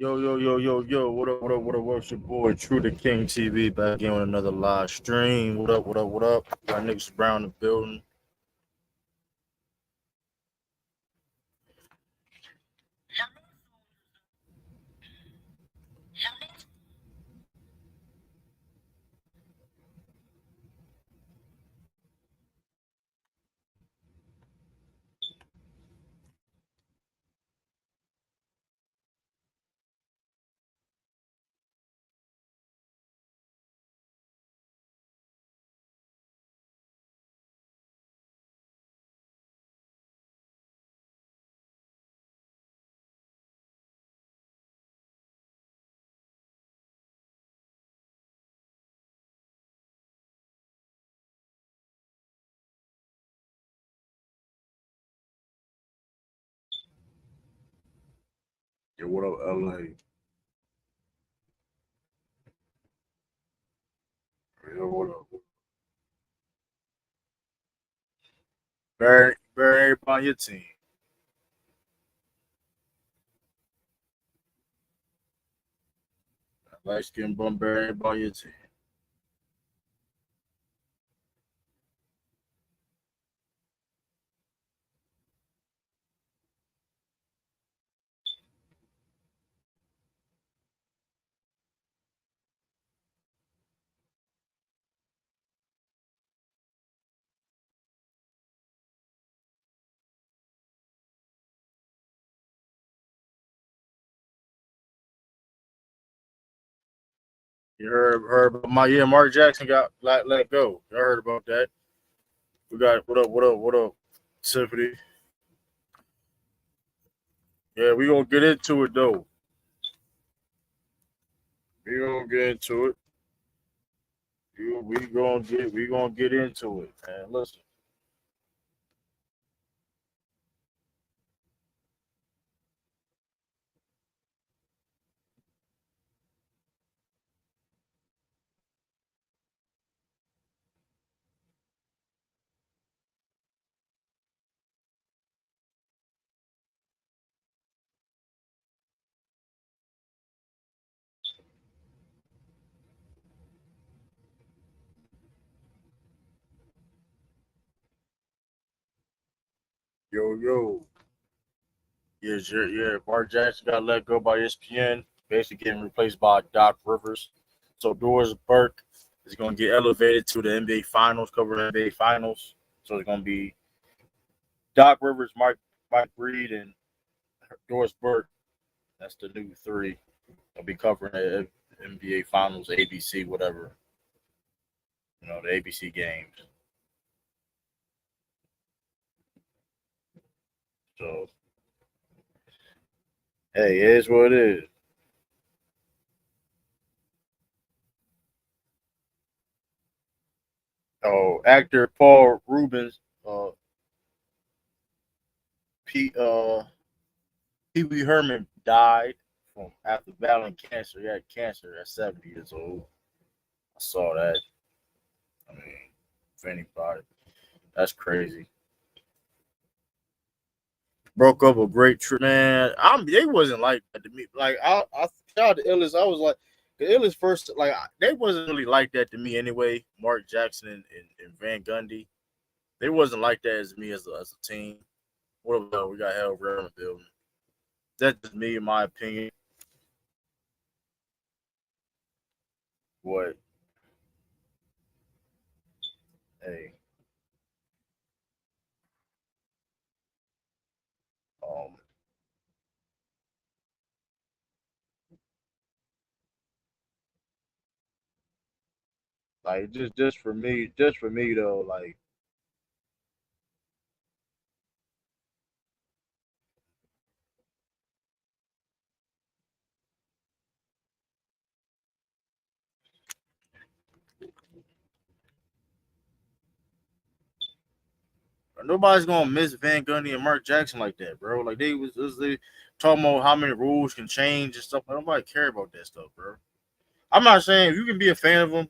Yo, yo, yo, yo, yo, what up, what up, what up, what's your boy, True the King TV, back again with another live stream. What up, what up, what up? Got niggas Brown in the building. Yo, what up, LA? Yo, what up? Barry everybody on your team. Light skin bum, Barry everybody on your team. You heard about Mark Jackson got let go. You heard about that. We got, what up, Symphony. Yeah, we gonna get into it, though. We gonna get into it. We gonna get into it, man. Listen. Yo, yo. Yeah. Mark Jackson got let go by ESPN, basically getting replaced by Doc Rivers. So Doris Burke is going to get elevated to the NBA Finals, cover the NBA Finals. So it's going to be Doc Rivers, Mike Reed, and Doris Burke. That's the new three. They'll be covering the NBA Finals, ABC, whatever. The ABC games. So hey, it is what it is. Oh, actor Paul Rubens, P. Pee Wee Herman died from after battling cancer. He had cancer at 70 years old. I saw that. I mean, if anybody, that's crazy. Broke up a great trip, man. They wasn't like that to me. Like I shot the illest. I was like the illest first. Like they wasn't really like that to me anyway. Mark Jackson and Van Gundy, they wasn't like that as me as a team. What about we got hell around the building? That's just me, in my opinion. What? Hey, um, like just for me though, like nobody's gonna miss Van Gundy and Mark Jackson like that, bro. Like they talking about how many rules can change and stuff. Nobody care about that stuff, bro. I'm not saying you can be a fan of them.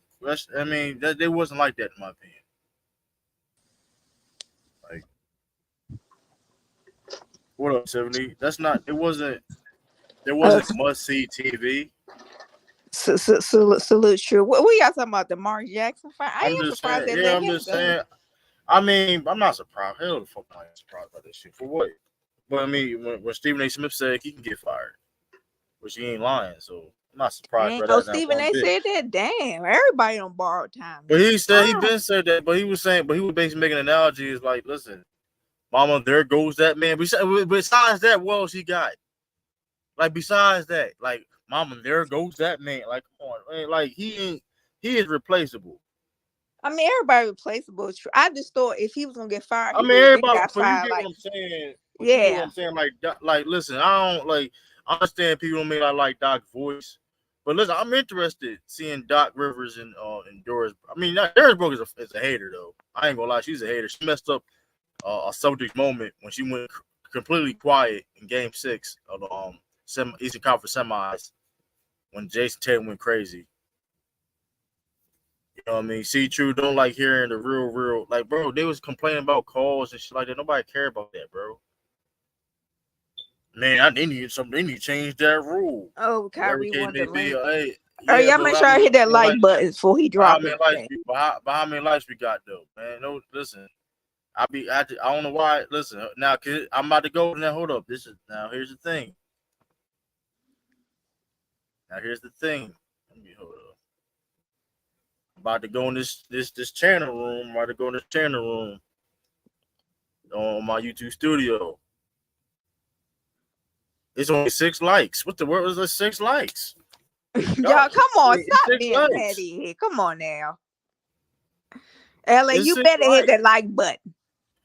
I mean, that they wasn't like that in my opinion. Like, what up, 70? That's not. It wasn't. It wasn't must-see TV. Salute, true. What y'all talking about? The Mark Jackson fight? I I'm am just surprised saying. they Yeah, let I'm him just go. saying. I mean, I'm not surprised. Hell, the fuck, I'm not surprised by this shit. For what? But I mean, when Stephen A. Smith said he can get fired, which he ain't lying, so I'm not surprised by that. Stephen A. said that. Damn, everybody on borrowed time. But he said he been said that. But he was basically making an analogy. Is like, listen, mama, there goes that man. Besides that, what else he got? Like besides that, like, mama, there goes that man. Like, come on, man. Like he is replaceable. I mean, everybody replaceable. I just thought if he was gonna get fired, I mean, everybody. got But you fired. get Like, what I'm saying. But yeah, you get what I'm saying. Like, listen, I don't like. I understand people may not like Doc's voice, but listen, I'm interested seeing Doc Rivers and Doris. I mean, Doris Brooke is a hater though. I ain't gonna lie, she's a hater. She messed up a Celtics moment when she went completely quiet in Game 6 of the Eastern Conference semis when Jayson Tatum went crazy. You know what I mean? See, True don't like hearing the real, like, bro, they was complaining about calls and shit like that. Nobody care about that, bro. Man, they need to change that rule. oh, Kyrie won the link. Hey, y'all make sure I hit that like button before he dropped it. How many likes we got though, man? No, listen. I don't know why. Listen, now I'm about to go. Now hold up. Here's the thing. Let me hold up. I'm about to go in this channel room. I'm about to go in this channel room on my YouTube studio. It's only 6 likes. What the word was this? 6 likes? Y'all, come on, stop being petty here. Come on now, LA, you better hit that like button,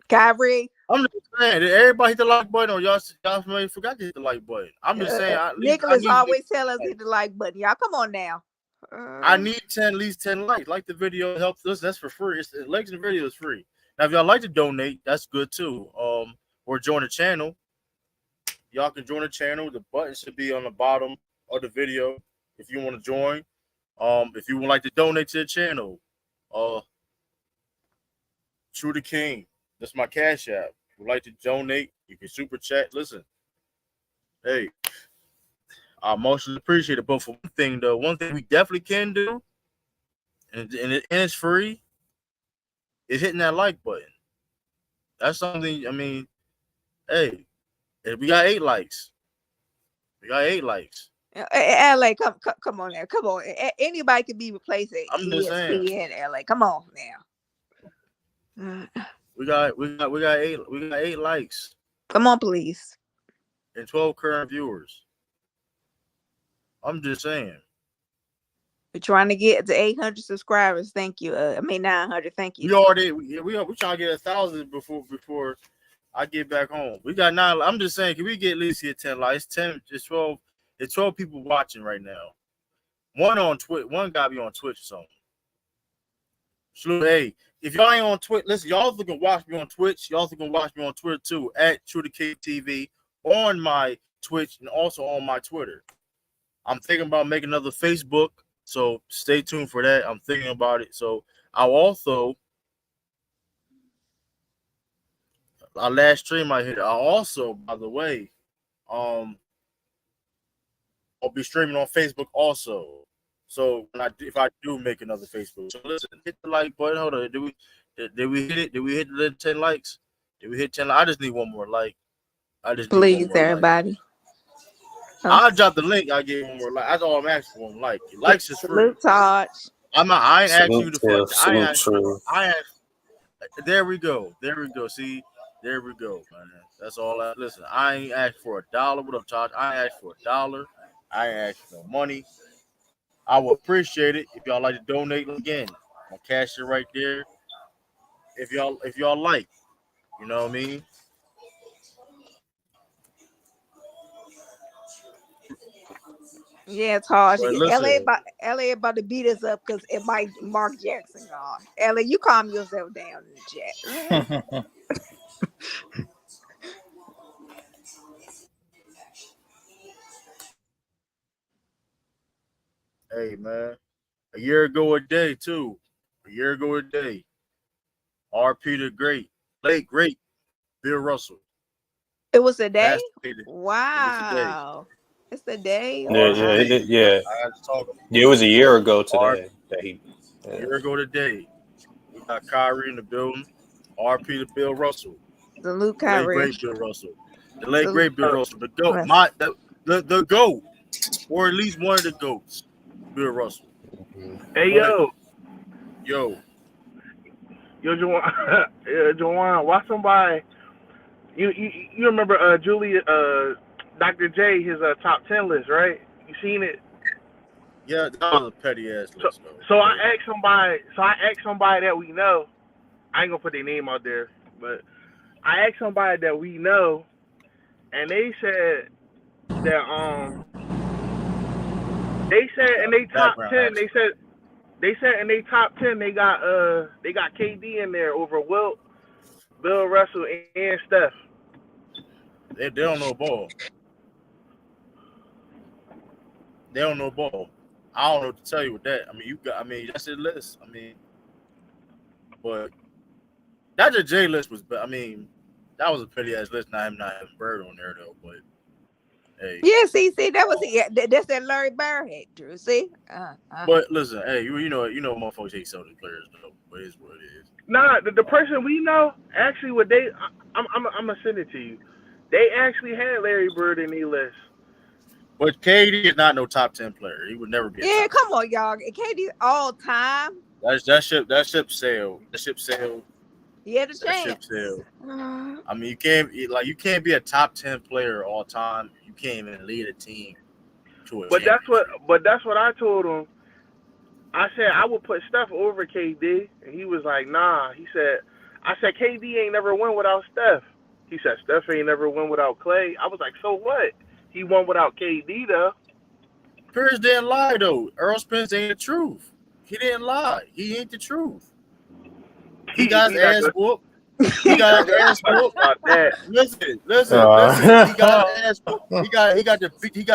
Kyrie. I'm just saying, did everybody hit the like button, or y'all may forgot to hit the like button? I'm just saying. Nicholas always tell us hit the like button. Y'all, come on now. I need at least 10 likes. Like the video helps us. That's for free. Likes the video is free. Now, if y'all like to donate, that's good too. Or join the channel. Y'all can join the channel. The button should be on the bottom of the video if you want to join. If you would like to donate to the channel, True the King. That's my Cash App. If you would like to donate, you can super chat. Listen, hey, I mostly appreciate it. But for one thing we definitely can do, and it's free, is hitting that like button. That's something. I mean, hey, we got 8 likes. LA, come on now. Come on. Anybody can be replaced at ESPN, LA. Come on now. We got 8 likes. Come on, please. And 12 current viewers. I'm just saying. We're trying to get to 800 subscribers. Thank you. 900. Thank you. We trying to get 1,000 before I get back home. We got 9. I'm just saying, can we get at least 10 likes? 10, just 12. It's 12 people watching right now. One on Twitch. One got me on Twitch or something. Hey, if y'all ain't on Twitch, listen, y'all can watch me on Twitch. Y'all can watch me on Twitter too, at True the King TV, on my Twitch and also on my Twitter. I'm thinking about making another Facebook, so stay tuned for that. I'm thinking about it. So I'll also, our last stream I hit. I'll also, by the way, I'll be streaming on Facebook also. So if I do make another Facebook, so listen, hit the like button. Hold on, did we hit it? Did we hit the 10 likes? Did we hit 10? I just need one more like. Please, everybody. Like. I'll drop the link. I get one more like. That's all I'm asking for. Like, likes is free. Todd. I ain't asking you to fuck. There we go. See, there we go, man. That's all. Listen, I ain't asked for $1. What up, Todd? I ain't asked for $1. I ain't asked for no money. I would appreciate it if y'all like to donate. Again, my cash it right there. If y'all like, you know what I mean. Yeah, it's hard. LA about to beat us up because it might Mark Jackson gone. LA, you calm yourself down in the chat. Hey, man. A year ago a day, too. RP the great. Late great Bill Russell. It was a day? Wow. It's the day. Yeah. It was a year ago today. A year ago today. We got Kyrie in the building. RP to Bill Russell. Salute The Kyrie. late great Bill Russell. The late great Bill Russell. The GOAT. The GOAT. Or at least one of the GOATs. Bill Russell. Hey, yo. Yo, Juwan, why somebody? You remember Julia, Dr. J, his top 10 list, right? You seen it? Yeah, that was a petty ass list. So I asked somebody that we know. I ain't gonna put their name out there, but I asked somebody that we know, and they said that they said in their top 10, they said in their top 10 they got KD in there over Wilt, Bill Russell, and Steph. They don't know ball. They don't know ball. I don't know what to tell you with that. That's his list. But that J list was. That was a petty ass list. Not having Bird on there though. But hey. Yeah, see, that was that's that Larry Bird had, Drew. See. But listen, hey, you know, motherfuckers hate Celtics players though. But it's what it is. Nah, the person we know actually, I'm gonna send it to you. They actually had Larry Bird in their list. But KD is not no top 10 player. He would never be. Yeah, come on, y'all. KD all time. That ship sailed. The ship sailed. He had a chance. That ship sailed. You can't be a top 10 player all time. You can't even lead a team to a championship. But that's what I told him. I said I would put Steph over KD, and he was like, nah. I said KD ain't never win without Steph. He said Steph ain't never win without Clay. I was like, so what? He won without KD though. Pierce didn't lie though. Earl Spence ain't the truth. He didn't lie. He ain't the truth. He got his ass whooped. He got his ass whooped. Listen. He got his ass whooped. He got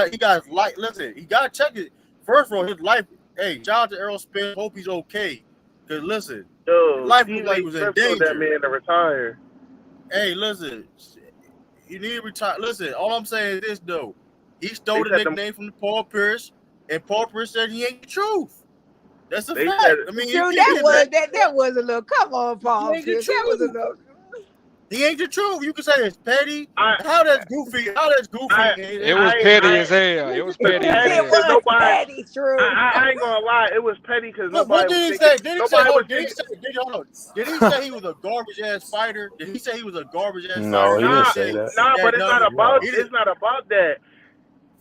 his life. Listen, he got to check it. First of all, his life. Hey, shout out to Earl Spence. Hope he's okay. Cause listen, life was like was in danger. That man to retire. Hey, listen. You need to retire. Listen, all I'm saying is this though. He stole the nickname from Paul Pierce, and Paul Pierce said he ain't the truth. That's a fact. That was a little. Come on, Paul Pierce. That was a little. He ain't the truth. You can say it's petty. How that's goofy. It was petty as hell. It was petty as hell. It was petty, true. I ain't gonna lie. It was petty because nobody. Did he say he was a garbage ass fighter? Did he say he was a garbage ass fighter? No, he didn't say that. Nah, but it's not about that.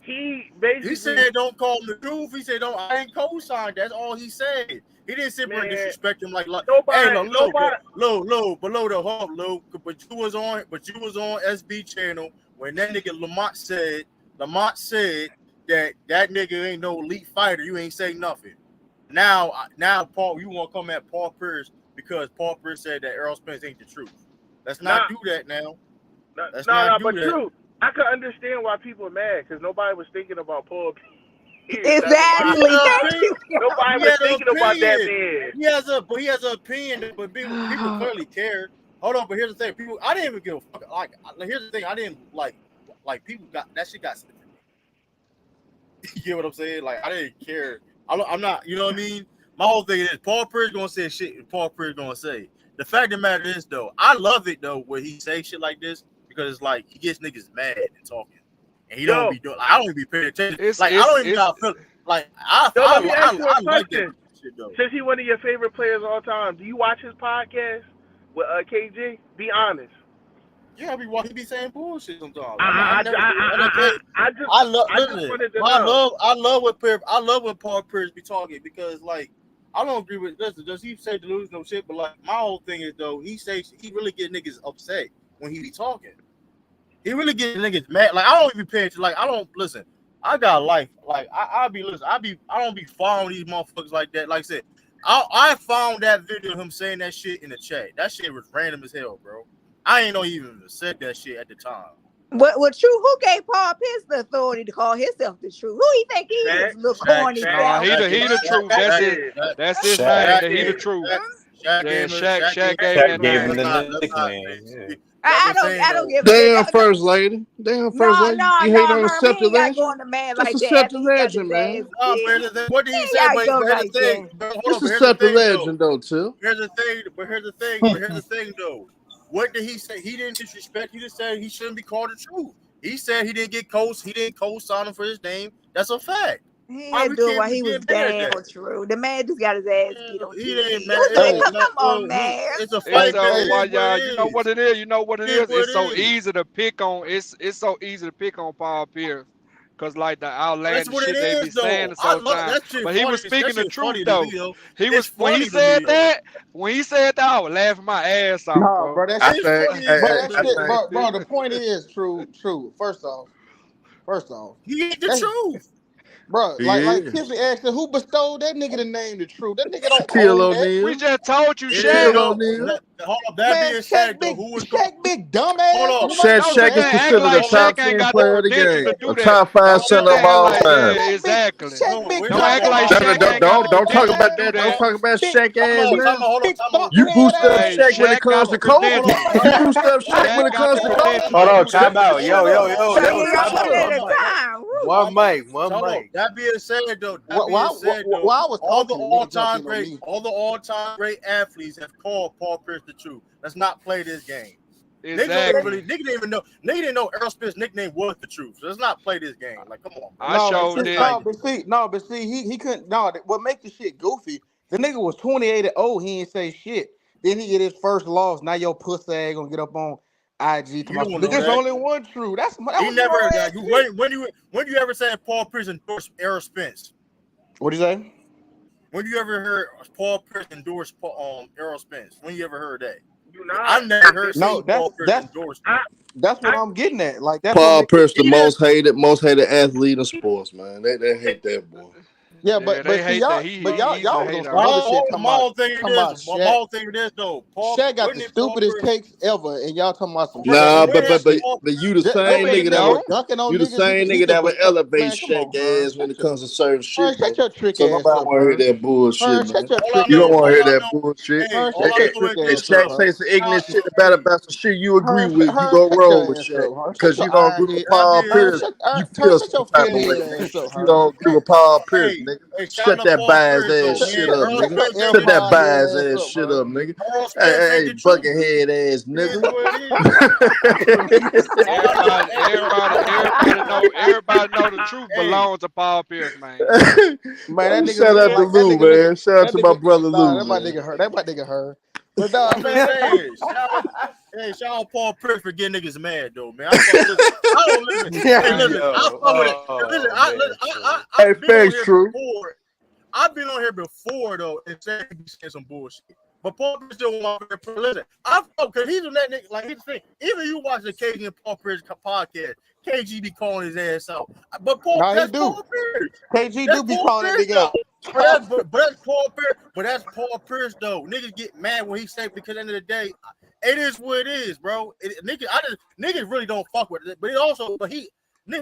He basically said don't call him the truth. He said I ain't co-signed. That's all he said. He didn't sit there and disrespect him like nobody. Below the hump, Lou. But you was on SB channel when that nigga Lamont said that nigga ain't no elite fighter. You ain't say nothing. Now Paul, you want to come at Paul Pierce because Paul Pierce said that Earl Spence ain't the truth. Let's not do that now. True. I could understand why people are mad because nobody was thinking about Paul Pierce. Exactly. Nobody was thinking about that man. He has an opinion, but people clearly care. Hold on, but here's the thing. I didn't even give a fuck. Like, here's the thing. I didn't like people got that shit got slipped. You get what I'm saying? Like, I didn't care. I'm not. You know what I mean? My whole thing is Paul Pierce gonna say shit. And Paul Pierce gonna say. The fact of the matter is though, I love it though when he say shit like this because it's like he gets niggas mad and talking. And he don't be doing. I don't even be paying attention. I don't even know how I feel. Like I like that shit though. Since he's one of your favorite players of all time, do you watch his podcast with KG? Be honest. Yeah, he be saying bullshit sometimes. I love when Paul Pierce be talking because like I don't agree with this. Does he say delusional shit? But like my whole thing is though he really get niggas upset when he be talking. He really get niggas mad. Like I don't even pay attention. Like I don't listen. I got a life. Like I don't be following these motherfuckers like that. Like I said, I found that video of him saying that shit in the chat. That shit was random as hell, bro. I ain't know he even said that shit at the time. Well, true. Who gave Paul Pierce the authority to call himself the truth? Who he think he is? Little corny. He the truth. That's it. That's his man. He the truth. Shaq gave him the nickname. I don't give a damn first lady. Damn first lady. No, you hate on a scepter legend. Going to man like that. a scepter legend, man. What did he say? But here's the thing. It's a scepter legend, though, too. Here's the thing, though. What did he say? He didn't disrespect. He just said he shouldn't be called the truth. He said he didn't co-sign him for his name. That's a fact. He had to do it while he was damn true. The man just got his ass beat on. He didn't come on, man. It's a fight. You know what it is. It's so easy to pick on. It's so easy to pick on Paul Pierce. Cause like the outlandish shit they be saying sometimes, but he was speaking the truth though. He was when he said that, I was laughing my ass off. No, bro, that's shit. Bro, the point is true. First off, he ain't the truth. Bro, like Tiffany asked him, who bestowed that nigga the name the truth? That nigga don't Shaquille own that. O'Neal. We just told you, Shaq. Hold up, that being said, though, who was Shaq big dumbass? Hold on. Shaq is considered a top 10 player of the game, a top 5 center of all time. Exactly. Don't act like Shaq. Don't talk about that. Don't talk about Shaq ass, man. You boost up Shaq when it comes to Kobe. You boost up Shaq when it comes to Kobe. Hold on, time out. Yo. One mic. That being said, though, all the all-time great athletes have called Paul Pierce the truth. Let's not play this game. Exactly. Nigga didn't know Earl Spence' nickname was the truth. So let's not play this game. Like, come on. But see, he couldn't. No, what makes the shit goofy? The nigga was 28-0. He ain't say shit. Then he get his first loss. Now your pussy ass gonna get up on IG. There's only one true. He never. When you ever said Paul Pierce endorsed Errol Spence? What do you say? When you ever heard Paul Pierce endorse Errol Spence? When you ever heard that? I never heard. No, that's what I'm getting at. Like that's Paul Pierce, the most hated athlete in sports, man. They hate that boy. Yeah, but y'all was on my whole thing is though. Shaq got the stupidest takes ever, and y'all talking about some. Nah, but you the same nigga that would elevate Shaq ass when it comes to certain shit. Shut your trick ass. Nobody want to hear that bullshit, man. You don't want to hear that bullshit. Shaq say some ignorant shit about some shit you agree with. You go roll with Shaq because you don't agree with Paul Pierce. You feel some type of way. You don't agree with Paul Pierce. Shut that bias ass shit up, nigga. Shut that bias ass shit up, nigga. Hey, buckethead ass nigga. Everybody know the truth belongs to Paul Pierce, man. Man, that nigga, shout out to Lou, man. Shout out to my brother Lou. That my nigga heard. But shout out Paul Pierce for getting niggas mad though, man. I've been on here before though and saying some bullshit. But Paul Pierce still want to listen. I fuck because he's on that nigga. Like he's the thing. Even you watch the KG and Paul Pierce podcast, KG be calling his ass out. But Paul Pierce. KG do be calling that nigga out. But that's Paul Pierce. But that's Paul Pierce though. Niggas get mad when he say because at the end of the day, it is what it is, bro. Niggas really don't fuck with it. But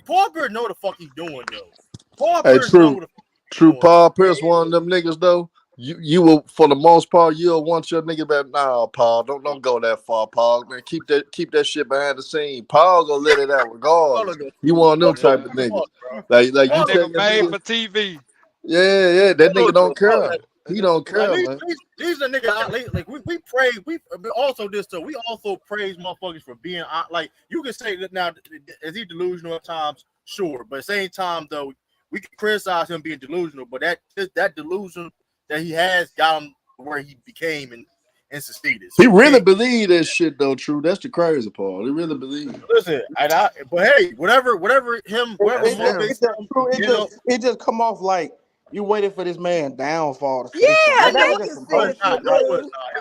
Paul Pierce know the fuck he's doing though. Paul Pierce True. Paul Pierce one of them niggas though. You will, for the most part, you'll want your nigga back. Nah, Paul, don't go that far, Paul. Man, keep that shit behind the scene. Paul gonna let it out regardless. You want them type of niggas. Like you nigga made for TV. Yeah, that nigga don't care. He don't care, man. These are niggas like we praise. We also this so we also praise motherfuckers for being like you can say that now. Is he delusional at times? Sure, but at the same time though, we can criticize him being delusional. But that delusion that he has got him where he became and succeeded. So he really believed that shit though. True, that's the crazy part. He really believed. Listen, but hey, whatever it just come off like you waited for this man downfall. It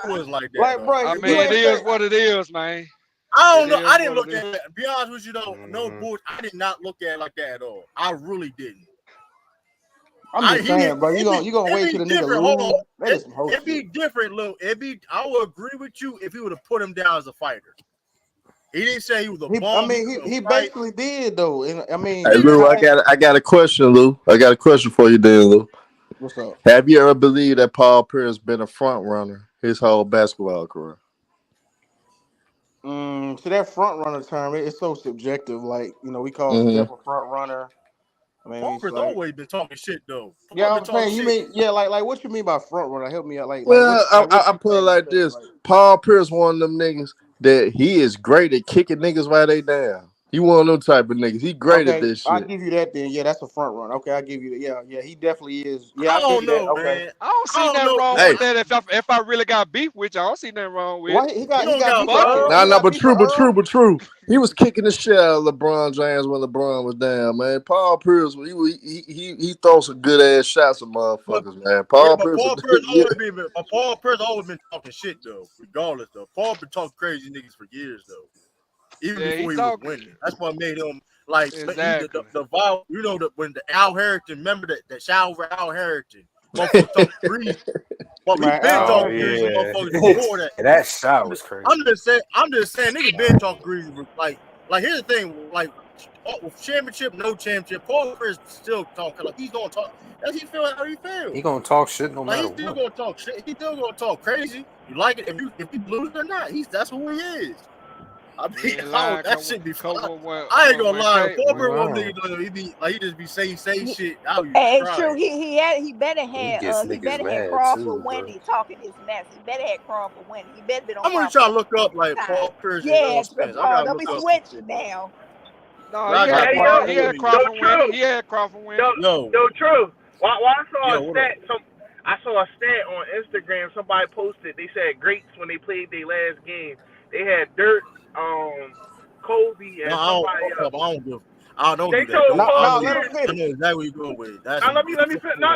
was like that. Like, bro, I mean, it is what it is, man. I don't know. I didn't look at it. To be honest with you, though, no bullshit. I did not look at it like that at all. I really didn't. I'm just saying, bro. You gonna wait till the nigga lose? It'd be different, Lou. I would agree with you if he would have put him down as a fighter. He didn't say he was a bum. I mean, he basically did though. I mean, hey Lou, I got a question, Lou. I got a question for you, then, Lou. What's up? Have you ever believed that Paul Pierce been a front runner his whole basketball career. So that front runner term, it's so subjective. Like, we call Steph a front runner. I mean, Crawford's always been talking shit though. Yeah, I'm saying you mean like what you mean by front runner? Help me out. I put it like this: Paul Pierce, one of them niggas that he is great at kicking niggas while they down. He one of them type of niggas. He great at this shit. I'll give you that then. Yeah, that's a front runner. Okay, I'll give you that. Yeah, he definitely is. Yeah, I don't know, man. I don't see nothing wrong with that. If I really got beef with you, I don't see nothing wrong with it. He got bucket. But true. He was kicking the shit out of LeBron James when LeBron was down, man. Paul Pierce, he throws some good ass shots at motherfuckers, man. Paul Pierce always been talking shit though, regardless though. Paul been talking crazy niggas for years though. Even before he was winning. That's what made him like exactly. the vibe. When the Al Harrington, remember that shout over Al Harrington. Motherfuckers talking greasy. But we been talking greasy motherfuckers before that. That shot was crazy. I'm just saying, niggas been talking greasy. Like here's the thing, like with championship, no championship, Paul Pierce still talking like he's gonna talk. Does he feel how he feels? He gonna talk shit no matter what. He's still gonna talk shit. He's still gonna talk crazy. You like it if he lose or not. That's who he is. I mean, that shit be fun. I ain't gonna lie. Corporate one nigga, he just be saying shit. Hey, true. He better have Crawford when he talking his mess. He better have Crawford when he better be on. I'm gonna try to look up like Paul Pierce. Yeah, Paul, don't be switching now. No, he had Crawford win. He had Crawford win. Yo, true. While I saw a stat on Instagram. Somebody posted. They said greats when they played their last game. They had Dirt, Kobe, and somebody else. I don't do that. I know exactly what you're going with. Let me finish. No,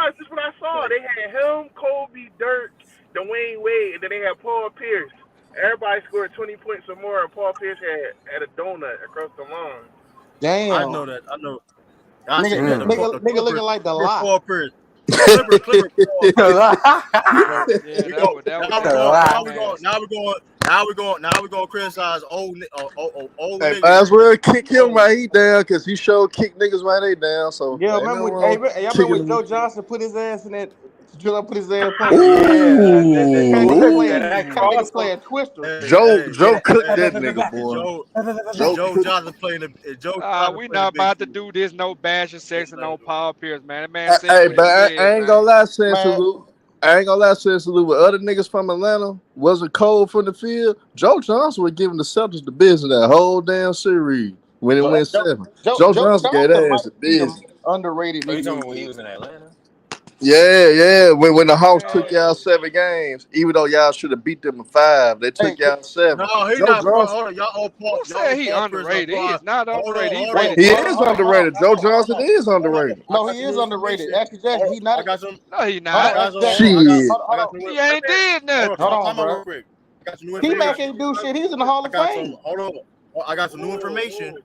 it's just what I saw. They had him, Kobe, Dirt, Dwayne Wade, and then they had Paul Pierce. Everybody scored 20 points or more, and Paul Pierce had a donut across the line. Damn. I know that. Nigga looking like the lot. Paul Pierce. Now we're going to criticize old niggas. Might as well kick him right he down because he sure kick niggas right they down. So yeah, remember when Joe Johnson put his ass in that. Put his ass. Play a twister. Joe cooked that nigga, boy. Joe Johnson playing we not about to do this. No bashing sex and no Paul Pierce, man. That man said I ain't gonna lie, salute. I ain't gonna lie, salute. With other niggas from Atlanta wasn't cold from the field. Joe Johnson was giving the Celtics the business that whole damn series when it went 7. Joe Johnson gave that ass the business. Underrated. Are you talking when he was in Atlanta? Yeah. When the Hawks took y'all 7 games, even though y'all should have beat them in 5, they took y'all 7. No, he's not. Who said he underrated? He is not underrated. He is underrated. Joe Johnson is underrated. No, he is underrated. Actually, Jack, he not. No, he not. He ain't did nothing. Hold on, bro. T-Mac ain't do shit. He's in the Hall of Fame. Hold on. I got some new information.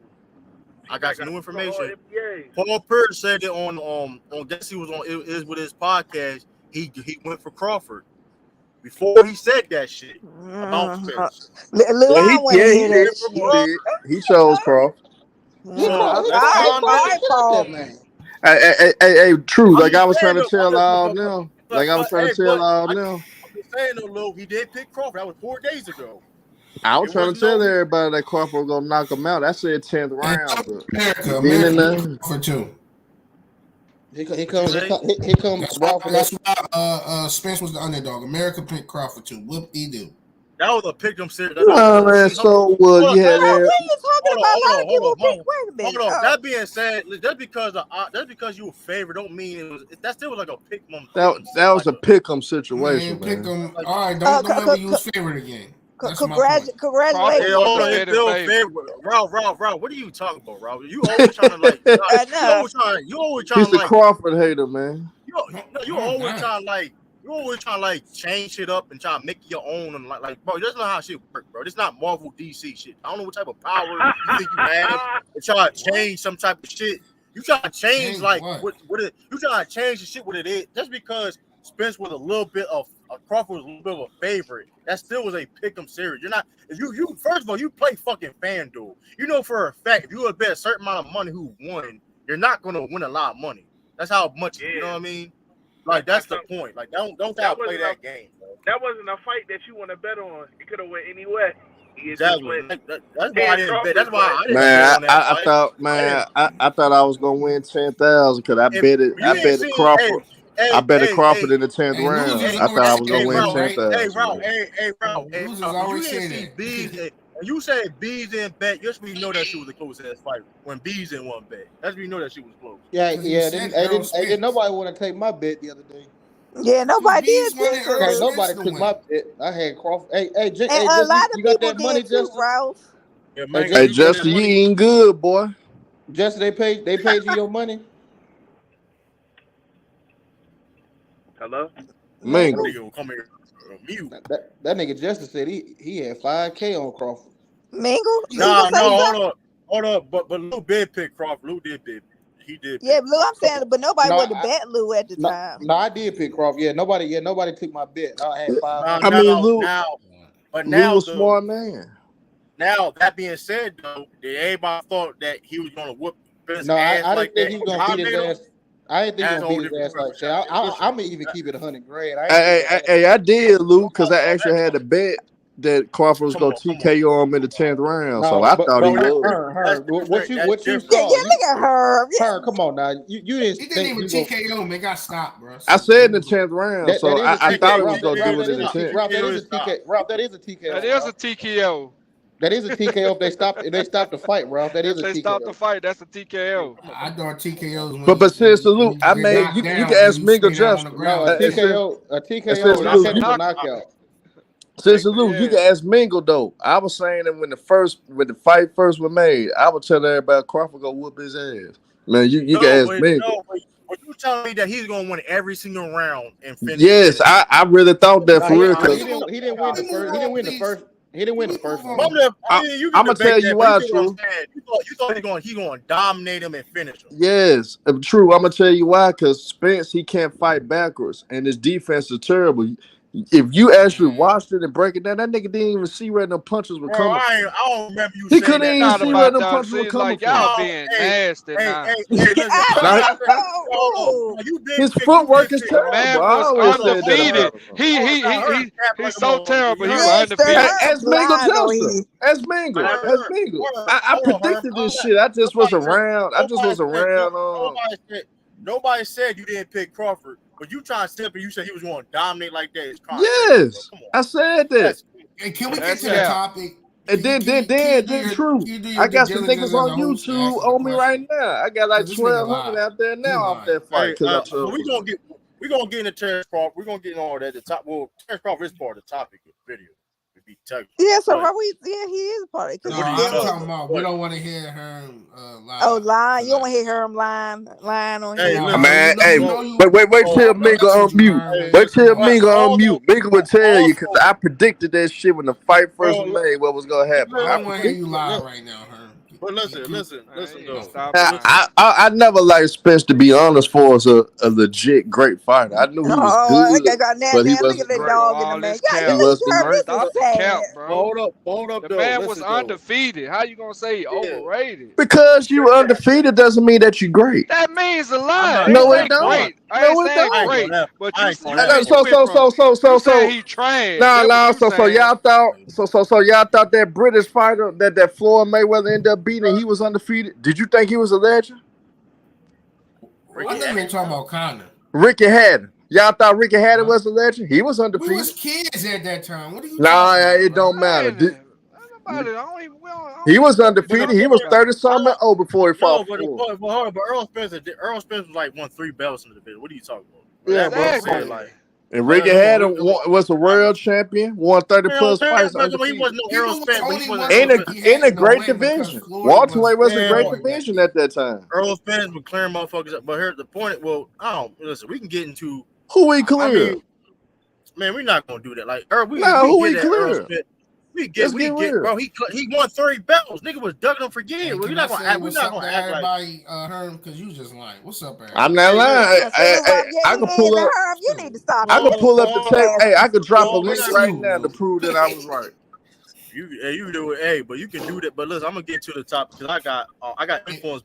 Paul Pierce said it on guess he was on it with his podcast. He went for Crawford before he said that shit about Spence. He chose Crawford. Hey, true. Like I was trying to tell all now. I'm saying though, Lil, he did pick Crawford. That was 4 days ago. I was trying to tell everybody that Crawford was gonna knock him out. I said 10th round. America for 2. Here comes Crawford. That's why Spence was the underdog. America picked Crawford 2. Whoop he do. That was a pick'em series. Man, so what you had there? Hold on. That being said, just because you were favored don't mean that still was like a pick'em. That was a pick'em situation. Man. All right, don't ever use favorite again. Congratulations. Ralph, what are you talking about, Ralph? You always trying to like. You always trying He's to a Crawford hater, man. You always trying to like change shit up and try to make your own and like bro, that's not how shit works, bro. This not Marvel DC shit. I don't know what type of power you think you have to try to change some type of shit. You try to change like what it. You try to change the shit what it is just because Spence was a little bit of. Crawford was a little bit of a favorite. That still was a pick'em series. You're not. You first of all, you play fucking FanDuel. You know for a fact if you would bet a certain amount of money who won, you're not gonna win a lot of money. That's how much. You know what I mean? Like that's the point. Like don't try to play that game. Bro. that wasn't a fight that you want to bet on. It could have went any way. Exactly. That's why I didn't bet. That's why I didn't Man, bet on that I fight. thought, man, I thought I was gonna win 10,000 because I bet it. I bet it Crawford. I bet it Crawford in the 10th round. I thought I was gonna win 10,000. Hey, Ralph. Always You say didn't see that. Bees. And you said Bees didn't bet. Just we know that she was a close ass fight when Bees didn't want to bet. That's we know that she was close. Yeah. Didn't nobody want to take my bet the other day. Yeah, nobody did. Okay, nobody took my bet. I had Crawford. Hey, and a lot of people did too, Ralph. Yeah, man, hey, Justin, you eating good, boy. Justin, they paid you your money. Hello? Man, come here. Mute. That nigga Justin said he had $5K on Crawford. Mingle? No, hold up. But Lou did pick Crawford. Lou did pick. He did. Yeah, Lou, I'm saying, but nobody would have bet Lou at the time. No, I did pick Crawford. Yeah, nobody took my bet. I had 5. I mean, Lou. Lou was a smart man. Now that being said, though, everybody thought that he was gonna whoop Spence. No, ass I like didn't think he was gonna beat his ass. I didn't think he was gonna beat his ass like that. I'm gonna even keep it $100,000. Hey, I did, Lou, because I actually had a bet that Crawford was gonna TKO him in the 10th round. So I thought he would. What you saw? Yeah, look at her. Her, come on now. You didn't. He didn't even TKO him. It got stopped, bro. I said in the 10th round, so I thought he was gonna do it in the 10th. Rob, that is a TKO. Rob, that is a TKO. That is a TKO. That is a TKO if they stop the fight, Ralph. That is a TKO. If they stop the fight, that's a TKO. I thought TKOs. But seriously, Luke, I made you can ask Mingo Justin. No, a TKO is a technical knockout. Seriously, Luke, you can ask Mingo though. I was saying that when the fight first was made, I was telling everybody Crawford go whoop his ass. Man, you can ask Mingo. But you telling me that he's gonna win every single round and finish? Yes, I really thought that for real. He didn't win the first. He didn't win the first one. I'm gonna tell you why, True. You thought he going to dominate him and finish him. Yes, true. I'm gonna tell you why. Because Spence, he can't fight backwards, and his defense is terrible. If you actually watched it and break it down, that nigga didn't even see where them punches were coming. I don't remember you. He couldn't even see where them punches were coming from. Y'all being nasty now. His footwork is terrible. Man was undefeated. He's so terrible. He was undefeated. As Mingo Justin. As Mingo. I predicted this shit. I just was around. Nobody said you didn't pick Crawford. But you trying to step and you said he was going to dominate like that. It's yes, I said that. And can we get to the topic? And then true. I got some niggas on YouTube on me right now. I got like 1,200 out there now off that fight. We're gonna get into Terrence Crawford. We're gonna get into all that at the top. Well, Terrence Crawford is part of the topic of the video. Yeah, so he is part of it. No, I'm talking about we don't want to hear her lie. Oh, lie. You don't want to hear her lying on him. Wait till Mingo on mute. Wait till Mingo on mute. Mingo will tell you because I predicted that shit when the fight first was made. What was gonna happen? I want to hear you lie right now, Herm. But listen though. I never liked Spence, to be honest, for as a legit great fighter. I knew he was good, but he wasn't great. He wasn't great. Hold up. The man was undefeated. How you gonna say overrated? Because you undefeated doesn't mean that you're great. That means a lot. No, it don't. No, it don't. Great, but so he trained. So y'all thought that British fighter that Floyd Mayweather ended up beating, he was undefeated. Did you think he was a legend? I think you're talking about Conor. Ricky Hatton. Y'all thought Ricky Hatton was a legend? He was undefeated. We was kids at that time. What are you it don't matter. He was undefeated. He was 30-something old before he fought. But Earl Spence was like won 3 belts in the division. What are you talking about? Yeah, but and Ricky Hatton was a world champion, won 30+ fights. He wasn't no Earl Spence. In a great division. Welterweight was a great division at that time. Earl Spence was clearing motherfuckers up. But here's the point. Well, listen, we can get into who we clear. Man, we're not gonna do that. Like who we clear. We get, bro. He won 30 belts. Nigga was ducking him for years. We're not gonna act like Herm, because you just lying. What's up, Aaron? I'm not lying. I can pull up. You need to stop. I can pull up the tape. Hey, I could drop a link right now to prove that I was right. You do it. Hey, but you can do that. But listen, I'm gonna get to the top because I got influence.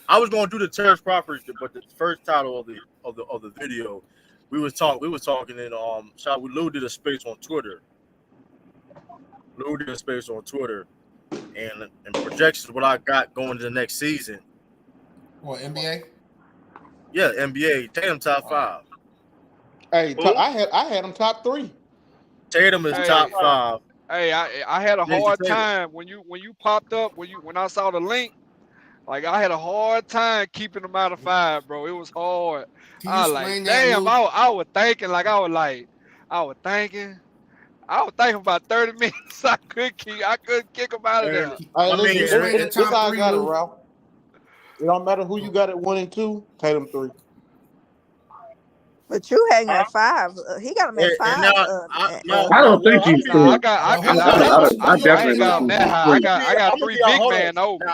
I was gonna do the Terrence Crawford, but the first title of the video, we was talking in Lou did a space on Twitter. And projections what I got going into the next season. What, NBA? Yeah, NBA. Tatum top 5. Hey, I had him top 3. Tatum is top 5. Hey, I had a hard time when you popped up when I saw the link. Like I had a hard time keeping them out of 5, bro. It was hard. I was like, damn. I was thinking about 30 minutes. I couldn't kick them out of there. This how I got it, Ralph. It don't matter who you got at 1 and 2. Tatum 3. But you hang at 5. He got him at 5. I don't think he's 3. I definitely got him that high. I got 3 big man over.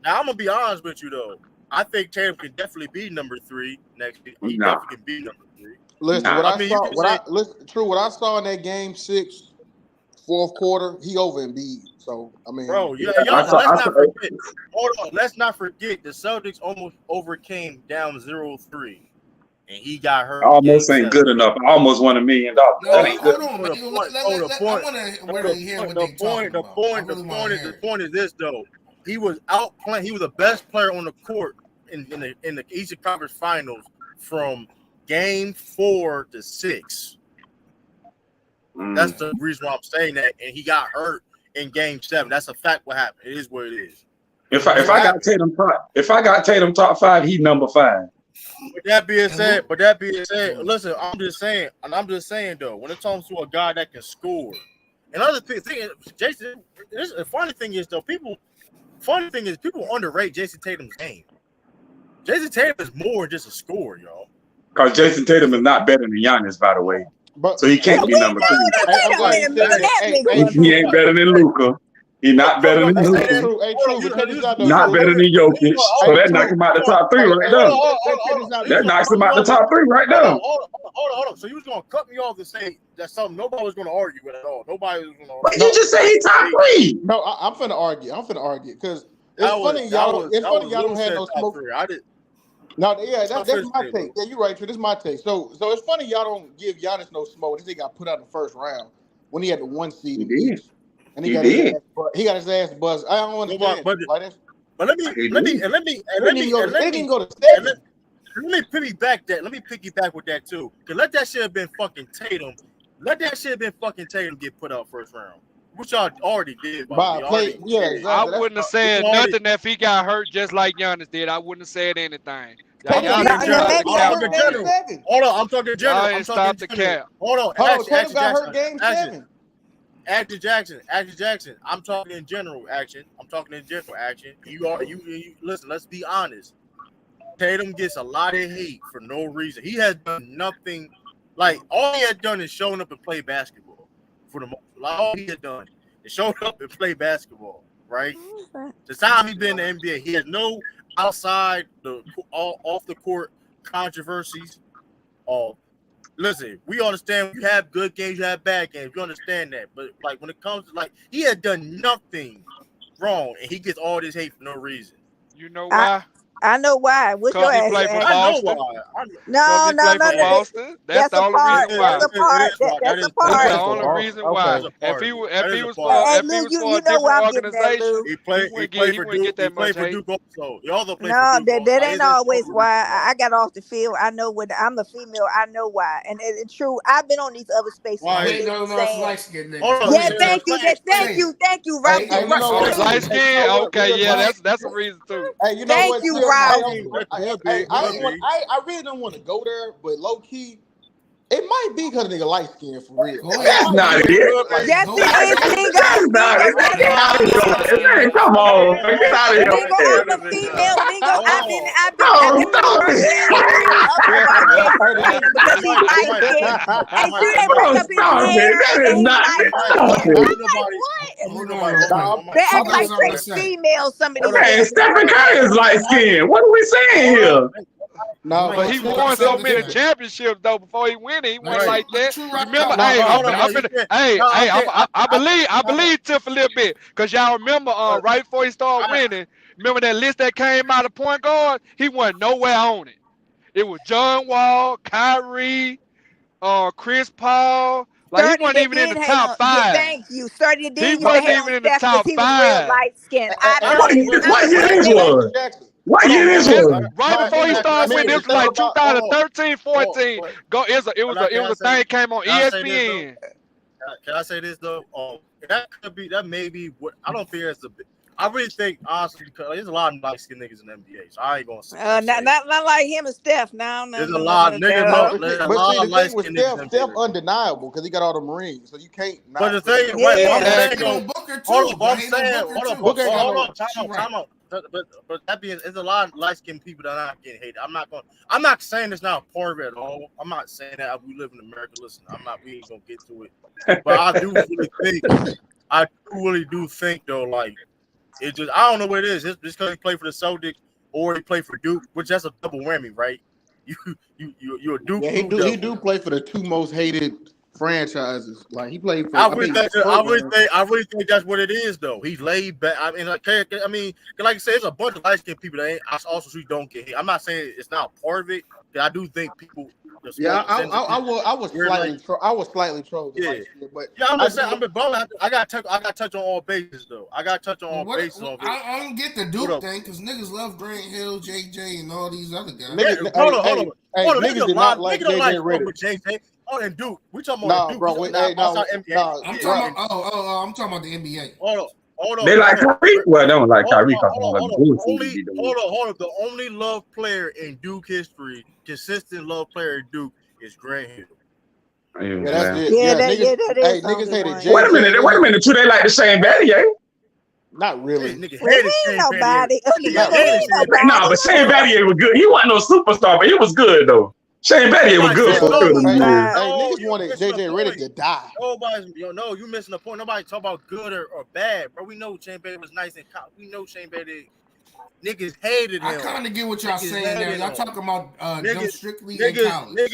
Now I'm gonna be honest with you though. I think Tatum can definitely be number 3 next year. He definitely can be number 3. Listen, what I saw in that game 6, fourth quarter, he over Embiid. So I mean, bro, let's not forget the Celtics almost overcame down 0-3. And he got hurt. Almost ain't good enough. I almost won $1 million. The point is this though. He was outplaying. He was the best player on the court in the Eastern Conference Finals from Game 4 to 6. That's the reason why I'm saying that. And he got hurt in Game 7. That's a fact. What happened? It is what it is. If I got Tatum top 5, he's number 5. But that being said, listen, I'm just saying though, when it comes to a guy that can score, another thing, Jason, the funny thing is people underrate Jayson Tatum's game. Jayson Tatum is more than just a scorer, y'all. Because Jayson Tatum is not better than Giannis, by the way. So he can't be number 3. He ain't better than Luka. He's not better than Luka. Not better than Jokic. So that knocks him out the top 3 right now. That knocks him out the top 3 right now. Hold on. So you was gonna cut me off to say that's something nobody was gonna argue with at all. Nobody was gonna argue. But you just say he's top 3. No, I'm finna argue because it's funny y'all don't have no smoke. No, yeah, that's my take. Yeah, you're right. This is my take. So it's funny y'all don't give Giannis no smoke. This nigga got put out in the first round when he had the 1 seed. He did. And he got his ass buzzed. I don't understand. But let me piggyback that. Let me piggyback with that too. Cause let that shit have been fucking Tatum. Let that shit have been fucking Tatum get put out first round, which y'all already did. Exactly. I wouldn't have said nothing if he got hurt just like Giannis did. I wouldn't have said anything. Hold on, I'm talking general. Stop the cap. Hold on. Tatum got hurt game 7. Action Jackson. I'm talking in general action. You listen, let's be honest. Tatum gets a lot of hate for no reason. He has done nothing. Like all he had done is shown up and play basketball. For the most, all he had done is shown up and play basketball. Right? The time he's been in the NBA, he has no outside off the court controversies. Listen, we understand you have good games, you have bad games. We understand that. But like when it comes to he had done nothing wrong and he gets all this hate for no reason. You know why? I know why. What's your ass? I know why. No. That's the only reason why. That's the part. That's the only reason why. If he was for a different organization, he wouldn't get that much hate. No, that ain't always why. I got off the field. I know what I'm a female. I know why, and it's true. I've been on these other spaces. Yeah, thank you, Rob. Light skin. Okay, yeah, that's a reason too. Thank you, Rob. I really don't want to go there, but low key, it might be because nigga light skin for real. That's not it. Yes, it is, nigga. Come on, get out of here. I'm a female, nigga. I've been. Because he's light skin. And see that break up his hair. That is not it. They act like straight females. Some of these. Man, Stephen Curry is light skin. What are we saying here? No, but he won so many championships though. Before he went like that. Remember, I believe Tiff a little bit because y'all remember right before he started winning. Remember that list that came out of point guard? He wasn't nowhere on it. It was John Wall, Kyrie, Chris Paul. Like he wasn't even in the top 5. Yeah, thank you. Started then He you wasn't hate even on in the Steph top because he was real 5. light skinned. What year this was? What year this was? Right before he started winning, this was like 2013, 14. It was a thing came on ESPN. Can I say this though? That may be what I don't fear as I really think honestly because there's a lot of light skinned niggas in the NBA, so I ain't gonna say not like him and Steph. No, there's a lot of niggas. But see, the thing with Steph undeniable because he got all them rings, so you can't. But the thing, time out. But that being, there's a lot of light skinned people that are not getting hated. I'm not saying it's not a part of it at all. I'm not saying that we live in America. Listen, we ain't gonna get to it. But I really do think though, like it just I don't know what it is. It's because he played for the Celtics or he played for Duke, which that's a double whammy, right? You're a Duke. Yeah, he do play for the two most hated franchises. Like he played for. I really think that's what it is, though. He's laid back. Like I said, there's a bunch of light skinned people that also don't get hit. I'm not saying it's not part of it. I do think people. Yeah, I was slightly trolled. Yeah, but yeah, I'm just saying. I got to touch on all bases though. I got to touch on all bases. I don't get the Duke thing because niggas love Grant Hill, JJ, and all these other guys. Hold on. Niggas don't like JJ. Oh, and Duke. We talking about Duke. Bro. I'm talking about the NBA. Hold on. They like Kyrie. Well, they don't like Kyrie. Hold on. The only love player in Duke history, consistent love player in Duke, is Grant Hill. Niggas hated Jay. Wait a minute. Too, they like the same Battier. Not really. Nobody. Nah, but Shane Battier was good. He wasn't no superstar, but he was good though. Shane Battier was good for niggas wanted JJ Redick to die. You missing the point. Nobody talk about good or bad, bro. We know Shane Battier was nice and we know Shane Battier. Niggas hated him. I kind of get what y'all saying there. Y'all talking about them strictly in college.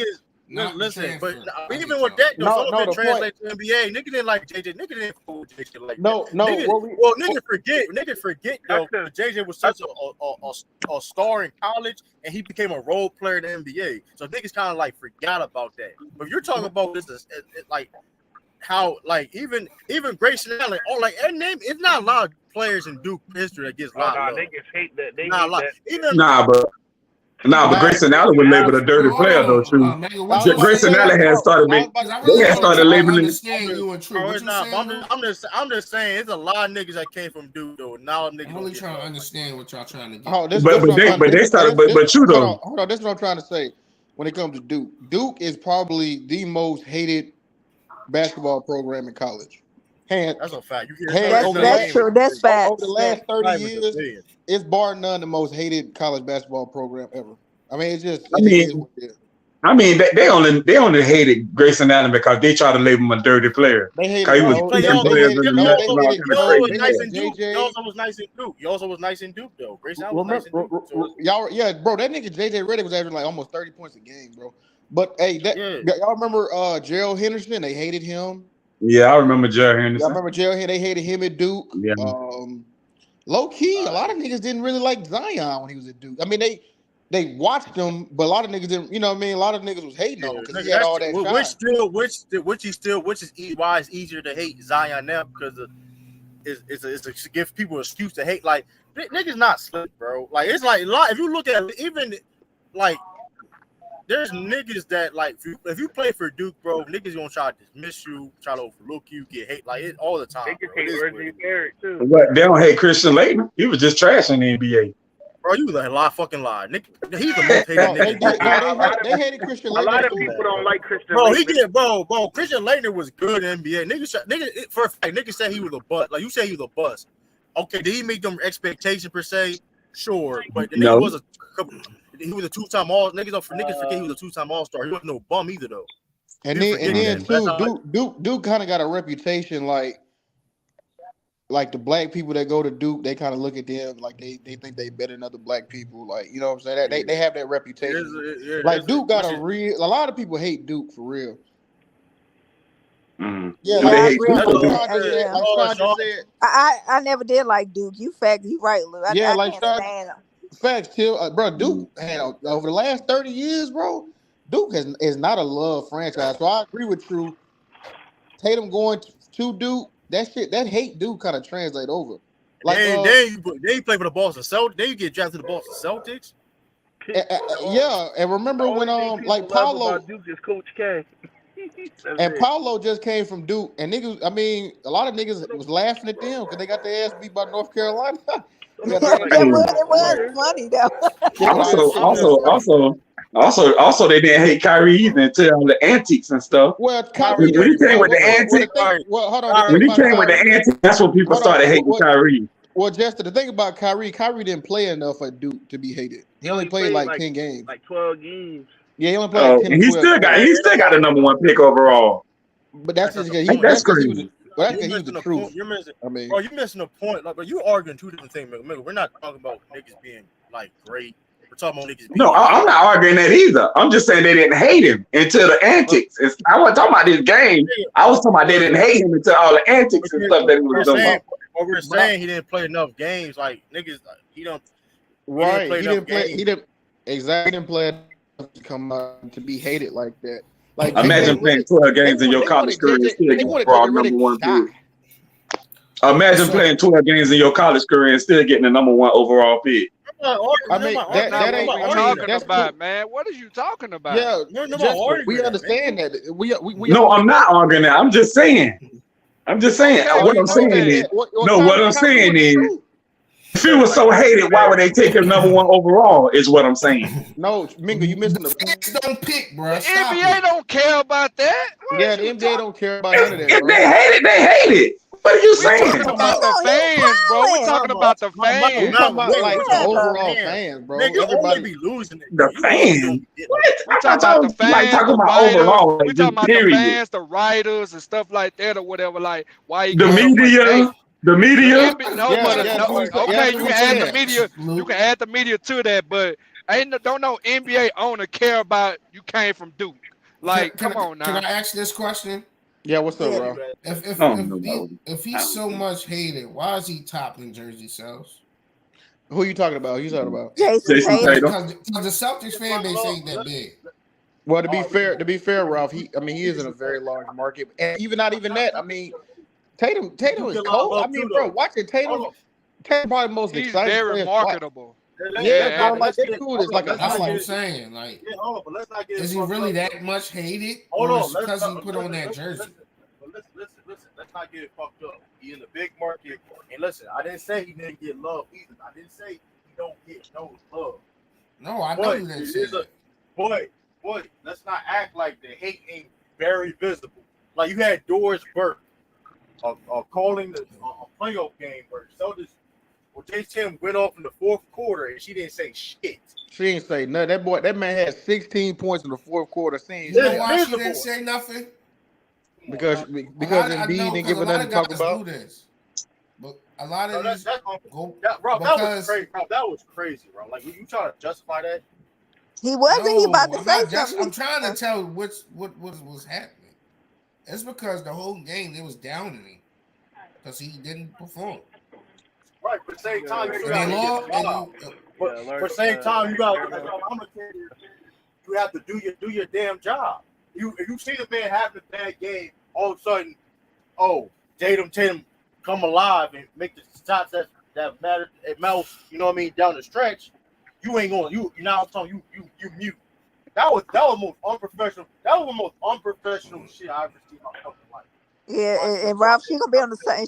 Listen, but even with that, some of it translates to NBA. Nigga didn't like JJ. Nigga didn't fool JJ like that. Nigga forget though. JJ was such a star in college, and he became a role player in the NBA. So niggas kind of like forgot about that. But if you're talking about this, like how like even Grayson Allen, or like it's not a lot of players in Duke history that gets a lot of love. Niggas hate that. They not a lot. But Grayson Allen was labeled a dirty player though too. Grayson Allen had started labeling. I'm just saying, it's a lot of niggas that came from Duke though. Now niggas. I'm only trying to understand what y'all trying to get. But they started. But you though. Hold on, this is what I'm trying to say. When it comes to Duke, Duke is probably the most hated basketball program in college. That's a fact. That's true. That's fact. Over the last 30 years, it's bar none the most hated college basketball program ever. I mean, it's just. They only hated Grayson Allen because they tried to label him a dirty player. They hated He also was nice in Duke though. Grayson Allen was nice in Duke. Bro, that nigga JJ Redick was averaging like almost 30 points a game, bro. But hey, y'all remember Gerald Henderson? They hated him. Yeah, I remember Gerald Henderson. I remember Gerald Henderson. They hated him at Duke. Yeah. Low key, a lot of niggas didn't really like Zion when he was at Duke. I mean, they watched him, but a lot of niggas didn't. You know what I mean? A lot of niggas was hating on him because he had all that shine. Which is why it's easier to hate Zion now because it's to give people an excuse to hate. Like niggas not slick, bro. Like it's like if you look at even like. There's niggas that like if you play for Duke, bro, niggas gonna try to dismiss you, try to overlook you, get hate like it all the time. Niggas hate Reggie Barrett too. But they don't hate Christian Laettner. He was just trash in the NBA. Bro, you a lot fucking lie. He's the most hated nigga. They hated Christian Laettner. A lot of people don't like Christian Laettner. Bro, Christian Laettner was good in the NBA. Niggas said he was a bust. Like you said he was a bust. Okay, did he meet them expectations per se? Sure, but the nigga was he was a two-time all. Niggas forget he was a two-time all-star. He wasn't no bum either though. And then too, Duke kind of got a reputation like the black people that go to Duke, they kind of look at them like they think they better than other black people. Like, you know what I'm saying? They have that reputation. Duke got a lot of people hate Duke for real. Mm. Yeah, I never did like Duke. You right, Lou. I can't stand him. Facts, bro. Duke had over the last 30 years, bro. Duke is not a love franchise. So I agree with True. Tatum going to Duke, that hate Duke kind of translate over. Like they play for the Boston Celtics. They get drafted to the Boston Celtics. Yeah, and remember when like Paulo Duke is Coach K. and Paulo just came from Duke, and niggas. I mean, a lot of niggas was laughing at them because they got their ass beat by North Carolina. It was funny though. Also, they didn't hate Kyrie either until all the antics and stuff. Well, Kyrie when he came with the antics, when he came with the antics, that's when people started hating Kyrie. Well, Jester, the thing about Kyrie didn't play enough at Duke to be hated. He only played like 10 games, like 12 games. Yeah, he only played like 10. And he still got the number 1 pick overall. But that's just because that's crazy. Well, that's because he was the truth. You're missing. I mean, bro, you're missing a point. Like, but you're arguing two different things. We're not talking about niggas being like great. We're talking about niggas. No, I'm not arguing that either. I'm just saying they didn't hate him until the antics. I wasn't talking about this game. I was talking about they didn't hate him until all the antics and stuff that he was doing. What we're saying, he didn't play enough games. Like niggas, he don't. Right, he didn't play enough to come out to be hated like that. Like imagine playing 12 games in your college career and still getting overall number 1 pick. Imagine playing 12 games in your college career and still getting the number 1 overal pick. I mean, that ain't what I'm talking about, man. What are you talking about? Yeah, we understand that. We no, I'm not arguing that. I'm just saying. What I'm saying is, if he was so hated, why would they take him number 1 overall? Is what I'm saying. No, Mingo, you missing the point. Don't pick, bro. The NBA don't care about that. Yeah, the NBA don't care about none of that. If they hate it. What are you saying? We're talking about the fans, bro. We're talking about the fans. We're talking about like the overall fans, bro. Everybody be losing it. The fans. We're talking about the fans. Like talking about overall. We're talking about the fans, the writers, and stuff like that, or whatever. Like why the media. The media. Okay, you can add the media. You can add the media to that, but don't no NBA owner care about you came from Duke. Like, come on now. Can I ask this question? Yeah, what's up, bro? If he's so much hated, why is he topping jersey sales? Who you talking about? Jayson Tatum. Because the Celtics fan base ain't that big. Well, to be fair, Ralph, he is in a very large market, and not even that. I mean, Tatum is cold. I mean, bro, watching Tatum probably the most exciting. He's very marketable. Yeah, bro, like that dude is like a. That's what I'm saying. Like, is he really that much hated? Hold on, because he put on that jersey. Listen. Let's not get it fucked up. He in the big market, and listen, I didn't say he didn't get love either. I didn't say he don't get no love. No, I know you didn't say that. Boy, let's not act like the hate ain't very visible. Like you had Doris Burke calling the playoff game where Celtics. Well, Jayson went off in the 4th quarter and she didn't say shit. She didn't say nothing. That man had 16 points in the 4th quarter. You know why she didn't say nothing? Because Embiid didn't give her nothing to talk about. But a lot of these that was crazy, bro. That was crazy, bro. Like you trying to justify that? He wasn't. He about to say something. I'm trying to tell what was happening. It's because the whole game it was downing him because he didn't perform. Right, but at the same time, you have to do your damn job. If you see the man having a bad game, all of a sudden, Tatum come alive and make the shots that matter. It melts, you know what I mean, down the stretch. You ain't going. You now I'm telling you mute. That was most unprofessional. That was the most unprofessional shit I ever seen in my fucking life. Yeah, and Ralph, she gonna be on the same.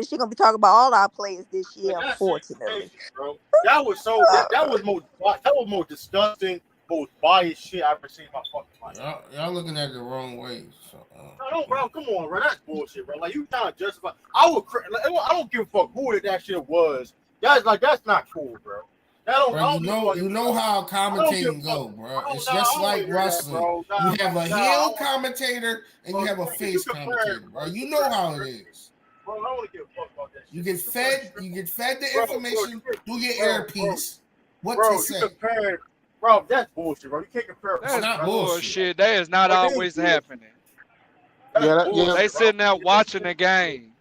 She gonna be talking about all our players this year. Unfortunately, bro, that was more disgusting, most biased shit I've ever seen in my fucking life. Y'all looking at it the wrong way. So, no, bro, come on, bro, that's bullshit, bro. Like you trying to justify. I don't give a fuck who that shit was. That's not cool, bro. You know how commentating go, bro. It's just like wrestling. You have a heel commentator and you have a face commentator, bro. You know how it is. Bro, I don't give a fuck about that shit. You get fed the information through your earpiece. What to say? Bro, that's bullshit, bro. You can't compare. That's not bullshit. That is not always happening. They sitting there watching the game.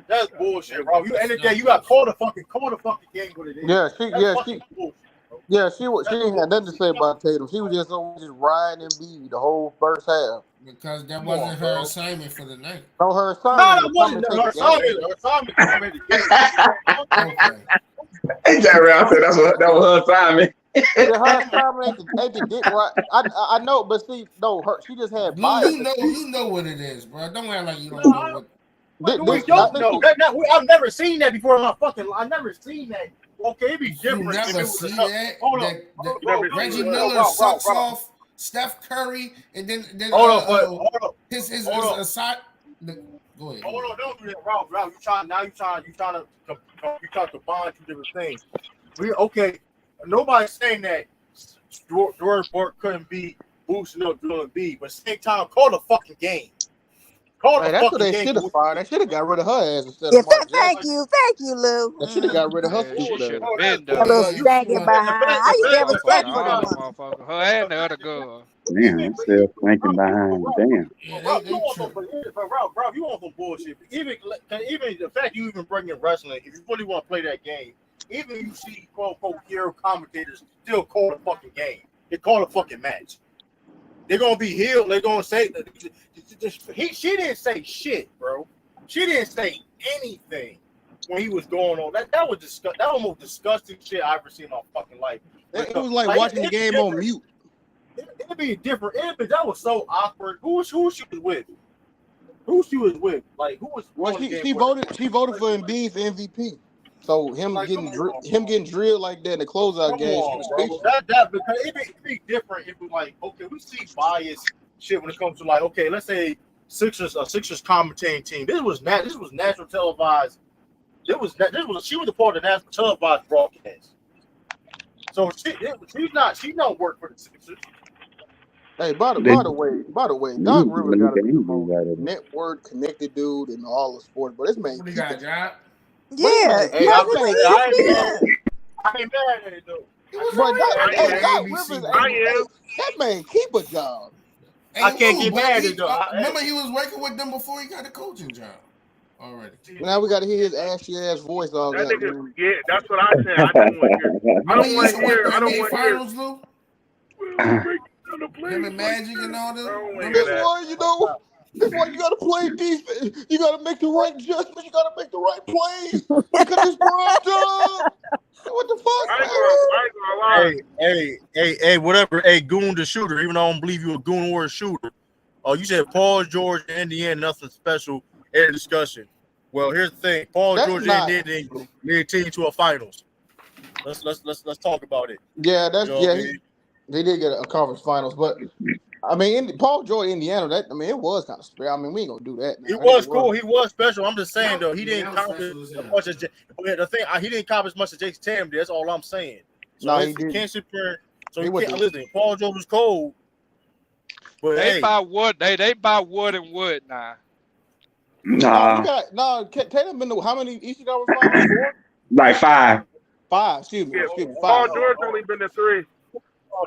That's bullshit, bro. You end the day, you got call the fucking game what it is. Yeah, she didn't have nothing to say about Tatum. She was just riding Embiid the whole first half. Because that wasn't her assignment for the night. No, her assignment. No, that wasn't her assignment. Her assignment Okay. Hey, Jerry, I said that was her assignment. Yeah, her assignment ain't the dick right. I know, but see, no, she just had bias. You know what it is, bro. Don't act like you don't know what. We don't know. I've never seen that before in my fucking life. I've never seen that. Okay, it'd be different. You never seen that? Reggie Miller Miller sucks off Steph Curry, and then hold on. His aside. Go ahead. Hold on, don't do that, Ralph. You trying to combine two different things. Nobody's saying that Doris Burke couldn't be boosting up Joel Embiid, but at the same time, call the fucking game. That's what they should have fired. They should have got rid of her ass instead of Mark thank you, Lou. They should have got rid of her stupid ass. A little stanking behind. How you never stand for that motherfucker? Her and the other girl. Damn, I'm still thinking behind. Damn. Ralph, you want some bullshit. Even the fact you even bring in wrestling, if you really want to play that game, even you see quote unquote hero commentators still call the fucking game. They call a fucking match. They're gonna be healed. They're gonna say she didn't say shit, bro. She didn't say anything when he was going on. That was disgusting. That was the most disgusting shit I ever seen in my fucking life. It was like watching the game on mute. It'd be different. That was so awkward. Who she was with? Who she was with? Like who was? Well, she voted for Embiid for MVP. So him getting drilled like that in the closeout game. Because it'd be different if it was like, okay, we see bias shit when it comes to like, okay, let's say Sixers commentating team. This was national televised. She was a part of the national televised broadcast. So she don't work for the Sixers. Hey, by the way, Doc Rivers got a network connected dude in all the sports, but this man What he got a job? Yeah, I ain't mad at it though. Doc Rivers, that man keep a job. I can't get mad at it though. Remember, he was working with them before he got a coaching job already. Now we got to hear his ashy ass voice all that. Yeah, that's what I said. I don't want to hear. I don't want to hear. Finals, Lou? Him and Magic and all that. That's why you gotta play defense. You gotta make the right adjustments. You gotta make the right plays because it's prime time. What the fuck? I ain't gonna lie. Hey, whatever. Hey, Goon the shooter. Even though I don't believe you a Goon or a shooter. Oh, you said Paul George and Indiana, nothing special in the discussion. Well, here's the thing. Paul George and Indiana didn't lead a team to a finals. Let's talk about it. Yeah, they did get a conference finals, but I mean, Paul George, Indiana. It was kind of special. I mean, we ain't gonna do that. It was cool. He was special. I'm just saying though, he didn't accomplish as much as he didn't accomplish as much as Jayson Tatum did. That's all I'm saying. So he can't sit there. So he can't listen. Paul George was cold. But they buy wood. They buy wood and wood now. Nah. Tatum been to how many Eastern Conference finals? 4? Like 5. 5. Excuse me. 5. Paul George only been to 3.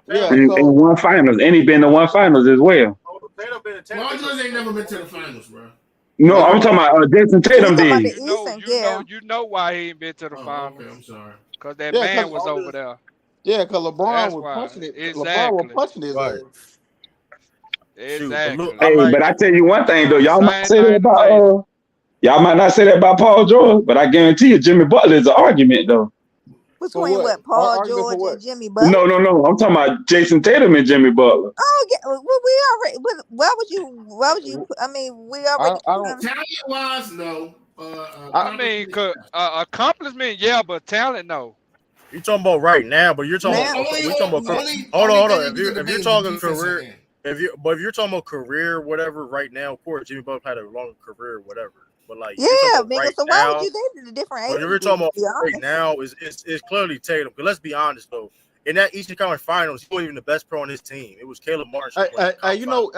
Yeah, in one finals, and he been to one finals as well. Paul George ain't never been to the finals, bro. No, I'm talking about Jayson Tatum did. You know why he ain't been to the finals? Okay, I'm sorry. Because that man was over there. Yeah, because LeBron was punching it. Exactly. LeBron was punching his ass. Exactly. Hey, but I tell you one thing though, y'all might say that about y'all might not say that about Paul George, but I guarantee you, Jimmy Butler is an argument though. Between what? Paul George and Jimmy Butler? No. I'm talking about Jayson Tatum and Jimmy Butler. Oh yeah, well, we already. Why would you? I mean, we already. Talent wise, no. I mean, accomplishment, yeah, but talent, no. You're talking about right now, but you're talking. Hold on. If you're talking career, if you're talking about career, whatever, right now, of course, Jimmy Butler had a longer career, whatever. But like, nigga. So why would you date the different ages? But if you're talking about right now, is clearly Tatum. Because let's be honest though, in that Eastern Conference Finals, he wasn't even the best pro on his team. It was Caleb Marshall. You know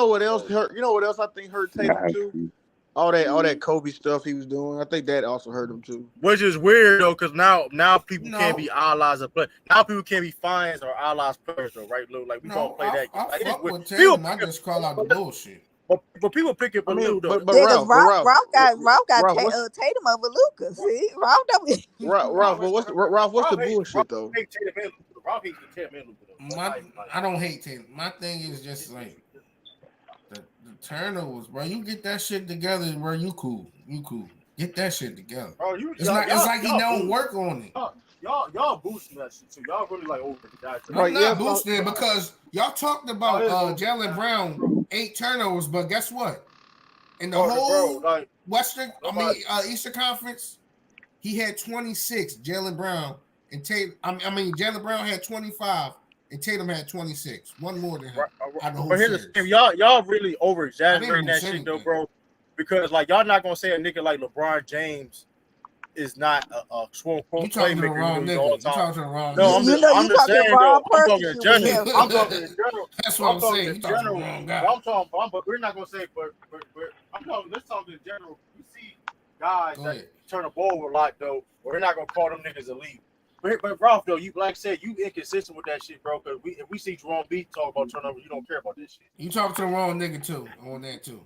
what else hurt? You know what else I think hurt Tatum too? All that Kobe stuff he was doing. I think that also hurt him too. Which is weird though, because now people can't be allies of play. Now people can't be fans or allies players though, right, Lou? Like we don't play that game. I fuck with Tatum. I just call out the bullshit. But people pick it, but Ralph got Tatum over Luka. See, Ralph, but what's the bullshit though? Rob hates the Tatum and Luka. I don't hate Tatum. My thing is just like the turnovers, bro. You get that shit together, bro. You cool. Get that shit together. Bro, it's like he don't work on it. Y'all boosting that shit too. Y'all really like over that. I'm not boosting it because y'all talked about Jaylen Brown 8 turnovers, but guess what? In the whole Eastern Conference, he had 26. Jaylen Brown and Tatum. Jaylen Brown had 25 and Tatum had 26. One more than him. But here's the thing, y'all really over exaggerating that shit though, bro. Because like y'all not gonna say a nigga like LeBron James is not a quote-unquote playmaker. You talking to the wrong nigga. No, I'm just saying though. I'm talking in general. I'm talking in general. That's what I'm saying. You talking to the wrong guy. I'm talking, but we're not gonna say. But I'm talking. Let's talk in general. We see guys that turn the ball over a lot though. We're not gonna call them niggas elite. But Ralph though, you like I said, you inconsistent with that shit, bro. Because if we see Jerome B talk about turnover, you don't care about this shit. You talking to the wrong nigga too on that too.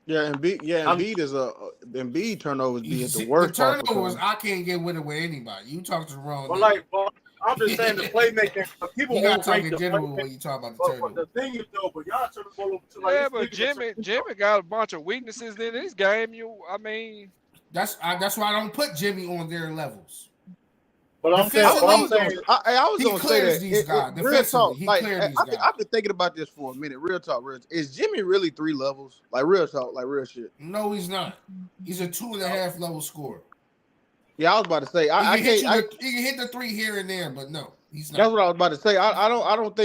Yeah, Embiid is Embiid turnovers be at the worst. The turnovers, I can't get with it with anybody. You talk to the wrong. But I'm just saying the playmaking. People you got to talk in general when you talk about the turnovers. But the thing is though, but y'all turn the ball over to like. Yeah, but Jimmy got a bunch of weaknesses in his game. That's why I don't put Jimmy on their levels. But I'm saying, I was gonna say that. These guys. Real talk, I've been thinking about this for a minute. Real talk, is Jimmy really 3 levels? Like real talk, like real shit. No, he's not. He's a 2.5 level scorer. Yeah, I was about to say he can hit the 3 here and there, but no, he's not. That's what I was about to say. I don't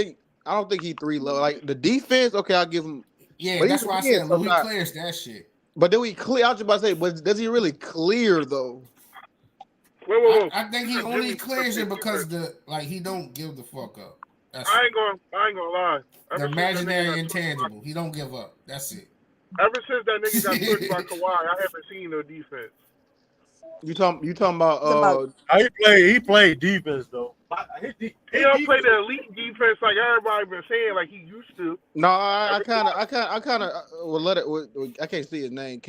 think he's 3 level. Like the defense, okay, I'll give him. Yeah, that's why I said he clears that shit. But do he clear? I was about to say, but does he really clear though? I think he only clears it because he don't give the fuck up. I ain't gonna lie. The imaginary intangible. He don't give up. That's it. Ever since that nigga got pushed by Kawhi, I haven't seen no defense. You talking about he played defense though. He don't play the elite defense like everybody been saying like he used to. No, I kind of will let it. I can't see his name.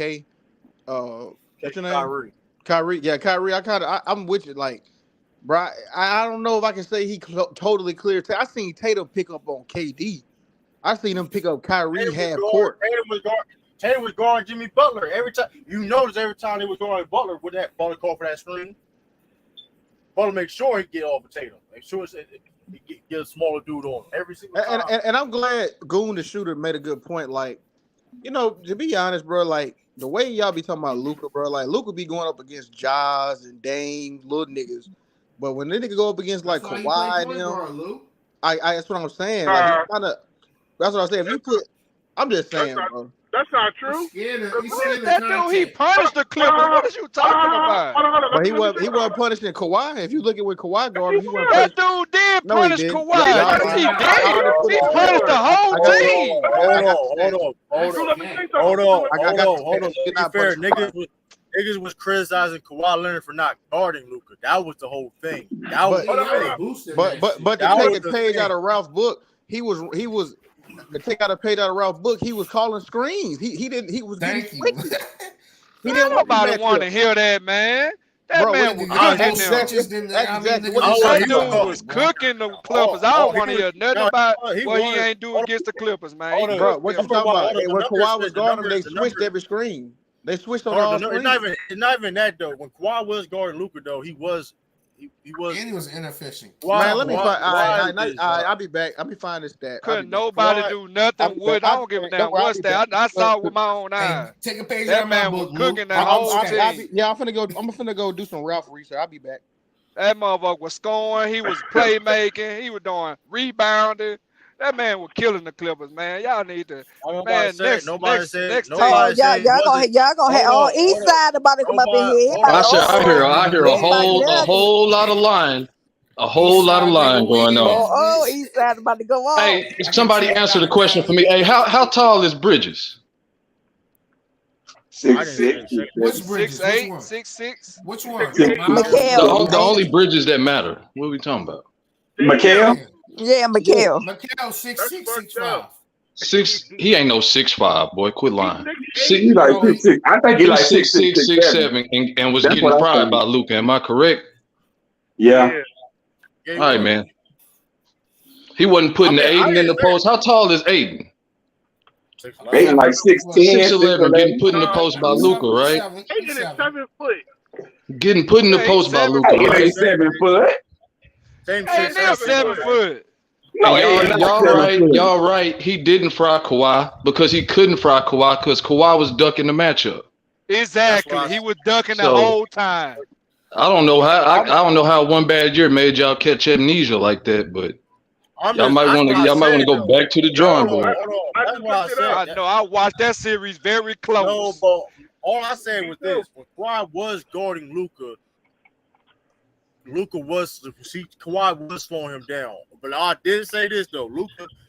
What's your name? Kyrie. Yeah, Kyrie. I'm with you. Like, bro, I don't know if I can say he totally clear. I seen Tatum pick up on KD. I seen him pick up Kyrie half court. Tatum was guarding Jimmy Butler every time. You notice every time he was guarding Butler with that Butler call for that screen. Butler make sure he get off of Tatum. Make sure he get a smaller dude on every single time. And I'm glad Goon the shooter made a good point. Like, to be honest, bro, like the way y'all be talking about Luka, bro, like Luka be going up against Jaws and Dame, little niggas. But when they nigga go up against like Kawhi and them, that's what I'm saying. Like, that's what I'm saying. If you put, I'm just saying, bro. That's not true. That dude, he punished the Clippers. What are you talking about? But he wasn't punishing Kawhi. If you look at what Kawhi guarded, he wasn't. That dude did punish Kawhi. He did. He punished the whole team. Hold on. To be fair, niggas was criticizing Kawhi Leonard for not guarding Luka. That was the whole thing. But to take a page out of Ralph's book, he was. To take out a page out of Ralph's book, he was calling screens. He didn't. He was. Thank you. He didn't nobody want to hear that, man. That man was cooking them. That dude was cooking the Clippers. I don't want to hear nothing about what he ain't doing against the Clippers, man. Bro, what you talking about? When Kawhi was guarding, they switched every screen. They switched on all screens. It's not even that though. When Kawhi was guarding Luka though, he was. And he was inefficient. Man, let me find. I'll be back. I'll be finding this stat. Couldn't nobody do nothing with. I don't give a damn what stat. I saw it with my own eyes. Take a page that out man of my was book, cooking that whole team. I'm finna go do some Ralph research. I'll be back. That motherfucker was scoring. He was playmaking. He was doing rebounding. That man was killing the Clippers, man. Y'all need to. Next y'all gonna have all East Side about to come up in here. I hear a whole lot of line. A whole lot of line going on. East Side about to go on. Hey, somebody answer the question for me. Hey, how tall is Bridges? 6'6". Which Bridges? 6'8", 6'6". Which one? The only Bridges that matter. What are we talking about? Mikhail? Yeah, Mikhail. Mikhail 6'6", 6'5". He ain't no 6'5", boy. Quit lying. He's like 6'6". I think he's like 6'6", 6'7", and was getting fried by Luka. Am I correct? Yeah. All right, man. He wasn't putting Aiden in the post. How tall is Aiden? Aiden like 6'10", 6'11", getting put in the post by Luka, right? Aiden is 7 foot. Getting put in the post by Luka, right? Ain't 7 foot. Ain't 7 foot. No, y'all right. He didn't fry Kawhi because he couldn't fry Kawhi because Kawhi was ducking the matchup. Exactly. He was ducking the whole time. I don't know how. I don't know how one bad year made y'all catch amnesia like that, but y'all might want to go back to the drawing board. That's what I said. I know. I watched that series very close. No, but all I said was this: when Kawhi was guarding Luka Kawhi was slowing him down. But I did say this though: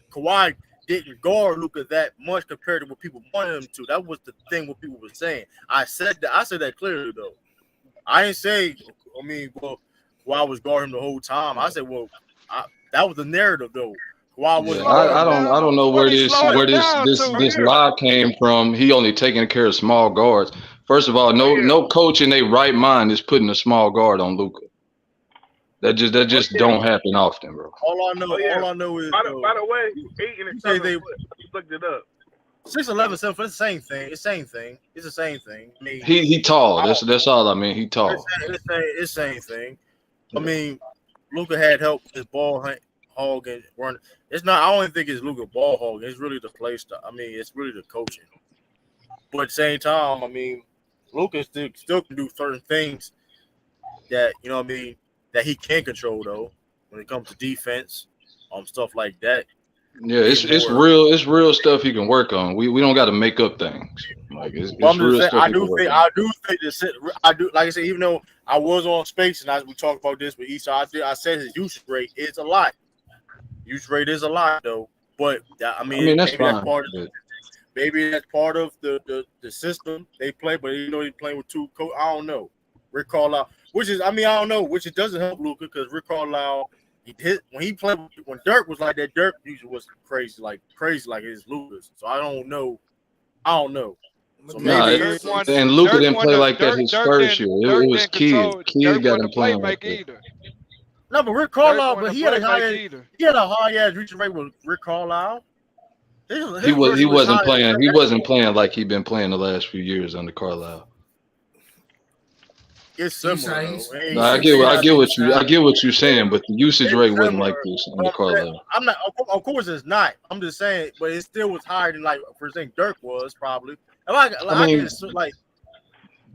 Kawhi didn't guard Luka that much compared to what people wanted him to. That was the thing what people were saying. I said that clearly though. I didn't say. Kawhi was guarding him the whole time. I said, that was the narrative though. Kawhi was. I don't know where this lie came from. He only taking care of small guards. First of all, no coach in their right mind is putting a small guard on Luka. That just don't happen often, bro. All I know is. By the way, 8 and 7 foot. Looked it up. 6'11", 7 foot. It's the same thing. It's the same thing. I mean, he tall. That's all I mean. He tall. It's the same thing. I mean, Luka had help his ball hog and run. It's not. I don't think it's Luka ball hog. It's really the play stuff. I mean, it's really the coaching. But at the same time, I mean, Luka still can do certain things that that he can control though when it comes to defense, stuff like that. Yeah, it's real stuff he can work on. We don't got to make up things. Like it's real stuff. I do think like I said, even though I was on Space and we talked about this with Issa, I said his usage rate is a lot. Usage rate is a lot though, but I mean that's fine. Maybe that's part of the system they play, but he's playing with two coaches. I don't know. Rick Carlisle, I don't know, which it doesn't help Luka because Rick Carlisle. When Dirk was like that, Dirk usually was crazy like his Luka's. So I don't know. So maybe and Luka didn't play like that his first year. It was Kid. Kid got him playing like that. No, but Rick Carlisle, he had a high ass reaching rate with Rick Carlisle. He wasn't playing. He wasn't playing like he'd been playing the last few years under Carlisle. It's similar. No, I get what you're saying, but the usage rate wasn't like this on the Carlisle. I'm not. Of course, it's not. I'm just saying, but it still was higher than for example, Dirk was probably.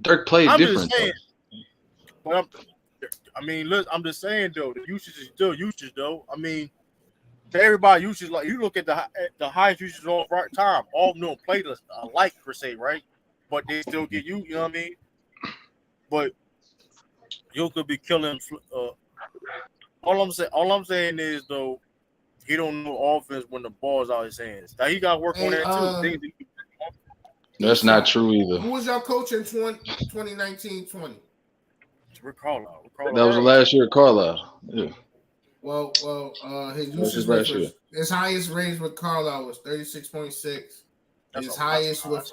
Dirk played different. I'm just saying though, the usage is still usage though. I mean, everybody uses like you look at the highest usage of all time. All of them don't play alike per se, right? But they still get you. You know what I mean? But you could be killing. All I'm saying is though, he don't know offense when the ball's out his hands. Now he got to work on that too. That's not true either. Who was your coach in 2019-20? Rick Carlisle. That was the last year of Carlisle. Yeah. Well, his usage rate his highest range with Carlisle was 36.6. His highest with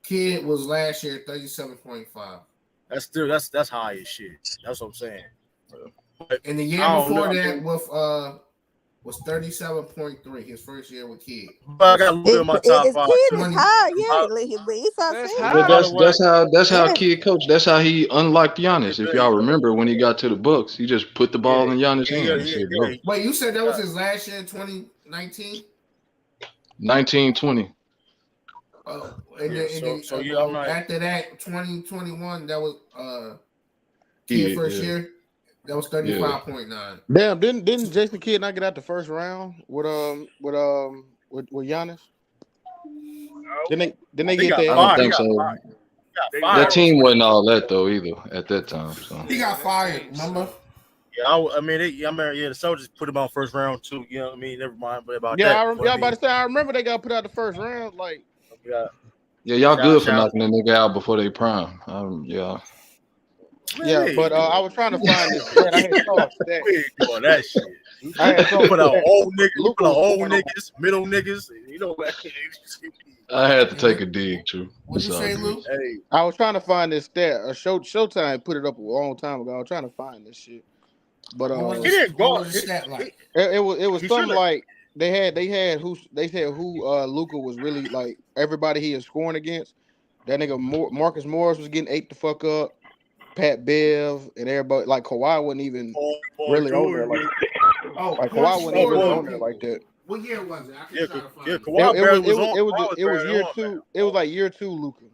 Kid was last year 37.5. That's high as shit. That's what I'm saying. And the year before that was 37.3. His first year with Kid. I got Luka in my top 5. Kid is high, That's how Kid coached. That's how he unlocked Giannis. If y'all remember when he got to the Bucks, he just put the ball in Giannis' hands. Wait, you said that was his last year in 2019? 19-20. After that, 2021, that was Kid first year. That was 35.9. Damn, didn't Jason Kidd not get out the first round with Giannis? Didn't they get there? I don't think so. That team wasn't all that though either at that time. So he got fired. Remember? Yeah, the Celtics put him on first round too. You know what I mean? Never mind, but about that. Yeah, about to say I remember they got put out the first round. Yeah, y'all good for knocking the nigga out before they prime. Yeah, but I was trying to find this stat. I had saw a stat. Doing that shit. I had saw put out old niggas, middle niggas. You know what? I had to take a dig, too. What'd you say, Luke? Hey, I was trying to find this stat. Showtime put it up a long time ago. I was trying to find this shit. But he didn't go. What was the stat like? It was something like they said who Luka was really like everybody he is scoring against. That nigga Marcus Morris was getting ate the fuck up. Pat Bev and everybody like Kawhi wasn't even really on there like Kawhi wasn't even really on there like that. What year was it? I can try to find it. It was year 2. It was like year 2 Luka.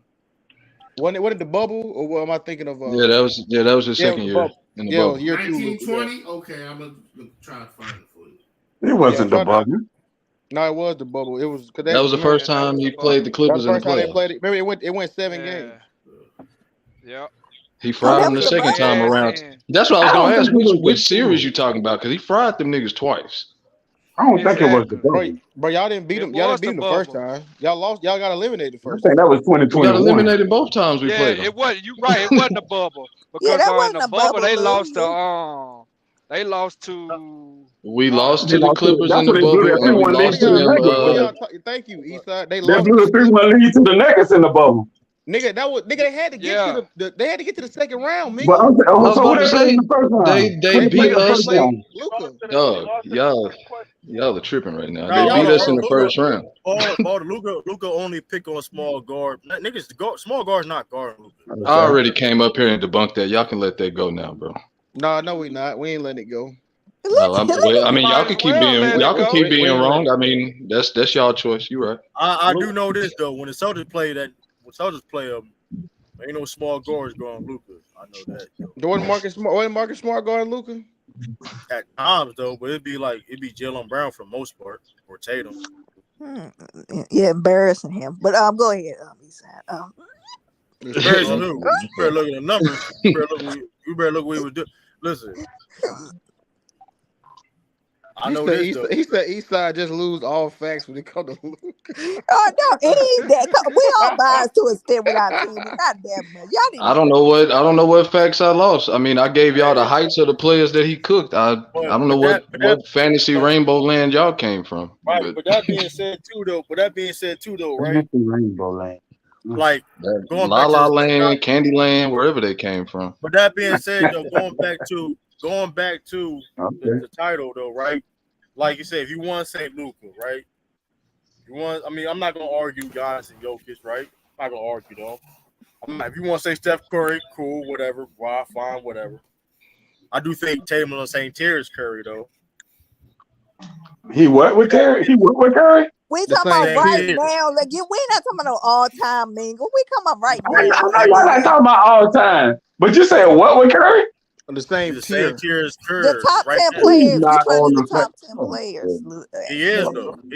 Wasn't it the bubble or what am I thinking of? Yeah, that was his second year in the bubble. Year 1920. Okay, I'm gonna try to find it for you. It wasn't the bubble. No, it was the bubble. It was that was the first time he played the Clippers in the playoffs. Remember, it went 7 games. Yeah. He fried them the second time around. That's what I was gonna ask. Which series you talking about? Because he fried them niggas twice. I don't think it was the bubble. Bro, y'all didn't beat them. Y'all didn't beat them the first time. Y'all lost. Y'all got eliminated the first time. I think that was 2021. We got eliminated both times we played them. It wasn't. You right. It wasn't a bubble because in the bubble they lost to. They lost to. We lost to the Clippers in the bubble, and we lost to them. Thank you, Eastside. They blew the 3-1 lead to the Nuggets in the bubble. Nigga, they had to get to they had to get to the second round, nigga. I was about to say they beat us. Y'all are tripping right now. They beat us in the first round. Luka only pick on small guard. Niggas, small guard's not guarding Luka. I already came up here and debunked that. Y'all can let that go now, bro. No, we not. We ain't letting it go. No, I mean, y'all can keep being wrong. I mean, that's y'all choice. You right. I do know this though. When the Celtics play ain't no small guards going Luka. I know that. Wasn't Marcus Smart guarding Luka? At times though, but it'd be Jaylen Brown for the most part or Tatum. Yeah, embarrassing him. But go ahead, Embarrassing who? You better look at the numbers. You better look what he was doing. Listen. I know he said Eastside just lose all facts when it comes to Luka. Oh no, it ain't that. We all biased to a extent with our team. Not that much. I don't know what facts I lost. I mean, I gave y'all the heights of the players that he cooked. I don't know what fantasy rainbow land y'all came from. Right, but that being said too, though, right? Rainbow land. Like going La La Land, Candy Land, wherever they came from. But that being said, though, going back to the title, though, right? Like you said, if you want to say Luka, right? I'm not gonna argue Giannis and Jokic, right? I'm not gonna argue though. If you want to say Steph Curry, cool, whatever, fine, whatever. I do think Tatum on the same tier as Curry, though. He what with Curry? We talking about right now. Like we're not talking about no all-time mingle. We come up right now. I know y'all not talking about all time, but you said what with Curry? On the same tier as Curry. The top 10 players. The top 10 players. He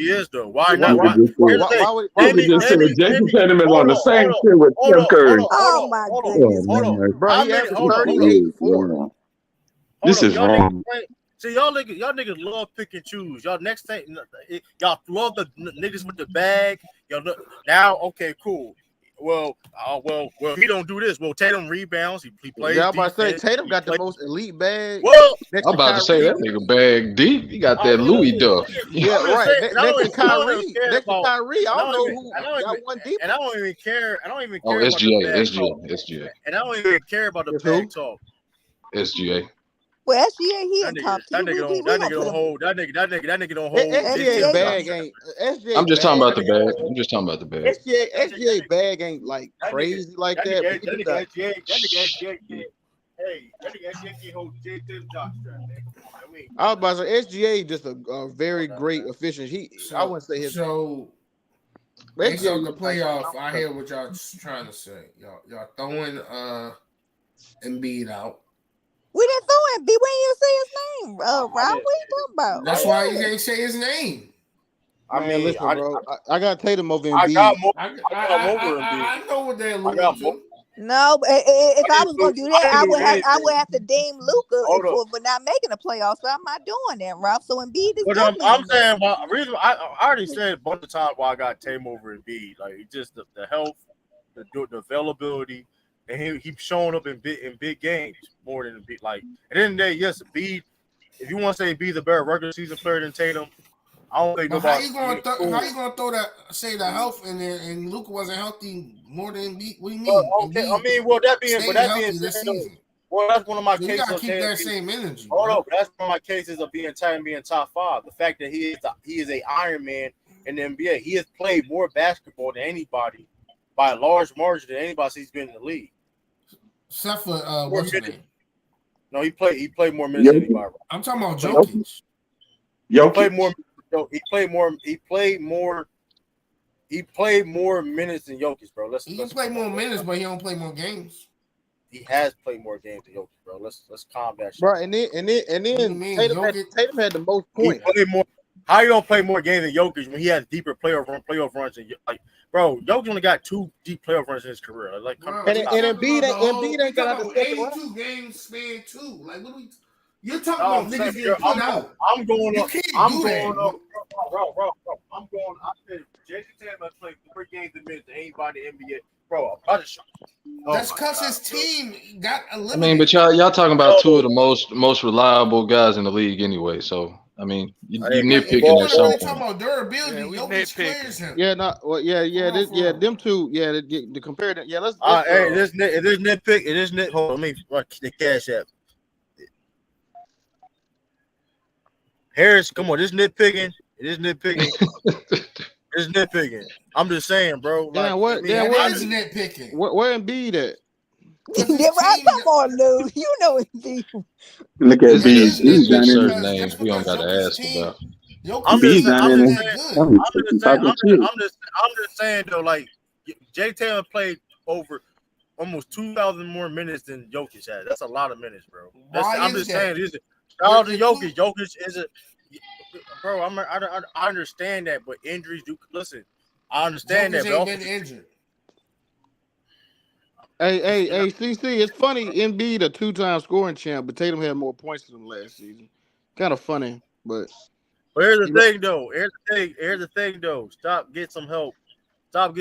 is though. Why not? Why would you just say Jayson Tatum is on the same tier with Steph Curry? Oh my goodness, bro! He averaged 38-4. This is wrong. See, y'all niggas love pick and choose. Y'all next thing, y'all love the niggas with the bag. Now, okay, cool. Well, he don't do this. Well, Tatum rebounds. He plays. Yeah, I'm about to say Tatum got the most elite bag. Well, I'm about to say that nigga bag deep. He got that Louis duff. Yeah, right. Next to Kyrie, I don't know who got one deep. And I don't even care. Oh, SGA. And I don't even care about the bag talk. SGA. Well, SGA, he in top 2. That nigga don't hold. That nigga don't hold. SGA bag ain't. I'm just talking about the bag. SGA bag ain't like crazy like that. Hey, that nigga SGA can't hold J-Tip jock strap, man. I was about to say SGA just a very great efficient. I wouldn't say his. So based on the playoff, I hear what y'all trying to say. Y'all throwing Embiid out. We didn't throw him. We didn't even say his name. Rob, what are you talking about? That's why you didn't say his name. I mean, listen, bro. I got Tatum over Embiid. I know what they're alluding to. No, if I was going to do that, I would have to deem Luka for not making the playoffs. So I'm not doing that, Rob. So Embiid is. But I'm saying, reason I already said a bunch of times why I got Tatum over Embiid. Like it's just the health, the availability. And he's showing up in big games more than big. Like at the end of the day, yes, Embiid. If you want to say Embiid the better regular season player than Tatum, I don't think nobody. How you gonna throw that? Say the health in there, and Luka wasn't healthy more than Embiid. What do you mean? Okay, I mean, that being said, Well, that's one of my so cases. You gotta keep that same energy. Hold on, that's one of my cases of being tight and being top 5. The fact that he is a Iron Man in the NBA. He has played more basketball than anybody by a large margin than anybody since he's been in the league. Except for what's his name? No, he played more minutes than anybody. I'm talking about Jokic. He played more minutes than Jokic, bro. He can play more minutes, but he don't play more games. He has played more games than Jokic, bro. Let's calm that shit. Bro, and then Tatum had the most points. How you gonna play more games than Jokic when he has deeper playoff runs and like, bro, Jokic only got 2 deep playoff runs in his career. Like, Embiid ain't got the 82 games span too. Like, what are we? You're talking about niggas getting put out. I'm going up. I'm going up. Bro. I said Jayson Tatum has played 4 games a minute to anybody in the NBA. Bro, that's because his team got eliminated. I mean, but y'all talking about 2 of the most reliable guys in the league anyway. So I mean, you nitpicking at some point. Talking about durability. Them two. Yeah, to compare that. Yeah, let's. Hey, this nitpick. It is nit. Hold on, let me the cash app. Harris, come on, this nitpicking. It is nitpicking. It's nitpicking. I'm just saying, bro. What is nitpicking? Where Embiid at? Come on, Lou. You know Embiid. Look at Embiid. There's certain names we don't got to ask about. I'm just saying though, like Jay Taylor played over almost 2,000 more minutes than Jokic had. That's a lot of minutes, bro. I'm just saying. Shout out to Jokic. Jokic is a bro. I understand that, but injuries do. Listen, I understand that, bro. Ain't been injured. Hey, CC. It's funny. Embiid a 2-time scoring champ, but Tatum had more points than him last season. Kind of funny, but here's the thing, though. Here's the thing, though. Stop, get some help. So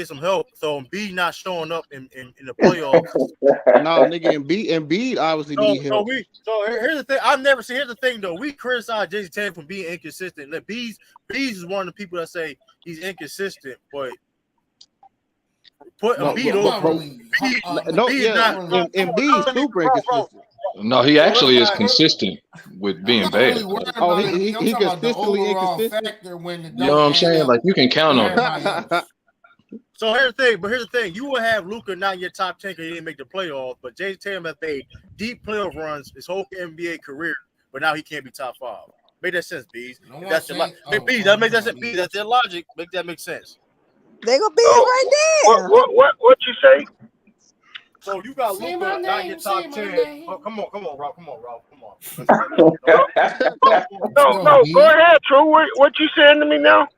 Embiid not showing up in the playoffs. No, nigga, Embiid obviously need help. So here's the thing. Here's the thing, though. We criticize Jayson Tatum for being inconsistent. Like, Bees is one of the people that say he's inconsistent, but put Embiid over. Embiid's super inconsistent. No, he actually is consistent with being bad. He consistently inconsistent. You know what I'm saying? Like, you can count on him. So here's the thing. You will have Luka not in your top 10 because he didn't make the playoffs, but Jayson Tatum has made deep playoff runs his whole NBA career, but now he can't be top 5. Make that sense, Bees. That's your logic. Bees, that makes sense. Bees, that's their logic. Make that make sense. They gonna be right there. What you say? So you got Luka not in your top 10. Oh, come on, Rob. Come on. No, go ahead, True. What you saying to me now?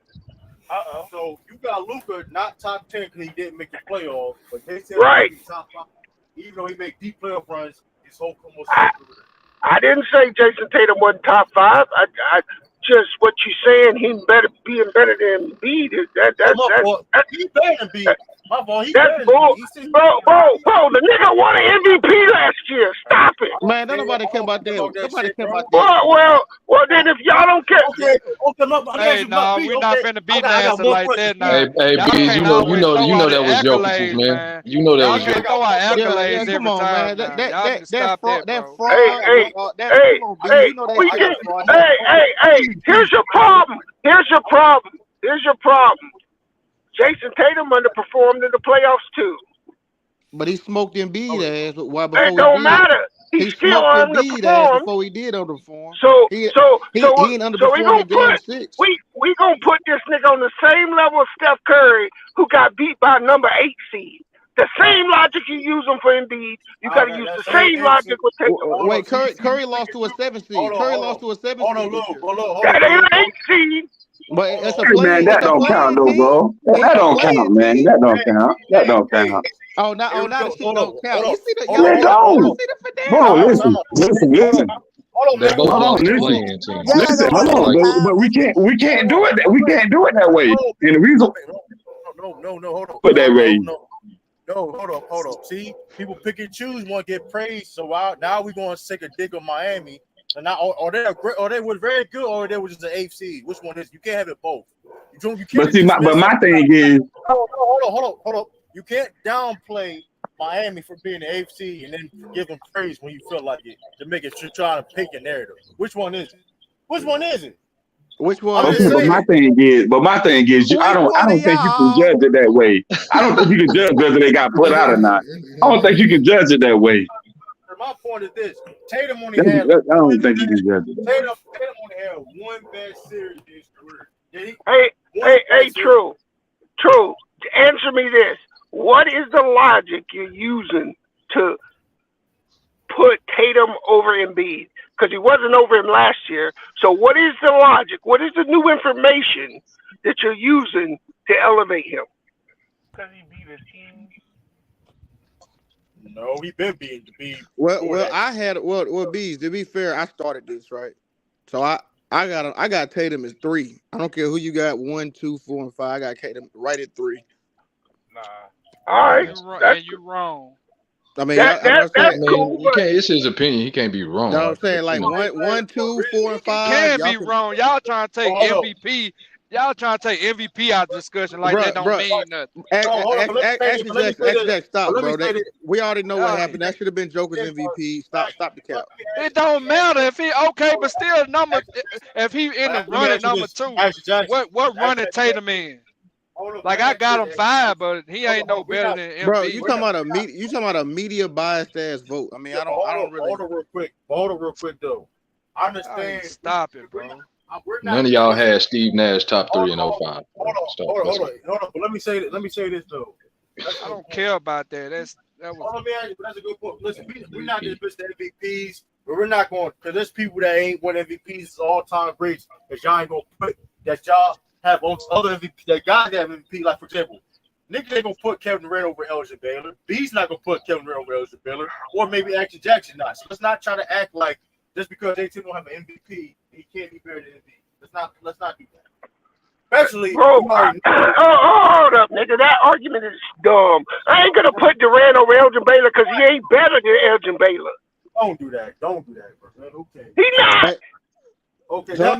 So you got Luka not top 10 because he didn't make the playoffs, but they said top 5, even though he made deep playoff runs his whole career. I didn't say Jayson Tatum wasn't top 5. I just what you saying he being better than Embiid. He's better than Embiid. My fault. That's bull. Bro, the nigga won an MVP last year. Stop it. Man, nobody care about that. Nobody care about that. Well, then if y'all don't care. Hey, no, we're not finna beat the answer like that now. Hey, Bees, you know that was Jokic, man. You know that was Jokic. Throw our accolades every come on, time. Man. Hey, here's your problem. Jayson Tatum underperformed in the playoffs too. But he smoked Embiid ass. It don't matter. He still underperformed before he did underperform. So he ain't underperformed in Game 6. We gonna put this nigga on the same level as Steph Curry, who got beat by number 8 seed. The same logic you use him for Embiid, you got to use the same logic with Tatum. Wait, Curry lost to a 7 seed. Curry lost to a 7 seed. That ain't an 8 seed. But it's a man, that don't count, though, bro. That don't count, man. That don't count. Oh, now the shit don't count. You see the listen. Hold on, but we can't do it. We can't do it that way. And the reason, no, hold on. Put that way. No, hold on. See, people pick and choose, want to get praised. So now we're going to take a dig on Miami. And now, or they were very good, or they were just an 8th seed. Which one is? You can't have it both. You can't. But my thing is, hold on. You can't downplay Miami for being the AFC and then give them praise when you feel like it to make it trying to pick a narrative. Which one is it? Which one is it? Which one? Okay, but my thing is, I don't think you can judge it that way. I don't think you can judge whether they got put out or not. I don't think you can judge it that way. My point is this: Tatum only had. I don't think you can judge it. Tatum only had one bad series in his career. Hey, true. Answer me this: what is the logic you're using to put Tatum over Embiid? Because he wasn't over him last year. So what is the logic? What is the new information that you're using to elevate him? Because he beat his team. No, he been beating the Bees. Well, Bees. To be fair, I started this right, so I got Tatum as 3. I don't care who you got 1, 2, 4, and 5. I got Tatum right at 3. Nah. All right, you're wrong. I mean, that's cool. It's his opinion. He can't be wrong. No, I'm saying like 1, 2, 4, and 5. Can't be wrong. Y'all trying to take MVP. Y'all trying to take MVP out of the discussion like that don't mean nothing. Actually, stop, bro. We already know what happened. That should have been Joker's MVP. Stop the cap. It don't matter if he okay, but still if he in the running number 2, what running Tatum in? Like I got him 5, but he ain't no better than MVP. Bro, you talking about a media biased ass vote. I mean, I don't really. Hold on real quick though. I understand. Stop it, bro. None of y'all had Steve Nash top 3 in 05. Hold on. But let me say this though. I don't care about that. That's a good point. Listen, we're not just the MVPs, but we're not going because there's people that ain't won MVPs all time greats that y'all ain't gonna put that y'all have other MVP that guys that have MVP. Like for example, niggas ain't gonna put Kevin Durant over Elgin Baylor. B's not gonna put Kevin Durant over Elgin Baylor, or maybe Action Jackson not. So let's not try to act like just because they don't have an MVP, he can't be better than MVP. Let's not do that. Especially, hold up, nigga. That argument is dumb. I ain't gonna put Durant over Elgin Baylor because he ain't better than Elgin Baylor. Don't do that, bro. Okay. He not. Okay. So let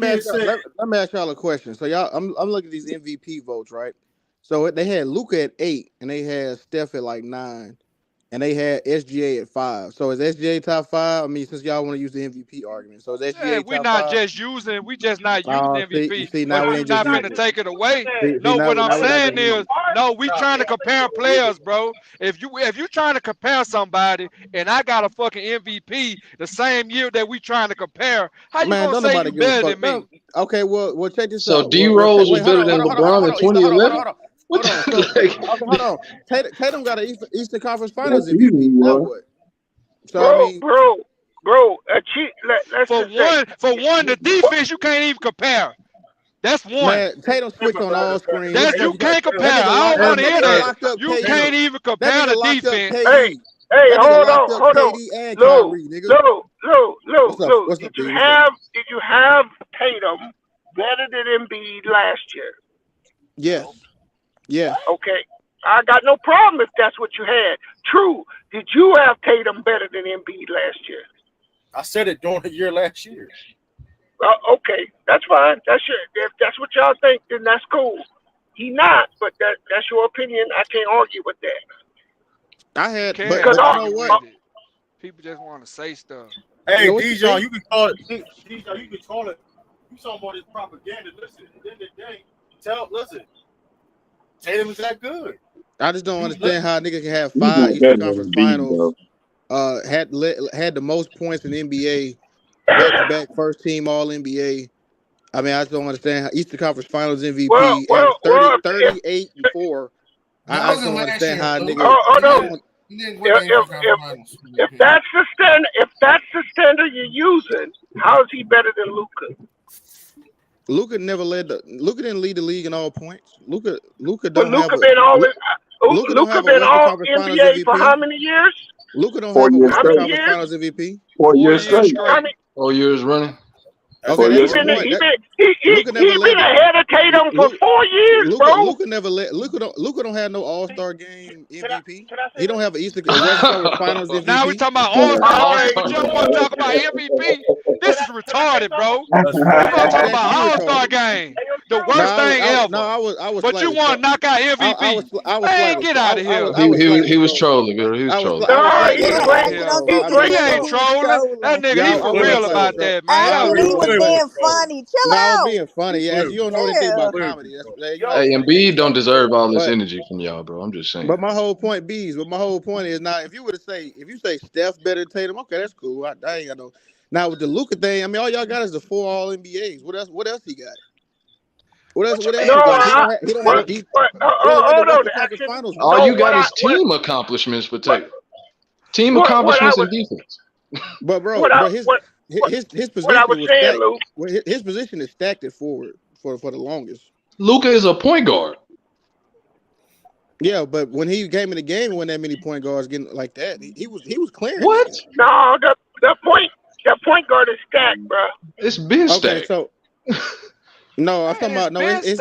me ask y'all a question. So y'all, I'm looking at these MVP votes, right? So they had Luka at 8, and they had Steph at like 9, and they had SGA at 5. So is SGA top 5? I mean, since y'all want to use the MVP argument, so is SGA top 5? We're not just using. We just not using MVP. See, now we're not going to take it away. What I'm saying is, we trying to compare players, bro. If you trying to compare somebody, and I got a fucking MVP the same year that we trying to compare, how you gonna say you better than me? Okay, well check this So out. D Rose was better than LeBron in 2011. Hold on. Tatum got an Eastern Conference Finals MVP. Now what? So bro, for one, the defense you can't even compare. That's one. Man, Tatum switched on all screens. You can't compare. I don't want to hear that. You can't even compare the defense. Hey, hold on. Lou, did you have Tatum better than Embiid last year? Yes. Yeah. Okay. I got no problem if that's what you had. True. Did you have Tatum better than Embiid last year? I said it during the year last year. Okay, that's fine. If that's what y'all think, then that's cool. He not, but that's your opinion. I can't argue with that. I had, but you know what? People just want to say stuff. Hey, Dijon, you can call it. Dijon, you can call it. You talking about this propaganda? Listen, at the end of the day, listen. Tatum is that good. I just don't understand how a nigga can have 5 Eastern Conference Finals. Had the most points in the NBA. Back-to-back first team All NBA. I mean, I just don't understand how Eastern Conference Finals MVP 38 and 4. I just don't understand how nigga. If that's the standard you're using, how is he better than Luka? Luka didn't lead the league in all points. Luka been all NBA for how many years? Luka don't have a Western Conference Finals MVP. 4 years straight. 4 years running. Okay, he's been ahead of Tatum for 4 years, bro. Luka don't have no All-Star game MVP. He don't have an Eastern Conference Finals MVP. Now we talking about All-Star game, but you don't want to talk about MVP. This is retarded, bro. We're talking about All-Star game. the worst thing ever. No, I was. But you want to knock out MVP? Man, get out of here. He was trolling, bro. He was trolling. He ain't trolling. That nigga, he for real about that, man. He was being funny. Chill out. I was being funny. Yeah, you don't know anything about comedy. Hey, Embiid don't deserve all this energy from y'all, bro. I'm just saying. But my whole point is now, if you say Steph better than Tatum, okay, that's cool. I ain't got no. Now with the Luka thing, I mean, all y'all got is the 4 All NBAs. What else he got? What else he got? He don't have a deep. All you got is team accomplishments for Tatum. Team accomplishments and defense. But bro, his position is stacked at forward for the longest. Luka is a point guard. Yeah, but when he came in the game, when that many point guards getting like that, he was clearing. What? No, the point guard is stacked, bro. It's been stacked. Okay, so no, I'm talking about it's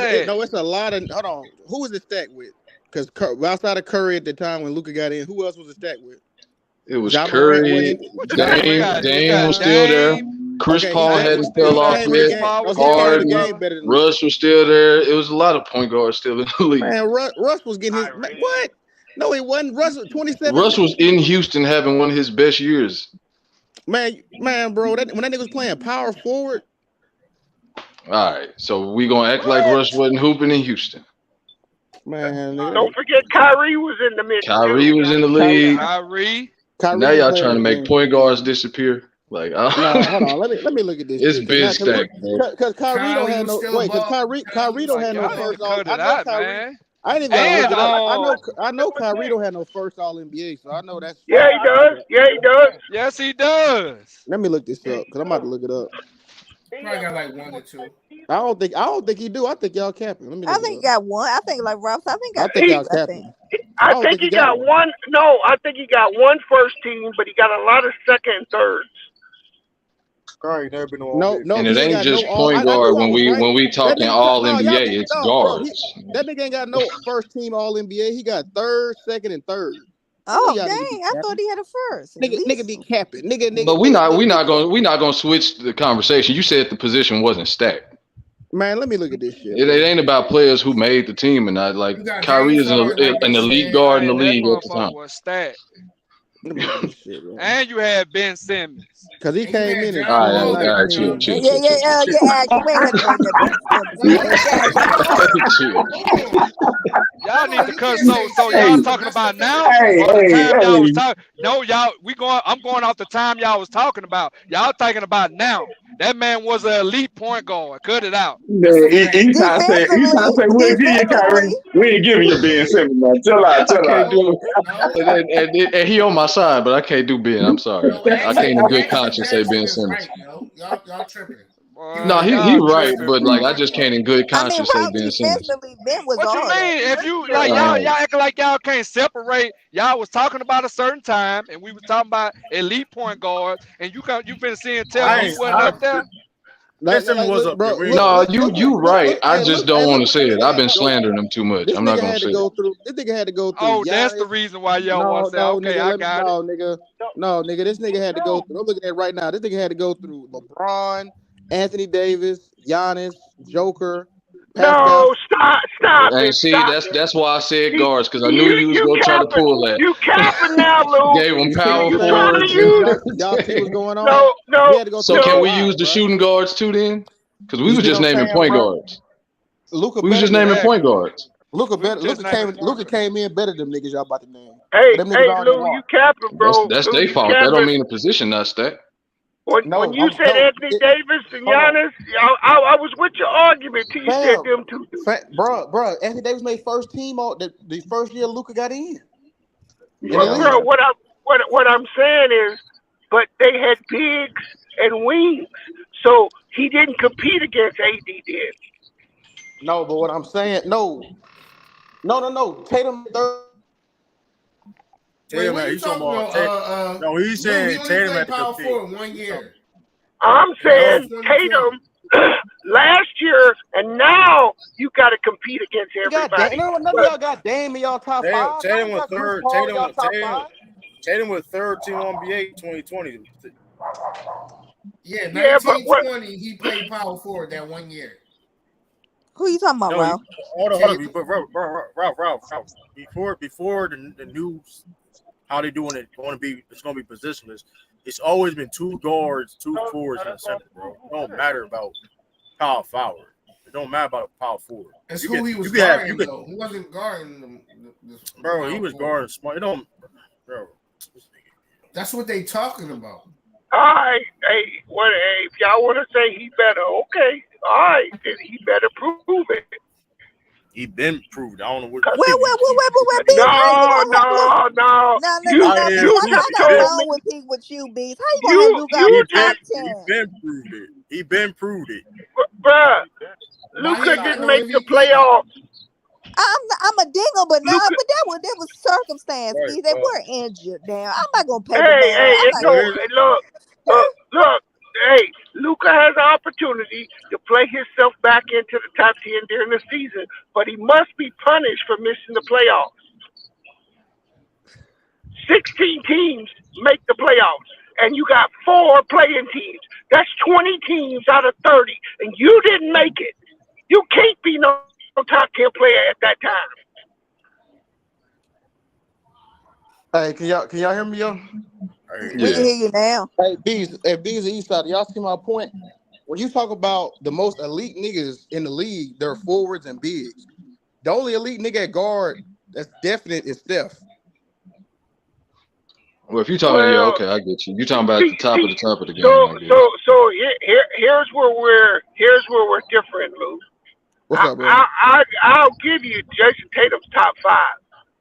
a lot of. Hold on, who was it stacked with? Because outside of Curry at the time when Luka got in, who else was it stacked with? It was Curry. Dame was still there. Chris Paul hadn't fell off yet. Harden, Russ was still there. It was a lot of point guards still in the league. Man, Russ was getting his what? No, he wasn't. Russ was 27. Russ was in Houston having one of his best years. Man, bro, when that nigga was playing power forward. All right, so we gonna act like Russ wasn't hooping in Houston. Man, don't forget Kyrie was in the mix. Kyrie was in the league. Kyrie. Now y'all trying to make point guards disappear. Like, no, hold on. Let me look at this. It's been stacked, because Kyrie don't have no. Wait, because Kyrie don't have no first all. I know Kyrie. I didn't even look it up. I know Kyrie don't have no first All NBA, so I know that's. Yeah, he does. Yeah, he does. Yes, he does. Let me look this up because I'm about to look it up. Probably got like 1 or 2. I don't think he do. I think y'all capping. I think he got one. I think like Ralph. I think y'all capping. I think he got one. No, I think he got one first team, but he got a lot of second and thirds. Never been no, and it ain't just point guard when we talking All NBA. It's guards. That nigga ain't got no first team All NBA. He got third, second, and third. Oh dang! I thought he had a first. Nigga be capping. Nigga. But we not gonna switch the conversation. You said the position wasn't stacked. Man, let me look at this shit. It ain't about players who made the team and not. Like Kyrie is an elite guard in the league at the time. Was stacked. And you had Ben Simmons. Because he came in and all right, chill. Y'all need to cut so y'all talking about now or the time y'all was talking. No, y'all I'm going off the time y'all was talking about. Y'all thinking about now. That man was an elite point guard. Cut it out. He trying to say we'll give you Kyrie. We ain't giving you Ben Simmons, man. Chill out. And he on my side, but I can't do Ben. I'm sorry. I can't in good conscience say Ben Simmons. Y'all tripping. No, he right, but like I just can't in good conscience say Ben Simmons. What you mean? If you like y'all acting like y'all can't separate. Y'all was talking about a certain time, and we was talking about elite point guards, and you been seeing Tatum wasn't up there. No, you right. I just don't want to say it. I've been slandering him too much. I'm not gonna say it. This nigga had to go through. Oh, that's the reason why y'all want to say, okay, I got it. No, nigga, this nigga had to go through. I'm looking at it right now. This nigga had to go through LeBron, Anthony Davis, Giannis, Joker. No, stop. And see, that's why I said guards, because I knew you was gonna try to pull that. You capping now, Lou. Gave him power forwards. Y'all see what's going on? No. So can we use the shooting guards too then? Because we were just naming point guards. We was just naming point guards. Luka came in better than niggas y'all about to name. Hey, Lou, you capping, bro. That's their fault. That don't mean the position not stacked. When you said Anthony Davis and Giannis, I was with your argument till you said them two. Bro, Anthony Davis made first team all the first year Luka got in. Bro, what I'm saying is, but they had bigs and wings, so he didn't compete against AD did. No, but what I'm saying, no. Tatum third. Tatum, he's talking about no, he's saying Tatum had to compete. For 1 year. I'm saying Tatum last year, and now you got to compete against everybody. None of y'all got Dame in y'all top 5. Tatum was third. Tatum was third team NBA 2020. Yeah, 1920 he played power forward that 1 year. Who you talking about, Ralph? Hold on. Ralph. Before the news, how they doing it? It's gonna be positionless. It's always been 2 guards, 2 forwards in the center, bro. It don't matter about power forward. It don't matter about power forward. It's who he was guarding, though. He wasn't guarding bro. He was guarding smart. It don't, bro. That's what they talking about. All right, if y'all want to say he better, okay. All right, then he better prove it. He been proved. I don't know what. Wait. No. I got wrong with you, Bees. How you gonna have Luka top 10? He been proved it. Bruh, Luka didn't make the playoffs. I'm a dingle, but that was circumstance. Right, They were injured. Now I'm not gonna pay. Look. Hey, Luka has an opportunity to play himself back into the top 10 during the season, but he must be punished for missing the playoffs. 16 teams make the playoffs, and you got 4 playing teams. That's 20 teams out of 30, and you didn't make it. You can't be no top 10 player at that time. Hey, can y'all hear me, yo? We can hear you now. Hey, Bees Eastside, y'all see my point? When you talk about the most elite niggas in the league, they're forwards and bigs. The only elite nigga at guard that's definite is Steph. Well, if you're talking, okay, I get you. You're talking about the top of the game. So here's where we're different, Lou. What's up, bro? I'll give you Jayson Tatum's top 5,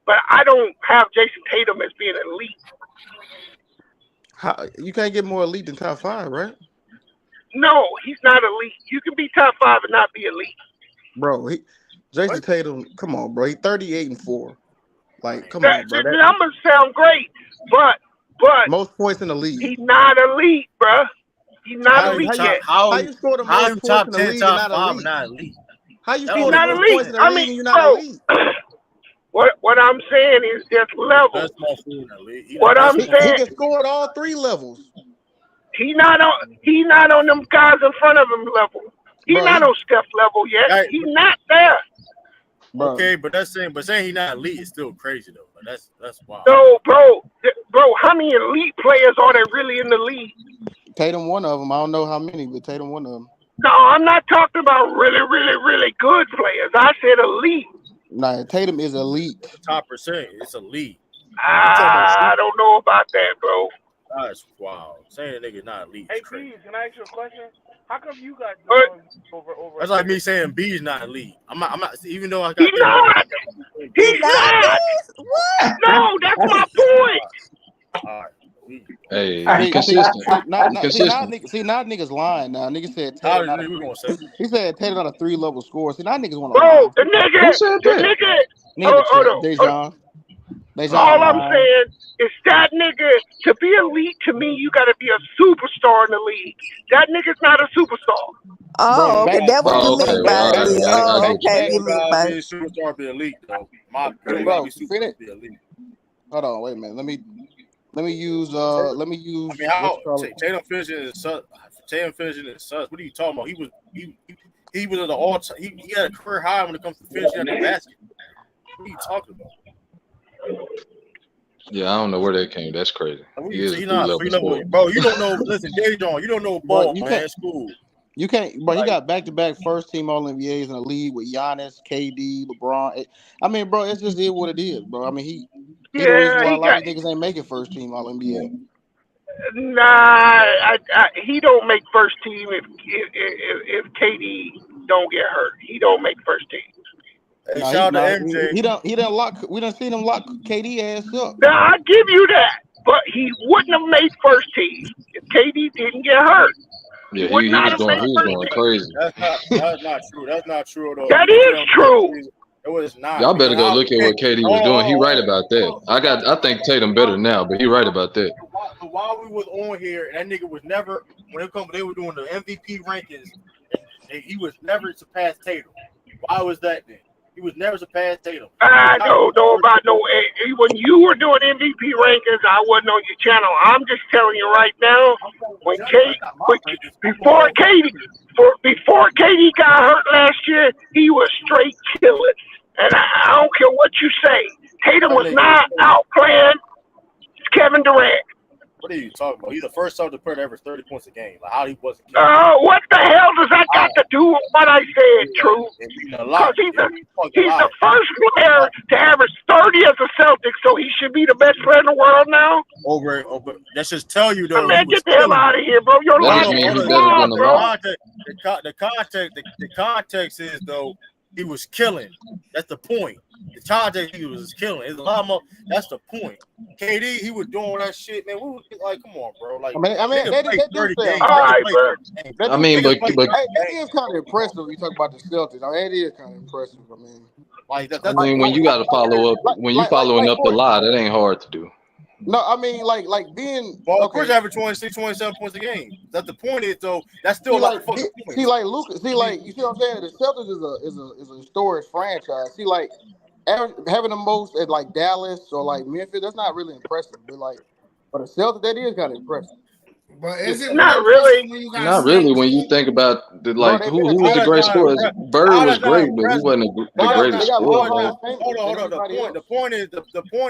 but I don't have Jayson Tatum as being elite. You can't get more elite than top 5, right? No, he's not elite. You can be top 5 and not be elite. Bro, Jayson Tatum, come on, bro. He's 38-4. Like, come on, bro. The numbers sound great, but most points in the league. He's not elite, bro. He's not elite yet. How you score the most points in the league and not elite? How you score the most points in the league and you're not elite? What I'm saying is there's levels. What I'm saying, he can score at all 3 levels. He not on them guys in front of him level. He's not on Steph level yet. Right. He's not there. Okay, but saying he's not elite is still crazy though. Like, that's wild. No, bro, how many elite players are there really in the league? Tatum one of them. I don't know how many, but Tatum one of them. No, I'm not talking about really, really, really good players. I said elite. Nah, Tatum is elite. Top percent, it's elite. I don't know about that, bro. That's wild. Saying a nigga not elite. Hey, B, can I ask you a question? How come you got over? That's like me saying B's not elite. I'm not. Even though I got. He's not. What? No, that's my point. All right. Hey, consistent. See, now niggas lying. Now niggas said Tatum. He said Tatum got a 3-level score. See, now niggas want to. Bro, the nigga. Dejan. All I'm saying is that nigga, to be elite, to me, you got to be a superstar in the league. That nigga's not a superstar. Oh, okay. That's what you mean by elite. Oh, okay. You mean by superstar be elite, though. Bro, finish. Hold on, wait a minute. Let me use. I mean, how Tatum finishing in the Suns? What are you talking about? He was at the all time. He had a career high when it comes to finishing at the basket. What are you talking about? Yeah, I don't know where that came. That's crazy. He's not bro. You don't know. Listen, Jayson, you don't know ball, man. School. You can't, but he got back-to-back first-team All-NBAs in the league with Giannis, KD, LeBron. I mean, bro, it's just what it is, bro. I mean, he the reason why a lot of niggas ain't making first-team All-NBA. Nah, he don't make first team if KD don't get hurt. He don't make first team. Hey, shout out to MJ. He done lock. We done seen him lock KD ass up. Now I give you that, but he wouldn't have made first team if KD didn't get hurt. Yeah, he was going crazy. That's not true. That's not true though. That is true. It was not. Y'all better go look at what KD was doing. He right about that. I think Tatum better now, but he right about that. While we was on here, and that nigga was never they were doing the MVP rankings, and he was never surpassed Tatum. Why was that then? He was never surpassed Tatum. I don't know about no. When you were doing MVP rankings, I wasn't on your channel. I'm just telling you right now. Before KD got hurt last year, he was straight killing. And I don't care what you say. Tatum was not outplaying Kevin Durant. What are you talking about? He's the first Celtic player to average 30 points a game. Like how he wasn't. What the hell does that got to do with what I said, True? Because he's the first player to average 30 as a Celtic, so he should be the best player in the world now. Over. Let's just tell you though. Man, get the hell out of here, bro. You're lying, bro. The context is though he was killing. That's the point. The context he was killing. It's a lot more. That's the point. KD, he was doing that shit, man. We was like, come on, bro. Like, that 30 games. All right, bro. I mean, but that is kind of impressive. You talk about the Celtics. I mean, it is kind of impressive. I mean, when you got to follow up, when you following up the lie, that ain't hard to do. No, I mean, like being. Well, of course, average 26, 27 points a game. That's the point. Is though that's still like Lucas. See, you see what I'm saying? The Celtics is a historic franchise. See, like having the most at like Dallas or like Memphis, that's not really impressive. But the Celtics, that is kind of impressive. But is it not really? Not really. When you think about who was the great scorer? Bird was great, but he wasn't the greatest scorer. Hold on. The point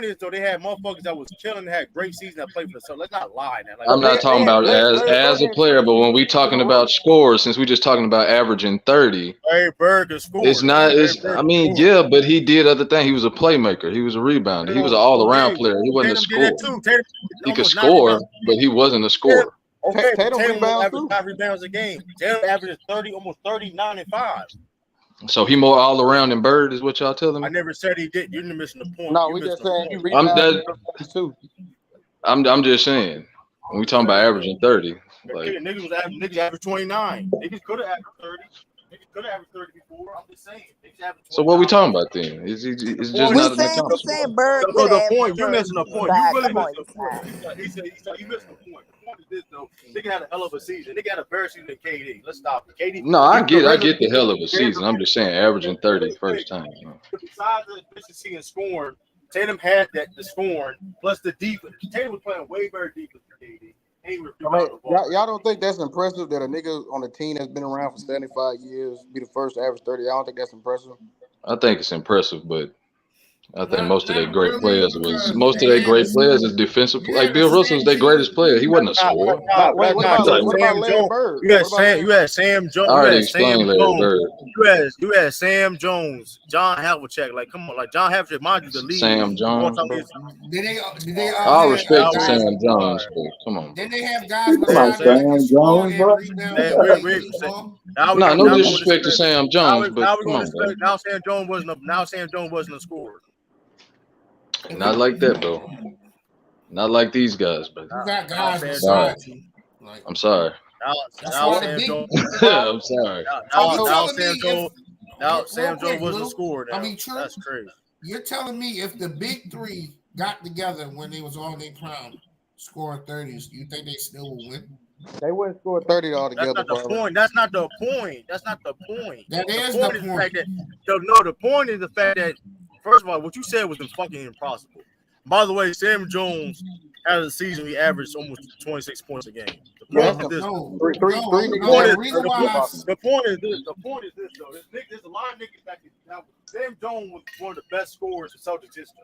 is, though, they had motherfuckers that was killing, had great season that played for the Celtics. Let's not lie now. I'm not talking about as a player, but when we talking about scores, since we just talking about averaging 30, Bird is scoring. It's not. I mean, yeah, but he did other things. He was a playmaker. He was a rebounder. He was an all-around player. He wasn't a scorer. He could score, but he wasn't a scorer. Okay, Tatum averaged 5 rebounds a game. Tatum averages 30, almost 39 and 5. So he more all around than Bird is what y'all telling me? I never said he did. You're missing the point. No, we just saying he rebounded too. I'm just saying when we talking about averaging 30, like niggas average 29. Niggas could have averaged 30. Niggas could have averaged 30 before. I'm just saying. So what we talking about then? It's just not an accomplishment. Bird. So the point, you're missing the point. You really missing the point. He said you missed the point. Is this though? Nigga had a hell of a season. Nigga had a better season than KD. Let's stop. KD. No, I get the hell of a season. I'm just saying, averaging 30 first time. Besides the efficiency and scoring, Tatum had the scoring plus the defense. Tatum was playing way better defense than KD. Y'all don't think that's impressive that a nigga on a team that's been around for 75 years be the first to average 30? I don't think that's impressive. I think it's impressive, but I think most of their great players is defensive. Like Bill Russell's their greatest player. He wasn't a scorer. What about Larry Bird? You had Sam Jones. I already explained Larry Bird. You had Sam Jones, John Havlicek. Like, come on, like John Havlicek, mind you, the league. Sam Jones. Did they I'll respect to Sam Jones, but come on. Then they have guys like Sam Jones, bro. No disrespect to Sam Jones, but come on, bro. Now Sam Jones wasn't a scorer. Not like that, though. Not like these guys, but you got guys beside you. I'm sorry. I'm sorry. Now Sam Jones wasn't a scorer. I mean, true. That's crazy. You're telling me if the big three got together when they was on their prime, scoring 30s, do you think they still would win? They wouldn't score 30 altogether. That's not the point. That's not the point. That is the point. The point is the fact that, first of all, what you said was fucking impossible. By the way, Sam Jones had a season he averaged almost 26 points a game. The point is this though. There's a lot of niggas back now. Sam Jones was one of the best scorers in Celtics history.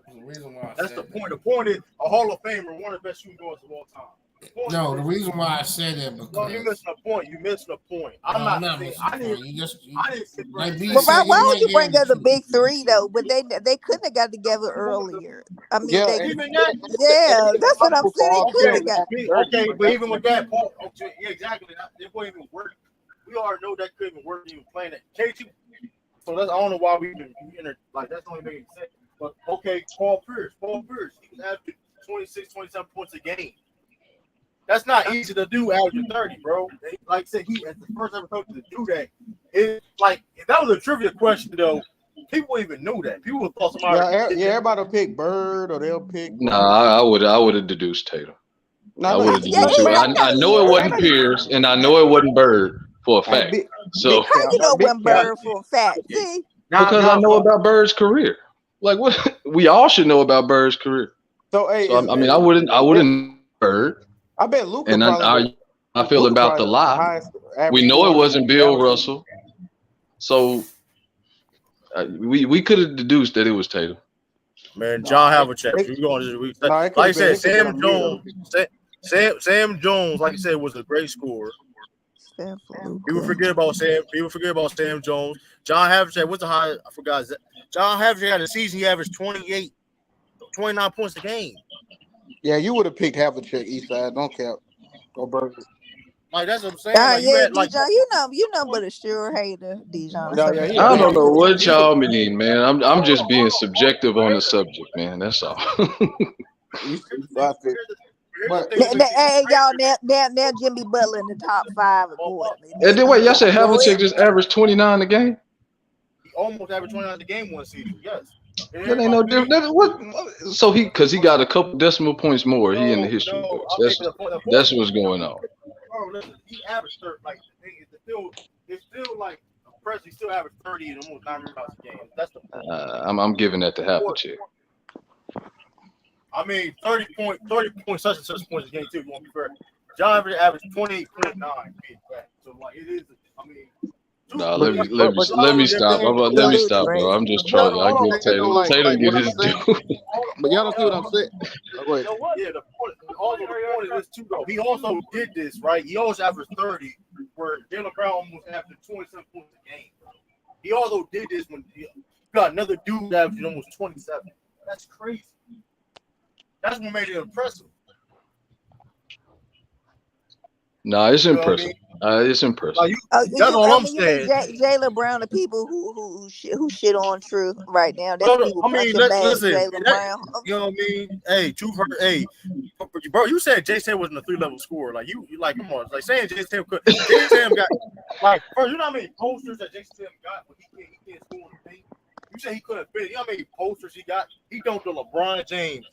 That's the point. The point is a Hall of Famer, one of the best shooting guards of all time. No, the reason why I said that because you missed the point. You missed the point. I didn't. Why would you bring up the big three though? But they couldn't have got together earlier. I mean, that's what I'm saying. They couldn't have got. Okay, but even with that, exactly. It wouldn't even work. We already know that couldn't even work. Even playing that KT. So that's I don't know why we even like that's the only thing sense. But okay, Paul Pierce, he was averaging 26, 27 points a game. That's not easy to do averaging 30, bro. Like I said, he as the first ever coach to do that. It's like if that was a trivia question though, people wouldn't even know that. People would thought somebody. Everybody will pick Bird or they'll pick. I would have deduced Tatum. I would have deduced too. I know it wasn't Pierce, and I know it wasn't Bird for a fact. So how you know when Bird for a fact? See, Because I know about Bird's career. Like what? We all should know about Bird's career. So hey, I mean, I wouldn't Bird. I bet Luka. And I feel Luka about the lie. We know it wasn't Bill Russell, so we could have deduced that it was Tatum. Man, John Havlicek. Like I said, Sam Jones. Sam Jones, like I said, was a great scorer. People forget about Sam Jones. John Havlicek, what's the high? I forgot. John Havlicek had a season. He averaged 29 points a game. Yeah, you would have picked Havlicek Eastside. Don't count. Go Burgers. Like that's what I'm saying. Like, Dijon, you know, but a sure hater, Dijon. I don't know what y'all mean, man. I'm just being subjective on the subject, man. That's all. But hey, y'all, now Jimmy Butler in the top 5. And then wait, y'all said Havlicek just averaged 29 a game? He almost averaged 29 a game one season. Yes. That ain't no different. What? So because he got a couple decimal points more. He in the history books. That's what's going on. Bro, listen, he averaged it's still like Presley still averaged 30 and almost 9 rebounds a game. That's the I'm giving that to Havlicek. I mean, 30 point such and such points a game too. Won't be fair. John averaged 28.9. So like it is. I mean. No, let me stop. Let me stop, bro. I'm just trolling. I get Tatum. Tatum get his due. But y'all don't see what I'm saying. Yeah, the point is this too, though. He also did this, right? He almost averaged 30, where Jaylen Brown almost averaged 27 points a game. Bro. He also did this when he got another dude that averaged almost 27. That's crazy. That's what made it impressive. Nah, it's impressive. It's impressive. Like that's all I'm saying. Jaylen Brown, the people who shit on Truth right now. That's people listen. Jaylen Brown. You know what I mean? Hey, Truth. Hey, bro, you said Jayson wasn't a 3-level scorer. Like you like, come on. Like saying Jayson could. Jayson got like, bro, you know how many posters that Jayson got, but he can't score in the paint. You said he couldn't fit. You know how many posters he got? He dunked to LeBron James,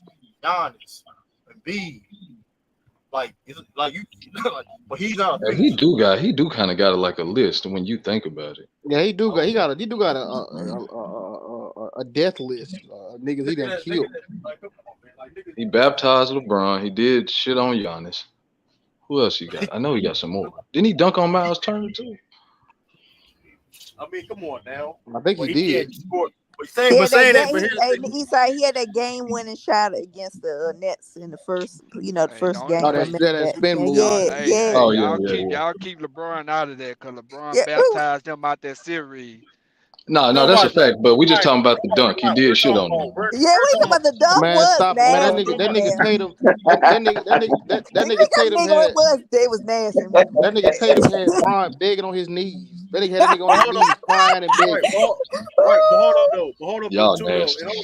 Giannis, Embiid. Like you, but he's not. He do kind of got like a list when you think about it. Yeah, he got a death list. Niggas he done killed. He baptized LeBron. He did shit on Giannis. Who else he got? I know he got some more. Didn't he dunk on Miles Turner too? I mean, come on now. I think he did. He had that game-winning shot against the Nets in the first, the first game. Oh, that spin move. Yeah. Oh, y'all keep LeBron out of that because LeBron baptized him out that series. No, that's a fact. But we just talking about the dunk. He did shit on him. Yeah, we talking about the dunk. Man, stop, man. That nigga Tatum. That nigga Tatum had. It was nasty. That nigga Tatum had Bron begging on his knees. That nigga had a nigga on his knees crying and begging. Right, but hold up, y'all too, nasty. Only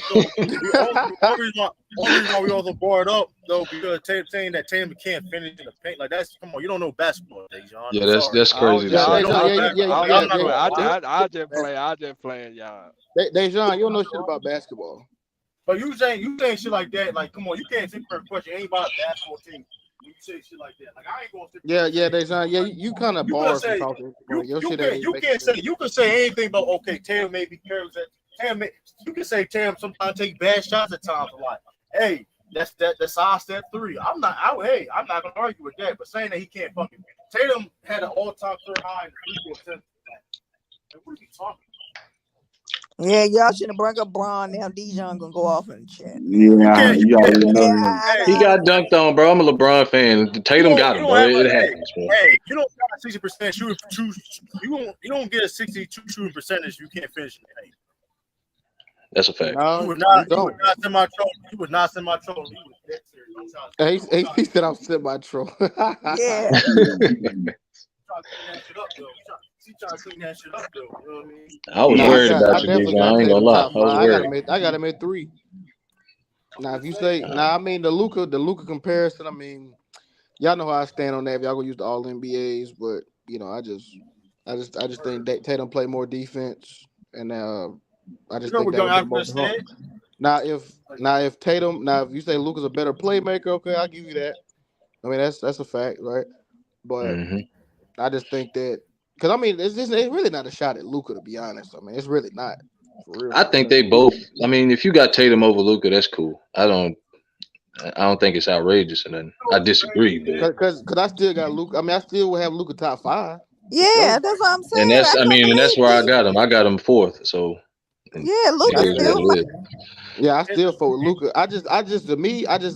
reason why we also brought it up though, because Tatum saying that Tatum can't finish in the paint, like that's come on, you don't know basketball, Dejan. Yeah, that's crazy. I just play, y'all. Dejan, you don't know shit about basketball. But you saying shit like that, like come on, you can't sit for a question. Ain't about a basketball team. You say shit like that, like I ain't gonna sit. Yeah, Dejan. Yeah, you kind of bars from talking. You can say anything about Tatum may be careless. You can say Tatum sometimes take bad shots at times a lot. Hey, that's size step 3. I'm not gonna argue with that. But saying that he can't fucking Tatum had an all-time career high in the 3-4 attempts. What are you talking about? Yeah, y'all shouldn't bring up Bron now. Dijon gonna go off in the chat. Yeah, you already know. He got dunked on, bro. I'm a LeBron fan. Tatum got him, bro. It happens, bro. Hey, you don't got a 60% shooting. You don't get a 62 shooting percentage. You can't finish in the paint. That's a fact. No, he was not semi-troll. He was not semi-troll. He was dead serious. He said I'm semi-troll. Yeah. She trying to clean that shit up, though. You know what I mean? I was worried about you, Dijon. I ain't gonna lie. I got him at 3. Now, if you say, I mean the Luka comparison. I mean, y'all know how I stand on that. If y'all gonna use the All NBAs, but I just think that Tatum play more defense, and I just think that was the most. Now, if Tatum, if you say Luka's a better playmaker, okay, I'll give you that. I mean, that's a fact, right? But I just think that. Because, I mean, it's really not a shot at Luka, to be honest. I mean, it's really not. I think they both. I mean, if you got Tatum over Luka, that's cool. I don't think it's outrageous, and then I disagree. Because I still got Luka. I mean, I still will have Luka top 5. Yeah, that's what I'm saying. And that's where I got him. I got him 4th. So yeah, Luka still. Yeah, I still for Luka. I just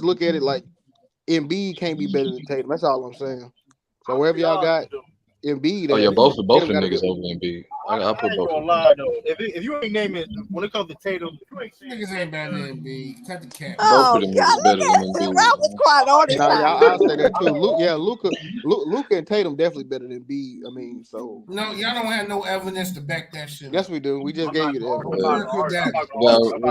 look at it like Embiid can't be better than Tatum. That's all I'm saying. So wherever y'all got Embiid, both of the niggas over Embiid. I put both. Gonna lie though, if you ain't naming when it comes to Tatum, niggas ain't better than Embiid. Cut the cap. Oh, God, look at Embiid. I was quiet on it. I'll say that too. Luka and Tatum definitely better than Embiid. I mean, so no, y'all don't have no evidence to back that shit. Yes, we do. We just gave you the evidence. We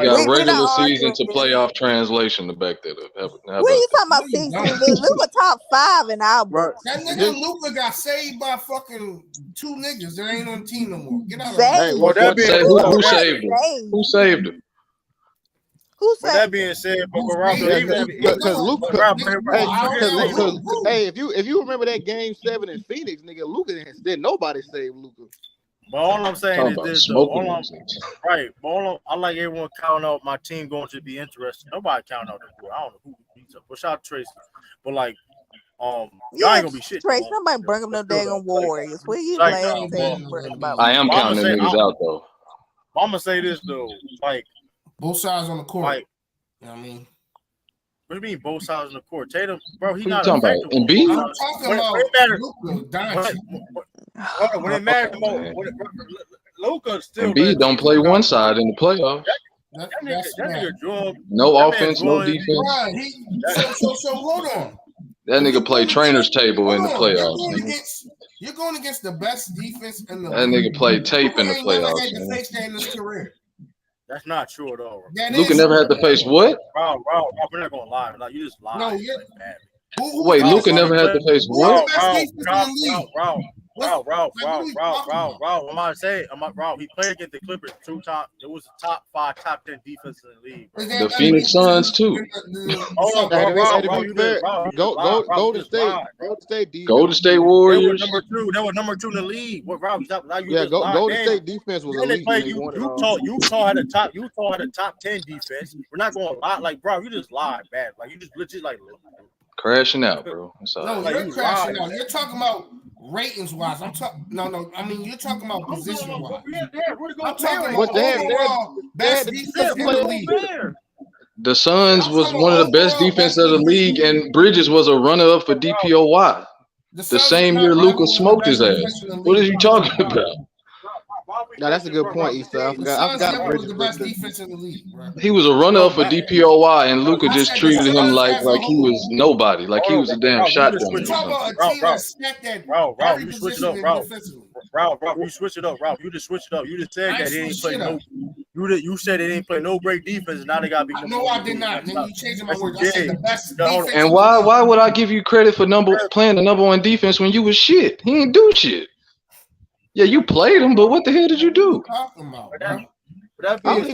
got regular season to playoff translation to back that up. What are you talking about? Season? Luka top 5 in our books. That nigga Luka got saved by fucking 2 niggas that ain't on the team no more. Get out of here. Who saved him? Who saved him? Who said? That being said, if you remember that game 7 in Phoenix, nigga, Luka did nobody save Luka. But all I'm saying is this, though. I like everyone counting out my team going to be interesting. Nobody counting out the board. I don't know who beats up. But shout out Tracy. But y'all ain't gonna be shit. Trace, nobody bring up no daggone Warriors. What are you playing about? I am counting them niggas out though. I'm gonna say this though, both sides on the court. You know what I mean? What do you mean both sides on the court? Tatum, bro, he's not talking about. Embiid? I'm talking about Luka, when it matters, Luka still. Embiid don't play one side in the playoffs. That nigga drunk. No offense, no defense. So hold on. That nigga play trainer's table in the playoffs. You're going against the best defense in the league. That nigga play tape in the playoffs. That's not true at all. Luka never had to face what? Bro, we're not gonna lie. Like, you just lied. No, wait, Luka never had to face what? Bro, I'm about to say, he played against the Clippers 2 times. It was a top 5, top 10 defense in the league. Bro. The Phoenix Suns too. Hold on, Golden State. Golden State Warriors. They were number 2 in the league. What, Rob? Golden State defense was elite. Utah had a top 10 defense. We're not going to lie. Like, bro, you just lied, man. Like, you just legit like crashing out, bro. No, you're crashing out. You're talking about ratings wise. I'm talking. No. I mean, you're talking about position wise. I'm talking about overall best defense in the league. The Suns was one of the best defenses of the league, and Bridges was a runner-up for DPOY. The same year Luka smoked his ass. What are you talking about? No, that's a good point, Easter. I forgot Bridges was the best defense in the league, bro. He was a runner-up for DPOY, and Luka just treated him like he was nobody, like he was a damn shotgun. We're talking about a team that snapped that every position defensively. Bro, you switch it up, bro. You just switched it up. You just said that he ain't play no. You said they didn't play no great defense, and now they got to be. No, I did not. Then you changed my words. I said the best defense. And why would I give you credit for playing the number 1 defense when you was shit? He ain't do shit. Yeah, you played him, but what the hell did you do? He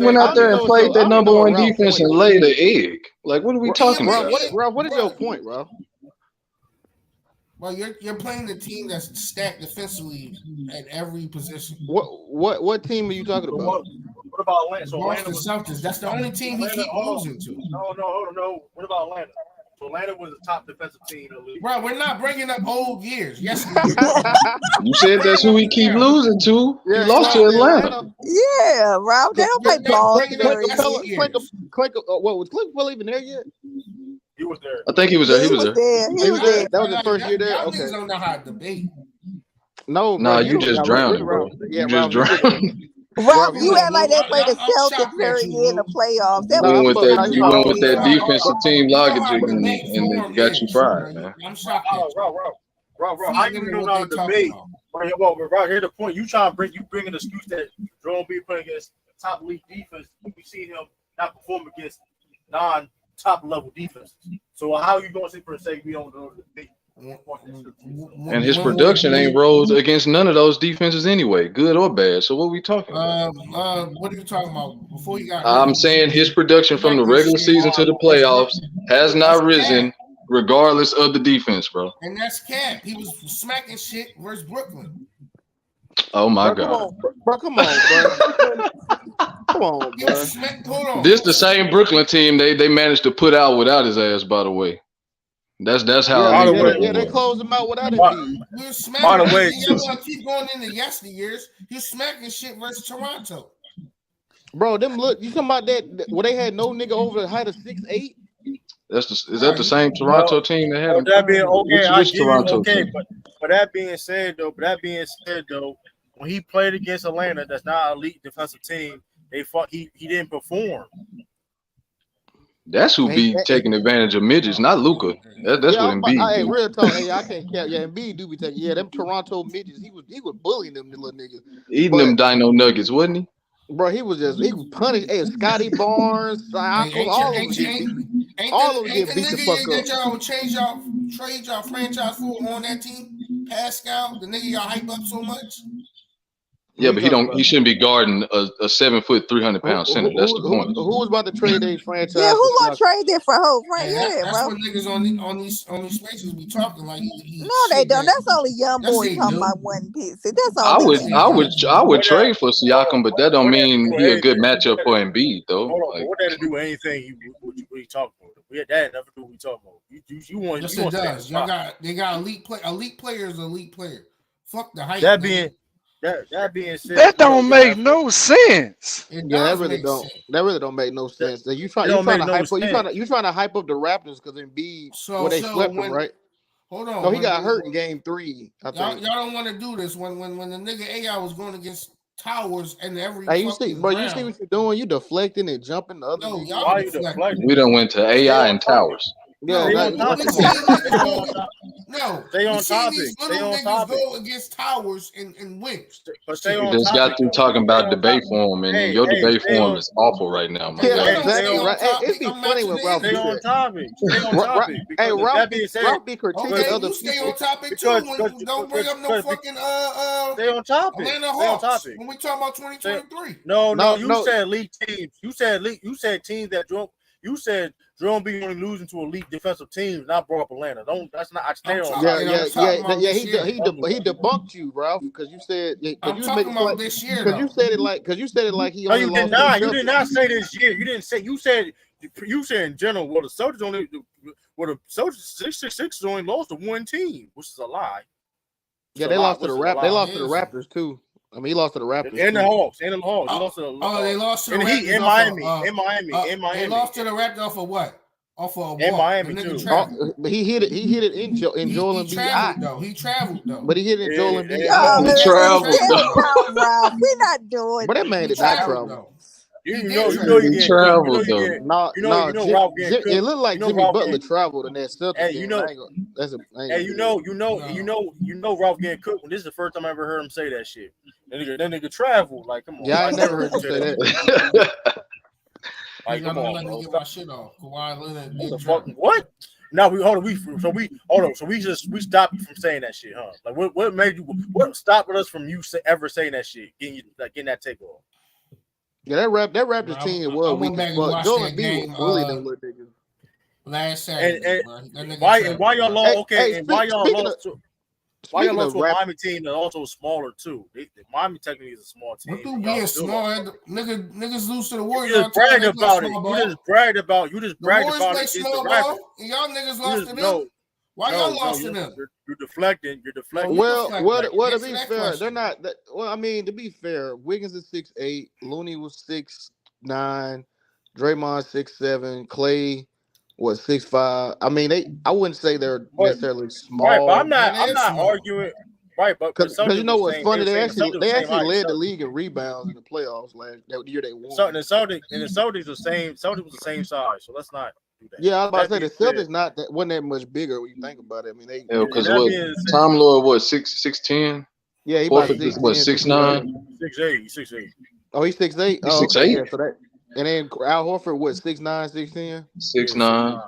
went out there and played that number 1 defense and laid an egg. Like, what are we talking about? What is your point, bro? Well, you're playing the team that's stacked defensively at every position. What team are you talking about? What about Atlanta? So Boston Celtics. That's the only team he keep losing to. No. What about Atlanta? So Atlanta was the top defensive team in the league. Bro, we're not bringing up old years. Yes, you said that's who he keep losing to. He lost to Atlanta. Yeah, Rob. They don't play ball. What was Clint even there yet? He was there. I think he was there. He was there. That was the first year there. Okay. Don't know how to debate. No, you just drowned, bro. You just drowned. Rob, you act like they played the Celtics every year in the playoffs. You went with that defensive team logic and got you fried, man. I'm shocked. Rob, how you know how to debate? Rob, here's the point. You bring an excuse that Jerome B playing against top league defense. We see him not perform against non-top level defenses. So how are you going to say for a second we don't know the debate? And his production ain't rose against none of those defenses anyway, good or bad. So what are we talking about? What are you talking about? Before you got I'm saying his production from the regular season to the playoffs has not risen regardless of the defense, bro. And that's cap. He was smacking shit versus Brooklyn. Oh my God. Bro, come on, bro. Come on, bro. Hold on. This the same Brooklyn team they managed to put out without his ass. By the way, that's how. They closed him out without Embiid. You're smacking. By the way, y'all want to keep going into yesteryears. You're smacking shit versus Toronto. Bro, them look. You talking about that? Where they had no nigga over the height of 6'8"? Is that the same Toronto team that had him? That being okay, I which give Toronto you okay, team? but that being said though, when he played against Atlanta, that's not an elite defensive team. He didn't perform. That's who be taking advantage of midgets, not Luka. That's what Embiid. Hey, real talk. Hey, I can't count. Yeah, Embiid do be taking. Yeah, them Toronto midgets. He was bullying them little niggas. Eating them dino nuggets, wasn't he? Bro, he was punished. Hey, Scotty Barnes, all of them get beat the fuck up. That y'all trade y'all franchise for on that team, Pascal, the nigga y'all hype up so much. Yeah, but he shouldn't be guarding a 7 foot 300-pound center. That's the point. Who was about to trade their franchise? Yeah, who gonna trade that for hope? Right? That's bro. what niggas on these spaces be talking like. No, they don't. That's only young boys talking about one piece. That's all. I would trade for Siakam, but that don't mean he a good matchup for Embiid though. Hold on, what that to do with anything? What you talking about? That had nothing to do with what we talking about. You want? Yes, it does. They got elite players. Elite player. Fuck the hype. That being said, that don't make no sense. That really don't make no sense. You trying to hype up the Raptors because Embiid they swept them, right? Hold on. No, he got hurt in game 3. I think. Y'all don't want to do this when the nigga AI was going against Towers and every. Hey, you see what you're doing? You deflecting and jumping the other. Why you deflecting? We done went to AI and Towers. Yeah, stay on topic. Stay on topic. Go against Towers and win. But stay on topic. Just got through talking about debate form, and your debate form is awful right now, man. Yeah, exactly. Right. It'd be funny when Ralph stay on topic. Hey, Ralph be critiquing other people. Stay on topic too. Don't bring up no fucking stay on topic. Atlanta Hawks. When we talk about 2023. No. You said elite teams. You said teams that drunk. You said Jerome B only losing to elite defensive teams, not brought up Atlanta. That's not. I stay on. He debunked you, Ralph, because you said. I'm talking about this year. Because you said it like he. No, you did not. You did not say this year. You didn't say. You said in general. Well, the Celtics only. Well, the Celtics 666 only lost to one team, which is a lie. Yeah, they lost to the Raptors. They lost to the Raptors too. I mean, he lost to the Raptors and the Hawks. They lost to the Heat in Miami. They lost to the Raptors off of what? Off of in Miami too. He hit it in Joel Embiid. He traveled though. But he hit it in Joel Embiid. He traveled though. We're not doing. But that man did not travel. You know he traveled though. It looked like Jimmy Butler traveled in that Celtics. Hey, you know Ralph getting cooked. This is the first time I ever heard him say that shit. That nigga traveled. Like, come on. Yeah, I never heard you say that. Like, come on, bro. Get my shit off. Kawhi Leonard. What? No, So we stopped you from saying that shit, huh? Like, what made you? What stopped us from you ever saying that shit? Getting that take off. Yeah, that Raptors team was weak. But Joel Embiid was bullying them little niggas. Last Saturday, and why y'all lost? Okay, and why y'all lost? Why y'all lost to a Miami team that also smaller too? Miami technically is a small team. What do being small? Niggas lose to the Warriors. You just bragged about it. You just bragged about it. Small ball, and y'all niggas lost to them. Why y'all lost to them? You're deflecting. Well, to be fair, they're not. Well, I mean, to be fair, Wiggins is 6'8", Looney was 6'9", Draymond 6'7", Clay was 6'5". I mean, I wouldn't say they're necessarily small. Right, but I'm not arguing. Right, but because you know what's funny, they actually led the league in rebounds in the playoffs that year they won. So the Celtics was the same size. So let's not. Yeah, I was about to say the Celtics wasn't that much bigger when you think about it. I mean, because Tom Lord was 6'10". Yeah, he was 6'9". 6'8". Oh, he's 6'8". He's 6'8". Yeah, so that, and then Al Horford was 6'9", 6'10". 6'9".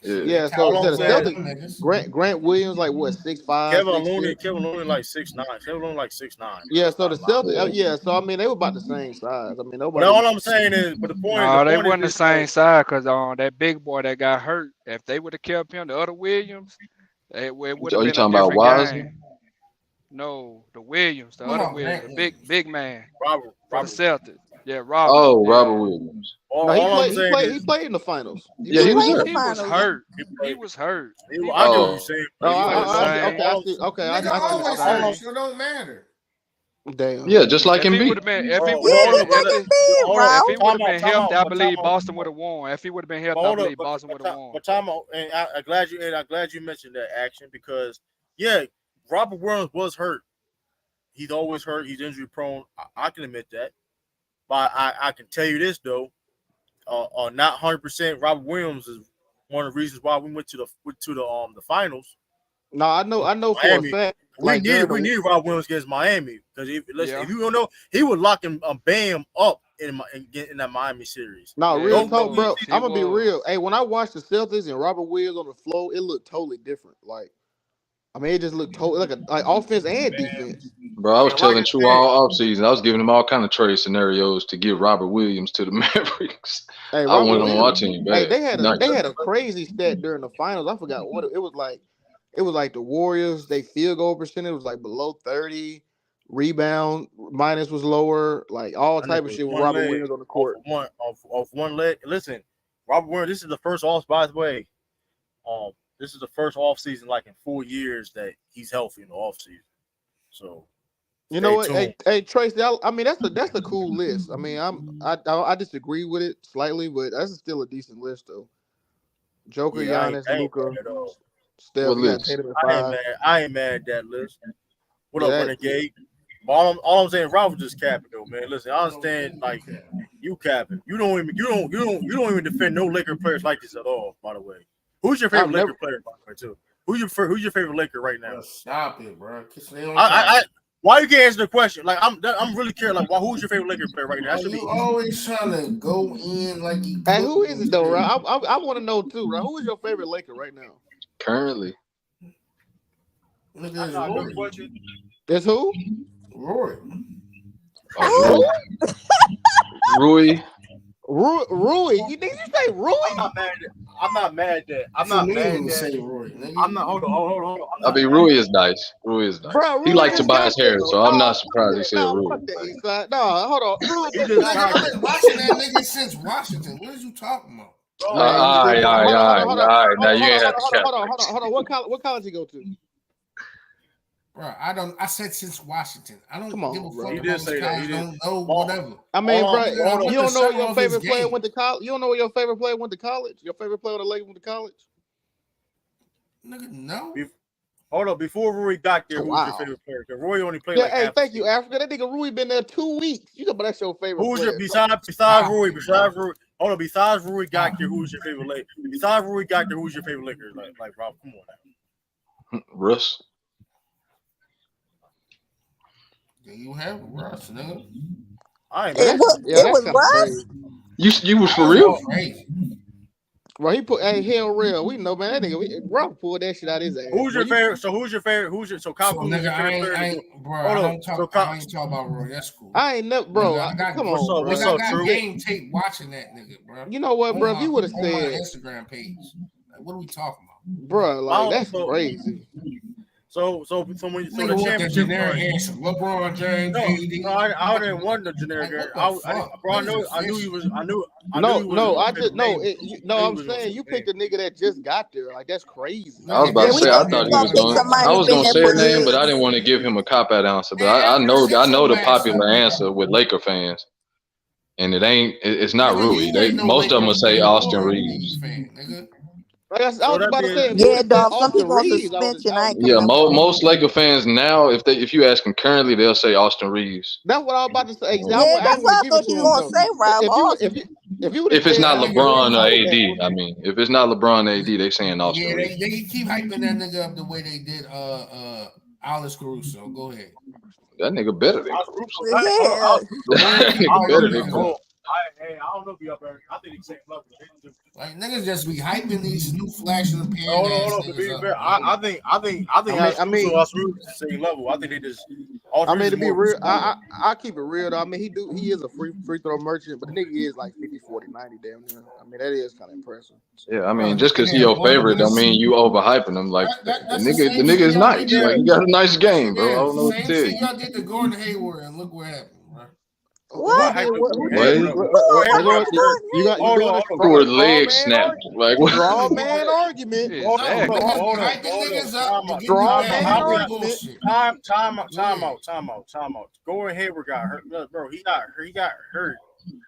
Yeah, so the Celtics, Grant Williams like what 6'5". Kevin Looney like 6'9". Kevin Looney like 6'9". Yeah, so the Celtics, so I mean they were about the same size. I mean nobody. But all I'm saying is, but the point. No, they weren't the same size because that big boy that got hurt. If they would have kept him, the other Williams, it would have been. You talking about Wiseman? No, the Williams, the other Williams, the big man. Robert. The Celtics. Yeah, Robert. Oh, Robert Williams. No, he played in the finals. Yeah, he was hurt. He was hurt. He was hurt. I get what you're saying. Okay. Nigga always hurt, so it don't matter. Damn. Yeah, just like If he Embiid. would have been, if he Yeah, would just like have Embiid, if he would have been healthy, I believe Boston would have won. If he would have been healthy, I believe Boston would have won. But time out, and I'm glad you mentioned that action because Robert Williams was hurt. He's always hurt. He's injury prone. I can admit that. But I can tell you this though, not 100%. Robert Williams is one of the reasons why we went to the finals. No, I know for a fact. We needed Robert Williams against Miami because if you don't know, he would lock him Bam up in that Miami series. No, real talk, bro. I'm gonna be real. Hey, when I watched the Celtics and Robert Williams on the floor, it looked totally different. Like, I mean, it just looked totally like offense and defense. Bro, I was telling True all offseason. I was giving him all kind of trade scenarios to give Robert Williams to the Mavericks. Hey, I wanted him on our team. Hey, they had a crazy stat during the finals. I forgot what it was like. It was like the Warriors, they field goal percentage was like below 30. Rebound minus was lower. Like all type of shit with Robert Williams on the court. Off one leg. Listen, Robert Williams, this is the first off, by the way. This is the first off season like in 4 years that he's healthy in the off season. So you know what? Hey Tracy, I mean that's a cool list. I mean, I disagree with it slightly, but that's still a decent list though. Joker, Giannis, Luka. Still, Tatum at 5. I ain't mad at that list. What up, Renegade? All I'm saying, Ralph just capping though, man. Listen, I understand, like you capping. You don't even defend no Laker players like this at all. By the way, who's your favorite Laker player? By the way, too. Who's your favorite Laker right now? Stop it, bro. Why you can't answer the question? Like I'm really curious. Like, who's your favorite Laker player right now? You always trying to go in like you. Hey, who is it though, right? I want to know too, right? Who is your favorite Laker right now? Currently. That's who? Roy. Rui. Rui. Did you say Rui? I'm not mad at that. I'm not mad at that. I'm not. Hold on. I mean, Rui is nice. Bro, he likes Tobias Harris, so I'm not surprised he said Rui. No, hold on. I've been watching that nigga since Washington. What are you talking about? All right. Now you ain't have to check. Hold on. What college you go to? Bro, I said since Washington. I don't give a fuck. He did say that. He don't know whatever. I mean, bro, you don't know your favorite player went to college. You don't know where your favorite player went to college. Your favorite player on the Lakers went to college. Nigga, no. Hold on, before Rui got there, who's your favorite player? Because Rui only played like hey, thank you, Africa. That nigga Rui been there 2 weeks. You know, but that's your favorite player. Besides Rui? Hold on, besides Rui got there, who's your favorite Laker? Besides Rui got there, who's your favorite Laker? Like Rob, come on now. Russ. There you have Russ, nigga. It was Russ. You was for real? Well, he put hell real. We know, man. That nigga, Rob pulled that shit out his ass. Who's your favorite? So Kyle Kuzma? Nigga, I ain't talking about Roy. That's cool. I ain't never, bro. Come on, what's up, I got True? game tape watching that nigga, bro. You know what, bro? If you would have said my Instagram page, like, what are we talking about, bro? Like that's crazy. So when the championship answer, LeBron James, no, I didn't want the generic answer. I knew he was. I'm saying you picked a nigga that just got there. Like that's crazy. I was about to say I thought he was going. I was going to say a name, but I didn't want to give him a cop out answer. But I know the popular answer with Laker fans, and it's not Rui. Most of them will say Austin Reeves. I was about to say, yeah, dog. Some people on suspension. Yeah, most Laker fans now, if you ask them currently, they'll say Austin Reeves. That's what I was about to say. Yeah, that's what I thought you were going to say, Rob. If it's not LeBron or AD, I mean, if it's not LeBron or AD, they saying Austin Reeves. They keep hyping that nigga up the way they did Alex Caruso. Go ahead. That nigga better than Caruso. Yeah. That nigga better than Caruso. I don't know if he up there. I think he's same level. Like niggas just be hyping these new flash in the pan. No. To be fair, I think Austin is the same level. I think they just. I mean, to be real, I keep it real though. I mean, he is a free throw merchant, but the nigga is like 50, 40, 90 damn near. I mean, that is kind of impressive. Yeah, I mean, just because he your favorite, don't mean you overhyping him. Like the nigga is nice. Like he got a nice game, bro. I don't know what to tell you. Y'all did the Gordon Hayward and look what happened, bro. What? You got your leg snapped. Like what? Straw man argument. Straw man argument. Time out. Gordon Hayward got hurt, bro. He got hurt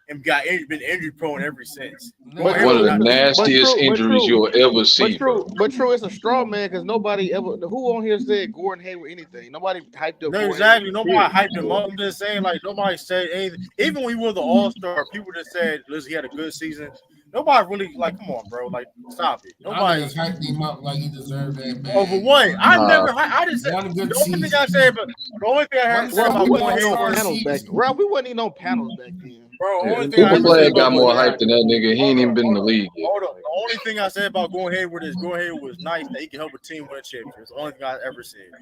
and been injury prone ever since. One of the nastiest injuries you'll ever see. But true, it's a straw man because nobody ever. Who on here said Gordon Hayward anything? Nobody hyped up. No, exactly. Nobody hyped him up. I'm just saying, like nobody said anything. Even when he was the All-Star, people just said, "Listen, he had a good season." Nobody really like, come on, bro. Like, stop it. Nobody hyped him up like he deserved that. Man. Over what? I just said the only thing I said, but the only thing I heard about Gordon Hayward. We wasn't even on panels back then. Bro, Cooper Flag got more hype than that nigga. He ain't even been in the league yet. Hold on. The only thing I said about Gordon Hayward is Gordon Hayward was nice that he can help a team win a championship. It's the only thing I ever said.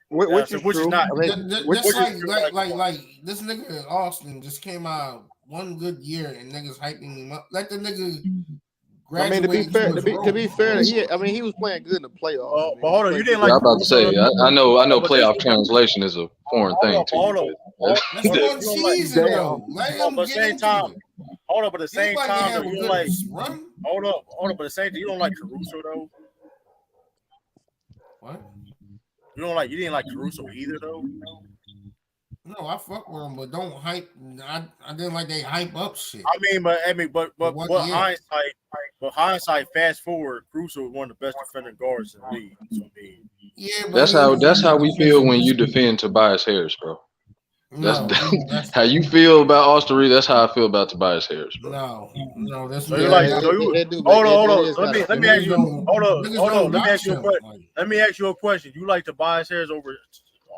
Which is not. Like this nigga in Austin just came out one good year and niggas hyping him up. Let the nigga graduate. I mean, to be fair, he was playing good in the playoffs. But hold on, you didn't like. I'm about to say, I know playoff translation is a foreign thing to you. That's one season though. Let him but same time. Hold up, at the same time, you don't like. Run. Hold up, but at the same time, you don't like Caruso though. What? You didn't like Caruso either though. No, I fuck with him, but don't hype. I didn't like they hype up shit. But hindsight, fast forward, Caruso was one of the best defending guards in the league. Yeah, that's how we feel when you defend Tobias Harris, bro. That's how you feel about Austin Reeves. That's how I feel about Tobias Harris, bro. No, that's so hold on. Let me ask you. Hold on. Let me ask you a question. You like Tobias Harris over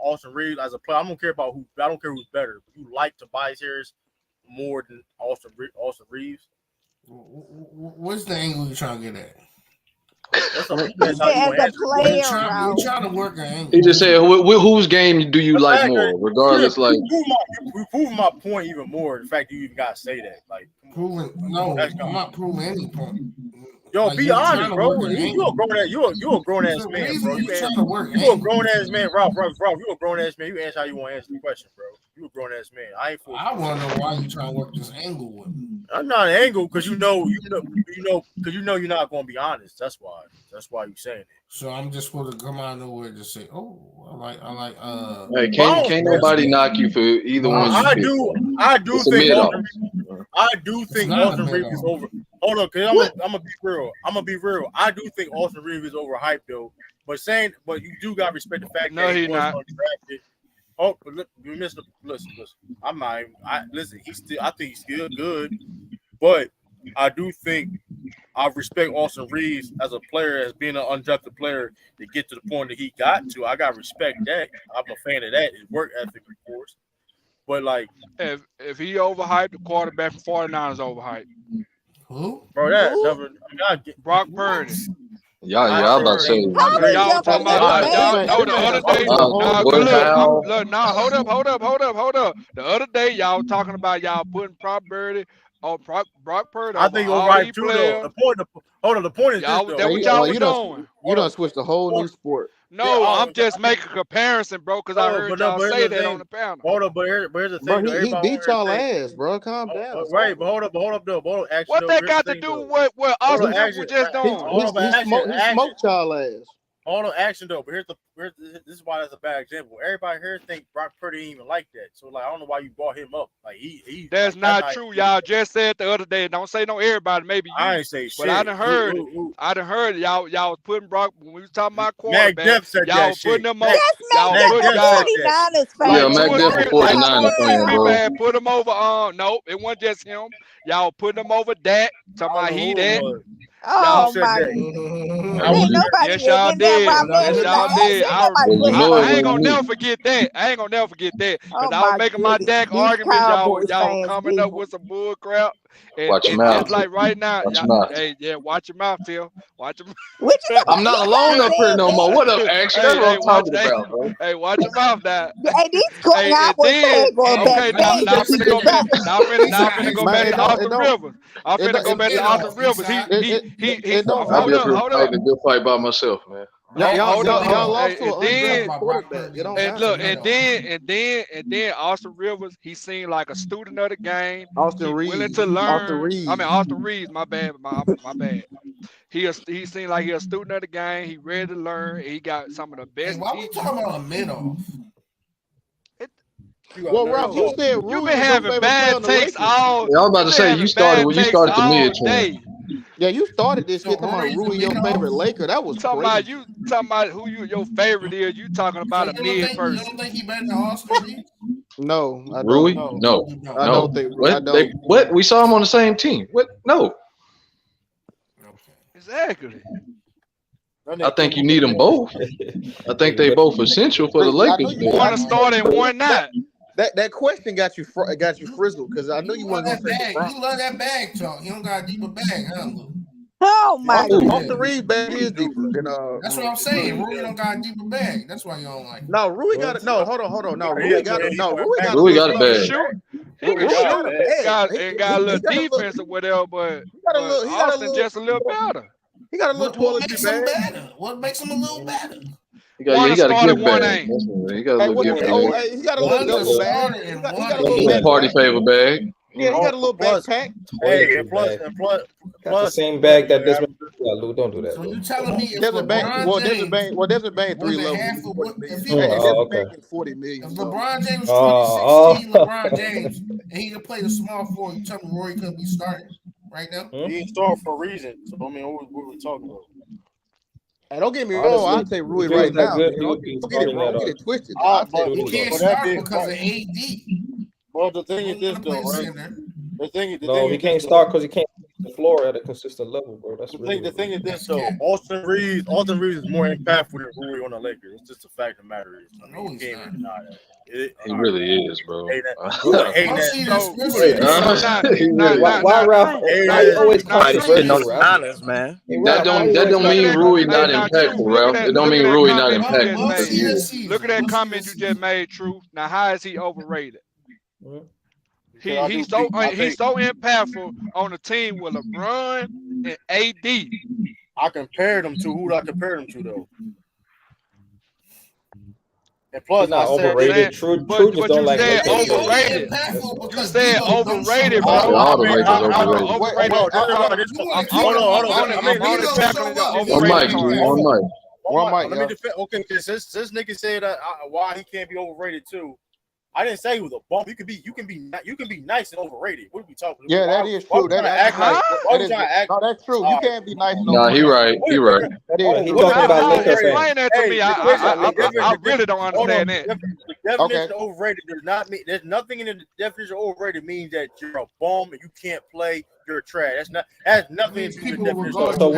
Austin Reeves as a player? I don't care who's better. But you like Tobias Harris more than Austin Reeves? What's the angle you're trying to get at? As a player, we're trying to work an angle. He just said, whose game do you like more? Regardless, like you prove my point even more. The fact that you even gotta say that, like, proving. No, I'm not proving any point. Yo, be honest, bro. You a grown ass man, bro. You a grown ass man, Ralph. You a grown ass man. You answer how you want to answer the question, bro. You a grown ass man. I want to know why you trying to work this angle with me. I'm not an angle because you know you're not going to be honest. That's why you saying it. So I'm just supposed to come out of nowhere and just say, "Oh, I like." Hey, can't nobody knock you for either one. I do think Austin Reeves is over. Hold on, cause I'm gonna be real. I do think Austin Reeves is overhyped though. But you do got to respect the fact that he was undrafted. Oh, listen. I think he's still good, but I do think I respect Austin Reeves as a player, as being an undrafted player to get to the point that he got to. I got to respect that. I'm a fan of that. His work ethic, of course. But like, if he overhyped, the quarterback for 49 is overhyped. Who? Bro, Brock Purdy. Y'all about to say. Y'all talking about the other day. Hold up. The other day, y'all talking about y'all putting Brock Purdy. I think you're right too, though. The point is this, though. That's what y'all was doing. You done switched the whole new sport. No, I'm just making a comparison, bro, because I heard y'all say that on the panel. Hold up, but here's the thing. Bro, he beat y'all ass, bro. Calm down. Right, but hold up, though. What that got to do with what Austin was just doing? He smoked y'all ass. Hold on, action though. But this is why that's a bad example. Everybody here think Brock Purdy ain't even like that. So like, I don't know why you brought him up. Like he that's not true. Y'all just said the other day. Don't say no everybody. Maybe you. I ain't say shit. But I done heard. I done heard y'all was putting Brock when we was talking about quarterback. Y'all was putting them on. Y'all Mac Def for 49 playing, bro. Put him over. No, it wasn't just him. Y'all putting him over that. Talking about he that. Oh my! Yes, y'all did. I ain't gonna never forget that. Because I was making my Dak argument. Y'all coming up with some bull crap. Watch your mouth. Like right now, watch your mouth, Phil. Watch your mouth. I'm not alone up here no more. What up, Action? That's what I'm talking about, bro. Hey, watch your mouth, now. Hey, these going out now I'm finna go back to Austin Rivers. Hold up. I'm fighting a good fight by myself, man. Y'all Hold lost to on. an undrafted quarterback. It don't And matter. look, and then Austin Rivers, he seemed like a student of the game. Austin He willing Reed. to learn. Austin Austin Reeves, my bad. He seemed like he a student of the game. He ready to learn. He got some of the best. Hey, why we talking about a mid-off? Well, Ralph, you said You've been having bad takes all. Yeah, I was about to say you started the mid day. Yeah, you started this shit talking about Rui, your favorite Laker. That was crazy. Talking about who your favorite is. You talking about a mid person. You don't think he better than Austin Reeves? No, I don't. Rui? No. I don't think. What? We saw him on the same team. What? No. Exactly. I think you need them both. I think they both essential for the Lakers. One start and one not. That question got you frizzled because I knew you wasn't going to say LeBron. You love that bag talk. You don't got a deeper bag, huh, Lou? Oh my God. Austin Reeves bag is deeper than That's what I'm saying. Rui don't got a deeper bag. That's why you don't like it. No, Rui got it. No, hold on. No, Rui got it. Rui got a bag. He can shoot. Got a little defense or whatever, but Austin just a little better. He got a little toiletry bag. What makes him a little better? He got a gift bag. He got a little gift bag. He got a little bag. He got a little party favor bag. Yeah, he got a little backpack. Hey, and plus, the same bag that this one. Lou, don't do that. So you telling me if Desert Bang 3 levels. Okay. 40 million. If LeBron James was 2016, LeBron James, and he could play the small forward, you tell me Rory couldn't be starting right now? He ain't starting for a reason. So I mean, what we talking about? And don't get me wrong, I'll take Rui right now. Don't get it twisted. He can't start because of AD. Well, the thing is this, though, right? No, he can't start because he can't hit the floor at a consistent level, bro. That's the thing is this, though. Austin Reeves is more impactful than Rui on the Lakers. It's just a fact of the matter. He really is, bro. Why Ralph? Always honest, man. That don't mean Rui not impactful, Ralph. It don't mean Rui not impactful. Look at that comment you just made, True. Now, how is he overrated? He's so impactful on a team with LeBron and AD. I compared him to who did I compare him to though? And plus, not overrated. True just don't like overrated. You said overrated, bro. All the Lakers overrated. One mic. Let me defend. Okay, because this nigga said why he can't be overrated too. I didn't say he was a bum. You can be nice and overrated. What are we talking about? Yeah, that is true. That's true. You can't be nice and overrated. No, he right. He talking about Lakers. Explain that to me. I really don't understand that. The definition of overrated does not mean there's nothing in the definition of overrated means that you're a bum and you can't play. You're trash. That has nothing to do with the definition. So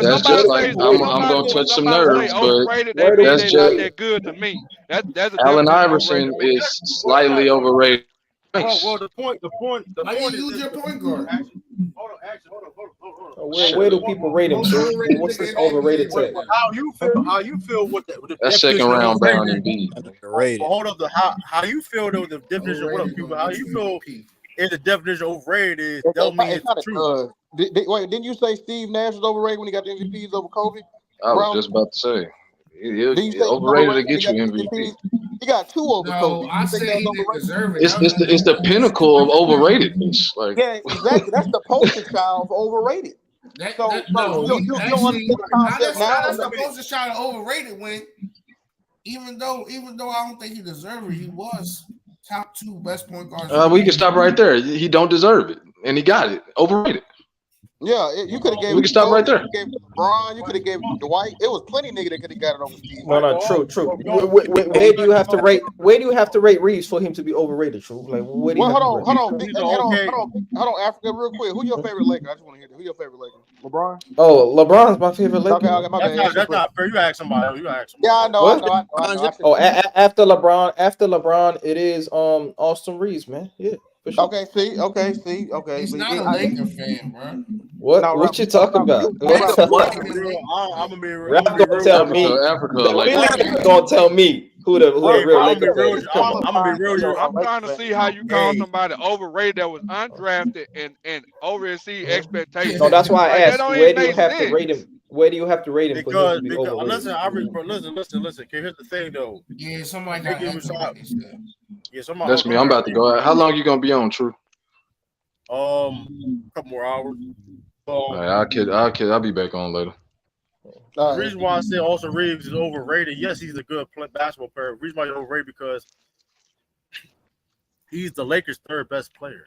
that's just like I'm gonna touch some nerves, but that's just that good to me. That's Allen Iverson is slightly overrated. Well, the point. I didn't use your point guard. Where do people rate him? What's this overrated tech? How you feel with the that's second round bound indeed. Hold up, how you feel though the definition? What up, people? How you feel? If the definition of overrated is, that means it's true. Wait, didn't you say Steve Nash was overrated when he got the MVPs over Kobe? I was just about to say. He's overrated to get you MVP. He got 2 over Kobe. I say he didn't deserve it. It's the pinnacle of overratedness. Like, yeah, exactly. That's the poster child of overrated. You don't understand the concept now. That's the poster child of overrated when, even though I don't think he deserved it, he was top 2 best point guards. We can stop right there. He don't deserve it, and he got it. Overrated. Yeah, you could have gave. We can stop right there. You could have gave LeBron. You could have gave Dwight. It was plenty of niggas that could have got it over Steve. No, true. Where do you have to rate? Where do you have to rate Reeves for him to be overrated? True. Like, where do you hold on, Africa, real quick. Who's your favorite Laker? I just want to hear that. Who's your favorite Laker? LeBron. Oh, LeBron's my favorite Laker. Okay, that's not fair. You ask somebody. Yeah, I know. Oh, after LeBron, it is Austin Reeves, man. Yeah. Sure. Okay. He's not a Laker fan, bro. What you talking about? I'm gonna be real. Rap gonna tell me. Gonna tell me who the real Laker fan is. I'm gonna be real. I'm trying to see how you call somebody overrated that was undrafted and overexceed expectations. No, that's why I asked. Where do you have to rate him? Where do you have to rate him because to be overrated? Listen. Here's the thing though. Yeah, somebody got to implement this stuff. Yeah, somebody. That's me. I'm about to go out. How long you gonna be on, True? A couple more hours. All right, I'll be back on later. The reason why I say Austin Reeves is overrated, yes, he's a good basketball player. The reason why he's overrated because he's the Lakers' third best player.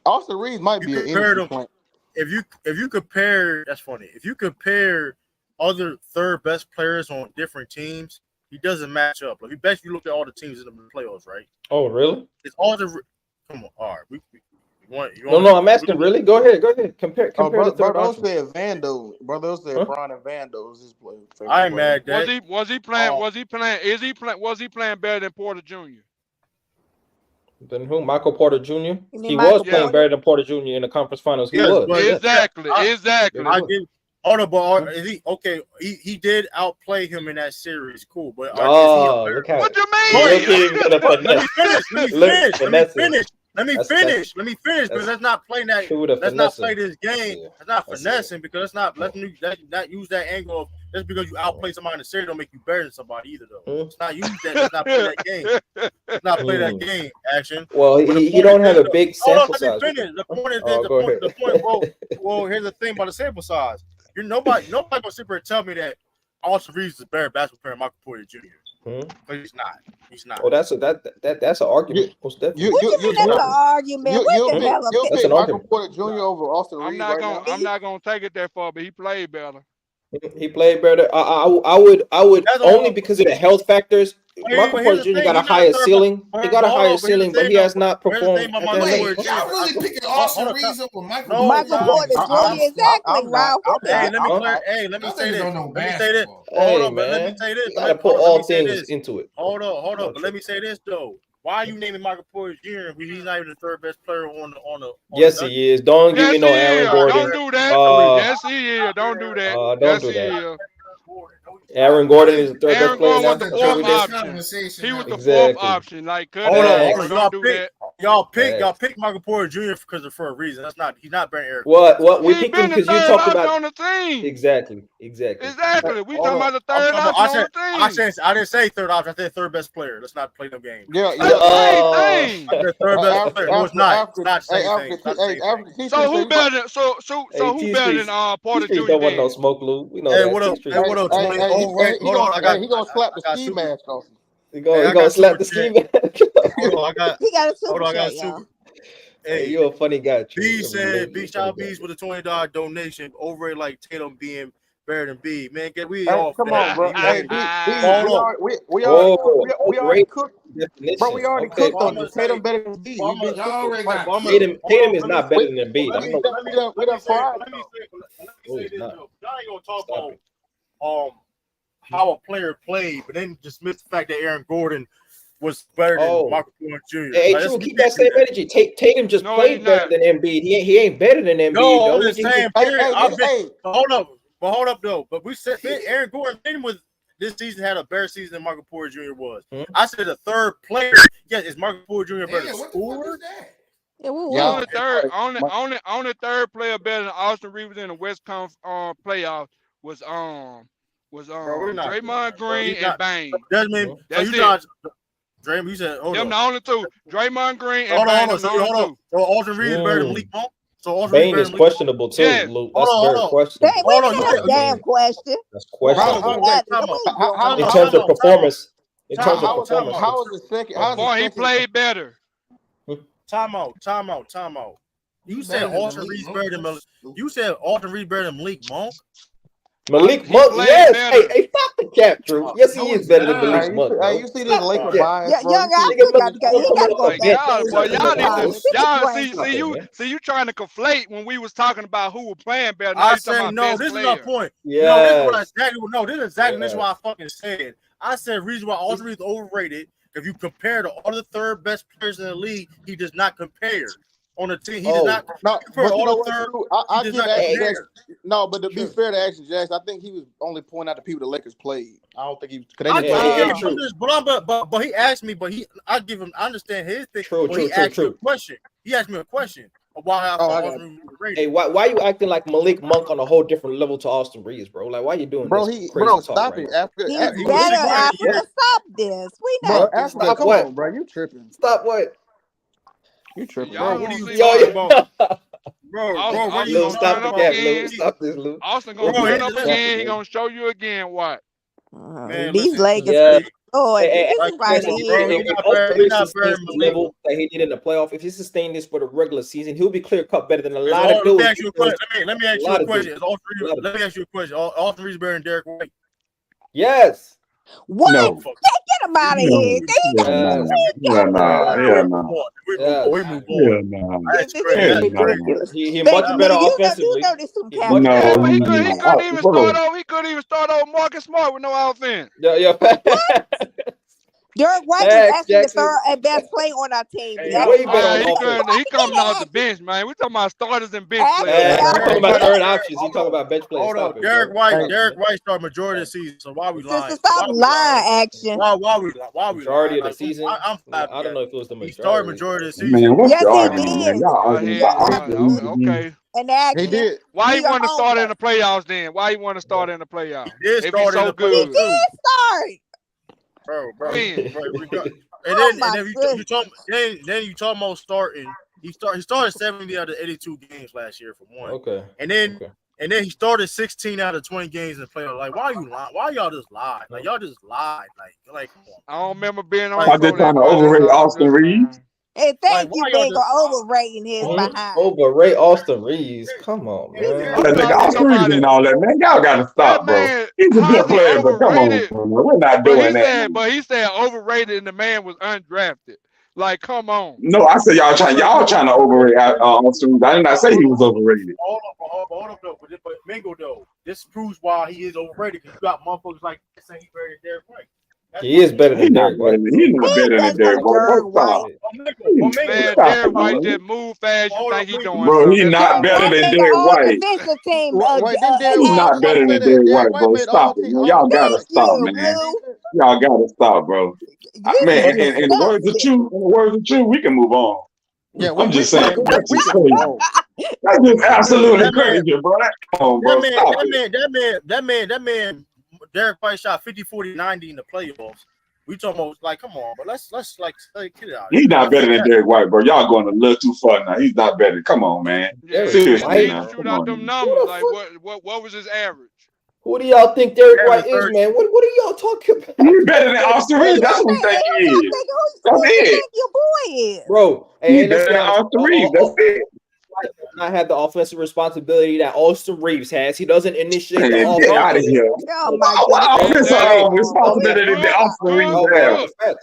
Austin Reeves might be an industry plant. If you compare, that's funny. If you compare other third best players on different teams, he doesn't match up. Like, you look at all the teams in the playoffs, right? Oh, really? It's Austin. Come on, all right. No, I'm asking. Really? Go ahead. Compare the third Brother option. said Vando. Brother said Brian and Vando is his player. I ain't mad at that. Was he playing? Was he playing better than Porter Jr.? Then who? Michael Porter Jr. He was playing better than Porter Jr. in the conference finals. He was. Exactly. Is he okay? He did outplay him in that series. Cool, but look how. What do you mean? Let me finish because let's not play that. Let's not play this game. That's not finessing because let's not use that angle of just because you outplay somebody in the series don't make you better than somebody either though. Let's not use that. Let's not play that game. Let's not play that game. Action. Well, he don't have a big sample size. Let me finish. The point is the point. Well, here's the thing about the sample size. Nobody gonna sit here and tell me that Austin Reeves is a better basketball player than Michael Porter Jr. But he's not. Well, that's an argument. What you mean that's an argument? You'll pick Michael Porter Jr. over Austin Reeves. I'm not gonna take it that far, but he played better. He played better. I would only because of the health factors. Michael Porter Jr. got a higher ceiling. He got a higher ceiling, but he has not performed. Y'all really picking Austin Reeves over Michael Porter Jr. Exactly, Ralph. Let me say this. Hold on, but let me say this. You gotta put all things into it. Hold on. But let me say this though. Why are you naming Michael Porter Jr. when he's not even the third best player on the Yes, he is. Don't give me no Aaron Gordon. Don't do that. Yes, he is. Don't do that. Don't do that. Aaron Gordon is the third best player now. He was the fourth option. Like, don't do that. Y'all pick Michael Porter Jr. for a reason. He's not better than Eric. What we picked him because you talked about on the team. Exactly. We talking about the third option on the team. I didn't say third option. I said third best player. Let's not play no game. Yeah. I said third best player. No, it's not. It's not the same thing. So who better than who better than Porter Jr.? Don't want no smoke, Lou. We know that. What up? Hold on. He gonna slap the ski mask off. He gonna slap the ski mask. He got a super chat, y'all. Hey, you're a funny guy. B said, shout B's with a $20 donation. Overrated like Tatum being better than B. Man, we off. Come on, bro. Hey, we already cooked. Bro, we already cooked on this. Tatum better than B. Tatum is not better than B. Let me say this. Y'all ain't gonna talk about how a player played, but then dismiss the fact that Aaron Gordon was better than Michael Porter Jr. Hey, True, keep that same energy. Tatum just played better than Embiid. He ain't better than Embiid. No, I'm just saying. Hold up though. But we said Aaron Gordon this season had a better season than Michael Porter Jr. was. I said the third player. Yes, is Michael Porter Jr. better scorer? Only third player better than Austin Reeves in the West Conference playoff was Draymond Green and Bane. That's it. Draymond, you said them the only two. Draymond Green and Bane. So Austin Reeves better than Malik Monk. So Bane is questionable too. Yeah. Luke. That's very questionable. That's a damn question. That's questionable. In terms of performance. How is the second? He played better. Time out. You said Austin Reeves better than Malik. You said Austin Reeves better than Malik Monk. Malik Monk, yes. Hey, stop the cap, Drew. Yes, he is better than Malik Monk. Hey, you see this Lakers bias? Young, y'all see you trying to conflate when we was talking about who was playing better. I said no. This is my point. Yeah. This is exactly what I fucking said. I said reason why Austin Reeves is overrated. If you compare to all the third best players in the league, he does not compare. On the team, he did not. No, but you know what? I give that. No, but to be fair to Action Jackson, I think he was only pointing out the people the Lakers played. I don't think he was. But he asked me. I give him. I understand his thing. True. He asked me a question. Hey, why you acting like Malik Monk on a whole different level to Austin Reeves, bro? Like, why you doing this crazy talk stop right it. now? He's better, Africa. Stop this. We Bro, not Africa, stop come what? on, bro. You tripping. Stop what? You tripping. Y'all Bro, want to see Bro, Austin Lou, gonna stop turn the up cap, again. Lou. Stop this, Lou. Austin gonna turn up again. He gonna show you again what. Man, these listen, Lakers. Yeah. Lord, Hey, this is right here. If Austin Reeves sustains the level that he did in the playoff, if he sustained this for the regular season, he'll be clear cut better than a lot of dudes. Let me ask you a question. Let me ask you a question. Let me ask you a question. Austin Reeves better than Derek White? Yes. What? No. Get him out of here. We move on. That's ridiculous. He much better offensively. Yeah, but he couldn't even start over. He couldn't even start over Marcus Smart with no offense. Yeah. Derek White is actually the third and best player on our team. He coming off the bench, man. We talking about starters and bench players. players. I'm talking about third options. He talking about bench players. Hold up, Derek White started majority of the season. So why we lying? Sister, stop lying, action. Why we majority lying? of the season? I don't know if it was the majority. He started majority of the season. Man, what's yes, the he argument, did. man? Okay. And action. He did. Why he want to start in the playoffs then? Why he want to start in the playoffs? If he's so good. He did start. Bro. And then you talking about starting. He started 70 out of 82 games last year for one. Okay. And then he started 16 out of 20 games in the playoffs. Like, why you lie? Why y'all just lied? Like, y'all just lied. Like come on. I don't remember being on. I'm just trying to overrate Austin Reeves. Hey, thank you, big, for overrating his behind. Overrate Austin Reeves. Come on, man. Austin Reeves and all that, man. Y'all got to stop, bro. He's a good player, but come on, man. We're not doing that. But he said overrated and the man was undrafted. Like, come on. No, I said y'all trying to overrate Austin Reeves. I did not say he was overrated. Hold up, though. But Mingo, though, this proves why he is overrated. Because you got motherfuckers like saying he's better than Derek White. He is better than Derek White. He's not better than Derek White. Man, Derek White just move fast. You think he doing bro, he's not better than Derek White. He's not better than Derek White, bro. Stop it. Y'all gotta stop, man. Y'all gotta stop, bro. Man, in the words of Chew, we can move on. Yeah, I'm just saying. That's just crazy. That's just absolutely crazy, bro. Come on, bro. That man. Derek White shot 50, 40, 90 in the playoffs. We talking about like, come on, but let's get it out. He's not better than Derek White, bro. Y'all going a little too far now. He's not better. Come on, man. Yeah, seriously, man. Shoot out them numbers. Like, what was his average? Who do y'all think Derek White is, man? What are y'all talking about? He's better than Austin Reeves. That's what we think he is. That's it. Your boy is. Bro, he's better than Austin Reeves. That's it. Not have the offensive responsibility that Austin Reeves has. He doesn't initiate the offense. Get out of here. What offensive responsibility did Austin Reeves have?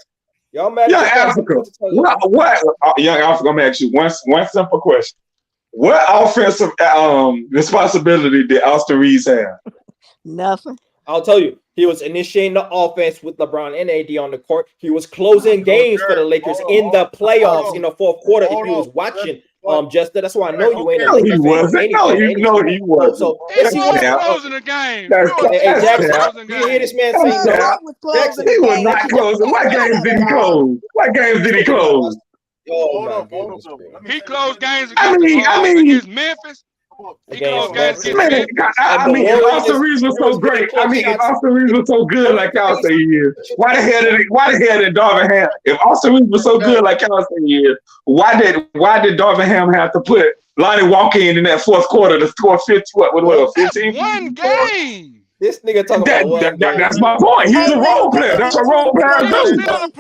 Y'all mad? Young Africa. What? Young Africa, I'm gonna ask you one simple question. What offensive responsibility did Austin Reeves have? Nothing. I'll tell you. He was initiating the offense with LeBron and AD on the court. He was closing games for the Lakers in the playoffs in the fourth quarter. If you was watching, Justin, that's why I know you ain't a Lakers fan. He wasn't. So he was closing the game. Jackson, you hear this man saying that? He was not closing. What games did he close? What games did he close? He closed games against Memphis. If Austin Reeves was so great, if Austin Reeves was so good like y'all say he is, why the hell did Darvin Ham? If Austin Reeves was so good like y'all say he is, why did Darvin Ham have to put Lonnie Walker in that fourth quarter to score 15? One game. This nigga talking about that's my point. He's a role player. That's a role player. He's not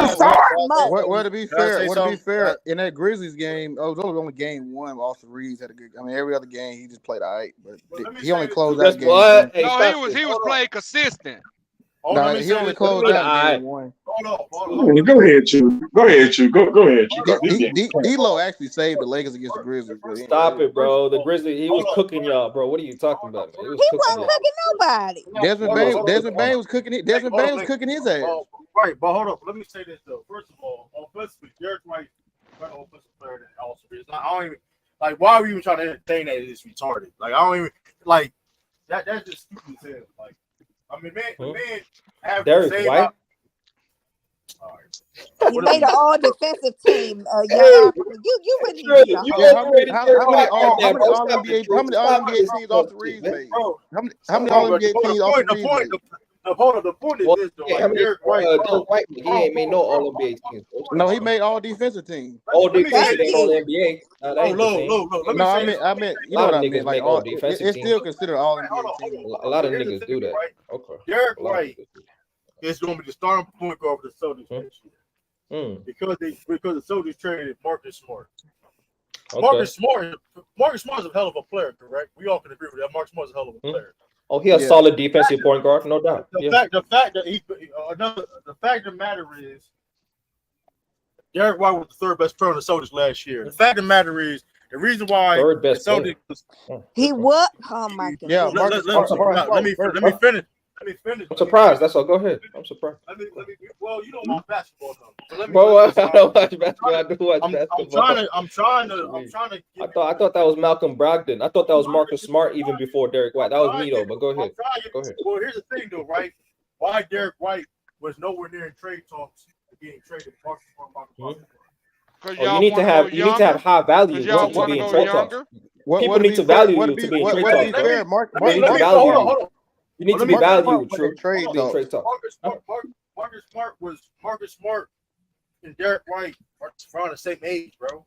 a star. Well, to be fair, in that Grizzlies game, it was only game one. Austin Reeves had a good. Every other game he just played all right, but he only closed that game. No, he was playing consistent. No, he only closed out game one. Hold on. Go ahead, Chew. Go ahead, Chew. D-Lo actually saved the Lakers against the Grizzlies. Stop it, bro. The Grizzlies, he was cooking y'all, bro. What are you talking about, man? He wasn't cooking nobody. Desmond Bain was cooking it. Desmond Bain was cooking his ass. Right, but hold up. Let me say this though. First of all, offensively, Derek White is a better offensive player than Austin Reeves. I don't even like. Why are we even trying to entertain that? It's retarded. Like I don't even like that. That's just stupid as hell. Like. I mean, man, have Derek White. All right. You made an all defensive team, young African. You really need to how many all NBA teams Austin Reeves made? How many all NBA teams Austin Reeves made? The point is this though. Like Derek White, he ain't made no all NBA teams. No, he made all defensive teams. All defensive ain't all NBA. No, I meant you know what I mean. Like all defensive, it's still considered all NBA teams. A lot of niggas do that. Okay. Derek White is going to be the starting point guard for the Celtics next year because the Celtics traded Marcus Smart. Marcus Smart is a hell of a player, correct? We all can agree with that. Marcus Smart is a hell of a player. Oh, he has solid defensive point guard, no doubt. The fact of the matter is, Derek White was the third best player on the Celtics last year. The fact of the matter is, the reason why third best Celtics he what? Oh my God! Yeah, let me finish. I'm surprised. That's all. Go ahead. I'm surprised. Well, you don't watch basketball though. So Bro, I don't watch basketball. I do watch basketball. I'm trying to. I thought that was Malcolm Brogdon. I thought that was Marcus Smart even before Derek White. That was me though. But go ahead. Go ahead. Well, here's the thing though, right? Why Derek White was nowhere near in trade talks to getting traded. You need to have high value to be in trade talks. People need to value you to be in trade talks. You need to be valued. Trade talk. Marcus Smart and Derek White are around the same age, bro.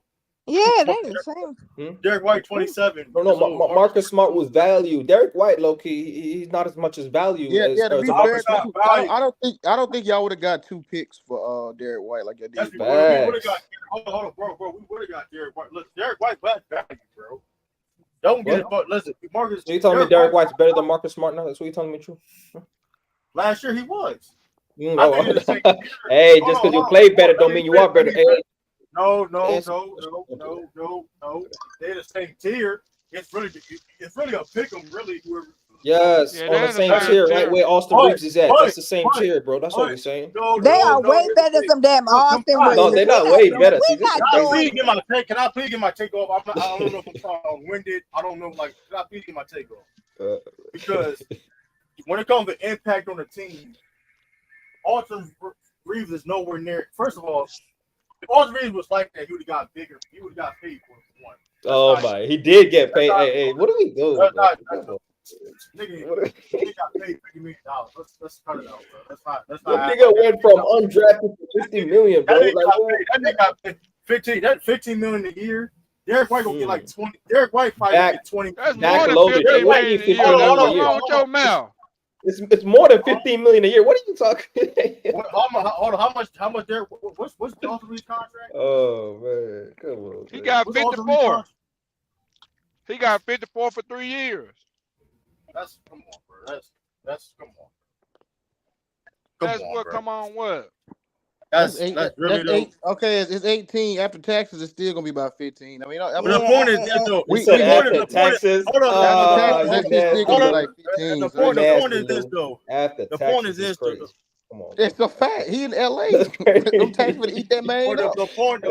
Yeah, they the same. Derek White, 27. No, Marcus Smart was valued. Derek White, low key, he's not as much as valued. To be fair, I don't think y'all would have got 2 picks for Derek White like y'all did. We would have got. Hold on, bro. We would have got Derek White. Look, Derek White bad value, bro. Don't get it, but listen, Marcus. So you telling me Derek White's better than Marcus Smart now? That's what you telling me, true? Last year he was. No. Hey, just because you play better don't mean you are better. Hey. No. They're the same tier. It's really a pick 'em, really. Yes, on the same tier, right where Austin Reeves is at. That's the same tier, bro. That's what we're saying. They are way better than some damn Austin Reeves. No, they're not way better. Can I please get my take off? I don't know if I'm winded. I don't know. Like, can I please get my take off? Because when it comes to impact on the team, Austin Reeves is nowhere near. First of all, if Austin Reeves was like that, he would have got bigger. He would have got paid for one. Oh my, he did get paid. Hey, what are we doing? Nigga got paid $50 million. Let's cut it out, bro. That's not. Nigga went from undrafted to $50 million, bro. That nigga got paid $15 million a year. Derek White gonna get like 20. Derek White probably get 20. That's more than $15 million a year. Hold on, your mouth. It's more than $15 million a year. What are you talking? Hold on, how much Derek? What's the Austin Reeves contract? Oh man, come on. He got 54. He got 54 for 3 years. That's come on, bro. That's come on. That's what? Come on, what? That's really okay. It's 18 after taxes. It's still gonna be about 15. I mean, the point is this though. We said after taxes. Hold on. After taxes, it's still gonna be like 15. The point is this though. The point is this. Come on. It's a fact. He in LA. I'm taxing for to eat that man. The point.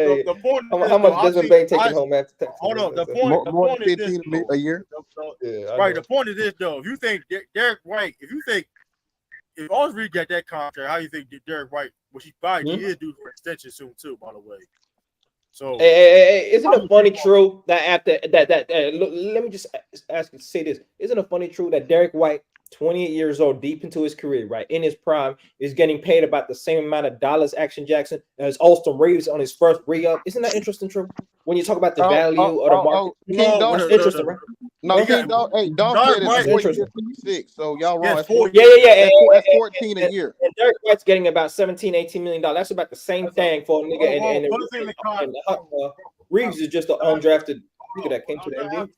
How much doesn't Bay taking home after taxes? Hold on. The point. More than 15 a year. Right. The point is this though. If you think Derek White, if Austin Reeves got that contract, how do you think Derek White? Which he probably is due for extension soon too, by the way. So, isn't it funny true that after that? Let me just say this: isn't it funny true that Derek White, 28 years old, deep into his career, right in his prime, is getting paid about the same amount of dollars, Action Jackson, as Austin Reeves on his first re-up? Isn't that interesting, true? When you talk about the value of the market, it's interesting, right? No, Dog said it's 46, so y'all wrong. Yeah. That's 14 a year. And Derek White's getting about $17-18 million. That's about the same thing for a nigga. And Reeves is just an undrafted nigga that came to the NBA.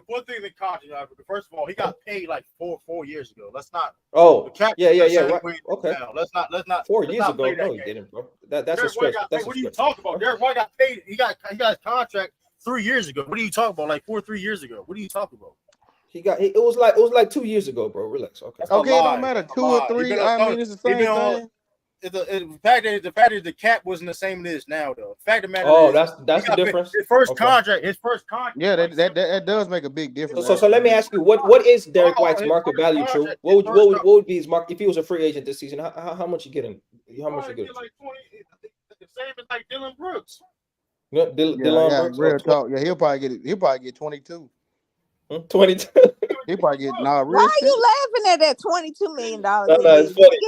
One thing that caught you, first of all, he got paid like four years ago. Let's not. Oh, yeah. Right. Okay. Let's not. 4 years ago, no, he didn't, bro. That's a stretch. What are you talking about? Derek White got paid. He got his contract 3 years ago. What are you talking about? Like 3 years ago. What are you talking about? It was like 2 years ago, bro. Relax. Okay. It don't matter. 2 or 3. I mean, it's the same thing. The fact is the cap wasn't the same as it is now, though. The fact of the matter is, that's the difference. His first contract. Yeah, that does make a big difference. So let me ask you, what is Derek White's market value? True. What would be his market if he was a free agent this season? How much you getting? How much you getting? same as like Dylan Brooks. Dylan Brooks. Real talk. Yeah, he'll probably get 22. 22. He probably get real Why are shit. you laughing at that $22 million? No, it's funny.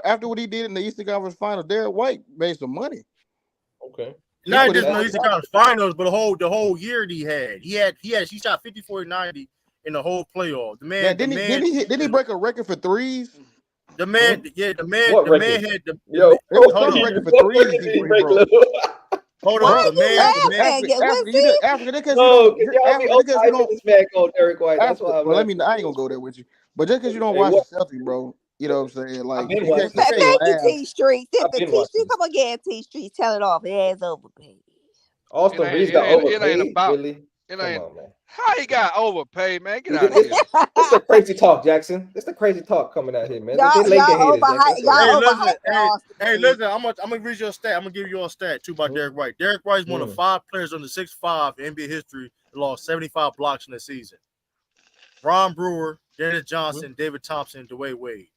After what he did in the Eastern Conference Finals, Derek White made some money. Okay. Not just in the Eastern Conference Finals, but the whole year he shot 50, 40, 90 in the whole playoff. Didn't he break a record for threes? The man had the record for threes. He broke. Hold on, the man. After because I ain't gonna go there with you. But just because you don't watch the Celtics, bro, you know what I'm saying? Like, thank you, T Street. Come on, again, T Street. Tell it off. It has overpaid. Austin Reeves got overpaid. It ain't about. Really? It ain't. On, man. How he got overpaid, man? Get out of here. That's the crazy talk, Jackson. That's the crazy talk coming out here, man. Y'all listen. I'm gonna read your stat. I'm gonna give you a stat too about Derek White. Derek White is one of 5 players under 6'5" in NBA history that lost 75 blocks in the season. Ron Brewer, Dennis Johnson, David Thompson, Dwayne Wade.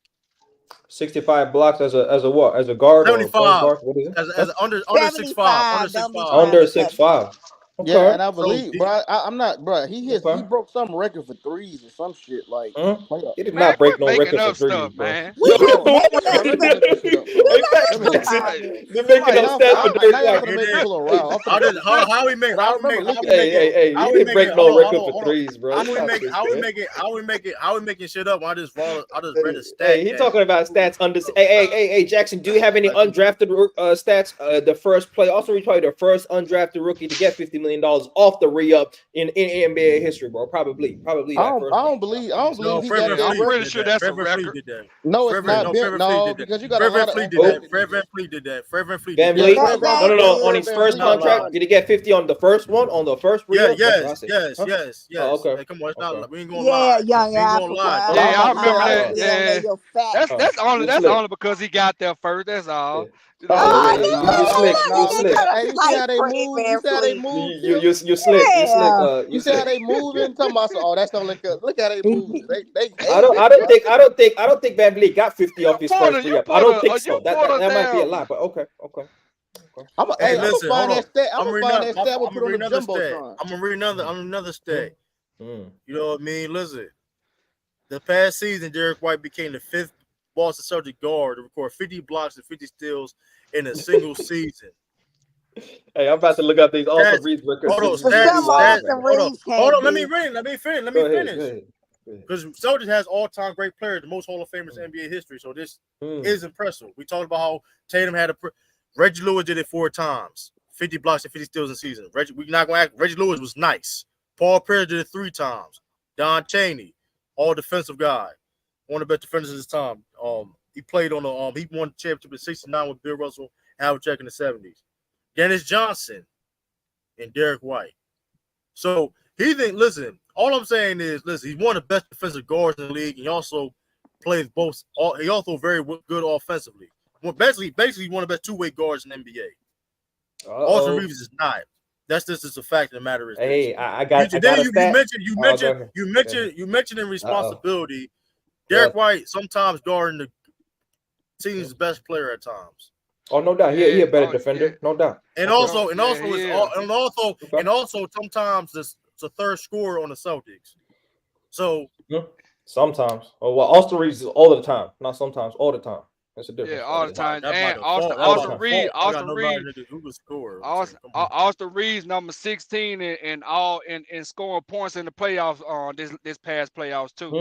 65 blocks as a what? As a guard? 75. What is it? As under 6'5". Under 6'5". Okay. Yeah, and I believe, bro. I'm not, bro. He broke some record for threes or some shit. Like, he did not break no record for threes, stuff, man. They're making up stats for Derek White. How we make? Hey, you didn't break no record for threes, bro. How we making shit up? I just read a stat. Hey, he talking about stats under. Hey, Jackson, do you have any undrafted stats? The first play, also probably the first undrafted rookie to get $50 million off the re-up in NBA history, bro. Probably. I don't believe. No, I'm pretty sure that's a record. No, it's not. No, because you got a lot of. Fred VanVleet did that. No. On his first contract, did he get 50 on the first one? On the first re-up? Yes. Oh, okay. Hey, come on, it's not. We ain't gonna lie. Young Apple. Yeah, I remember that. That's only because he got there first. That's all. You slick. Hey, you see how they move? You see how they move? You slick. You see how they move? And talking about, oh, that's not like look how they move. I don't think VanVleet got 50 off his first re-up. I don't think so. That might be a lie, but okay. I'm gonna find that stat. I'm gonna find that stat. We'll put on the jumbotron. I'm gonna read another stat. You know what I mean? Listen, the past season, Derek White became the 5th Boston Celtics guard to record 50 blocks and 50 steals in a single season. Hey, I'm about to look up these Austin Reeves records. Hold on. Let me finish. Because Celtics has all-time great players, the most Hall of Famers in NBA history. So this is impressive. We talked about how Tatum had Reggie Lewis did it 4 times, 50 blocks and 50 steals in the season. We're not going to act. Reggie Lewis was nice. Paul Pierce did it 3 times. Don Chaney, all defensive guy, one of the best defenders of his time. He played on he won the championship in '69 with Bill Russell and Havlicek in the '70s. Dennis Johnson and Derek White. So listen, all I'm saying is, he's one of the best defensive guards in the league. He also plays both. He also very good offensively. Well, basically one of the best 2-way guards in the NBA. Austin Reeves is not. That's just a fact of the matter. Hey, I got. You mentioned in responsibility. Derek White sometimes guarding the team's best player at times. Oh, no doubt. He a better defender, no doubt. And also sometimes it's a third scorer on the Celtics. So sometimes. Oh well, Austin Reeves is all the time, not sometimes, all the time. That's a difference. Yeah, all the time. And Austin Reeves, number 16 in scoring points in the playoffs on this past playoffs too.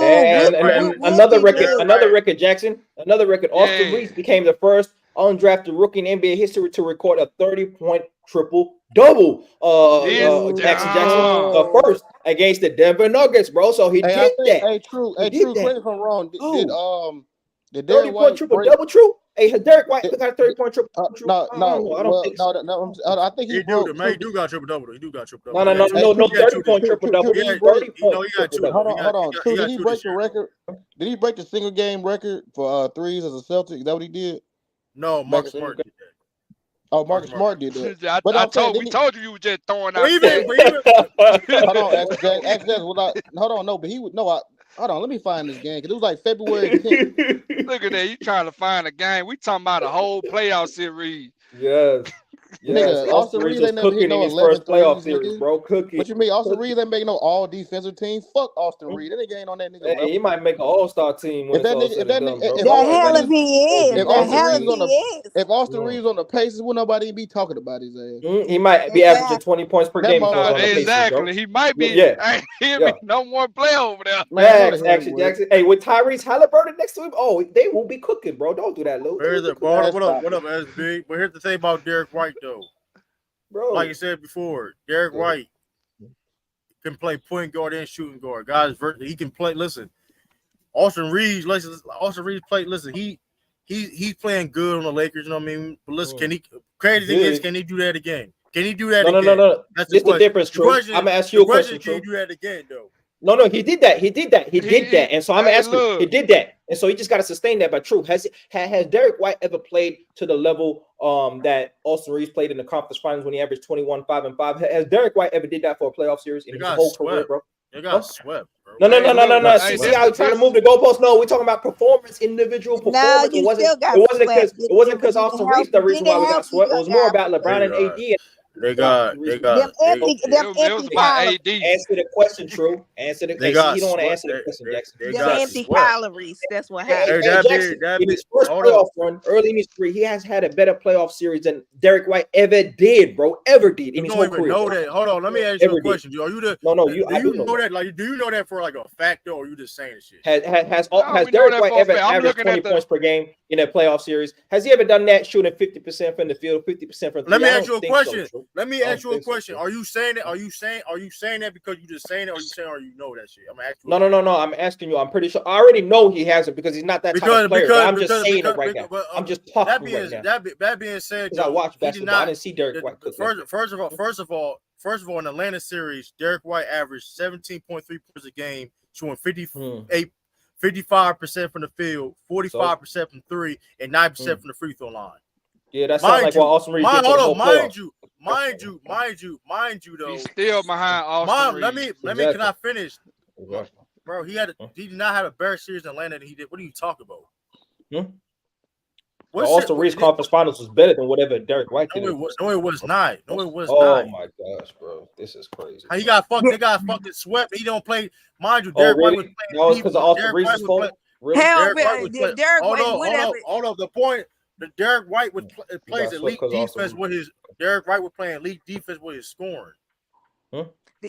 And another record, Jackson. Another record. Austin Reeves became the first undrafted rookie in NBA history to record a 30-point triple-double. Jackson, the first against the Denver Nuggets, bro. So he did that. Hey, true. Correct if I'm wrong. Did 30-point triple-double true? Hey, Derek White got a 30-point triple. No, I don't think so. No, I think he do. Man, he do got triple-double. He do got triple-double. No, 30-point triple-double. He got two. Hold on. Did he break the record? Did he break the single game record for threes as a Celtic? Is that what he did? No, Marcus Smart did that. Oh, Marcus Smart did that. We told you were just throwing out. Hold on, hold on. No, but he would. No, Hold on, let me find this game because it was like February 10th. Look at that. You trying to find a game. We talking about a whole playoff series. Yes. Nigga, Austin Reeves ain't never hit no 11 playoff threes, series, bro. Cooking. What you mean? Austin Reeves ain't making no all defensive team. Fuck Austin Reeves. That nigga ain't on that nigga level. He might make an all-star team when If that nigga, if Austin Reeves on the Pacers, will nobody be talking about his ass? He might be averaging 20 points per game. Exactly. He might be. Yeah. Be no more play over there. Jackson. Hey, with Tyrese Halliburton next to him, they will be cooking, bro. Don't do that, Lou. What up, SB? But here's the thing about Derek White, though. Bro. Like I said before, Derek White can play point guard and shooting guard. Guys, he can play. Listen, Austin Reeves played. Listen, he's playing good on the Lakers. You know what I mean? But listen, can he? Crazy thing is, can he do that again? Can he do that again? No. That's the difference, True. I'm gonna ask you a question. Can he do that again, though? No, he did that. He did that. And so I'm asking, he did that. And so he just got to sustain that. But True, has Derek White ever played to the level that Austin Reeves played in the conference finals when he averaged 21, 5, and 5? Has Derek White ever did that for a playoff series in his whole career, bro? They got swept, bro. No. See how you trying to move the goalposts? No, we're talking about performance, individual performance. No, it wasn't because Austin Reeves the reason why we got swept. It was more about LeBron and AD. They got them empty calories. Answer the question, True. Answer the question. You don't want to answer the question, Jackson. Them empty calories. That's what happened. In his first playoff run, early in his career, he has had a better playoff series than Derek White ever did, bro. Ever did in his whole career. Know that. Hold on, let me ask you a question. Are you the? No. Do you know that? Like, do you know that for like a fact, or are you just saying shit? Has Derek White ever averaged 20 points per game in a playoff series? Has he ever done that, shooting 50% from the field, 50% from the? Let me ask you a question. Let me ask you a question. Are you saying that? Are you saying that because you just saying it, or you know that shit? I'm asking. No. I'm asking you. I'm pretty sure. I already know he hasn't because he's not that type of player. I'm just saying it right now. I'm just talking right now. That being said, I watched basketball. I didn't see Derek White. First of all, in the Atlanta series, Derek White averaged 17.3 points a game, shooting 55% from the field, 45% from three, and 9% from the free throw line. Yeah, that sounds like what Austin Reeves did. Mind you, though. He's still behind Austin Reeves. Let me. Can I finish? Bro, he did not have a better series in Atlanta than he did. What are you talking about? Austin Reeves conference finals was better than whatever Derek White did. No, it was not. Oh my gosh, bro, this is crazy. They got fucking swept. He don't play. Mind you, Derek White was playing. No, it's because of Austin Reeves' fault. Hell, Derek White. Hold on. The point. Derek White plays elite defense with his. Derek White was playing elite defense with his scoring.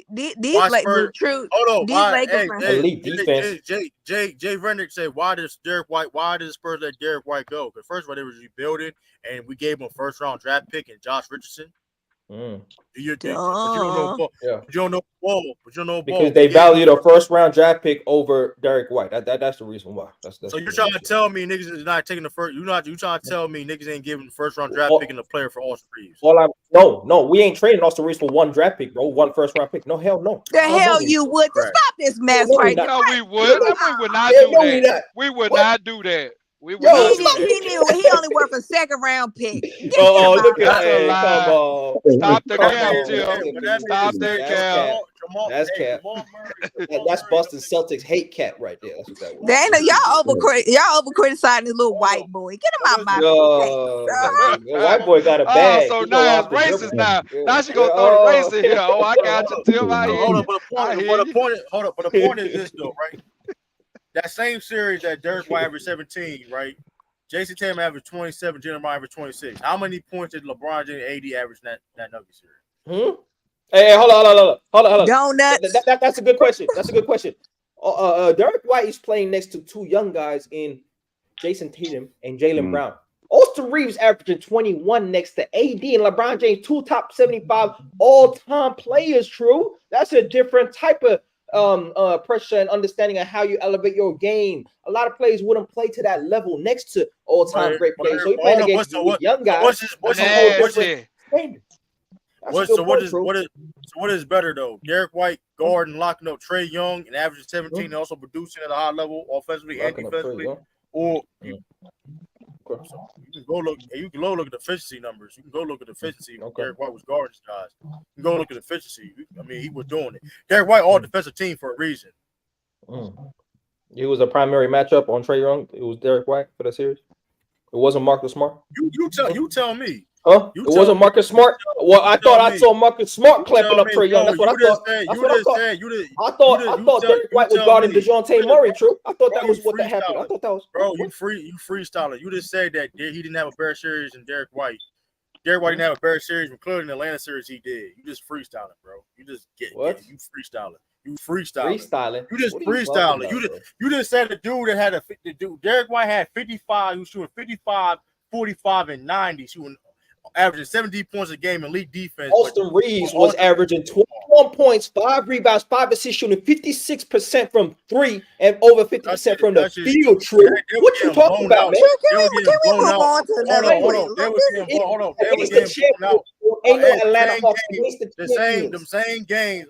These like the truth. Hold on. Elite defense. Jay Rennick said, why did the Spurs let Derek White go? Because first of all, they was rebuilding, and we gave him a first-round draft pick in Josh Richardson. You don't know ball. Because they valued a first-round draft pick over Derek White. That's the reason why. That's so you're trying to tell me niggas is not taking the first. You trying to tell me niggas ain't giving the first-round draft pick and the player for Austin Reeves? No, we ain't trading Austin Reeves for one draft pick, bro. One first-round pick. No, hell no. The hell you would. Stop this mess right now. No, we would. We would not do that. We would not do that. He only worth a second-round pick. Look at that! Come on, stop the cap, Jim. Stop that cap. That's cap. That's Boston Celtics hate cap right there. That's what that was. Y'all over criticizing this little white boy. Get him out my face. White boy got a bag. So now it's racist now. Now she gonna throw the race in here. Oh, I got you, Tim. Hold up, but the point is this though, right? That same series that Derek White averaged 17, right? Jayson Tatum averaged 27, Jalen Brown averaged 26. How many points did LeBron James and AD average in that Nuggets series? Hey, hold on. Donuts. That's a good question. Derek White is playing next to two young guys in Jayson Tatum and Jalen Brown. Austin Reeves averaging 21 next to AD and LeBron James, two top 75 all-time players. True. That's a different type of pressure and understanding of how you elevate your game. A lot of players wouldn't play to that level next to all-time great players. So you're playing against young guys. What is better though? Derek White guarding, locking up Trae Young and averaging 17 and also producing at a high level offensively and defensively, or you can go look at the efficiency numbers. You can go look at the efficiency. Derek White was guarding these guys. You can go look at the efficiency. I mean, he was doing it. Derek White all defensive team for a reason. It was a primary matchup on Trae Young. It was Derek White for the series. It wasn't Marcus Smart. You tell me. Huh? It wasn't Marcus Smart. Well, I thought I saw Marcus Smart clamping up Trae Young. That's what I thought. I thought Derek White was guarding DeJounte Murray. True. I thought that was what that happened. I thought that was. Bro, you freestyler. You just said that he didn't have a better series than Derek White. Derek White didn't have a better series, including the Atlanta series he did. You just freestyling, bro. You just you freestyling. You freestyling. You just freestyling. You just said the dude that had Derek White had 55. He was shooting 55, 45, and 90. Shooting averaging 70 points a game in league defense. Austin Reeves was averaging 21 points, 5 rebounds, 5 assists, shooting 56% from 3 and over 50% from the field. True. What you talking about, man? Can we move on to another? Hold on. They were getting blown out. The same game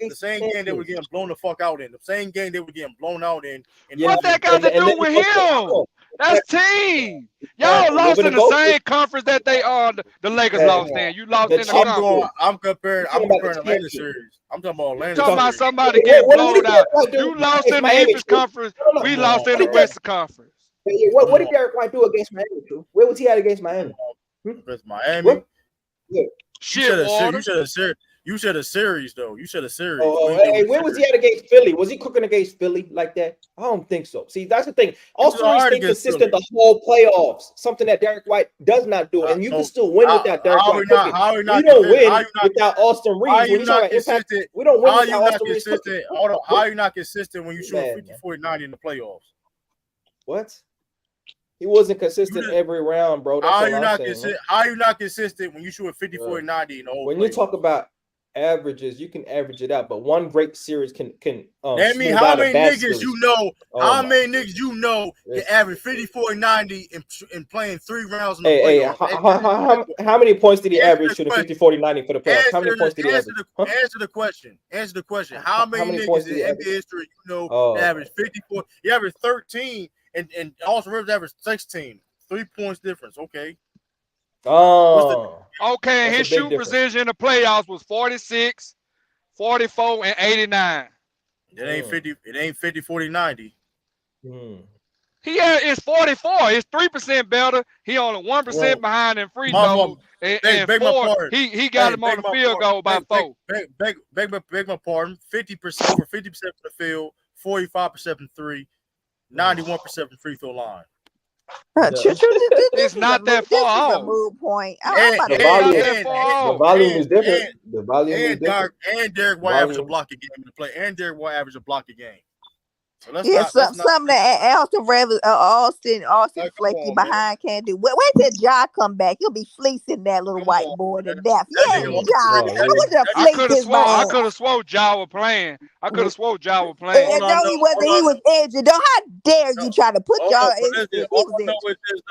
they were getting blown the fuck out in. The same game they were getting blown out in. What that got to do with him? That's team. Y'all lost in the same conference that they are. The Lakers lost in. You lost in the conference. I'm comparing Atlanta series. I'm talking about Atlanta. Talking about somebody getting blown out. You lost in the Eastern Conference. We lost in the Western Conference. What did Derek White do against Miami? True. Where was he at against Miami? Against Miami. Yeah. You said a series though. You said a series. Hey, where was he at against Philly? Was he cooking against Philly like that? I don't think so. See, that's the thing. Austin Reeves stayed consistent the whole playoffs. Something that Derek White does not do, and you can still win without Derek White. We don't win without Austin Reeves. When you talk about impact, we don't win without Austin Reeves. Hold on. How are you not consistent when you shoot 50, 40, 90 in the playoffs? What? He wasn't consistent every round, bro. How are you not consistent when you shoot 50, 40, 90 in the whole when playoffs? you talk about averages, you can average it out, but one great series can how many niggas you know? How many niggas you know can average 50, 40, 90 and playing 3 rounds in the playoffs? How many points did he average shooting 50, 40, 90 for the playoffs? How many points did he average? Answer the question. How many niggas in NBA history you know average 54? He averaged 13 and Austin Rivers averaged 16. 3 points difference. Okay. Okay, and his shooting precision in the playoffs was 46, 44, and 89. It ain't 50. It ain't 50, 40, 90. It's 44. It's 3% better. He only 1% behind in free throws. And 4, he got him on the field goal by 4. Beg my pardon. 50% for 50% from the field, 45% from 3, 91% from free throw line. It's not that far off. Mood point. The volume is different. The volume is different. And Derek White averaged a block a game in the play. And Derek White averaged a block a game. So something that Austin flaky behind can't do. Wait till Ja come back. He'll be fleecing that little white boy to death. Yeah, Ja. I could have swore Ja was playing. And no, he wasn't. He was edging. How dare you try to put y'all in?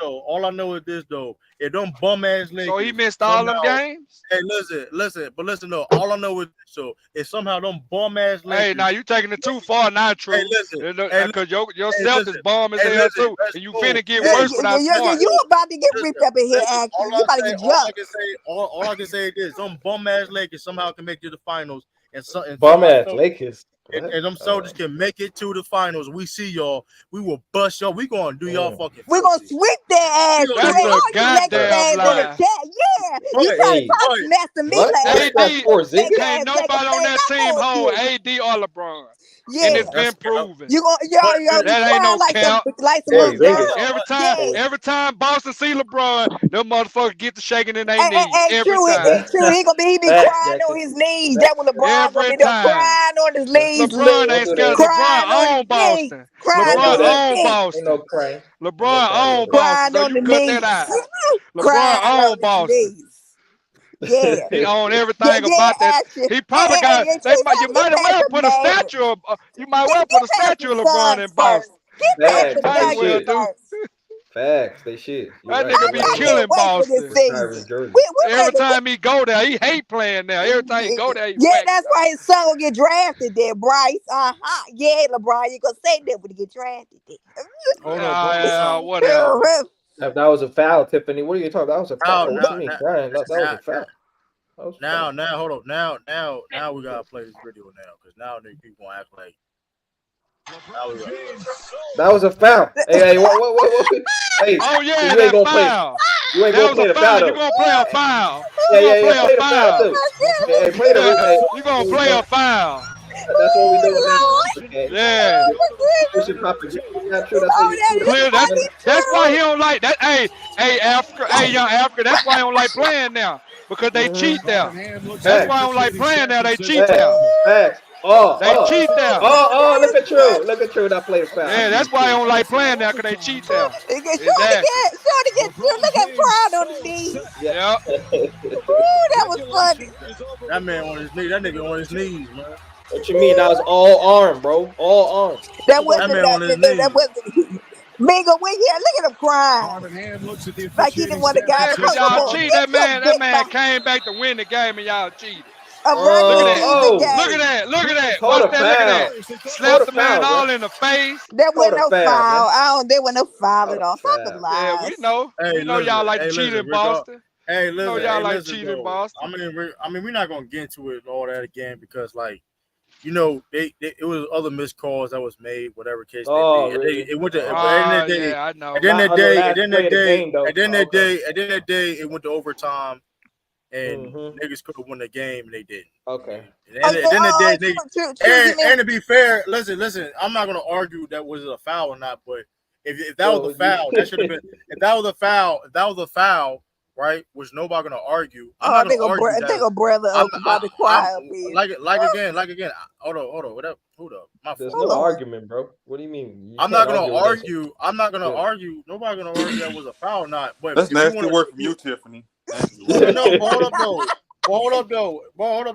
All I know is this though. If them bum ass legs. So he missed all them games. Hey, listen though. All I know is so if somehow them bum ass legs. Hey, now you taking it too far, not true. Hey, listen. Because yourself is bomb as hell too, and you finna get worse without smart. You about to get ripped up in here, actually. You about to get jumped. All I can say is this: some bum ass Lakers somehow can make it to the finals, and bum ass Lakers. And them soldiers can make it to the finals. We see y'all. We will bust y'all. We gonna do y'all fucking. We gonna sweep their ass. That's a goddamn lie. Yeah, you trying to talk mess to me like Can't nobody on that team hold AD or LeBron. Yeah, and it's been proven. That ain't no cap. Every time Boston see LeBron, them motherfuckers get to shaking in their knees. Every time. It's true. He be crying on his knees. That when LeBron gonna be crying on his knees. LeBron ain't scared. LeBron own Boston. LeBron own Boston. LeBron own Boston. So you cut that out. LeBron own Boston. Yeah, he owned everything about that. He probably got. You might as well put a statue of. You might well put a statue of LeBron in Boston. Facts, they should. That nigga be killing Boston. Every time he go there, he hate playing there. Every time he go there, he that's why his son will get drafted there, Bryce. Yeah, LeBron, you gonna say that when he get drafted there. Whatever. If that was a foul, Tiffany, what are you talking about? That was a foul. What you mean, Brian? That was a foul. Now, hold on. Now we gotta play this video now, because now people gonna act like That was a foul. Hey, what? Hey, Oh yeah, you ain't that gonna foul. play. You ain't That gonna was play a the foul. foul You though. gonna play a foul. Yeah, You gonna play play the a foul too. foul. Hey, play the. Hey, You gonna play a foul. That's what we do. Okay. Yeah. You should pop it. Not true. That's what you do. Clear. That's why he don't like that. Hey, Africa. Hey, young Africa. That's why he don't like playing now because they cheat there. That's why I don't like playing now. They cheat there. Facts. They cheat there. Oh, look at True. Look at True. That play the foul. Yeah, that's why I don't like playing now because they cheat there. Shorty get True. Look at Pride on the knee. Yeah. Ooh, that was funny. That man on his knee. That nigga on his knees, man. What you mean? That was all arm, bro. All arm. That wasn't man on his knees. that wasn't Mingo. Look at him crying. Like he didn't want to Yeah, because y'all cheated. That man came back to win the game and y'all cheated. Look at that. Watch that. Look at that. Slapped the man all in the face. There wasn't no foul. There wasn't no foul at all. Stop the lies. Yeah, we know. We know y'all like to cheat in Boston. Hey, listen. We know y'all like cheating in Boston. I mean, we're not gonna get into it and all that again because, like, you know, it was other missed calls that was made, whatever case. Really? It went to. Yeah, I know. At the end of the day, it went to overtime. And niggas could have won the game, and they didn't. Okay. And to be fair, listen. I'm not gonna argue that was a foul or not, but if that was a foul, that should have been. If that was a foul, right? Which nobody gonna argue. I'm not gonna argue that. I think a brother about to cry up here. Like again. Hold up. Hold up. There's no argument, bro. What do you mean? I'm not gonna argue. Nobody gonna argue that was a foul or not. But that's nasty work from you, Tiffany. No, hold up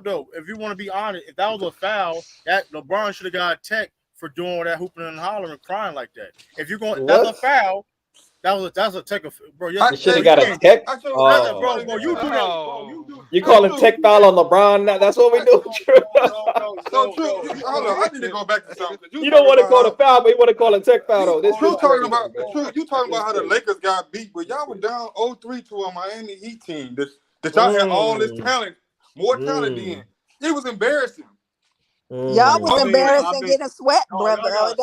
though. If you want to be honest, if that was a foul, that LeBron should have got tech for doing all that hooping and hollering and crying like that. If you're going, that's a foul. That's a tech, bro. You should have got a tech. Bro, you do that. Bro, you calling tech foul on LeBron? That's what we do. So true. Hold on, I need to go back to something. You don't want to call a foul, but you want to call a tech foul though. This you talking about how the Lakers got beat, but y'all were down 0-3 to a Miami Heat team that y'all had all this talent, more talent than. It was embarrassing. Y'all was embarrassing getting sweat, brother. But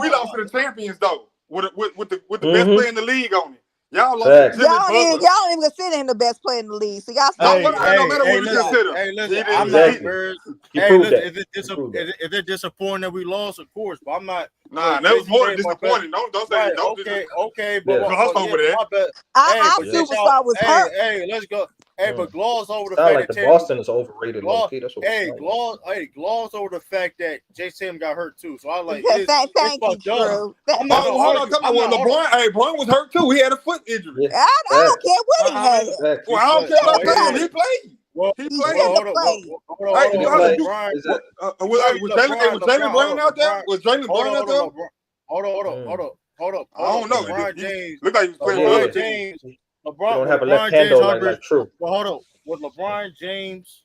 we lost to the champions though. With the best player in the league on it. Y'all lost. Y'all ain't even consider him the best player in the league. So y'all no matter what you consider. Hey, listen, I'm not. If it's disappointing that we lost, of course, but I'm not. Nah, that was more than disappointing. Don't say okay, but over there. Our superstar was hurt. Hey, let's go. Hey, but gloss over the fact fact that Boston is overrated. Gloss over the fact that Jayson Tatum got hurt too. So I like. Thank you, Drew. Hold on, LeBron. Hey, LeBron was hurt too. He had a foot injury. I don't care what he had. Well, I don't care about that. He played. He played. Was Jaylen Brown out there? Was Jaylen Brown out there? Hold up. I don't know. LeBron James. Look like he was playing LeBron James. Don't have a left handle like True. Well, hold up. With LeBron James,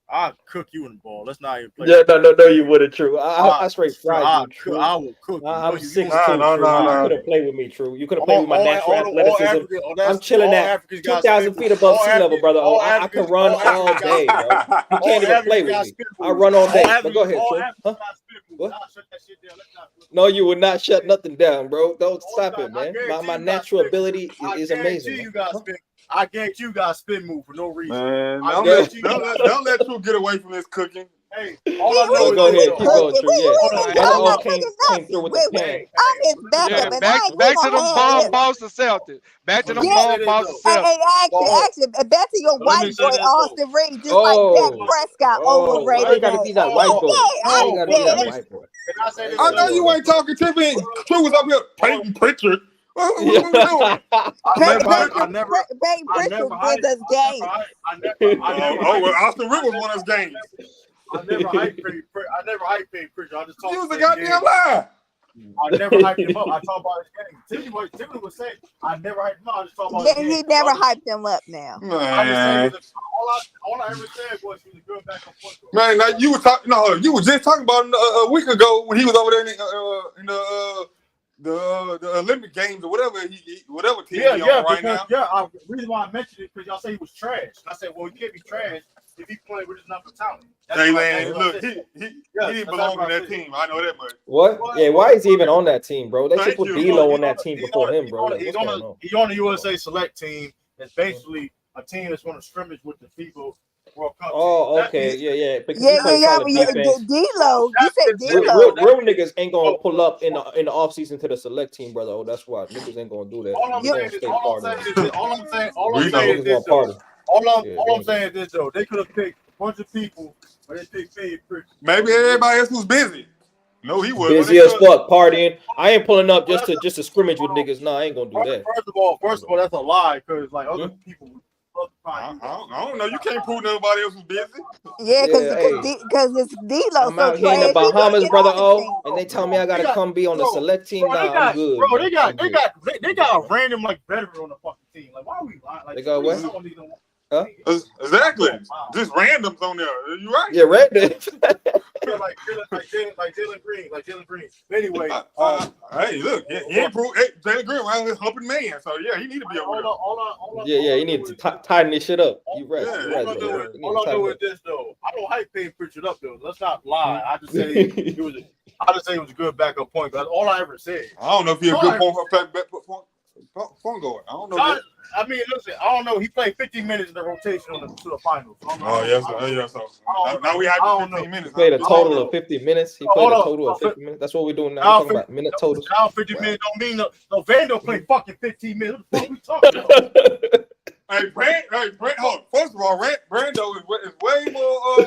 I'll cook you in the ball. Let's not even play. Yeah, no, you wouldn't, True. I straight fried you, True. I will cook you. I'm 6'2", You couldn't play with me, True. You couldn't play with my natural athleticism. I'm chilling at 2,000 feet above sea level, brother. I can run all day, bro. You can't even play with me. I run all day. But go ahead, True. Huh? What? No, you would not shut nothing down, bro. Don't stop it, man. My natural ability is amazing. I guarantee you guys spin move for no reason. Man, don't let True get away from this cooking. Hey, all I know go ahead, keep going, True. Yeah, came through with the pan. Back to the bomb Boston Celtics. Back to the bomb Boston Celtics. Actually, back to your white boy Austin Reeves, just like Dak Prescott overrated. I gotta be that white boy. I gotta be that white boy. I know you ain't talking to me. True was up here painting pictures. What we doing? I never wins us games. Austin Reeves was one of those games. I never hyped Pritchard. I just talked. You was a goddamn lie. I never hyped him up. I talked about his game. Tiffany was saying I never hyped him up. I just talked about his game. He never hyped him up now. Man. All I ever said was he was a good back and forth. Man, now you were talking. No, you were just talking about him a week ago when he was over there in the Olympic Games or whatever team he's on right now. The reason why I mentioned it because y'all say he was trash. I said, well, he can't be trash if he playing with his number talent. Hey man, look, he didn't belong on that team. I know that much. What? Yeah, why is he even on that team, bro? They should put D'Lo on that team before him, bro. He's on the USA Select team. It's basically a team that's going to scrimmage with the FIBA World Cup. Oh, okay, yeah. But D'Lo, you said D'Lo. Real niggas ain't gonna pull up in the offseason to the select team, brother. Oh, that's why niggas ain't gonna do that. All I'm saying is this though. They could have picked a bunch of people, but they picked Pritchard. Maybe everybody else was busy. No, he was busy as fuck partying. I ain't pulling up just to scrimmage with niggas. Nah, I ain't gonna do that. First of all, that's a lie because like other people. I don't know. You can't prove nobody else was busy. Yeah, because it's D'Lo. I'm out here in the Bahamas, brother. Oh, and they tell me I gotta come be on the select team. Nah, I'm good. Bro, they got a random like veteran on the fucking team. Like, why are we lying? Like, they got what? Huh? Exactly. Just randoms on there. You right? Yeah, random. like Jalen Green. Anyway, hey, look, he improved. Hey, Jalen Green around here humping man, so yeah, he need to be over there. Yeah, he need to tighten this shit up. You right? All I know is this though. I don't hype Payne Pritchard up though. Let's not lie. I just say it was a good backup point. That's all I ever said. I don't know if he's a good point guard. I don't know. I mean, listen, I don't know. He played 15 minutes in the rotation to the finals. Oh, yes. Now we have 15 minutes. He played a total of 50 minutes. He played a total of 50 minutes. That's what we're doing now. We're talking about minute totals. Now 50 minutes don't mean no. Vando played fucking 15 minutes. What the fuck we talking about? Hey, Brent, hold. First of all, Brando is way more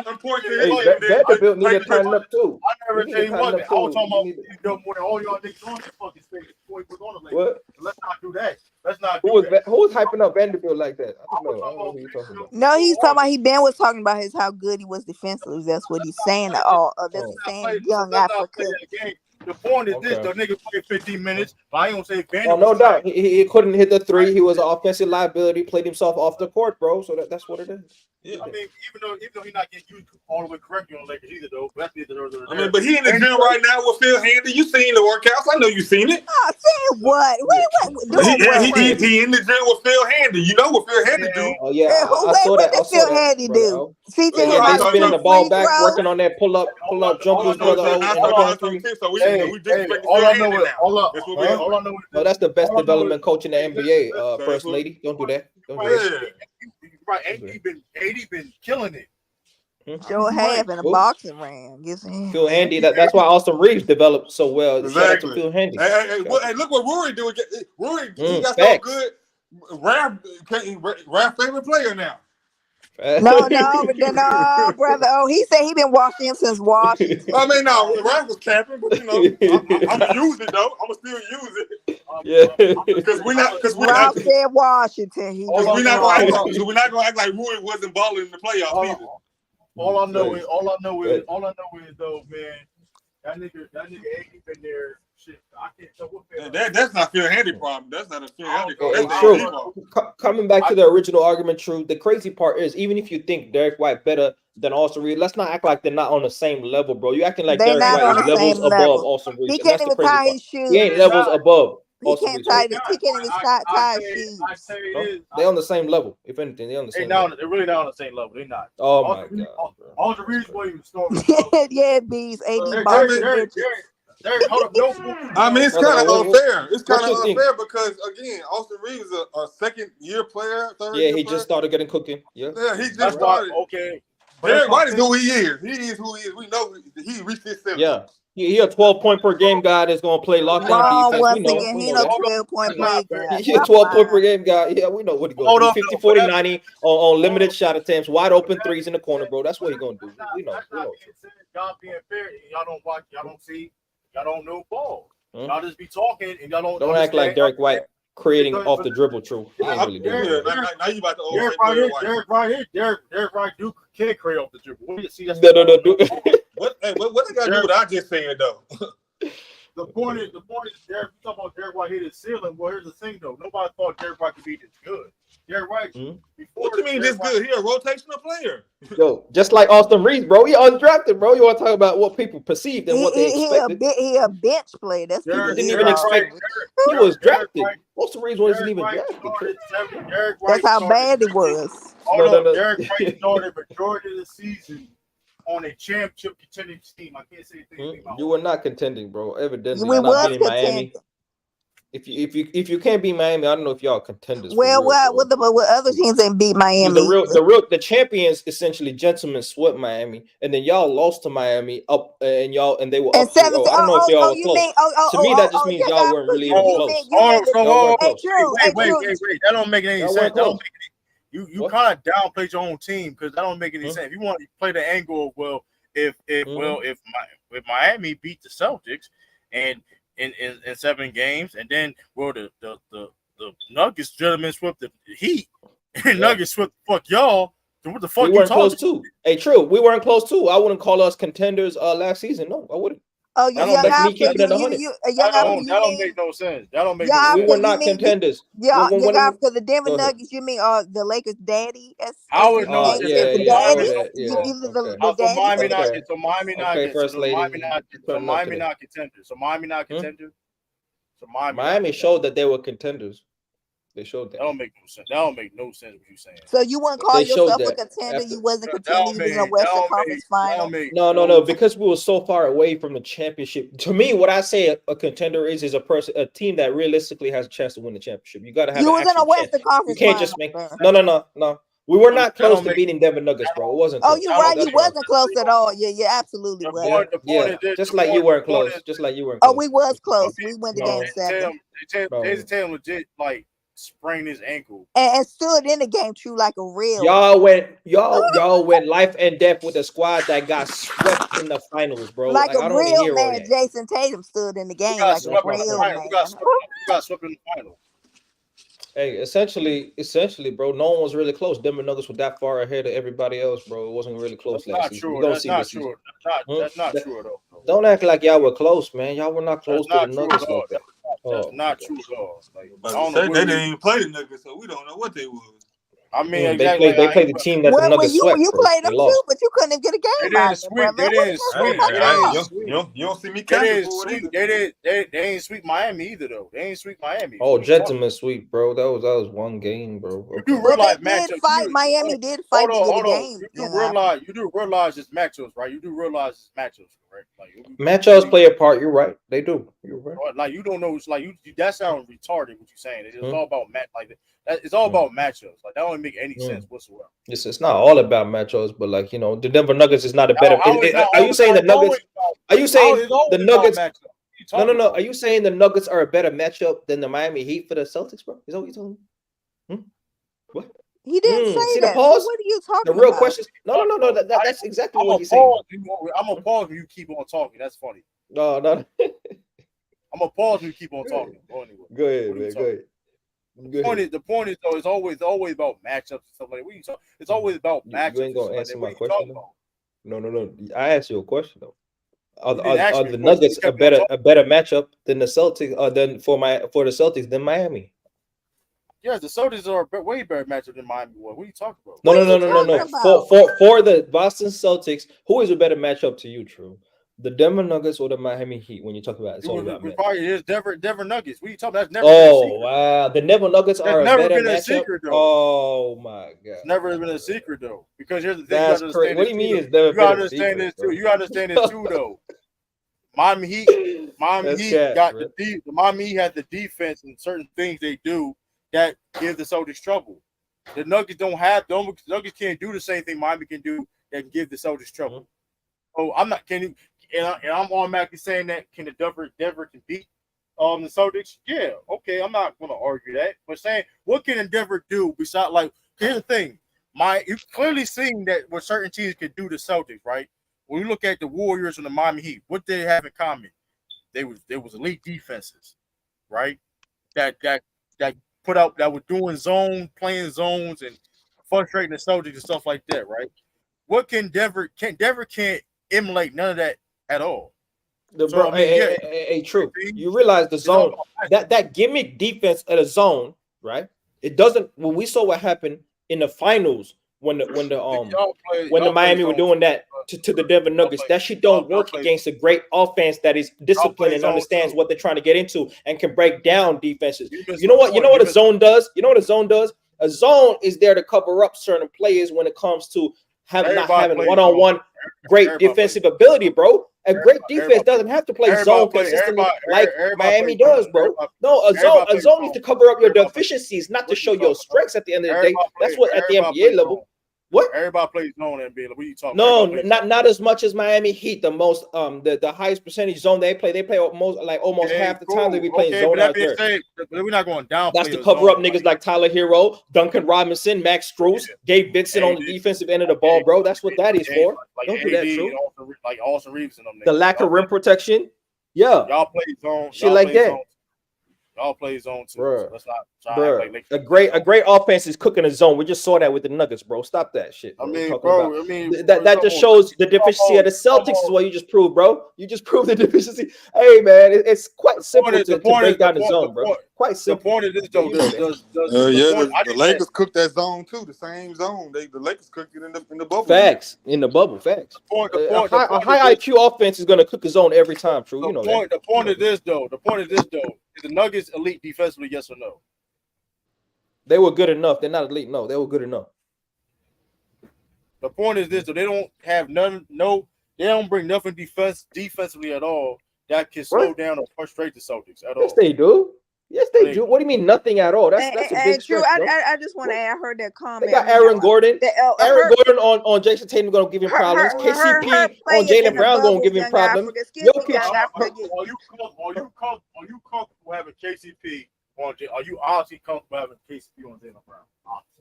important. Vanderbilt need to tighten up too. I never tell you what. I was talking about he done more than all y'all niggas on the fucking stage before he was on the Lakers. Let's not do that. Who was hyping up Vanderbilt like that? I don't know who you're talking about. No, he's talking about Ben was talking about how good he was defensively. That's what he's saying. That's saying young Africa. The point is this: the nigga played 15 minutes. But I ain't gonna say Vanderbilt. Oh, no doubt. He couldn't hit the three. He was an offensive liability. Played himself off the court, bro. So that's what it is. Yeah. I mean, even though he's not getting used all the way correctly on the Lakers either, though. But but he in the gym right now with Phil Handy. You seen the workouts? I know you seen it. Saying what? He in the gym with Phil Handy. You know what Phil Handy do? Oh yeah, I saw that. What did Phil Handy do? They spinning the ball back, working on that pull up jumpers, brother. That's the best development coach in the NBA. First lady, don't do that. Right, AD been killing it. Sure have in a boxing ring. Phil Handy. That's why Austin Reeves developed so well. Exactly. Shout out to Phil Handy. Hey, look what Rory doing. Rory, he got so good. Raph favorite player now. No, brother. Oh, he said he been watching him since Washington. I mean, no, Raph was capping, but I'm gonna use it though. I'm gonna still use it. Because we're not. Ralph said Washington. We're not gonna act like Roy wasn't balling in the playoffs either. All I know is though, man. That nigga ain't been there. Shit, I can't tell what. That's not Phil Handy problem. That's not a Phil Handy problem. Coming back to the original argument, true. The crazy part is, even if you think Derek White better than Austin Reeves, let's not act like they're not on the same level, bro. You acting like Derek White is levels above Austin Reeves. He can't even tie his shoes. He ain't levels above. He can't even tie his shoes. They're on the same level. If anything, they're on the same level. They're really not on the same level. They're not. Oh my god. Austin Reeves won't even start. Yeah, bees. AD I mean, it's kind of unfair. It's kind of unfair because, again, Austin Reeves is a second-year player, third-year he just started getting cooking. Yeah, he just started. Okay. Derek White is who he is. He is who he is. We know he reached his 70. Yeah. He a 12-point per game guy that's going to play lockdown defense. He a 12-point per game. He a 12-point per game guy. Yeah, we know what he's going to do. 50, 40, 90 on limited shot attempts, wide open threes in the corner, bro. That's what he's going to do. We know. Y'all being fair, y'all don't watch, y'all don't see, y'all don't know ball. Y'all just be talking and y'all don't act like Derek White creating off the dribble. True. Now you about to Derek White do can't create off the dribble. What do you see? No. What they got to do with what I just saying though? The point is, Derek. You talking about Derek White hit his ceiling. Well, here's the thing though. Nobody thought Derek White could be this good. Derek White. What you mean this good? He a rotational player. Yo, just like Austin Reeves, bro. He undrafted, bro. You want to talk about what people perceived and what they expected? He a bench player. That's people didn't even expect. He was drafted. Austin Reeves wasn't even drafted. That's how bad he was. Derek White started majority of the season on a championship contending team. I can't say anything. You were not contending, bro. Evidently, we not was beating Miami. If you can't beat Miami, I don't know if y'all contenders. Well, what other teams ain't beat Miami? The champions essentially gentlemen swept Miami, and then y'all lost to Miami up, and they were up. I don't know if y'all were close. To me, that just means y'all weren't really even close. Wait. That don't make any sense. You kind of downplayed your own team because that don't make any sense. If you want to play the angle of if Miami beat the Celtics and in 7 games, and then the Nuggets gentlemen swept the Heat, and Nuggets swept fuck y'all. So what the fuck we weren't close too? Hey, true, we weren't close too. I wouldn't call us contenders last season. No, I wouldn't. Oh, that don't make no sense. That don't make no sense. We were not contenders. Because the Denver Nuggets, you mean the Lakers' daddy? I would know. So Miami not contenders. So Miami not contenders. So Miami showed that they were contenders. They showed that. That don't make no sense. That don't make no sense what you're saying. So you wouldn't call yourself a contender? You wasn't contending. You was in a Western Conference final. No, because we were so far away from the championship. To me, what I say a contender is a team that realistically has a chance to win the championship. You got to have. You was in a Western Conference. You can't just make. No. We were not close to beating Denver Nuggets, bro. It wasn't. Oh, you're right. You wasn't close at all. Yeah, you absolutely was. Just like you weren't close. Oh, we was close. We went to game 7. Jayson Tatum legit sprained his ankle and stood in the game true like a real. Y'all went life and death with a squad that got swept in the finals, bro. Like a real man. Jayson Tatum stood in the game like a real man. You got swept in the finals. Hey, essentially, bro, no one was really close. Denver Nuggets were that far ahead of everybody else, bro. It wasn't really close last season. That's not true. That's not true, though. Don't act like y'all were close, man. Y'all were not close to the Nuggets like that. That's not true at all. They didn't even play the Nuggets, so we don't know what they was. I mean, they played the team that the Nuggets swept. You played them too, but you couldn't get a game. They didn't sweep. You don't see me. They ain't sweep Miami either, though. They ain't sweep Miami. Oh, gentleman sweep, bro. That was one game, bro. You do realize Miami did fight to get a game. You do realize it's matchups, right? You do realize it's matchups, right? Matchups play a part. You're right. They do. You're right. Like you don't know. It's like you. That sounds retarded. What you're saying? It's all about it's all about matchups. Like that don't make any sense whatsoever. It's not all about matchups, but the Denver Nuggets is not a better. Are you saying the Nuggets? Are you saying the Nuggets? No. Are you saying the Nuggets are a better matchup than the Miami Heat for the Celtics, bro? Is that what you're telling me? What? He didn't say that. The pause? What are you talking about? The real question. No. That's exactly what he's saying. I'm gonna pause when you keep on talking. That's funny. No. I'm gonna pause when you keep on talking. Anyway, go ahead, man. Go ahead. The point is though, it's always about matchups and stuff like that. It's always about matchups. You ain't gonna answer my question. No. I asked you a question though. Are the Nuggets a better matchup than the Celtics? Than for the Celtics than Miami? Yes, the Celtics are a way better matchup than Miami. What are you talking about? No. For the Boston Celtics, who is a better matchup to you, True? The Denver Nuggets or the Miami Heat? When you talk about it, probably is Denver Nuggets. What are you talking about? That's never. Oh wow, the Denver Nuggets are a better matchup. Secret, oh my god, it's never been a secret though. Because here's the thing. That's crazy. What do you mean? You gotta understand this too. You understand this too though. Miami Heat got the Miami Heat had the defense and certain things they do that give the Celtics trouble. The Nuggets the Nuggets can't do the same thing Miami can do that can give the Celtics trouble. Oh, I'm not kidding. And I'm automatically saying that can the Denver can beat the Celtics? Yeah, okay. I'm not gonna argue that. But saying what can Denver do besides here's the thing. You've clearly seen that what certain teams can do to Celtics, right? When you look at the Warriors and the Miami Heat, what they have in common? They was elite defenses, right? That put out that were doing playing zones and frustrating the Celtics and stuff like that, right? What can Denver can't emulate none of that at all. True. You realize the zone that gimmick defense at a zone, right? It doesn't. When we saw what happened in the finals when the Miami were doing that to the Denver Nuggets, that shit don't work against a great offense that is disciplined and understands what they're trying to get into and can break down defenses. You know what a zone does? You know what a zone does? A zone is there to cover up certain players when it comes to not having one-on-one great defensive ability, bro. A great defense doesn't have to play zone consistently like Miami does, bro. No, a zone needs to cover up your deficiencies, not to show your strengths at the end of the day. That's what at the NBA level. What? Everybody plays zone NBA. What are you talking about? No, not as much as Miami Heat. The most the highest percentage zone they play almost half the time they be playing zone out there. We're not going down. That's to cover up niggas like Tyler Hero, Duncan Robinson, Max Strus, Gabe Vincent on the defensive end of the ball, bro. That's what that is for. Don't do that, true. Like Austin Reeves and them. The lack of rim protection. Yeah. Y'all play zone. Shit like that. Y'all play zone too. Bro. So let's not try like a great offense is cooking a zone. We just saw that with the Nuggets, bro. Stop that shit. Bro. That just shows the deficiency of the Celtics is what you just proved, bro. You just proved the deficiency. Hey man, it's quite simple to break down the zone, bro. Quite simple. The point of this though, the Lakers cooked that zone too, the same zone. The Lakers cooked it in the bubble. Facts in the bubble. Facts. A high IQ offense is gonna cook a zone every time. True, you know that. The point of this though, is the Nuggets elite defensively? Yes or no? They were good enough. They're not elite. No, they were good enough. The point is this: so they don't have they don't bring nothing defensively at all that can slow down or frustrate the Celtics at all. Yes, they do. Yes, they do. What do you mean nothing at all? That's a big true. I just want to add. I heard that comment. They got Aaron Gordon. Aaron Gordon on Jayson Tatum going to give him problems. KCP on Jaylen Brown going to give him problems. Are you comfortable having KCP on Jaylen? Are you honestly comfortable having KCP on Jaylen Brown?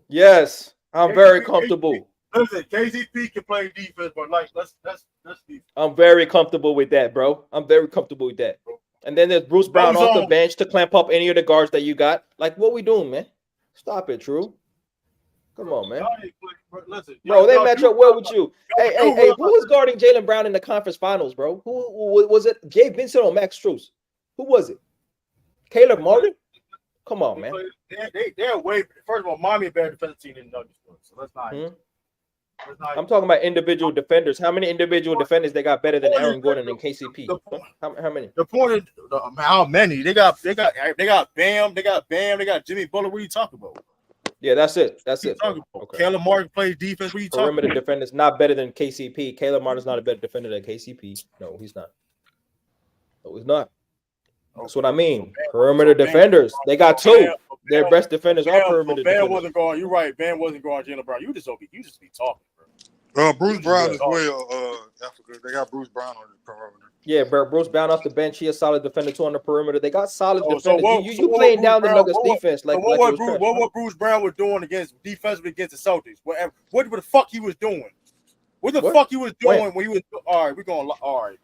Yes, I'm very comfortable. Listen, KCP can play defense, but let's defense. I'm very comfortable with that, bro. I'm very comfortable with that. And then there's Bruce Brown off the bench to clamp up any of the guards that you got. Like, what we doing, man? Stop it, True. Come on, man. Bro, they match up well with you. Hey, who was guarding Jaylen Brown in the conference finals, bro? Who was it? Gabe Vincent or Max Strus? Who was it? Caleb Martin? Come on, man. They're way. First of all, Miami a better defensive team than the Nuggets. So let's not. I'm talking about individual defenders. How many individual defenders they got better than Aaron Gordon and KCP? How many? The point is how many? They got Bam, they got Jimmy Butler. What are you talking about? Yeah, that's it. Okay. Caleb Martin plays defense. What are you talking about? Perimeter defenders not better than KCP. Caleb Martin's not a better defender than KCP. No, he's not. No, he's not. That's what I mean. Perimeter defenders. They got two. Their best defenders are perimeter defenders. Bam wasn't going. You're right. Bam wasn't going. Jaylen Brown. You just be talking. Bruce Brown as well. Africa. They got Bruce Brown on the perimeter. Yeah, Bruce Brown off the bench. He a solid defender too on the perimeter. They got solid defenders. You playing down the Nuggets defense like what Bruce Brown was doing defensively against the Celtics? What the fuck he was doing? What the fuck he was doing when he was? All right, we're gonna lie.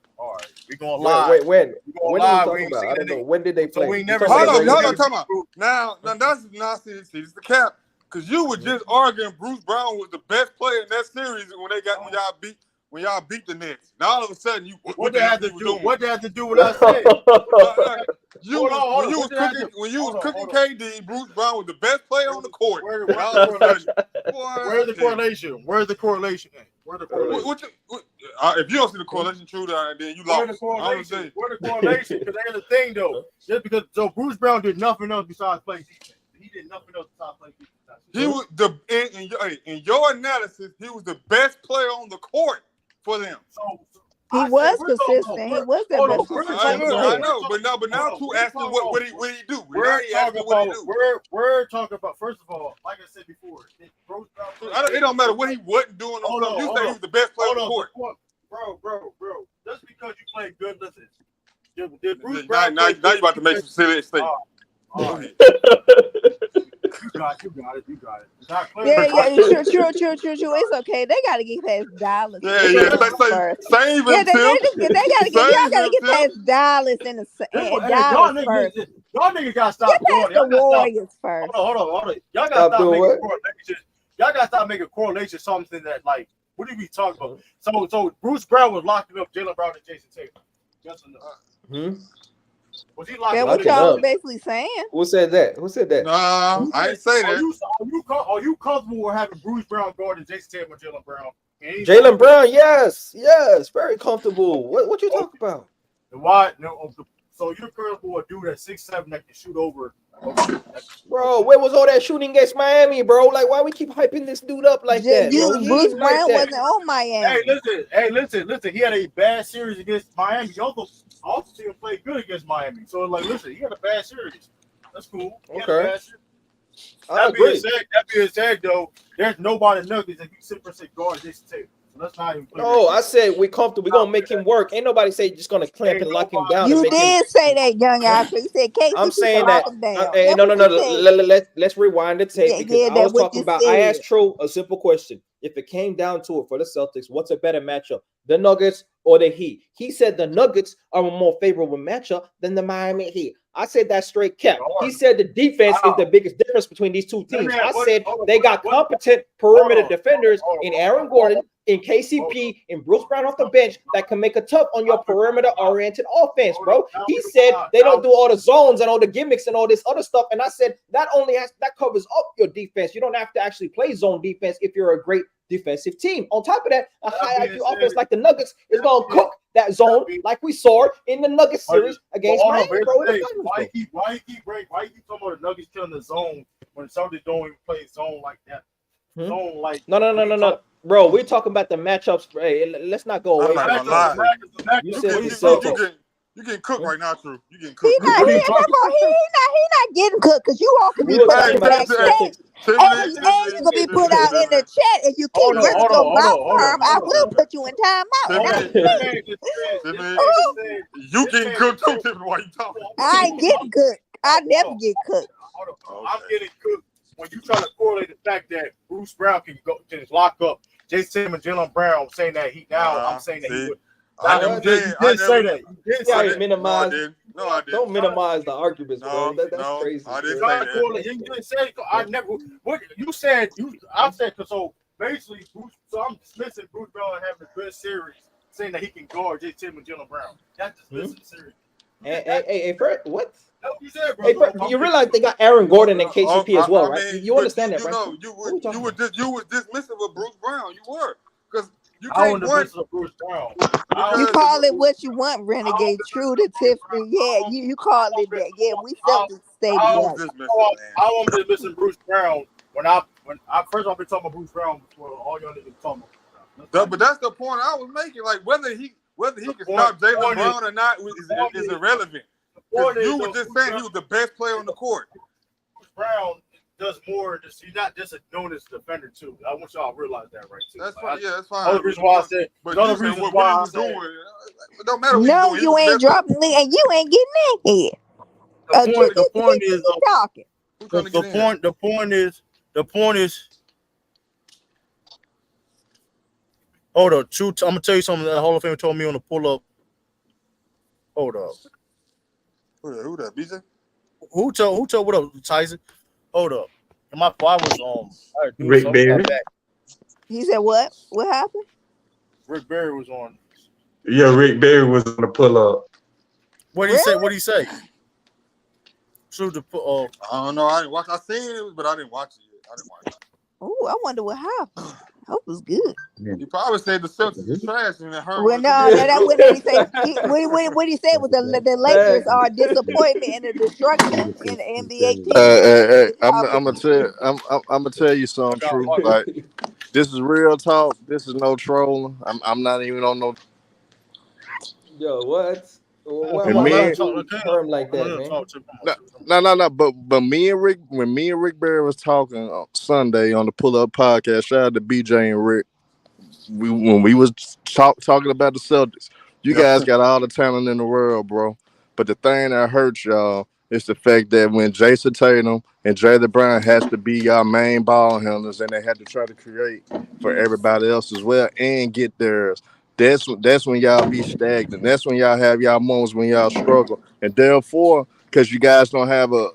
When? When are you talking about? I don't know. When did they play? So we never. Hold on. Talking about now that's nonsense. It's the cap. Because you were just arguing Bruce Brown was the best player in that series when y'all beat the Nets. Now all of a sudden what they have to do? What they have to do with us? When you was cooking KD, Bruce Brown was the best player on the court. Where's the correlation? Where's the correlation? If you don't see the correlation, true, then you lost. Where's the correlation? Because there's a thing though. Just because Bruce Brown did nothing else besides play defense. He did nothing else besides play defense. He was in your analysis, he was the best player on the court for them. He was consistent. He was their best player. I know, but now two asking what he do. We're talking about first of all, like I said before, it don't matter what he wasn't doing. You say he was the best player on the court. Bro. Just because you play good, listen. Now you about to make some silly statements. You got it. Yeah, true. It's okay. They gotta get past Dallas. Y'all gotta get past Dallas and Dallas first. Y'all niggas gotta stop doing the Warriors first. Hold on. Y'all gotta stop making correlations. Y'all gotta stop making correlations. Something that what are we talking about? So Bruce Brown was locking up Jaylen Brown and Jayson Tatum. Yes or no? Was he locking up? What y'all was basically saying? Who said that? Nah, I didn't say that. Are you comfortable with having Bruce Brown guarding Jayson Tatum or Jaylen Brown? Jaylen Brown, yes, very comfortable. What you talking about? Why? No. So you're comfortable with a dude at 6'7" that can shoot over Bro, where was all that shooting against Miami, bro? Like, why we keep hyping this dude up like that, bro? Bruce Brown wasn't on Miami. Listen. He had a bad series against Miami. He also see him play good against Miami. So, like, listen, he had a bad series. That's cool. Okay. That being said, though, there's nobody Nuggets that you simply say guard this tape. So let's not even. No, I said we're comfortable. We're gonna make him work. Ain't nobody say just gonna clamp and lock him down. You did say that, young Asher. You said KCP. I'm saying that. No. Let's rewind the tape because I was talking about. I asked True a simple question. If it came down to it for the Celtics, what's a better matchup, the Nuggets or the Heat? He said the Nuggets are a more favorable matchup than the Miami Heat. I said that straight cap. He said the defense is the biggest difference between these two teams. I said they got competent perimeter defenders in Aaron Gordon, in KCP, and Bruce Brown off the bench that can make a tough on your perimeter-oriented offense, bro. He said they don't do all the zones and all the gimmicks and all this other stuff. And I said that covers up your defense. You don't have to actually play zone defense if you're a great defensive team. On top of that, a high IQ offense like the Nuggets is going to cook that zone like we saw in the Nuggets series against Miami, bro. Why you keep talking about the Nuggets killing the zone when Celtics don't even play zone like that? Zone like No. Bro, we're talking about the matchups. Hey, let's not go away. You getting cooked right now, True. You getting cooked. He not getting cooked because you all can be put out backstage. And you're gonna be put out in the chat if you keep working your mouth firm. I will put you in timeout. You getting cooked too, Tiffany. Why you talking? I ain't getting cooked. I never get cooked. I'm getting cooked when you try to correlate the fact that Bruce Brown can lock up Jayson Tatum and Jaylen Brown, saying that he now. I'm saying that he would. You did say that. You did say that. Minimize. No, I didn't. Don't minimize the arguments, bro. That's crazy. I didn't say that. You didn't say. I never. What you said? I said so. Basically, so I'm dismissing Bruce Brown having a good series, saying that he can guard Jayson Tatum and Jaylen Brown. That's dismissing the series. Hey, Fred, what? That's what you said, bro. Hey, Fred, you realize they got Aaron Gordon and KCP as well, right? You understand that, right? You were dismissive of Bruce Brown. You were because you can't win. Bruce Brown. You call it what you want, Renegade. True to Tiffany. Yeah, you call it that. Yeah, we Celtics stay together. I won't be missing Bruce Brown when I first I've been talking about Bruce Brown before all y'all niggas talking about. But that's the point I was making. Like whether he can stop Jaylen Brown or not is irrelevant. You were just saying he was the best player on the court. Bruce Brown does more. He's not just a known as defender too. I want y'all to realize that, right? Too. That's fine. Yeah, that's fine. Other reason why I said. But other reason why I said. It don't matter. No, you ain't dropping it, and you ain't getting in here. The point is talking. The point is. Hold up, I'm gonna tell you something that Hall of Fame told me on the pull up. Hold up. Who that? BJ? Who told what up, Tyson? Hold up. And my father was Rick Barry. He said what? What happened? Rick Barry was on. Yeah, Rick Barry was on the pull up. What did he say? What did he say? True to I don't know. I didn't watch. I seen it, but I didn't watch it yet. I didn't watch it. Oh, I wonder what happened. Hope it was good. You probably said the Celtics is trash and well, no, that wouldn't he say. What he said was the Lakers are a disappointment and a destruction in the NBA team. I'm gonna tell you something true. Like this is real talk. This is no trolling. I'm not even on no. Yo, what? Term like that, man. No. But when me and Rick Barry was talking on Sunday on the Pull Up Podcast, shout out to BJ and Rick. When we was talking about the Celtics, you guys got all the talent in the world, bro. But the thing that hurts y'all is the fact that when Jayson Tatum and Jaylen Brown has to be y'all main ball handlers, and they had to try to create for everybody else as well and get theirs. That's when y'all be stagnant. That's when y'all have y'all moments when y'all struggle. And therefore, because you guys don't have a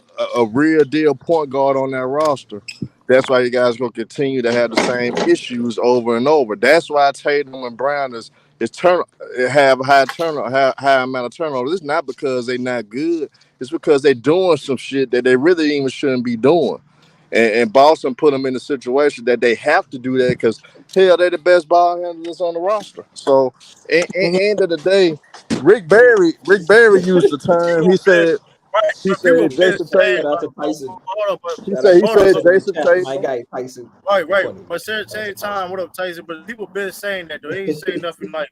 real deal point guard on that roster, that's why you guys gonna continue to have the same issues over and over. That's why Tatum and Brown have high amount of turnovers. It's not because they're not good. It's because they're doing some shit that they really even shouldn't be doing. And Boston put them in a situation that they have to do that because, hell, they're the best ball handlers on the roster. So, at the end of the day, Rick Barry used the term. He said, Right. He People said been Jayson saying, Tatum. Shout out to Tyson. He said Jayson My Tatum. guy Tyson. Right. But at the same time, what up, Tyson? But people been saying that though. They ain't saying nothing like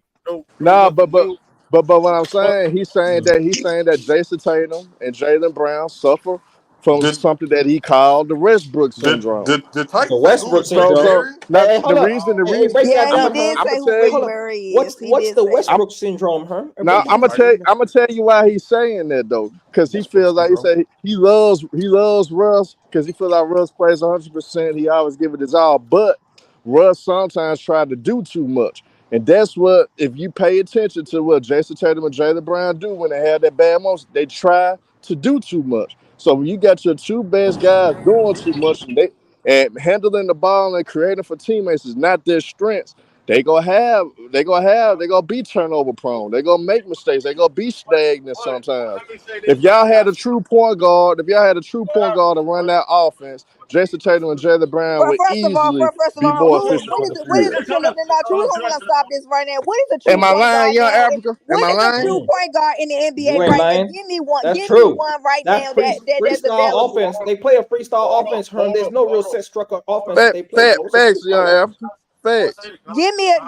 Nah, nothing new. but what I'm saying, he's saying that Jayson Tatum and Jaylen Brown suffer from something that he called the Westbrook syndrome. The Tyson The Westbrook syndrome. So now Hey, hold the up. reason Hey, break that Yeah, he down, did Herm. say who tell Rick you. Barry is. What's the Westbrook syndrome, Herm? Now I'm gonna tell you why he's saying that though, because he feels like he loves Russ because he feels like Russ plays 100%. He always give it his all, but Russ sometimes try to do too much, and that's what if you pay attention to what Jayson Tatum and Jaylen Brown do when they have that bad moments, they try to do too much. So when you got your two best guys doing too much and handling the ball and creating for teammates is not their strengths. They gonna be turnover prone. They gonna make mistakes. They gonna be stagnant sometimes. If y'all had a true point guard to run that offense, Jayson Tatum and Jaylen Brown would First of all, easily be more efficient what from is the it? What is field. it? Not true. We're gonna stop this right now. What is a true Am I point lying, guard young now? Africa? Am What I is a lying? true point guard in the NBA You ain't right now? lying. Give me one. That's Give me true. one right That now that's freestyle available. offense. They play a freestyle offense, Herm. There's no real set structure offense that they play. Bro. It's a Facts, young freestyle offense. Africa. Facts. Give me High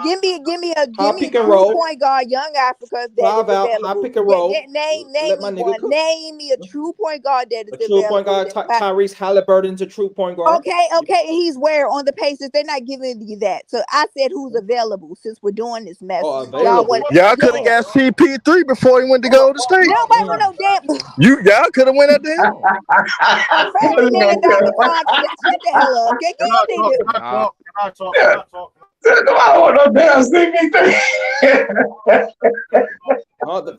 a pick and true roll. point guard, young Africa that Five is out. High available. pick and roll. Name Let me my nigga one. cook. Name me a true point guard that is A true point available. guard. Tyrese Halliburton's a true point guard. Okay. He's where on the Pacers? They're not giving you that. So I said who's available since we're doing this mess. Y'all could have got CP3 before he went to Golden State. Nobody want no damn. Y'all could have went out there. A $30 million contract. Shut the hell up. Can I talk? I want no damn CP3.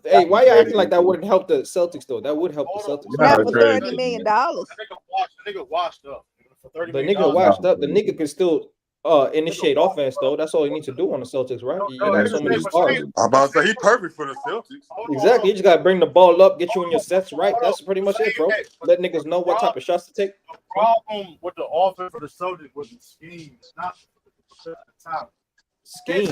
Hey, why you acting like that wouldn't help the Celtics though? That would help the Celtics. Not for $30 million. The nigga washed up. The nigga washed up. The nigga can still initiate offense though. That's all you need to do on the Celtics, right? You got so many stars. I'm about to say he's perfect for the Celtics. Exactly. You just gotta bring the ball up, get you in your sets right. That's pretty much it, bro. Let niggas know what type of shots to take. The problem with the offense for the Celtics was the scheme, not the talent. Can't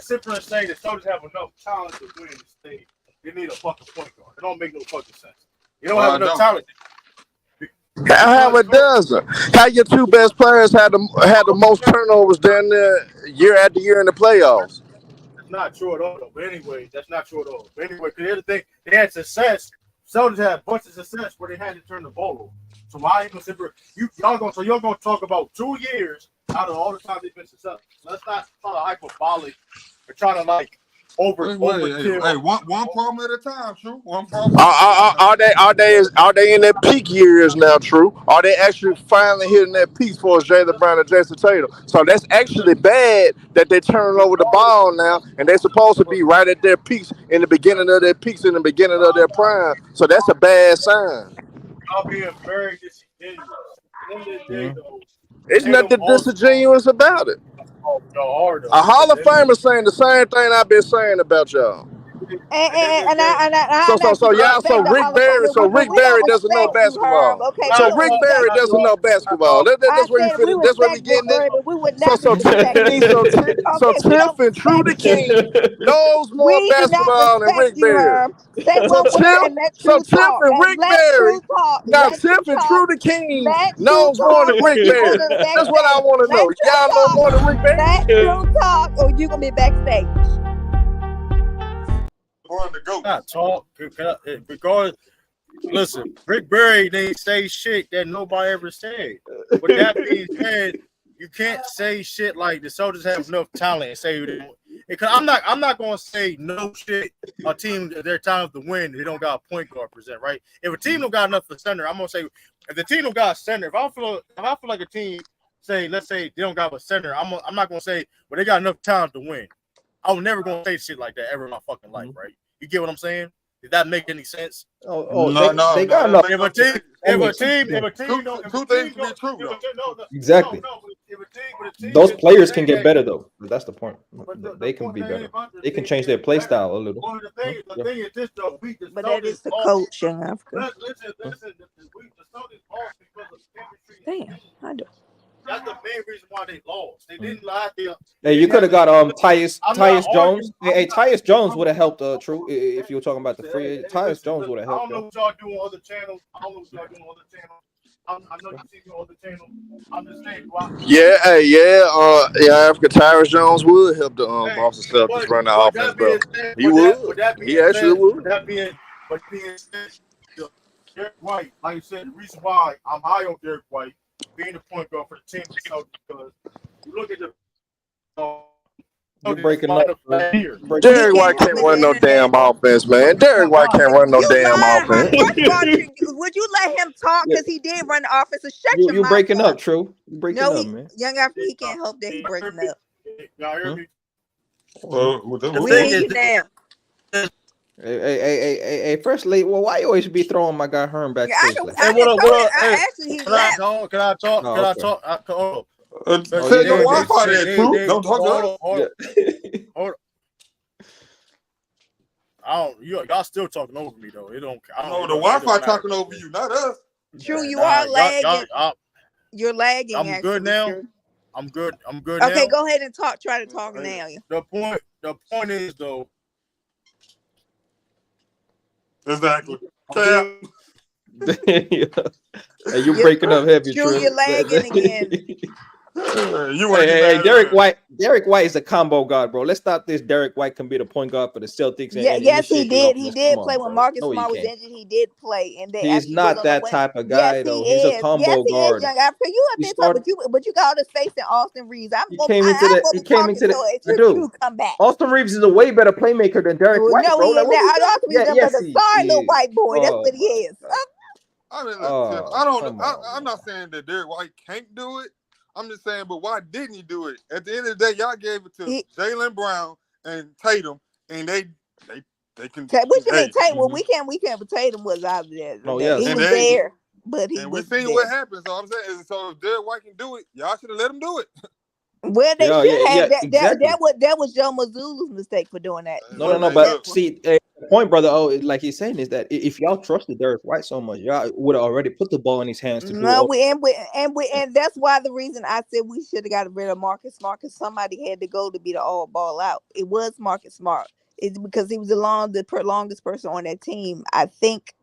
sit and say the Celtics have enough talent to win the state. They need a fucking point guard. It don't make no fucking sense. You don't have enough talent. How it doesn't? How your two best players had the most turnovers down there year after year in the playoffs? That's not true at all. But anyway, that's not true at all. But anyway, because here's the thing, they had success. Celtics had a bunch of success where they had to turn the ball over. So why ain't gonna y'all gonna talk about 2 years out of all the time they've been successful. Let's not try to hyperbolic or try to like overkill. Hey, one problem at a time, True. One problem. Are they in their peak years now, True? Are they actually finally hitting their peak for Jaylen Brown and Jayson Tatum? So that's actually bad that they're turning over the ball now, and they're supposed to be right at their peaks in the beginning of their prime. So that's a bad sign. Y'all being very disingenuous. At the end of the day, though, it's nothing disingenuous about it. A Hall of Famer saying the same thing I've been saying about y'all. So Rick Barry doesn't know basketball. So Rick Barry doesn't know basketball. That's where we getting it. So Tiff and True the King knows more basketball than Rick Barry. So Tiff and Rick Barry. Now Tiff and True the King knows more than Rick Barry. That's what I want to know. Y'all know more than Rick Barry. Let True talk, or you gonna be backstage. Not talk because listen, Rick Barry didn't say shit that nobody ever said. But that being said, you can't say shit like the Celtics have enough talent and say because I'm not gonna say no shit. A team their time to win, they don't got a point guard present, right? If a team don't got enough for center, I'm gonna say if the team don't got a center, if I feel like a team let's say they don't got a center, I'm not gonna say well they got enough talent to win. I'm never gonna say shit like that ever in my fucking life, right? You get what I'm saying? Did that make any sense? No. They got enough. If a team two things can be true. Exactly. Those players can get better though. That's the point. They can be better. They can change their play style a little. The thing is this though, but that is the coach, young Africa. Listen. The Celtics lost because of chemistry. Damn, I do. That's the main reason why they lost. They didn't like it. Hey, you could have got Tyus Jones. Hey, Tyus Jones would have helped. True, if you were talking about the free, Tyus Jones would have helped. I don't know what y'all do on other channels. I know you see me on other channels. I'm just saying. Africa Tyrus Jones would help the Boston Celtics run the offense, bro. He would. He actually would. That being said, Derek White, like you said, the reason why I'm high on Derek White being the point guard for the team is because you look at the. You're breaking up. Derek White can't run no damn offense, man. Derek White can't run no damn offense. Would you let him talk? Because he did run the offense. So shut your mouth. You breaking up, True. You breaking up, man. Young Africa, he can't help that he breaking up. Y'all hear me? We hear you now. Hey, First Lady, well, why you always be throwing my guy Herm backstage? Can I talk? Can I talk? Tell your Wi-Fi that, True. Don't talk to us. Hold on. Y'all still talking over me though. It don't. No, the Wi-Fi talking over you, not us. True, you are lagging. You're lagging. I'm good now. I'm good. Okay, go ahead and talk. Try to talk now. The point is though. Exactly. Hey, you breaking up heavy, True. You're lagging again. Hey, Derek White is a combo guard, bro. Let's stop this. Derek White can be the point guard for the Celtics. Yes, he did. He did play when Marcus Smart was injured. He did play, and he's not that type of guy, though. He's a combo guard. Young Africa, you have been talking, but you got all this faith in Austin Reeves. He came into the come back. Austin Reeves is a way better playmaker than Derek White. No, he is not. Austin Reeves is a sorry little white boy. That's what he is. I mean, I'm not saying that Derek White can't do it. I'm just saying, but why didn't he do it? At the end of the day, y'all gave it to Jaylen Brown and Tatum, and they can. What you mean, Tatum? Well, we can't. But Tatum was out there. Oh yeah, he was there, but he. And we seen what happened. So I'm saying, so if Derek White can do it, y'all should have let him do it. Well, they should have. That was Joe Mazzulla's mistake for doing that. No. But see, the point, brother. Like he's saying is that if y'all trusted Derek White so much, y'all would have already put the ball in his hands. And that's why the reason I said we should have got rid of Marcus Smart, because somebody had to go to be the all ball out. It was Marcus Smart. It's because he was the longest person on that team. I think.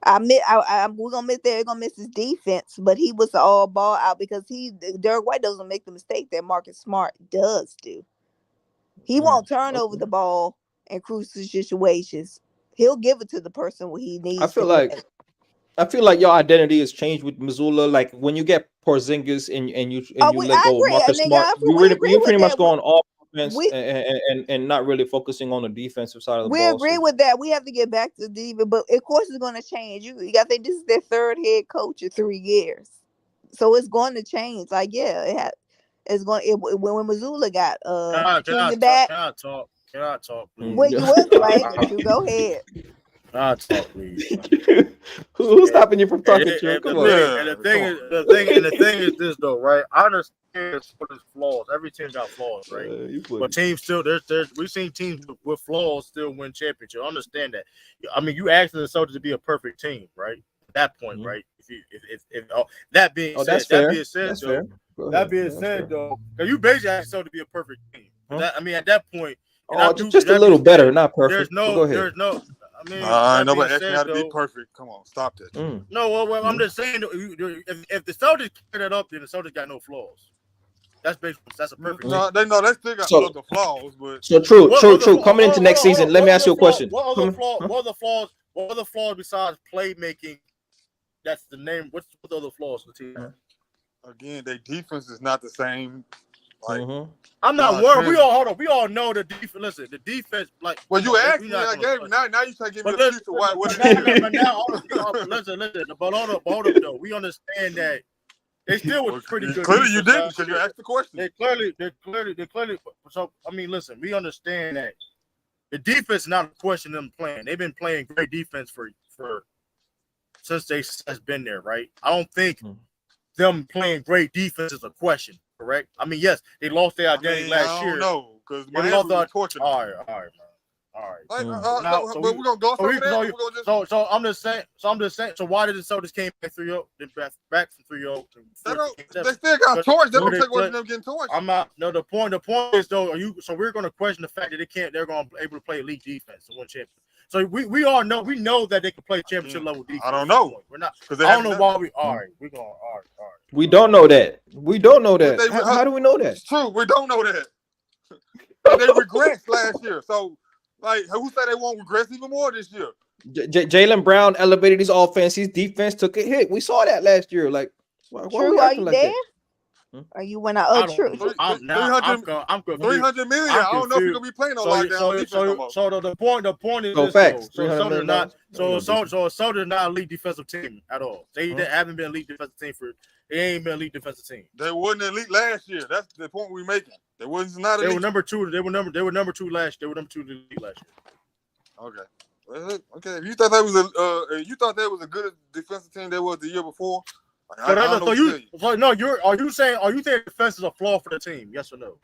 We're gonna admit they're gonna miss his defense, but he was the all ball out because Derek White doesn't make the mistake that Marcus Smart does do. He won't turn over the ball in crucial situations. He'll give it to the person he needs. I feel like your identity has changed with Mazzulla. Like when you get Porzingis and you let go of Marcus Smart, you pretty much go on all offense and not really focusing on the defensive side of the ball. We agree with that. We have to get back to the defense, but of course it's going to change. You got to think this is their third head coach in 3 years, so it's going to change. Like it's going. When Mazzulla got Can I talk? Please? Well, you was right. You go ahead. I'll talk, please. Who's stopping you from talking, True? Come on. And the thing is this though, right? I understand it's flaws. Every team got flaws, right? But teams still we've seen teams with flaws still win championship. I understand that. I mean, you asked the Celtics to be a perfect team, right? At that point, right? If that being said, though, because you basically asked the Celtics to be a perfect team. At that point, just a little better, not perfect. There's no. I mean, nobody asking how to be perfect. Come on, stop that. No, well, I'm just saying, if the Celtics clear that up, then the Celtics got no flaws. That's a perfect. No, they still got the flaws, but so true. Coming into next season, let me ask you a question. What other flaws besides playmaking? That's the name. What's the other flaws of the team? Again, their defense is not the same. Like, I'm not worried. We all know the defense. Listen, the defense, like. Well, you asked me. I gave. Now you try to give me a piece of what? Listen. But hold up, though. We understand that they still was pretty good. Clearly, you didn't because you asked the question. They clearly. So I mean, listen. We understand that the defense is not a question of them playing. They've been playing great defense for since they has been there, right? I don't think them playing great defense is a question. Correct. I mean, yes, they lost their identity last year. No, because they lost their torture. All right, man. All right. Like, Now, but we're gonna go over there. So I'm just saying. So why did the Celtics came back 3-0? Back from 3-0. They still got torched. They don't take away from them getting torched. I'm not. No, the point is though. So we're going to question the fact that they can't. They're going to be able to play elite defense to win championship. So we all know. We know that they can play championship level defense. I don't know. We're not. I don't know why we. All right. We're going. All right. We don't know that. We don't know that. How do we know that? It's true. We don't know that. They regressed last year. So, like, who said they won't regress even more this year? Jaylen Brown elevated his offense. His defense took a hit. We saw that last year. Like, why True, are you there? Or you went out? Oh, True. 300 million. I don't know if you're gonna be playing on lockdown. So the point is this, facts. So Celtics is not an elite defensive team at all. They haven't been an elite defensive team they ain't been an elite defensive team. They wasn't elite last year. That's the point we're making. They was not elite. They were number 2. They were number 2 last. They were number 2 in the league last year. Okay. If you thought that was a good defensive team that was the year before. Are you saying defense is a flaw for the team? Yes or no?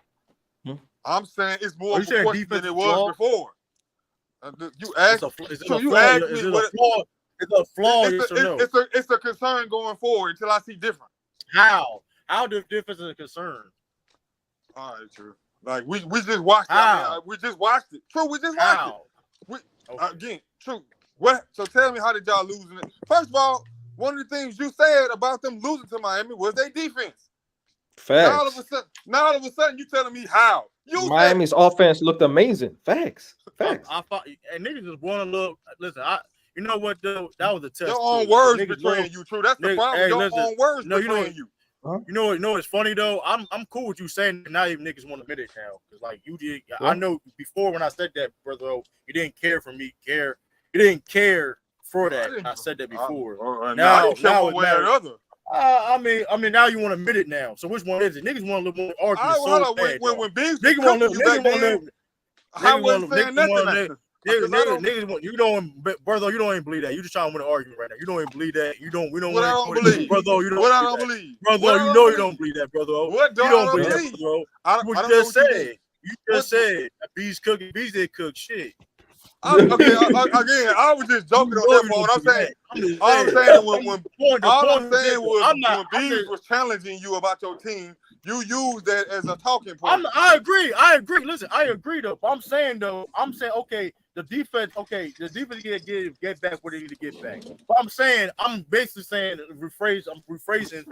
I'm saying it's more of a question than it was before. You asked. It's a flaw. Yes or no? It's a concern going forward until I see different. How the difference is a concern? All right, true. Like we just watched it. We just watched it. True, we just watched it. Again, true. What? So tell me, how did y'all lose in it? First of all, one of the things you said about them losing to Miami was their defense. Facts. Now all of a sudden, you telling me how? Miami's offense looked amazing. Facts. I thought, and niggas just want to look. Listen, you know what, though? That was a test. Your own words betraying you, True. That's the problem. Your own words betraying you. You know it's funny though. I'm cool with you saying that. Not even niggas want to admit it now, because like you did. I know before when I said that, brother, you didn't care for me. You didn't care for that. I said that before. Now it matters. I mean, now you want to admit it now. So which one is it? Niggas want to live more argument. When Biggs niggas want to live. I wasn't saying nothing. Niggas, you don't, brother. You don't even believe that. You just trying to win an argument right now. You don't even believe that. We don't what I don't believe, brother. You don't. What I don't believe, brother. You know you don't believe that, brother. What do you don't believe that, bro? I just said. You just said B's cooking. B's did cook shit. Again, I was just joking on that one. All I'm saying when B's was challenging you about your team, you used that as a talking point. I agree. Listen, I agree though. But I'm saying okay, the defense get back where they need to get back. But I'm basically saying I'm rephrasing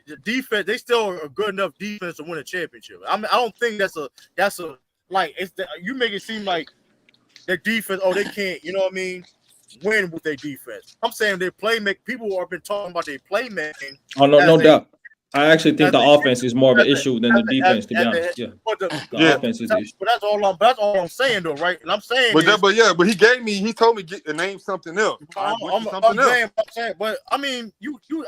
the defense, they still are good enough defense to win a championship. I don't think that's a like you make it seem like their defense, they can't, you know what I mean, win with their defense. I'm saying their playmaking, people have been talking about their playmaking. Oh, no doubt. I actually think the offense is more of an issue than the defense, to be honest. The offense is the issue. But that's all I'm saying though, right? And I'm saying but he told me to name something else. But I mean,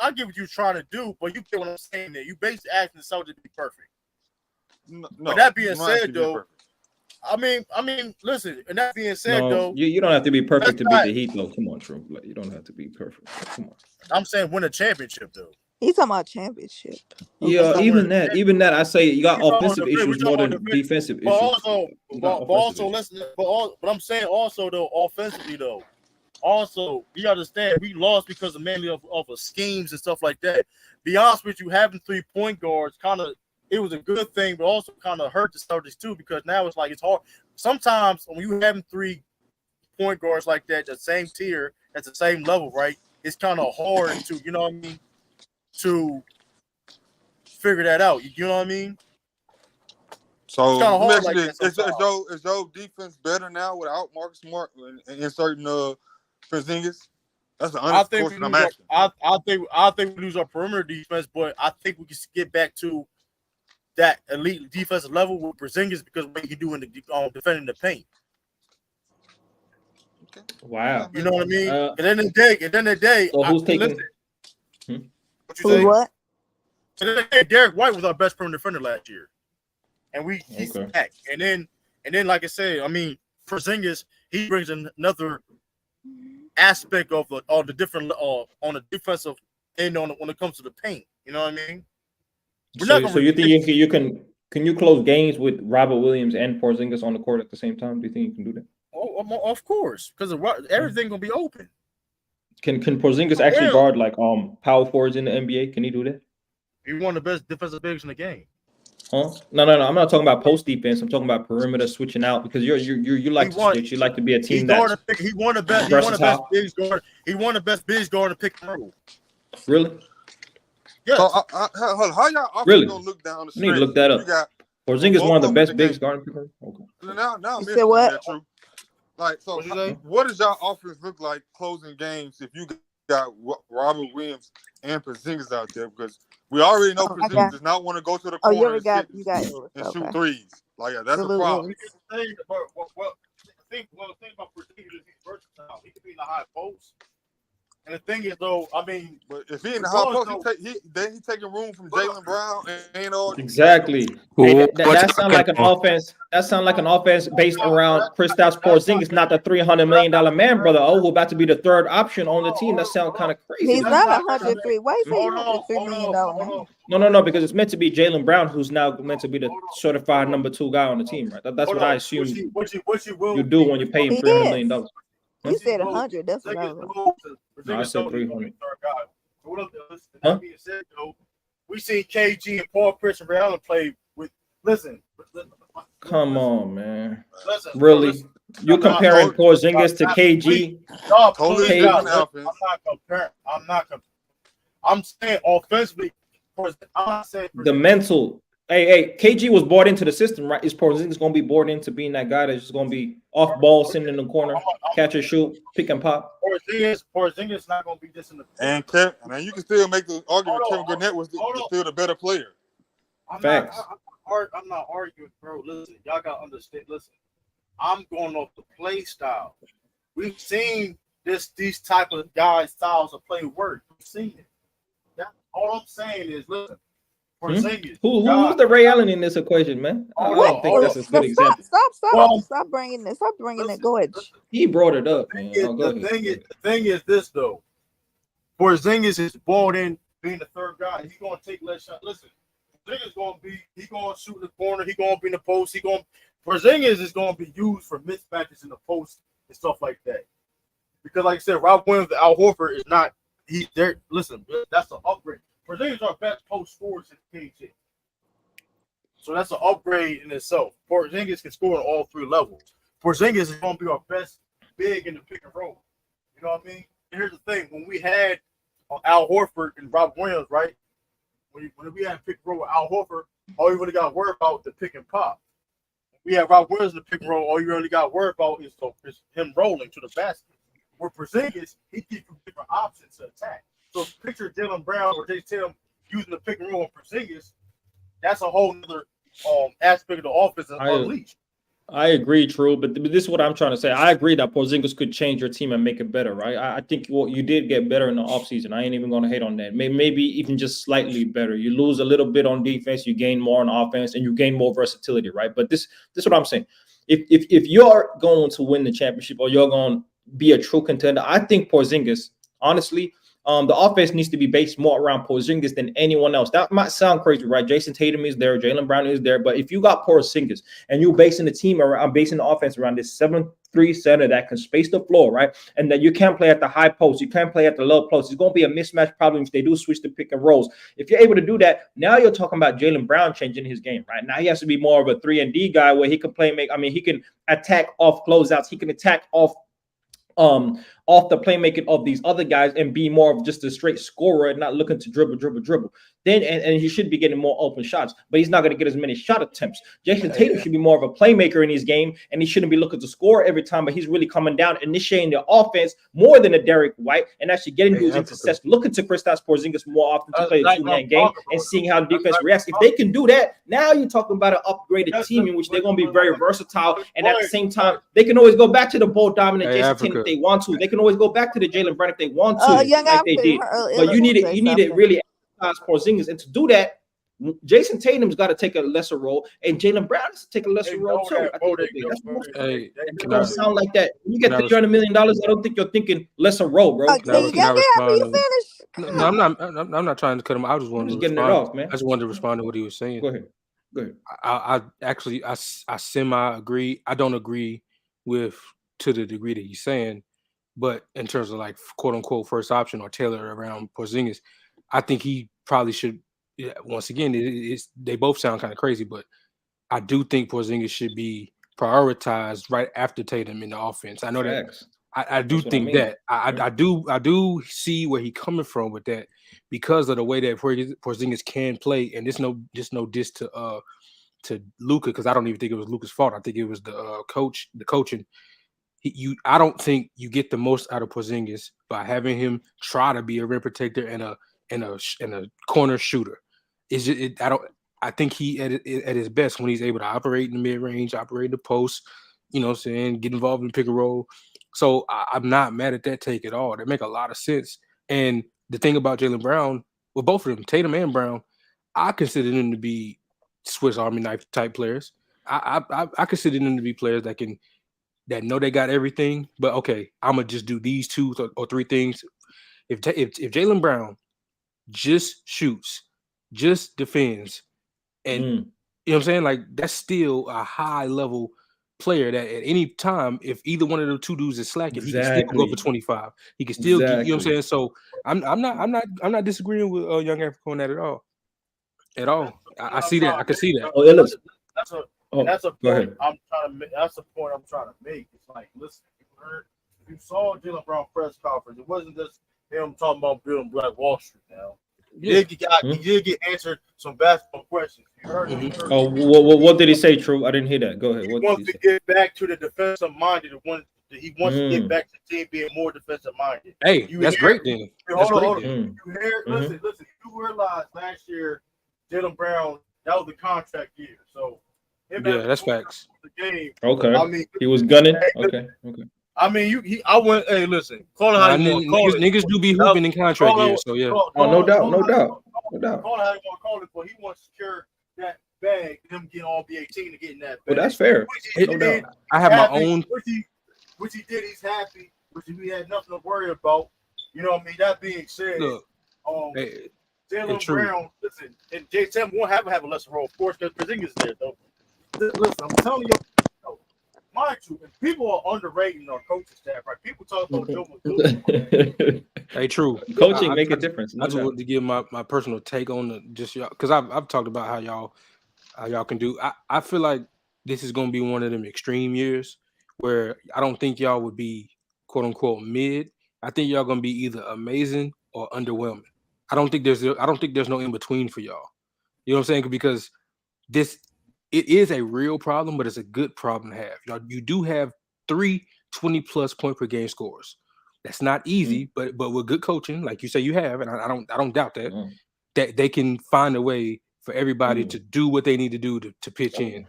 I get what you're trying to do, but you get what I'm saying there. You basically asking something to be perfect. No, but that being said though, I mean, listen, and that being said though, you don't have to be perfect to beat the Heat though. Come on, True. Like, you don't have to be perfect. Come on. I'm saying win a championship though. He's talking about championship. Yeah, even that, I say you got offensive issues more than defensive issues. But I'm saying also though, offensively though, also you understand we lost because of mainly of schemes and stuff like that. Be honest with you, having 3 point guards it was a good thing, but also kind of hurt the Celtics too, because now it's like it's hard. Sometimes when you having 3 point guards like that, the same tier, at the same level, right? It's kind of hard to, you know what I mean, to figure that out. You know what I mean? So is your defense better now without Marcus Smart and inserting Porzingis? That's the honest question I'm asking. I think we lose our perimeter defense, but I think we can get back to that elite defensive level with Porzingis because of what you can do in the defending the paint. Okay. Wow. You know what I mean? At the end of the day, so who's taking? What you say? What? So then Derek White was our best perimeter defender last year, and he's back. And then, like I said, I mean, Porzingis, he brings another aspect of the different on the defensive end when it comes to the paint. You know what I mean? So you think you can Can you close games with Robert Williams and Porzingis on the court at the same time? Do you think you can do that? Oh, of course, because everything gonna be open. Can Porzingis actually guard like power forwards in the NBA? Can he do that? He's one of the best defensive bigs in the game. Huh? No. I'm not talking about post defense. I'm talking about perimeter switching out because you like to switch. You like to be a team that he won the best. He won the best bigs guard. He won the best bigs guard to pick and roll. Really? Yes. So, how y'all really gonna look down the street? I need to look that up. Porzingis one of the best bigs guard. Okay. Now I'm say what? That, true. Like, so what does y'all offense look like closing games if you got Robert Williams and Porzingis out there? Because we already know Porzingis does not want to go to the corner and shoot threes. Like, that's a problem. The thing about Porzingis is he's versatile. He can be in the high post. And the thing is, though, I mean, but if he in the high post, he's taking room from Jaylen Brown and all. Exactly. Hey, that sounds like an offense. That sounds like an offense based around Kristaps Porzingis, not the $300 million man, brother. Who about to be the third option on the team? That sounds kind of crazy. He's not 103. Why is he $103 million? No, because it's meant to be Jaylen Brown, who's now meant to be the certified number 2 guy on the team, right? That's what I assume you do when you pay him $300 million. You said 100. That's what I was. No, I said 300. That being said, though, we see KG and Paul Pierce and Ray Allen play with. Listen. Come on, man. Really? You comparing Porzingis to KG? Totally. I'm not comparing. I'm saying offensively. I'm not saying the mental. Hey, KG was bought into the system, right? Is Porzingis going to be bought into being that guy that's just going to be off ball, sitting in the corner, catch and shoot, pick and pop? Porzingis not going to be this in the. And you can still make the argument Kevin Garnett was still the better player. Facts. I'm not arguing, bro. Listen, y'all got to understand. Listen, I'm going off the play style. We've seen these type of guys' styles of play work. We've seen it. All I'm saying is, listen. Who's the Ray Allen in this equation, man? I don't think that's a good example. Stop bringing this. Stop bringing it. Go ahead. He brought it up, man. The thing is this though. Porzingis is bought in being the third guy. He's gonna take less shots. Listen, Porzingis gonna shoot in the corner. He's gonna be in the post. Porzingis is gonna be used for mismatches in the post and stuff like that. Because, like I said, Rob Williams, Al Horford is not. He's there. Listen, that's an upgrade. Porzingis are best post scorers in KG. So that's an upgrade in itself. Porzingis can score on all 3 levels. Porzingis is going to be our best big in the pick and roll. You know what I mean? And here's the thing. When we had Al Horford and Rob Williams, right? When we had pick and roll with Al Horford, all you really got to worry about is the pick and pop. We had Rob Williams in the pick and roll. All you really got to worry about is him rolling to the basket. Where Porzingis, he gives you different options to attack. So picture Jaylen Brown or Jayson Tatum using the pick and roll on Porzingis. That's a whole other aspect of the offense unleashed. I agree, True, but this is what I'm trying to say. I agree that Porzingis could change your team and make it better, right? I think you did get better in the offseason. I ain't even going to hate on that. Maybe even just slightly better. You lose a little bit on defense, you gain more on offense, and you gain more versatility, right? But this is what I'm saying. If you're going to win the championship or you're going to be a true contender, I think Porzingis, honestly, the offense needs to be based more around Porzingis than anyone else. That might sound crazy, right? Jayson Tatum is there, Jaylen Brown is there, but if you got Porzingis and you're basing the team around, basing the offense around this 7'3" center that can space the floor, right? And that you can't play at the high post, you can't play at the low post. It's going to be a mismatch problem if they do switch to pick and rolls. If you're able to do that, now you're talking about Jaylen Brown changing his game, right? Now he has to be more of a 3-and-D guy where he can he can attack off closeouts, he can attack off the playmaking of these other guys and be more of just a straight scorer and not looking to dribble. Then and he should be getting more open shots, but he's not going to get as many shot attempts. Jayson Tatum should be more of a playmaker in his game, and he shouldn't be looking to score every time, but he's really coming down, initiating the offense more than a Derek White, and actually getting dudes into success, looking to Kristaps Porzingis more often to play the two-man game and seeing how the defense reacts. If they can do that, now you're talking about an upgraded team in which they're going to be very versatile, and at the same time, they can always go back to the ball-dominant Jayson Tatum if they want to. They can always go back to the Jaylen Brown if they want to, like they did. But you need it really Porzingis, and to do that, Jayson Tatum's got to take a lesser role, and Jaylen Brown has to take a lesser role too. It don't sound like that. When you get $300 million, I don't think you're thinking lesser role, bro. No, I'm not trying to cut him. I just wanted to respond. It off, man. I just wanted to respond to what he was saying. Go ahead. Good. I actually semi agree. I don't agree with to the degree that he's saying, but in terms of like quote unquote first option or Taylor around Porzingis, I think he probably should. Once again, they both sound kind of crazy, but I do think Porzingis should be prioritized right after Tatum in the offense. I know that. I do think that. I do see where he's coming from with that because of the way that Porzingis can play, and there's no diss to Luka, because I don't even think it was Luka's fault. I think it was the coaching. I don't think you get the most out of Porzingis by having him try to be a rim protector and a corner shooter. I think he at his best when he's able to operate in the mid range, operate the post, you know what I'm saying, get involved in pick and roll. So I'm not mad at that take at all. That make a lot of sense. And the thing about Jaylen Brown, well, both of them, Tatum and Brown, I consider them to be Swiss Army knife type players. I consider them to be players that know they got everything, but okay, I'm gonna just do these 2 or 3 things. If Jaylen Brown just shoots, just defends, and you know what I'm saying, like that's still a high level player that at any time, if either one of the 2 dudes is slacking, he can still go for 25. He can still get, you know what I'm saying. So I'm not disagreeing with Young Africa on that at all. At all. I see that. I can see that. Oh, that's a point I'm trying to make. That's a point I'm trying to make. It's like, listen, you saw Jaylen Brown press conference. It wasn't just him talking about building Black Wall Street now. He did get answered some basketball questions. You heard him. Oh, what did he say, True? I didn't hear that. Go ahead. He wants to get back to the defensive minded. He wants to get back to the team being more defensive minded. Hey, that's great then. Hold on. You hear? Listen. You realize last year, Jaylen Brown, that was the contract year. So that's facts. The game. Okay. I mean, he was gunning. Okay. I mean, I went. Hey, listen. Call it how you want to call it. Niggas do be hooping in contract years, so yeah. No doubt. Call it how you want to call it, but he wants to secure that bag. Him getting all B18 to getting that bag. Well, that's fair. No doubt. I have my own. Which he did. He's happy. Which we had nothing to worry about. You know what I mean? That being said, look, Jaylen Brown, listen, and Jayson won't have a lesser role, of course, because Porzingis there, though. Listen, I'm telling you, mind you, and people are underrating our coaching staff, right? People talk about Joe McDougal. Hey, true. Coaching make a difference. I just wanted to give my personal take on the just y'all, because I've talked about how y'all can do. I feel like this is going to be one of them extreme years where I don't think y'all would be quote unquote mid. I think y'all going to be either amazing or underwhelming. I don't think there's no in between for y'all. You know what I'm saying? Because it is a real problem, but it's a good problem to have. Y'all, you do have 3 20+ point per game scorers. That's not easy, but with good coaching, like you say you have, and I don't doubt that, that they can find a way for everybody to do what they need to do to pitch in.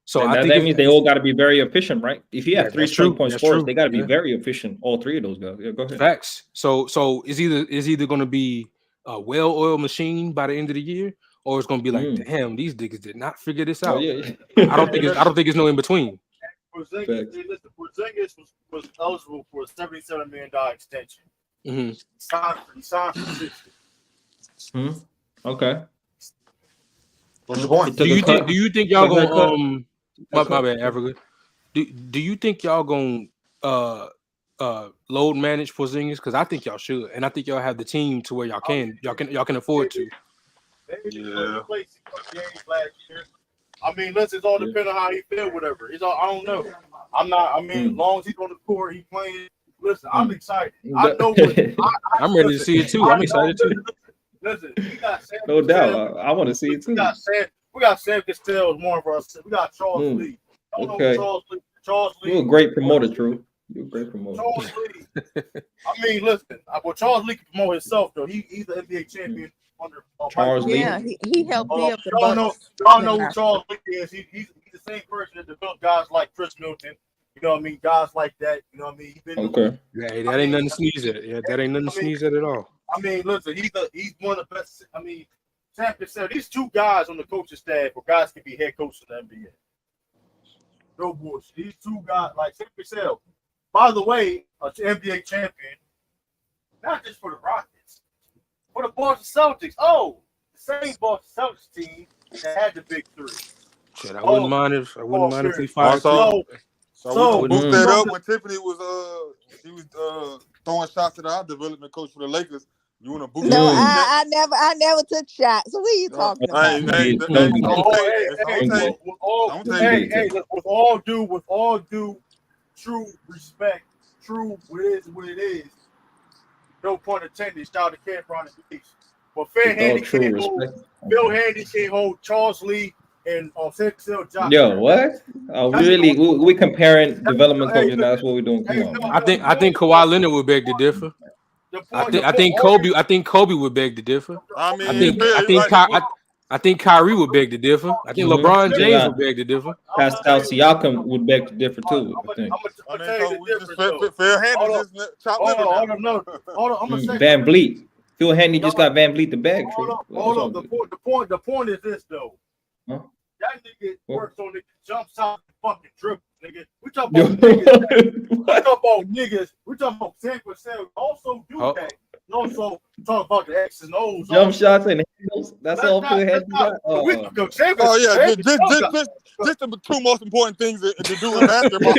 So I think that means they all got to be very efficient, right? If you have 3 20-point scorers, they got to be very efficient. All 3 of those guys. Yeah, go ahead. Facts. So it's either going to be a well-oiled machine by the end of the year, or it's going to be like, damn, these niggas did not figure this out. I don't think it's no in between. Porzingis was eligible for a $77 million extension. He signed for 60. Okay. What's the point? Do you think y'all gonna my bad, Africa? Do you think y'all gonna load manage Porzingis? Because I think y'all should, and I think y'all have the team to where y'all can afford to. Yeah. I mean, it's all depend on how he feel, whatever. I don't know. I'm not. I mean, as long as he's on the court, he playing. Listen, I'm excited. I know. I'm ready to see it too. I'm excited too. Listen, we got Sam. No doubt. I want to see it too. We got Sam Castells, one of our. We got Charles Lee. Okay. Charles Lee. You're a great promoter, True. You're a great promoter. Charles Lee. I mean, listen. Well, Charles Lee can promote himself though. He's the NBA champion under Charles Lee. Yeah, he helped me up the y'all know who Charles Lee is. He's the same person that developed guys like Chris Milton. You know what I mean? Guys like that. You know what I mean? Okay. Yeah, that ain't nothing to sneeze at. Yeah, that ain't nothing to sneeze at all. I mean, listen, he's one of the best. I mean, Sam Cassell, these 2 guys on the coaching staff, or guys can be head coaches in the NBA. No bullshit. These 2 guys, like Sam Cassell, by the way, an NBA champion, not just for the Rockets, for the Boston Celtics. Oh, the same Boston Celtics team that had the big three. Shit, I wouldn't mind if we fired. So we can boost that up when Tiffany was she was throwing shots at our development coach for the Lakers. You want to boost? No, I never took shots. So what are you talking about? With all due true respect, true what it is. No point intended. Shout out to Cameron and Beach. But Phil Handy can't hold Charles Lee and Yo, what? Oh, really? We comparing development coaches now. That's what we're doing. Come on. I think Kawhi Leonard would beg to differ. I think Kobe would beg to differ. I think Kyrie would beg to differ. I think LeBron James would beg to differ. Pascal Siakam would beg to differ too. I think. Van Vliet. Phil Handy just got Van Vliet the bag. Hold on. The point is this though. That nigga works on the jump shot and fucking dribble, nigga. We talking about niggas. We talking about 10% also do that. Also talk about the X's and O's. Jump shots and handles. That's all Phil Handy got. Just the two most important things to do in basketball.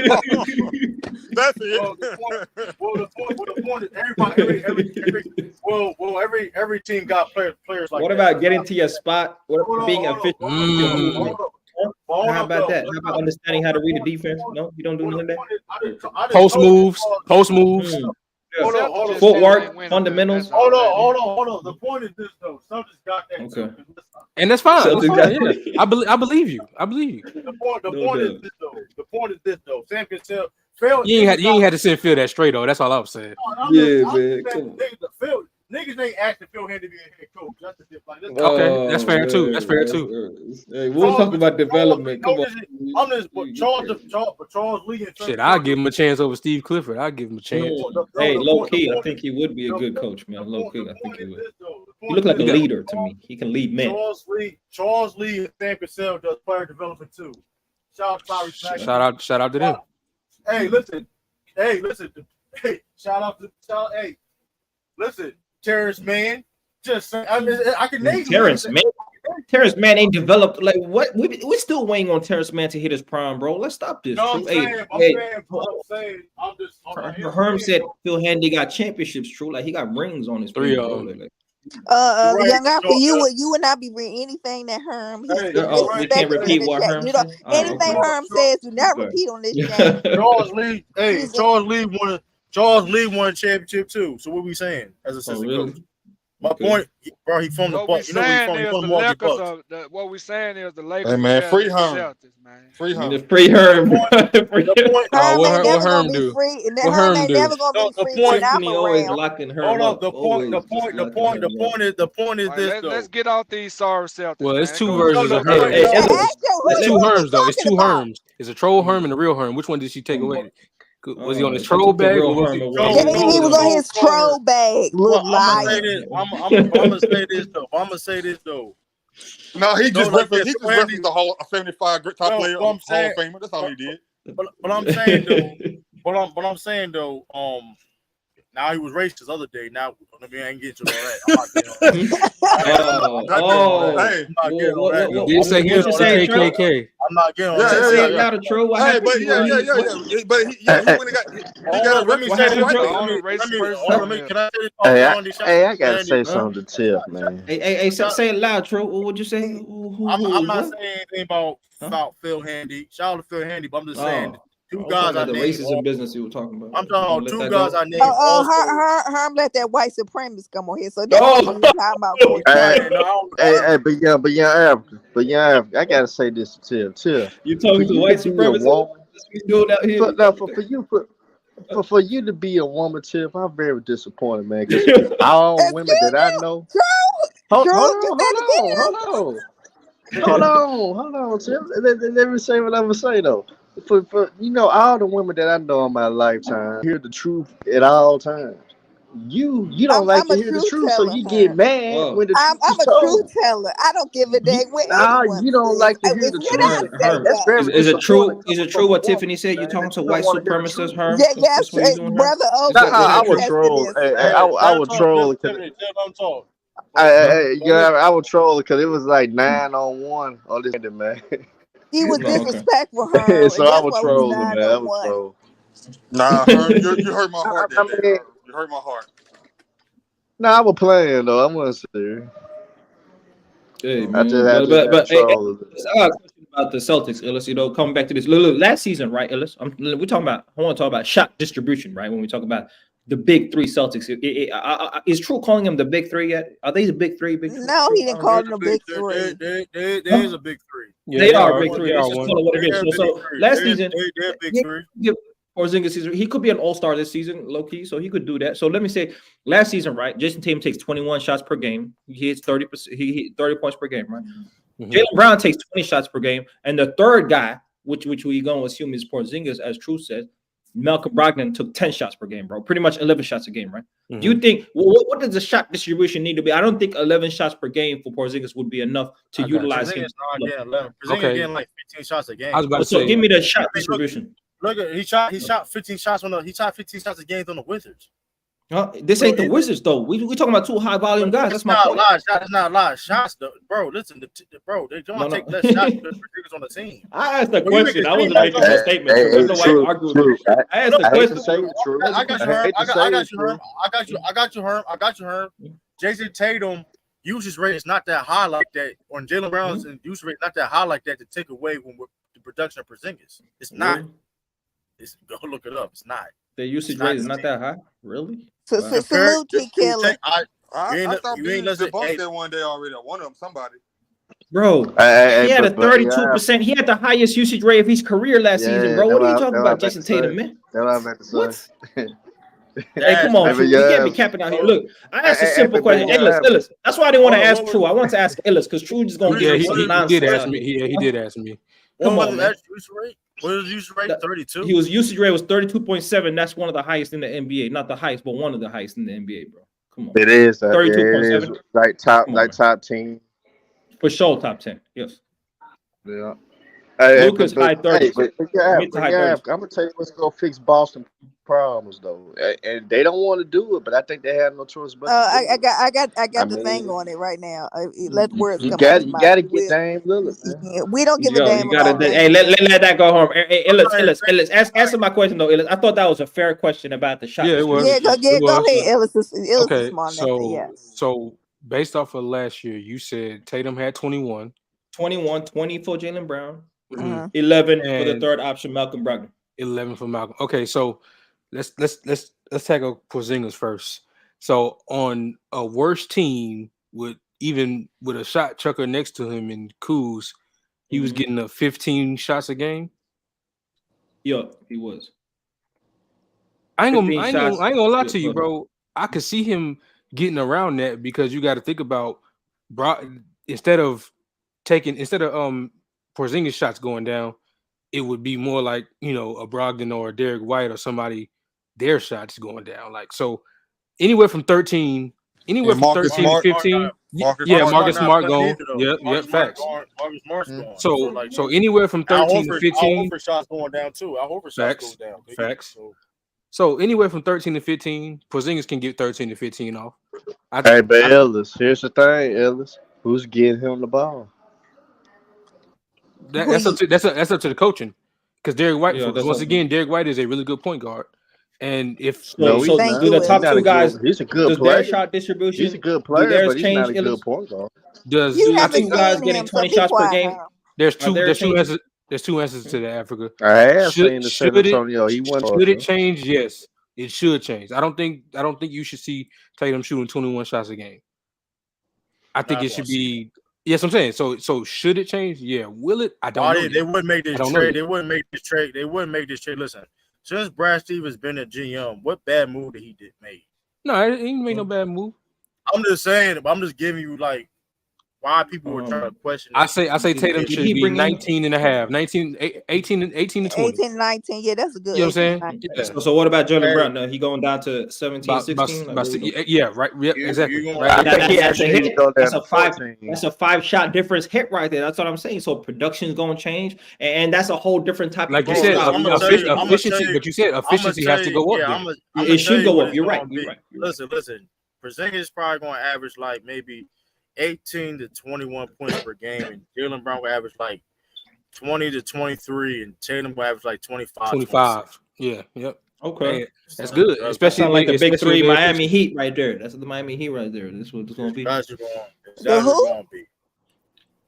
That's it. The point is every team got players like. What about getting to your spot? What being efficient? How about that? How about understanding how to read the defense? No, you don't do none of that. Post moves. Footwork, fundamentals. Hold on. The point is this though. Celtics got that. Okay. And that's fine. Yeah. I believe you. The point is this though. Sam Cassell. You ain't had to send Phil that straight though. That's all I was saying. Man. Niggas ain't asking Phil Handy to be a head coach. That's the difference. Okay, that's fair too. Hey, we'll talk about development. Come on. Charles Lee and shit, I'll give him a chance over Steve Clifford. I'll give him a chance. Hey, low key, I think he would be a good coach, man. Low key, I think he would. He looked like a leader to me. He can lead men. Charles Lee and Sam Cassell does player development too. Shout out to them. Hey, listen. Shout out. Listen, Terrence Mann. I can name Terrence Mann. Terrence Mann ain't developed. Like what? We're still waiting on Terrence Mann to hit his prime, bro. Let's stop this. No, Herm said Phil Handy got championships. True, like he got rings on his 3 young after you would not be reading anything that Herm. We can't repeat what Herm said. Anything Herm says, do not repeat on this channel. Charles Lee won a championship too. So what we saying as assistant coach? My point, bro, he from the Bucks. You know he from Milwaukee Bucks. What we saying is the Lakers. Hey man, free Herm. Free Herm. What Herm do? What Herm ain't never gonna be free. He always locking Herm up. The point is this though. Let's get off these sorry Celtics. Well, it's two versions of Herm. It's two Herms though. It's two Herms. It's a troll Herm and a real Herm. Which one did she take away? Was he on his troll bag? He was on his troll bag. Look like. I'm gonna say this though. No, he just referenced the Hall of 75 top player, Hall of Famer. That's all he did. But I'm saying though, now he was racist the other day. Now I ain't getting to all that. You say he was KKK. I'm not getting on that. Not a troll. Hey, but he went and got. Hey, I gotta say something to Tiff, man. Hey, say it loud, Troll. What would you say? I'm not saying anything about Phil Handy. Shout out to Phil Handy, but I'm just saying. Two guys I the named. racism business you were talking about. I'm talking about two guys I named. Herm let that white supremacist come on here. So that's what I'm talking about. But young Africa, I gotta say this to Tiff. You talking to white supremacists? For you to be a woman, Tiff, I'm very disappointed, man. Because all women that I know. Hold on, Tiff. Let me say what I'm gonna say though. For all the women that I know in my lifetime hear the truth at all times. You don't like to hear the truth, so you get mad when the truth I'm a truth teller. I don't give a dang what you don't like to hear the truth. That's very Is it true what Tiffany said? You're talking to white supremacists, Herm? Yes, brother. I would troll. I would troll. I would troll because it was like 9-on-1 on this man. He was disrespectful, Herm. So I would troll him, man. I would troll. Nah, Herm, you hurt my heart that day, Herm. You hurt my heart. Nah, I was playing though. I wasn't serious. Hey, man. But I got a question about the Celtics, Illis. You know, coming back to this. Look, last season, right, Illis? I want to talk about shot distribution, right? When we talk about the big three Celtics, is True calling them the big three yet? Are they the big three? No, he didn't call them the big three. There is a big three. Yeah, they are a big three. Let's just call it what it is. So last season, they're big three. Porzingis, he could be an all-star this season, low key, so he could do that. So let me say, last season, right? Jayson Tatum takes 21 shots per game. He hits 30%. He hit 30 points per game, right? Mm-hmm. Jaylen Brown takes 20 shots per game, and the third guy, which we gonna assume is Porzingis, as True said, Malcolm Brogdon took 10 shots per game, bro. Pretty much 11 shots a game, right? Mm-hmm. Do you think what does the shot distribution need to be? I don't think 11 shots per game for Porzingis would be enough to utilize him. Porzingis getting like 15 shots a game. I was about to say, give me the shot distribution. Look, he shot 15 shots he shot 15 shots a game on the Wizards. This ain't the Wizards though. We talking about two high volume guys. That's my point. That's not a lot of shots, though. Bro. Listen, bro, they don't take less shots than on the team. I asked the question. I wasn't making a statement. There's no way to argue with me. I asked the question. I got you, Herm. Jayson Tatum usage rate is not that high like that. On Jaylen Brown's usage rate not that high like that to take away when the production of Porzingis. It's not. Go look it up. It's not. The usage rate is not that high, really. So salute to Killer. I thought you debunked that one day already. One of them, somebody. Bro, he had a 32%. He had the highest usage rate of his career last season, bro. What are you talking about, Jayson Tatum, man? That's what I meant to say. What? Hey, come on, True. You can't be capping out here. Look, I asked a simple question. Illis. That's why I didn't want to ask True. I wanted to ask Illis because True just gonna give me some nonsense. He did ask me. He did ask me. Come on, man. What was usage rate? 32. His usage rate was 32.7. That's one of the highest in the NBA. Not the highest, but one of the highest in the NBA, bro. Come on. It is 32.7. Like top 10. For sure, top 10. Yes. Yeah. Lucas high 30. I'm gonna tell you what's gonna fix Boston problems though, and they don't want to do it, but I think they have no choice but. I got the thing on it right now. Let words come out. You gotta get Damian Lillard. Man. We don't give a damn. Hey, let that go home. Hey, Illis, answer my question though, Illis. I thought that was a fair question about the shot. Yeah, it was. Go ahead, Illis. Okay, so based off of last year, you said Tatum had 21. 20 for Jaylen Brown. 11 for the third option, Malcolm Brogdon. 11 for Malcolm. Okay, so let's tackle Porzingis first. So on a worse team with a shot chucker next to him in Kuz, he was getting 15 shots a game. Yeah, he was. I ain't gonna lie to you, bro. I could see him getting around that because you got to think about instead of Porzingis shots going down, it would be more like, a Brogdon or a Derek White or somebody, their shots going down. Like, so anywhere from 13 to 15. Marcus Smart going. Yeah, facts. Marcus Smart's going. So anywhere from 13 to 15. Al Horford shots going down too. Al Horford shots going down. Facts. So anywhere from 13 to 15, Porzingis can get 13 to 15 off. But Ellis, here's the thing, Ellis. Who's getting him the ball? That's up to the coaching, because Derek White. Derek White is a really good point guard, and if do the top two guys, he's a good player. Their shot distribution, he's a good player, but he's not a good point guard. I think guys getting 20 shots per game? There's two answers. There's two answers to that, Africa. I have seen the San Antonio. Should it change? Yes, it should change. I don't think you should see Tatum shooting 21 shots a game. I think it should be. Yes, I'm saying. So should it change? Yeah. Will it? I don't know. They wouldn't make this trade. They wouldn't make this trade. They wouldn't make this trade. Listen, since Brad Stevens been at GM, what bad move did he make? No, he didn't make no bad move. I'm just saying. I'm just giving you like why people were trying to question. I say Tatum should be 19 and a half, 18 to 20. 18, 19. Yeah, that's a good. You know what I'm saying? Yeah. So what about Jaylen Brown? No, he going down to 17, 16? Yeah, right. Yeah, exactly. That's a 5-shot difference hit right there. That's what I'm saying. So production's going to change, and that's a whole different type of. Like you said, efficiency. But you said efficiency has to go up. It should go up. You're right. Listen. Porzingis is probably going to average like maybe 18 to 21 points per game, and Jaylen Brown will average like 20 to 23, and Tatum will average like 25. 25. Yeah. Yep. Okay. Man, that's good. That Especially sound like the big three Miami Efficiency. Heat right there. That's the Miami Heat right there. That's what it's going to be. That's The who? going to be.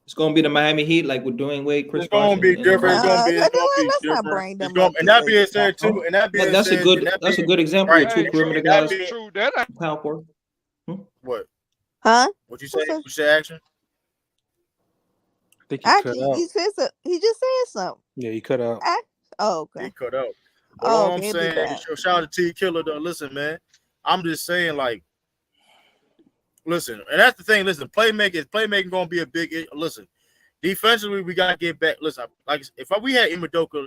It's going to be the Miami Heat, like with Dwayne Wade, Chris. It's going to be different. It's going to be Let's not different. bring them It's going, up and that because- being said too, and that being That's said, a good. and that That's a being- good example right, of two and perimeter that guys. being- True. That Power forward. What? Huh? What you say? You say action? I think he cut Actually, out. he just said something. Yeah, he cut out. Oh, okay. He cut out. But Oh, all okay, I'm he'll be saying, back. shout out to T Killer though. Listen, man, I'm just saying, like, listen, and that's the thing. Listen, playmaking gonna be a big. Listen, defensively, we gotta get back. Listen, like if we had Imodoka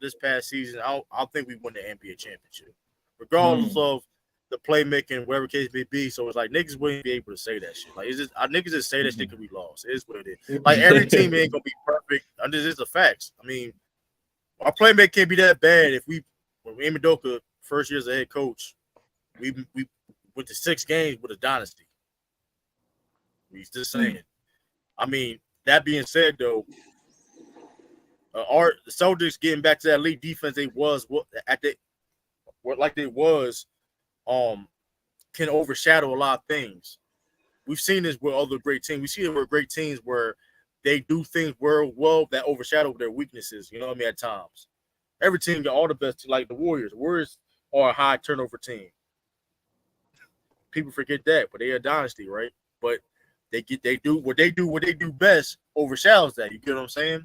this past season, I don't think we won the NBA championship, regardless of the playmaking, whatever case may be. So it's like niggas wouldn't be able to say that shit. Like, it's just niggas just say that shit could be lost. It is what it is. Like every team ain't gonna be perfect. This is the facts. I mean, our playmaking can't be that bad if when Imodoka first year as a head coach, we went to 6 games with a dynasty. He's just saying. I mean, that being said, though, our Celtics getting back to that elite defense they was can overshadow a lot of things. We've seen this with other great teams. We see it with great teams where they do things well that overshadow their weaknesses. You know what I mean? At times, every team got all the best. Like the Warriors. The Warriors are a high turnover team. People forget that, but they're a dynasty, right? But they do what they do best overshadows that. You get what I'm saying?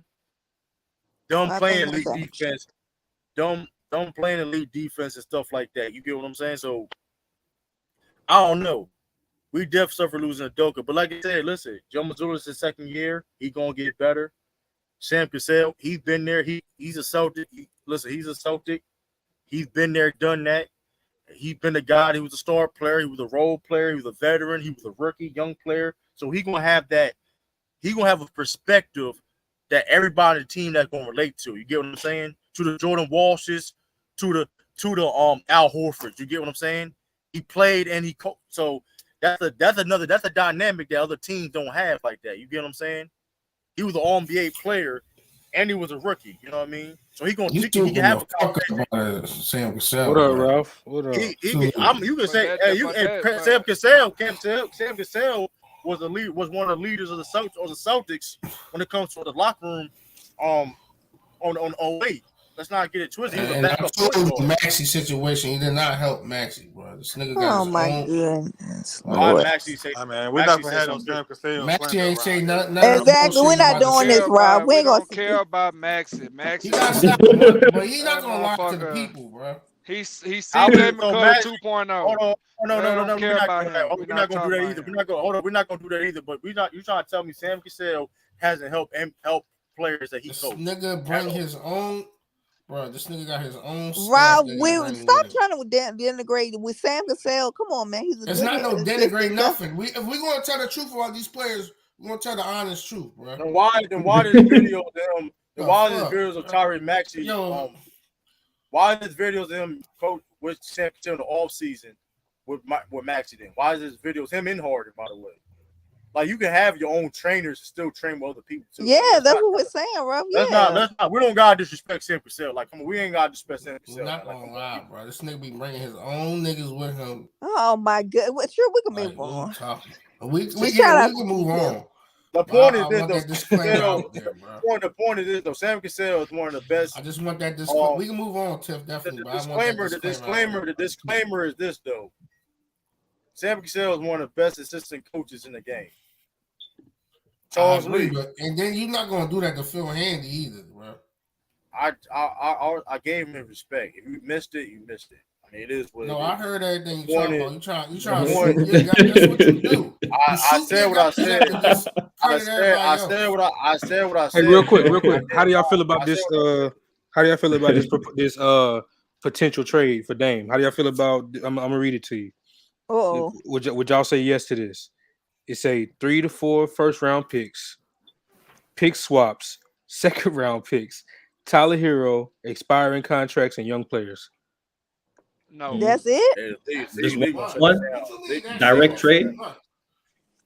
Them playing elite defense, them playing elite defense and stuff like that. You get what I'm saying? So I don't know. We definitely suffer losing Udoka, but like I said, listen, Joe Mazzulla's his second year. He's gonna get better. Sam Cassell, he's been there. He's a Celtic. He's a Celtic. He's been there, done that. He's been a guy. He was a star player. He was a role player. He was a veteran. He was a rookie, young player. So he's gonna have that. He's gonna have a perspective that everybody on the team that's gonna relate to. You get what I'm saying? To the Jordan Walshes, to the Al Horford. You get what I'm saying? He played and he coached. So that's a dynamic that other teams don't have like that. You get what I'm saying? He was an All-NBA player and he was a rookie. You know what I mean? So he can have a conversation. Sam Cassell. What up, Ralph? What up? You can say Sam Cassell was one of the leaders of the Celtics when it comes to the locker room on 08. Let's not get it twisted. He was a backup point guard. Maxey situation, he did not help Maxey, bro. This nigga got his own. Goodness. Why Maxey say? I mean, we're not gonna have no Sam Cassell. Maxey ain't say nothing. Exactly. We're not doing this, Rob. We ain't gonna care about Maxey. Maxey, he got stopped, but he's not gonna lie to the people, bro. He's CJ McCullough 2.0. Hold on. No. We're not gonna do that either. We're not gonna do that either. But you trying to tell me Sam Cassell hasn't helped players that he coached? Nigga bring his own. Bro, this nigga got his own staff. Rob, stop trying to denigrate with Sam Cassell. Come on, man. It's not no denigrate nothing. If we're gonna tell the truth about these players, we're gonna tell the honest truth, bro. Then why this video of them? Why is this videos of Tyrese Maxey? Why is this videos of him coach with Sam Cassell in the off season with Maxey? Then why is this videos him in Harden? By the way. Like you can have your own trainers and still train with other people too. Yeah, that's what we're saying, Rob. Yeah. Let's not. We don't gotta disrespect Sam Cassell. Like, come on, we ain't gotta disrespect Sam Cassell. We're not gonna lie, bro. This nigga be bringing his own niggas with him. Oh my god. Well, sure, we can move on. We can move on. The point is this, though. The point is this, though. Sam Cassell is one of the best. I just want that disclaimer. We can move on, Tiff. Definitely. The disclaimer is this, though. Sam Cassell is one of the best assistant coaches in the game. Charles Lee. And then you're not gonna do that to Phil Handy either, bro. I gave him respect. If you missed it, you missed it. I mean, it is what. No, it is. I heard everything you talking about. You trying. That's what you do. I said what I said. I said what I said. Hey, real quick. How do y'all feel about this? How do y'all feel about this potential trade for Dame? How do y'all feel about? I'm gonna read it to you. Oh, would y'all say yes to this? It's a 3 to 4 first-round picks, pick swaps, second-round picks, Tyler Hero, expiring contracts, and young players. No. That's it. Just one direct trade.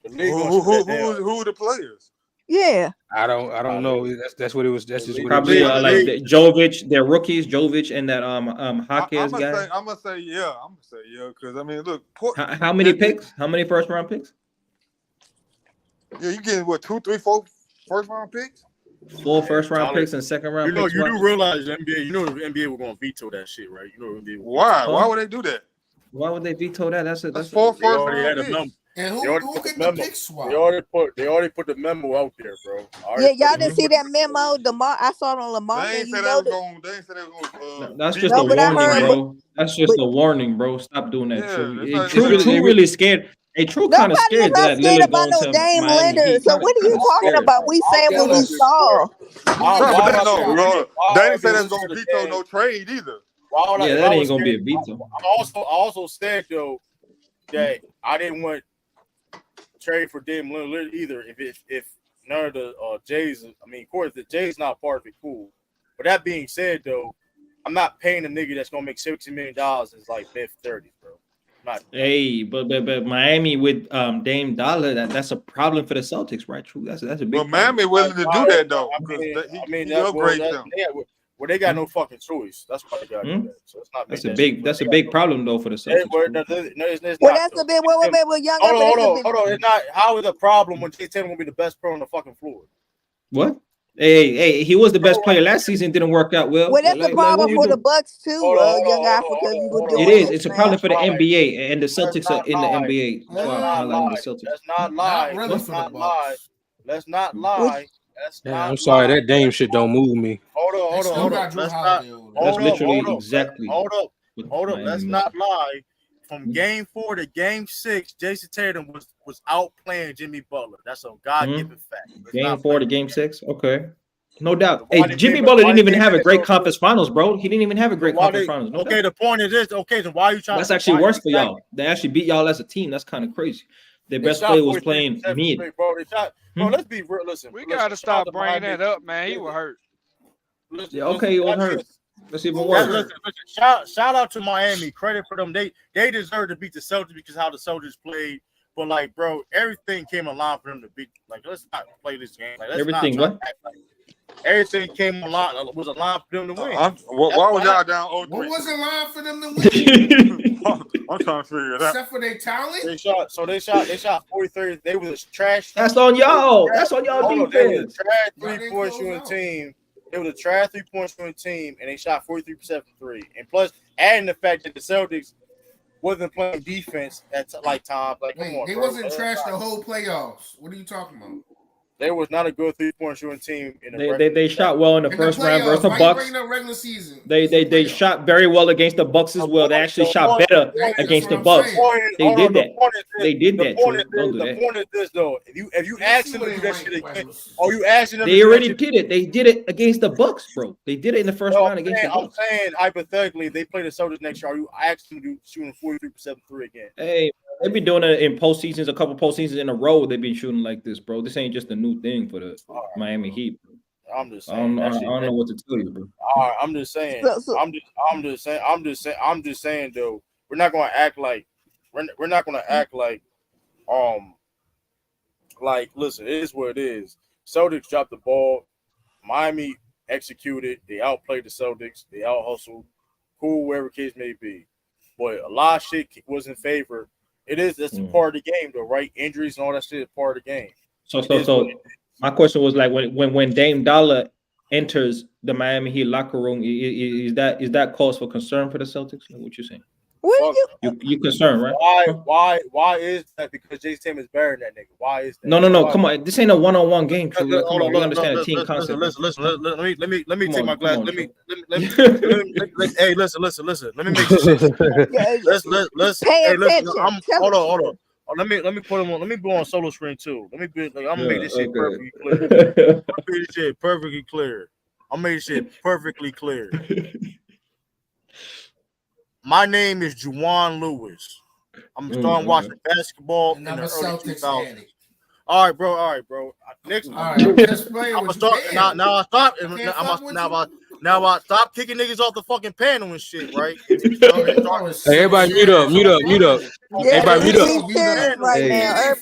Who are the players? Yeah. I don't know. That's what it was. That's just what Probably it was. like Jovic, their rookies, Jovic and that Hawkins guy. I'm gonna say yeah. Because I mean, look. How many picks? How many first round picks? Yeah, you getting what 2, 3, 4 first round picks? 4 first round picks and second round picks. You do realize the NBA. You know the NBA were going to veto that shit, right? You know the NBA. Why? Why would they do that? Why would they veto that? That's 4 first round picks. And who get the pick swap? They already put the memo out there, bro. Yeah, y'all didn't see that memo. I saw it on Lamar. They ain't said they was going. That's just a warning, bro. That's just a warning, bro. Stop doing that. True really scared. Hey, True kind of scared that scared Lillard about going no to Dame Miami Lillard. Heat. So what are you talking about? We saying what we saw. They didn't say that's going to veto no trade either. Yeah, that ain't gonna be a veto. I also said though that I didn't want trade for Damian Lillard either. If none of the Jays, I mean, of course the Jays not part of it, cool. But that being said though, I'm not paying a nigga that's gonna make $60 million in like mid-30s, bro. Hey, but Miami with Dame Dollar, that's a problem for the Celtics, right? True, that's a big. But Miami willing to do that though. They got no fucking choice. That's why they got to do that. So it's not. That's a big problem though for the Celtics. That's a big. Wait, young. Hold on. It's not. How is a problem when Jayson Tatum will be the best pro on the fucking floor? What? Hey, he was the best player last season. Didn't work out well. Well, that's a problem for the Bucks too, young Africa. It is. It's a problem for the NBA, and the Celtics are in the NBA. That's why I'm highlighting the Celtics. Let's not lie. Let's not lie. I'm sorry, that Dame shit don't move me. Hold on. That's literally exactly. Hold up. Let's not lie. From game 4 to game 6, Jayson Tatum was outplaying Jimmy Butler. That's a God-given fact. Game 4 to game 6, okay, no doubt. Hey, Jimmy Butler didn't even have a great conference finals, bro. He didn't even have a great conference finals. No doubt. The point is this. Okay, so why are you trying? That's actually worse for y'all. They actually beat y'all as a team. That's kind of crazy. Their best player was playing mid. Bro, let's be real. Listen, we gotta stop bringing that up, man. He was hurt. Yeah, okay, he was hurt. Let's even worse. Listen, shout out to Miami. Credit for them. They deserve to beat the Celtics because how the Celtics played. But like, bro, everything came aligned for them to beat. Like, let's not play this game. Like, everything what? Everything came aligned. Was aligned for them to win. Why was y'all down 0-3? What was aligned for them to win? I'm trying to figure it out. Except for their talent. They shot 43. They was a trash. That's on y'all. That's on y'all defense. They was a trash 3-point shooting team. It was a trash 3-point shooting team, and they shot 43% from 3. And plus, adding the fact that the Celtics wasn't playing defense at like times. Like, come on, they wasn't trash the whole playoffs. What are you talking about? They was not a good 3-point shooting team. They shot well in the first round versus the Bucks. Regular season. They shot very well against the Bucks as well. They actually shot better against the Bucks. They did that. They did that. The point is this though: if you ask them to do that shit again, or you asking them, they already did it. They did it against the Bucks, bro. They did it in the first round against the Bucks. I'm saying hypothetically, if they play the Celtics next year, are you asking them to do shooting 43% from 3 again? Hey. They've been doing it in postseasons, a couple postseasons in a row. They've been shooting like this, bro. This ain't just a new thing for the Miami Heat. I'm just saying. I don't know what to tell you, bro. All right, I'm just saying. I'm just saying though. We're not gonna act like listen. It is what it is. Celtics dropped the ball. Miami executed. They outplayed the Celtics. They out hustled. Cool, whatever case may be. But a lot of shit was in favor. That's part of the game, though, right? Injuries and all that shit is part of the game. So my question was like when Dame Dollar enters the Miami Heat locker room, is that cause for concern for the Celtics? What you saying? You concerned, right? Why is that? Because Jayson Tatum is better than that nigga. Why is that? No. Come on, this ain't a one-on-one game. True. Come on, we understand the team concept. Listen. Let me take my glass. Hey, listen. Let me make this shit. Let's. Hey, listen. Hold on. Let me put him on. Let me go on solo screen too. I'm gonna make this shit perfectly clear. I'm making shit perfectly clear. My name is Juwan Lewis. I'm starting watching basketball in the early 2000s. All right, bro. Next, I'm gonna start now. Now, stop kicking niggas off the fucking panel and shit, right? Hey, everybody, mute up. Yeah, Everybody, mute up. he's serious right now.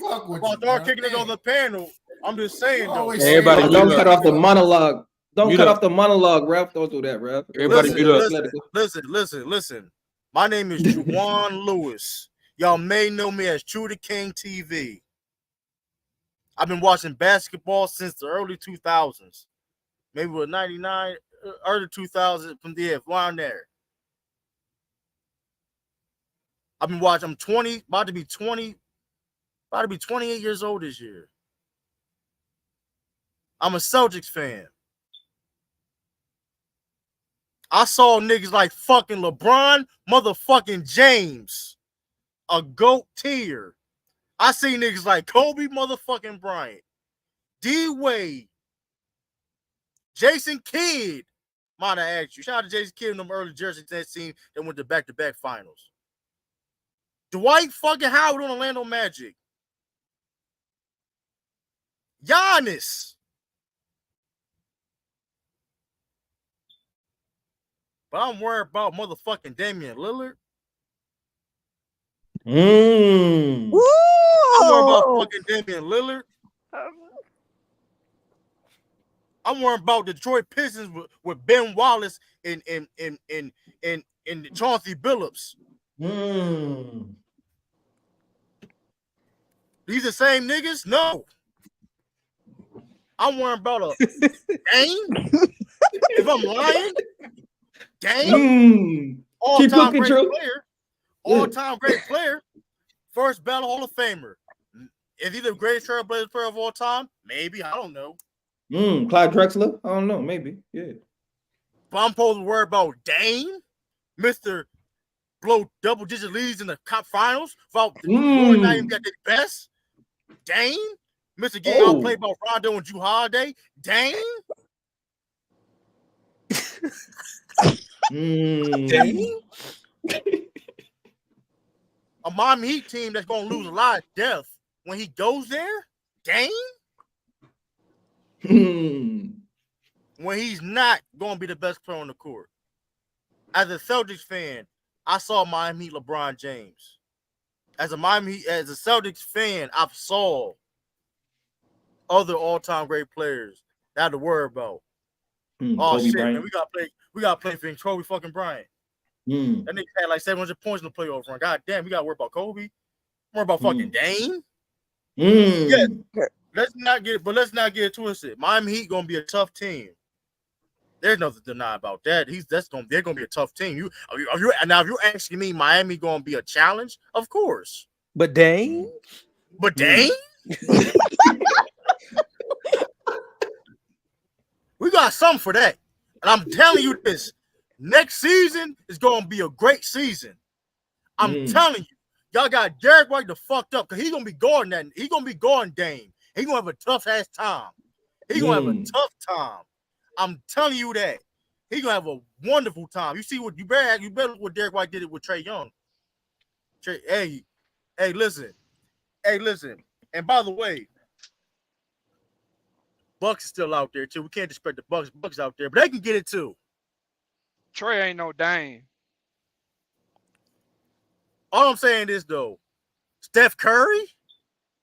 Start kicking niggas off the panel. I'm just saying, though. Everybody, don't mute cut up. off the monologue. Don't Mute cut up. off the monologue, ref. Don't do that, ref. Everybody, mute up. Listen. My name is Juwan Lewis. Y'all may know me as True the King TV. I've been watching basketball since the early 2000s. Maybe with 99, early 2000s from there, around there. I've been watching. I'm 20, about to be 28 years old this year. I'm a Celtics fan. I saw niggas like fucking LeBron, motherfucking James, a GOAT tier. I see niggas like Kobe, motherfucking Bryant, D Wade, Jason Kidd. Might I ask you? Shout out to Jason Kidd in them early jerseys that team that went to back-to-back finals. Dwight fucking Howard on Orlando Magic. Giannis. But I'm worried about motherfucking Damian Lillard. I'm worried about fucking Damian Lillard. I'm worried about Detroit Pistons with Ben Wallace and Chauncey Billups. These the same niggas? No. I'm worried about a Dame. If I'm lying, Dame, all-time great player, all-time great player, first ballot Hall of Famer. Is he the greatest trailblazer player of all time? Maybe, I don't know. Clyde Drexler? I don't know, maybe, yeah. But I'm supposed to worry about Dame, Mr. Blow double-digit leads in the cup finals, without the Warriors not even got the best. Dame, Mr. Getting outplayed by Rondo and Drew Holiday. Dame. Dame. A Miami Heat team that's gonna lose a lot of depth when he goes there. Dame. When he's not gonna be the best player on the court. As a Celtics fan, I saw Miami Heat LeBron James. As a Celtics fan, I saw other all-time great players that I had to worry about. Oh shit, man, we gotta play for Kobe fucking Bryant. That nigga had like 700 points in the playoff run. God damn, we gotta worry about Kobe. Worry about fucking Dame. Yeah, let's not get it twisted. Miami Heat gonna be a tough team. There's nothing to deny about that. They're gonna be a tough team. If you're asking me, Miami gonna be a challenge, of course. But Dame. We got something for that. And I'm telling you this. Next season is gonna be a great season. I'm telling you. Y'all got Derek White the fucked up because he's gonna be guarding that. He's gonna be guarding Dame. He's gonna have a tough ass time. He's gonna have a tough time. I'm telling you that. He's gonna have a wonderful time. You see what you better look what Derek White did it with Trae Young. Hey, listen. And by the way, Bucks is still out there too. We can't disrespect the Bucks. Bucks out there, but they can get it too. Trae ain't no Dame. All I'm saying is though, Steph Curry.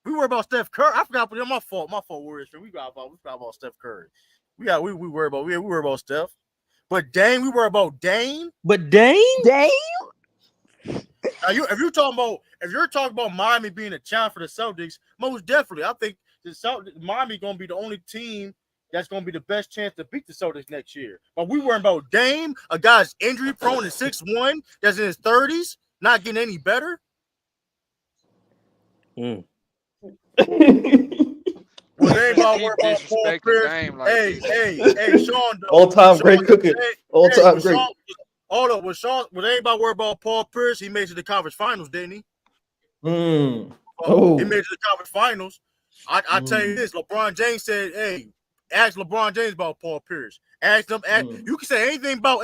We worry about Steph Curry. I forgot. My fault. Warriors. We got about Steph Curry. We worry about Steph. But Dame, we worry about Dame. But Dame. Now if you're talking about Miami being a challenge for the Celtics, most definitely, I think Miami gonna be the only team that's gonna be the best chance to beat the Celtics next year. But we worry about Dame, a guy's injury prone at 6'1", that's in his 30s, not getting any better. Was anybody worried about Paul Pierce? Hey, Sean. All-time great cooking. All-time great. Hold up. Was anybody worried about Paul Pierce? He made it to the conference finals, didn't he? He made it to the conference finals. I tell you this, LeBron James said, hey, ask LeBron James about Paul Pierce. You can say anything about,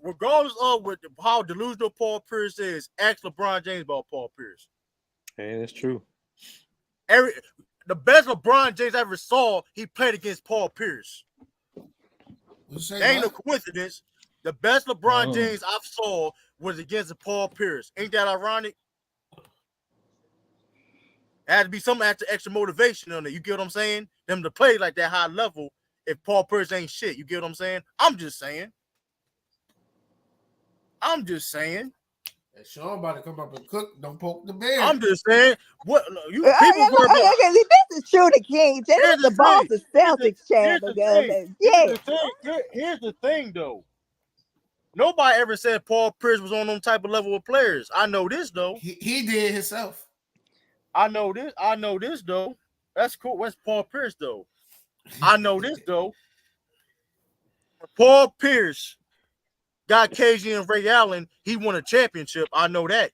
regardless of how delusional Paul Pierce is, ask LeBron James about Paul Pierce. Hey, that's true. The best LeBron James I ever saw, he played against Paul Pierce. ain't no coincidence. The best LeBron James I've saw was against Paul Pierce. Ain't that ironic? It had to be some extra motivation on it. You get what I'm saying? Them to play like that high level if Paul Pierce ain't shit. You get what I'm saying? I'm just saying. Hey, Sean about to come up and cook. Don't poke the bear. I'm just saying. What you this is true to King. This is the boss of Celtics, Chad. Here's the thing, though. Nobody ever said Paul Pierce was on them type of level of players. I know this, though. He did himself. I know this, though. That's cool. What's Paul Pierce, though? I know this, though. Paul Pierce got KG and Ray Allen. He won a championship. I know that.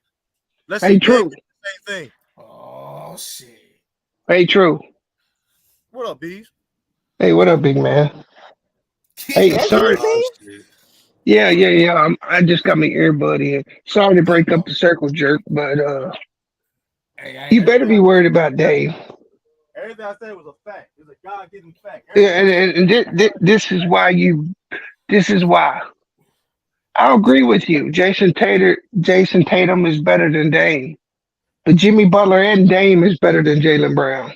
Hey, True. Same thing. Oh, shit. Hey, True. What up, Bees? Hey, what up, big man? Hey, sorry. Yeah. I just got my earbud in. Sorry to break up the circle jerk, but you better be worried about Dave. Everything I said was a fact. It's a God-given fact. Yeah, and this is why. I'll agree with you. Jayson Tatum is better than Dame. But Jimmy Butler and Dame is better than Jaylen Brown.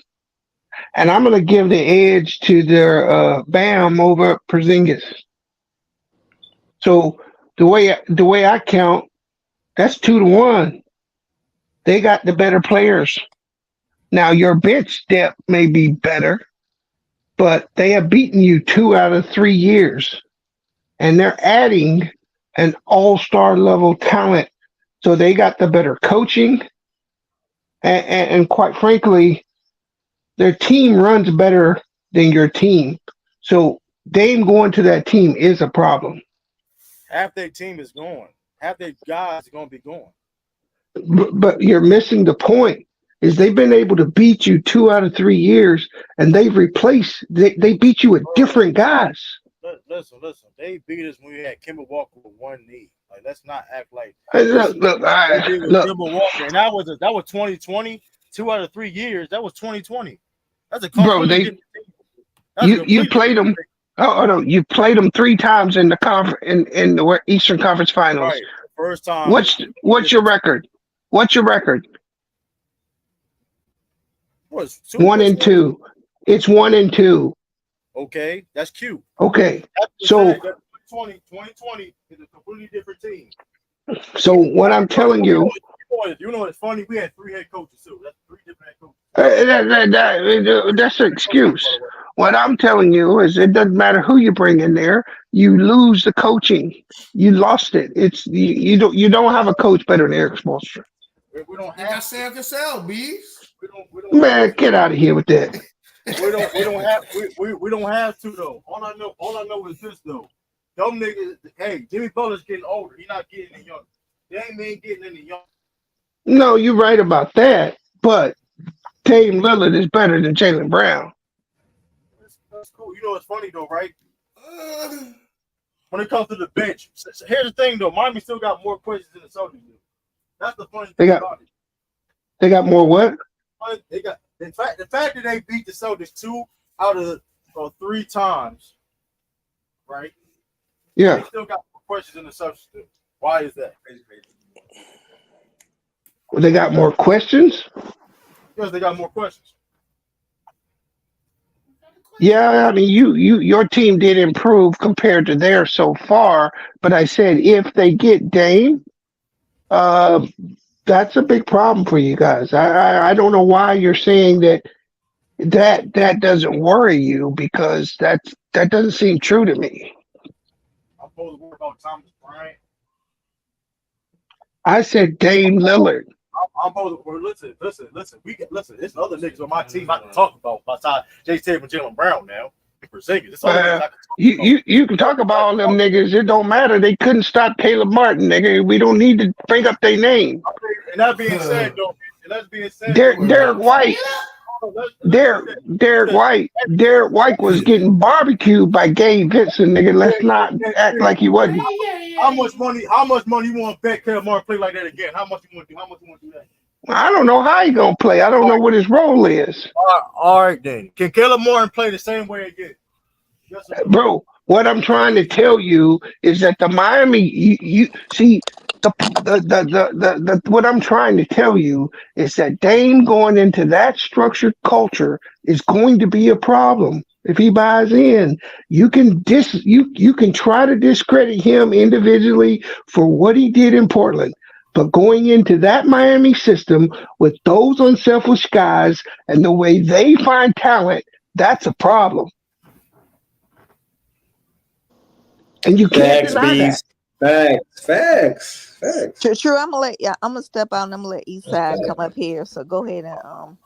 And I'm gonna give the edge to their Bam over Porzingis. So the way I count, that's 2-1. They got the better players. Now your bench depth may be better, but they have beaten you 2 out of 3 years. And they're adding an all-star level talent. So they got the better coaching. And quite frankly, their team runs better than your team. So Dame going to that team is a problem. Half their team is gone. Half their guys are going to be gone. But you're missing the point. Is they've been able to beat you 2 out of 3 years, and they've replaced. They beat you with different guys. Listen. They beat us when we had Kemba Walker with one knee. Like, let's not act like. Look. Kemba Walker, and that was 2020. 2 out of 3 years. That was 2020. That's a you played them. Oh no, you played them 3 times in the in the Eastern Conference Finals. Right. First time. What's your record? What's your record? 1-2. It's 1-2. Okay, that's cute. Okay, so 2020 is a completely different team. So what I'm telling you, you know, it's funny. We had 3 head coaches too. That's 3 different head coaches. That's an excuse. What I'm telling you is, it doesn't matter who you bring in there. You lose the coaching. You lost it. It's you don't have a coach better than Eric Spoelstra. We don't have sell, bees. Man, get out of here with that. We don't have to though. All I know is this though. Them niggas, hey, Jimmy Butler's getting older. He's not getting any younger. They ain't getting any younger. No, you're right about that. But Damian Lillard is better than Jaylen Brown. That's cool. You know what's funny though, right? When it comes to the bench, here's the thing though. Miami still got more questions than the Celtics do. That's the funny thing about it. They got more what? They got the fact that they beat the Celtics 2 out of 3 times, right? Yeah. They still got more questions than the Celtics do. Why is that? They got more questions? Because they got more questions. Yeah, I mean, your team did improve compared to theirs so far, but I said if they get Dame, that's a big problem for you guys. I don't know why you're saying that doesn't worry you, because that doesn't seem true to me. I'm supposed to worry about Thomas Bryant. I said Dame Lillard. I'm supposed to listen. Listen. There's other niggas on my team I can talk about besides Jayson Tatum and Jaylen Brown now. You can talk about all them niggas. It don't matter. They couldn't stop Caleb Martin, nigga. We don't need to bring up their name. And that being said, though, Derek White was getting barbecued by Gabe Vincent, nigga. Let's not act like he wasn't. How much money you want to bet Caleb Martin play like that again? How much you want to do? How much you want to do that? I don't know how he gonna play. I don't know what his role is. All right, then. Can Caleb Martin play the same way again? Yes, bro, What I'm trying to tell you is that the Miami, you see, what I'm trying to tell you is that Dame going into that structured culture is going to be a problem if he buys in. You can try to discredit him individually for what he did in Portland. But going into that Miami system with those unselfish guys and the way they find talent, that's a problem. And you can't deny that. Facts. True. I'm gonna step out and I'm gonna let Eastside come up here. So go ahead and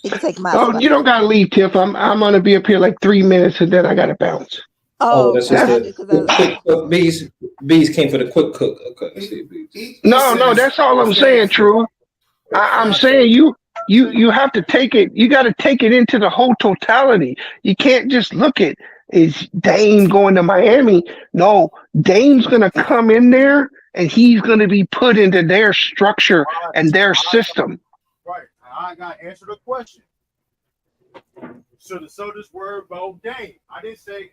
he can take my spot. You don't gotta leave, Tiff. I'm gonna be up here like 3 minutes and then I gotta bounce. That's just Bees came for the quick cook. Okay. No, that's all I'm saying, True. I'm saying you have to take it. You got to take it into the whole totality. You can't just look at is Dame going to Miami. No, Dame's gonna come in there and he's gonna be put into their structure and their system. Right. I got to answer the question. So this word about Dame. He didn't say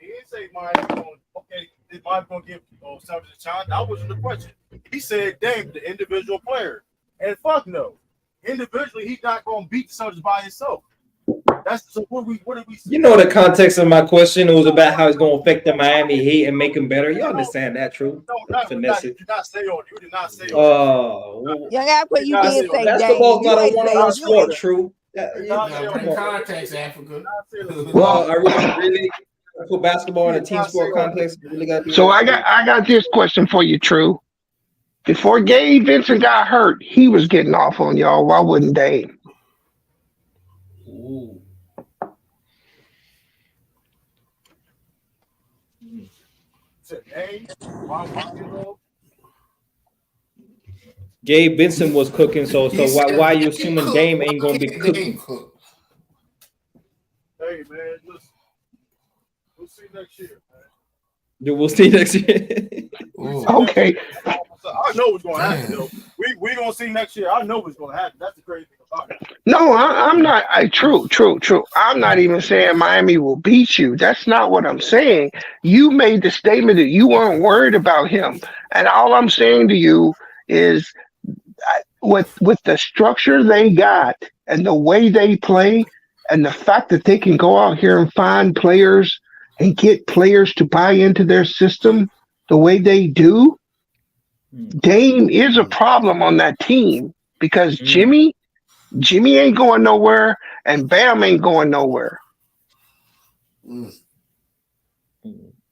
Miami going. Okay, is Miami going to give Celtics a chance? That wasn't the question. He said Dame, the individual player, and fuck no. Individually, he's not going to beat the Celtics by himself. That's so. What did we say? You know the context of my question. It was about how it's going to affect the Miami Heat and make them better. You understand that, True? No, you did not say on. You did not say on. Young Apple, you did say basketball's not a one-on-one sport, True. Context, Africa. Well, I really put basketball in a team sport context. Really got so I got this question for you, True. Before Gabe Vincent got hurt, he was getting off on y'all. Why wouldn't Dame? Ooh. Gabe Vincent was cooking, so why are you assuming Dame ain't gonna be cooking? Hey man, we'll see next year, man. Yeah, we'll see next year. Okay. I know what's gonna happen though. We gonna see next year. I know what's gonna happen. That's the crazy thing about it. No, I'm not. True. I'm not even saying Miami will beat you. That's not what I'm saying. You made the statement that you weren't worried about him, and all I'm saying to you is, with the structure they got and the way they play, and the fact that they can go out here and find players and get players to buy into their system the way they do, Dame is a problem on that team because Jimmy ain't going nowhere and Bam ain't going nowhere.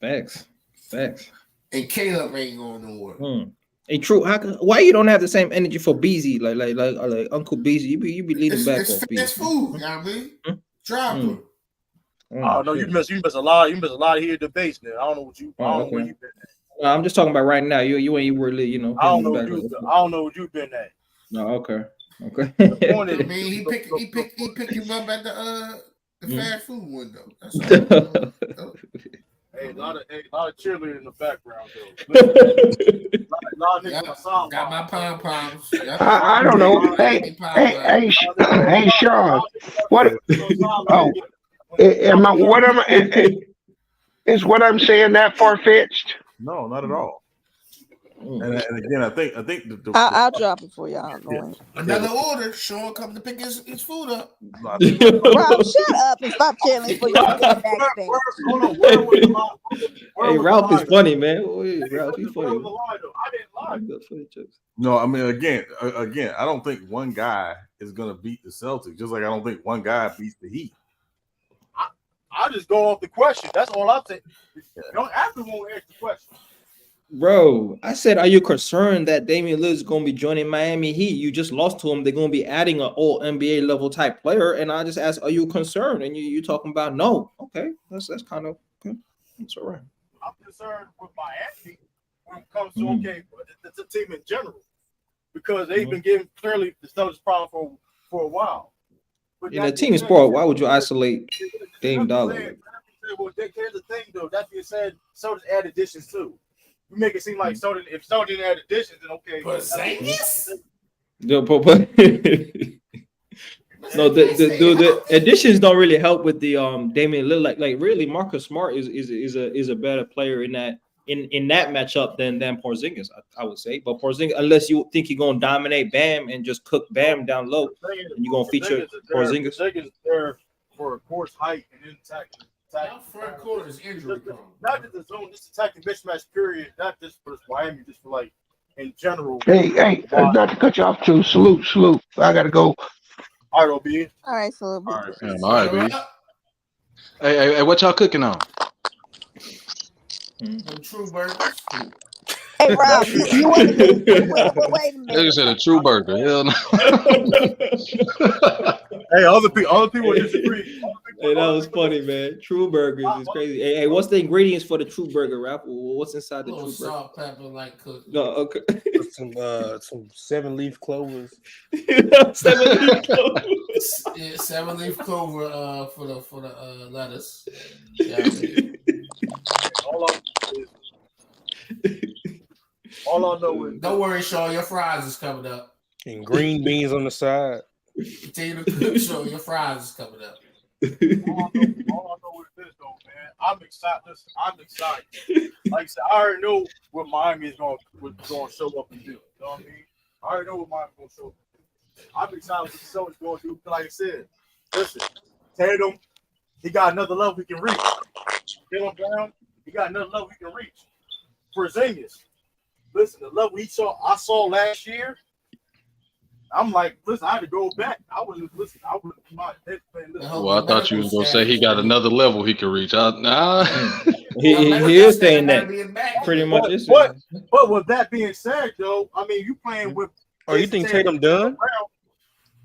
Facts. And Caleb ain't going nowhere. Hey, True. Why you don't have the same energy for Beezy like Uncle Beezy? You be leading back off Beezy. It's food, you know what I mean? Driver. Oh no, you miss a lot. You miss a lot of here debates there. I don't know what you. I don't know where you been at. No, I'm just talking about right now. You ain't really, you know. I don't know what you've been at. No, okay. The point is, I mean, he picked him up at the fast food window. That's all. Hey, a lot of cheerleaders in the background though. A lot of niggas got my pom-poms. I don't know. Hey, Sean. What? Oh, is what I'm saying that far-fetched? No, not at all. And again, I think I'll drop it for y'all. Another order. Sean come to pick his food up. Rob, shut up and stop chilling for your backstage. Hey, Ralph is funny, man. Ralph, he's funny. No, I mean, again, I don't think one guy is gonna beat the Celtics. Just like I don't think one guy beats the Heat. I just go off the question. That's all I'm saying. Don't after won't answer the question. Bro, I said, are you concerned that Damian Lillard is going to be joining Miami Heat? You just lost to him. They're going to be adding an all NBA level type player. And I just asked, are you concerned? And you talking about no. Okay, that's kind of okay. That's all right. I'm concerned with Miami when it comes to it's a team in general because they've been giving clearly the Celtics problem for a while. But in a team sport, why would you isolate Dame Dollar? Well, here's the thing, though. That being said, Celtics add additions too. You make it seem like if Celtics didn't add additions, then okay. But Zangief? No, the additions don't really help with the Damian Lillard. Like really, Marcus Smart is a better player in that matchup than Porzingis, I would say. But Porzingis, unless you think you're gonna dominate Bam and just cook Bam down low, and you're gonna feature Porzingis. Porzingis is there for course height and attack. Front court is injury prone. Not just the zone, just attacking mismatch period. Not just for Miami, just for like in general. Hey, not to cut you off too. Salute. I gotta go. All right, OB. All right, so All right, B. Hey, what y'all cooking on? Them True Burgers. Hey, Rob, you want to wait a minute. They said a true burger. Hell no. Hey, other people disagree. Hey, that was funny, man. True burgers is crazy. Hey, what's the ingredients for the true burger, Rap? What's inside the true burger? Salt, pepper, like cooking. No, okay. Some 7-leaf clovers. 7-leaf clovers. Yeah, 7-leaf clover for the lettuce. All I know is don't worry, Shaw, your fries is coming up. And green beans on the side. Continue to cook, Shaw, your fries is coming up. all I know is this though, man. I'm excited. Listen, I'm excited. Like I said, I already know what Miami is going to show up and do. You know what I mean? I already know what Miami is going to show up and do. I'm excited what the Celtics going to do. Like I said, listen, Tatum, he got another level he can reach. Jaylen Brown, he got another level he can reach. Porzingis, listen, the level I saw last year. I'm like, listen, I had to go back. I was my head playing. Well, I thought you was gonna say he got another level he can reach. Nah. he is saying that pretty much. But with that being said, though, I mean, you playing with. Oh, you think Tatum done?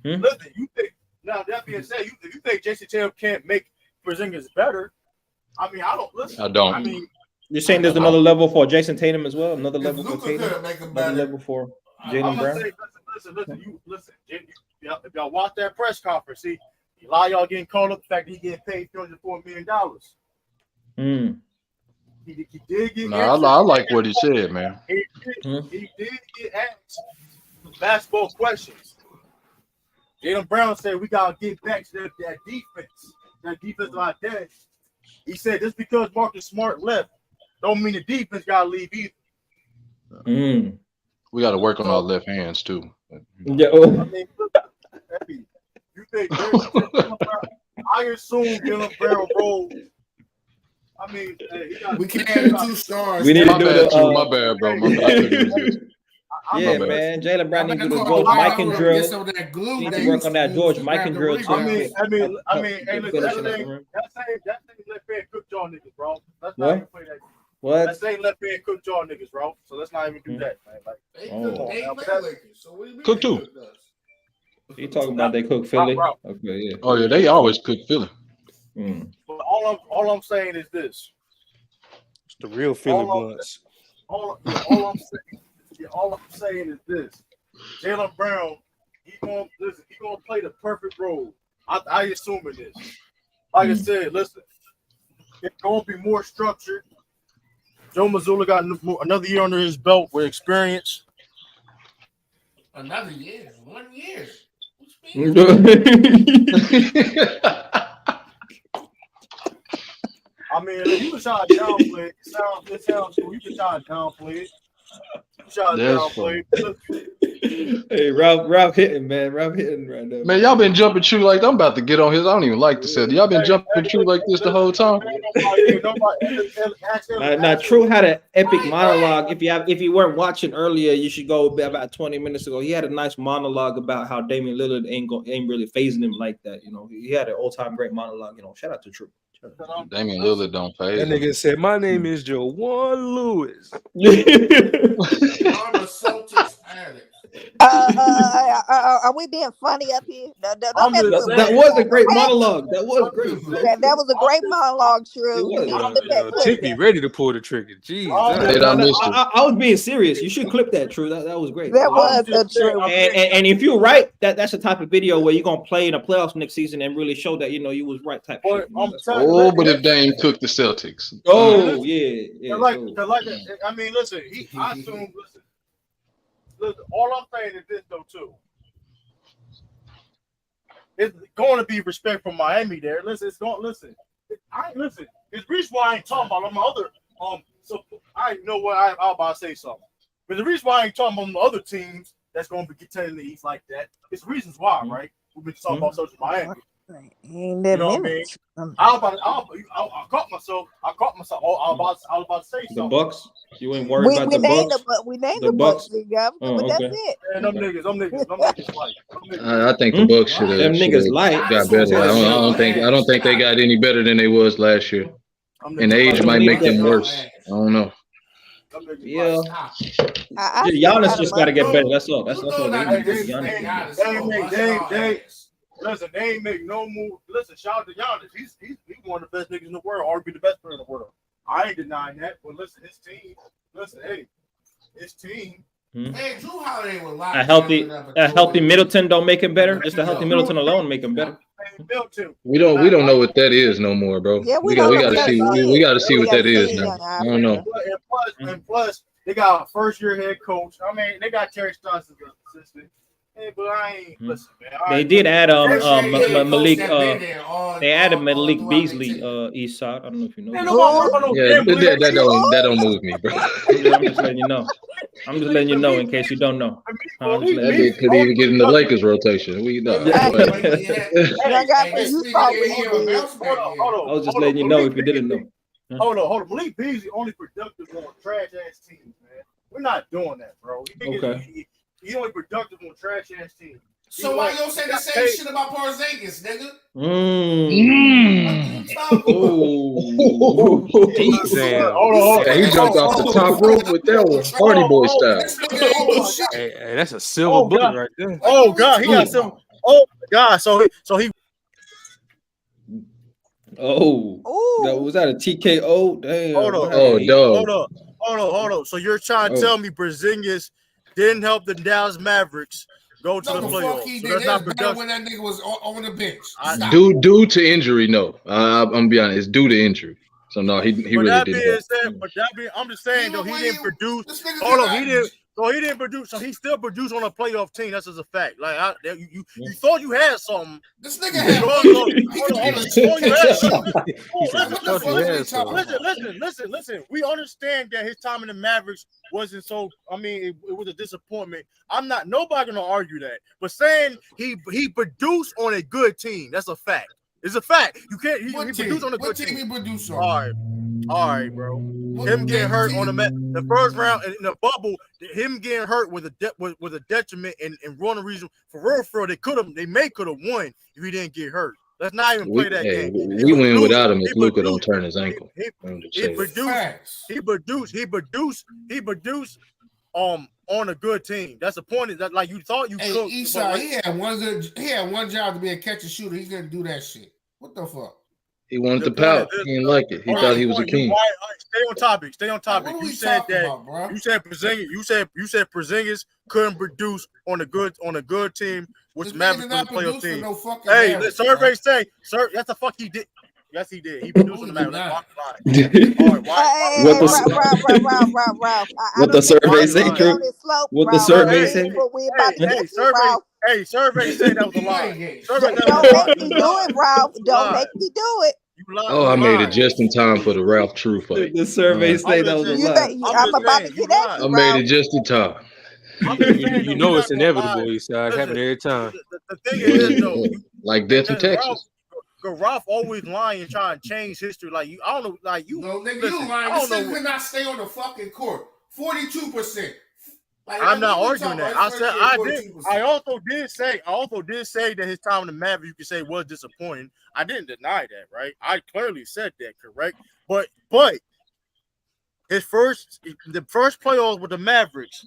Listen, you think now that being said, you think Jayson Tatum can't make Porzingis better? I mean, I don't listen. I don't. I mean, you're saying there's another level for Jason Tatum as well. Another level for Tatum. Another level for Jaylen Brown. Listen. If y'all watch that press conference, see, a lot of y'all getting caught up the fact that he getting paid $304 million. He did get. I like what he said, man. He did get asked basketball questions. Jaylen Brown said we gotta get back to that defensive identity. He said just because Marcus Smart left, don't mean the defense gotta leave either. We got to work on our left hands too. Yeah. I mean, you think I assume Jaylen Brown role. I mean, we can't have 2 stars. We need to do my bad, bro. My bad. Yeah, man. Jaylen Brown needs to do the George Mikan drill. Need to work on that George Mikan drill too. I mean, hey, look, that same left hand cook y'all niggas, bro. Let's not even play that. What? That same left hand cook y'all niggas, bro. So let's not even do that, man. Like, cook too. You talking about they cook Philly? Okay, yeah. Oh yeah, they always cook Philly. But all I'm saying is this. It's the real Philly blunts. All I'm saying is this. Jaylen Brown, he gonna play the perfect role. I assume it is. Like I said, listen, it's gonna be more structured. Joe Mazzulla got another year under his belt with experience. Another year, 1 year. I mean, you can try to downplay it. It sounds cool. You can try to downplay it. Hey, Rob hitting, man. Rob hitting right now. Man, y'all been jumping True like I'm about to get on his. I don't even like to say it. Y'all been jumping True like this the whole time. Now, True had an epic monologue. If you weren't watching earlier, you should go about 20 minutes ago. He had a nice monologue about how Damian Lillard ain't really phasing him like that. You know, he had an all-time great monologue. You know, shout out to True. Damian Lillard don't phase. That nigga said, "My name is Jawan Lewis." I'm a Celtics addict. Are we being funny up here? That was a great monologue. That was great. That was a great monologue, True. Tick me ready to pull the trigger. Jeez, I was being serious. You should clip that, True. That was great. That was true. And if you're right, that's the type of video where you're gonna play in the playoffs next season and really show that you was right type. But if Dame took the Celtics. Oh yeah. I mean, listen. I assume. Listen, all I'm saying is this though too. it's going to be respect from Miami there. Listen, it's going. Listen, listen. It's the reason why I ain't talking about my other. So I know what I was about to say something. But the reason why I ain't talking about the other teams that's going to be contending the East like that, it's reasons why, right? We've been talking about social Miami. You know what I mean? I caught myself. Oh, I was about to say something. The Bucks. You ain't worried about the Bucks. We named the Bucks, but that's it. Man, them niggas light. I think the Bucks should have got better. I don't think they got any better than they was last year. And age might make them worse. I don't know. Yeah. Giannis just got to get better. That's all. That's all. Listen, they ain't make no move. Listen, shout out to Giannis. He's one of the best niggas in the world, arguably the best player in the world. I ain't denying that. But listen, his team. Listen, his team. Hey, Drew Holiday was a healthy Middleton don't make him better. Just a healthy Middleton alone make him better. We don't know what that is no more, bro. Yeah, we gotta see what that is now. I don't know. And plus, they got a first-year head coach. I mean, they got Terry Stotts as an assistant. Hey, but I ain't listen, man. They did add Malik. They added Malik Beasley, East Side. I don't know if you know. That don't move me, bro. I'm just letting you know. I'm just letting you know in case you don't know. That could even get in the Lakers rotation. We know. I was just letting you know if you didn't know. Hold on. Malik Beasley only productive on trash ass teams, man. We're not doing that, bro. Okay. He's only productive on trash ass teams. So why you don't say the same shit about Porzingis, nigga? He jumped off the top rope with that one, Party Boy style. Hey, that's a silver bullet right there. Oh God, he got silver. Oh God, so he. Was that a TKO? Damn. Hold on. So you're trying to tell me Porzingis didn't help the Dallas Mavericks go to the playoffs? So that's not productive. When that nigga was on the bench. Due to injury, no. I'm gonna be honest. It's due to injury. So no, he really didn't. I'm just saying though, he didn't produce. Hold on, he didn't. So he didn't produce. So he still produced on a playoff team. That's just a fact. Like you thought you had something. This nigga had Listen. We understand that his time in the Mavericks wasn't so. I mean, it was a disappointment. Nobody gonna argue that. But saying he produced on a good team, that's a fact. It's a fact. You can't. He produced on a good team. He produced on? All right, bro. Him getting hurt on the first round in the bubble, him getting hurt was a detriment and one of the reasons for real they may could have won if he didn't get hurt. Let's not even play that game. We win without him if Luka don't turn his ankle. He produced on a good team. That's the point. Is that like you thought you could. Esau, he had one job to be a catch and shooter. He's gonna do that shit. What the fuck? He wanted to pout. He didn't like it. He thought he was a king. Stay on topic. You said that. You said Porzingis. You said Porzingis couldn't produce on a good team, which Mavericks couldn't play on team. Hey, the survey say, sir, that's the fuck he did. Yes, he did. He produced on the Mavericks. What the survey say, Drew? What the survey say? Hey, survey said that was a lie. Don't make me do it, Ralph. Don't make me do it. Oh, I made it just in time for the Ralph True fight. The survey say that was a lie. I'm about to get at you, I made it just in time. You know it's inevitable. It's happening every time. The thing is, though, like death in Texas. Ralph always lying and trying to change history. Like you, I don't know. Like you, no, nigga, you lying. This nigga could not stay on the fucking court. 42%. Like, I'm not arguing that. I said I did. I also did say that his time in the Mavericks, you could say, was disappointing. I didn't deny that, right? I clearly said that, correct? But the first playoffs with the Mavericks,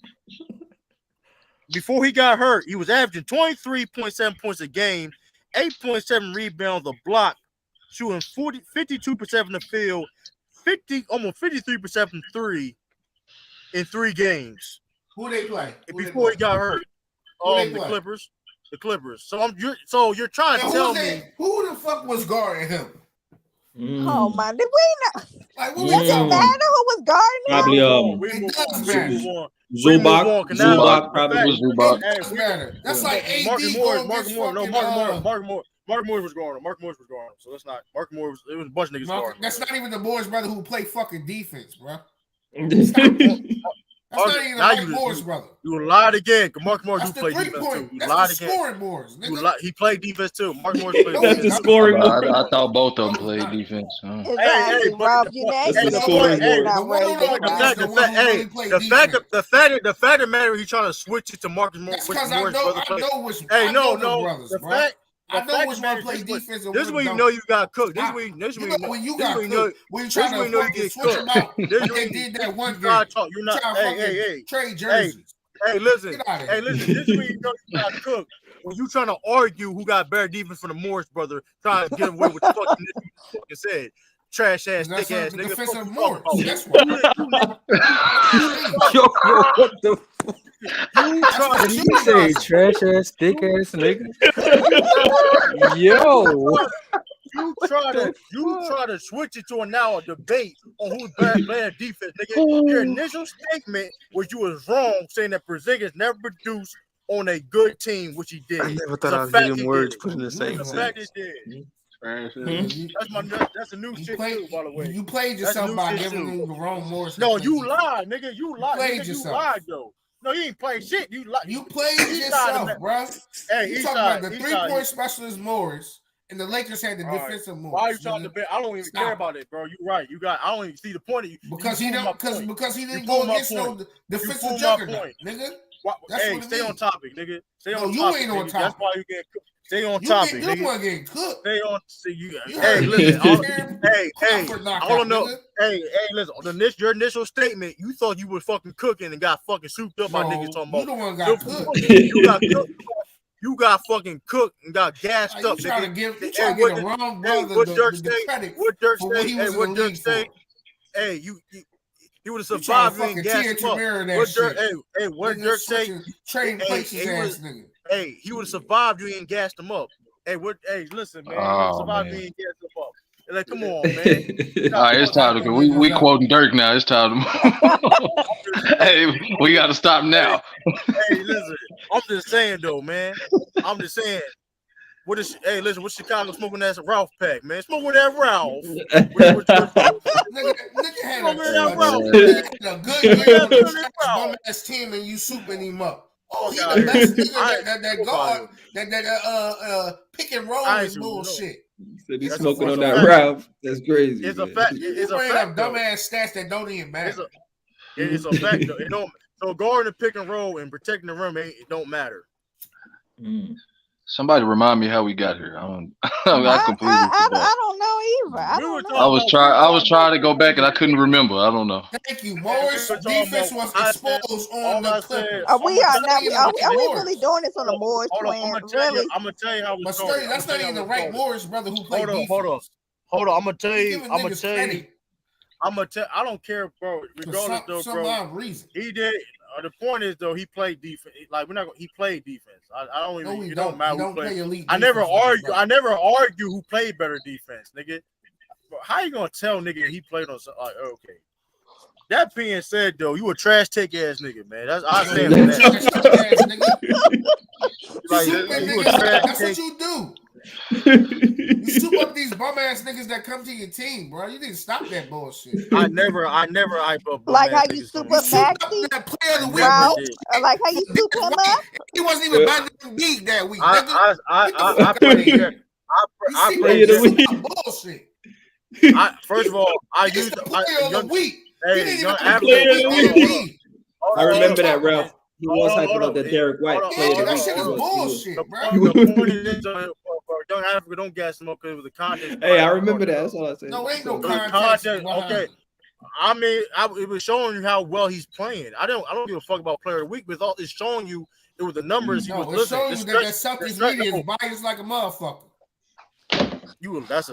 before he got hurt, he was averaging 23.7 points a game, 8.7 rebounds a block, shooting 52% from the field, almost 53% from three in 3 games. Who they play? Before he got hurt, the Clippers. The Clippers. So you're trying to tell me who the fuck was guarding him? Oh man, did we know? Does it matter who was guarding him? Probably Zubac. Zubac probably was Zubac. That's like AD Mark Morris was going on. Mark Morris was going on. So that's not Mark Morris. It was a bunch of niggas going. That's not even the Morris brother who play fucking defense, bro. That's not even Mark Morris brother. You lied again. Mark Morris do play defense too. You lied again. Scoring Morris. He played defense too. Mark Morris played That's defense. the scoring. I thought both of them played defense. Exactly, Rob. The fact of matter, he's trying to switch it to Marcus Morris. Because I know which. Hey, no. The fact. I know which one play defense. This is when you know you got cooked. This is when you got cooked. When you try to fucking switch them out. They did that one game. You're not. Hey, trade jerseys. Hey, listen. This is when you know you got cooked. When you trying to argue who got better defense for the Morris brother, trying to get away with the fucking said. Trash ass, thick ass nigga. Defensive Morris. That's what. Yo, what the fuck? You say trash ass, thick ass nigga. Yo. You try to switch it to a debate on who's better defense, nigga. Your initial statement was you was wrong, saying that Porzingis never produced on a good team, which he did. I never thought I was getting words put in the same sentence. That's a new shit too, by the way. You played yourself by giving him the wrong Morris. No, you lied, nigga. You lied. You lied, though. No, you ain't playing shit. You lied. You played yourself, bro. Hey, you talking about the 3-point specialist Morris, and the Lakers had the defensive Morris. Why are you talking about? I don't even care about it, bro. You right. I don't even see the point of you. Because he didn't go against no defensive juggernaut, nigga. Hey, stay on topic, nigga. Stay on topic. You ain't on topic. That's why you get cooked. Stay on topic, nigga. You weren't getting cooked. Stay on. Hey, listen. I don't know. Hey, listen. Your initial statement, you thought you was fucking cooking and got fucking souped up by niggas talking about. You the one got cooked. You got cooked. You got fucking cooked and got gassed up, nigga. You trying to get the wrong brother the credit what Dirk for what he was in the league for. Hey, he would have survived and gassed him up. What Dirk say? Trading places, ass nigga. Hey, he would have survived you and gassed him up. Hey, listen, man. Survived you and gassed him up. Like, come on, man. All right, it's time to go. We quoting Dirk now. It's time to Hey, we got to stop now. Hey, listen. I'm just saying, though, man. I'm just saying. Listen, what's Chicago smoking that Ralph pack, man? Smoke with that Ralph. Nigga had a good year on the bum-ass team and you souping him up. Oh, he the best nigga that guard, that pick and roll is bullshit. He said he's smoking on that Ralph. That's crazy. It's a fact. It's a fact. Dumbass stats that don't even matter. It's a fact. Though. It don't. So guarding the pick and roll and protecting the rim, it don't matter. Somebody remind me how we got here. I completely I don't know either. I was trying to go back and I couldn't remember. I don't know. Thank you. Morris' defense was exposed on the Clippers. Are we really doing this on the Morris plan? Really? I'm gonna tell you how we started. That's not even the right Morris brother who played defense. Hold on. I'm gonna tell you. I don't care, bro. Regardless, though, bro. Reason. He did. The point is, though, he played defense. Like he played defense. I don't even. It don't matter who played. I never argue who played better defense, nigga. How you gonna tell nigga he played on? Okay. That being said, though, you a trash take ass nigga, man. I stand for that. That's what you do. You soup up these bum ass niggas that come to your team, bro. You need to stop that bullshit. I never hype up. Like how you soup up Maxie? That player of the week, bro. Like how you soup him up? He wasn't even by the beat that week. I played bullshit. First of all, I used the player of the week. I remember that, Ralph. He was hyping up that Derek White player. That shit was bullshit, bro. The point is, Young Africa don't gas him up because it was the content. Hey, I remember that. That's all I said. No, ain't no context. Okay. I mean, it was showing you how well he's playing. I don't give a fuck about player of the week, but it's showing you it was the numbers he was listening. It's showing you that Celtics media is biased like a motherfucker. That's a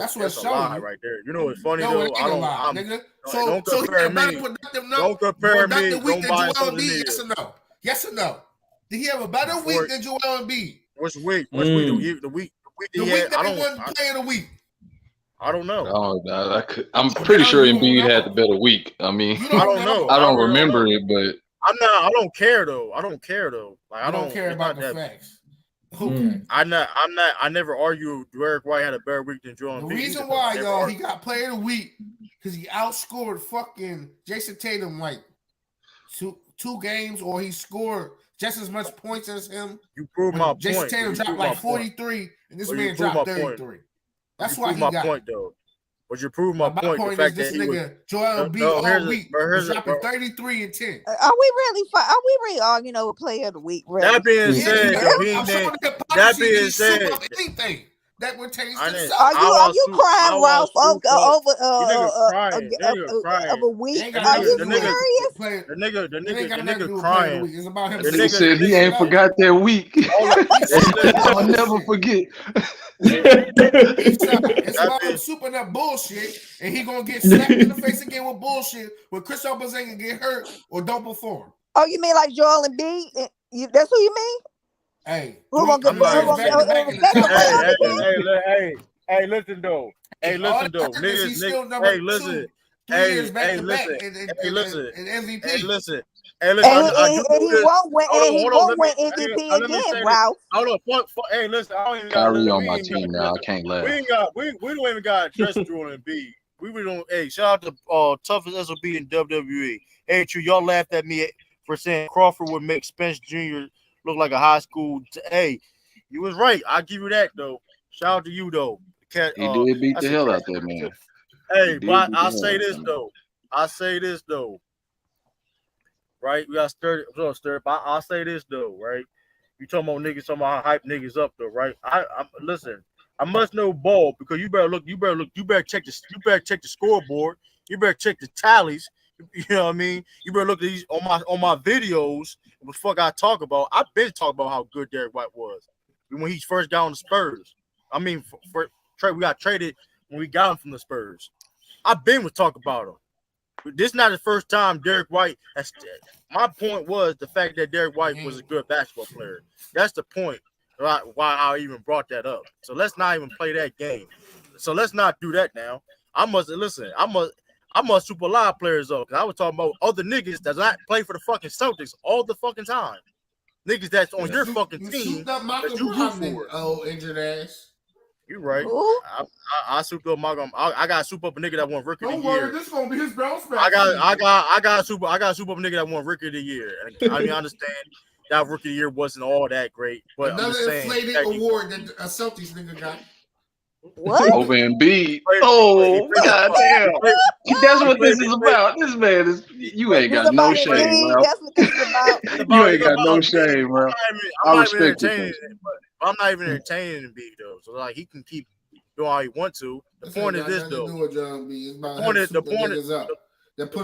lie right there. You know what's funny though? Don't compare me. Don't compare me. Don't buy social media. Yes or no? Yes or no? Did he have a better week than Joel Embiid? Which week? The week that he wasn't playing a week. I don't know. I'm pretty sure Embiid had the better week. I mean, I don't know. I don't remember it, but I don't care though. Like, I don't care about the facts. Okay. I never argue Derek White had a better week than Joel Embiid. The reason why, y'all, he got player of the week because he outscored fucking Jayson Tatum like two games, or he scored just as much points as him. You proved my Jayson point. Tatum dropped like 43, and this man dropped 33. That's why he got point though. But you proved my point. The fact that this nigga Joel Embiid all week was dropping 33 and 10. Are we really arguing over player of the week? Really? That being said, that being said, anything that would change are you crying, Ralph, over a week? Are you serious? The nigga crying. It's about him. The nigga said he ain't forgot that week. I'll never forget. It's about him souping that bullshit, and he gonna get slapped in the face again with bullshit when Chris Porzingis get hurt or don't perform. Oh, you mean like Joel Embiid? That's who you mean? Hey, hey, listen though. Niggas, listen. And he won't win MVP again, Ralph. Hold on, hey, listen. Kyrie on my team now. I can't laugh. We don't even got to address Joel Embiid. We don't. Hey, shout out to toughest SOB in WWE. Hey, true, y'all laughed at me for saying Crawford would make Spence Jr. look like a high school. Hey, you was right. I'll give you that though. Shout out to you though. He did beat the hell out that man. Hey, but I say this though. Right, we got stirred. But I'll say this though, right? You talking about niggas, talking about how hype niggas up though, right? I listen. I must know ball because you better check the scoreboard. You better check the tallies. You know what I mean? You better look at these on my videos. What the fuck I talk about? I've been talking about how good Derek White was when he first got on the Spurs. I mean, we got traded when we got him from the Spurs. I've been talking about him. This is not the first time Derek White has. My point was the fact that Derek White was a good basketball player. That's the point why I even brought that up. So let's not even play that game. So let's not do that now. I must super live players though, because I was talking about other niggas that not play for the fucking Celtics all the fucking time. Niggas that's on your fucking team that you root for. Oh, injured ass. You right. I souped up my. I got soup up a nigga that won rookie of the year. Don't worry, this gonna be his bounce back. I got soup up a nigga that won rookie of the year. I mean, I understand that rookie of the year wasn't all that great, but another I'm just saying, inflated award that a Celtics nigga got. What? Over Embiid. Oh, goddamn. That's what this is about. This man is. You ain't got no shame, bro. That's what this is about. You ain't got no shame, bro. I respect it. I'm not even entertaining Embiid though, so like he can keep doing all he wants to. The point is this though. The point is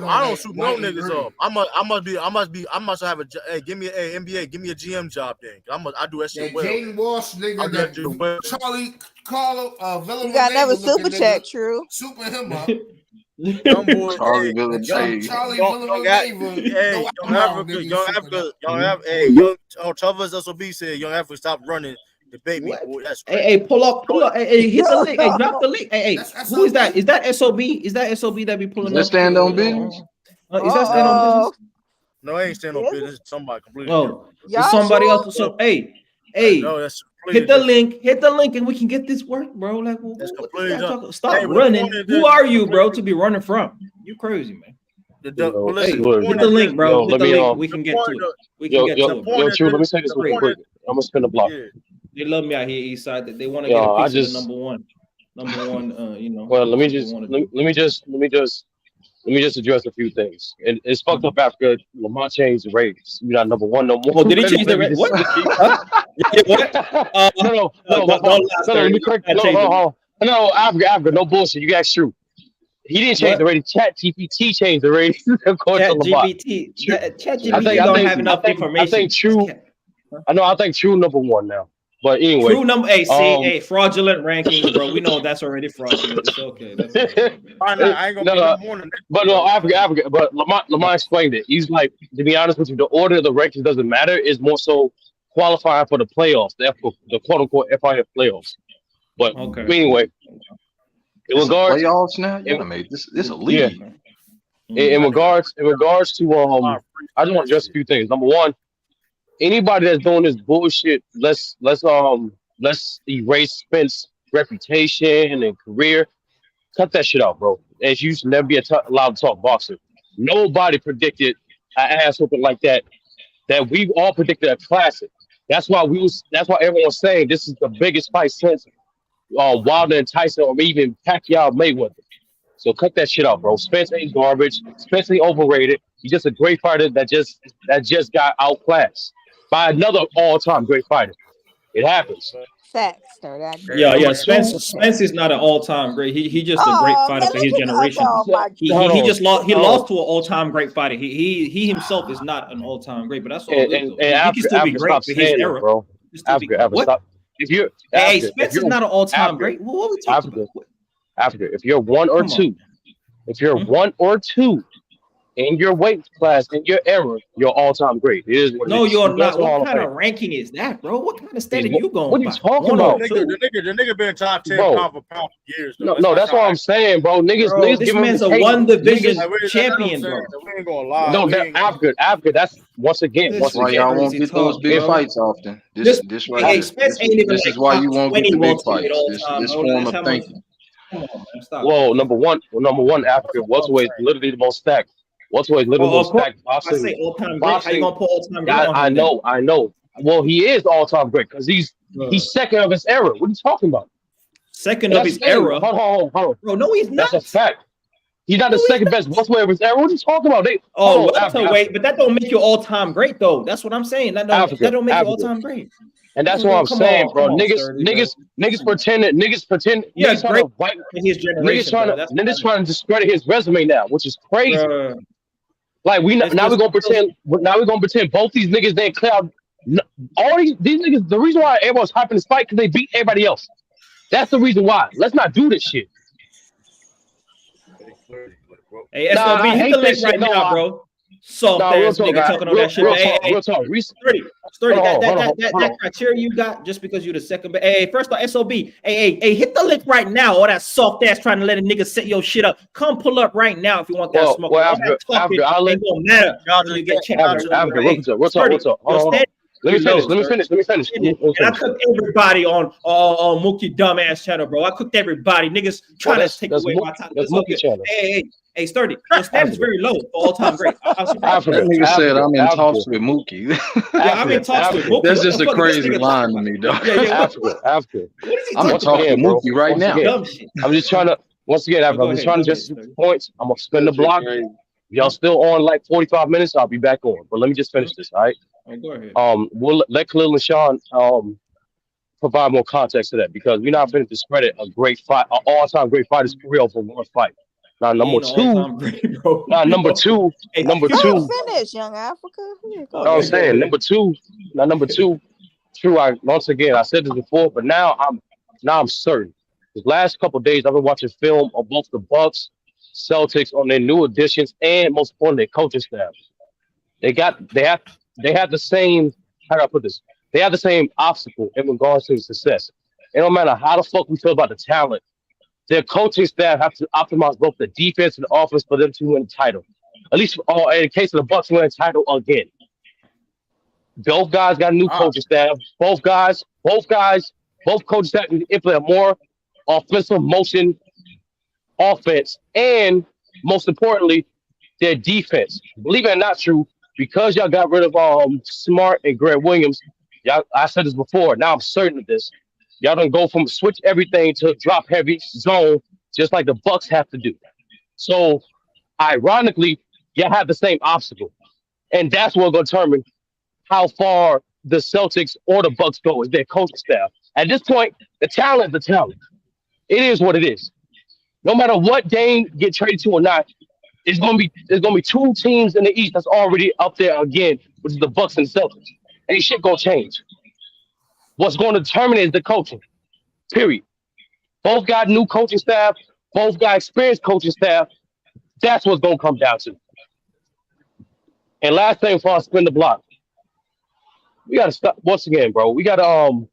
I don't shoot no niggas up. I must have a. Hey, give me a NBA. Give me a GM job then. I do that shit well. Jaden Walsh nigga. Charlie Carlo Villanueva. You got another super chat, true. Super him up. Young boy, Charlie Villanueva. Charlie Villanueva. Hey, Young Africa. Hey, young Chavez SOB said Young Africa stop running. Debate me, boy. That's crazy. Hey, pull up. Hey, hit the link. Hey, drop the link. Hey, who is that? Is that SOB? Is that SOB that be pulling up? Stand on business? Is that stand on business? No, I ain't stand on business. It's somebody completely. No, it's somebody else. So, hey, no, that's hit the link. Hit the link, and we can get this work, bro. Like, stop running. Who are you, bro, to be running from? You crazy, man. Hit the link, bro. Hit the link. We can get to it. We can get to it. Yo, True, let me say this real quick. I'm gonna spin the block. They love me out here, East Side. That they want to get a piece of the number one. You know. Well, let me just address a few things. And it's fucked up after Lamar changed the ratings. You're not number one no more. Oh, did he change the ratings? What? No. Let me correct. No, Africa. No bullshit. You guys true. He didn't change the rating. ChatGPT changed the ratings. ChatGPT don't have enough information. I think True. I think True number one now. But anyway, True number. Hey, fraudulent rankings, bro. We know that's already fraudulent. It's okay. That's okay. I ain't gonna be more than that. But no, Africa. But Lamar explained it. He's like, to be honest with you, the order of the rankings doesn't matter. It's more so qualifying for the playoffs, the quote unquote FIF playoffs. But anyway, in regards playoffs now, you made this a league. Yeah. In regards to I just want to address a few things. Number one, anybody that's doing this bullshit, let's erase Spence reputation and career. Cut that shit out, bro. As you should never be allowed to talk boxing. Nobody predicted an ass whooping like that. That we all predicted a classic. That's why everyone was saying this is the biggest fight since Wilder and Tyson, or even Pacquiao Mayweather. So cut that shit out, bro. Spence ain't garbage. Spence ain't overrated. He's just a great fighter that just got outclassed by another all-time great fighter. It happens. Facts, sir. Yeah. Spence is not an all-time great. He just a great fighter for his generation. He just lost. He lost to an all-time great fighter. He himself is not an all-time great, but that's all good. He can still be great for his era, bro. What? Spence is not an all-time great. What are we talking about? Africa, if you're one or two in your weight class in your era, you're all-time great. It is what no, it is. you're not. What kind of ranking is that, bro? What kind of standing you going? What are you talking about? The nigga been top 10 pound for pound for years. Though. No, that's what I'm saying, bro. Niggas this man's a one division champion, bro. We ain't gonna lie. No, Africa. That's once again. That's why y'all won't get those big fights often. This is why you won't get the big fights. This form of thinking. Well, number one, Africa. Welterweight is literally the most stacked. Welterweight is literally the most stacked boxing. I say all-time great. How you gonna put all-time great on him? I know. Well, he is all-time great because he's second of his era. What are you talking about? Second of his era? Hold on. Bro, no, he's not. That's a fact. He's not the second best welterweight of his era. What are you talking about? Welterweight, but that don't make you all-time great, though. That's what I'm saying. That don't make you all-time great. And that's what I'm saying, bro. Niggas pretend. Yeah, great in his generation. Niggas trying to discredit his resume now, which is crazy. Like we're gonna pretend both these niggas didn't clear out. All these niggas. The reason why everyone's hyping this fight because they beat everybody else. That's the reason why. Let's not do this shit. Hey, SLB, hit the link right now, bro. Soft ass nigga talking on that shit. Real talk. Sturdy, that criteria you got just because you're the second. Hey, first off, SOB. Hey, hit the link right now. All that soft ass trying to let a nigga set your shit up. Come pull up right now if you want that smoke. After it don't matter. Y'all you get checked out. What's up? Let me finish. And I cooked everybody on Mookie dumbass channel, bro. I cooked everybody. Niggas trying to take away my time. That's Mookie channel. Hey, Sturdy. Your standard is very low for all time great. That nigga said I'm in talks with Mookie. Yeah, I'm in talks with Mookie. That's just a crazy line to me, though. After. I'm talking to Mookie right now. I'm just trying to. Once again, I'm just trying to just points. I'm gonna spin the block. Y'all still on like 45 minutes? I'll be back on. But let me just finish this, all right? Go ahead. We'll let Khalil and Sean provide more context to that because we're not going to discredit a great fight, an all-time great fighter's career for one fight. Now, number two. Finish, young Africa. I'm saying number two. True. Once again, I said this before, but now I'm certain. The last couple of days, I've been watching film on both the Bucks, Celtics on their new additions, and most importantly, their coaching staff. They have the same. How do I put this? They have the same obstacle in regards to success. It don't matter how the fuck we feel about the talent. Their coaching staff have to optimize both the defense and the offense for them to win the title. At least, in the case of the Bucks, win the title again. Both guys got a new coaching staff. Both coaching staff need to implement more offensive motion, offense, and most importantly, their defense. Believe it or not, true. Because y'all got rid of Smart and Grant Williams, I said this before. Now I'm certain of this. Y'all don't go from switch everything to drop heavy zone, just like the Bucks have to do. So, ironically, y'all have the same obstacle, and that's what will determine how far the Celtics or the Bucks go is their coaching staff. At this point, the talent is the talent. It is what it is. No matter what Dame get traded to or not, there's gonna be two teams in the East that's already up there again, which is the Bucks and the Celtics. Ain't shit gonna change. What's going to determine is the coaching. Period. Both got new coaching staff. Both got experienced coaching staff. That's what's gonna come down to. And last thing before I spin the block, we gotta stop once again, bro. We gotta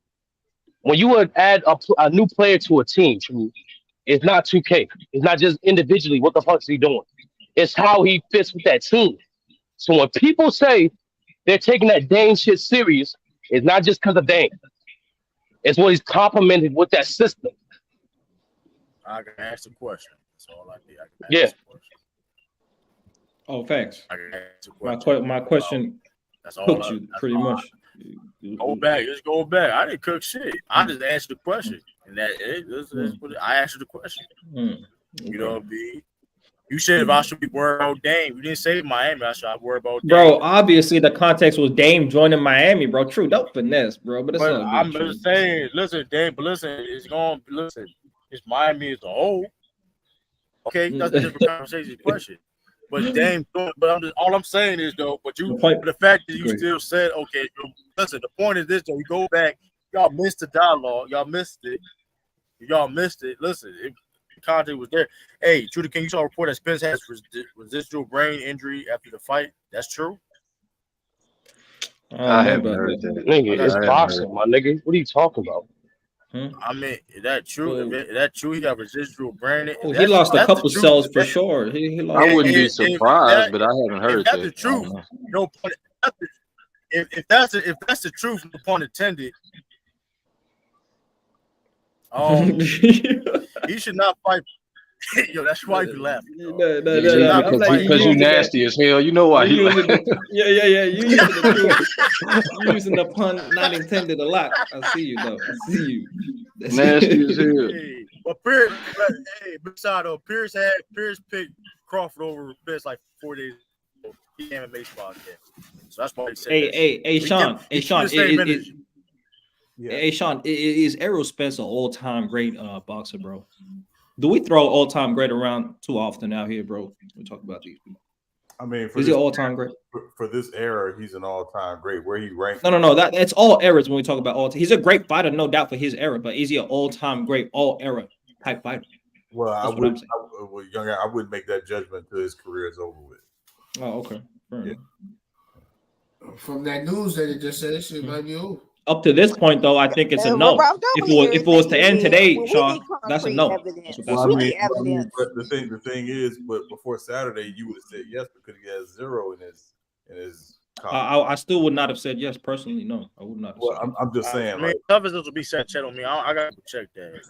when you would add a new player to a team, it's not 2K. It's not just individually. What the fuck is he doing? It's how he fits with that team. So when people say they're taking that Dame shit serious, it's not just because of Dame. It's what he's complimented with that system. I can ask a question. That's all I did. I can ask a question. Oh, thanks. I can ask a question. My question cooked you pretty much. Go back. Just go back. I didn't cook shit. I just answered the question. And I answered the question. Okay. You know what I mean? You said if I should be worried about Dame. You didn't say Miami. I should worry about Dame. Bro, obviously the context was Dame joining Miami, bro. True, don't finesse, bro. But I'm just saying, listen, Dame, but listen, it's Miami as a whole. Okay, that's a different conversation question. But Dame, all I'm saying is though, the fact that you still said, okay, listen, the point is this though, we go back, y'all missed the dialogue, y'all missed it. Listen, the content was there. Hey, Trudy, can you saw a report that Spence has residual brain injury after the fight? That's true. I haven't heard that. Nigga, it's boxing, my nigga. What are you talking about? I mean, is that true? Is that true? He got residual brain. He lost a couple cells for sure. He lost. I wouldn't be surprised, but I haven't heard that. That's the truth. No pun. If that's the truth, no pun intended. He should not fight. Yo, that's why you laughing. Because you nasty as hell. You know why he laughing. Yeah. You using the pun not intended a lot. I see you though. I see you. Nasty as hell. Hey, but Pierce, Pierce picked Crawford over Spence like 4 days ago. He came in baseball game. So that's why he said Hey, Sean. Sean, is Errol Spence an all-time great boxer, bro? Do we throw all-time great around too often out here, bro? We talk about these people. I mean, is he all-time great? For this era, he's an all-time great. Where he ranks? No. That's all eras when we talk about all. He's a great fighter, no doubt, for his era. But is he an all-time great, all-era type fighter? Well, I wouldn't make that judgment until his career is over with. Oh, okay. Yeah. From that news that it just said, this shit might be over. Up to this point, though, I think it's a no. If it was to end today, Sean, that's a no. But the thing is, but before Saturday, you would have said yes because he has 0 in his. I still would not have said yes personally. No, I would not. I'm just saying. I mean, tough as this will be said, chat on me. I got to check that.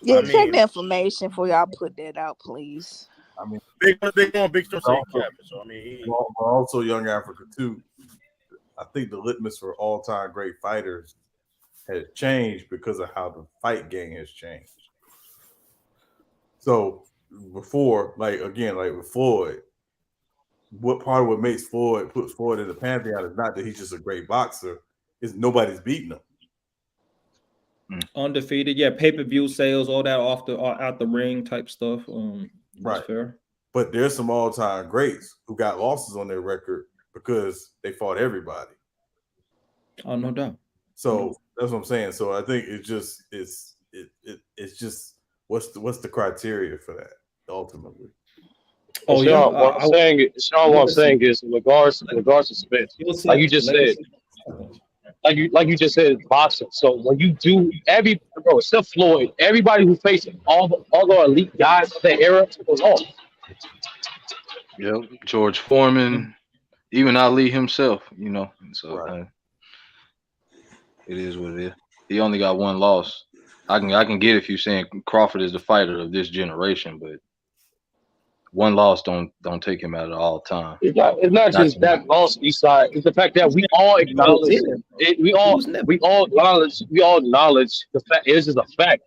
Yeah, check the information before y'all put that out, please. I mean, big stuff. So I mean, also Young Africa too. I think the litmus for all-time great fighters has changed because of how the fight game has changed. So before, like with Floyd, what part of what makes puts Floyd in the pantheon is not that he's just a great boxer; it's nobody's beating him. Undefeated, yeah, pay-per-view sales, all that out the ring type stuff. Right. Fair. But there's some all-time greats who got losses on their record because they fought everybody. Oh, no doubt. So that's what I'm saying. So I think it's just what's the criteria for that ultimately? Oh, Sean, what I'm saying is in regards to Spence, like you just said, like you just said, boxing. So when you do except Floyd, everybody who faced all the elite guys of that era was on. Yep, George Foreman, even Ali himself, you know. So it is what it is. He only got one loss. I can get if you're saying Crawford is the fighter of this generation, but one loss don't take him out of all time. It's not just that loss, Eastside. It's the fact that we all acknowledge it. We all acknowledge the fact. It's just a fact.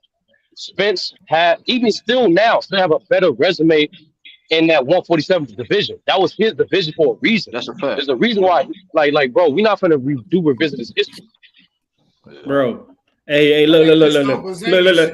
Spence even still have a better resume in that 147th division. That was his division for a reason. That's a fact. There's a reason why, like, bro, we're not gonna do revisionist history, bro. Hey, look.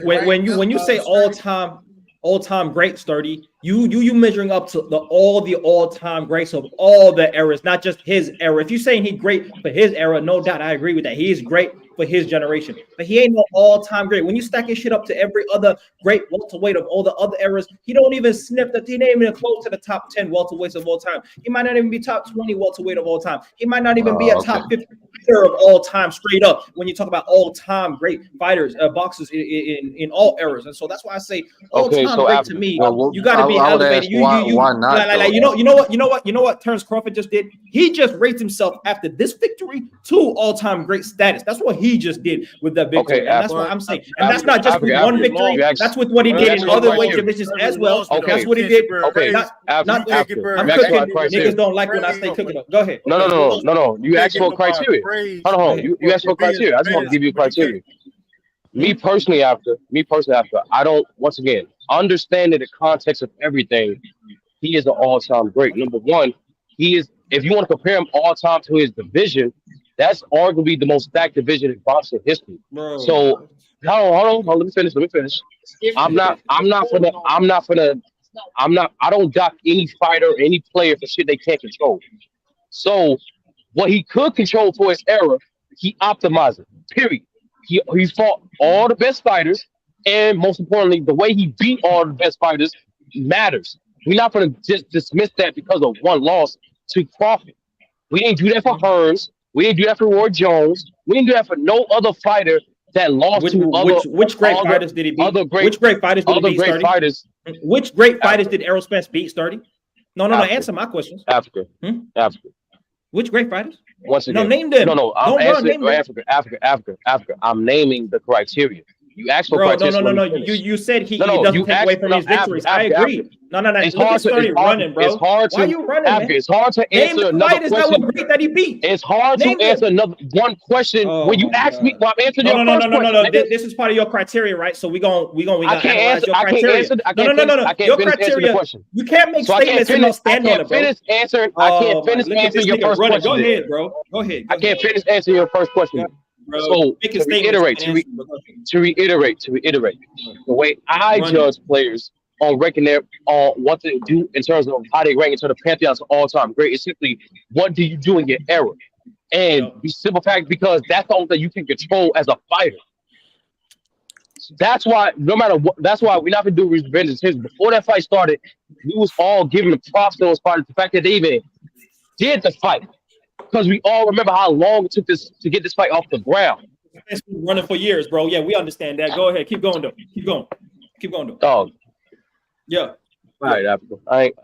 When you say all time great, Sturdy, you measuring up to all the all-time greats of all the eras, not just his era. If you're saying he's great for his era, no doubt I agree with that. He is great for his generation. But he ain't no all-time great. When you stack his shit up to every other great welterweight of all the other eras, he don't even snip that. He ain't even close to the top 10 welterweights of all time. He might not even be top 20 welterweight of all time. He might not even be a top 50 fighter of all time straight up when you talk about all-time great fighters, boxers in all eras. And so that's why I say all-time great to me. You got to be elevated. Why not? You know what Terrence Crawford just did? He just raised himself after this victory to all-time great status. That's what he just did with that victory. And that's what I'm saying. And that's not just with one victory. That's with what he did in other weight divisions as well. That's what he did. Not niggas don't like when I say cooking up. Go ahead. No. You asked for criteria. Hold on. You asked for criteria. I just want to give you criteria. Me personally, after I don't, once again, understanding the context of everything, he is an all-time great. Number one, he is, if you want to compare him all-time to his division, that's arguably the most stacked division in boxing history. Bro. So hold on, let me finish. I don't dock any fighter or any player for shit they can't control. So what he could control for his era, he optimized it. Period. He fought all the best fighters, and most importantly, the way he beat all the best fighters matters. We're not going to just dismiss that because of one loss to Crawford. We didn't do that for Hearns. We didn't do that for Roy Jones. We didn't do that for no other fighter that lost to other. Which great fighters did he beat? Which great fighters did he beat? Which great fighters did Errol Spence beat, Sturdy? No. Answer my questions. Africa. Which great fighters? Once again, name them. No. I'm answering Africa. I'm naming the criteria. You asked for criteria. No. You said he doesn't take away from his victories. I agree. No. It's hard to running, bro. Why are you running, man? It's hard to answer another question. That he beat. It's hard to answer another one question when you ask me. Well, I'm answering your first question. No. This is part of your criteria, right? So we gonna analyze your criteria. No. Your criteria. You can't make statements and not stand on it, bro. I can't finish answering your first question. Go ahead, bro. Go ahead. I can't finish answering your first question. Bro, so to reiterate, the way I judge players on ranking on what they do in terms of how they rank into the pantheons of all-time great is simply what do you do in your era, and the simple fact because that's the only thing you can control as a fighter. That's why no matter what, that's why we're not gonna do revenge intentions. Before that fight started, we was all giving the props to those fighters. The fact that they even did the fight. Because we all remember how long it took to get this fight off the ground. It's been running for years, bro. Yeah, we understand that. Go ahead, keep going though. Keep going. Dog. Yeah. All right, Africa.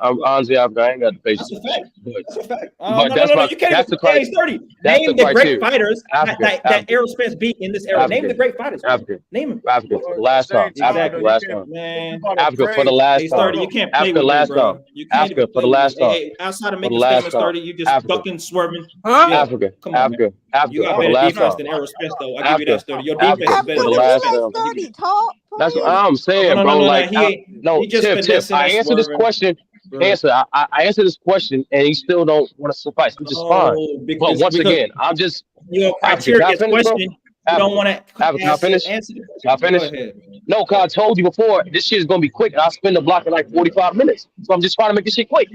I'm honestly Africa. I ain't got the patience. That's a fact. That's a fact. No. You can't. That's the criteria. Name the great fighters that Errol Spence beat in this era. Name the great fighters. Africa. Name them. Africa for the last time. Africa for the last time. Man. Africa for the last time. You can't play with last time. Africa for the last time. Outside of making statements, 30, you just ducking, swerving. Africa. Africa. You got for the better last defense time. than Errol Spence, though. I give you that, 30. Your defense is better than last Errol time. Spence. That's what I'm saying, bro. Like, Tiff, I answered this question. I answered this question, and he still don't want to suffice, which is fine. But once again, I'm just your criteria question. You don't want to. Can I finish? Can I finish? No, because I told you before, this shit is gonna be quick, and I'll spend the block in like 45 minutes. So I'm just trying to make this shit quick.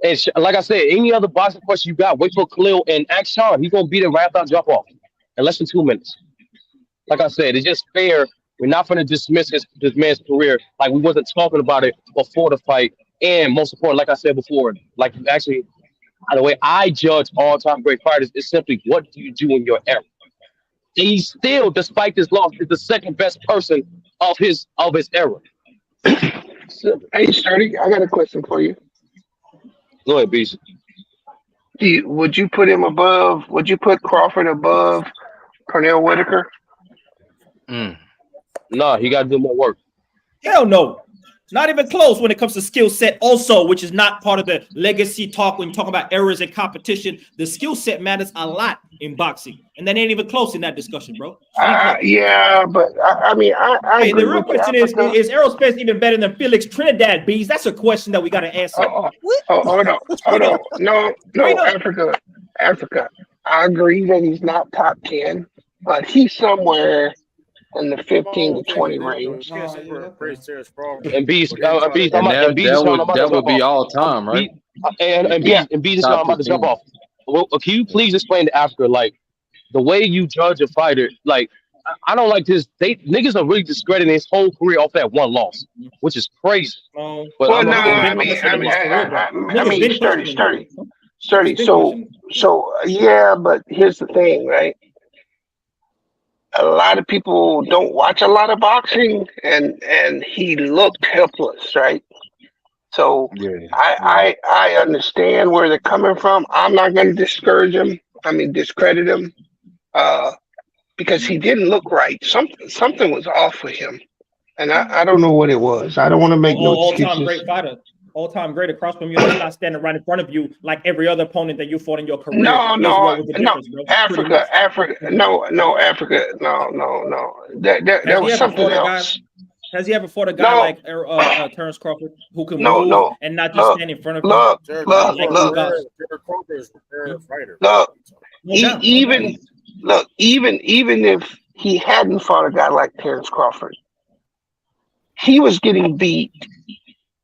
And like I said, any other boxing question you got, wait for Khalil and ask Sean. He's gonna beat it right after I jump off in less than 2 minutes. Like I said, it's just fair. We're not going to dismiss this man's career like we wasn't talking about it before the fight. And most important, like I said before, like you actually, the way I judge all-time great fighters is simply what do you do in your era. And he still, despite this loss, is the second best person of his era. Hey, Sturdy, I got a question for you. Go ahead, Beast. Would you put Crawford above Pernell Whitaker? No, he got to do more work. Hell no. Not even close when it comes to skill set also, which is not part of the legacy talk when you talk about errors in competition. The skill set matters a lot in boxing. And that ain't even close in that discussion, bro. Yeah, but I mean, I hey, the real question is Errol Spence even better than Felix Trinidad, Bees? That's a question that we got to answer. Hold on. No, Africa. I agree that he's not top 10, but he's somewhere in the 15 to 20 range. And Beast, that would be all time, right? And Beast is I'm about to jump off. Well, can you please explain to Africa, like, the way you judge a fighter, like I don't like this. Niggas are really discrediting his whole career off that one loss, which is crazy. But well, no, I mean, sturdy. So yeah, but here's the thing, right? A lot of people don't watch a lot of boxing, and he looked helpless, right? So I understand where they're coming from. I'm not going to discourage him. I mean, discredit him, because he didn't look right. Something was off with him, and I don't know what it was. I don't want to make no excuses. All-time great fighter. All-time great across from you. He's not standing right in front of you like every other opponent that you fought in your career. No, Africa. No. There was something else. Has he ever fought a guy like Terrence Crawford who can move and not just stand in front of him? Even if he hadn't fought a guy like Terrence Crawford, he was getting beat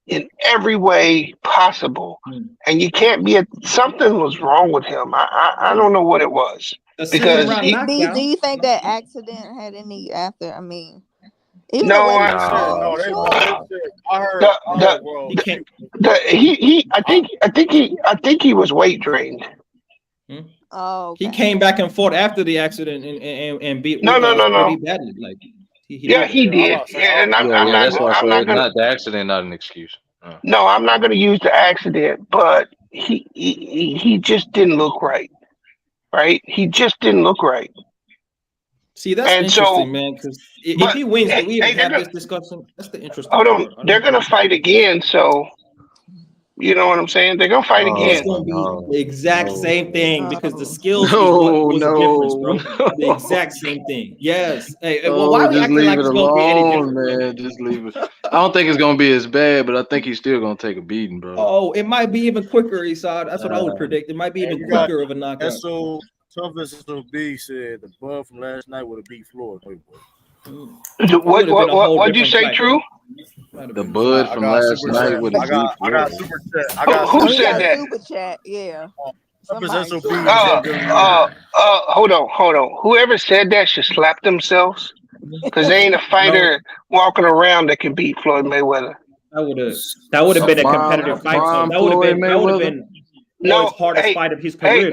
in every way possible, and you can't be something was wrong with him. I don't know what it was, because do you think that accident had any after? I mean, I think he was weight drained. Oh, okay. He came back and fought after the accident and beat. No. Pretty badly. Like he did. And I'm not the accident, not an excuse. No, I'm not going to use the accident, but he just didn't look right. Right? He just didn't look right. See, that's interesting, man. Because if he wins, we even have this discussion. That's the interesting. Hold on, they're going to fight again, so. You know what I'm saying? They're gonna fight again. It's gonna be the exact same thing because the skills was the difference, bro. The exact same thing. Yes. Hey, well, why are we acting like it's gonna be any different, man? Just leave it. I don't think it's gonna be as bad, but I think he's still gonna take a beating, bro. Oh, it might be even quicker, Isad. That's what I would predict. It might be even quicker of a knockout. So toughest SOB said the bud from last night would have beat Floyd. What did you say, True? The bud from last night would have beat Floyd. I got super chat. Who said that? Super chat, yeah. Hold on. Whoever said that should slap themselves, because they ain't a fighter walking around that can beat Floyd Mayweather. That would have been a competitive fight. So that would have been Floyd's hardest fight of his career.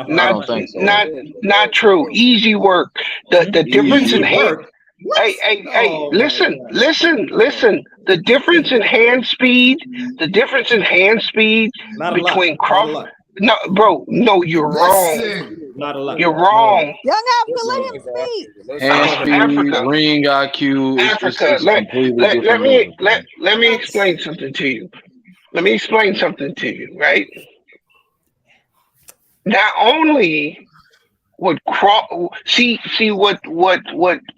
Not true. Easy work. The difference in hand. Listen. The difference in hand speed. Between Crawford. No, bro. No, you're wrong. Not a lot. You're wrong. Young Africa, let him speak. Hand speed, ring IQ. Africa. Let me explain something to you. Right? Not only would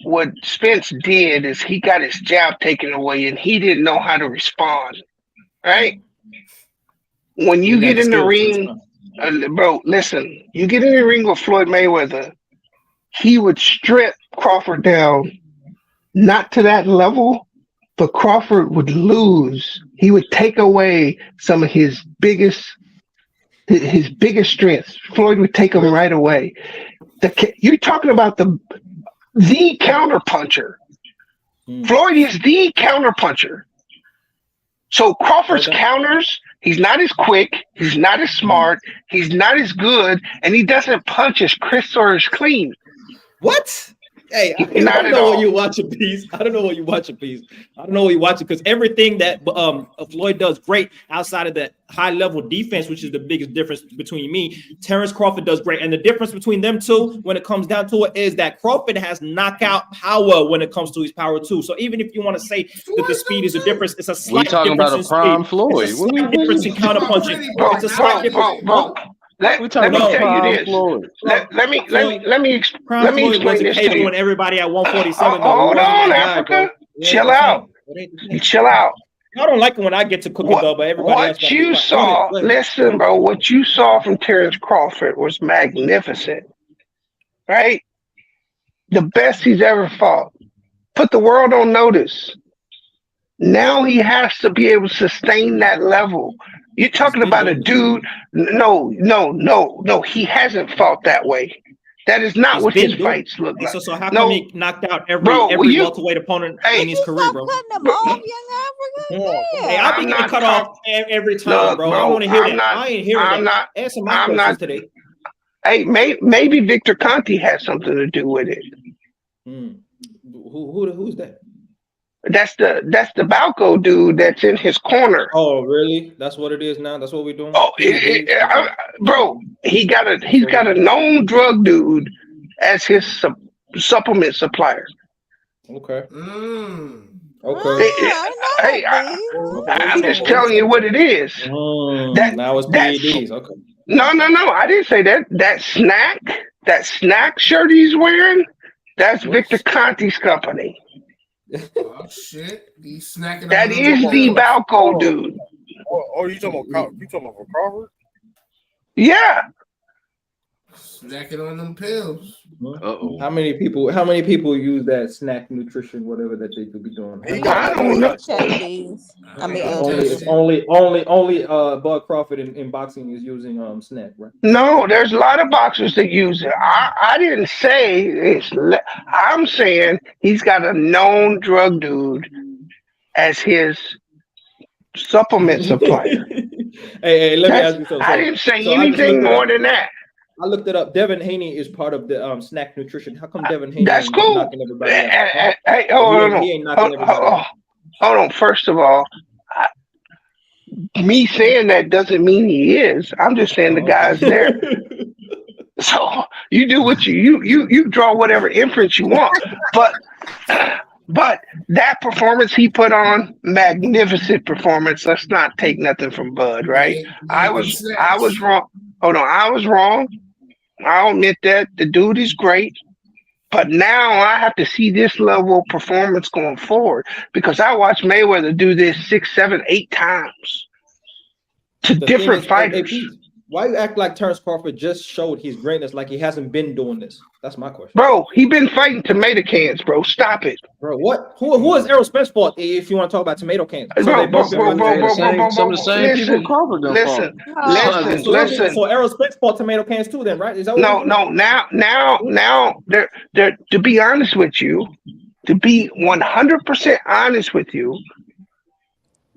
what Spence did is he got his jab taken away and he didn't know how to respond. Right? When you get in the ring, bro, listen, you get in the ring with Floyd Mayweather, he would strip Crawford down, not to that level, but Crawford would lose. He would take away some of his biggest strengths. Floyd would take them right away. You're talking about the counter puncher. Floyd is the counter puncher. So Crawford's counters, he's not as quick, he's not as smart, he's not as good, and he doesn't punch as crisp or as clean. What? Hey, I don't know what you watch a piece. I don't know what you watch because everything that Floyd does great outside of that high level defense, which is the biggest difference between me. Terrence Crawford does great, and the difference between them two, when it comes down to it, is that Crawford has knockout power when it comes to his power too. So even if you want to say that the speed is a difference, it's a slight difference. We're talking about a prime Floyd. It's a slight difference in counterpunching. It's a slight difference. Let me tell you this. Let me explain this to you. Everybody at 147. Hold on, Africa. Chill out. I don't like it when I get to cooking though, but everybody else. What you saw, listen, bro. What you saw from Terrence Crawford was magnificent, right? The best he's ever fought. Put the world on notice. Now he has to be able to sustain that level. You're talking about a dude. No. He hasn't fought that way. That is not what his fights look like. So how come he knocked out every welterweight opponent in his career, bro? Cutting them off, young African. Hey, I'll be getting cut off every time, bro. I want to hear that. I ain't hearing that. Answer my questions today. Hey, maybe Victor Conti has something to do with it. Who's that? That's the Balco dude that's in his corner. Oh, really? That's what it is now. That's what we're doing. Oh, bro, he's got a known drug dude as his supplement supplier. Okay. Okay. I'm just telling you what it is. Now it's PEDs. Okay. No. I didn't say that. That snack shirt he's wearing, that's Victor Conti's company. Oh shit! He's snacking. That is the Balco dude. Oh, you talking about Crawford? Yeah. Snacking on them pills. How many people use that snack nutrition, whatever that they could be doing? I don't know. Only Bud Crawford in boxing is using snack, right? No, there's a lot of boxers that use it. I didn't say it's. I'm saying he's got a known drug dude as his supplement supplier. Hey, let me ask you something. I didn't say anything more than that. I looked it up. Devin Haney is part of the snack nutrition. How come Devin Haney? That's cool. Knocking everybody out? Hey, hold on. First of all, me saying that doesn't mean he is. I'm just saying the guy's there. So you do what you draw whatever inference you want, but that performance he put on, magnificent performance. Let's not take nothing from Bud, right? I was wrong. Hold on, I was wrong. I'll admit that the dude is great, but now I have to see this level of performance going forward because I watched Mayweather do this 6, 7, 8 times to different fighters. Why you act like Terrence Crawford just showed his greatness like he hasn't been doing this? That's my question. Bro, he been fighting tomato cans, bro. Stop it. Bro, what? Who is Errol Spence for if you want to talk about tomato cans? So some of the same people Crawford done Listen. So Errol Spence fought tomato cans too then, right? Is that No. Now, to be honest with you, to be 100% honest with you,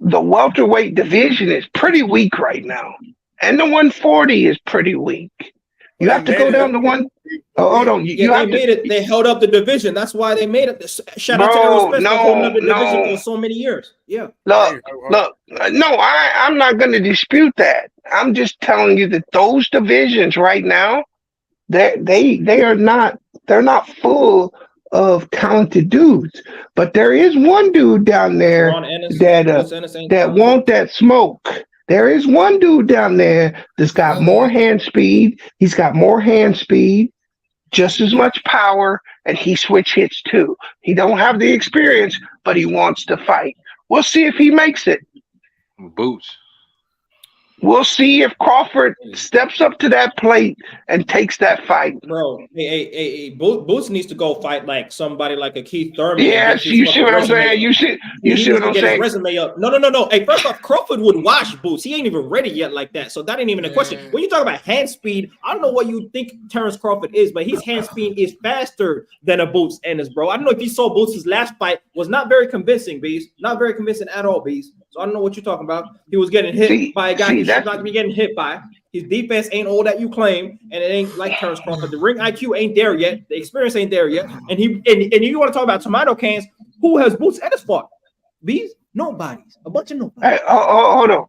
the welterweight division is pretty weak right now. And the 140 is pretty weak. You have to go down to one. Oh, hold on. They held up the division. That's why they made it. Shout out to Errol Spence for holding up the division for so many years. Yeah. Look. No, I'm not going to dispute that. I'm just telling you that those divisions right now, they're not full of talented dudes. But there is one dude down there that want that smoke. There is one dude down there that's got more hand speed. He's got more hand speed, just as much power, and he switch hits too. He don't have the experience, but he wants to fight. We'll see if he makes it. Boots. We'll see if Crawford steps up to that plate and takes that fight. Bro, Boots needs to go fight like somebody like a Keith Thurman. Yes, you see what I'm saying? You see what I'm saying? His resume up. No. Hey, first off, Crawford would wash Boots. He ain't even ready yet like that. So that ain't even a question. When you talk about hand speed, I don't know what you think Terrence Crawford is, but his hand speed is faster than a Boots Ennis, bro. I don't know if you saw Boots' last fight was not very convincing, Beast. Not very convincing at all, Beast. So I don't know what you're talking about. He was getting hit by a guy he should not be getting hit by. His defense ain't all that you claim, and it ain't like Terrence Crawford. The ring IQ ain't there yet. The experience ain't there yet. And you want to talk about tomato cans? Who has Boots Ennis fought? Bees? Nobody's. A bunch of nobody. Hey, hold on.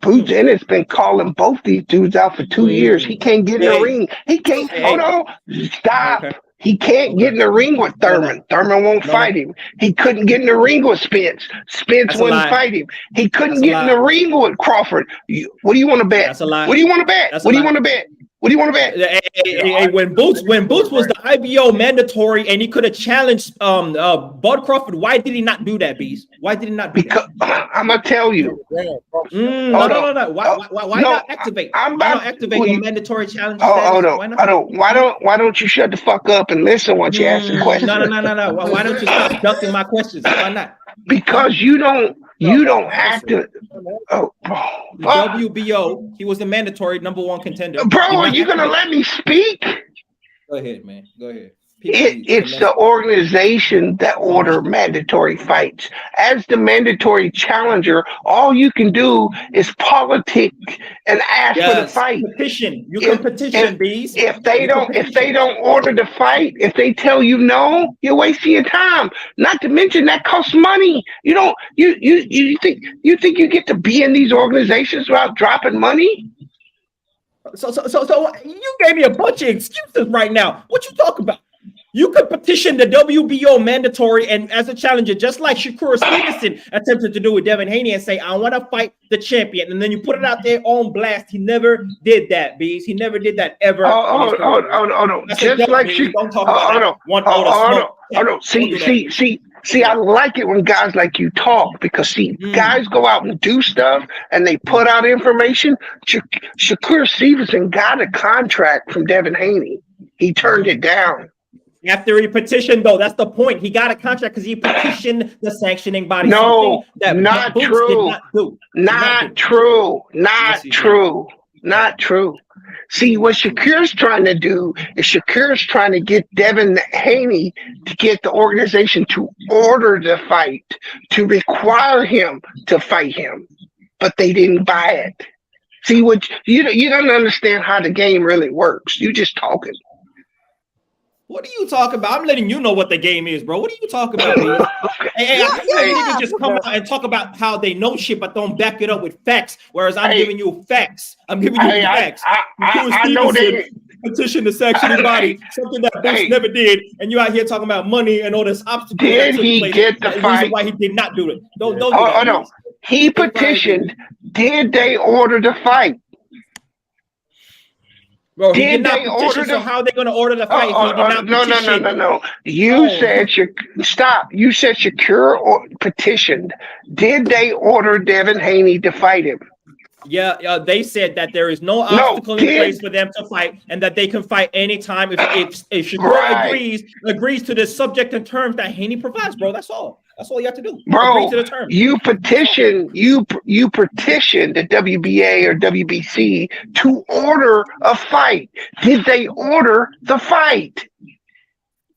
Boots Ennis been calling both these dudes out for 2 years. He can't get in the ring. He can't. Hold on. Stop. Okay. He can't get in the ring with Thurman. Thurman won't fight him. He couldn't get in the ring with Spence. Spence wouldn't fight him. He couldn't get in the ring with Crawford. What do you want to bet? That's a lie. What do you want to bet? What do you want to bet? What do you want to bet? Hey, when Boots was the IBO mandatory and he could have challenged Bud Crawford, why did he not do that, Beast? Why did he not do that? I'm gonna tell you. No. Why not activate? Why not activate your mandatory challenge? Hold on. Why don't you shut the fuck up and listen once you ask the question? No. Why don't you stop ducking my questions? Why not? Because you don't have to. WBO, he was the mandatory #1 contender. Bro, are you gonna let me speak? Go ahead, man. Go ahead. It's the organization that order mandatory fights. As the mandatory challenger, all you can do is politic and ask for the fight. Petition. You can petition these. If they don't order the fight, if they tell you no, you're wasting your time. Not to mention that costs money. You think you get to be in these organizations without dropping money? So you gave me a bunch of excuses right now. What you talking about? You could petition the WBO mandatory and as a challenger, just like Shakur Stevenson attempted to do with Devin Haney and say, I want to fight the champion. And then you put it out there on blast. He never did that, Bees. He never did that ever. No. Just like she. Don't talk about no. See, I like it when guys like you talk because guys go out and do stuff and they put out information. Shakur Stevenson got a contract from Devin Haney. He turned it down. After he petitioned, though, that's the point. He got a contract because he petitioned the sanctioning body. No, not true. Not true. See, what Shakur's trying to do is Shakur's trying to get Devin Haney to get the organization to order the fight, to require him to fight him, but they didn't buy it. See, what you don't understand how the game really works. You just talking. What are you talking about? I'm letting you know what the game is, bro. What are you talking about, man? Niggas just come out and talk about how they know shit, but don't back it up with facts. Whereas I'm giving you facts. I'm giving you facts. I know they petition the sanctioning body, something that Bush never did, and you out here talking about money and all this obstacle. Did he get the fight? Reason why he did not do it? Don't do that. No. He petitioned. Did they order the fight? Bro, he did not petition, so how are they going to order the fight if he did not petition? No. You said stop. You said Shakur petitioned. Did they order Devin Haney to fight him? Yeah, they said that there is no obstacle in place for them to fight, and that they can fight anytime if Shakur agrees to the subject and terms that Haney provides, bro. That's all. That's all you have to do. Bro, agree to the terms. You petition the WBA or WBC to order a fight. Did they order the fight?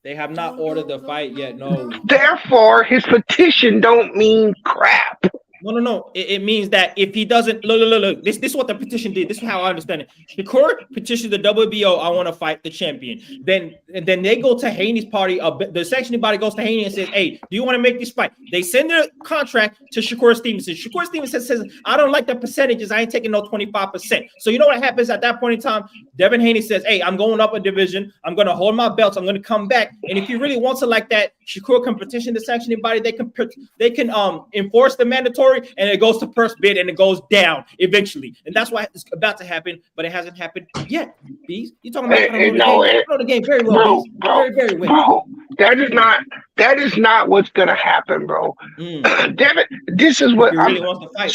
They have not ordered the fight yet, no. Therefore, his petition don't mean crap. No. It means that if he doesn't look. This is what the petition did. This is how I understand it. Shakur petitioned the WBO. I want to fight the champion. Then they go to Haney's party. The sanctioning body goes to Haney and says, "Hey, do you want to make this fight?" They send their contract to Shakur Stevenson. Shakur Stevenson says, "I don't like the percentages. I ain't taking no 25%." So you know what happens at that point in time? Devin Haney says, "Hey, I'm going up a division. I'm going to hold my belts. I'm going to come back. And if he really wants it like that, Shakur can petition the sanctioning body. They can enforce the mandatory." And it goes to first bid and it goes down eventually. And that's why it's about to happen, but it hasn't happened yet. Bees, you talking about I know the game very well, bro, very well. Bro, that is not what's gonna happen, bro. Devin, this is what really wants to fight.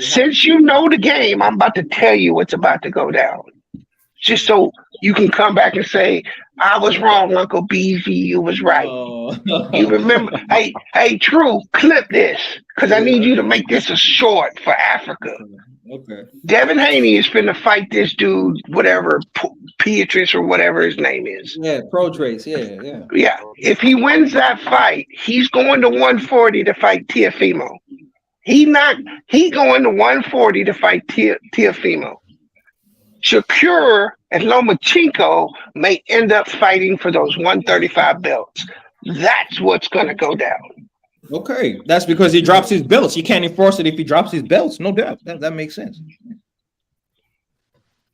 Since you know the game, I'm about to tell you what's about to go down. Just so you can come back and say, I was wrong, Uncle BZ, you was right. You remember? Hey, True, clip this, because I need you to make this a short for Africa. Okay. Devin Haney is finna fight this dude, whatever, Pietrus or whatever his name is. Yeah, Pro Trace, yeah. Yeah, if he wins that fight, he's going to 140 to fight Teofimo. He going to 140 to fight Teofimo. Shakur and Lomachenko may end up fighting for those 135 belts. That's what's going to go down. Okay, that's because he drops his belts. You can't enforce it if he drops his belts. No doubt. That makes sense.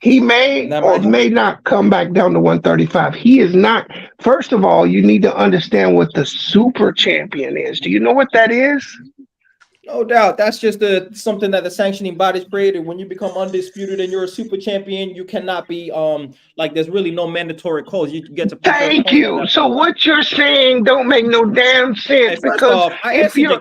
He may or may not come back down to 135. He is not. First of all, you need to understand what the super champion is. Do you know what that is? No doubt. That's just something that the sanctioning body's created. When you become undisputed and you're a super champion, you cannot be there's really no mandatory calls. You get to thank you. So what you're saying don't make no damn sense because if you're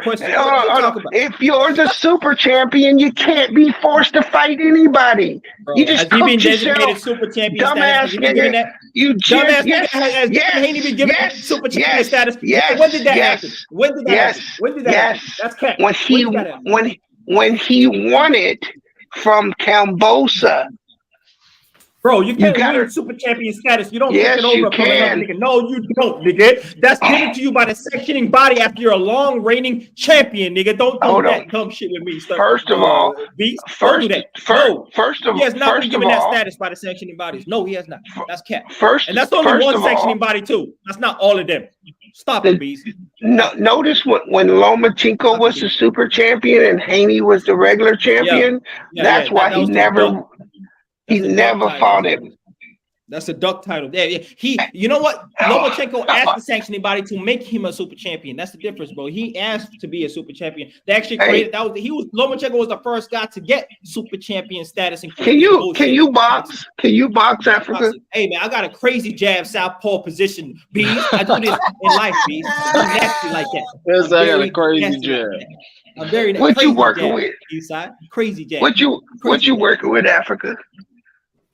the super champion, you can't be forced to fight anybody. Bro, you just has he been designated super champion dumbass status? nigga. You just has Haney been given super champion status? Yes. When did that happen? When did that happen? That's cat. When he won it from Cambosa. Bro, you can't win super champion status. You don't take it over from another nigga. No, you don't, nigga. That's given to you by the sectioning body after you're a long reigning champion, nigga. Don't do that dumb shit with me. First of all, Beast, don't do that. He has not been given that status by the sectioning bodies. No, he has not. That's cap. And that's only one sectioning body too. That's not all of them. Stop it, Beast. Notice when Lomachenko was the super champion and Haney was the regular champion. That's why he never fought him. That's a duck title. Yeah. You know what? Lomachenko asked the sanctioning body to make him a super champion. That's the difference, bro. He asked to be a super champion. They actually created Lomachenko was the first guy to get super champion status. Can you box? Can you box, Africa? Hey man, I got a crazy jab southpaw position, B. I do this in life, B. I'm nasty like that. Yes, I got a crazy jab. I'm very what you working jab, with? Eastside. Crazy jab. What you working with, Africa?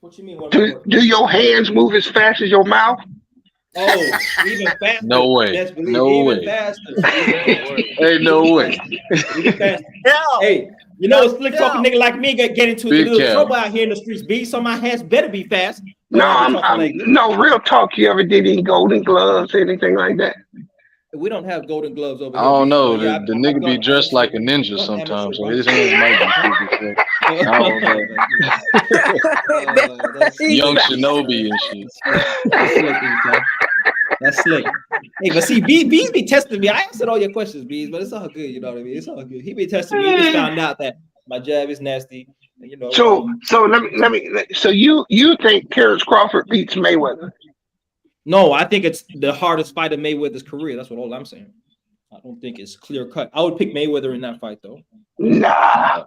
What you mean? Do your hands move as fast as your mouth? Oh, even faster. No way. No way. Hey, no way. Hey, you know, a slick talking nigga like me get into a little trouble out here in the streets. B, so my hands better be fast. No, real talk. You ever did any Golden Gloves, anything like that? We don't have golden gloves over here. I don't know. The nigga be dressed like a ninja sometimes, so his hands might be pretty I don't know. Young Shinobi and shit. That's slick. Hey, but see, B be testing me. I answered all your questions, Bees, but it's all good. You know what I mean? It's all good. He be testing me. He just found out that my jab is nasty. You know. So let me. So you think Terrence Crawford beats Mayweather? No, I think it's the hardest fight of Mayweather's career. That's all I'm saying. I don't think it's clear cut. I would pick Mayweather in that fight, though. Nah.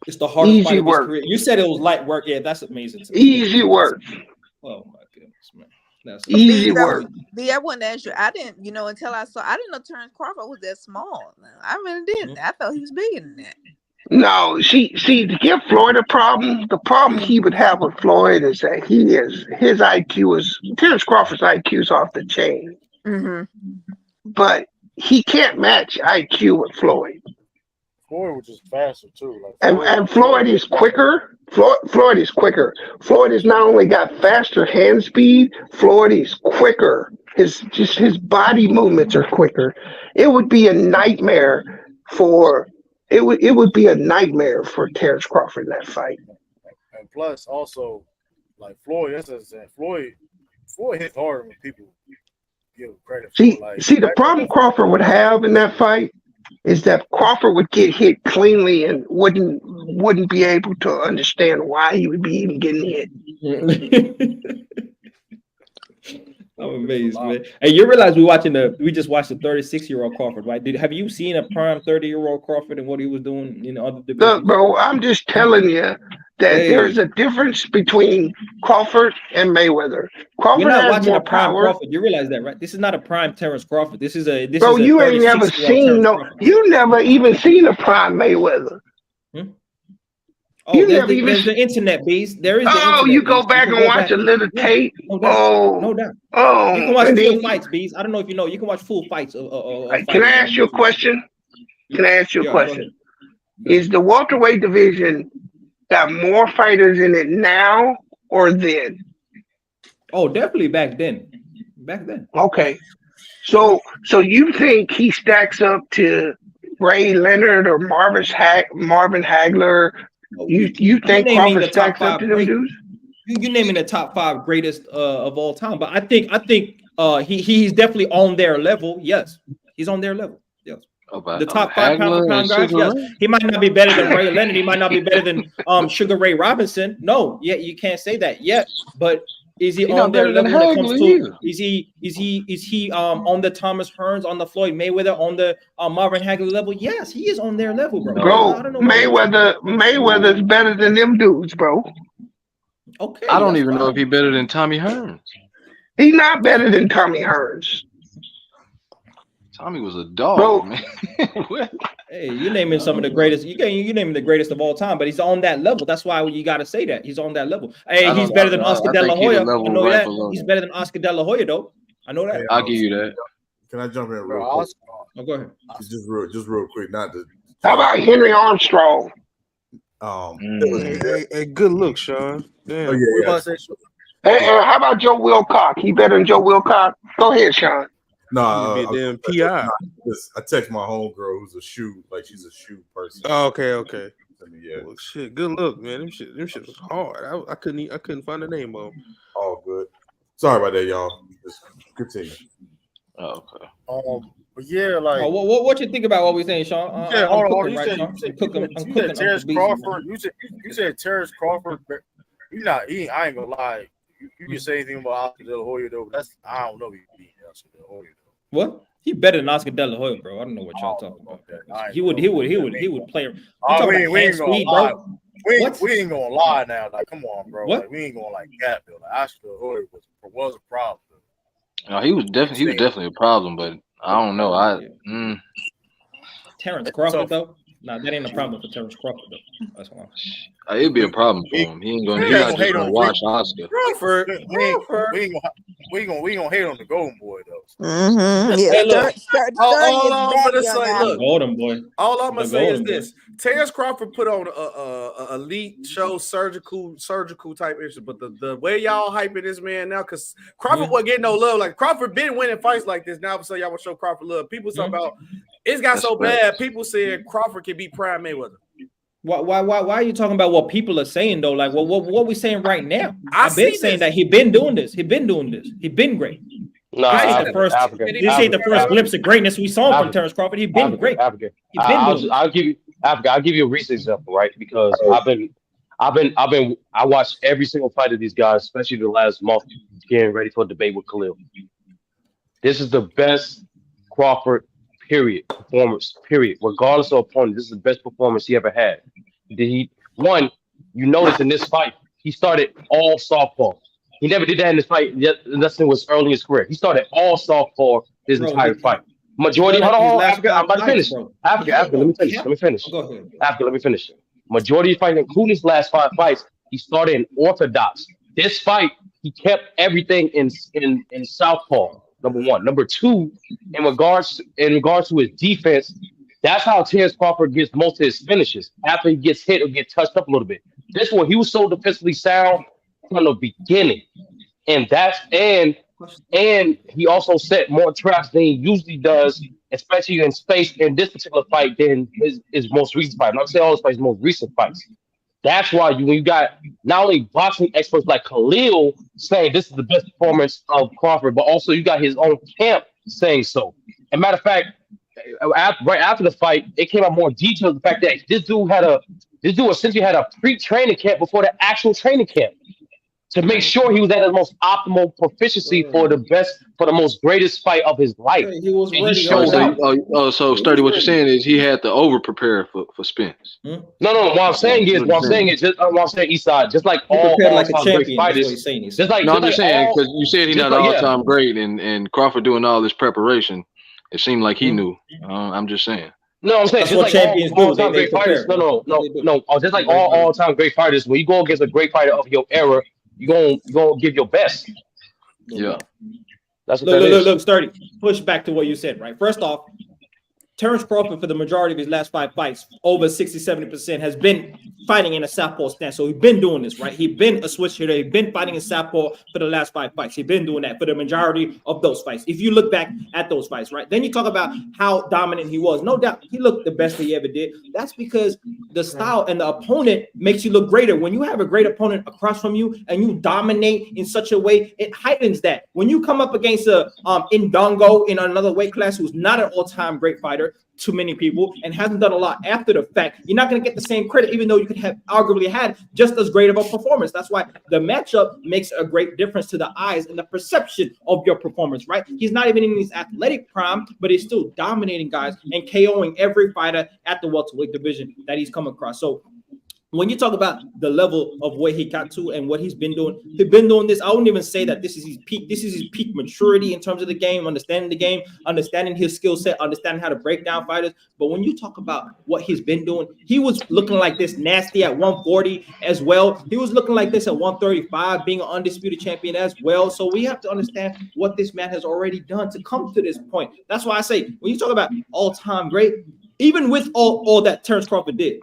It's the hardest fight of his career. You said it was light work. Yeah, that's amazing. Easy work. Oh my goodness, man. That's easy work. I wanted to ask you. I didn't, until I didn't know Terrence Crawford was that small. I really didn't. I thought he was bigger than that. No, see, to give Floyd a problem, the problem he would have with Floyd is that his IQ is, Terrence Crawford's IQ is off the chain. Mm-hmm. But he can't match IQ with Floyd. Floyd was just faster too. And Floyd is quicker. Floyd is quicker. Floyd has not only got faster hand speed, Floyd is quicker. His body movements are quicker. It would be a nightmare for Terrence Crawford in that fight. And plus, also, like Floyd, that's what I'm saying. Floyd hit harder when people give credit. See, the problem Crawford would have in that fight is that Crawford would get hit cleanly and wouldn't be able to understand why he would be even getting hit. I'm amazed, man. Hey, you realize we just watched a 36-year-old Crawford, right? Have you seen a prime 30-year-old Crawford and what he was doing in other divisions? Look, bro, I'm just telling you that there's a difference between Crawford and Mayweather. Crawford You're not has watching more a prime power. Crawford. You realize that, right? This is not a prime Terrence Crawford. This is a you ain't never seen you never even seen a prime Mayweather. Oh, there's the internet, beast. There is. You go back and watch a little tape. No doubt. Oh, you can watch full fights, beast. I don't know if you know. You can watch full fights. Can I ask you a question? Is the welterweight division got more fighters in it now or then? Oh, definitely back then. Okay, so you think he stacks up to Ray Leonard or Marvin Hagler? You think Crawford stacks up to them dudes? You naming the top 5 greatest of all time, but I think he's definitely on their level. Yes, he's on their level. Yes, the top 5 pound for pound guys. Yes, he might not be better than Ray Leonard. He might not be better than Sugar Ray Robinson. No, you can't say that yet. But is he on their level when it comes to? Is he on the Thomas Hearns, on the Floyd Mayweather, on the Marvin Hagler level? Yes, he is on their level, bro. Mayweather's better than them dudes, bro. Okay. I don't even know if he's better than Tommy Hearns. He's not better than Tommy Hearns. Tommy was a dog, man. Hey, you're naming some of the greatest. You naming the greatest of all time, but he's on that level. That's why you got to say that he's on that level. Hey, he's better than Oscar De La Hoya. I know that. He's better than Oscar De La Hoya, though. I know that. I'll give you that. Can I jump in real quick? Go ahead. Just real quick, not to. How about Henry Armstrong? Hey, good look, Sean. Damn. Oh, We yeah. about to say, Hey, how about Joe Wilcock? He better than Joe Wilcock. Go ahead, Sean. No, be a damn PI. I text my homegirl who's a shoe, like she's a shoe person. Oh, okay. Yeah. Well, shit, good look, man. Them shit was hard. I couldn't find the name of them. All good. Sorry about that, y'all. Just continue. Oh, okay. But yeah, like what you think about what we're saying, Sean? Yeah, hold on. You said Terrence Crawford. You said Terrence Crawford. I ain't gonna lie. You can say anything about Oscar De La Hoya though. But I don't know if he beat Oscar De La Hoya though. What? He better than Oscar De La Hoya, bro. I don't know what y'all talking about. He would play. We ain't gonna lie. We ain't gonna lie now. Like, come on, bro. What? Like, we ain't gonna gap though. Like, Oscar De La Hoya was a problem. No, he was definitely a problem, but I don't know. Terrence Crawford though. Nah, that ain't a problem for Terrence Crawford though. That's why. It'd be a problem for him. He's not just gonna watch Oscar. Crawford. We gonna hate on the Golden Boy though. Mm-hmm. Yeah. Hey, look. All I'm gonna say is this: Terrence Crawford put on a elite show, surgical type issue. But the way y'all hyping this man now, because Crawford wasn't getting no love. Like Crawford been winning fights like this now, so y'all want to show Crawford love. People talking about it's got so bad. People said Crawford can beat Prime Mayweather. Why are you talking about what people are saying though? Like what we saying right now? I've been saying that he been doing this. He been great. No, this ain't the first glimpse of greatness we saw from Terrence Crawford. He been great. I'll give you a recent example, right? Because I watched every single fight of these guys, especially the last month, getting ready for a debate with Khalil. This is the best Crawford performance, regardless of opponent. This is the best performance he ever had. You notice in this fight, he started all softball. He never did that in this fight unless it was early in his career. He started all softball this entire fight. Majority, hold on, Africa, I'm about to finish. Africa, let me finish. Africa, let me finish. Majority of fights, including his last 5 fights, he started in orthodox. This fight, he kept everything in southpaw. Number one. Number two, in regards to his defense, that's how Terrence Crawford gets most of his finishes after he gets hit or get touched up a little bit. This one, he was so defensively sound from the beginning, and he also set more traps than he usually does, especially in space in this particular fight than his most recent fight. I'm not saying all his fights, his most recent fights. That's why when you got not only boxing experts like Khalil saying this is the best performance of Crawford, but also you got his own camp saying so. And matter of fact, right after the fight, it came out more detailed the fact that this dude essentially had a pre-training camp before the actual training camp to make sure he was at his most optimal proficiency for the most greatest fight of his life. He was ready. So Sturdy, what you're saying is he had to over prepare for Spence. No. What I'm saying is, Eastside, just like all all-time great fighters. I'm just saying because you said he's not an all-time great, and Crawford doing all this preparation, it seemed like he knew. I'm just saying. No, I'm saying just like all-time great fighters. No. Just like all-time great fighters, when you go against a great fighter of your era, you're gonna give your best. Yeah. That's what look, Sturdy. Push back to what you said, right? First off, Terrence Crawford, for the majority of his last 5 fights, over 60-70%, has been fighting in a southpaw stance. So he's been doing this, right? He's been a switch hitter. He's been fighting in southpaw for the last 5 fights. He's been doing that for the majority of those fights. If you look back at those fights, right? Then you talk about how dominant he was. No doubt, he looked the best that he ever did. That's because the style and the opponent makes you look greater. When you have a great opponent across from you and you dominate in such a way, it heightens that. When you come up against a Indongo in another weight class who's not an all-time great fighter, to many people, and hasn't done a lot after the fact, you're not going to get the same credit, even though you could have arguably had just as great of a performance. That's why the matchup makes a great difference to the eyes and the perception of your performance, right? He's not even in his athletic prime, but he's still dominating guys and KOing every fighter at the welterweight division that he's come across. So when you talk about the level of where he got to and what he's been doing this. I wouldn't even say that this is his peak. This is his peak maturity in terms of the game, understanding the game, understanding his skill set, understanding how to break down fighters. But when you talk about what he's been doing, he was looking like this nasty at 140 as well. He was looking like this at 135, being an undisputed champion as well. So we have to understand what this man has already done to come to this point. That's why I say when you talk about all-time great, even with all that Terrence Crawford did,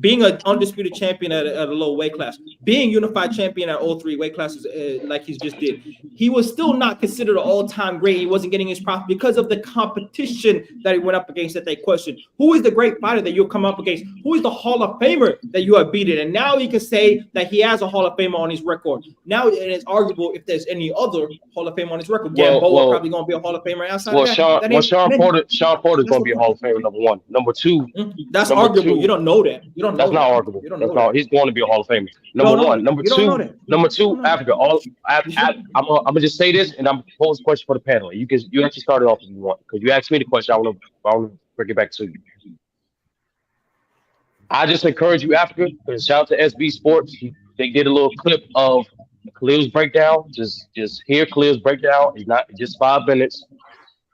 being an undisputed champion at a low weight class, being unified champion at all 3 weight classes, like he's just did, he was still not considered an all-time great. He wasn't getting his props because of the competition that he went up against. That they questioned, who is the great fighter that you'll come up against? Who is the Hall of Famer that you have beaten? And now he can say that he has a Hall of Famer on his record. Now it's arguable if there's any other Hall of Famer on his record. Gamboa probably going to be a Hall of Famer outside of that. Sean Porter's going to be a Hall of Famer, number 1. Number 2, that's arguable. You don't know that. You don't know that's not arguable. That's not. He's going to be a Hall of Famer. Number 1. Number 2. Africa. I'm gonna just say this, and I'm gonna pose a question for the panel. You actually start it off if you want, because you asked me the question. I want to bring it back to you. I just encourage you, Africa. Shout out to SB Sports. They did a little clip of Khalil's breakdown. Just hear Khalil's breakdown. It's not just 5 minutes,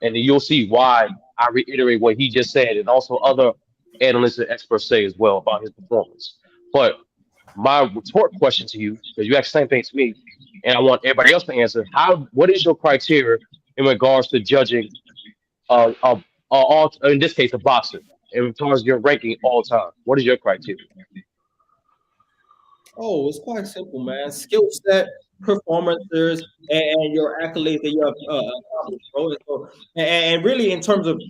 and then you'll see why I reiterate what he just said, and also other analysts and experts say as well about his performance. But my retort question to you, because you asked the same thing to me, and I want everybody else to answer: what is your criteria in regards to judging, in this case, a boxer, in terms of your ranking all time? What is your criteria? Oh, it's quite simple, man. Skill set, performances, and your accolades that you have accomplished, bro. And really, in terms of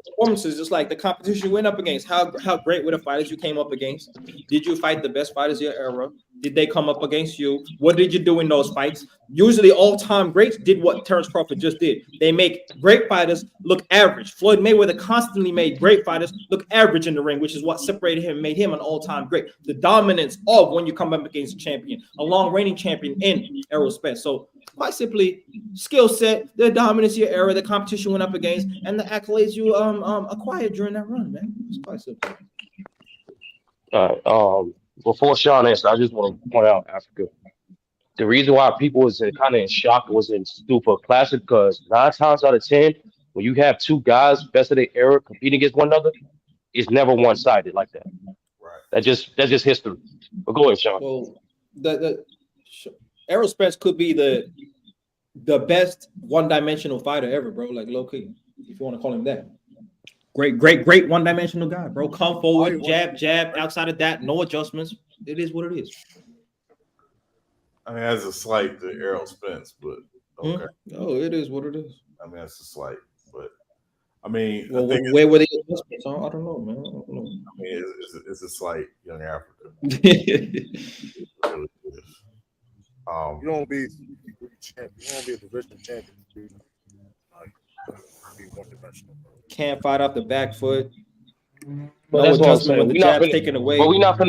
performances, just like the competition you went up against, how great were the fighters you came up against? Did you fight the best fighters of your era? Did they come up against you? What did you do in those fights? Usually, all-time greats did what Terrence Crawford just did. They make great fighters look average. Floyd Mayweather constantly made great fighters look average in the ring, which is what separated him and made him an all-time great. The dominance of when you come up against a champion, a long-reigning champion in Errol Spence. So, quite simply, skill set, the dominance of your era, the competition went up against, and the accolades you acquired during that run, man. It's quite simple. All right. Before Sean answers, I just want to point out, Africa, the reason why people was kind of in shock, was in stupor classic, because 9 times out of 10, when you have 2 guys best of their era competing against one another, it's never one-sided like that. Right. That's just history. But go ahead, Sean. Well, the Errol Spence could be the best one-dimensional fighter ever, bro. Like low key, if you want to call him that. Great one-dimensional guy, bro. Come forward, jab. Outside of that, no adjustments. It is what it is. I mean, that's a slight to Errol Spence, but okay. Oh, it is what it is. I mean, that's a slight, but I mean, well, where were the adjustments? I don't know, man. I don't know. I mean, it's a slight young Africa. You don't want to be champion. You want to be a division champion. Be one-dimensional. Can't fight off the back foot. But that's what I'm saying. Taken away. But we're not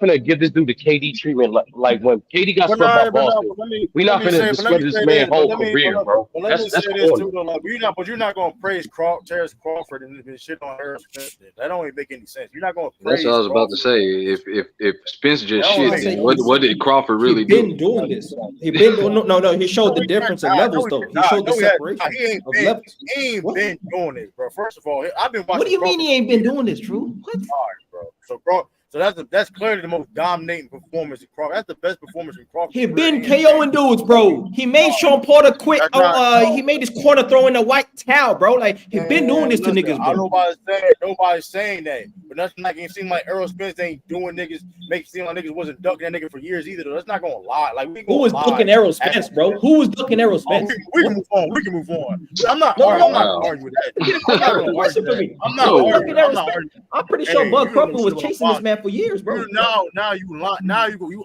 gonna give this dude the KD treatment like when KD got swept by Boston. We're not gonna discredit this man's whole career, bro. That's this too, though. Like, you're not gonna praise Terrence Crawford and shit on Errol Spence. That don't even make any sense. You're not gonna praise. That's what I was about to say. If Spence just shit, what did Crawford really do? He been doing this. He been doing no. He showed the difference in levels though. He showed the separation. He ain't been doing this, bro. First of all, I've been watching. What do you mean he ain't been doing this, True? What? All right, bro. So that's clearly the most dominating performance in Crawford. That's the best performance in Crawford. He been KOing dudes, bro. He made Sean Porter quit. He made his corner throw in a white towel, bro. Like he been doing this to niggas, bro. Nobody's saying that, but that's not gonna seem like Errol Spence ain't doing niggas. Make it seem like niggas wasn't ducking that nigga for years either. Though. That's not gonna lie. Like who was ducking Errol Spence, bro? Who was ducking Errol Spence? We can move on. I'm not arguing with that. I'm pretty sure Bud Crawford was chasing this man for years, bro. Now you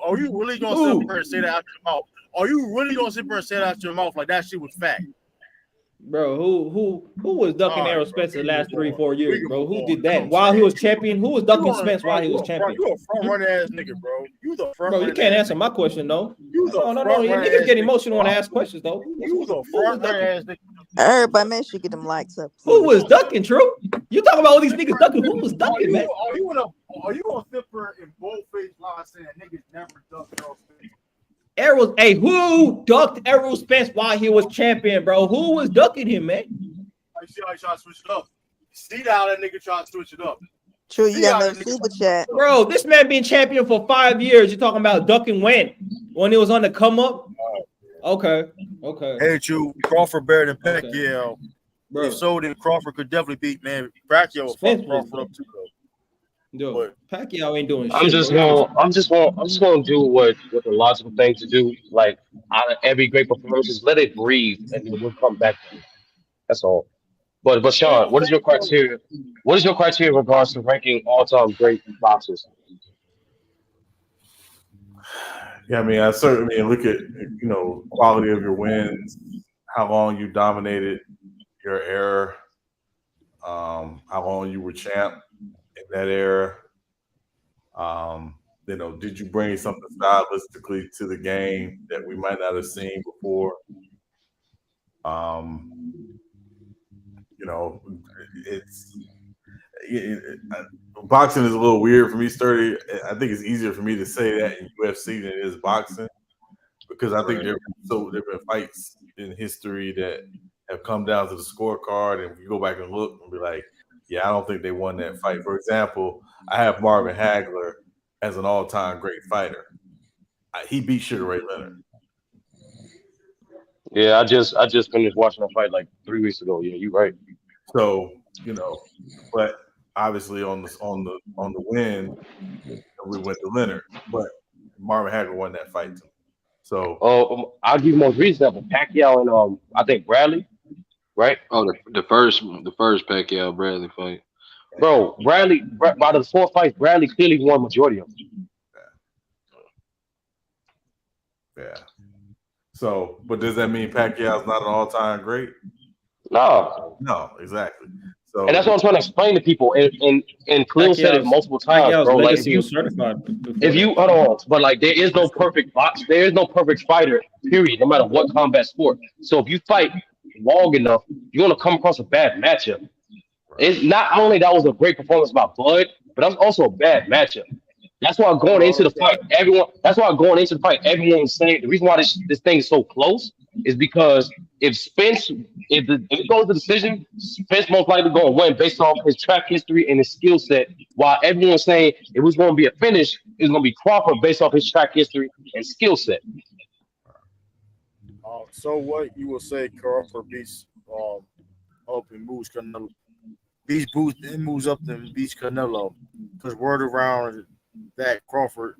are you really gonna sit there and say that out your mouth? Are you really gonna sit there and say that out your mouth like that shit was fact? Bro, who was ducking Errol Spence the last 3-4 years, bro? Who did that while he was champion? Who was ducking Spence while he was champion? You a front runner ass nigga, bro. You the front. Bro, you can't answer my question though. No. Niggas get emotional when I ask questions though. You the front runner ass nigga. Everybody, make sure you get them likes up. Who was ducking, True? You talking about all these niggas ducking? Who was ducking, man? Are you gonna sit there in bold-faced lies saying niggas never ducked Errol Spence? Who ducked Errol Spence while he was champion, bro? Who was ducking him, man? You see how he tried to switch it up? See how that nigga tried to switch it up? True, you got no super chat. Bro, this man been champion for 5 years. You're talking about ducking when it was on the come up? Okay. Hey, True, Crawford better than Pacquiao. Bro. If so, then Crawford could definitely beat, man. Pacquiao fucked Crawford up too, though. Yo, Pacquiao ain't doing I'm shit. just Bro. gonna do what the logical thing to do. Like out of every great performance, just let it breathe, and then we'll come back to it. That's all. But Sean, what is your criteria? What is your criteria in regards to ranking all-time great boxers? Yeah, I mean, I certainly look at quality of your wins, how long you dominated your era, how long you were champ in that era. Did you bring something stylistically to the game that we might not have seen before? Boxing is a little weird for me, Sturdy. I think it's easier for me to say that in UFC than it is boxing, because I think there have been fights in history that have come down to the scorecard, and if you go back and look and be like, yeah, I don't think they won that fight. For example, I have Marvin Hagler as an all-time great fighter. He beat Sugar Ray Leonard. Yeah, I just finished watching a fight like 3 weeks ago. Yeah, you're right. So but obviously on the win, we went to Leonard, but Marvin Hagler won that fight too. So I'll give you most recent example: Pacquiao and I think Bradley, right? Oh, the first Pacquiao Bradley fight. Bro, Bradley, out of the 4 fights, Bradley clearly won majority of them. Yeah. So, but does that mean Pacquiao's not an all-time great? No, exactly. So, and that's what I'm trying to explain to people. And Khalil said it multiple times, bro. Like if you hold on, but like there is no perfect box, there is no perfect fighter, period. No matter what combat sport. So if you fight long enough, you're gonna come across a bad matchup. It's not only that was a great performance by Bud, but that was also a bad matchup. That's why going into the fight, everyone was saying the reason why this thing is so close is because if it goes to decision, Spence most likely going to win based off his track history and his skill set. While everyone's saying it was going to be a finish, it was going to be Crawford based off his track history and skill set. So what you will say Crawford beats up and moves Canelo, beats Booth and moves up and beats Canelo, because word around that Crawford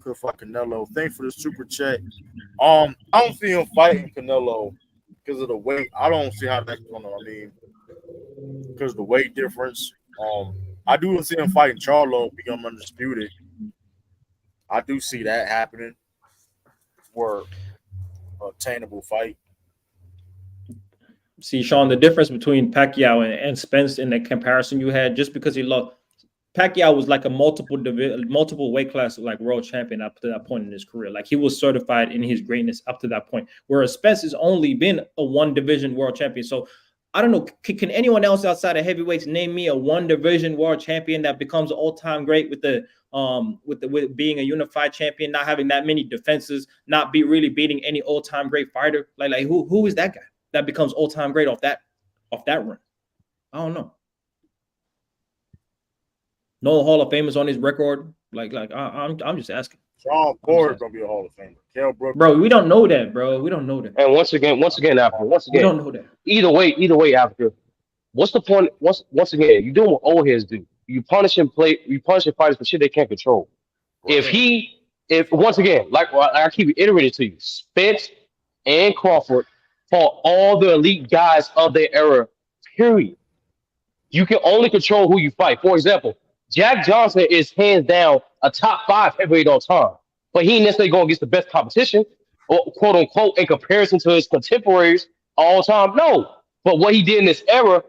could fight Canelo. Thanks for the super chat. I don't see him fighting Canelo because of the weight. I don't see how that's going to. I mean, because of the weight difference. I do see him fighting Charlo, become undisputed. I do see that happening for a attainable fight. See, Sean, the difference between Pacquiao and Spence in the comparison you had, just because he lost. Pacquiao was like a multiple weight class like world champion up to that point in his career. Like he was certified in his greatness up to that point. Whereas Spence has only been a one division world champion. So I don't know. Can anyone else outside of heavyweights name me a one division world champion that becomes an all time great with being a unified champion, not having that many defenses, not really beating any all time great fighter? Like who is that guy that becomes all time great off that run? I don't know. No Hall of Famers on his record. I'm just asking. Sean Porter's gonna be a Hall of Famer. Kell Brook. Bro, we don't know that, bro. We don't know that. And once again, Africa. We don't know that. Either way, Africa. What's the point? Once again, you doing what old heads do. You punishing fighters for shit they can't control. Right. If once again, like I keep reiterating to you, Spence and Crawford fought all the elite guys of their era. Period. You can only control who you fight. For example, Jack Johnson is hands down a top 5 heavyweight all time, but he ain't necessarily going against the best competition, or quote unquote, in comparison to his contemporaries all time. No, but what he did in this era,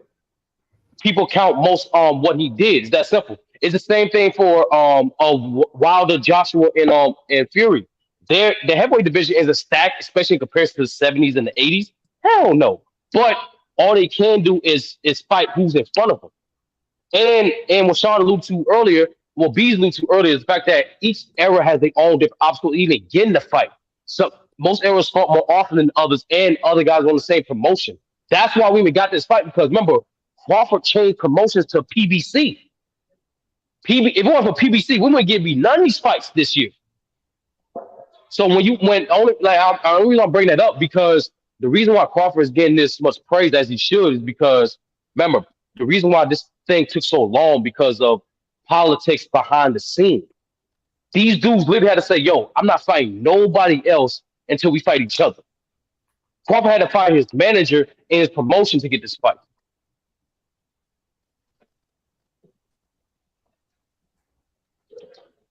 people count most on what he did. It's that simple. It's the same thing for Wilder, Joshua, and Fury. The heavyweight division is a stack, especially in comparison to the 70s and the 80s. Hell no. But all they can do is fight who's in front of them. And what Sean alluded to earlier, what Bees alluded to earlier, is the fact that each era has their own different obstacle even getting the fight. So most eras fought more often than others, and other guys on the same promotion. That's why we even got this fight, because remember, Crawford changed promotions to PBC. If it wasn't for PBC, we wouldn't give you none of these fights this year. So I'm bringing that up because the reason why Crawford is getting this much praise as he should is because, remember, the reason why this thing took so long because of politics behind the scene. These dudes literally had to say, yo, I'm not fighting nobody else until we fight each other. Crawford had to fight his manager and his promotion to get this fight.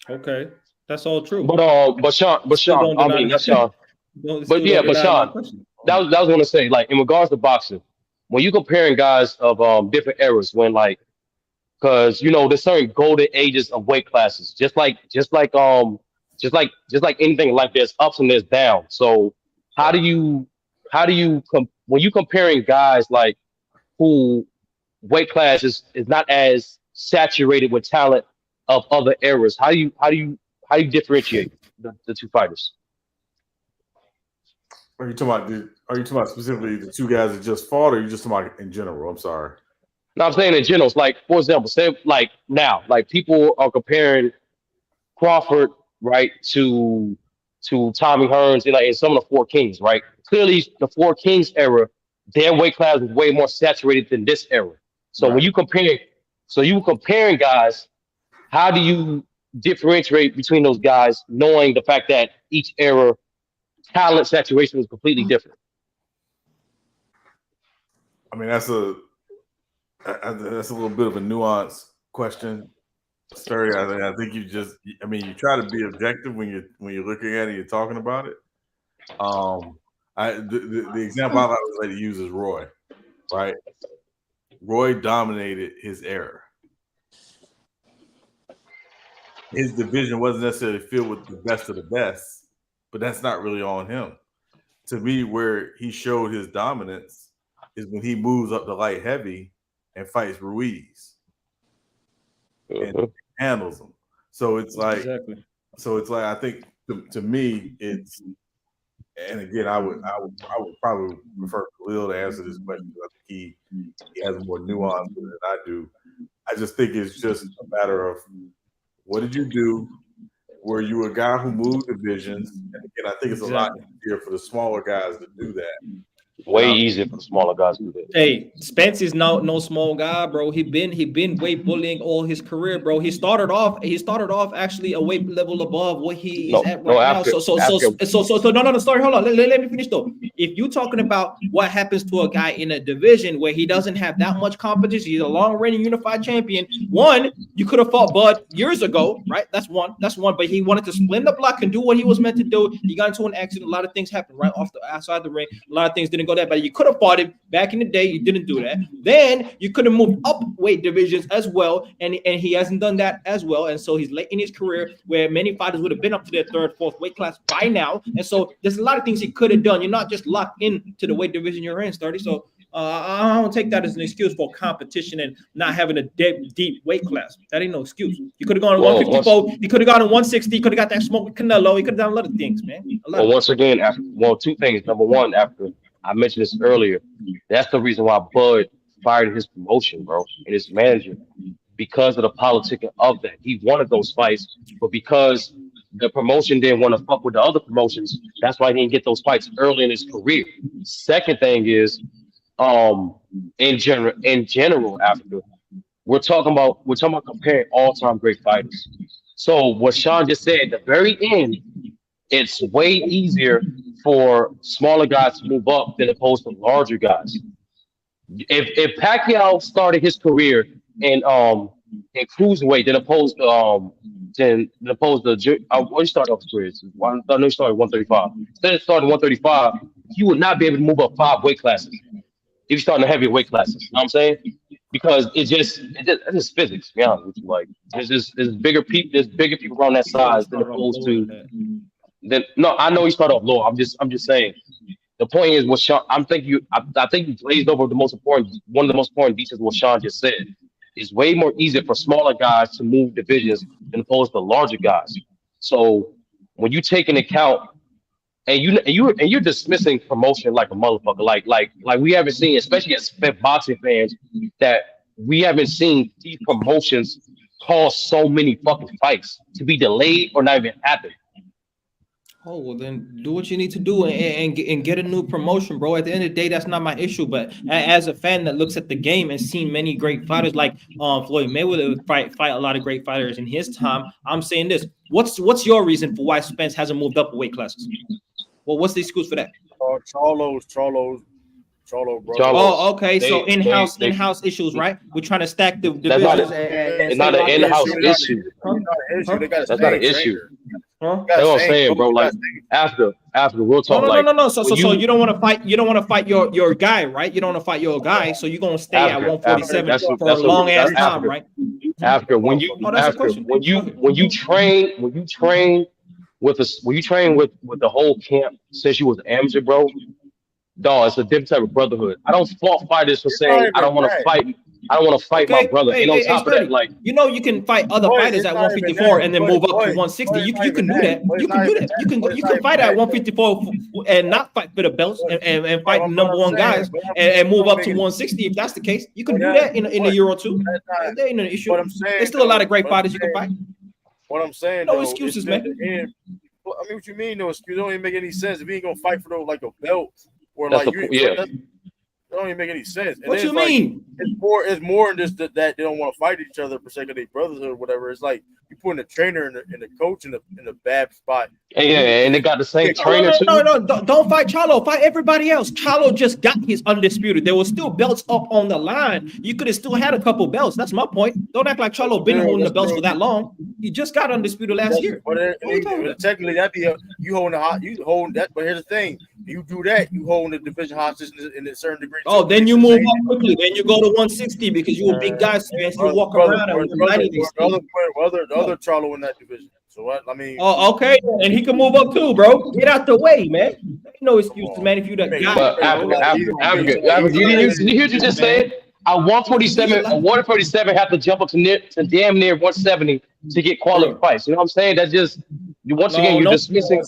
Okay, that's all true. But Sean, I mean, that's Sean. But yeah, but Sean, that was what I was gonna say. Like in regards to boxing, when you comparing guys of different eras, when like, because you know there's certain golden ages of weight classes, just like anything, like there's ups and there's downs. So how do you when you comparing guys like who weight class is not as saturated with talent of other eras, how do you differentiate the two fighters? Are you talking about specifically the two guys that just fought, or are you just talking about in general? I'm sorry. No, I'm saying in general. It's like, for example, say like now, like people are comparing Crawford, right, to Tommy Hearns and like in some of the Four Kings, right? Clearly, the Four Kings era, their weight class was way more saturated than this era. So when you comparing guys, how do you differentiate between those guys, knowing the fact that each era talent saturation was completely different? I mean, that's a little bit of a nuanced question, Sturdy. I think you try to be objective when you're looking at it, you're talking about it. The example I always like to use is Roy, right? Roy dominated his era. His division wasn't necessarily filled with the best of the best, but that's not really on him. To me, where he showed his dominance is when he moves up to light heavy and fights Ruiz and handles him. So it's like, I think to me, it's, and again, I would probably prefer Khalil to answer this question. I think he has more nuance than I do. I just think it's just a matter of, what did you do? Were you a guy who moved divisions? And again, I think it's a lot easier for the smaller guys to do that. Way easier for the smaller guys to do that. Hey, Spence is no small guy, bro. He been weight bullying all his career, bro. He started off actually a weight level above what he is at right now. So no, sorry, hold on. Let me finish though. If you're talking about what happens to a guy in a division where he doesn't have that much competition, he's a long-reigning unified champion. One, you could have fought Bud years ago, right? That's one. But he wanted to split the block and do what he was meant to do. He got into an accident. A lot of things happened right outside the ring. A lot of things didn't go that, but you could have fought him back in the day. You didn't do that. Then you could have moved up weight divisions as well, and he hasn't done that as well. And so he's late in his career, where many fighters would have been up to their third, fourth weight class by now. And so there's a lot of things he could have done. You're not just locked into the weight division you're in, Sturdy. So I don't take that as an excuse for competition and not having a deep weight class. That ain't no excuse. You could have gone to 154. He could have gone to 160. He could have got that smoke with Canelo. He could have done a lot of things, man. Once again, two things. Number one, after I mentioned this earlier, that's the reason why Bud fired his promotion, bro, and his manager, because of the politicking of that. He wanted those fights, but because the promotion didn't want to fuck with the other promotions, that's why he didn't get those fights early in his career. Second thing is, in general, after we're talking about comparing all-time great fighters. So what Sean just said at the very end, it's way easier for smaller guys to move up than opposed to larger guys. If Pacquiao started his career in cruiserweight, then opposed to what he started off his career? I know he started 135. Instead of starting 135, he would not be able to move up 5 weight classes if you start in the heavier weight classes. You know what I'm saying? Because it's just physics. To be honest with you, like there's bigger people around that size than opposed to. No, I know he started off low. I'm just saying. The point is what Sean. I think you glazed over one of the most important details. What Sean just said is way more easier for smaller guys to move divisions than opposed to larger guys. So when you take into account, and you're dismissing promotion like a motherfucker, like we haven't seen, especially as boxing fans, that we haven't seen these promotions cause so many fucking fights to be delayed or not even happen. Oh, well, then do what you need to do and get a new promotion, bro. At the end of the day, that's not my issue. But as a fan that looks at the game and seen many great fighters like Floyd Mayweather fight a lot of great fighters in his time, I'm saying this. What's your reason for why Spence hasn't moved up weight classes? Well, what's the excuse for that? Cholo, bro. Oh, okay. So in-house issues, right? We're trying to stack the divisions. It's not an in-house issue. That's not an issue. That's what I'm saying, bro. Like after we'll talk. No. So you don't want to fight. You don't want to fight your guy, right? You don't want to fight your guy. So you're gonna stay at 147 for a long ass time, right? After when you train with the whole camp since you was an amateur, bro. Dog, it's a different type of brotherhood. I don't fault fighters for saying I don't want to fight. I don't want to fight my brother. And on top of that, like you can fight other fighters at 154 and then move up to 160. You can do that. You can do that. You can fight at 154 and not fight for the belts and fight the number one guys and move up to 160 if that's the case. You can do that in a year or two. There ain't no issue. There's still a lot of great fighters you can fight. What I'm saying, no excuses, man. I mean, what you mean? No excuses? It don't even make any sense if he ain't gonna fight for a belt. Or that's like that don't even make any sense. And what you mean? It's more than just that they don't want to fight each other per se because they brothers or whatever. It's like you putting a trainer and the coach in a bad spot. And they got the same trainer too. No, don't fight Charlo. Fight everybody else. Charlo just got his undisputed. There was still belts up on the line. You could have still had a couple belts. That's my point. Don't act like Charlo been holding the belts for that long. He just got undisputed last year. But technically, that'd be you holding that. But here's the thing: you do that, you holding the division hostage in a certain degree. Oh, then you move up quickly. Then you go to 160 because you a big guy, Spence. You walk around and the other Charlo in that division. So what? I mean, oh, okay, and he can move up too, bro. Get out the way, man. Ain't no excuses, man. If you that guy, you hear what you just said? At 147 have to jump up to damn near 170 to get quality fights. You know what I'm saying? That's just you're dismissing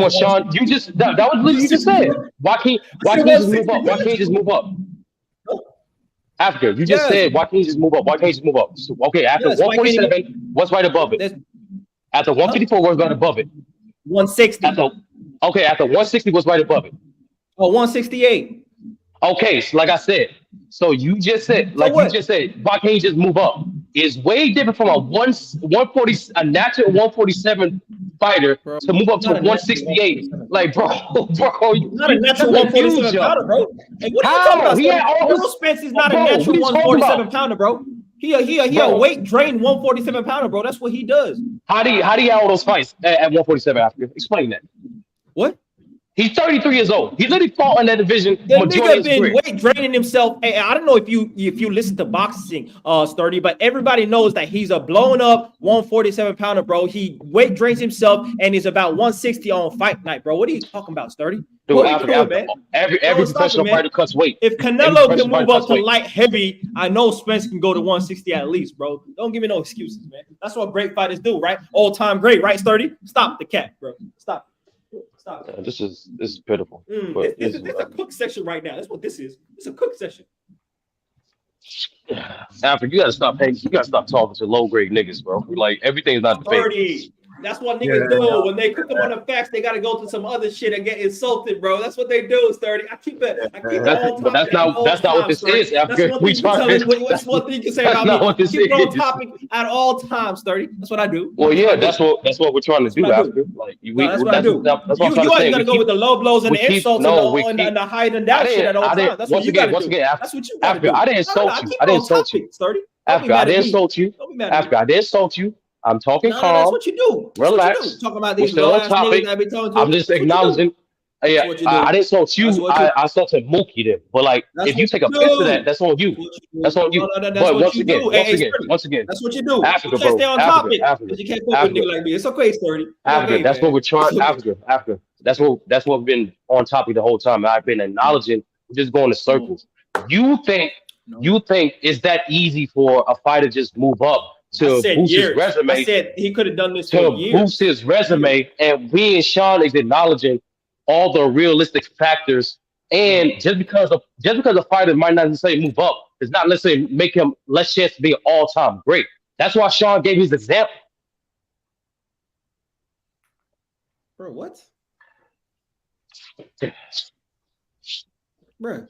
what Sean. You just that was what you just said. Why can't you just move up? Why can't you just move up? Africa, you just said why can't you just move up? Why can't you just move up? So, okay, after 147, what's right above it? After 154, what's right above it? 160. After 160, what's right above it? Oh, 168. Okay, so like I said, so you just said, why can't you just move up? It's way different from a natural 147 fighter to move up to 168. Like, bro, not a natural 147 pounder, bro. Hey, what are you talking about? Spence is not a natural 147 pounder, bro. He a weight drained 147 pounder, bro. That's what he does. How do you have all those fights at 147 after? Explain that. What? He's 33 years old. He literally fought in that division. The nigga been weight draining himself. Hey, I don't know if you listen to boxing, Sturdy, but everybody knows that he's a blown up 147 pounder, bro. He weight drains himself and is about 160 on fight night, bro. What are you talking about, Sturdy? Dude, every professional fighter cuts weight. If Canelo can move up to light heavy, I know Spence can go to 160 at least, bro. Don't give me no excuses, man. That's what great fighters do, right? All time great, right, Sturdy? Stop the cat, bro. Stop. Stop. This is pitiful. This is a cook session right now. That's what this is. It's a cook session. After you gotta stop talking to low grade niggas, bro. Like everything's not debate. That's what niggas do. When they cook them on the facts, they gotta go to some other shit and get insulted, bro. That's what they do, Sturdy. I keep it all but that's not what this is. That's one thing you can say about me. Keep it on topic at all times, Sturdy. That's what I do. Well, yeah, that's what we're trying to do. After like that's what I do. That's what you always gotta go with the low blows and the insults and the hide and doubt shit at all times. That's what you gotta do. That's what you gotta do. I didn't insult you. I didn't insult you, Sturdy. After I didn't insult you. After I didn't insult you. I'm talking calm. That's what you do. Relax. Talking about these low ass niggas that be talking to. I'm just acknowledging. Yeah, I didn't insult you. I insulted Mookie then. But like, if you take offense to that, that's on you. That's on you. But once again, that's what you do. Africa, you can't stay on topic because you can't fuck with a nigga like me. It's okay, Sturdy. Africa, that's what we're trying. Africa. That's what we've been on topic the whole time. I've been acknowledging. We're just going in circles. You think it's that easy for a fighter to just move up? To boost his resume. I said he could have done this for years. To boost his resume, and we and Sean is acknowledging all the realistic factors. And just because a fighter might not necessarily move up, does not necessarily make him less chance to be an all-time great. That's why Sean gave his example. Bro, what? Bro,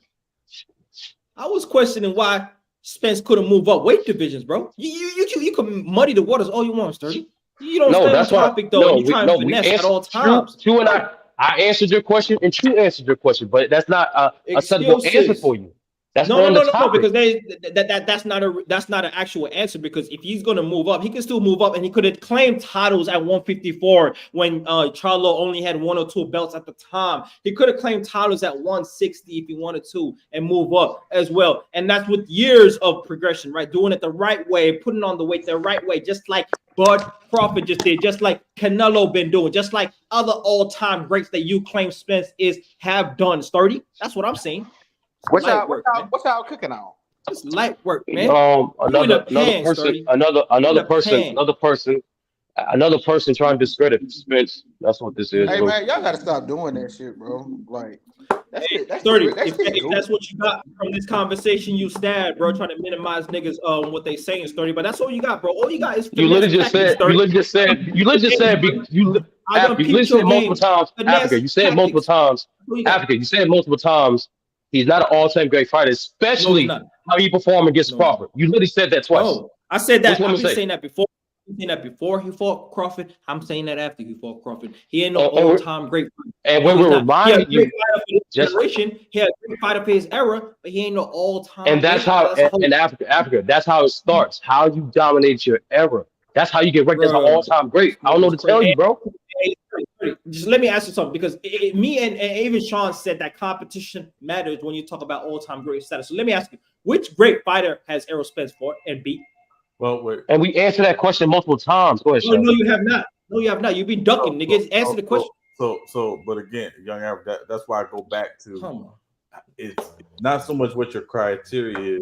I was questioning why Spence couldn't move up weight divisions, bro. You can muddy the waters all you want, Sturdy. You don't stay on topic though. And you try and finesse at all times. True, and I answered your question, and True answered your question, but that's not a sensible answer for you. That's no, because that's not an actual answer. Because if he's gonna move up, he can still move up, and he could have claimed titles at 154 when Charlo only had 1 or 2 belts at the time. He could have claimed titles at 160 if he wanted to, and move up as well. And that's with years of progression, right? Doing it the right way, putting on the weight the right way, just like Bud Crawford just did, just like Canelo been doing, just like other all-time greats that you claim Spence have done. Sturdy. That's what I'm saying. What y'all cooking on? It's light work, man. Another person trying to discredit Spence. That's what this is. Hey man, y'all gotta stop doing that shit, bro. Like that's 30. If that's what you got from this conversation, you stabbed, bro, trying to minimize niggas what they saying is 30. But that's all you got, bro. All you got is you literally just said multiple times. Africa, you said multiple times. Africa, you said multiple times. He's not an all-time great fighter, especially how he performed against Crawford. You literally said that twice. Oh, I said that. I've been saying that before. I've seen that before he fought Crawford. I'm saying that after he fought Crawford. He ain't no all-time great fighter. And when we're reminding you, he had a great fighter for his era, but he ain't no all-time. And that's how in Africa, that's how it starts. How you dominate your era. That's how you get ranked as an all-time great. I don't know what to tell you, bro. Just let me ask you something, because me and even Sean said that competition matters when you talk about all-time great status. So let me ask you, which great fighter has Errol Spence fought and beat? Well, and we answered that question multiple times. Go ahead, Sean. No, you have not. No, you have not. You've been ducking, niggas. Answer the question. But again, young average. That's why I go back to. It's not so much what your criteria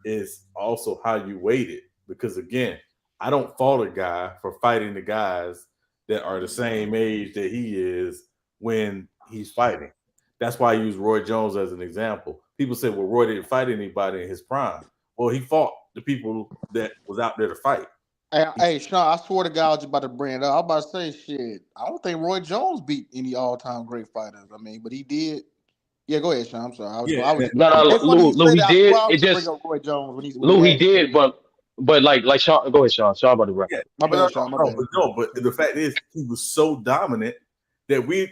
is also how you weight it. Because again, I don't fault a guy for fighting the guys that are the same age that he is when he's fighting. That's why I use Roy Jones as an example. People say, well, Roy didn't fight anybody in his prime. Well, he fought the people that was out there to fight. Hey, Sean, I swear to God, I was about to bring it up. I was about to say, shit, I don't think Roy Jones beat any all-time great fighters. I mean, but he did. Yeah, go ahead, Sean. I'm sorry. Lou, he did. It just Roy Jones when Lou, he did, but like Sean, go ahead, Sean. Sean about to wrap. Yeah, my bad, Sean. But the fact is, he was so dominant that we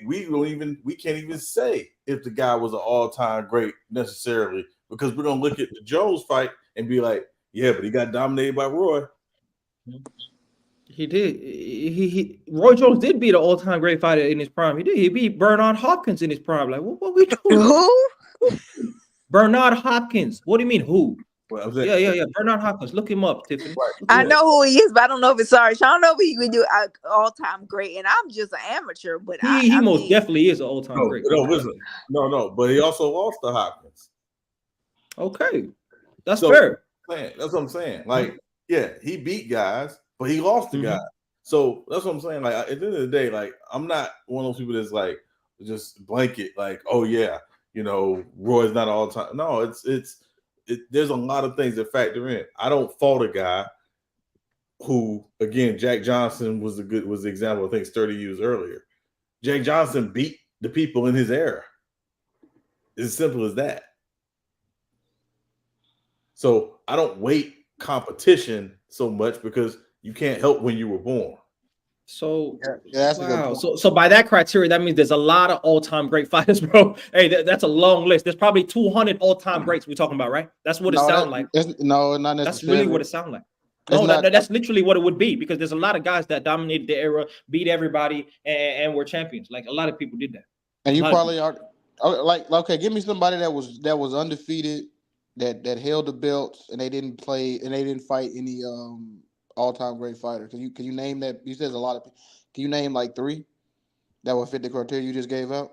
can't even say if the guy was an all-time great necessarily, because we're gonna look at the Jones fight and be like, yeah, but he got dominated by Roy. He did. Roy Jones did beat an all-time great fighter in his prime. He did. He beat Bernard Hopkins in his prime. Like, what we doing? Who? Bernard Hopkins. What do you mean, who? Well, yeah. Bernard Hopkins. Look him up, Tiffany. I know who he is, but I don't know if it's sorry. I don't know if he would do all-time great, and I'm just an amateur. But he most definitely is an all-time great. No, listen, no. But he also lost to Hopkins. Okay, that's fair. That's what I'm saying. Like, yeah, he beat guys, but he lost to guys. So that's what I'm saying. Like, at the end of the day, like, I'm not one of those people that's like just blanket, like, oh yeah, Roy's not all time. No, there's a lot of things that factor in. I don't fault a guy who, again, Jack Johnson was the example I think Sturdy used earlier. Jack Johnson beat the people in his era. It's as simple as that. So I don't weight competition so much because you can't help when you were born. So wow. So by that criteria, that means there's a lot of all-time great fighters, bro. Hey, that's a long list. There's probably 200 all-time greats we're talking about, right? That's what it sounds like. No, not necessarily. That's really what it sounds like. No, that's literally what it would be, because there's a lot of guys that dominated the era, beat everybody, and were champions. Like, a lot of people did that. And you probably are like, okay, give me somebody that was undefeated, that held the belts, and they didn't fight any all-time great fighter. Can you name that? You said a lot of. Can you name like 3 that would fit the criteria you just gave out?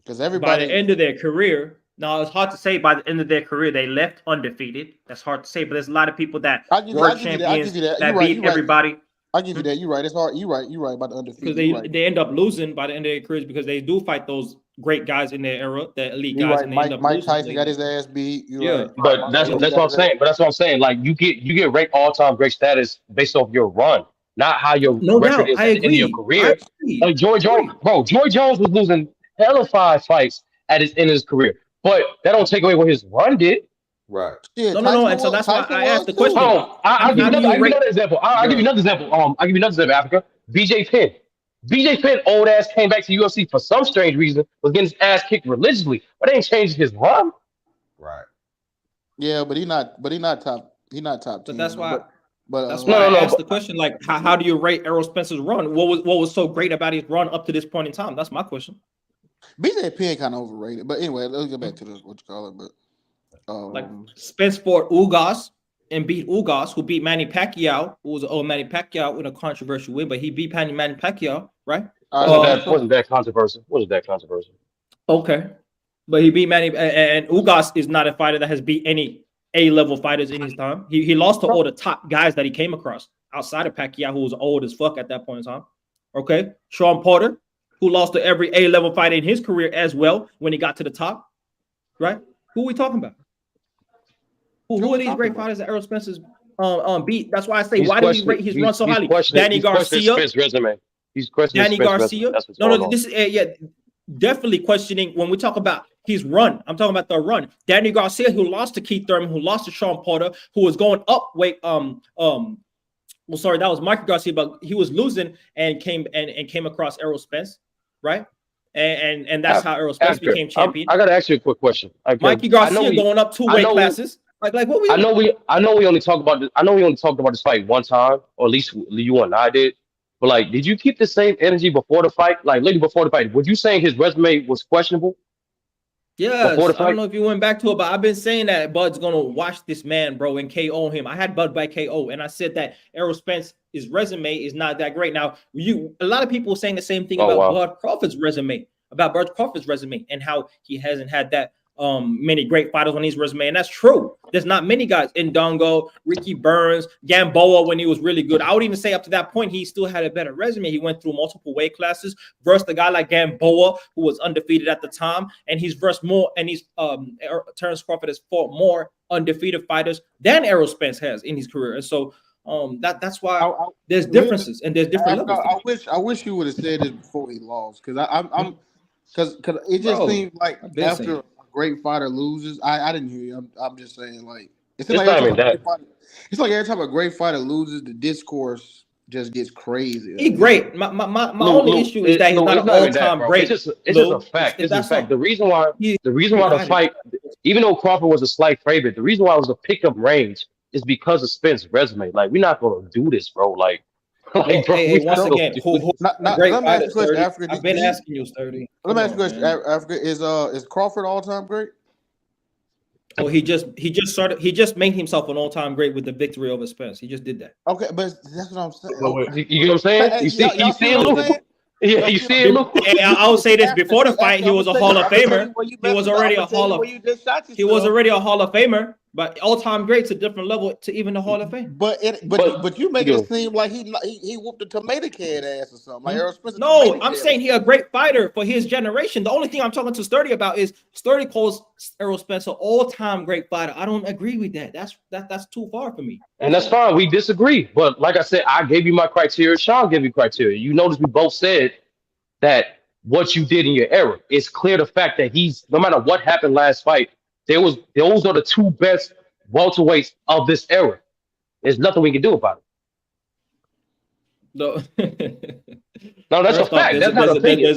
Because everybody, by the end of their career, now it's hard to say. By the end of their career, they left undefeated. That's hard to say. But there's a lot of people that were champions that beat everybody. I'll give you that. You're right. It's hard. You're right about the undefeated. Because they end up losing by the end of their careers, because they do fight those great guys in their era, the elite guys. Right. And Mike Tyson got his ass beat. Right. But that's what I'm saying. But that's what I'm saying. Like, you get ranked all-time great status based off your run. not how your No record doubt, is I at the end of your agree. career. Like Joy Jones, bro, Joy Jones was losing hella 5 fights at his end of his career, but that don't take away what his run did. Right. Yeah, No, and so that's why I asked the question. I'll give you How do another. you I'll give you rate? another example. I'll give you another example. I'll give you another example. Africa. BJ Penn. BJ Penn, old ass, came back to UFC for some strange reason. Was getting his ass kicked religiously, but they ain't changed his run. Right. Yeah, but he not top. He not top 10. But that's why. But That's why I asked the question, like, how do you rate Errol Spence's run? What was so great about his run up to this point in time? That's my question. BJ Penn kind of overrated. But anyway, let's get back to this, what you call it. But like Spence fought Ugas and beat Ugas, who beat Manny Pacquiao, who was an old Manny Pacquiao with a controversial win, but he beat Manny Pacquiao, right? Wasn't that controversial? Wasn't that controversial? Okay, but he beat Manny, and Ugas is not a fighter that has beat any A-level fighters in his time. He lost to all the top guys that he came across outside of Pacquiao, who was old as fuck at that point in time. Okay, Sean Porter, who lost to every A-level fighter in his career as well when he got to the top, right? Who are we talking about? Who are these great fighters that Errol Spence's beat? That's why I say, why do we rate his run so highly? Danny Garcia, resume. He's questioning Danny Garcia. No, this is definitely questioning when we talk about his run. I'm talking about the run. Danny Garcia, who lost to Keith Thurman, who lost to Sean Porter, who was going up weight. Well, sorry, that was Michael Garcia, but he was losing and came across Errol Spence, right? And that's how Errol Spence became champion. I gotta ask you a quick question. Mikey Garcia going up 2 weight classes. Like what we? I know we only talked about this. I know we only talked about this fight one time, or at least you and I did. But like, did you keep the same energy before the fight? Like, literally before the fight, would you saying his resume was questionable? Yes, I don't know if you went back to it, but I've been saying that Bud's gonna watch this man, bro, and KO him. I had Bud by KO, and I said that Errol Spence's resume is not that great. Now, a lot of people were saying the same thing about Bud Crawford's resume, and how he hasn't had that many great fighters on his resume, and that's true. There's not many guys. Ndongo, Ricky Burns, Gamboa when he was really good. I would even say up to that point he still had a better resume. He went through multiple weight classes versus a guy like Gamboa who was undefeated at the time, and he's versed more. And he's Terrence Crawford has fought more undefeated fighters than Errol Spence has in his career, and so that's why there's differences and there's different levels. I wish you would have said it before he lost, because because it just seemed like after great fighter loses. I didn't hear you. I'm just saying, like, it's like every time a great fighter loses, the discourse just gets crazy. He's great. My only issue is that he's not an all-time great. It's just a fact. It's a fact. The reason why the fight, even though Crawford was a slight favorite, the reason why it was a pickup range is because of Spence's resume. Like, we're not gonna do this, bro. Like bro, once again, let me ask you a question, Africa. I've been asking you, Sturdy. Let me ask you a question, Africa. Is Crawford all-time great? Oh, he just made himself an all-time great with the victory over Spence. He just did that. Okay, but that's what I'm saying. You know what I'm saying? You see it, Luke? Yeah, you see it, Luke? I would say this: before the fight, he was a Hall of Famer. He was already a Hall of Famer. But all-time great's a different level to even the Hall of Fame. But you make it seem like he whooped a tomato can ass or something. Like Errol Spence. No, I'm saying he's a great fighter for his generation. The only thing I'm talking to Sturdy about is Sturdy calls Errol Spence an all-time great fighter. I don't agree with that. That's too far for me. And that's fine. We disagree. But like I said, I gave you my criteria. Sean gave you criteria. You notice we both said that what you did in your era. It's clear the fact that he's, no matter what happened last fight, those are the two best welterweights of this era. There's nothing we can do about it. No, that's a fact. That's not an opinion.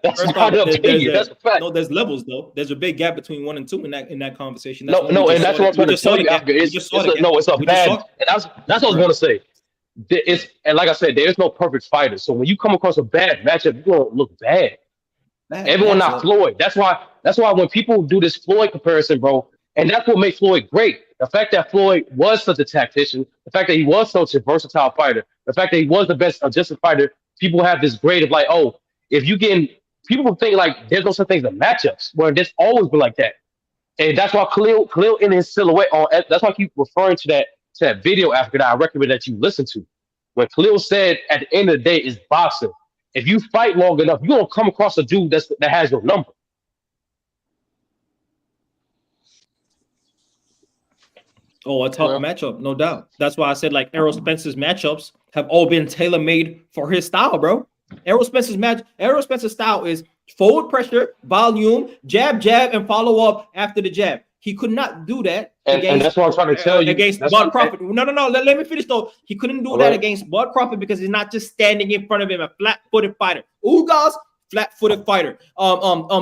That's not an opinion. That's a fact. No, there's levels though. There's a big gap between 1 and 2 in that conversation. And that's what I'm trying to tell you. It's a bad. That's what I was going to say. And like I said, there's no perfect fighter. So when you come across a bad matchup, you're gonna look bad. Everyone not Floyd. That's why when people do this Floyd comparison, bro, and that's what makes Floyd great. The fact that Floyd was such a tactician, the fact that he was such a versatile fighter, the fact that he was the best adjusted fighter, people have this grade of like, oh, if you people think like there's no such things as matchups, where there's always been like that. And that's why Khalil in his silhouette that's why I keep referring to that video, Africa, that I recommend that you listen to. When Khalil said at the end of the day is boxing. If you fight long enough, you're gonna come across a dude that has your number. Oh, a tough matchup, no doubt. That's why I said like Errol Spence's matchups have all been tailor-made for his style, bro. Errol Spence's style is forward pressure, volume, jab, and follow up after the jab. He could not do that and that's what I'm trying to tell you. Against Bud Crawford. No. Let me finish though. He couldn't do that against Bud Crawford because he's not just standing in front of him, a flat-footed fighter. Ugas, flat-footed fighter.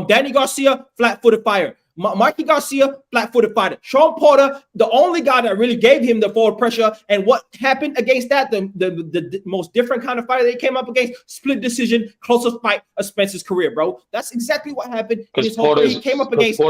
Danny Garcia, flat-footed fighter. Mikey Garcia, flat-footed fighter. Sean Porter, the only guy that really gave him the forward pressure. And what happened against that? The most different kind of fighter they came up against, split decision, closest fight of Spence's career, bro. That's exactly what happened in his whole career. He came up against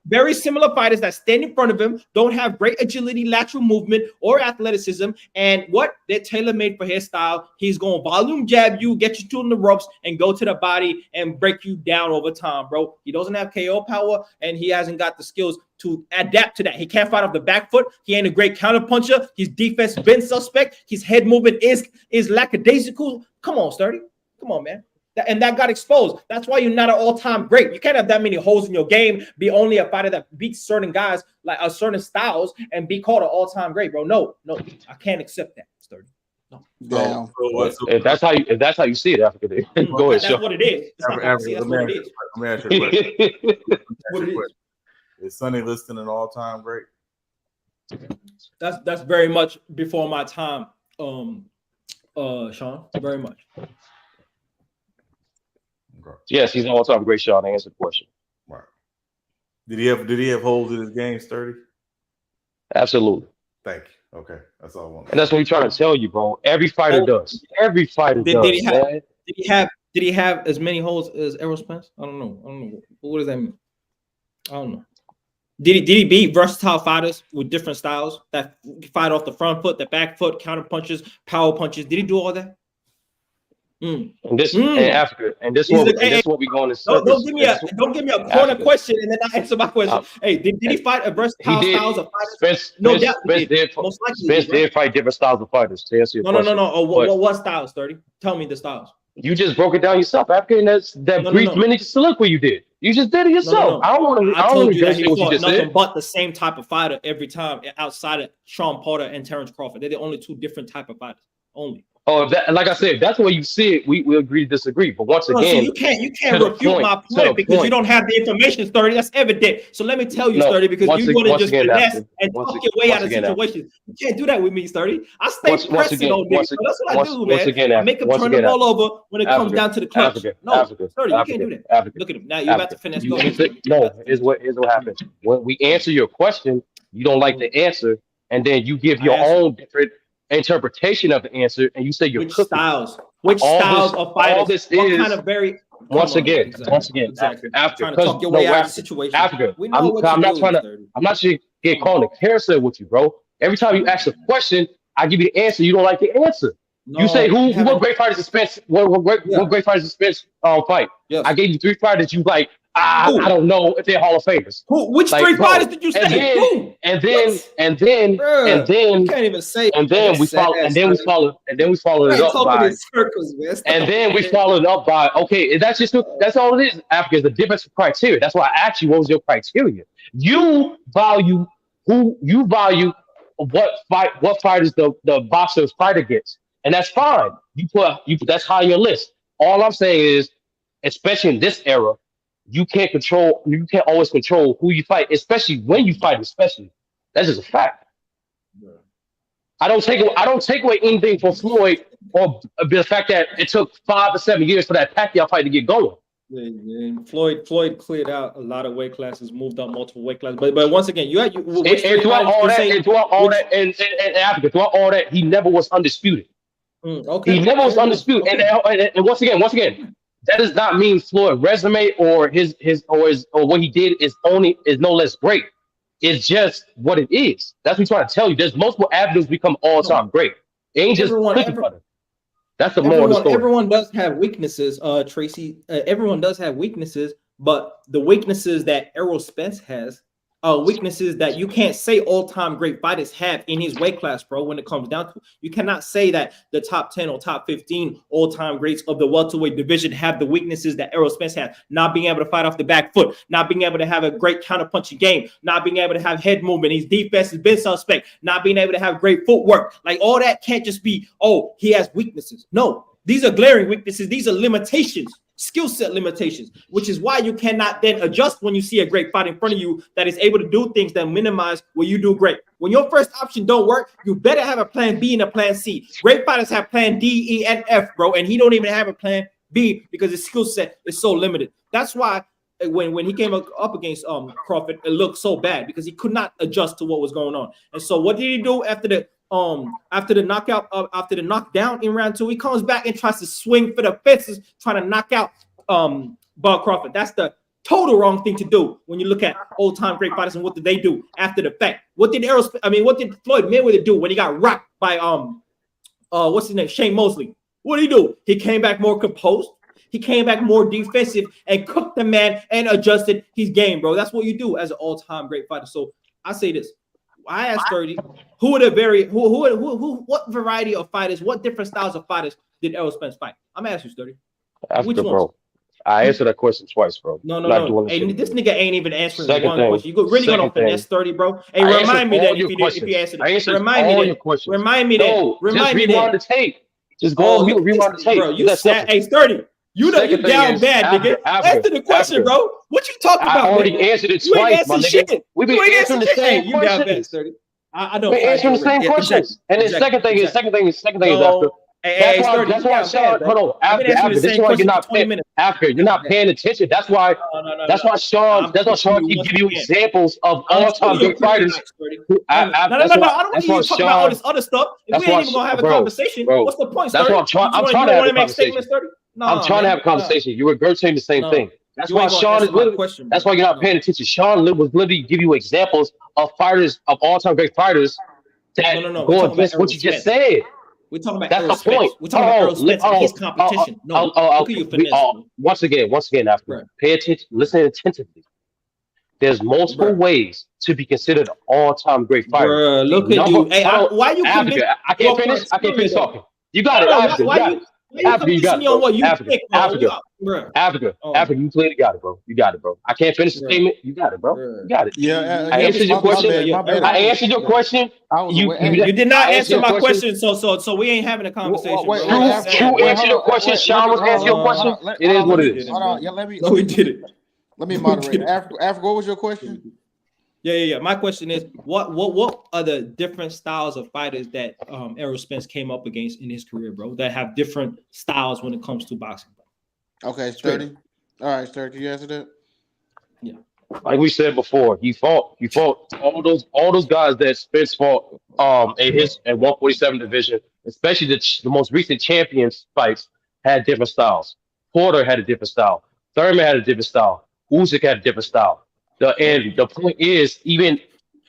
very similar fighters that stand in front of him, don't have great agility, lateral movement, or athleticism. And what? They're tailor-made for his style. He's going to volume jab you, get you two in the ropes, and go to the body and break you down over time, bro. He doesn't have KO power, and he hasn't got the skills to adapt to that. He can't fight off the back foot. He ain't a great counter puncher. His defense been suspect. His head movement is lackadaisical. Come on, Sturdy. Come on, man. And that got exposed. That's why you're not an all-time great. You can't have that many holes in your game, be only a fighter that beats certain guys, like certain styles, and be called an all-time great, bro. No, I can't accept that, Sturdy. No. Yeah. If that's how you see it, Africa, go ahead. That's what it is. Let me ask you a question. Is Sonny Liston an all-time great? That's very much before my time, Sean. Very much. Yes, he's an all-time great, Sean. Answer the question. Right. Did he have holes in his game, Sturdy? Absolutely. Thank you. Okay, that's all I want. And that's what we're trying to tell you, bro. Every fighter does. Every fighter does. Did he have as many holes as Errol Spence? I don't know. What does that mean? I don't know. Did he beat versatile fighters with different styles that fight off the front foot, the back foot, counter punches, power punches? Did he do all that? And this in Africa, and this is what we going to circus. Don't give me a corner question and then I answer my question. Hey, did he fight a versatile styles of fighters? Spence did fight different styles of fighters. To answer your question. No. What styles, 30? Tell me the styles. You just broke it down yourself, Africa, and that brief minute soliloquy you did. You just did it yourself. I don't want to. I told you that he fought nothing but the same type of fighter every time, outside of Sean Porter and Terrence Crawford. They're the only two different type of fighters. Only. Oh, like I said, that's the way you see it. We agree to disagree. But once again, so you can't refute my point because you don't have the information, Sturdy. That's evident. So let me tell you, Sturdy, because you want to just finesse and talk your way out of situations. You can't do that with me, Sturdy. I stay pressing on this. That's what I do, man. I make them turn the ball over when it comes down to the clutch. No, Sturdy, you can't do that. Look at him. Now you're about to finesse. No, here's what happens. When we answer your question, you don't like the answer, and then you give your own different interpretation of the answer, and you say you're which styles of fighters, what kind of very once again, exactly. After trying to talk your way out of the situation. Africa, I'm not trying to get called a carousel with you, bro. Every time you ask a question, I give you the answer. You don't like the answer. You say what great fighters did Spence? What great fighters did Spence fight? Yes. I gave you 3 fighters. You like I don't know if they're Hall of Famers. Which 3 fighters did you say? And then you can't even say. And then we follow it up by. And then we followed up by okay. That's all it is. Africa is the difference of criteria. That's why I asked you what was your criteria. You value what fighters the boxers fight against, and that's fine. You put that's high on your list. All I'm saying is, especially in this era, you can't always control who you fight, especially when you fight. That's just a fact. Yeah. I don't take away anything from Floyd or the fact that it took 5 to 7 years for that Pacquiao fight to get going. Yeah. Floyd cleared out a lot of weight classes, moved up multiple weight classes. But once again, throughout all that, he never was undisputed. Okay. He never was undisputed. And once again, that does not mean Floyd's resume or his what he did is no less great. It's just what it is. That's what I'm trying to tell you. There's multiple avenues to become all-time great. It ain't just cookie cutter. That's the moral of the story. Everyone does have weaknesses, Tracy. Everyone does have weaknesses, but the weaknesses that Errol Spence has weaknesses that you can't say all-time great fighters have in his weight class, bro. When it comes down to, you cannot say that the top 10 or top 15 all-time greats of the welterweight division have the weaknesses that Errol Spence had. Not being able to fight off the back foot, not being able to have a great counter-punching game, not being able to have head movement. His defense has been suspect. Not being able to have great footwork. Like, all that can't just be, oh, he has weaknesses. No, these are glaring weaknesses. These are limitations. Skill set limitations, which is why you cannot then adjust when you see a great fight in front of you that is able to do things that minimize what you do great. When your first option don't work, you better have a plan B and a plan C. Great fighters have plan D, E, and F, bro, and he don't even have a plan B because his skill set is so limited. That's why when he came up against Crawford, it looked so bad because he could not adjust to what was going on. And so what did he do after the knockout, after the knockdown in round 2? He comes back and tries to swing for the fences, trying to knock out Bob Crawford. That's the total wrong thing to do when you look at old-time great fighters and what did they do after the fact. What did Floyd Mayweather do when he got rocked by what's his name, Shane Mosley? What did he do? He came back more composed. He came back more defensive and cooked the man and adjusted his game, bro. That's what you do as an all-time great fighter. So I say this. I asked 30, what variety of fighters, what different styles of fighters did Errol Spence fight? I'm asking you, 30. Which ones? Bro. I answered that question twice, bro. No. Hey, this nigga ain't even answering one question. You really gonna finesse 30, bro? Hey, remind me that if you answered it. Remind me that. Remind me that. Remind me that. Rewind the tape. Just go and rewind the tape. Bro, you said, hey, 30. You down bad, nigga. Answer the question, bro. What you talking about? I already answered it twice, my nigga. We've been answering the same questions. I know. We're answering the same questions. And the second thing is after. That's why Sean. Hold on. After this is why you're not paying. After you're not paying attention. That's why Sean keep giving you examples of all-time great fighters. No. I don't want you to talk about all this other stuff. If we ain't even gonna have a conversation, what's the point? That's what I'm trying to have a conversation. I'm trying to have a conversation. You were regurgitating the same thing. That's why Sean is literally. That's why you're not paying attention. Sean was literally giving you examples of fighters, of all-time great fighters that go against what you just said. We're talking about that's the point. We're talking about Errol Spence and his competition. Once again, after pay attention, listen attentively. There's multiple ways to be considered an all-time great fighter. Look at you. Hey, why you Africa? I can't finish talking. You got it. Africa. Africa, you got it, bro. Africa, you clearly got it, bro. You got it, bro. I can't finish the statement. You got it, bro. You got it. Yeah, I answered your question. I answered your question. You did not answer my question, so we ain't having a conversation. True answer your question. Sean was answering your question. It is what it is. Hold on. Yeah, let me. We did it. Let me moderate. Africa, what was your question? Yeah. My question is, what are the different styles of fighters that Errol Spence came up against in his career, bro? That have different styles when it comes to boxing. Okay, Sturdy. All right, Sturdy, can you answer that? Yeah. Like we said before, he fought all those guys that Spence fought in 147 division, especially the most recent champions fights had different styles. Porter had a different style. Thurman had a different style. Usyk had a different style. And the point is, even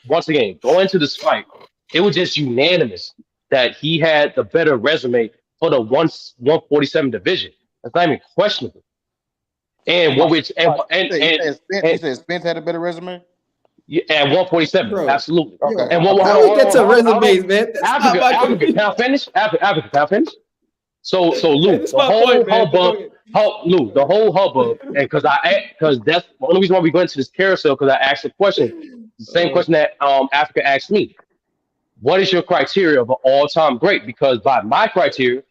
once again, going into this fight, it was just unanimous that he had the better resume for the 147 division. That's not even questionable. And what which and you said Spence had a better resume? Yeah, at 147, bro. Absolutely. Okay. And how we get to resumes, man? Africa, can I finish? Africa, can I finish? So Lou, the whole hubbub, and because that's the only reason why we go into this carousel, because I asked a question, the same question that Africa asked me. What is your criteria of an all-time great? Because by my criteria,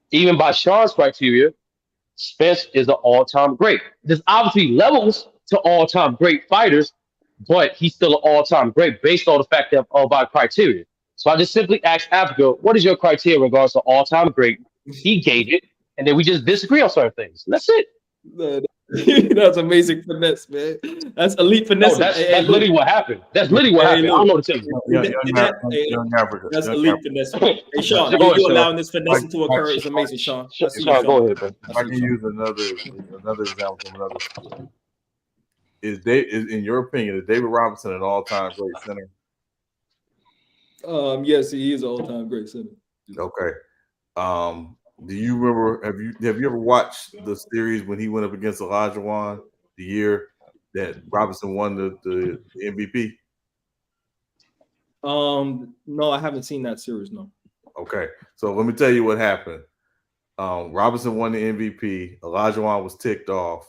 even by Sean's criteria, Spence is an all-time great. There's obviously levels to all-time great fighters, but he's still an all-time great based on the fact that of our criteria. So I just simply asked Africa, what is your criteria in regards to all-time great? He gave it, and then we just disagree on certain things. That's it. That's amazing finesse, man. That's elite finesse. No, that's literally what happened. That's literally what happened. I don't know what to tell you. Young Africa. That's elite finesse. Hey, Sean, you allowing this finesse to occur is amazing, Sean. Sean, go ahead, man. I can use another example from another sport. Is in your opinion, is David Robinson an all-time great center? Yes, he is an all-time great center. Okay. Do you remember? Have you ever watched the series when he went up against Elijah Wan the year that Robinson won the MVP? No, I haven't seen that series. No. Okay, so let me tell you what happened. Robinson won the MVP. Olajuwon was ticked off,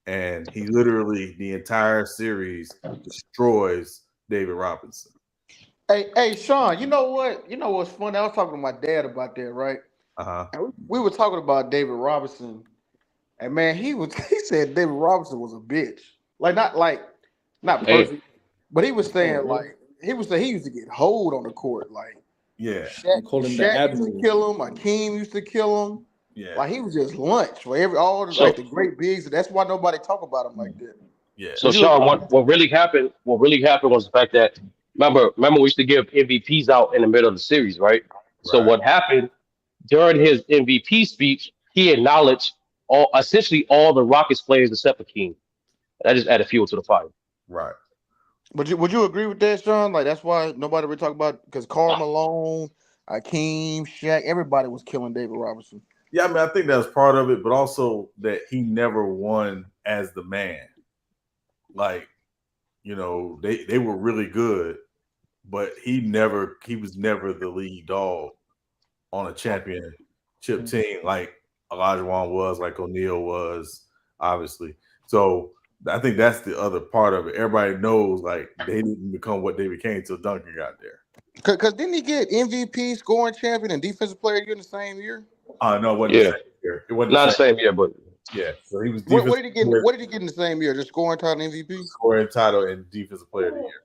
and he literally the entire series destroys David Robinson. Hey, Sean. You know what? You know what's funny? I was talking to my dad about that, right? And we were talking about David Robinson, and man, he said David Robinson was a bitch. Not perfect, but he was saying he used to get hold on the court, Called him the Shaq Admiral. used to kill him. Akeem used to kill him. Yeah, like he was just lunch for all the the great bigs. That's why nobody talk about him like that. Yeah. So Sean, what really happened was the fact that remember we used to give MVPs out in the middle of the series, right? So what happened during his MVP speech, he acknowledged essentially all the Rockets players except Akeem. That just added fuel to the fire. Right. Would you agree with that, Sean? Like that's why nobody really talk about because Karl Malone, Akeem, Shaq, everybody was killing David Robinson. Yeah, I mean, I think that was part of it, but also that he never won as the man. Like, you know, they were really good, but he was never the lead dog on a championship team like Olajuwon was, like O'Neal was, obviously. So I think that's the other part of it. Everybody knows like they didn't become what they became until Duncan got there. Because didn't he get MVP, scoring champion, and defensive player of the year in the same year? No, it wasn't the same year. It wasn't not the same year, but yeah. So he was. What did he get? What did he get in the same year? Just scoring title, and MVP, scoring title, and defensive player of the year.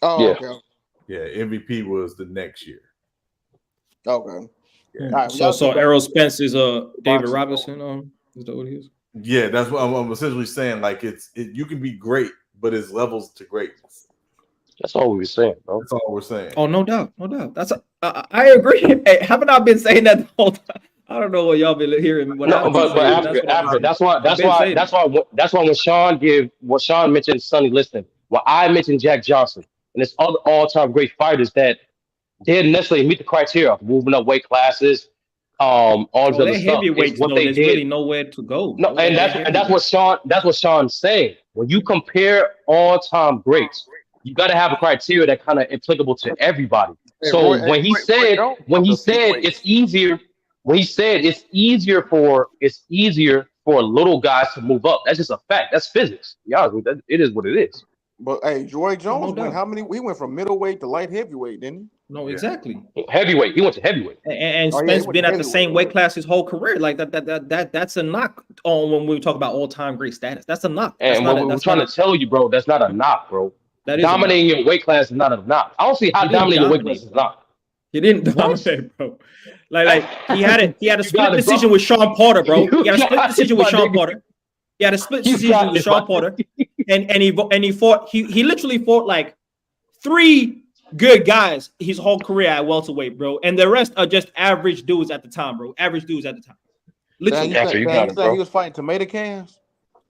Oh, yeah. Okay. Yeah, MVP was the next year. Okay. Yeah. Right, So Errol Spence is David Robinson. Is that what he is? Yeah, that's what I'm essentially saying. Like you can be great, but it's levels to greatness. That's all we were saying, bro. That's all we're saying. Oh, no doubt. That's I agree. Hey, haven't I been saying that the whole time? I don't know what y'all been hearing. But that's why when Sean mentioned Sonny Liston, when I mentioned Jack Johnson and this other all-time great fighters that didn't necessarily meet the criteria of moving up weight classes, all the other stuff. Heavyweights, what they there's did. Really nowhere to go. No, and that's what Sean's saying. When you compare all-time greats, you got to have a criteria that kind of applicable to everybody. So when he said it's easier for little guys to move up. That's just a fact. That's physics. Yeah, it is what it is. But hey, Joy Jones went how many? We went from middleweight to light heavyweight, didn't he? No, exactly. Heavyweight. He went to heavyweight. And Spence been at the same weight class his whole career. Like that's a knock on when we talk about all-time great status. That's a knock. And what we're trying to tell you, bro, that's not a knock, bro. Dominating your weight class is not a knock. I don't see how dominating your weight class is not. He didn't dominate, bro. Like he had a split decision with Sean Porter, bro. He had a split decision with Sean Porter. He had a split decision with Sean Porter, and he fought. He literally fought like 3 good guys his whole career at welterweight, bro, and the rest are just average dudes at the time, bro. Average dudes at the time. Literally, he was fighting tomato cans.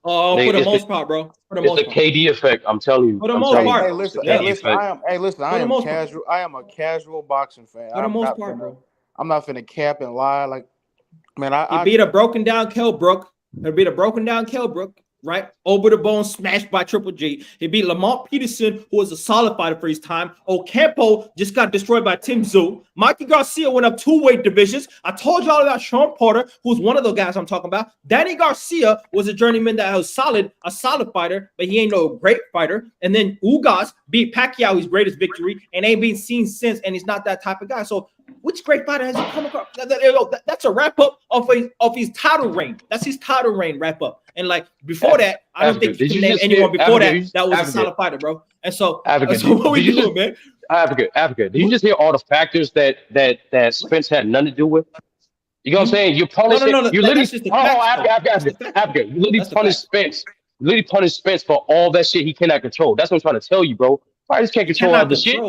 Oh, for the most part, bro. For the most part. It's a KD effect. I'm telling you. For the most part. Hey, listen. I am casual. I am a casual boxing fan. For the most part, bro. I'm not finna cap and lie. Like, man, he beat a broken down Kell Brook. He beat a broken down Kell Brook, right? Over the bone, smashed by Triple G. He beat Lamont Peterson, who was a solid fighter for his time. Ocampo just got destroyed by Tim Tszyu. Mikey Garcia went up 2 weight divisions. I told y'all about Sean Porter, who's one of the guys I'm talking about. Danny Garcia was a journeyman that was a solid fighter, but he ain't no great fighter. And then Ugas beat Pacquiao, his greatest victory, and ain't been seen since, and he's not that type of guy. So which great fighter has he come across? That's a wrap up of his title reign. That's his title reign wrap up. And like before that, I don't think you can name anyone before that was a solid fighter, bro. And so what we doing, man? Advocate. Did you just hear all the factors that Spence had nothing to do with? You know what I'm saying? You're punishing. No. You literally advocate. You literally punish Spence. You literally punish Spence for all that shit he cannot control. That's what I'm trying to tell you, bro. Fighters can't control all the shit.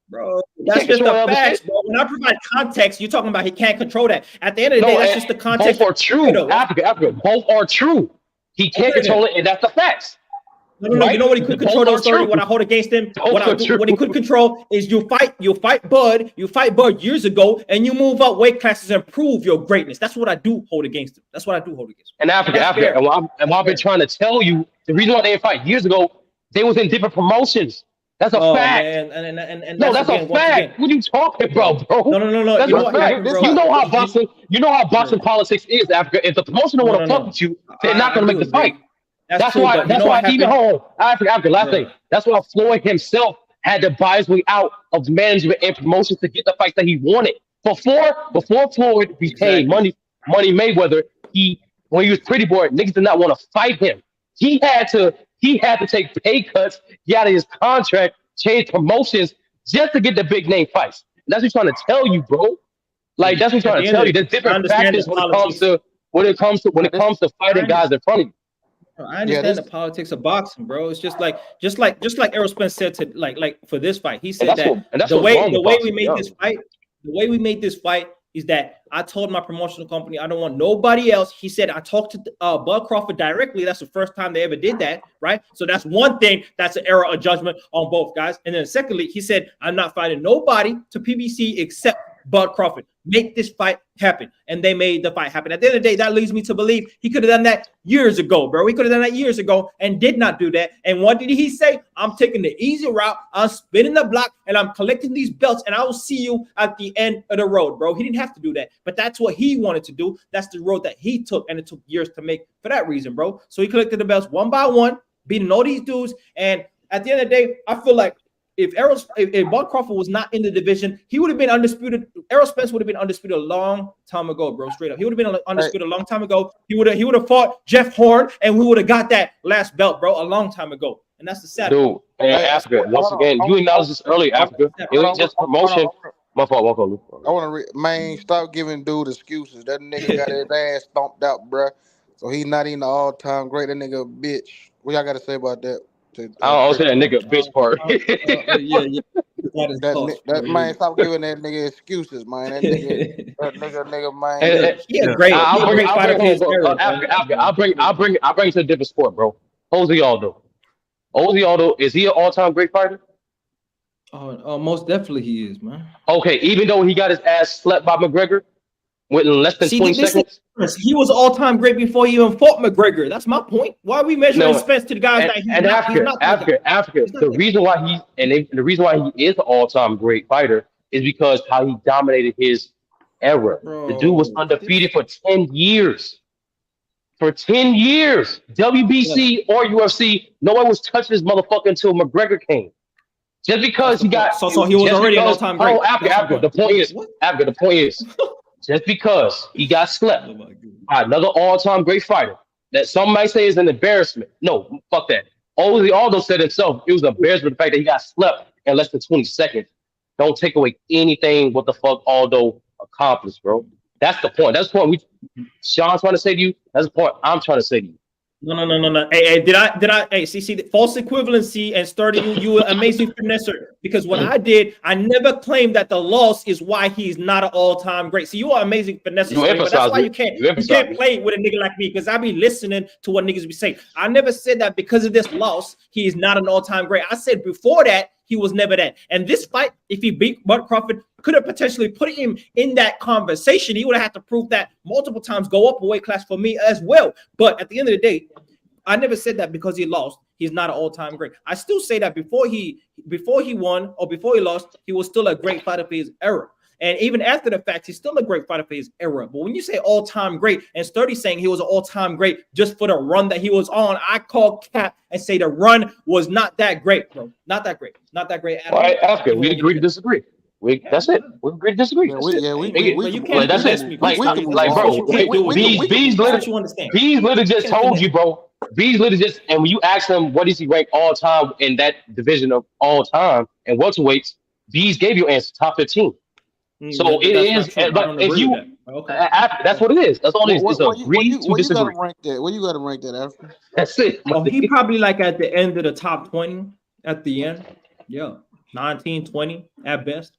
Bro, that's just the facts, bro. When I provide context, you're talking about he can't control that. At the end of the day, that's just the context. Both are true. Advocate. Both are true. He can't control it, and that's the facts. No. Right? You know what he could control those 30. What I hold against him, what he could control is you fight Bud years ago, and you move up weight classes and prove your greatness. That's what I do hold against him. And Africa. And what I've been trying to tell you, the reason why they didn't fight years ago, they was in different promotions. That's a fact. Man. And no, that's a fact. What are you talking about, bro? No. That's a fact. You know how boxing politics is, Africa. If the promotion don't want to fuck with you, they're not gonna make the fight. That's why even Africa, last thing. That's why Floyd himself had to buy his way out of management and promotions to get the fights that he wanted. Before Floyd became Money Mayweather, when he was Pretty Boy, niggas did not want to fight him. He had to take pay cuts, get out of his contract, change promotions just to get the big name fights. And that's what I'm trying to tell you, bro. Like that's what I'm trying to tell you. There's different factors when it comes to fighting guys in front of you. I understand the politics of boxing, bro. It's just like Errol Spence said to like for this fight. He said the way we made this fight is that I told my promotional company I don't want nobody else. He said I talked to Bud Crawford directly. That's the first time they ever did that, right? So that's one thing. That's an error of judgment on both guys. And then secondly, he said I'm not fighting nobody to PBC except Bud Crawford. Make this fight happen. And they made the fight happen. At the end of the day, that leads me to believe he could have done that years ago, bro. He could have done that years ago and did not do that. And what did he say? I'm taking the easy route. I'm spinning the block and I'm collecting these belts and I will see you at the end of the road, bro. He didn't have to do that, but that's what he wanted to do. That's the road that he took, and it took years to make for that reason, bro. So he collected the belts one by one, beating all these dudes. And at the end of the day, I feel like if Bud Crawford was not in the division, he would have been undisputed. Errol Spence would have been undisputed a long time ago, bro. Straight up, he would have been undisputed a long time ago. He would have fought Jeff Horn, and we would have got that last belt, bro, a long time ago. And that's the sad. Dude, Africa. Once again, you acknowledged this earlier, Africa. It was just promotion. My fault. I want to man, stop giving dude excuses. That nigga got his ass stomped out, bro. So he's not even the all-time great. That nigga a bitch. What y'all got to say about that? I don't say that nigga bitch part. That man, stop giving that nigga excuses, man. That nigga, man. I'll bring it to a different sport, bro. Jose Aldo, is he an all-time great fighter? Oh, most definitely he is, man. Okay, even though he got his ass slapped by McGregor within less than 20 seconds. He was all-time great before he even fought McGregor. That's my point. Why are we measuring Spence to the guys that he's not? Africa. The reason why he is an all-time great fighter is because how he dominated his era. Bro, the dude was undefeated for 10 years. For 10 years, WBC or UFC, no one was touching this motherfucker until McGregor came. Just because he got so he was already an all-time great. Africa. The point is, just because he got slept by another all-time great fighter that some might say is an embarrassment. No, fuck that. Aldo said himself it was an embarrassment the fact that he got slept in less than 20 seconds. Don't take away anything what the fuck Aldo accomplished, bro. That's the point. That's the point Sean's trying to say to you. That's the point I'm trying to say to you. No. Hey, did I see the false equivalency and starting you amazing finesser? Because what I did, I never claimed that the loss is why he's not an all-time great. See, you are amazing finesser, but that's why you can't play with a nigga like me, because I be listening to what niggas be saying. I never said that because of this loss, he is not an all-time great. I said before that, he was never that. And this fight, if he beat Bud Crawford, could have potentially put him in that conversation. He would have had to prove that multiple times, go up a weight class for me as well. But at the end of the day, I never said that because he lost, he's not an all-time great. I still say that before he won or before he lost, he was still a great fighter for his era. And even after the fact, he's still a great fighter for his era. But when you say all-time great, and Sturdy saying he was an all-time great just for the run that he was on, I call cap and say the run was not that great, bro. Not that great. Not that great at all. All right, Africa, we agree to disagree. That's it. We agree to disagree. That's it. Bees literally just told you, bro. Bees literally just, and when you ask him what is he ranked all time in that division of all time and welterweights, Bees gave you answer top 15. So it is, but if you, that's what it is. That's all it is. It's agree to disagree. Where you got to rank that after? That's it. Oh, he probably like at the end of the top 20 at the end. Yeah, 19, 20 at best.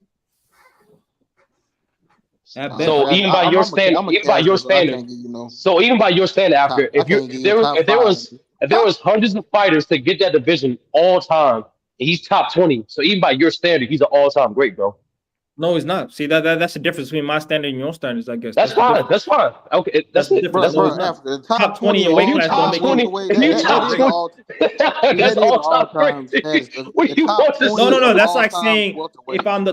So even by your standard, so even by your standard, after if there was hundreds of fighters to get that division all time, and he's top 20. So even by your standard, he's an all-time great, bro. No, he's not. See that's the difference between my standard and your standards, I guess. That's fine. That's fine. Okay, that's it. Difference. The top 20 in weight class don't make If you top 20, that's all-time great. What you want to say? No. That's like saying if I'm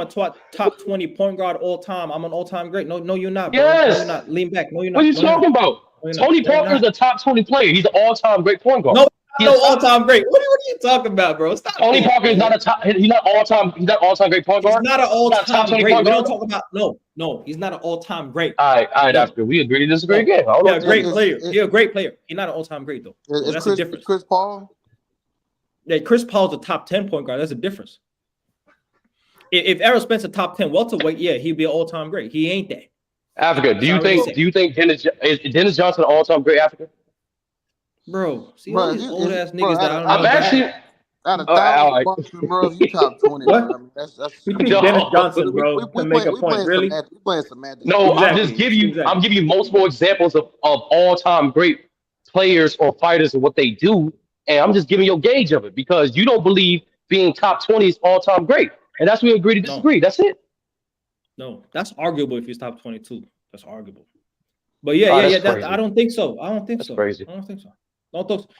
a top 20 point guard all time, I'm an all-time great. No, you're not, bro. Yes. No, you're not. Lean back. No, you're not. What are you talking about? Tony Parker is a top 20 player. He's an all-time great point guard. No, all-time great. What are you talking about, bro? Stop. Tony Parker is not a top. He's not all-time. He's not all-time great point guard. He's not an all-time great. We don't talk about no. He's not an all-time great. All right. After we agree to disagree again. Yeah, great player. He's a great player. He's not an all-time great though. That's the difference. Chris Paul. Yeah, Chris Paul's a top 10 point guard. That's a difference. If Errol Spence a top 10 welterweight, yeah, he'd be an all-time great. He ain't that. Africa, do you think Dennis Johnson an all-time great Africa? Bro, see all these old ass niggas that I don't know. I'm actually out of 1,000 Bucks, bro, you top 20. What? Bro. I mean, that's we think Dennis Johnson, bro, can make a point. Really? We playing semantics. No, Exactly. I'm giving you multiple examples of all-time great players or fighters and what they do, and I'm just giving you a gauge of it because you don't believe being top 20 is all-time great, and that's where we agree to disagree. No. That's it. No, that's arguable if he's top 22. That's arguable. But yeah. I don't think so. That's crazy. I don't think so.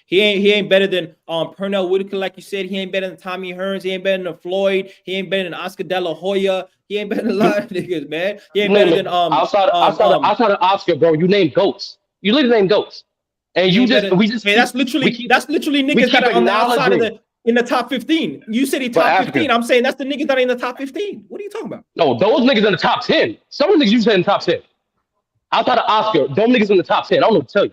He ain't better than Pernell Whitaker, like you said. He ain't better than Tommy Hearns. He ain't better than Floyd. He ain't better than Oscar De La Hoya. He ain't better than a lot of niggas, man. He ain't better than outside of Oscar, bro. You named goats. You literally named goats, and that's literally niggas that are on the outside of in the top 15. You said he top 15. I'm saying that's the niggas that are in the top 15. What are you talking about? No, those niggas in the top 10. Some of the niggas you said in the top 10. Outside of Oscar, those niggas in the top 10. I don't know what to tell you.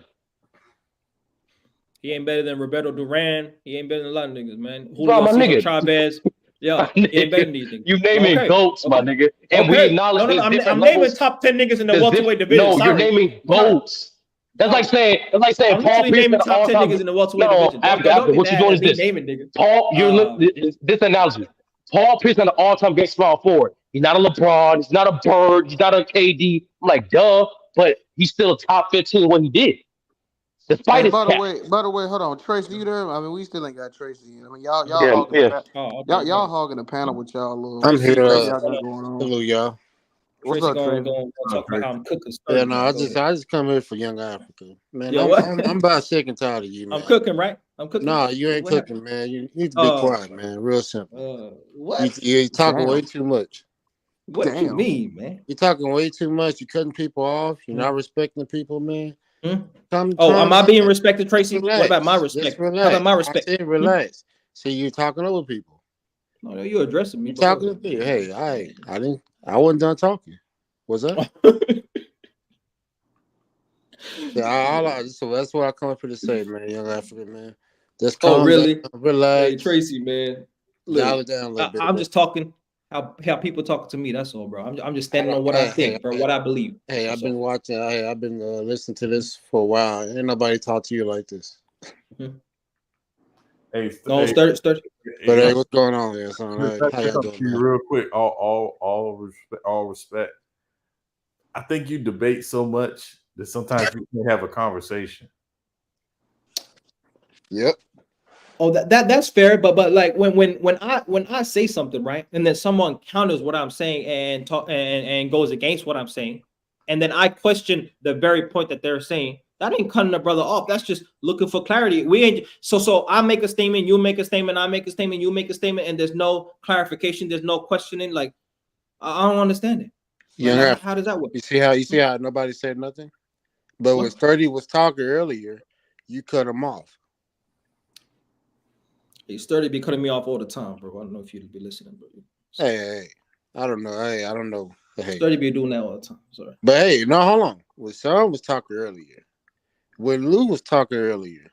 He ain't better than Roberto Duran. He ain't better than a lot of niggas, man. Julio Chavez. Yeah, he ain't better than these niggas. You naming goats, my nigga. And we acknowledge I'm naming top 10 niggas in the welterweight division. No, you're naming goats. That's like saying I'm Paul Pierce naming top 10 niggas in the welterweight division. After what you're doing is this. Paul, this analogy. Paul Pierce is an all-time great small forward. He's not a LeBron. He's not a Bird. He's not a KD. I'm like, duh, but he's still a top 15 in what he did. Despite his by the way, hold on, Tracy, you there? I mean, we still ain't got Tracy. I mean, y'all hogging the panel with y'all. I'm here. Hello, y'all. What's up, Tracy? Yeah, no, I just come here for Young Africa, man. I'm about sick and tired of you, man. I'm cooking, right? I'm cooking. No, you ain't cooking, man. You need to be quiet, man. Real simple. What? You're talking way too much. What do you mean, man? You're talking way too much. You're cutting people off. You're not respecting people, man. Am I being respected, Tracy? What about my respect? How about my respect? I said relax. See, you're talking over people. No, you're addressing me. You're talking to people. Hey, I wasn't done talking. Was that? So that's what I come up here to say, man. Young African, man. Just calm really? Down, relax. Hey, Tracy, man. Dial it down a little bit. I'm just talking how people talk to me. That's all, bro. I'm just standing on what I think, bro. What I believe. Hey, I've been watching. I've been listening to this for a while. Ain't nobody talk to you like this. Hey, But hey, what's going on here, son? How y'all doing? Real quick, all respect. I think you debate so much that sometimes you can't have a conversation. Yep. Oh, that's fair, but like when I say something, right, and then someone counters what I'm saying and goes against what I'm saying, and then I question the very point that they're saying, that ain't cutting the brother off. That's just looking for clarity. We ain't so I make a statement, you make a statement, I make a statement, you make a statement, and there's no clarification, there's no questioning. Like I don't understand it. Yeah, how does that work? You see how nobody said nothing, but when Sturdy was talking earlier, you cut him off. Sturdy be cutting me off all the time, bro. I don't know if you'd be listening, bro. Hey, I don't know. Hey, I don't know. Hey. Sturdy be doing that all the time. Sorry. But hey, no, hold on. When Son was talking earlier, when Lou was talking earlier,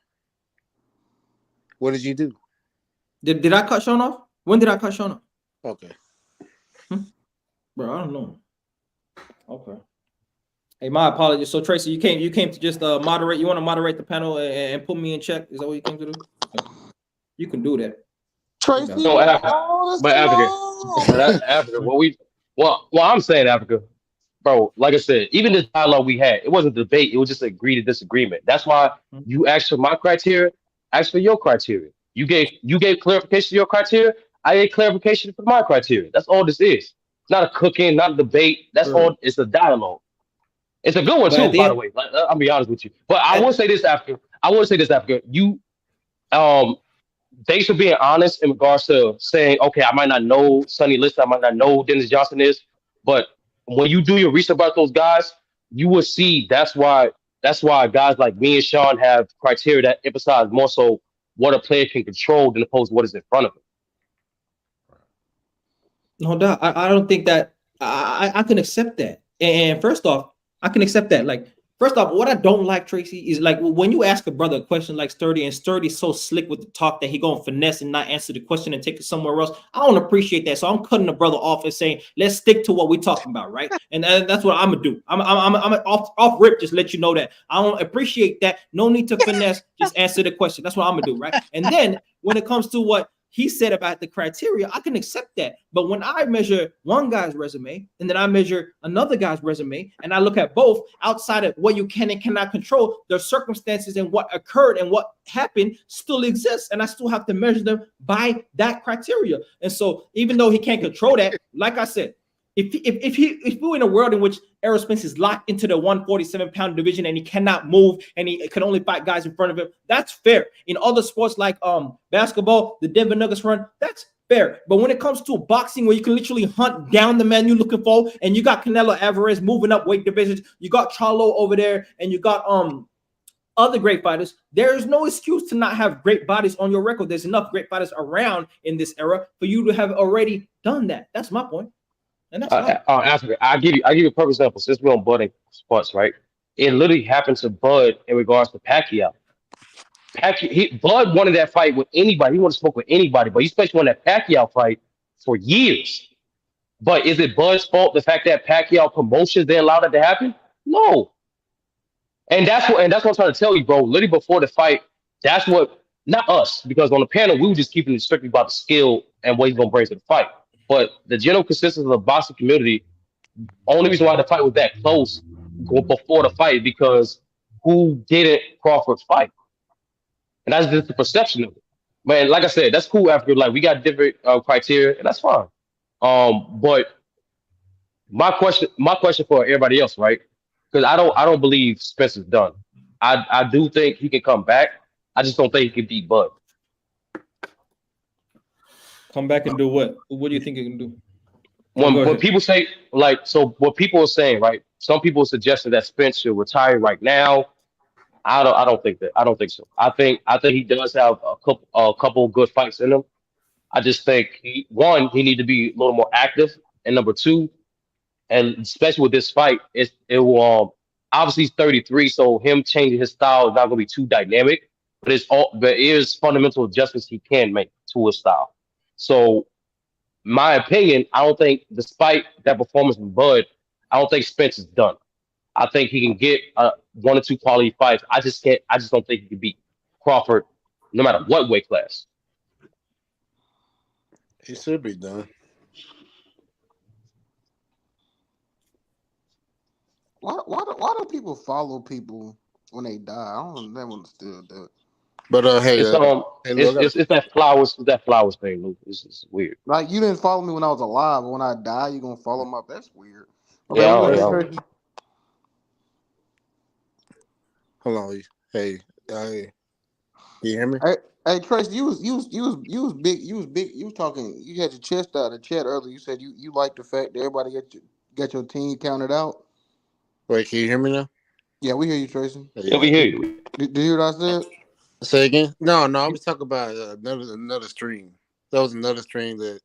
what did you do? Did I cut Sean off? When did I cut Sean off? Okay. Bro, I don't know. Okay. Hey, my apologies. So Tracy, you came to just moderate. You want to moderate the panel and put me in check? Is that what you came to do? Okay. You can do that. Tracy. No, Africa. But Africa. Africa. Well, I'm saying Africa. bro, like I said, even this dialogue we had, it wasn't a debate. It was just agree to disagreement. That's why you asked for my criteria, asked for your criteria. You gave clarification to your criteria. I gave clarification for my criteria. That's all this is. It's not a cooking, not a debate. That's all. It's a dialogue. It's a good one too, by the way. I'll be honest with you. But I will say this after. You, thanks for being honest in regards to saying, okay, I might not know Sonny Liston, I might not know who Dennis Johnson is, but when you do your research about those guys, you will see that's why guys like me and Sean have criteria that emphasize more so what a player can control than opposed to what is in front of him. No doubt. I don't think that I can accept that. And first off, I can accept that. Like, first off, what I don't like, Tracy, is like when you ask a brother a question like Sturdy, and Sturdy's so slick with the talk that he gonna finesse and not answer the question and take it somewhere else. I don't appreciate that. So I'm cutting the brother off and saying, let's stick to what we're talking about, right? And that's what I'm gonna do. I'm off rip, just let you know that I don't appreciate that. No need to finesse, just answer the question. That's what I'm gonna do, right? And then when it comes to what he said about the criteria, I can accept that. But when I measure one guy's resume and then I measure another guy's resume and I look at both outside of what you can and cannot control, the circumstances and what occurred and what happened still exists. And I still have to measure them by that criteria. And so even though he can't control that, like I said, if we're in a world in which Errol Spence is locked into the 147-pound division and he cannot move and he can only fight guys in front of him, that's fair. In other sports like basketball, the Denver Nuggets run, that's fair. But when it comes to boxing, where you can literally hunt down the man you're looking for, and you got Canelo Alvarez moving up weight divisions, you got Charlo over there, and you got other great fighters, there is no excuse to not have great bodies on your record. There's enough great fighters around in this era for you to have already done that. That's my point. And that's I'll give you a perfect example. Since we're on budding sports, right? It literally happened to Bud in regards to Pacquiao. Bud wanted that fight with anybody. He wanted to smoke with anybody, but he especially wanted that Pacquiao fight for years. But is it Bud's fault the fact that Pacquiao promotions didn't allow that to happen? No. And that's what I'm trying to tell you, bro. Literally before the fight, that's what, not us, because on the panel we were just keeping it strictly about the skill and what he's gonna bring to the fight. But the general consensus of the boxing community, only reason why the fight was that close before the fight, because who didn't Crawford fight? And that's just the perception of it. Man, like I said, that's cool after, like, we got different criteria, and that's fine. But my question for everybody else, right? Because I don't believe Spence is done. I do think he can come back. I just don't think he can beat Bud. Come back and do what? What do you think you can do? When people say, like, so what people are saying, right? Some people are suggesting that Spence should retire right now. I don't think that. I don't think so. I think he does have a couple good fights in him. I just think he need to be a little more active, and number two, and especially with this fight, it will obviously he's 33, so him changing his style is not going to be too dynamic. But there is fundamental adjustments he can make to his style. So, my opinion, I don't think, despite that performance from Bud, I don't think Spence is done. I think he can get 1 or 2 quality fights. I just don't think he can beat Crawford, no matter what weight class. He should be done. Why do people follow people when they die? I don't never understood that. But hey, it's that flowers thing, Luke. It's weird. Like, you didn't follow me when I was alive, but when I die, you gonna follow me? That's weird. Okay, yeah, hold on. Hey, can you hear me? Hey, Tracy, you was big. You was big. You was talking. You had your chest out of the chat earlier. You said you like the fact that everybody got your team counted out. Wait, can you hear me now? Yeah, we hear you, Tracy. Yeah, we hear you. Did you hear what I said? Say again? No, I was talking about another stream. That was another stream that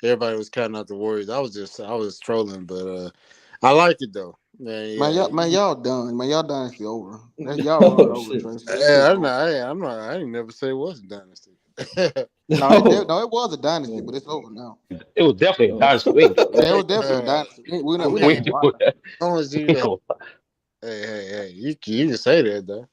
everybody was counting out the Warriors. I was trolling, but I like it though. Man, y'all done. Man, y'all dynasty over. Y'all run over, Tracy. I didn't never say it was a dynasty. No, it was a dynasty, but it's over now. It was definitely a dynasty. It was definitely a dynasty. We're not Hey, you can say that though.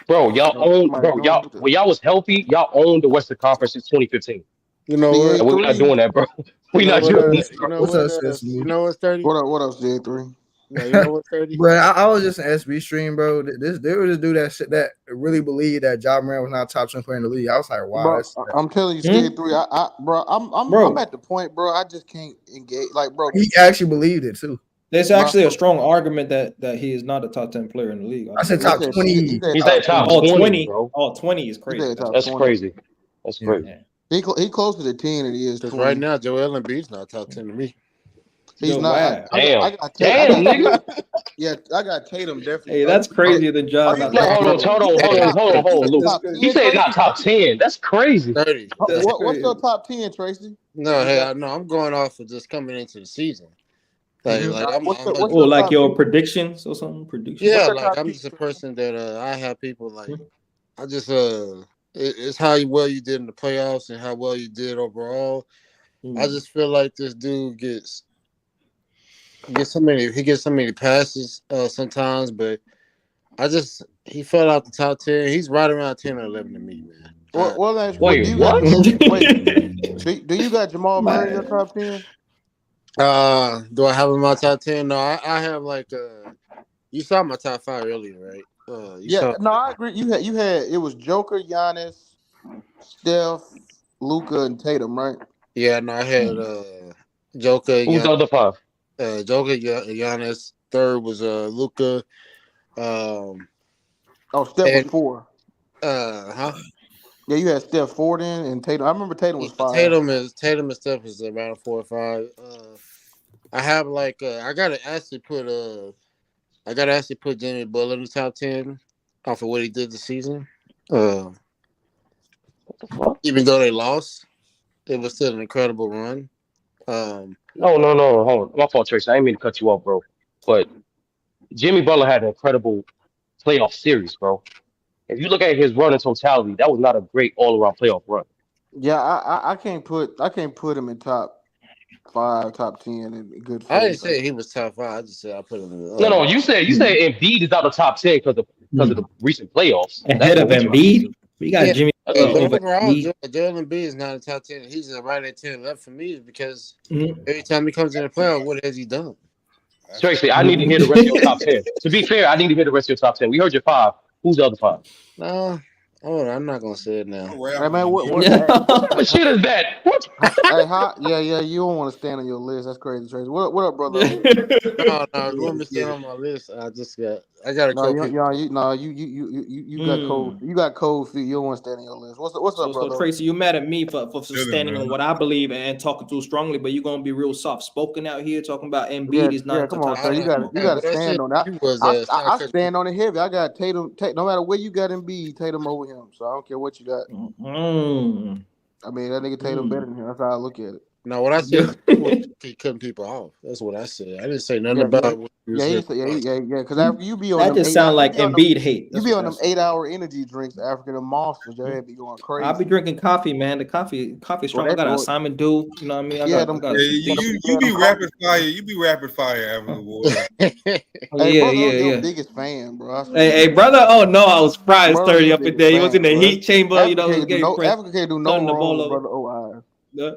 Bro, y'all was healthy. Y'all owned the Western Conference in 2015. You know what? We're not doing that, bro. We're not doing that. You know what? You know what's 30? What up, Z3? No, you know what's 30? Bro, I was just an SB stream, bro. There was a dude that really believed that Ja Morant was not a top 10 player in the league. I was like, wow. Bro, I'm telling you, Z3. I'm at the point, bro. I just can't engage. Like, bro, he actually believed it too. There's actually a strong argument that he is not a top 10 player in the league. I said top 20. He's at top 20, bro. Oh, 20 is crazy. That's crazy. That's crazy. He closer to 10 than he is 20. Right now, Joel Embiid's not top 10 to me. He's not. Damn, nigga. Yeah, I got Tatum definitely. Hey, that's crazier than Ja. Hold on, Luke. He said not top 10. That's crazy. 30. What's your top 10, Tracy? No, I'm going off of just coming into the season. Like your predictions or something? Predictions? Yeah, like I'm just a person that I have people like. I just it's how well you did in the playoffs and how well you did overall. I just feel like this dude gets so many passes sometimes, but he fell out the top 10. He's right around 10 or 11 to me, man. Wait, do you got Jamal Murray in your top 10? Do I have him in my top 10? No, I have like you saw my top 5 earlier, right? I agree. You had it was Joker, Giannis, Steph, Luka, and Tatum, right? Yeah, no, I had Joker. Who's the other 5? Joker, Giannis. Third was Luka. Steph was 4. Huh? Yeah, you had Steph 4 then, and Tatum. I remember Tatum was 5. Tatum and Steph is around 4 or 5. I have like I gotta actually put Jimmy Butler in the top 10 off of what he did this season. Even though they lost, it was still an incredible run. No, hold on. My fault, Tracy. I didn't mean to cut you off, bro. But Jimmy Butler had an incredible playoff series, bro. If you look at his run in totality, that was not a great all-around playoff run. Yeah, I can't put him in top 5, top 10 in good. I didn't say he was top 5. I just said I put him in. No. You said Embiid is out of top 10 because of the recent playoffs. Ahead of Embiid, we got Jimmy. Overall, Joel Embiid is not in top 10. He's right at 10 left for me because every time he comes in the playoffs, what has he done? Tracy, I need to hear the rest of your top 10. To be fair, I need to hear the rest of your top 10. We heard your 5. Who's the other 5? No, I'm not gonna say it now. Hey man, what shit is that? What? Yeah, you don't want to stand on your list. That's crazy, Tracy. What up, brother? No, you want me to stand on my list? I got a cold feet. You got cold. You got cold feet. You don't want to stand on your list. What's up, brother? So Tracy, you mad at me for standing on what I believe and talking too strongly, but you're gonna be real soft spoken out here talking about Embiid is not. Come on, sir. You got to stand on that. I stand on it heavy. I got Tatum. No matter where you got Embiid, Tatum over him. So I don't care what you got. I mean, that nigga Tatum better than him. That's how I look at it. No, what I said, he cutting people off. That's what I said. I didn't say nothing about what you said. Because after you be on that just sound like Embiid hate. You be on them 8-hour energy drinks, African and monsters. Your head be going crazy. I'll be drinking coffee, man. The coffee strong. I got an assignment due. You know what I mean? You be rapid fire. You be rapid fire, African Award. Your biggest fan, bro. Hey, brother. Oh no, I was fried 30 up in there. He was in the heat chamber. You know, Africa can't do no wrong, brother.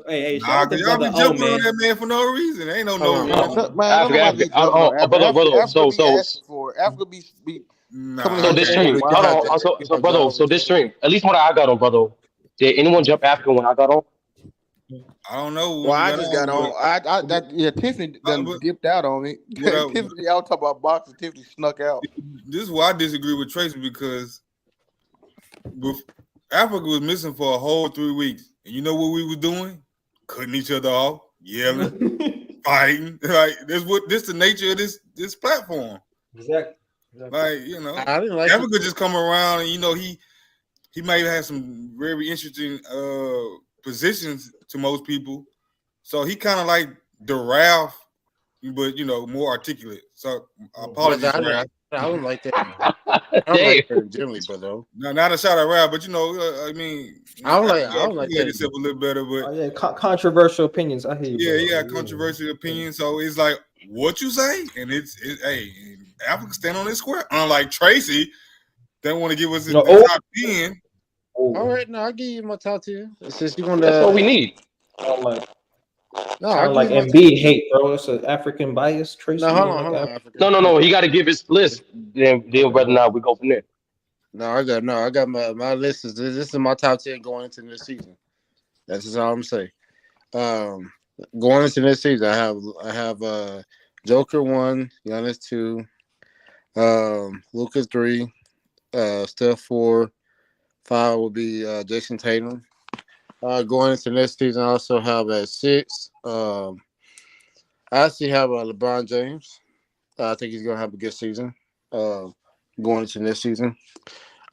Hey, y'all be jumping on that man for no reason. Ain't no reason. Africa be so this stream. So this stream. At least when I got on, brother. Did anyone jump Africa when I got on? I don't know. Well, I just got on. Tiffany done dipped out on me. Tiffany, y'all talk about boxing. Tiffany snuck out. This is why I disagree with Tracy because Africa was missing for a whole 3 weeks. And you know what we were doing? Cutting each other off, yelling, fighting. Like this the nature of this platform. Exactly. Like, you know, Africa just come around and he might have some very interesting positions to most people. So he kind of like the Ralph, but more articulate. So apologize. I don't like that. I don't like that generally, brother. No, not a shot at Ralph, but I mean, I don't like that. Yourself a little better, but controversial opinions. I hear you. Yeah, you got controversial opinions. So it's like what you say, and it's hey, Africa stand on this square. Unlike Tracy, they want to give us the top 10. All right, no, I'll give you my top 10. Since you want That's to, what we need. Sound like Embiid hate, bro. It's an African bias, Tracy. No, hold on, African. No. He got to give his list. Then whether or not we go from there. I got my list. This is my top 10 going into this season. That's just all I'm saying. Going into this season, I have Joker 1, Giannis 2, Lucas 3, Steph 4, 5 will be Jayson Tatum. Going into next season, I also have at 6. I actually have LeBron James. I think he's gonna have a good season. Going into next season.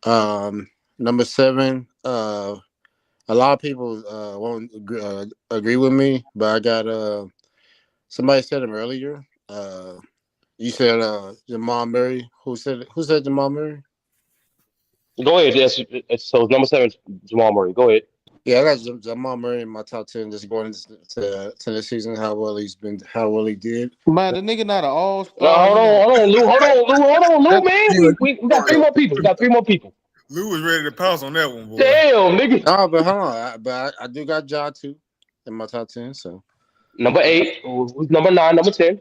Number 7. A lot of people won't agree with me, but I got somebody said him earlier. You said Jamal Murray. Who said Jamal Murray? Go ahead. Yes. So number 7, Jamal Murray. Go ahead. Yeah, I got Jamal Murray in my top 10 just going into the season, how well he did. Man, the nigga not an all-star. No, hold on, Lou, man. We got 3 more people. Lou was ready to pounce on that one, boy. Damn, nigga. No, but hold on. I do got Ja too in my top 10. So number 8, number 9, number 10.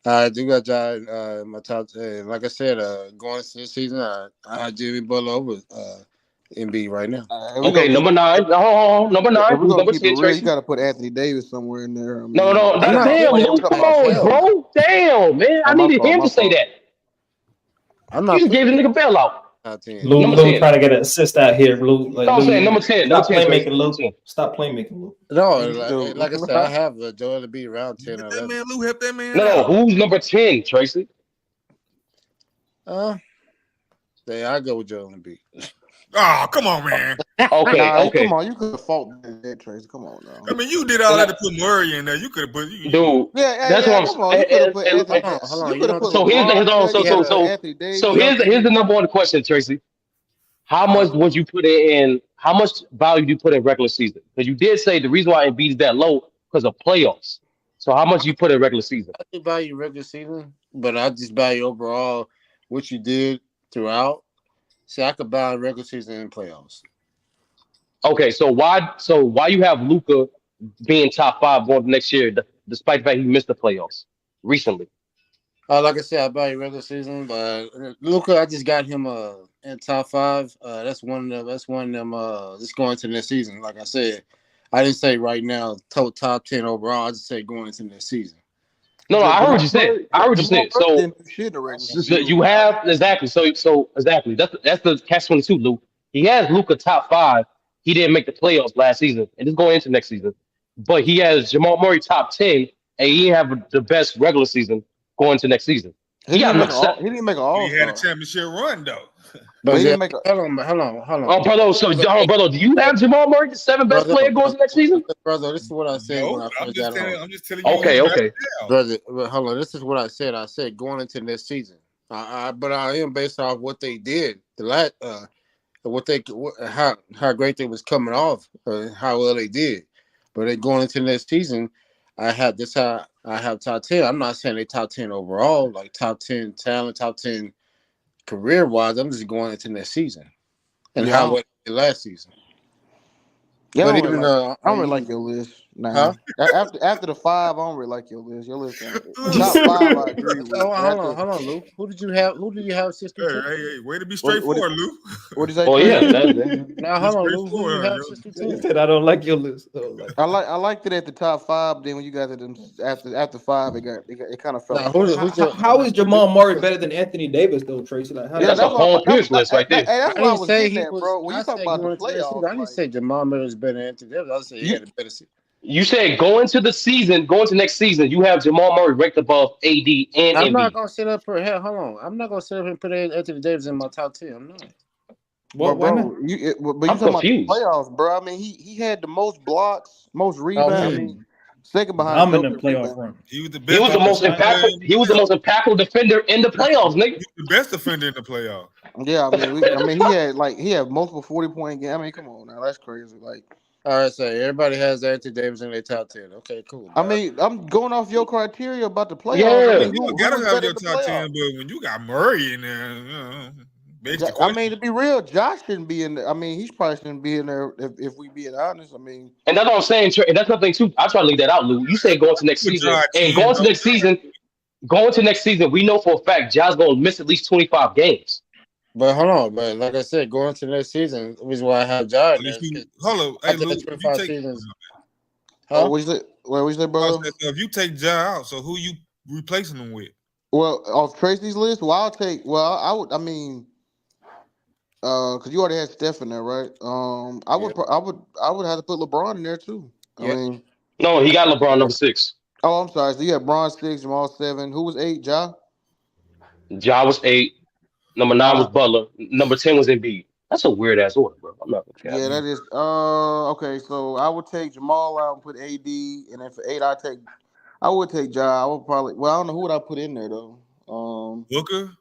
I do got Ja in my top 10. Like I said, going into the season, I had Jimmy Butler over Embiid right now. Okay, number 9. Oh, number 9. Who's number 10? You got to put Anthony Davis somewhere in there. I mean, No. Damn, Lou. Come on, bro. Damn, man. I needed him to say that. I'm not. You just gave the nigga bailout. Lou trying to get an assist out here, Lou. Like, I'm saying number 10. Stop playmaking, Lou. Stop playmaking, Lou. No, like I said, I have Joel to be around 10 or 11. Man, Lou, help that man. No, who's number 10, Tracy? I go with Joel Embiid. Oh, come on, man. Okay. Come on, you could have fought that, Tracy. Come on now. I mean, you did all that to put Murray in there. You could have put. Dude, that's what I'm saying. So here's the number 1 question, Tracy. How much would you put in? How much value do you put in regular season? Because you did say the reason why Embiid is that low because of playoffs. So how much you put in regular season? I didn't value regular season, but I just value overall what you did throughout. See, I could buy regular season and playoffs. Okay, so why you have Luka being top 5 going next year, despite the fact he missed the playoffs recently? Like I said, I value regular season, but Luka, I just got him in top 5. That's one of them. Just going into next season. Like I said, I didn't say right now top 10 overall. I just say going into next season. No, I heard what you said. So you have exactly. So exactly. That's the catch-22, Lou. He has Luka top 5. He didn't make the playoffs last season, and it's going into next season. But he has Jamal Murray top 10, and he have the best regular season going into next season. He didn't make an all-star. He had a championship run though. But hold on. Oh, brother, do you have Jamal Murray, the 7th best player going into next season? Brother, this is what I said. I'm just telling you. Okay. Brother, hold on. This is what I said. I said going into next season. But I am based off what they did how great they was coming off, how well they did. But they going into next season, I have top 10. I'm not saying they top 10 overall, like top 10 talent, top 10 career wise. I'm just going into next season and how well they did last season. Yeah, but I even don't really like your list. Nah. After the 5, I don't really like your list. Your list top 5, I agree with. Hold on, Lou. Who did you have 62? Hey, way to be straightforward, Lou. What did you say? Oh yeah. Now hold on, Lou. Who did you have 62? He said I don't like your list. I liked it at the top 5. Then when you got to after 5, it kind of fell. How is Jamal Murray better than Anthony Davis though, Tracy? Like, that's a whole Pierce list right there. Hey, that's what I was saying, bro. When you talk about the playoffs, I didn't say Jamal Murray is better than Anthony Davis. I said he had a better season. You said going to next season, you have Jamal Murray ranked above AD and Embiid. I'm not gonna sit up for hold on. I'm not gonna sit up and put Anthony Davis in my top 10. I'm not. Bro, you talking about the playoffs, bro? I mean, he had the most blocks, most rebounds. Second behind. I'm in the playoff run. He was the most impactful. He was the most impactful defender in the playoffs, nigga. He was the best defender in the playoffs. Yeah, I mean, he had multiple 40-point games. I mean, come on now, that's crazy. Like, all right, so everybody has Anthony Davis in their top 10. Okay, cool. I mean, I'm going off your criteria about the playoffs. Yeah, you gotta have your top 10, but when you got Murray in there, I mean, to be real, Josh shouldn't be in there. I mean, he probably shouldn't be in there if we being honest. I mean, And that's what I'm saying. And that's nothing too. I try to leave that out, Lou. You said going to next season, and going to next season, we know for a fact Josh's gonna miss at least 25 games. But hold on, but like I said, going to next season, the reason why I have Josh. Hold on, hey Lou, after 25 seasons. Huh? What you say, bro? So if you take Ja out, so who you replacing him with? Well, off Tracy's list, I would. I mean, because you already had Steph in there, right? I would have to put LeBron in there too. I mean, no, he got LeBron number 6. Oh, I'm sorry. So you had Bron 6, Jamal 7. Who was 8? Ja. Ja was 8. Number 9 was Butler. Number 10 was Embiid. That's a weird ass order, bro. I'm not gonna care. Yeah, that is. Okay. So I would take Jamal out and put AD, and then for 8, I would take Ja. I would probably. Well, I don't know who would I put in there though. Booker.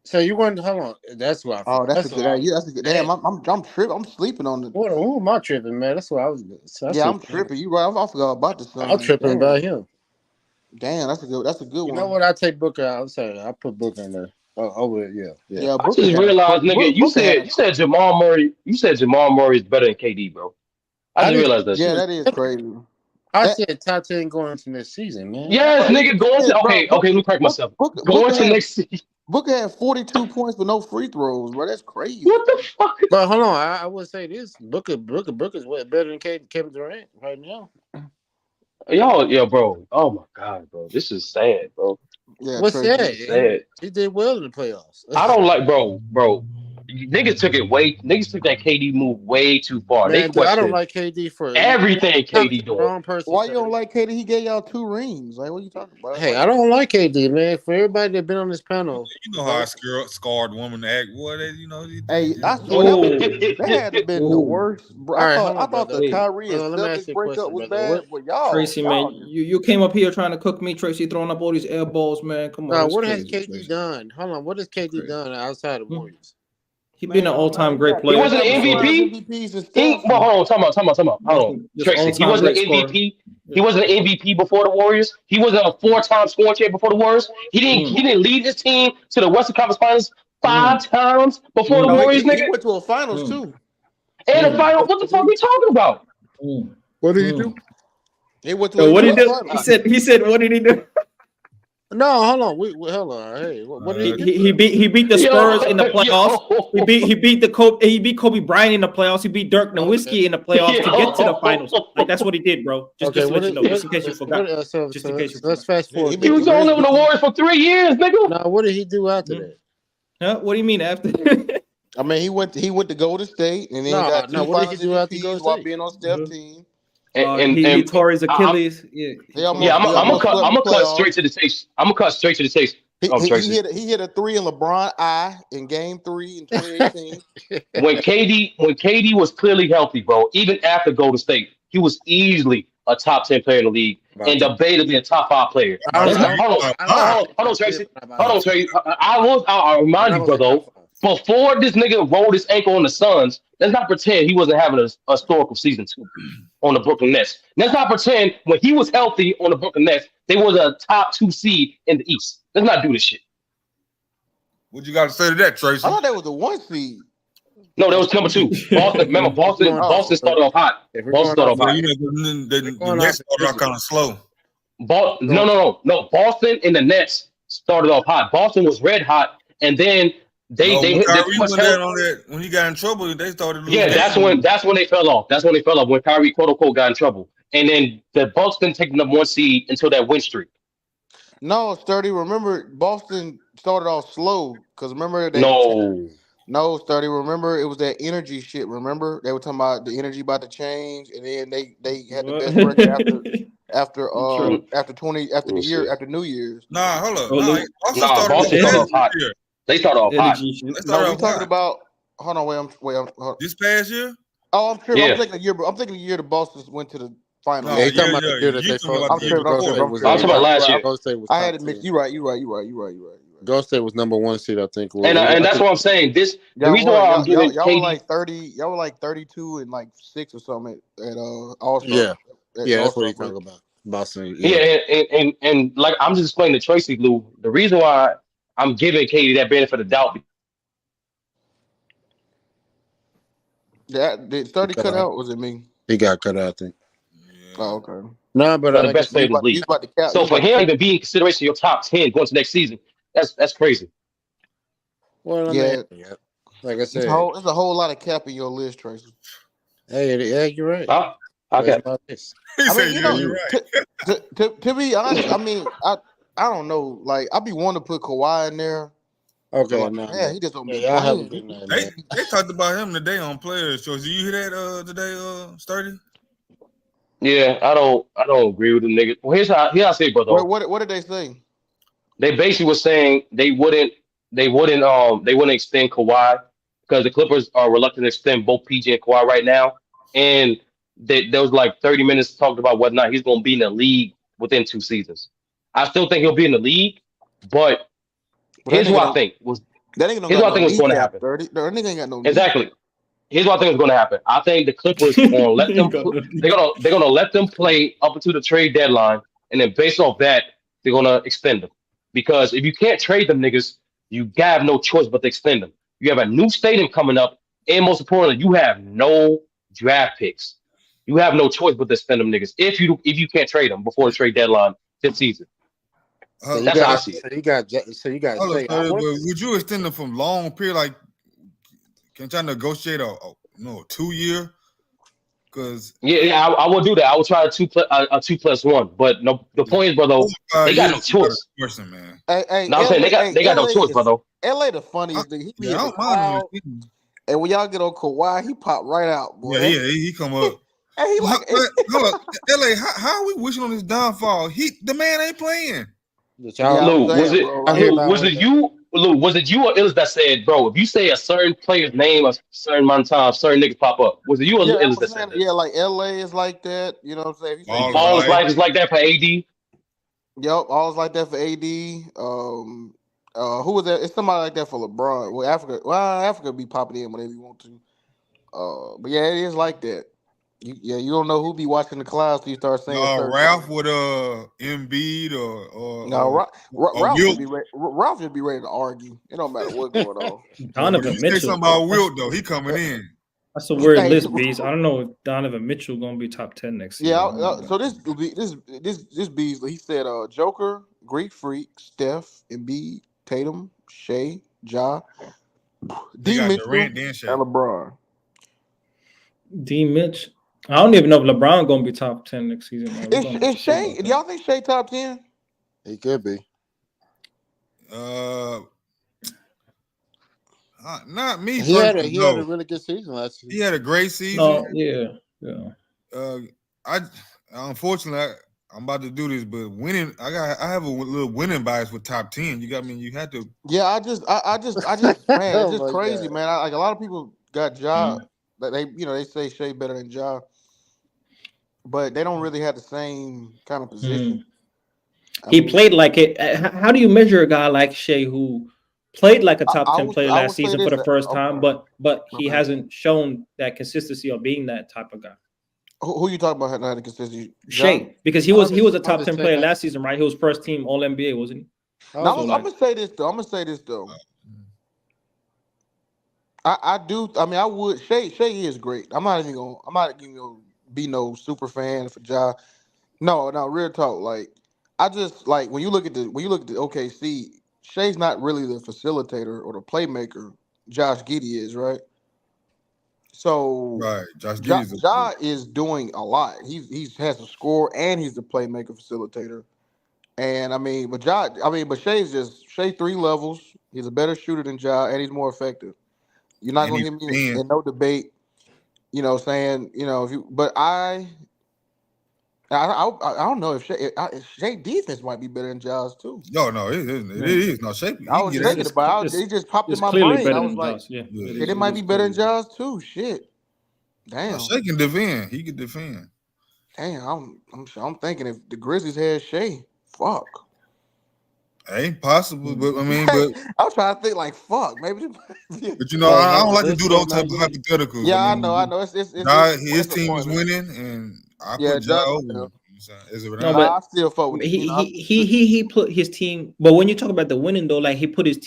So you want? Hold on. That's what. That's a good. Damn, I'm tripping. I'm sleeping on it. Who am I tripping, man? That's what I was. I'm tripping. You right? I forgot about this. I'm tripping about him. Damn, that's a good one. You know what? I take Booker out. I'm saying I put Booker in there. Yeah. I just realized, nigga, you said Jamal Murray. You said Jamal Murray is better than KD, bro. I just realized that. Yeah, that is crazy. I said top 10 going into next season, man. Yes, nigga, going to okay. Let me correct myself. Going to next season. Booker had 42 points with no free throws, bro. That's crazy. What the fuck? But hold on, I would say this: Booker's way better than Kevin Durant right now. Yo, bro. Oh my god, bro. This is sad, bro. Yeah, what's sad? He did well in the playoffs. I don't like, bro. Niggas took that KD move way too far. Man, I don't like KD for everything KD doing. Why you don't like KD? He gave y'all 2 rings. Like, what are you talking about? Hey, I don't like KD, man. For everybody that been on this panel, you know how a scarred woman act. What you know? Hey, I swear that had to been the worst. Bro. I thought the Kyrie and Celtics breakup was bad. But y'all, Tracy, man, you came up here trying to cook me, Tracy, throwing up all these air balls, man. Come on. What has KD done? Hold on, what has KD done outside of Warriors? He been an all-time great player. He wasn't an MVP. Hold on. Hold on. Tracy, he wasn't an MVP. He wasn't an MVP before the Warriors. He wasn't a 4-time scoring champion before the Warriors. He didn't lead his team to the Western Conference Finals 5 times before the Warriors. Nigga, he went to a finals too. And a final. What the fuck are we talking about? What did he do? He went to. What did he do? He said. What did he do? No, hold on. Hold on. Hey, what did he beat the Spurs in the playoffs. He beat Kobe Bryant in the playoffs. He beat Dirk Nowitzki in the playoffs to get to the finals. Like that's what he did, bro. Just to let you know, just in case you forgot. Let's fast forward. He was only with the Warriors for 3 years, nigga. Now, what did he do after that? Huh? What do you mean after? I mean, he went to Golden State, and then he got 2 what did he do after Golden State while being on Steph's team? He tore his Achilles. I'm gonna cut straight to the chase. He hit a 3 in LeBron eye in Game 3 in 2018. when KD was clearly healthy, bro, even after Golden State, he was easily a top 10 player in the league and debatably a top 5 player. Hold on, Tracy. I'll remind you, brother. Before this nigga rolled his ankle on the Suns, let's not pretend he wasn't having a historical season 2 on the Brooklyn Nets. Let's not pretend when he was healthy on the Brooklyn Nets, they was a top 2 seed in the East. Let's not do this shit. What you got to say to that, Tracy? I thought that was the 1 seed. No, that was number 2. Boston. Remember, Boston started off hot. Boston started off hot. The Nets started off kind of slow. No. Boston and the Nets started off hot. Boston was red hot, and then they hit on that when he got in trouble. They started losing. Yeah, that's when they fell off. That's when they fell off when Kyrie quote unquote got in trouble, and then the Bucks didn't take the number 1 seed until that win streak. No, Sturdy. Remember, Boston started off slow because remember No, Sturdy. Remember, it was that energy shit. Remember, they were talking about the energy about to change, and then they had the best record after New Year's. Nah, hold up. Boston started off hot. They started off hot. No, we talking about. Hold on, wait. This past year? Oh, I'm sure. Yeah. I'm thinking the year the Boston went to the final. No, talking about the year that they fought. I'm talking about last year. I had it mixed. You're right. Golden State was number 1 seed, I think. And that's what I'm saying. The reason why I'm giving y'all were like 30. Y'all were like 32 and like 6 or something at All-Star. Yeah, that's what he's talking about. Boston. Yeah, and like I'm just explaining to Tracy, Lou, the reason why I'm giving KD that benefit of the doubt Did 30 cut out? Or was it me? He got cut out, I think. Oh, okay. No, but the like best player in the league. So for him to be in consideration of your top 10 going to next season, that's crazy. Well, I mean, like I said, there's a whole lot of cap in your list, Tracy. Hey, you're right. Okay. I mean, you're right. To be honest, I mean, I don't know. Like, I be wanting to put Kawhi in there. Okay, he just don't be playing. They talked about him today on Players Choice. Did you hear that today, Sturdy? Yeah, I don't agree with the niggas. Well, here's how I say, brother. What did they say? They basically were saying they wouldn't extend Kawhi because the Clippers are reluctant to extend both PG and Kawhi right now. And there was like 30 minutes talked about whether or not he's going to be in the league within 2 seasons. I still think he'll be in the league, but here's what I think was going to happen. Nigga ain't got no exactly. Here's what I think is going to happen. I think the Clippers are going to let them. They're going to let them play up until the trade deadline, and then based off that, they're going to extend them. Because if you can't trade them niggas, you have no choice but to extend them. You have a new stadium coming up, and most importantly, you have no draft picks. You have no choice but to extend them niggas if you can't trade them before the trade deadline this season. That's how I see it. So you got. Would you extend them from long period? Like, can you negotiate a 2-year? Because I will do that. I will try a 2+1. But no, the point is, brother, they got no choice. Person, man. Hey, no, I'm saying they got no choice, brother. LA the funniest thing. He be in the crowd, and when y'all get on Kawhi, he pop right out, boy. Yeah, he come up. And he like, hold up, LA. How are we wishing on his downfall? The man ain't playing. Lou, was it you or Illis that said, bro, if you say a certain player's name a certain amount of times, certain niggas pop up? Was it you or Illis that said that? Yeah, like LA is like that. You know what I'm saying? All his life is like that for AD. Yep, all is like that for AD. Who was that? It's somebody like that for LeBron. Well, Africa be popping in whenever you want to. But yeah, it is like that. You don't know who be watching the clouds till you start saying. Ralph with Embiid or Ralph should be ready to argue. It don't matter what's going on. Donovan Mitchell. Say something about Wilt though. He coming in. That's a weird list, Beast. I don't know if Donovan Mitchell gonna be top 10 next season. Yeah. So this Beasley, he said Joker, Greek Freak, Steph, Embiid, Tatum, Shea, Ja, D Mitchell, and LeBron. D Mitch. I don't even know if LeBron gonna be top 10 next season. Is Shea? Do y'all think Shea top 10? He could be. Not me. He had a really good season last season. He had a great season. Yeah. Unfortunately, I'm about to do this, but winning. I have a little winning bias with top 10. You got me. You had to. Yeah, I just man, it's just crazy, man. Like a lot of people got Ja. They say Shea better than Ja, but they don't really have the same kind of position. He played like it. How do you measure a guy like Shea who played like a top 10 player last season for the first time, but he hasn't shown that consistency of being that type of guy? Who you talking about having consistency? Shea, because he was a top 10 player last season, right? He was first team All NBA, wasn't he? Now, I'm gonna say this though. I do. I mean, I would. Shea is great. I'm not even gonna be no super fan for Ja. No, real talk. Like, I just like when you look at the OKC, Shea's not really the facilitator or the playmaker. Josh Giddey is, right? So right, Josh Giddey Ja is doing a lot. He has to score and he's the playmaker facilitator. And but Shea 3 levels. He's a better shooter than Ja, and he's more effective. You're not going to hear me in no debate, saying, but I don't know if Shea defense might be better than Ja's too. No, it is. No, Shea. I was thinking about it. It just popped in my brain. I was like, it might be better than Ja's too. Shit. Damn. Shea can defend. He can defend. Damn, I'm thinking if the Grizzlies had Shea, fuck. Ain't possible, but I mean, I was trying to think like fuck, maybe. But I don't like to do those type of hypotheticals. Yeah, I know. It's his team is winning, and I put Ja over. I still fuck with he put his team, but when you talk about the winning though, like Shea put his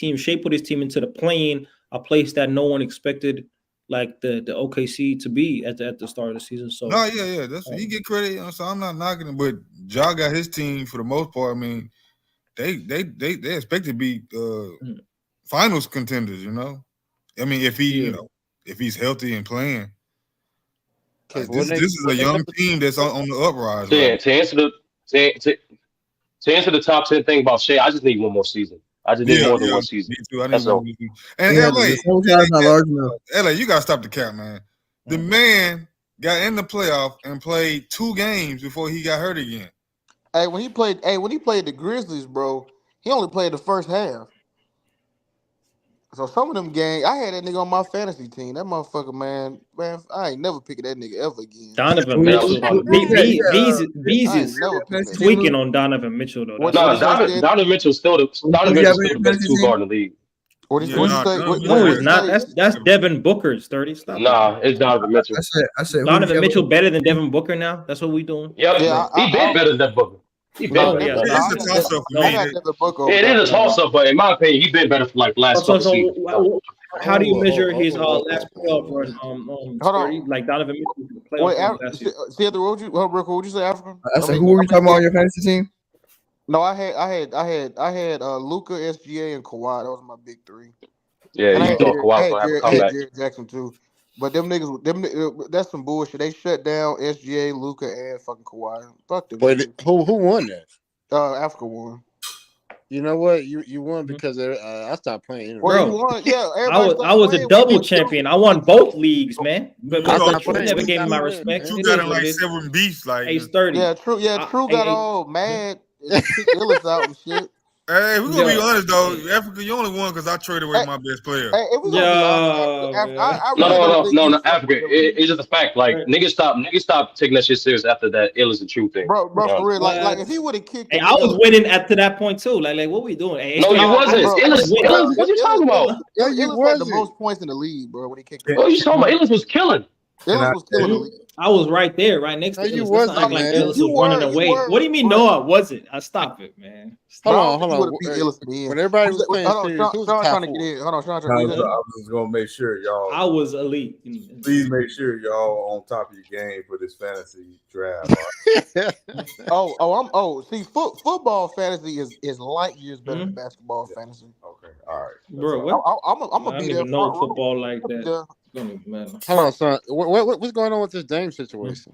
team into the play-in, a place that no one expected like the OKC to be at the start of the season. So yeah. That's he get credit. So I'm not knocking him, but Ja got his team for the most part. I mean, they expect to be finals contenders. You know, I mean, if he if he's healthy and playing. This is a young team that's on the uprise. Yeah, to answer the top 10 thing about Shea, I just need one more season. I just need more than one season. Me too. That's all. And LA, you gotta stop the cap, man. The man got in the playoff and played 2 games before he got hurt again. Hey, when he played the Grizzlies, bro, he only played the first half. So some of them games, I had that nigga on my fantasy team. That motherfucker, man, I ain't never picking that nigga ever again. Donovan Mitchell, Bees is tweaking on Donovan Mitchell though. Donovan Mitchell's still the best 2 guard in the league. No, it's not. That's Devin Booker's 30. Stop. Nah, it's Donovan Mitchell. I said Donovan Mitchell better than Devin Booker now. That's what we doing. Yep. Yeah, he been better than Devin Booker. He been better. It's a toss up for me. It is a toss up, but in my opinion, he been better for like last couple seasons. How do you measure his last playoff run? Hold on. Like Donovan Mitchell playoff last year. What would you say, African? I said, who were you talking about on your fantasy team? No, I had Luka, SGA, and Kawhi. That was my big 3. Yeah, you thought Kawhi was gonna have a comeback. Jared Jackson too. But them niggas, that's some bullshit. They shut down SGA, Luka, and fucking Kawhi. Fuck them. But who won that? Africa won. You know what? You won because I stopped playing. Bro, I was a double champion. I won both leagues, man. But True never gave me my respect. You got him like 7 beats, like Ace 30. Yeah, True got all mad. Illis out and shit. Hey, we're gonna be honest though. Africa, you only won because I traded away my best player. Hey, it was No, Africa. It's just a fact. Like niggas stop taking that shit serious after that Illis and True thing. Bro, for real. Like if he would have kicked, I was winning up to that point too. Like what we doing? Hey, no, you wasn't. Illis, what you talking about? Illis had the most points in the league, bro. When he kicked. What you talking about? Illis was killing. Illis was killing the league. I was right there, right next to Illis. Let's not act like Illis was running away. What do you mean? No, I wasn't. I stopped it, man. Hold on. When everybody was playing serious, who was trying to get in? Hold on, Sean. I was just gonna make sure y'all. I was elite. Please make sure y'all on top of your game for this fantasy draft. See, football fantasy is light years better than basketball fantasy. Okay, all right, bro. I'm gonna be there. No football like that. Hold on, son. What's going on with this Dame situation?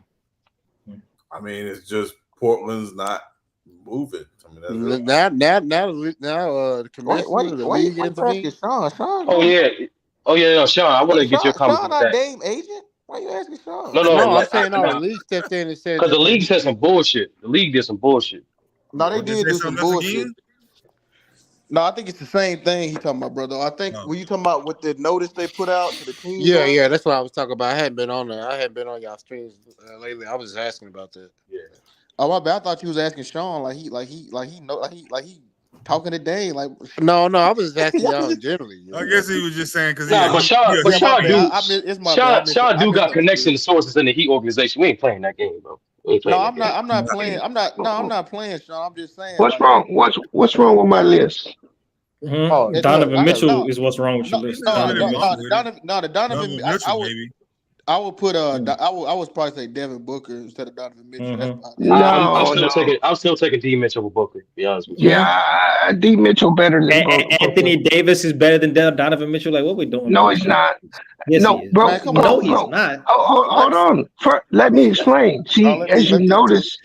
I mean, it's just Portland's not moving. I mean, that's now the commissioner, the league intervened. Sean. Oh yeah, no, Sean. I want to get your comment. Sean, not Dame agent. Why you asking Sean? No. I'm saying the league stepped in and said because the league said some bullshit. The league did some bullshit. No, they did do some bullshit. No, I think it's the same thing he talking about, brother. I think when you talking about what the notice they put out to the team. Yeah, that's what I was talking about. I hadn't been on y'all streams lately. I was just asking about that. Yeah. Oh my bad. I thought you was asking Sean like he talking to Dame like. No. I was just asking y'all generally. I guess he was just saying because. Sean do got connection to sources in the Heat organization. We ain't playing that game, bro. I'm not playing, Sean. I'm just saying. What's wrong? What's wrong with my list? Mm-hmm. Donovan Mitchell is what's wrong with your list. Donovan Mitchell. I would put I would probably say Devin Booker instead of Donovan Mitchell. Mm-hmm. I'm still taking D Mitchell over Booker. To be honest with you. Yeah, D Mitchell better than Anthony Davis is better than Donovan Mitchell. Like what we doing? No, he's not. Yes, no, bro. Man, no, he's not. Hold on. Let me explain. See, as you notice,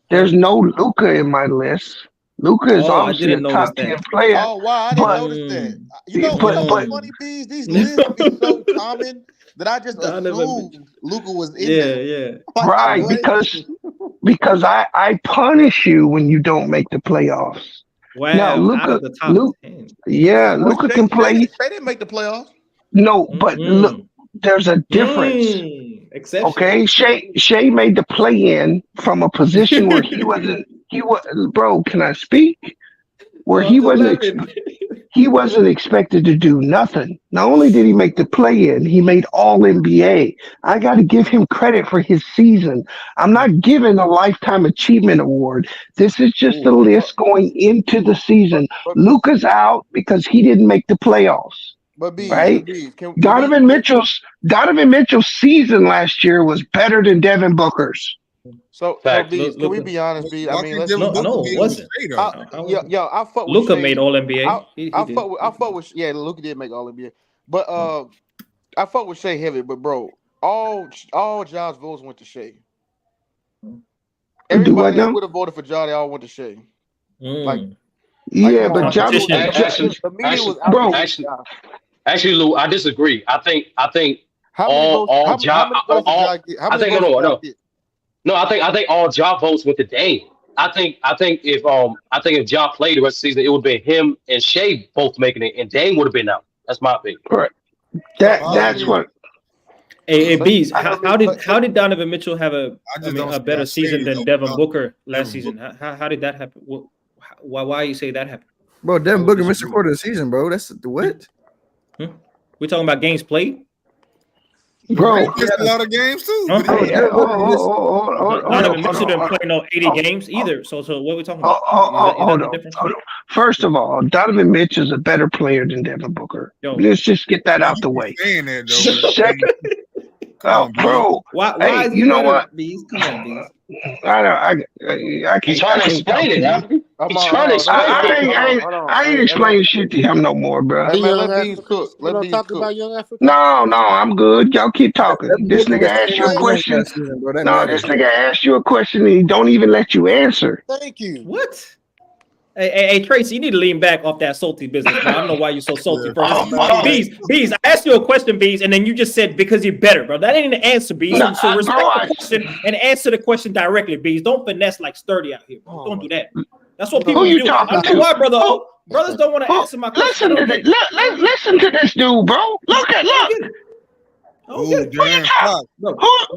there's no Luka in my list. Luka is obviously a top 10 player. Oh wow, I didn't notice that. You know what's funny, Bees? These lists be so common that I just assumed Luka was in there. Yeah. Right, because I punish you when you don't make the playoffs. Wow, now Luka can play. They didn't make the playoffs. No, but look, there's a difference. Exception. Okay, Shea made the play-in from a position where he wasn't. Bro, can I speak? Where he wasn't expected to do nothing. Not only did he make the play-in, he made all NBA. I got to give him credit for his season. I'm not giving a lifetime achievement award. This is just a list going into the season. Luka's out because he didn't make the playoffs. But B, right? can Donovan Mitchell's season last year was better than Devin Booker's. So B, can we be honest, B? I mean, let's no, it wasn't. I fuck with Luka Shea. made All NBA. I fuck with Luka did make All NBA, but I fuck with Shea heavy. But bro, all Josh votes went to Shea. Everybody that would have voted for Ja, they all went to Shea. Like, yeah, but Ja, actually, Lou, I disagree. I think I think all Ja votes went to Dame. I think if Ja played the rest of the season, it would have been him and Shea both making it, and Dame would have been out. That's my opinion. Correct. That's what. Hey, Bees, how did Donovan Mitchell have a better season than Devin Booker last season? How did that happen? Why you say that happened? Bro, Devin Booker missed a quarter of the season, bro. That's what? We're talking about games played? Bro, he missed a lot of games too. Donovan Mitchell didn't play no 80 games either. So what are we talking about? Hold on. First of all, Donovan Mitchell is a better player than Devin Booker. Let's just get that out the way. Second, bro. Why is you know what? Bees? Come on, Bees. I can't. He's trying to explain it. He's trying to explain it. I ain't explaining shit to him no more, bro. Hey, man, let Bees cook. Let Bees cook. About Young Africa? No, I'm good. Y'all keep talking. This nigga asked you a question. No, this nigga asked you a question and he don't even let you answer. Thank you. What? Hey, Tracy, you need to lean back off that salty business, man. I don't know why you're so salty, bro. Bees, I asked you a question, Bees, and then you just said because you're better, bro. That ain't an answer, Bees. So respect the question and answer the question directly, Bees. Don't finesse like Sturdy out here, bro. Don't do that. That's what people do. I don't know why, brother. Brothers don't want to answer my question. Listen to this dude, bro. Look. Who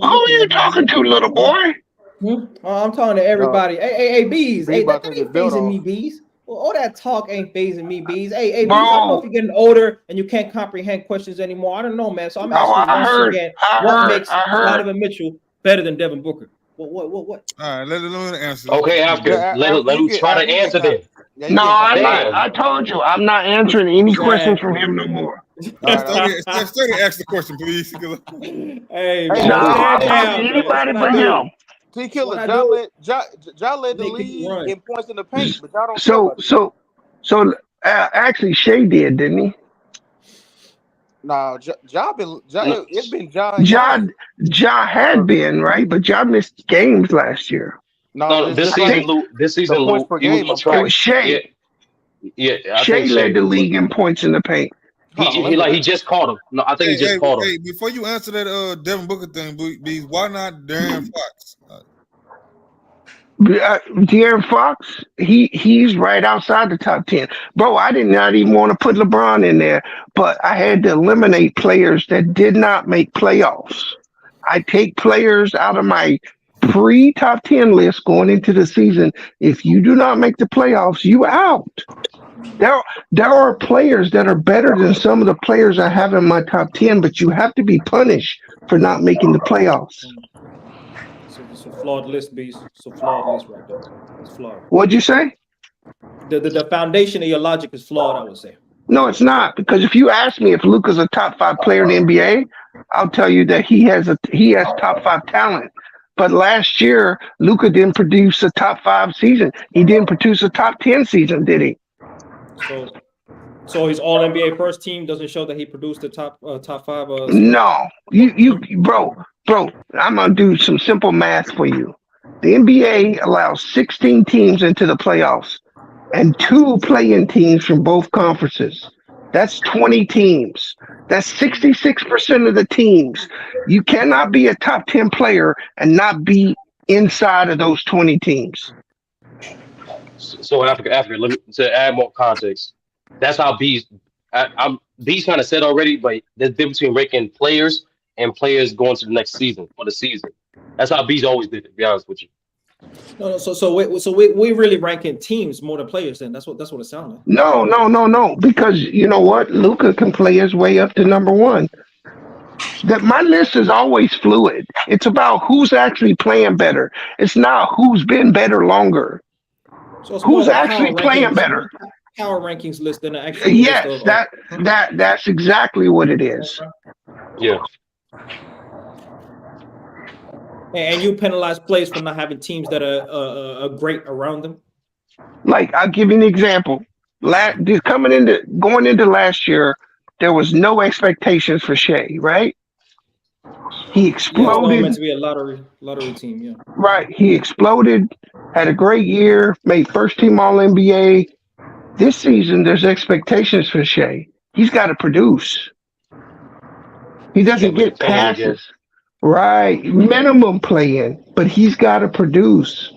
are you talking to, little boy? I'm talking to everybody. Hey, Bees. Hey, that ain't phasing me, Bees. Well, all that talk ain't phasing me, Bees. Hey, Bees, I don't know if you're getting older and you can't comprehend questions anymore. I don't know, man. So I'm asking once again, what makes Donovan Mitchell better than Devin Booker? What? All right, let him answer. Okay, let him try to answer then. No, I'm not. I told you, I'm not answering any questions from him no more. Study, ask the question, please. Hey, anybody but him. See, Killer, Ja led the league in points in the paint, but y'all don't. So actually, Shea did, didn't he? No, it's been Ja. Ja had been right, but Ja missed games last year. No, this season, points per game. It was Shea. Yeah, Shea led the league in points in the paint. He just caught him. No, I think he just caught him. Hey, before you answer that Devin Booker thing, Bees, why not De'Aaron Fox? De'Aaron Fox, he's right outside the top 10. Bro, I did not even want to put LeBron in there, but I had to eliminate players that did not make playoffs. I take players out of my pre-top 10 list going into the season. If you do not make the playoffs, you out. There are players that are better than some of the players I have in my top 10, but you have to be punished for not making the playoffs. It's a flawed list, Beast. It's a flawed list right there. It's flawed. What'd you say? The foundation of your logic is flawed, I would say. No, it's not. Because if you ask me if Luka's a top 5 player in the NBA, I'll tell you that he has top 5 talent. But last year, Luka didn't produce a top 5 season. He didn't produce a top 10 season, did he? So his All NBA first team doesn't show that he produced the top 5. No, you, bro. I'm gonna do some simple math for you. The NBA allows 16 teams into the playoffs and 2 play-in teams from both conferences. That's 20 teams. That's 66% of the teams. You cannot be a top 10 player and not be inside of those 20 teams. So after let me to add more context. That's how Bees kind of said already, but there's a difference between ranking players and players going to the next season for the season. That's how Bees always did it, to be honest with you. No. So we really ranking teams more than players. Then that's what it sounds like. No. Because you know what, Luka can play his way up to number 1. That my list is always fluid. It's about who's actually playing better. It's not who's been better longer. So who's actually playing better? power rankings list than an actual Yes, list of, that's exactly what it is. Yeah. And you penalize players for not having teams that are great around them. Like, I'll give you an example. Going into last year, there was no expectations for Shea, right? He exploded. Yeah, it's not meant to be a lottery team. Yeah. Right. He exploded, had a great year, made first team All NBA. This season, there's expectations for Shea. He's got to produce. He doesn't get passes. Right. Minimum play-in, but he's got to produce.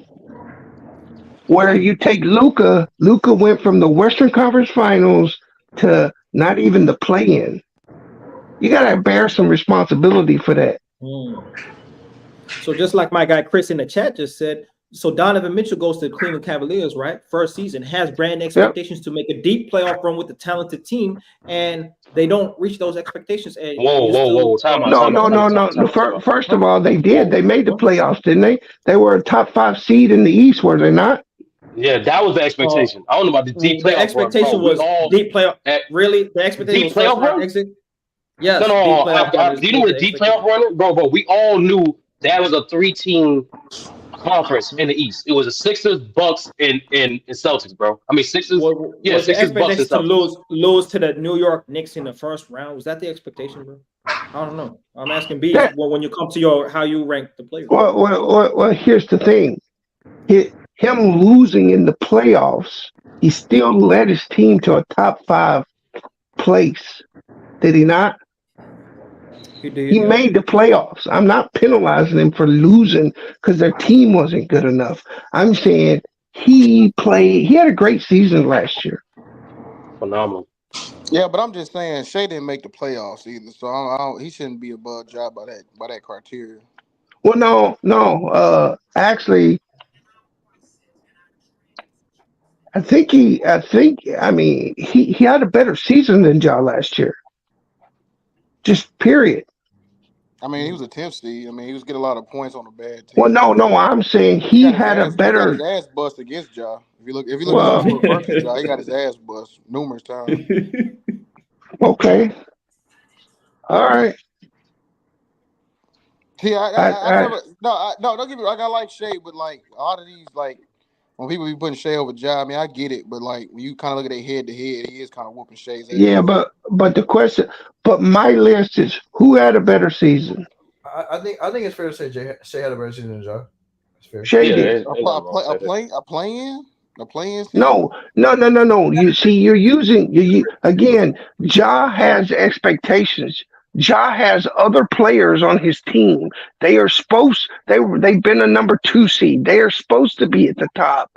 Where you take Luka went from the Western Conference Finals to not even the play-in. You got to bear some responsibility for that. So just like my guy Chris in the chat just said, so Donovan Mitchell goes to the Cleveland Cavaliers, right? First season, has brand expectations to make a deep playoff run with a talented team, and they don't reach those expectations. And Whoa. Time out. No. First of all, they did. They made the playoffs, didn't they? They were a top 5 seed in the East, were they not? Yeah, that was the expectation. I don't know about the deep playoff. The expectation was deep playoff. Really? The expectation was playoff run? Exit? Yes. No. Do you know what a deep playoff run is? Bro, we all knew that was a 3-team conference in the East. It was the Sixers, Bucks, and Celtics, bro. I mean, Sixers. Sixers, Bucks, and Celtics. To lose to the New York Knicks in the first round. Was that the expectation, bro? I don't know. I'm asking B. When you come to how you rank the players. Well, here's the thing. Him losing in the playoffs, he still led his team to a top 5 place. Did he not? He made the playoffs. I'm not penalizing him for losing because their team wasn't good enough. I'm saying he had a great season last year. Phenomenal. Yeah, but I'm just saying Shea didn't make the playoffs either, so he shouldn't be above job by that criteria. Well, no. Actually, he had a better season than Ja last year. Just period. I mean, he was a 10th seed. I mean, he was getting a lot of points on a bad team. Well, no, I'm saying he had a better. He got his ass bust against Ja. If you look at versus Ja, he got his ass bust numerous times. Okay. All right. I never. No, don't get me wrong. I like Shea, but like a lot of these, like when people be putting Shea over Ja, I mean, I get it, but like when you kind of look at their head to head, he is kind of whooping Shea's ass. Yeah, but the question, my list is who had a better season? I think it's fair to say Shea had a better season than Ja. It's fair. Shea did. A play-in? No. You see, you're using again. Ja has expectations. Ja has other players on his team. They've been a number 2 seed. They are supposed to be at the top.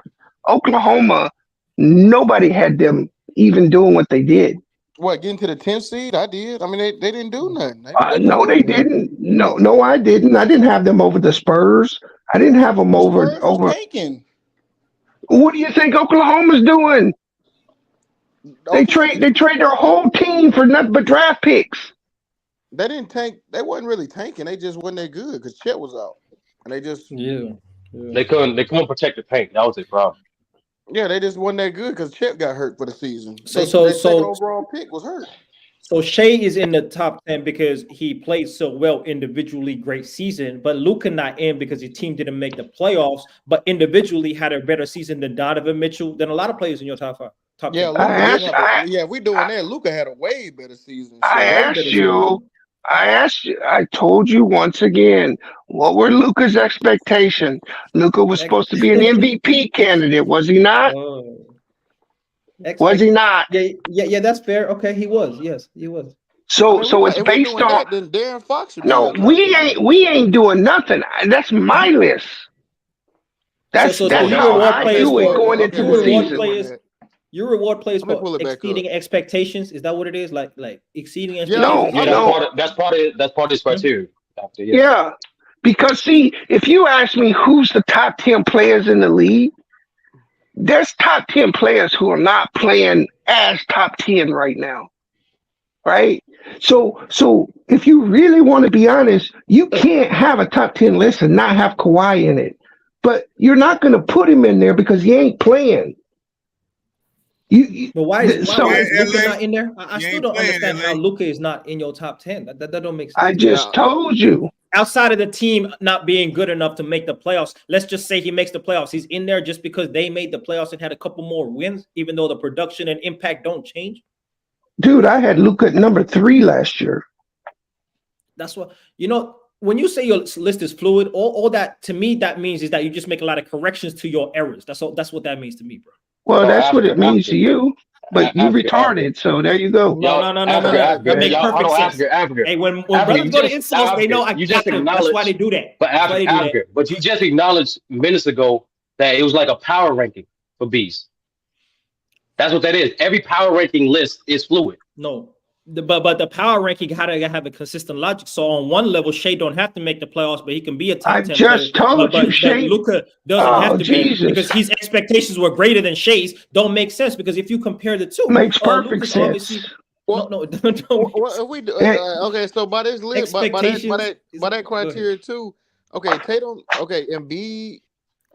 Oklahoma, nobody had them even doing what they did. What, getting to the 10th seed? I did. I mean, they didn't do nothing. No, they didn't. No, I didn't. I didn't have them over the Spurs. I didn't have them over. Tanking. What do you think Oklahoma's doing? They trade their whole team for nothing but draft picks. They didn't tank. They wasn't really tanking. They just wasn't that good because Chet was out, and they just they couldn't protect the paint. That was their problem. Yeah, they just wasn't that good because Chet got hurt for the season. So second overall pick was hurt. So Shea is in the top 10 because he played so well individually, great season. But Luka not in because his team didn't make the playoffs, but individually had a better season than Donovan Mitchell, than a lot of players in your top 5. Yeah, we doing that. Luka had a way better season. I told you once again, what were Luka's expectations? Luka was supposed to be an MVP candidate, was he not? Was he not? Yeah, that's fair. Okay, he was. Yes, he was. So it's based on. Then Darren Fox. No, we ain't doing nothing. That's my list. That's how I do it going into the season. You reward players for exceeding expectations. Is that what it is? Like exceeding expectations? No. That's part of this criteria. Yeah, because see, if you ask me who's the top 10 players in the league, there's top 10 players who are not playing as top 10 right now, right? So if you really want to be honest, you can't have a top 10 list and not have Kawhi in it. But you're not going to put him in there because he ain't playing. But why is Luka not in there? I still don't understand how Luka is not in your top 10. That don't make sense. I just told you. Outside of the team not being good enough to make the playoffs, let's just say he makes the playoffs. He's in there just because they made the playoffs and had a couple more wins, even though the production and impact don't change. Dude, I had Luka at number 3 last year. That's what when you say your list is fluid, all that to me that means is that you just make a lot of corrections to your errors. That's what that means to me, bro. Well, that's what it means to you, but you retarded. So there you go. No. That makes perfect sense. Hey, when brothers go to insults, they know I got them. That's why they do that. But you just acknowledged minutes ago that it was like a power ranking for Bs. That's what that is. Every power ranking list is fluid. No. But the power ranking gotta have a consistent logic. So on one level, Shea don't have to make the playoffs, but he can be a top 10 player. I just told you, Shea. Luka doesn't have to be because his expectations were greater than Shea's. Don't make sense because if you compare the two, makes perfect sense. Okay, so by this list, by that criteria too. Okay, Tatum. Okay, Embiid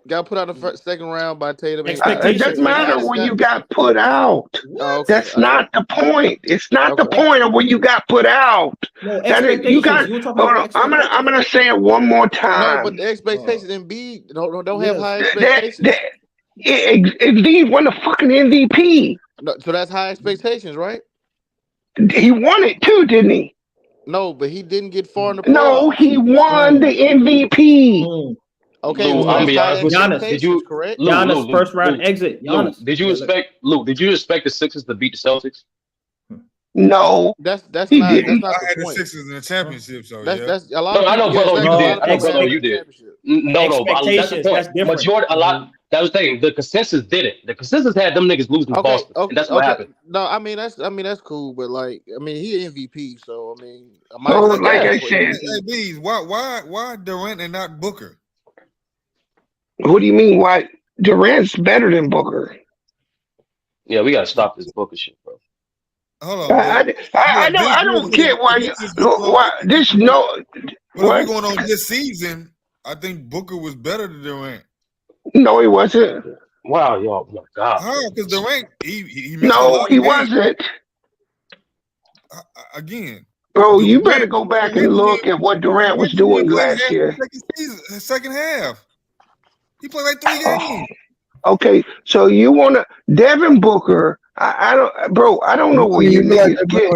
got put out the second round by Tatum. It doesn't matter when you got put out. Okay. That's not the point. It's not the point of when you got put out. No, you got. I'm gonna say it one more time. No, but the expectations Embiid don't have high expectations. Embiid won the fucking MVP. No, so that's high expectations, right? He won it too, didn't he? No, but he didn't get far in the playoffs. No, he won the MVP. Okay, Giannis, did you correct? Giannis first round exit. Giannis. Did you expect the Sixers to beat the Celtics? No, that's not the point. The Sixers in the championship, so that's a lot. I know, brother, you did. No, that's different. Majority, a lot. That was the thing. The consensus did it. The consensus had them niggas losing to Boston. And that's what happened. No, I mean that's cool, but he MVP, so I mean, like I said, why Durant and not Booker? What do you mean? Why Durant's better than Booker? Yeah, we gotta stop this Booker shit, bro. Hold on. I don't get why this no. We're going on this season. I think Booker was better than Durant. No, he wasn't. Wow, y'all, my God. How? Because Durant, he wasn't. Again. Bro, you better go back and look at what Durant was doing last year. Second half. He played like 3 games. Okay, so you want to Devin Booker? I don't know where you need to get.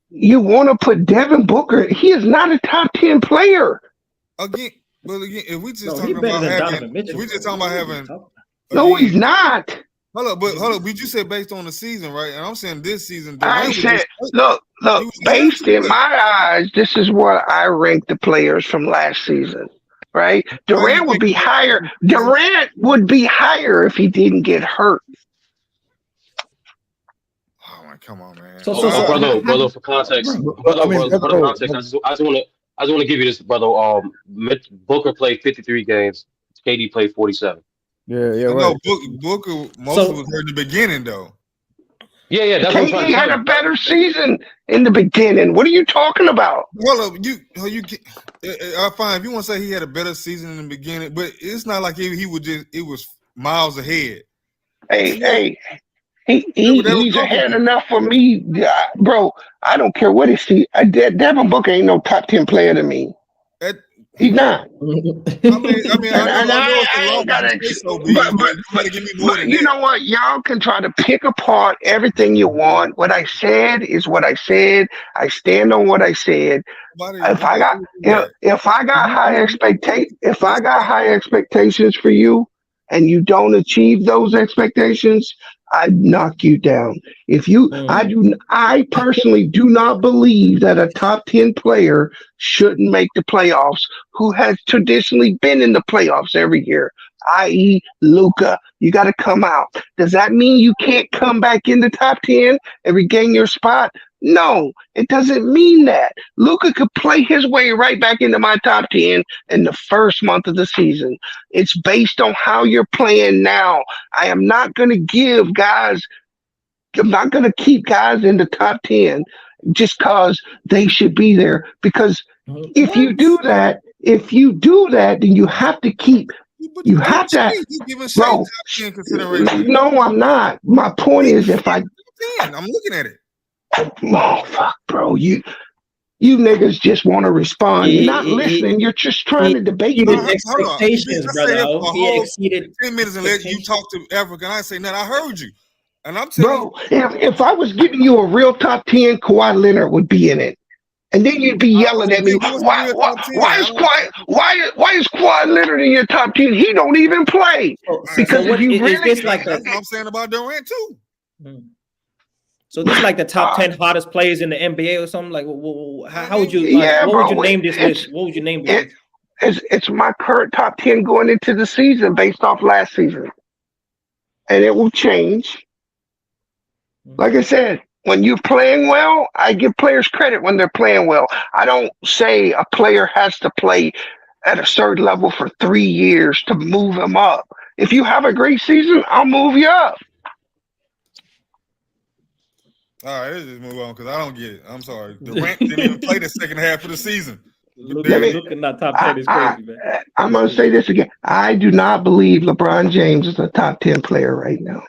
You want to put Devin Booker? He is not a top 10 player. Again, if we just talking about having, no, he's not. Hold up, we just said based on the season, right? And I'm saying this season. I said, look, based in my eyes, this is what I rank the players from last season. Right, Durant would be higher. Durant would be higher if he didn't get hurt. Oh my, come on, man. Brother, for context, I just want to give you this, brother. Booker played 53 games. KD played 47. Yeah, right. Booker mostly was hurt in the beginning, though. Yeah, that's what I'm trying to say. He had a better season in the beginning. What are you talking about? Well, fine. If you want to say he had a better season in the beginning, but it's not like he would just. It was miles ahead. Hey, he's ahead enough for me, bro. I don't care what he see. Devin Booker ain't no top 10 player to me. He's not. I ain't gotta. But you know what? Y'all can try to pick apart everything you want. What I said is what I said. I stand on what I said. If I got high expectations for you, and you don't achieve those expectations, I knock you down. I personally do not believe that a top 10 player shouldn't make the playoffs who has traditionally been in the playoffs every year, i.e. Luka. You got to come out. Does that mean you can't come back in the top 10 and regain your spot? No, it doesn't mean that. Luka could play his way right back into my top 10 in the first month of the season. It's based on how you're playing now. I am not going to keep guys in the top 10 just because they should be there. Because if you do that, then you have to keep You have to, bro. No, I'm not. My point is, if I, I'm looking at it. Oh fuck, bro, you niggas just want to respond. You're not listening. You're just trying to debate. Expectations, brother. He exceeded 10 minutes and let you talk to Africa, and I say nothing. I heard you, and I'm telling you, if I was giving you a real top 10, Kawhi Leonard would be in it. And then you'd be yelling at me. Why is Kawhi Leonard in your top 10? He don't even play. Because if you really, this like that's what I'm saying about Durant too. So this is like the top 10 hottest players in the NBA or something. Like, how would you? What would you name this list? What would you name this list? It's my current top 10 going into the season based off last season, and it will change. Like I said. When you're playing well, I give players credit when they're playing well. I don't say a player has to play at a certain level for 3 years to move him up. If you have a great season, I'll move you up. All right, let's just move on because I don't get it. I'm sorry. Durant didn't even play the second half of the season. Looking at top 10 is crazy, man. I'm going to say this again. I do not believe LeBron James is a top 10 player right now.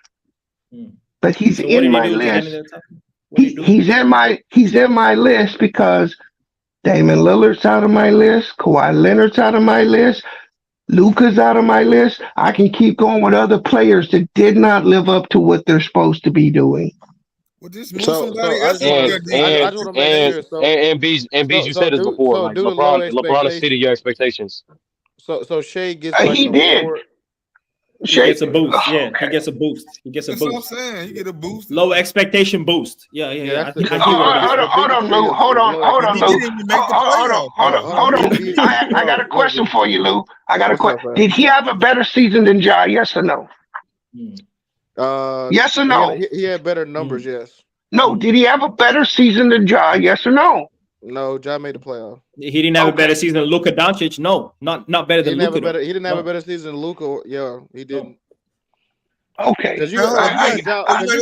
But he's in my list. He's in my list because Damian Lillard's out of my list, Kawhi Leonard's out of my list, Luka's out of my list. I can keep going with other players that did not live up to what they're supposed to be doing. Well, just move somebody else. And Bees, you said this before. Like LeBron exceeded your expectations. So Shea gets he did. He gets a boost. Yeah, he gets a boost. That's what I'm saying. You get a boost. Low expectation boost. Yeah. Hold on, Lou. Hold on. I got a question for you, Lou. I got a question. Did he have a better season than Ja? Yes or no? Yes or no? He had better numbers. Yes. No. Did he have a better season than Ja? Yes or no? No, Ja made the playoff. He didn't have a better season than Luka Doncic. No, not better than Luka. He didn't have a better season than Luka. Yeah, he didn't. Okay. Because you got Ja on the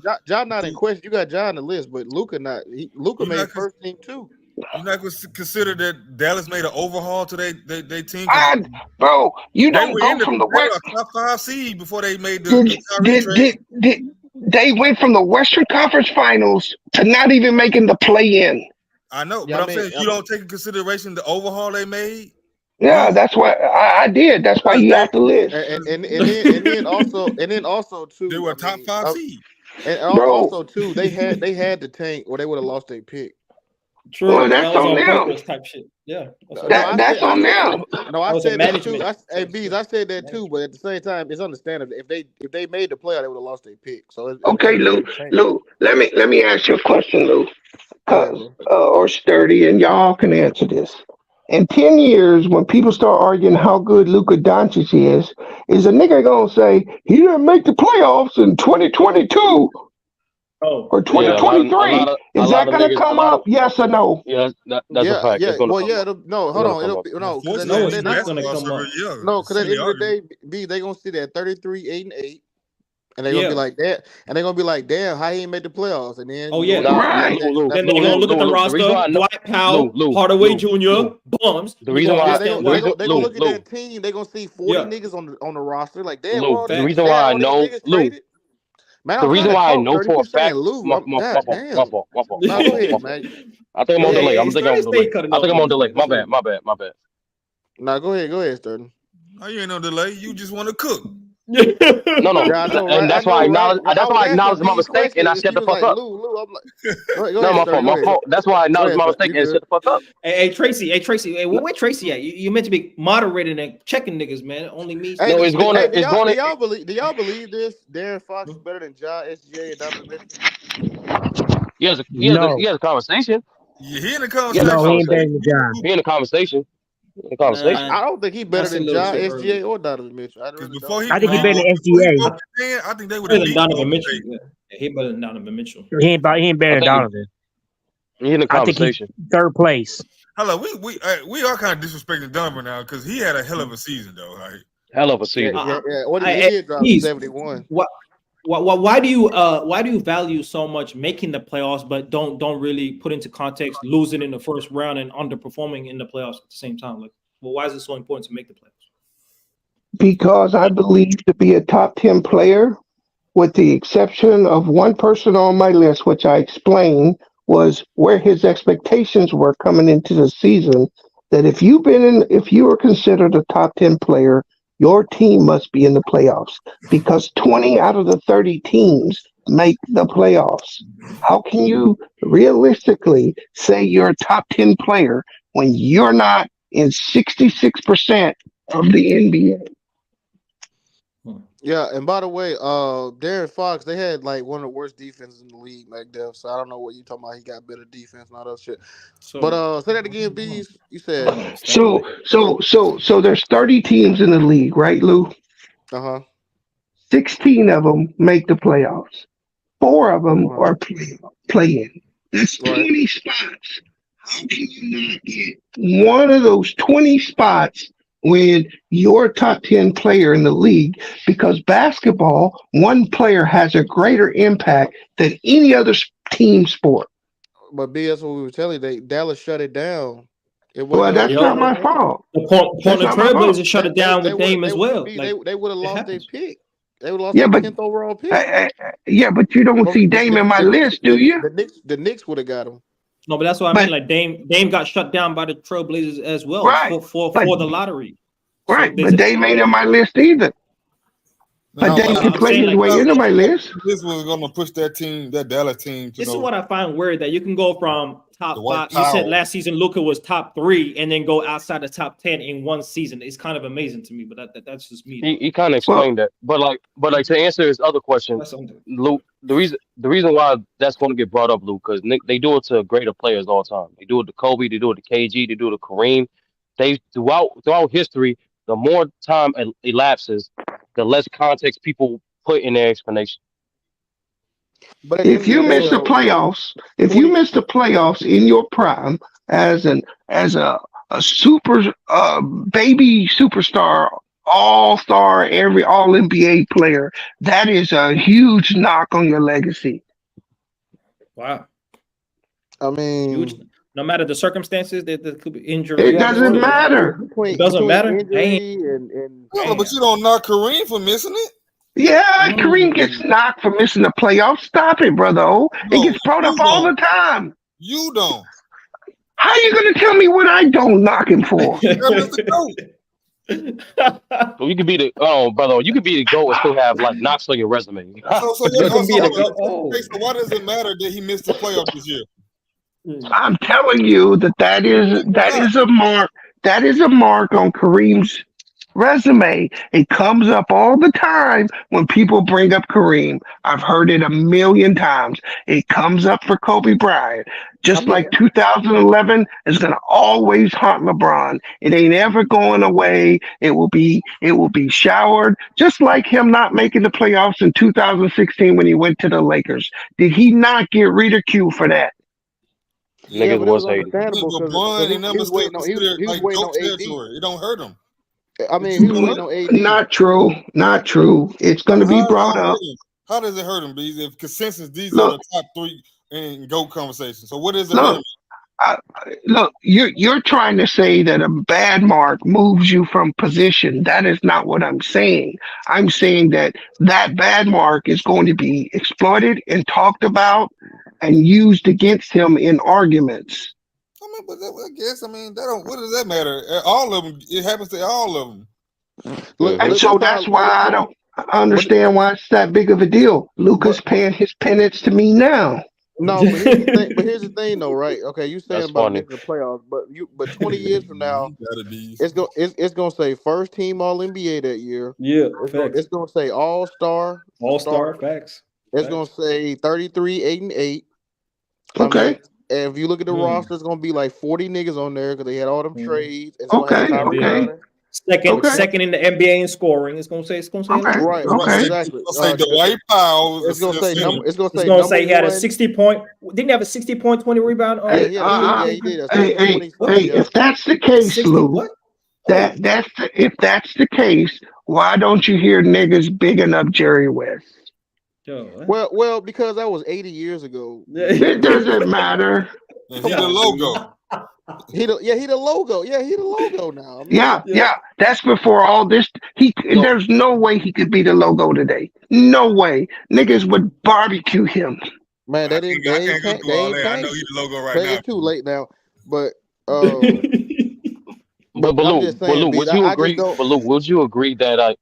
list. Ja not in question. You got Ja on the list, but Luka not. Luka made first team too. You're not going to consider that Dallas made an overhaul to their team? Bro, you don't go from the West. Top 5 seed before they made the They went from the Western Conference Finals to not even making the play-in. I know, but I'm saying you don't take into consideration the overhaul they made. Yeah, that's what I did. That's why you have to list. And then also too, they were top 5 seed. And also too, they had to tank or they would have lost their pick. True. Well, that's on them. Type shit. Yeah. That's on them. No, I said that too. I said that too, but at the same time, it's understandable. If they made the playoff, they would have lost their pick. So okay, Lou, let me ask you a question, Lou, or Sturdy, and y'all can answer this. In 10 years, when people start arguing how good Luka Doncic is a nigga gonna say he didn't make the playoffs in 2022? Or 2023? Is that going to come up? Yes or no? Yeah, that's a fact. Yeah. Hold on. It'll be no. Because at the end of the day, they gonna see that 33, 8-8, and they're gonna be like that, and they're gonna be like, damn, how he ain't made the playoffs? And then then they're gonna look at the roster: Dwight Powell, Hardaway Jr., Bums. The reason why they're gonna look at that team, they're gonna see 40 niggas on the roster. Like, damn, the reason why I know Man, the reason why I know for a fact, my fault. No, go ahead, man. I think I'm on delay. I think I'm on delay. My bad. No, go ahead, Sturdy. No, you ain't on delay. You just want to cook. No. And that's why I acknowledged my mistake and I shut the fuck up. No, my fault. That's why I acknowledged my mistake and shut the fuck up. Hey, Tracy. Hey, where Tracy at? You meant to be moderating and checking niggas, man. Only me. No, it's going to. Do y'all believe this? Darren Fox is better than Ja, SGA, and Donovan Mitchell? He has a conversation. Yeah, he in the conversation. No, he ain't better than Ja. He in the conversation. I don't think he's better than Ja, SGA, or Donovan Mitchell. I think he's better than SGA. I think they would have beat Donovan Mitchell. Yeah, he better than Donovan Mitchell. He ain't better than Donovan. He in the conversation. I think he's third place. Hello, we are kind of disrespecting Donovan now because he had a hell of a season though. Like hell of a season. Yeah. What did he drop 71? Why do you value so much making the playoffs, but don't really put into context losing in the first round and underperforming in the playoffs at the same time? Like, Well, why is it so important to make the playoffs? Because I believe to be a top 10 player, with the exception of one person on my list, which I explained, was where his expectations were coming into the season. That if you were considered a top 10 player, your team must be in the playoffs because 20 out of the 30 teams make the playoffs. How can you realistically say you're a top 10 player when you're not in 66% of the NBA? Yeah, and by the way, Darren Fox, they had like one of the worst defenses in the league back there. So I don't know what you talking about. He got better defense and all that shit. But say that again, Bees. You said So there's 30 teams in the league, right, Lou? 16 of them make the playoffs. 4 of them are play-in. That's 20 spots. How can you not get one of those 20 spots when you're a top 10 player in the league? Because basketball, one player has a greater impact than any other team sport. But B, that's what we were telling you. Dallas shut it down. Well, that's not my fault. The Portland Trailblazers shut it down with Dame as well. They would have lost their pick. They would have lost Yeah, their but 10th overall pick. Yeah, but you don't see Dame in my list, do you? The Knicks would have got him. No, but that's what I mean. Like Dame got shut down by the Trailblazers as well for the lottery. Right, but Dame ain't in my list either. But Dame can play his way into my list. This was going to push that Dallas team. This is what I find weird, that you can go from top 5. You said last season Luka was top 3, and then go outside the top 10 in one season. It's kind of amazing to me, but that's just me. He kind of explained that, but to answer his other question, Luke, the reason why that's going to get brought up, Luke, because they do it to greater players all the time. They do it to Kobe, they do it to KG, they do it to Kareem. They throughout history, the more time elapses, the less context people put in their explanation. But if you miss the playoffs, in your prime as a super baby superstar, all-star, all NBA player, that is a huge knock on your legacy. Wow. I mean, huge. No matter the circumstances, that could be injury. It doesn't matter. It doesn't matter. But you don't knock Kareem for missing it. Yeah, Kareem gets knocked for missing the playoffs. Stop it, brother. It gets brought up all the time. You don't. How you gonna tell me what I don't knock him for? So you could be the brother. You could be the GOAT and still have like knocks on your resume. So why does it matter that he missed the playoffs this year? I'm telling you that is a mark. That is a mark on Kareem's resume. It comes up all the time when people bring up Kareem. I've heard it a million times. It comes up for Kobe Bryant. Just like 2011 is going to always haunt LeBron. It ain't ever going away. It will be showered. Just like him not making the playoffs in 2016 when he went to the Lakers. Did he not get ridiculed for that? Niggas was hating. He was waiting on AD. It don't hurt him. I mean, he was waiting on AD. Not true. It's going to be brought up. How does it hurt him, Bees? If consensus, these are the top 3 in GOAT conversation. So what is it hurt him? Look, you're trying to say that a bad mark moves you from position. That is not what I'm saying. I'm saying that bad mark is going to be exploited and talked about and used against him in arguments. But I guess that don't. What does that matter? All of them. It happens to all of them. And so that's why I don't understand why it's that big of a deal. Luka's paying his penance to me now. No, but here's the thing, though, right? Okay, you saying about making the playoffs, but 20 years from now, it's gonna say first team All NBA that year. Yeah, it's gonna say All Star. Facts. It's gonna say 33, 8-8. Okay. And if you look at the roster, it's gonna be like 40 niggas on there because they had all them trades. It's Second in the NBA in scoring. It's gonna say right. Exactly. It's gonna say Dwight Powell. It's gonna say he had a 60-point. Didn't he have a 60-point, 20 rebound? He did. If that's the case, Lou, if that's the case, why don't you hear niggas bigging up Jerry West? Well, because that was 80 years ago. It doesn't matter. And he the logo. He the logo. Yeah, he the logo now. I mean, Yeah. That's before all this. There's no way he could be the logo today. No way. Niggas would barbecue him. Man, I can't go through all that. I know he's the logo right now. It's too late now, but But I'm just saying, would you agree? But Luke, would you agree that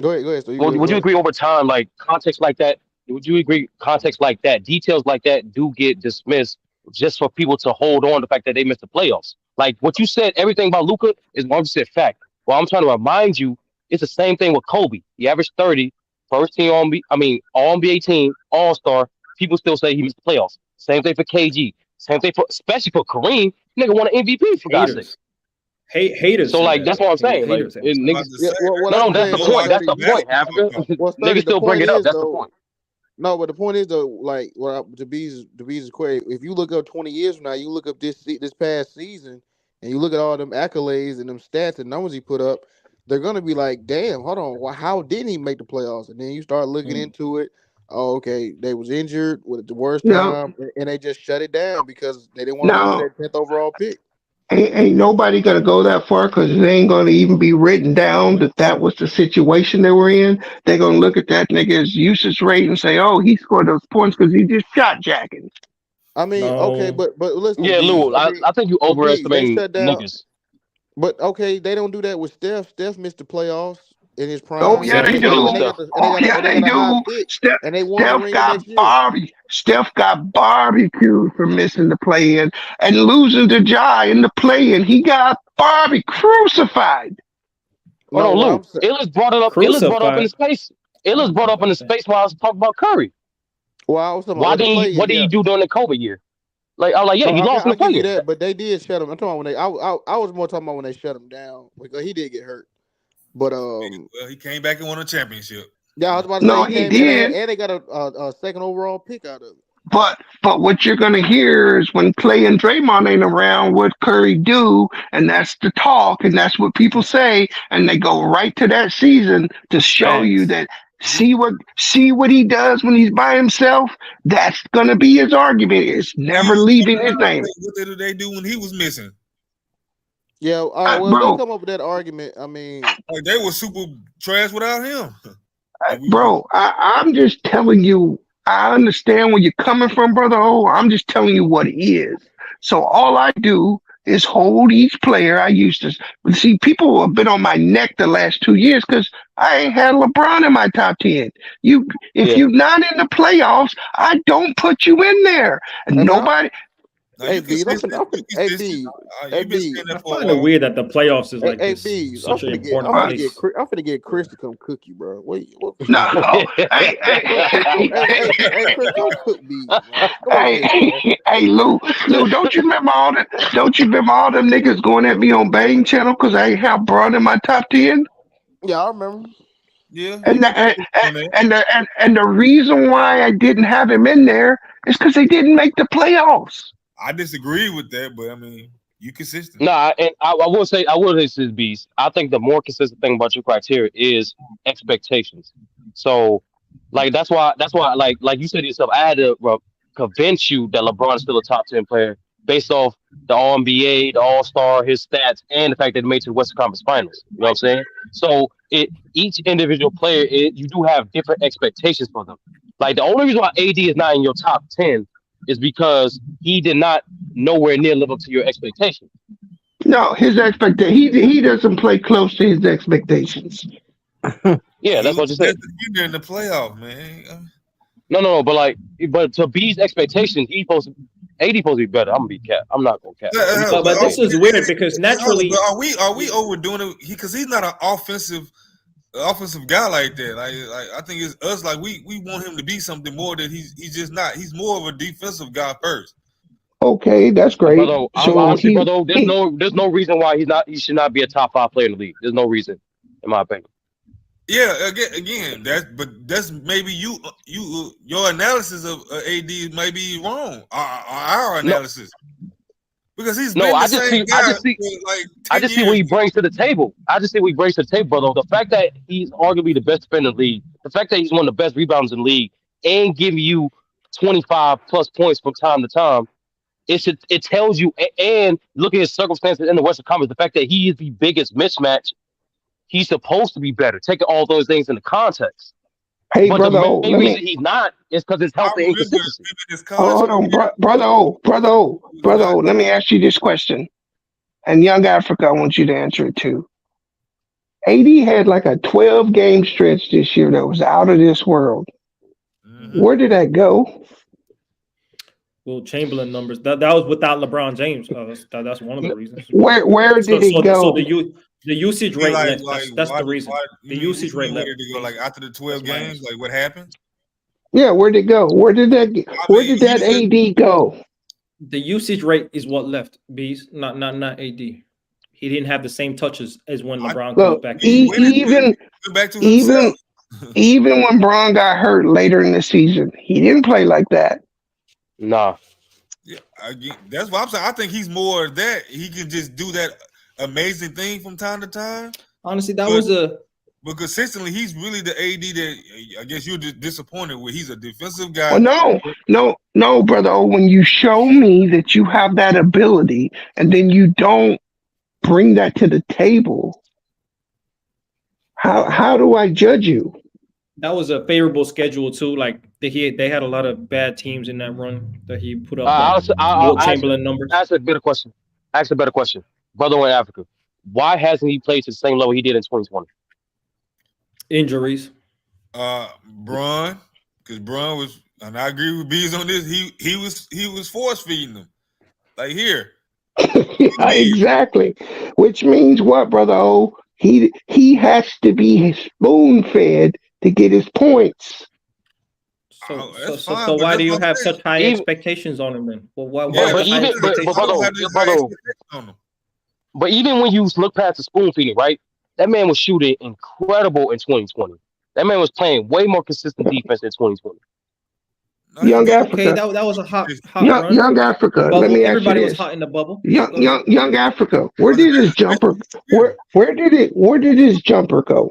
Go ahead. So would you agree over time, like context like that? Would you agree context like that, details like that do get dismissed just for people to hold on to the fact that they missed the playoffs? Like what you said, everything about Luka is 100% fact. Well, I'm trying to remind you, it's the same thing with Kobe. He averaged 30, first team all NBA team, All-Star. People still say he missed the playoffs. Same thing for KG. Same thing especially for Kareem. Nigga won an MVP for God's sake. Haters. So like that's what I'm saying. Like niggas. No, that's the point. That's the point, Africa. Niggas still bring it up. That's the point. No, but the point is though, like to B's query, if you look up 20 years from now, you look up this past season, and you look at all them accolades and them stats and numbers he put up, they're gonna be like, damn, hold on, well, how didn't he make the playoffs? And then you start looking into it. Oh, okay, they was injured with the worst time, and they just shut it down because they didn't want to lose that 10th overall pick. Ain't nobody gonna go that far because it ain't gonna even be written down that was the situation they were in. They're gonna look at that nigga's usage rate and say, "Oh, he scored those points because he just shot jacking." I mean, okay, but listen. Yeah, Lou, I think you overestimating niggas. But okay, they don't do that with Steph. Steph missed the playoffs in his prime. Oh yeah, they do. They do. Steph got barbecued for missing the play-in and losing to Ja in the play-in. He got crucified. Hold on, Lou. Illis brought it up. Illis brought up in the space. Illis brought up in the space while I was talking about Curry. Well, I was talking what did he do during the COVID year? Like I was like, yeah, he lost in the play-in. That, but they did shut him. I'm talking about when they. I was more talking about when they shut him down because he did get hurt. But well, he came back and won a championship. Yeah, I was about to say he did, and they got a second overall pick out of it. But what you're gonna hear is when Clay and Draymond ain't around, what Curry do, and that's the talk, and that's what people say, and they go right to that season to show you that see what he does when he's by himself. That's gonna be his argument. It's never leaving his name. What did they do when he was missing? Yeah, well, they come up with that argument. I mean, like they were super trash without him. Bro, I'm just telling you. I understand where you're coming from, brother. Oh, I'm just telling you what it is. So all I do is hold each player. I used to see people have been on my neck the last 2 years because I ain't had LeBron in my top 10. If you're not in the playoffs, I don't put you in there. And nobody. I find it weird that the playoffs is like such an important place. I'm finna get Chris to come cook you, bro. Wait, no. Hey, Lou, don't you remember all them niggas going at me on Bang Channel because I ain't have Braun in my top 10? Yeah, I remember. Yeah. And the reason why I didn't have him in there is because they didn't make the playoffs. I disagree with that, but I mean, you consistent. Nah, and I will say this, Beast. I think the more consistent thing about your criteria is expectations. So, like that's why like you said yourself, I had to convince you that LeBron is still a top 10 player based off the All-NBA, the All-Star, his stats, and the fact that he made it to the Western Conference Finals. You know what I'm saying? So, each individual player, you do have different expectations for them. Like the only reason why AD is not in your top 10 is because he did not nowhere near live up to your expectations. No, his expectation. He doesn't play close to his expectations. Yeah, that's what you said. You're in the playoff, man. No, but to B's expectations, AD supposed to be better. I'm gonna be cap. I'm not gonna cap. But this is weird because naturally, are we overdoing it? Because he's not an offensive guy like that. Like I think it's us. Like we want him to be something more that he's just not. He's more of a defensive guy first. Okay, that's great. Brother, there's no reason why he should not be a top 5 player in the league. There's no reason, in my opinion. Yeah, again, that's maybe your analysis of AD may be wrong. Our analysis. Because he's I just see what he brings to the table. Brother. The fact that he's arguably the best defender in the league, the fact that he's one of the best rebounders in the league, and giving you 25 plus points from time to time, it tells you, and look at his circumstances in the Western Conference, the fact that he is the biggest mismatch, he's supposed to be better. Taking all those things into context. Hey, But brother, the main reason he's not is because his health and inconsistency. Hold on, brother O. Let me ask you this question. And Young Africa, I want you to answer it too. AD had like a 12-game stretch this year that was out of this world. Where did that go? Will Chamberlain numbers. That was without LeBron James. That's one of the reasons. Where did it go? So the usage rate. That's the reason. The usage rate. Where did it go? Like after the 12 games, like what happened? Yeah, where'd it go? Where did that AD go? The usage rate is what left. Bees, not AD. He didn't have the same touches as when LeBron comes back. Even when Bron got hurt later in the season, he didn't play like that. Nah. Yeah, that's what I'm saying. I think he's more of that. He can just do that amazing thing from time to time. Honestly, but consistently, he's really the AD that I guess you're disappointed with. He's a defensive guy. Well, no, brother. When you show me that you have that ability and then you don't bring that to the table, how do I judge you? That was a favorable schedule too. Like they had a lot of bad teams in that run that he put up. I'll Chamberlain numbers. Ask a better question. Brother in Africa, why hasn't he played to the same level he did in 2020? Injuries. Bron, because Bron was, and I agree with Bees on this. He was force feeding them. Like here. Exactly. Which means what, brother O? He has to be spoon fed to get his points. So why do you have such high expectations on him then? Well, why but even when you look past the spoon feeding, right? That man was shooting incredible in 2020. That man was playing way more consistent defense in 2020. Young Africa. Okay, that was a hot run. Young Africa. Let me ask you this. Everybody was hot in the bubble. Young Africa. Where did his jumper? Where did his jumper go?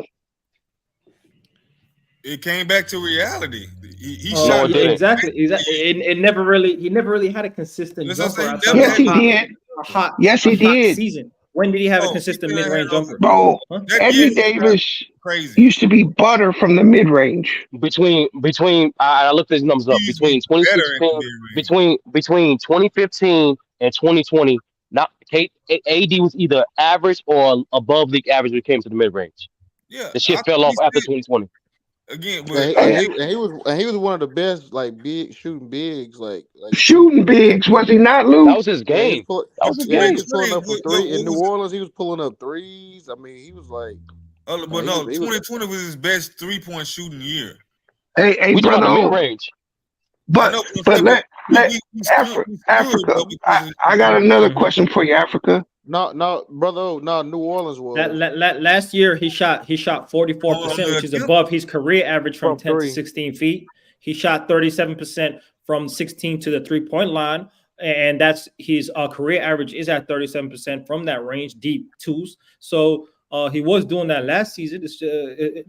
It came back to reality. He shot exactly. It never really. He never really had a consistent jumper. Yes, he did. Yes, he did. Season. When did he have a consistent mid-range jumper? Bro, Anthony Davis used to be butter from the mid-range. Between I looked his numbers up. Between 2015 and 2020, AD was either average or above league average when it came to the mid-range. Yeah, the shit fell off after 2020. Again, he was one of the best, like shooting bigs. Shooting bigs, was he not, Lou? That was his game. He was pulling up for three in New Orleans. He was pulling up threes. I mean, he was like. But no, 2020 was his best 3-point shooting year. Hey, we brother, mid-range. But let Africa. I got another question for you, Africa. No, brother. No, New Orleans was. Last year he shot 44%, which is above his career average from 10 to 16 feet. He shot 37% from 16 to the 3-point line, and that's his career average is at 37% from that range, deep twos. So he was doing that last season.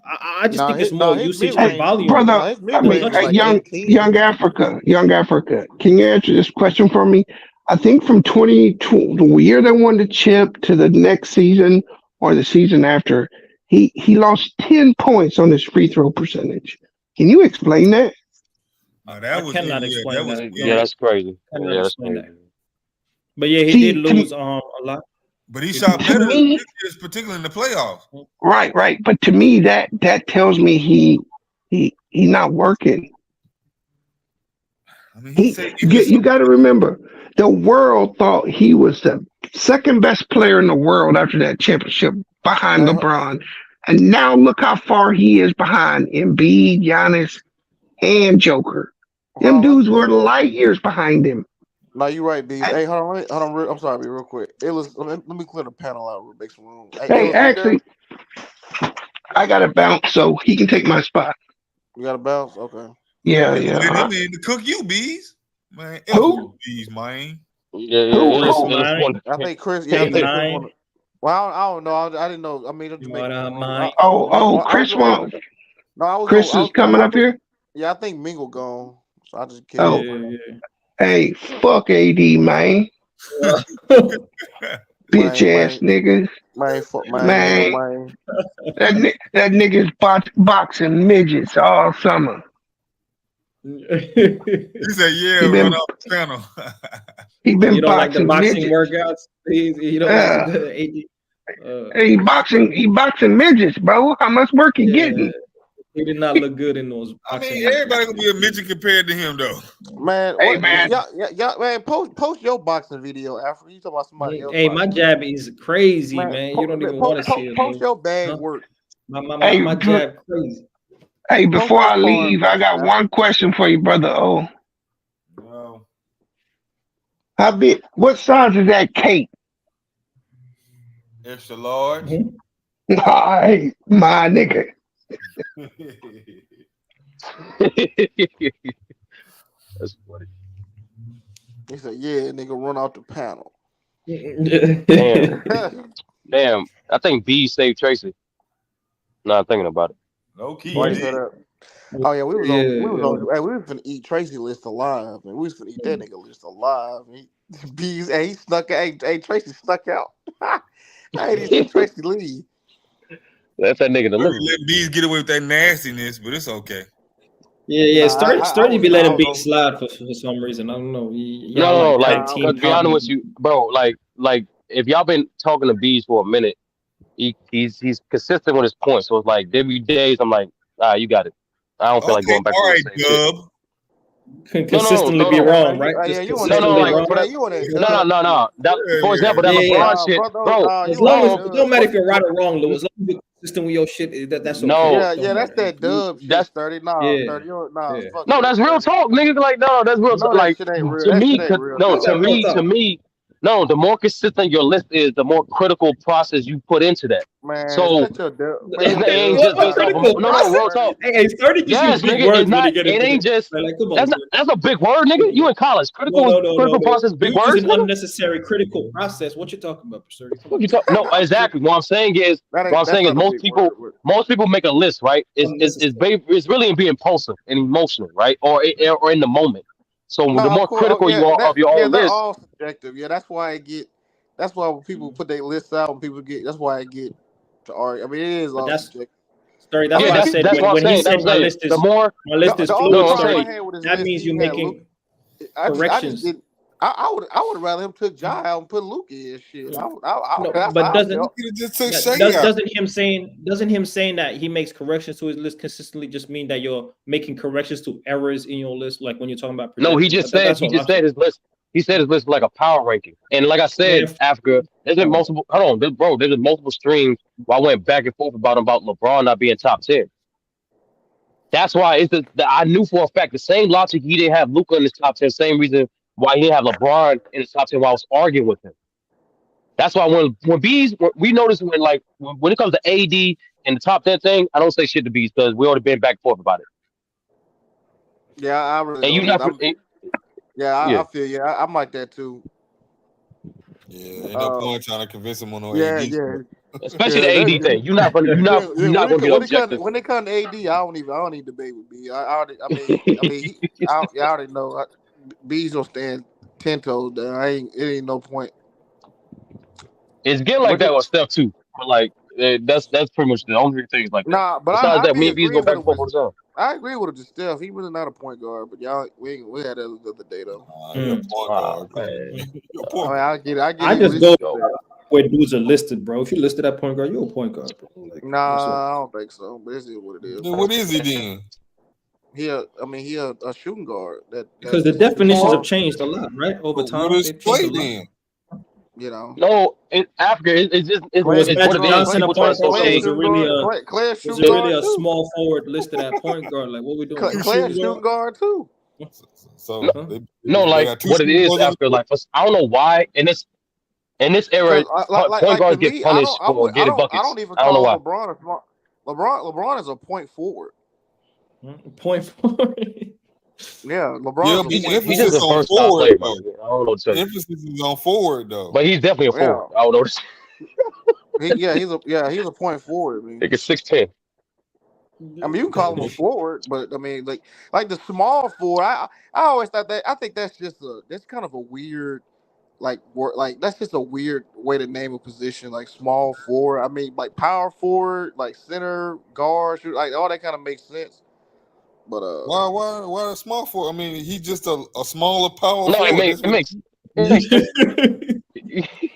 I just think it's more usage and volume. Brother, young Africa. Can you answer this question for me? I think from 2020, the year they won the chip to the next season or the season after, he lost 10 points on his free throw percentage. Can you explain that? I cannot explain that. Yeah, that's crazy. That's crazy. That. But yeah, he did lose a lot. But he shot better, particularly in the playoffs. Right. But to me, that tells me he not working. I mean, you got to remember, the world thought he was the second best player in the world after that championship behind LeBron. And now look how far he is behind Embiid, Giannis, and Joker. Them dudes were light years behind him. No, you're right, B. Hey, hold on. I'm sorry, B, real quick. Let me clear the panel out, make some room. Hey, actually, I got to bounce, so he can take my spot. You got to bounce? Okay. Yeah. I mean, to cook you, Bees. Man, who? Bees, man. I think Chris. Yeah, I think Chris. Well, I don't know. I didn't know. I mean, Chris won. Chris is coming up here. Yeah, I think Mingle gone. So I just kidding. Yeah. Hey, fuck AD, man. Bitch ass niggas. Man. That nigga's boxing midgets all summer. He said, "Yeah, run off the panel." He been you don't like the boxing midgets. workouts? You don't like the AD? He boxing midgets, bro. How much work he getting? He did not look good in those boxing. I mean, everybody gonna be a midget compared to him, though. Man, hey man, y'all, man, post your boxing video after you talk about somebody else. Hey, my jab is crazy, man. You don't even want to see it. Post your bag work. My jab crazy. Hey, before I leave, I got one question for you, brother. Oh, how big? What size is that cake? Extra large. Nah, hey, my nigga. That's funny. He said, "Yeah, nigga, run off the panel." Damn. I think B saved Tracy. Not thinking about it. No key. Why you say that? Oh yeah, we was finna eat Tracy list alive, and we was finna eat that nigga list alive. He snuck out. Hey, Tracy snuck out. I didn't see Tracy leave. That's that nigga delivery. Let Bees get away with that nastiness, but it's okay. Yeah. Sturdy be letting B slide for some reason. I don't know. No, like to be honest with you, bro. Like if y'all been talking to Bees for a minute, he's consistent with his points. So it's like every days I'm like, you got it. I don't feel like going back to the same shit. Consistently be wrong, right? No. For example, that LeBron shit, bro. As long as it don't matter if you're right or wrong, Lou. As long as you're consistent with your shit, that's okay. No, that's that dub shit. That's 30. No, that's real talk, nigga. Like, no, that's real talk. Like, to me, no, the more consistent your list is, the more critical process you put into that. Man, so it ain't just based off of real talk. Hey, 30 yes, nigga, it ain't just that's a big word, nigga. You in college. Critical process, big word. It's an unnecessary critical process. What you talking about, Sturdy? No, exactly. What I'm saying is most people make a list, right? It's really being impulsive and emotional, right? Or in the moment. So the more critical you are of your own list, they're all subjective. Yeah, that's why when people put their lists out, that's why I get to argue. I mean, it is all subjective. Sorry, that's why I said when he said my list is fluid, that means you're making corrections. I would rather him took Ja out and put Luka in shit. But doesn't him saying that he makes corrections to his list consistently just mean that you're making corrections to errors in your list, like when you're talking about no, he just said his list. He said his list like a power ranking. And like I said, Africa, there's been multiple there's been multiple streams where I went back and forth about LeBron not being top 10. That's why I knew for a fact the same logic he didn't have Luka in his top 10, same reason why he didn't have LeBron in his top 10 while I was arguing with him. That's why when we notice when it comes to AD and the top 10 thing, I don't say shit to Bees because we already been back and forth about it. Yeah, I really. I feel you. I'm like that too. Yeah, ain't no point trying to convince him on no AD. Yeah. Especially the AD thing. You're not gonna get objective. When they come to AD, I don't even debate with B. I already know. B's gonna stand 10 toes down. It ain't no point. It's getting like that with Steph too. But like that's pretty much the only thing like that. Nah, but besides that, me and B's go back and forth all the time. I agree with it to Steph. He was not a point guard, but we had that the other day though. I just go where dudes are listed, bro. If you listed at point guard, you're a point guard, bro. Like, I don't think so. But this is what it is. Then what is he then? He a shooting guard. Because the definitions have changed a lot, right? Over time. What is play then? You know. No, in Africa, it's Magic Johnson a point guard? Was it really a small forward listed at point guard? Like what we doing? Clay shooting guard too. So what it is after I don't know why in this era point guards get punished for getting buckets. I don't even call LeBron is a point forward. Point forward. Yeah, LeBron. He's just a first forward. I don't know what to tell you. Emphasis is on forward though. But he's definitely a forward. I don't know. He's a point forward. Man. Like a 6'10". I mean, you can call him a forward, but I mean, like the small forward. I always thought that. I think that's kind of a weird that's just a weird way to name a position, like small forward. I mean, like power forward, like center, guard, like all that kind of makes sense. But why a small forward? I mean, he's just a smaller power No, forward. it makes sense.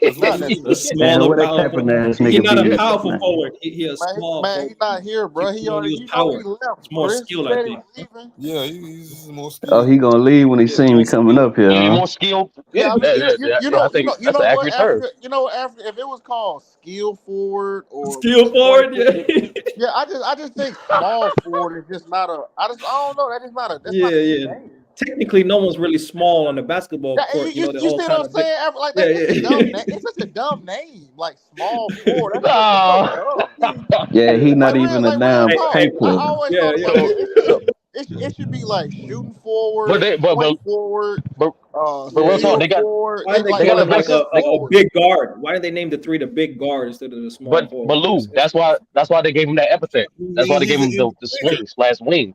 A smaller powerful. He's not a powerful forward. He a small. Man, he's not here, bro. He already power. He left. It's more skill, I think. Yeah, he's more skilled. Oh, he gonna leave when he see me coming up here. He's Huh? more skilled. Yeah, I mean, you know, that's an accurate term. After if it was called skill forward or skill forward, yeah, I just think small forward is just not a. I don't know. That is not a. That's yeah, not a yeah. name. Technically, no one's really small on the basketball court. You see what I'm saying? Like that, it's such a dumb name, like small forward. That's so Yeah, he not even a damn paint player. I always thought it should be like shooting forward, point forward. But they got a big guard. Why did they name the three the big guard instead of the small forward? But Lou, that's why they gave him that epithet. That's why they gave him the swing/wing.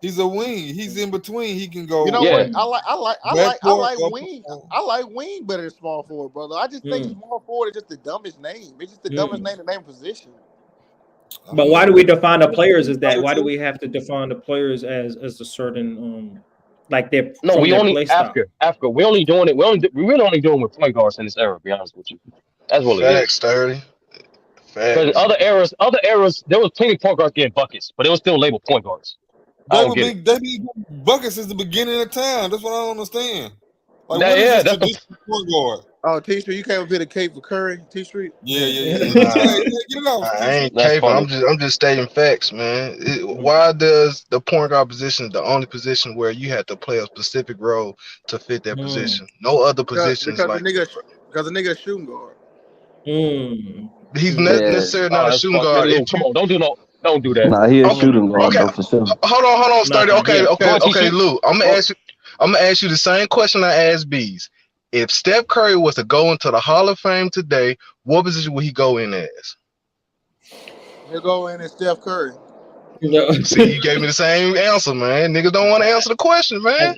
He's a wing. He's in between. He can go. You know what? I like wing. I like wing better than small forward, brother. I just think small forward is just the dumbest name. It's just the dumbest name to name position. But why do we define the players as that? Why do we have to define the players as a certain like they're we only after we only doing it. We really only doing with point guards in this era. To be honest with you, that's what it is. Sturdy. Because other eras, there was plenty of point guards getting buckets, but it was still labeled point guards. They be buckets since the beginning of time. That's what I don't understand. Like, that's the point guard. Oh, T Street, you came up here to Cape for Curry, T Street. Yeah. I ain't Cape. I'm just stating facts, man. Why does the point guard position the only position where you have to play a specific role to fit that position? No other positions because the nigga shooting guard. He's not necessarily not a shooting guard. Come on, don't do that. Nah, he a shooting guard though, for sure. Hold on, Sturdy. Okay, Lou. I'm gonna ask you the same question I asked Bees. If Steph Curry was to go into the Hall of Fame today, what position would he go in as? He'll go in as Steph Curry. See, you gave me the same answer, man. Niggas don't want to answer the question, man.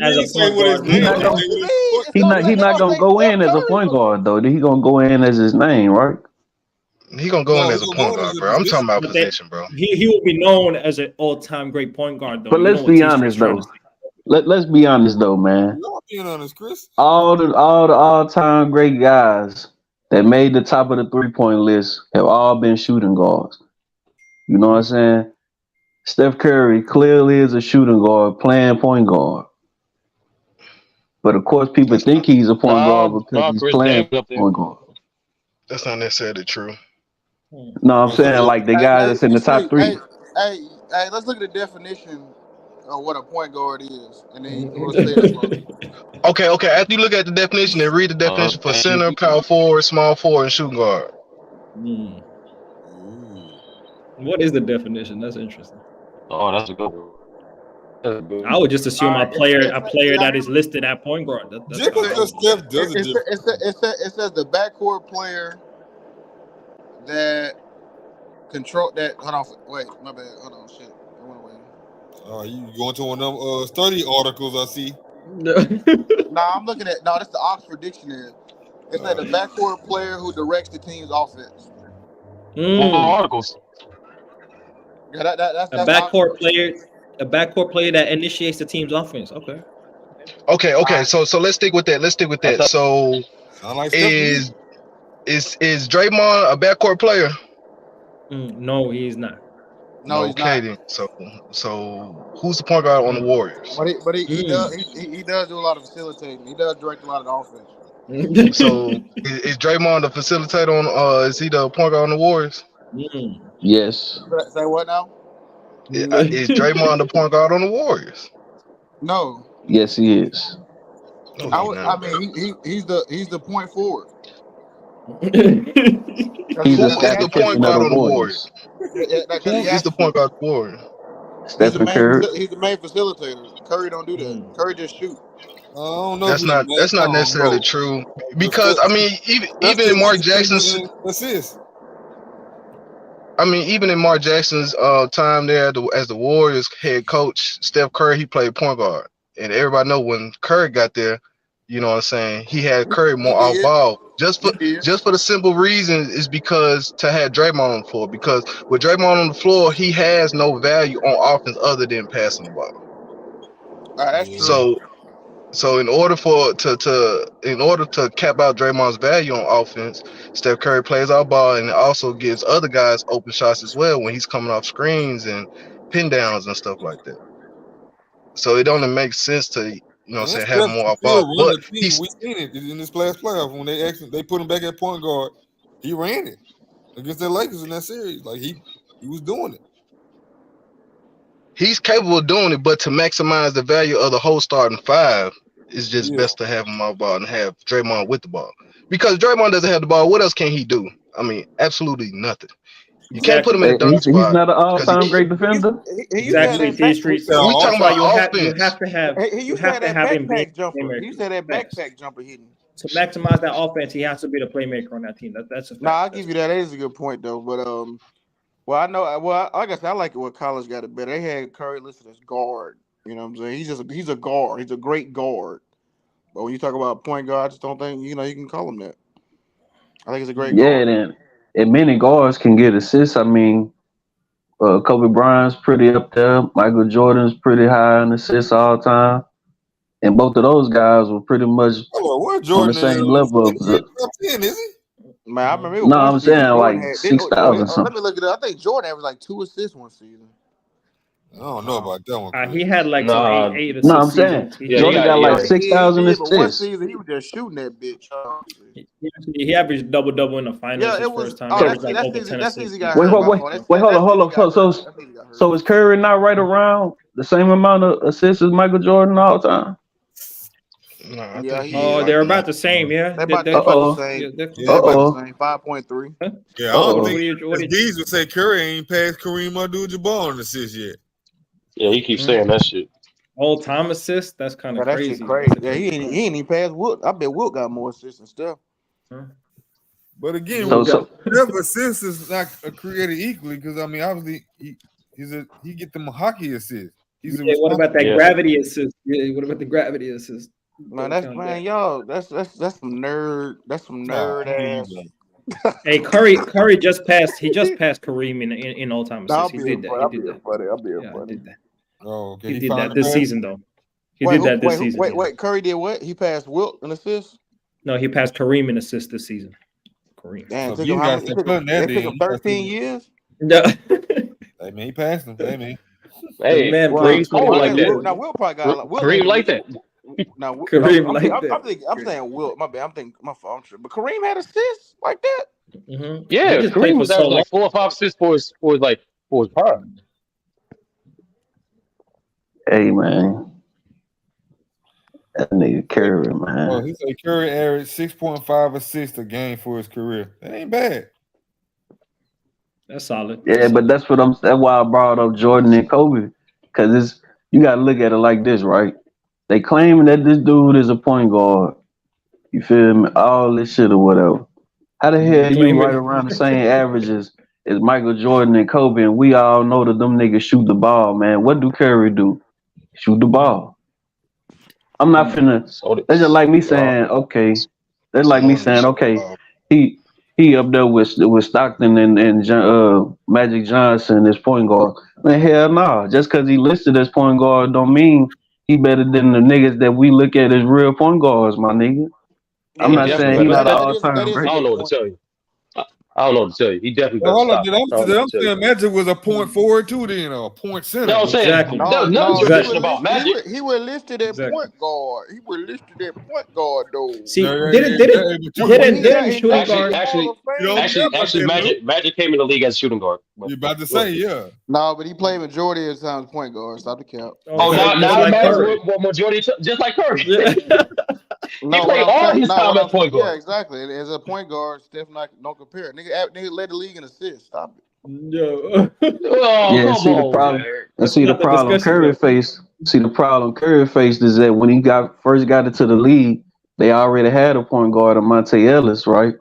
He not gonna go in as a point guard though. He gonna go in as his name, right? He gonna go in as a point guard, bro. I'm talking about position, bro. He will be known as an all-time great point guard, though. But let's be honest, though. Let's be honest, though, man. You're not being honest, Chris. All the all-time great guys that made the top of the three-point list have all been shooting guards. You know what I'm saying? Steph Curry clearly is a shooting guard playing point guard. But of course, people think he's a point guard because he's playing point guard. That's not necessarily true. No, I'm saying like the guy that's in the top three. Hey, let's look at the definition of what a point guard is, and then we'll say it. Okay. After you look at the definition, then read the definition for center, power forward, small forward, and shooting guard. What is the definition? That's interesting. Oh, that's a good one. I would just assume a player that is listed at point guard. It says the backcourt player that control that. Hold on, wait, my bad. Hold on, shit. I went away. You going to one of them study articles? I see. Nah, I'm looking at that's the Oxford Dictionary. It said the backcourt player who directs the team's offense. Articles. Yeah, that's a backcourt player. A backcourt player that initiates the team's offense. Okay. So let's stick with that. So is Draymond a backcourt player? No, he's not. No, he's not. Then. So who's the point guard on the Warriors? But he does do a lot of facilitating. He does direct a lot of the offense. So is Draymond the facilitator on? Is he the point guard on the Warriors? Yes. Say what now? Is Draymond the point guard on the Warriors? No. Yes, he is. He's the point forward. He's the point guard on the Warriors. He's the point guard on the Warriors. Stephen Curry. He's the main facilitator. Curry don't do that. Curry just shoot. I don't know. That's not necessarily true because I mean even in Mark Jackson's assist. I mean, even in Mark Jackson's time there as the Warriors head coach, Steph Curry, he played point guard. And everybody know when Curry got there, you know what I'm saying, he had Curry more off ball. Just for the simple reason is because to have Draymond on the floor. Because with Draymond on the floor, he has no value on offense other than passing the ball. That's true. So in order to cap out Draymond's value on offense, Steph Curry plays our ball and also gives other guys open shots as well when he's coming off screens and pin downs and stuff like that. So it only makes sense to have more off ball. But we seen it in this last playoff when they put him back at point guard. He ran it against the Lakers in that series. Like he was doing it. He's capable of doing it, but to maximize the value of the whole starting five, it's just best to have him off ball and have Draymond with the ball. Because Draymond doesn't have the ball, what else can he do? I mean, absolutely nothing. You can't put him in the dunk spot. He's not an all-time great defender. Exactly. You have to have him backpack jumper. He said that backpack jumper hitting. To maximize that offense, he has to be the playmaker on that team. That's a fact. I'll give you that. That is a good point though. But well, I know. Well, like I said, I like it when college got it better. They had Curry listed as guard. You know what I'm saying? He's a guard. He's a great guard. But when you talk about point guard, I just don't think you can call him that. I think he's a great guard. And many guards can get assists. I mean, Kobe Bryant's pretty up there. Michael Jordan's pretty high in assists all time. And both of those guys were pretty much on the same level. Is he? Man, I remember. No, I'm saying like 6,000 something. Let me look it up. I think Jordan averaged like 2 assists one season. I don't know about that one. He had like eight assists. No, I'm saying Jordan got like 6,000 assists. One season he was just shooting that bitch. He averaged double in the finals his first time. That's easy. Wait, hold on. So is Curry not right around the same amount of assists as Michael Jordan all the time? They're about the same. Yeah, they're about the same. They're about the same. 5.3. Yeah, I don't think these would say Curry ain't passed Kareem Abdul-Jabbar in assists yet. Yeah, he keeps saying that shit. All-time assist? That's kind of crazy. Shit crazy. Yeah, he ain't even passed Wilt. I bet Wilt got more assists and stuff. But again, whatever assists is not created equally because I mean, obviously he get them hockey assists. What about that gravity assist? Yeah, what about the gravity assist? Man, that's some nerd. That's some nerd ass. Hey, Curry just passed. He just passed Kareem in all-time assists. He did that. I'll be a buddy. Oh, okay. He did that this season, though. He did that this season. Wait. Curry did what? He passed Wilt in assists? No, he passed Kareem in assists this season. Kareem. Damn, it took him 13 years? No. Hey, man, he passed him. Hey, man. Hey, man, Kareem's cold like that. Now, Wilt probably got Kareem like that. Now, Kareem like that. I'm saying Wilt. My bad. I'm thinking my fault. I'm sure. But Kareem had assists like that? Mm-hmm. Yeah, Kareem was averaging like 4 or 5 assists for his prime. Hey, man. That nigga Curry, man. Well, he said Curry averaged 6.5 assists a game for his career. That ain't bad. That's solid. Yeah, but that's why I brought up Jordan and Kobe. Because you gotta look at it like this, right? They claim that this dude is a point guard. You feel me? All this shit or whatever. How the hell you right around the same averages as Michael Jordan and Kobe, and we all know that them niggas shoot the ball, man. What do Curry do? Shoot the ball. I'm not finna. That's just like me saying, okay. That's like me saying, okay. He up there with Stockton and Magic Johnson as point guard. Man, hell no. Just because he listed as point guard don't mean he better than the niggas that we look at as real point guards, my nigga. I'm not saying he's not an all-time great. I don't know what to tell you. I don't know what to tell you. He definitely I'm saying Magic was a point forward too, then, or a point center. No, I'm saying exactly. nothing about Magic. He was listed at point guard. He was listed at point guard, though. See, didn't shooting guard. Actually, Magic came in the league as a shooting guard. You about to say, yeah. No, but he played majority of the time point guard. Stop the count. Now Magic majority just like Curry. He played all his time at point guard. Yeah, exactly. As a point guard, Steph don't compare. Nigga led the league in assists. Stop it. No. See the problem Curry faced. See the problem Curry faced is that when he first got into the league, they already had a point guard, Monte Ellis, right?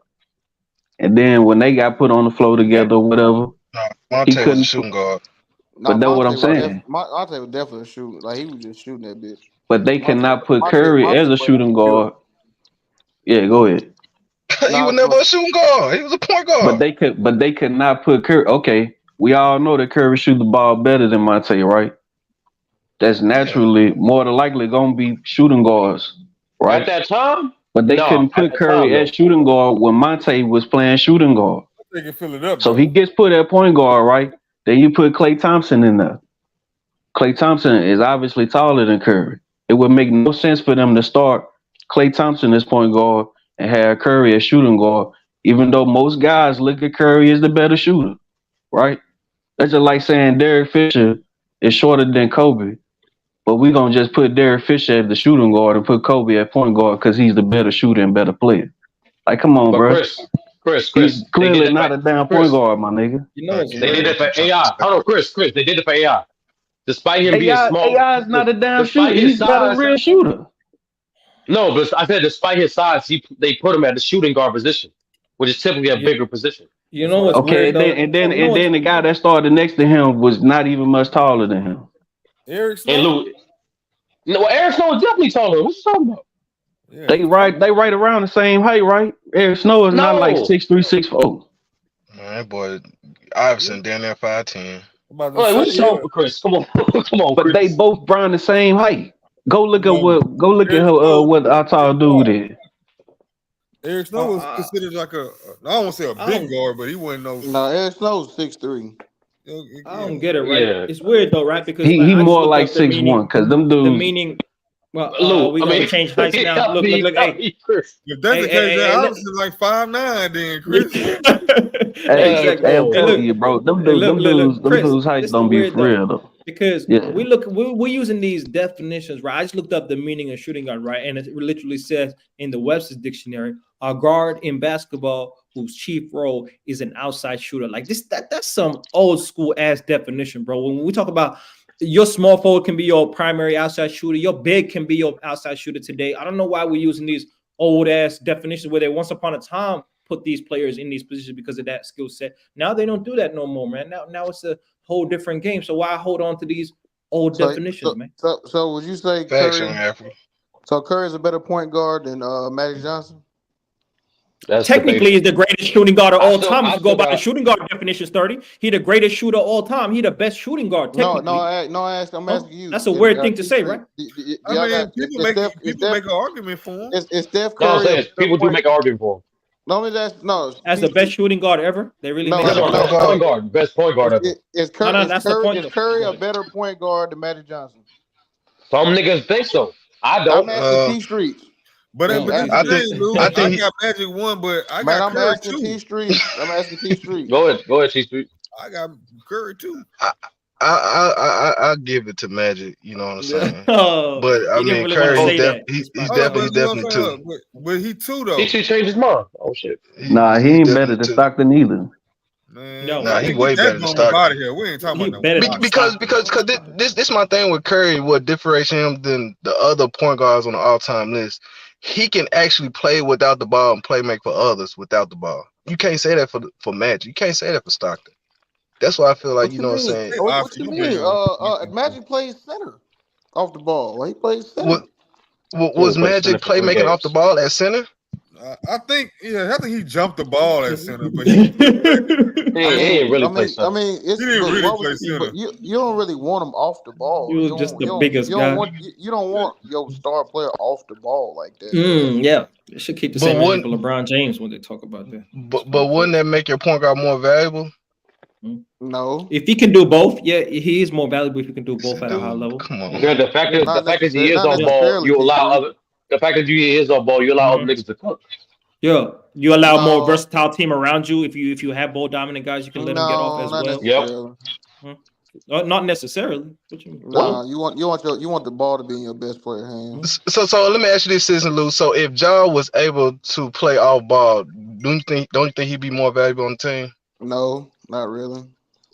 And then when they got put on the floor together, or whatever, Monte was a shooting guard. But that's what I'm saying. Monte was definitely a shooter. Like he was just shooting that bitch. But they cannot put Curry as a shooting guard. Yeah, go ahead. He was never a shooting guard. He was a point guard. But they could not put Curry. Okay, we all know that Curry shoot the ball better than Monte, right? That's naturally more than likely gonna be shooting guards, right? At that time. But they couldn't put Curry as shooting guard when Monte was playing shooting guard. They can fill it up. So he gets put at point guard, right? Then you put Klay Thompson in there. Klay Thompson is obviously taller than Curry. It would make no sense for them to start Klay Thompson as point guard and have Curry as shooting guard, even though most guys look at Curry as the better shooter, right? That's just like saying Derek Fisher is shorter than Kobe, but we're going to just put Derek Fisher as the shooting guard and put Kobe at point guard because he's the better shooter and better player. Like, come on, bro. Chris. He's clearly not a damn point guard, my nigga. You know, they did it for AI. Hold on, Chris. They did it for AI. Despite him being small. AI is not a damn shooter. He's not a real shooter. No, but I said despite his size, they put him at the shooting guard position, which is typically a bigger position. You know what's okay, weird, and then the guy that started next to him was not even much taller than him. Eric Snow. And Lou, no, Eric Snow is definitely taller. What you talking about? Yeah. They right around the same height, right? Eric Snow is not like 6'3", 6'4". Man, that boy Iverson down there 5'10". What you talking about, Chris? Come on, But Chris. they both around the same height. Go look at what our tall dude is. Eric Snow was considered like I don't want to say a big guard, but he wasn't no. No, Eric Snow's 6'3". I don't get it, right? Yeah. It's weird though, right? Because he more like 6'1", because them dudes. The meaning. Well, we're gonna change heights now. Look, hey. If that's the case, I was like 5'9", then Chris. I'm telling you, bro. Them dudes' heights don't be for real though. Because we're using these definitions, right? I just looked up the meaning of shooting guard, right? And it literally says in the Webster's dictionary, a guard in basketball whose chief role is an outside shooter. Like that's some old school ass definition, bro. When we talk about your small forward can be your primary outside shooter, your big can be your outside shooter today. I don't know why we're using these old ass definitions where they once upon a time put these players in these positions because of that skill set. Now they don't do that no more, man. Now it's a whole different game. So why hold on to these old definitions, man? So would you say Curry? So Curry's a better point guard than Magic Johnson? Technically, he's the greatest shooting guard of all time. If you go by the shooting guard definition, 30. He the greatest shooter of all time. He the best shooting guard. Technically. I'm asking you. That's a weird thing to say, right? People make an argument for him. Is Steph Curry? No, people do make an argument for him. As the best shooting guard ever, they really make point guard, best point guard ever. Is Curry a better point guard than Magic Johnson? Some niggas think so. I don't. I'm asking T Streets. But I think got Magic one, but I got Curry too. I'm asking T Streets. Go ahead, T Street. I got Curry too. I give it to Magic, you know what I'm saying? But I mean, really Curry, he's definitely two. But he two though. He should change his mind. Oh shit. Nah, he ain't better than Stockton either. Nah, he way better than Stockton. We ain't talking about because this my thing with Curry. What differentiates him than the other point guards on the all-time list? He can actually play without the ball and play make for others without the ball. You can't say that for Magic. You can't say that for Stockton. That's why I feel like, you know what I'm saying? What you mean? Magic plays center off the ball. He plays center. Was Magic playmaking off the ball at center? I think he jumped the ball at center, but he ain't really play center. I mean, he didn't really play center. You don't really want him off the ball. You was just the biggest guy. You don't want your star player off the ball like that. Yeah, they should keep the same thing for LeBron James when they talk about that. But wouldn't that make your point guard more valuable? No. If he can do both, yeah, he is more valuable if he can do both at a high level. Come on. Yeah, the fact that he is on ball, you allow other. The fact that he is on ball, you allow other niggas to cook. Yeah, you allow more versatile team around you. If you have ball dominant guys, you can let them get off as well. Yep. Not necessarily. You want the ball to be in your best player hands. So let me ask you this, Citizen Lou. So if Ja was able to play off ball, don't you think he'd be more valuable on the team? No, not really.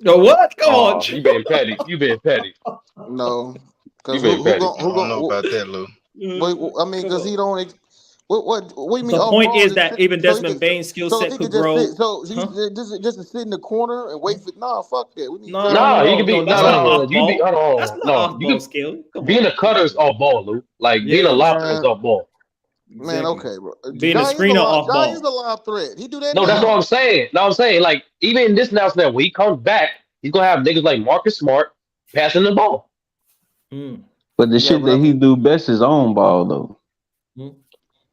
No, what? Come on, you being petty. No, because who don't know about that, Lou? But I mean, because he don't. What do you mean? The point is that even Desmond Bane's skill set could grow. So he's just to sit in the corner and wait for. Nah, fuck that. We need you can be that's not off ball. That's not off ball you skill. being a cutter is off ball, Luke. Like being a locker is off ball. Man, okay, bro. Being a screener off ball. Is a live threat. He do that. No, that's what I'm saying. No, I'm saying like even in this announcement, when he comes back, he's gonna have niggas like Marcus Smart passing the ball. But the shit that he do best is on ball though.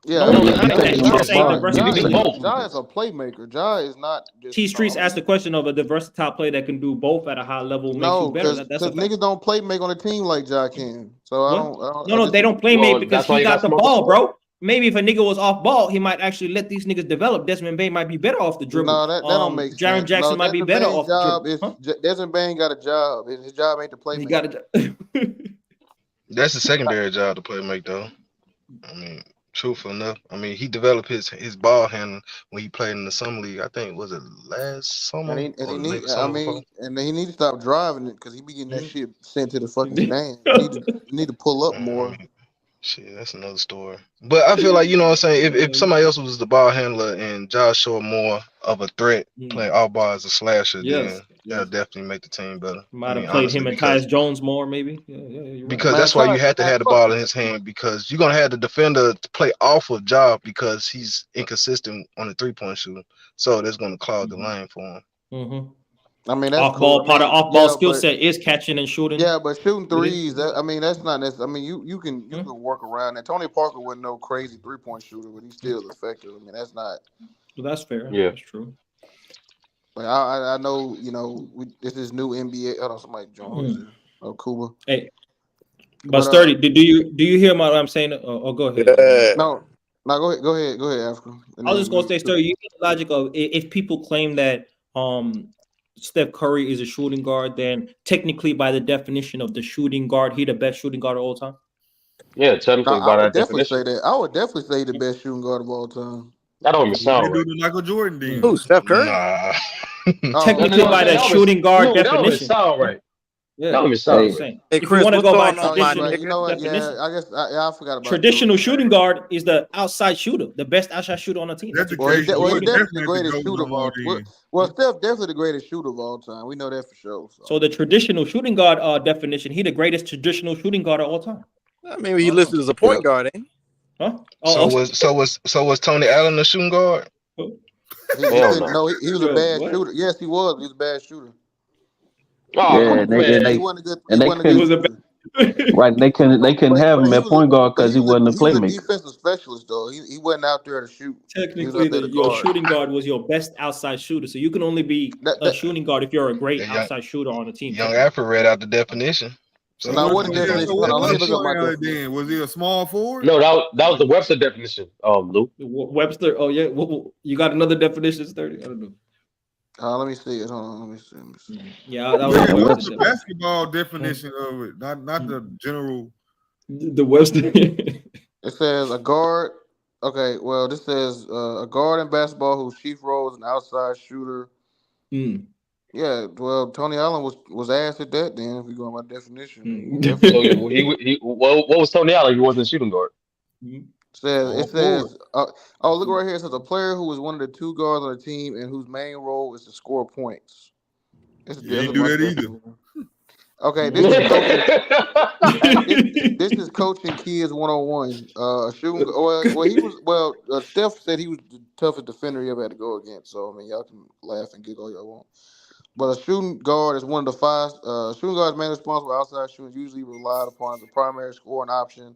Yeah, Ja is a playmaker. Ja is not. T Streets asked the question of a versatile player that can do both at a high level. No, because niggas don't play make on a team like Ja can. So I don't. No, they don't play make because he got the ball, bro. Maybe if a nigga was off ball, he might actually let these niggas develop. Desmond Bain might be better off the dribble. No, that don't make sense. Jaren Jackson might be better off the dribble. Desmond Bain got a job. His job ain't to play. He got a job. That's a secondary job to play make though. I mean, truthful enough. I mean, he developed his ball handling when he played in the summer league. I think was it last summer. And he need to stop driving it because he be getting that shit sent to the fucking stand. He need to pull up more. Shit, that's another story. But I feel like, you know what I'm saying, if somebody else was the ball handler and Josh showed more of a threat, playing all ball as a slasher, then that'll definitely make the team better. Might have played him and Tyus Jones more, maybe. Because that's why you had to have the ball in his hand, because you're going to have the defender to play off of Ja because he's inconsistent on the three-point shooting. So that's going to clog the lane for him. I mean, that's off ball. Part of off ball skill set is catching and shooting. Yeah, but shooting threes. That's not necessary. I mean, you can work around that. Tony Parker wasn't no crazy 3-point shooter, but he's still effective. I mean, that's not. Well, that's fair. Yeah, that's true. But I know, this is new NBA. Hold on, somebody joined. Oh, Kuba. Hey, but Sturdy, do you hear what I'm saying? Or go ahead. Yeah. No, go ahead, Africa. I was just gonna say, Sturdy, you get the logic of if people claim that Steph Curry is a shooting guard, then technically by the definition of the shooting guard, he the best shooting guard of all time. Yeah, technically by that definition. Say that. I would definitely say the best shooting guard of all time. That don't even sound right. Michael Jordan then. Who, Steph Curry? Nah. Technically by that shooting guard definition. That don't even sound right. Yeah, that don't even sound right. Hey, Chris, you want to go by traditional, definition, I guess I forgot about traditional shooting guard is the outside shooter, the best outside shooter on the team. He's definitely the greatest shooter of all time. Well, Steph definitely the greatest shooter of all time. We know that for sure. So the traditional shooting guard definition, he the greatest traditional shooting guard of all time. I mean, he listed as a point guard, ain't he? Huh? So was Tony Allen a shooting guard? No, he was a bad shooter. Yes, he was. He was a bad shooter. Oh, yeah, they couldn't have him at point guard because he wasn't a playmaker. He was a defensive specialist though. He wasn't out there to shoot. Technically, your shooting guard was your best outside shooter. So you can only be a shooting guard if you're a great outside shooter on a team. Young Alfred read out the definition. So now what definition? Was he a small forward? No, that was the Webster definition. Luke. Webster. Oh yeah. You got another definition? 30. I don't know. Let me see it. Hold on. Let me see. Yeah, that was the basketball definition of it, not the general. The Webster. It says a guard. Okay, well, this says a guard in basketball whose chief role is an outside shooter. Yeah, well, Tony Allen was asked at that. Then, if we go by definition, so what was Tony Allen? He wasn't a shooting guard. It says, look right here. It says a player who was one of the two guards on the team and whose main role is to score points. You didn't do that either. Okay, this is coaching kids 101. Shooting. Steph said he was the toughest defender he ever had to go against. So I mean, y'all can laugh and giggle all y'all want. But a shooting guard is one of the five. Shooting guards main responsible for outside shooting usually relied upon as a primary scoring option.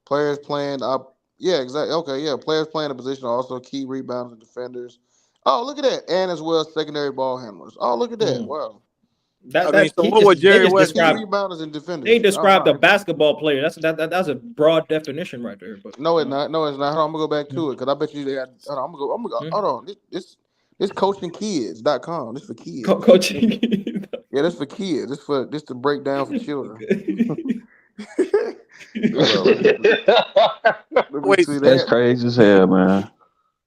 Players playing up. Yeah, exactly. Okay, yeah. Players playing the position are also key rebounders and defenders. Oh, look at that. And as well secondary ball handlers. Oh, look at that. Wow. What would Jerry West rebounders and defenders? They described a basketball player. That's a broad definition right there. But no, it's not. No, it's not. Hold on, I'm gonna go back to it because I bet you they got. Hold on, hold on. This coachingkids.com. This for kids. Coaching. Yeah, this for kids. This to break down for children. Wait, that's crazy as hell, man.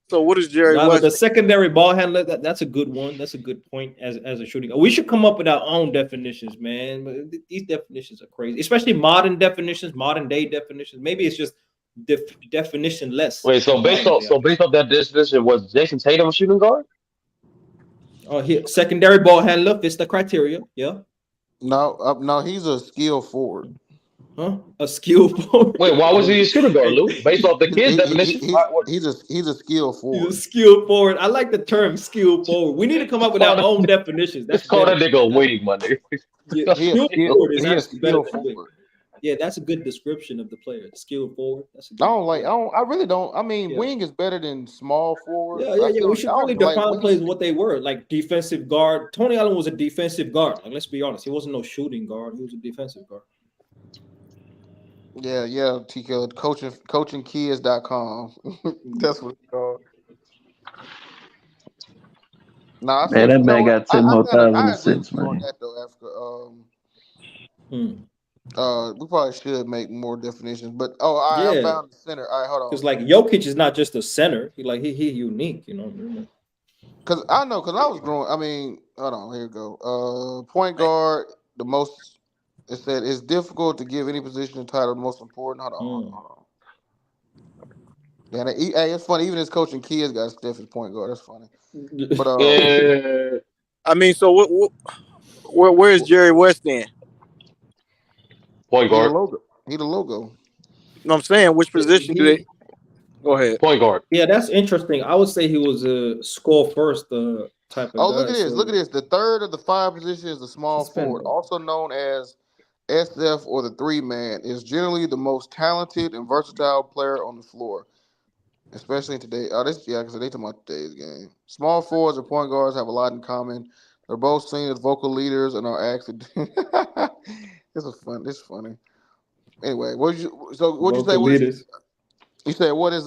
So what is Jerry West? The secondary ball handler, that's a good one. That's a good point as a shooting. We should come up with our own definitions, man. But these definitions are crazy, especially modern definitions, modern day definitions. Maybe it's just definition less. Wait, so based off that definition, was Jayson Tatum a shooting guard? Oh, secondary ball handler fits the criteria. Yeah. No, he's a skill forward. Huh? A skill forward. Wait, why was he a shooting guard, Lou? Based off the kid's definition, he's a skill forward. He's a skill forward. I like the term skill forward. We need to come up with our own definitions. Let's call that nigga a wing, my nigga. Yeah, skill forward is actually better than wing. Yeah, that's a good description of the player. Skill forward. That's a good I really don't. I mean, wing is better than small forward. Yeah. We should really define players what they were. Like defensive guard. Tony Allen was a defensive guard. Like, let's be honest. He wasn't no shooting guard. He was a defensive guard. Yeah, TK, coachingkids.com. That's what it's called. Nah, man, that man got 10 more thousand assists, man. We probably should make more definitions, but I found the center. All right, hold on. Because like Jokic is not just a center. He unique, you know. Because I was growing. I mean, hold on, here we go. Point guard, the most. It said it's difficult to give any position a title the most important. Hold on. Yeah, hey, it's funny. Even his coaching kids got Steph as point guard. That's funny. But I mean, so where's Jerry West then? Point guard. He the logo. You know what I'm saying? Which position do they? Go ahead. Point guard. Yeah, that's interesting. I would say he was a score first type of guy. Look at this. Look at this. The third of the five position is the small forward, also known as SF or the 3-man, is generally the most talented and versatile player on the floor, especially in today. Because they talking about today's game. Small forwards and point guards have a lot in common. They're both seen as vocal leaders and are acted. It's funny. Anyway, what'd you say? You said what is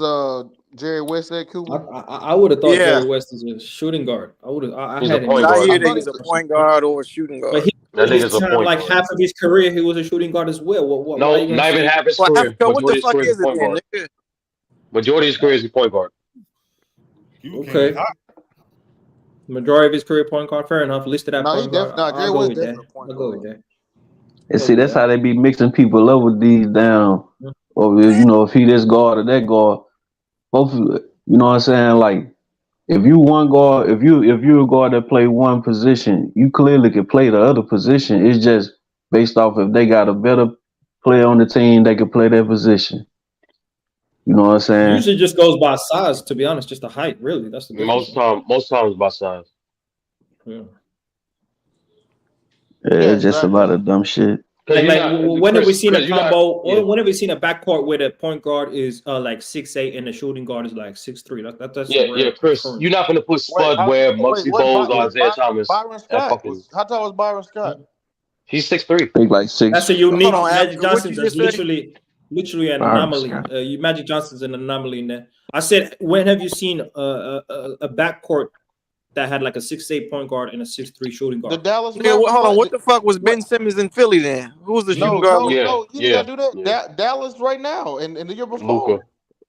Jerry West said, Cooper? I would have thought Jerry West is a shooting guard. I would have. I had him. I hear that he's a point guard or a shooting guard. That nigga's a point guard. Half of his career, he was a shooting guard as well. No, not even half his career. What the fuck is it then, nigga? Majority of his career is a point guard. Okay. Majority of his career point guard. Fair enough. Listed at point guard. Jerry West definitely a point guard. And see, that's how they be mixing people up with these down. Or if he this guard or that guard. Both, you know what I'm saying? Like, if you one guard, if you're a guard that play one position, you clearly can play the other position. It's just based off if they got a better player on the team, they can play their position. You know what I'm saying? Usually just goes by size, to be honest, just the height, really. That's the most times by size. Yeah. It's just a lot of dumb shit. When have we seen a combo? When have we seen a backcourt where the point guard is like 6'8" and the shooting guard is like 6'3"? That's Chris. You're not gonna put Spud Webb, Muggsy Bogues, or Isaiah Thomas. Byron Scott. How tall was Byron Scott? He's 6'3". Big like 6. That's a unique. Magic Johnson's literally an anomaly. Magic Johnson's an anomaly in there. I said, when have you seen a backcourt that had like a 6'8" point guard and a 6'3" shooting guard? The Dallas. Hold on. What the fuck was Ben Simmons in Philly then? Who was the shooting guard? No, you gotta do that. Dallas right now and the year before.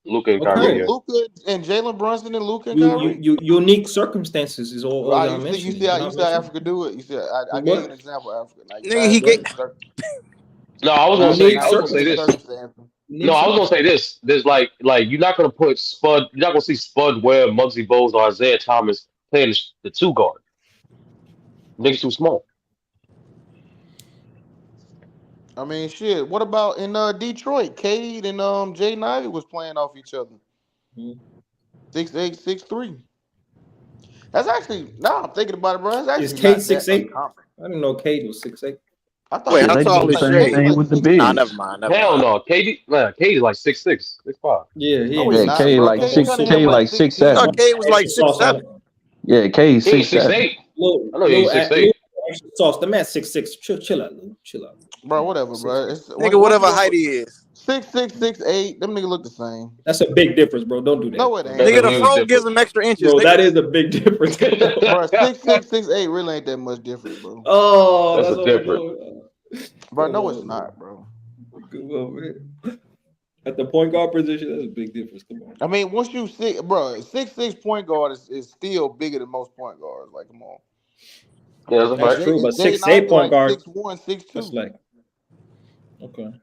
Luka and Kyrie. Luka and Jalen Brunson and Luka and Kyrie. Unique circumstances is all I mentioned. You see how Africa do it. You see, I gave an example of Africa. No, I was gonna say this. No, I was gonna say this. There's like you're not gonna put Spud. You're not gonna see Spud Webb, Muggsy Bogues, or Isaiah Thomas playing the 2 guard. Niggas too small. I mean, shit. What about in Detroit? Cade and Jaden Ivey was playing off each other. 6'8", 6'3". That's actually, now I'm thinking about it, bro. That's actually is Cade 6'8"? I didn't know Cade was 6'8". I thought how tall is Cade? With the big. Nah, never mind. Hell no, Cade is like 6'6", 6'5". Yeah, Cade like 6. Cade like 6'7". I thought Cade was like 6'7". Yeah, Cade 6'8". I know he's 6'8". Sauce, the man 6'6". Chill out, Lou. Chill out. Bro, whatever, bro. Nigga, whatever height he is. 6'6", 6'8". Them niggas look the same. That's a big difference, bro. Don't do that. No, it ain't. Nigga, the fro gives him extra inches. Bro, that is a big difference. Bro, 6'6", 6'8" really ain't that much difference, bro. Oh, that's a difference. Bro, no, it's not, bro. Come on, man. At the point guard position, that's a big difference. Come on. I mean, once you see, bro, 6'6" point guard is still bigger than most point guards. Like, come on. Yeah, that's true. But 6'8" point guard, 6'1", 6'2". That's like, okay.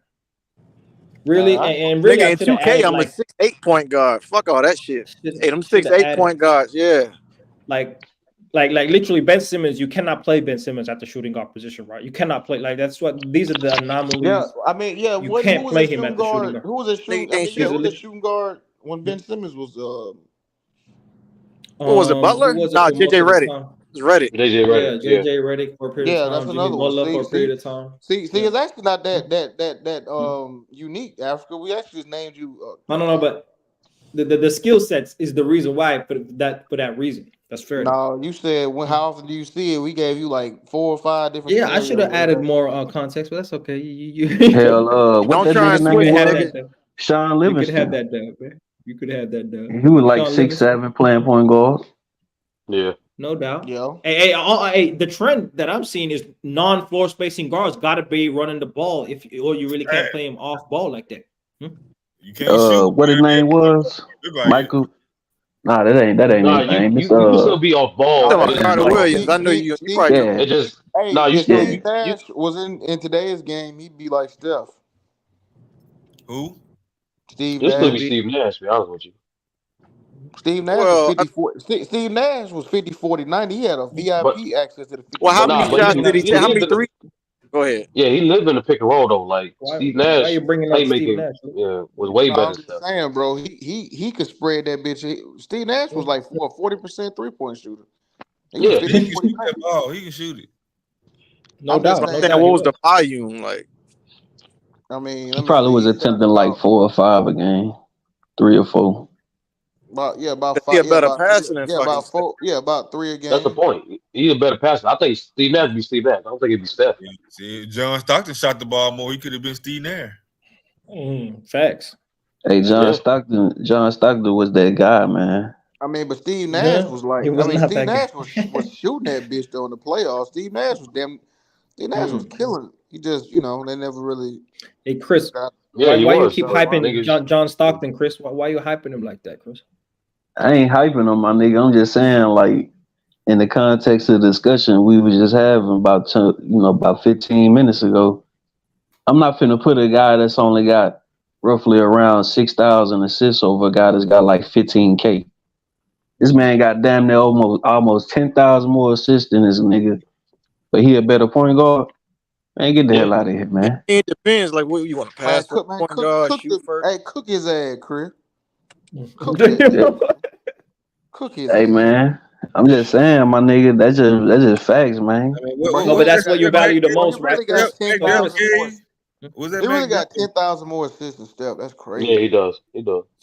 Really, and really, nigga I in should have 2K, added I'm a like 6'8" point guard. Fuck all that shit. Hey, them should have 6'8" added point guards. Yeah. like literally Ben Simmons. You cannot play Ben Simmons at the shooting guard position, right? You cannot play like that's what these are the anomalies. Yeah, I mean, yeah. You Who can't was play the him shooting at the shooting guard? guard. Who was the shooting? I mean, yeah, who was the shooting guard when Ben Simmons was? What was it, Butler? Who was it Nah, for most JJ of the Redick. time? It's Redick. JJ Redick. Yeah, JJ Redick for a period of Yeah, that's time. Jimmy another one. Butler for a period of time. See, it's actually not that unique, Africa. We actually just named you. No, but the skill sets is the reason why for that reason. That's fair. No, you said how often do you see it? We gave you like 4 or 5 different. Yeah, I should have added more context, but that's okay. You Hell, what that nigga name was? Sean You could have Livingston. that dub, man. You could have that dub. He was like Sean 6'7" playing point guard. Yeah. No doubt. Yeah. Hey, the trend that I'm seeing is non-floor spacing guards got to be running the ball or you really can't play him off ball like that. You can't shoot. What his name was? Michael. Nah, that ain't his name. You can still be off ball. Williams. I know you. Probably yeah. It just if Steve Nash was in today's game, he'd be like Steph. Who? Steve This Nash. could be Steve Nash, to be honest with you. Steve Nash was 50-40. Steve Nash was 50-40-90. He had a VIP access to the 50. Well, how many shots did he take? How many threes? Go ahead. Yeah, he lived in the pick and roll though. Like Steve Nash, why you bringing up Steve playmaking, Nash? was way better. I'm just saying, bro. He could spread that bitch. Steve Nash was like 40% 3-point shooter. He was He can shoot that ball. He can shoot it. No doubt. What was the volume like? I mean, He probably was attempting like 4 or 5 a game, 3 or 4. About 5. He a better passer than about 4. Yeah, about 3 a game. That's the point. He's a better passer. I think Steve Nash be Steve Nash. I don't think it'd be Steph. See, John Stockton shot the ball more. He could have been Steve Nash. Facts. Hey, John Stockton was that guy, man. I mean, but Steve Nash was like. Steve Nash was shooting that bitch though in the playoffs. Steve Nash was killing. He just, they never really. Hey, Chris. Yeah, why you keep hyping John Stockton, Chris? Why you hyping him like that, Chris? I ain't hyping him, my nigga. I'm just saying, like, in the context of the discussion we was just having about 15 minutes ago, I'm not finna put a guy that's only got roughly around 6,000 assists over a guy that's got like 15K. This man got damn near almost 10,000 more assists than this nigga, but he a better point guard. Man, get the hell out of here, man. It depends. Like, what you want to pass? Point guard, shoot first. Hey, cook his ass, Chris. Cook his Hey, man. I'm just saying, my nigga, that's just facts, man. But that's what you value the most, right? He really got 10,000 more assists than Steph. That's crazy. Yeah, he does.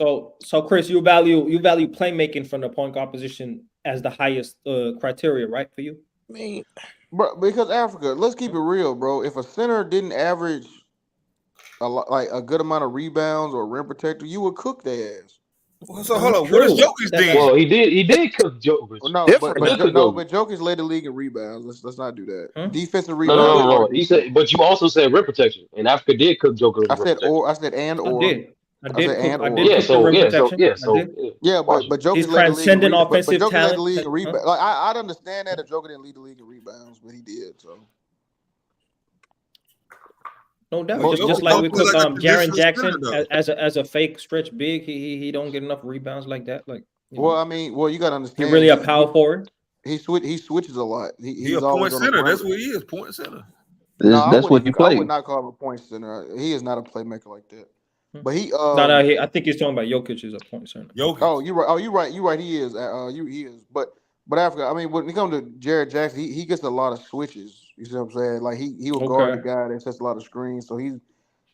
So Chris, you value playmaking from the point guard position as the highest criteria, right, for you? I mean, bro, because Africa, let's keep it real, bro. If a center didn't average a good amount of rebounds or rim protector, you would cook their ass. So hold on, what is Jokic then? Well, he did cook Jokic. Well, but Jokic led the league in rebounds. Let's not do that. Defensive rebounds. No. He said, but you also said rim protection, and Africa did cook Jokic. I said but Jokic he's led transcending offensive but Jokic talent. led the league in rebounds. Like I'd understand that if Jokic didn't lead the league in rebounds, but he did. So. No doubt. Just like we put Jaren Jackson as a fake stretch big, he don't get enough rebounds like that. Like, I mean, you gotta understand. He's really a power forward. He switches a lot. He's a point center. That's what he is. Point center. That's what you play. I would not call him a point center. He is not a playmaker like that. But he I think he's talking about Jokic as a point center. Jokic. Oh, you're right. He is. He is. But Africa, I mean, when it comes to Jared Jackson, he gets a lot of switches. You see what I'm saying? Like he will guard the guy that sets a lot of screens. So he's, you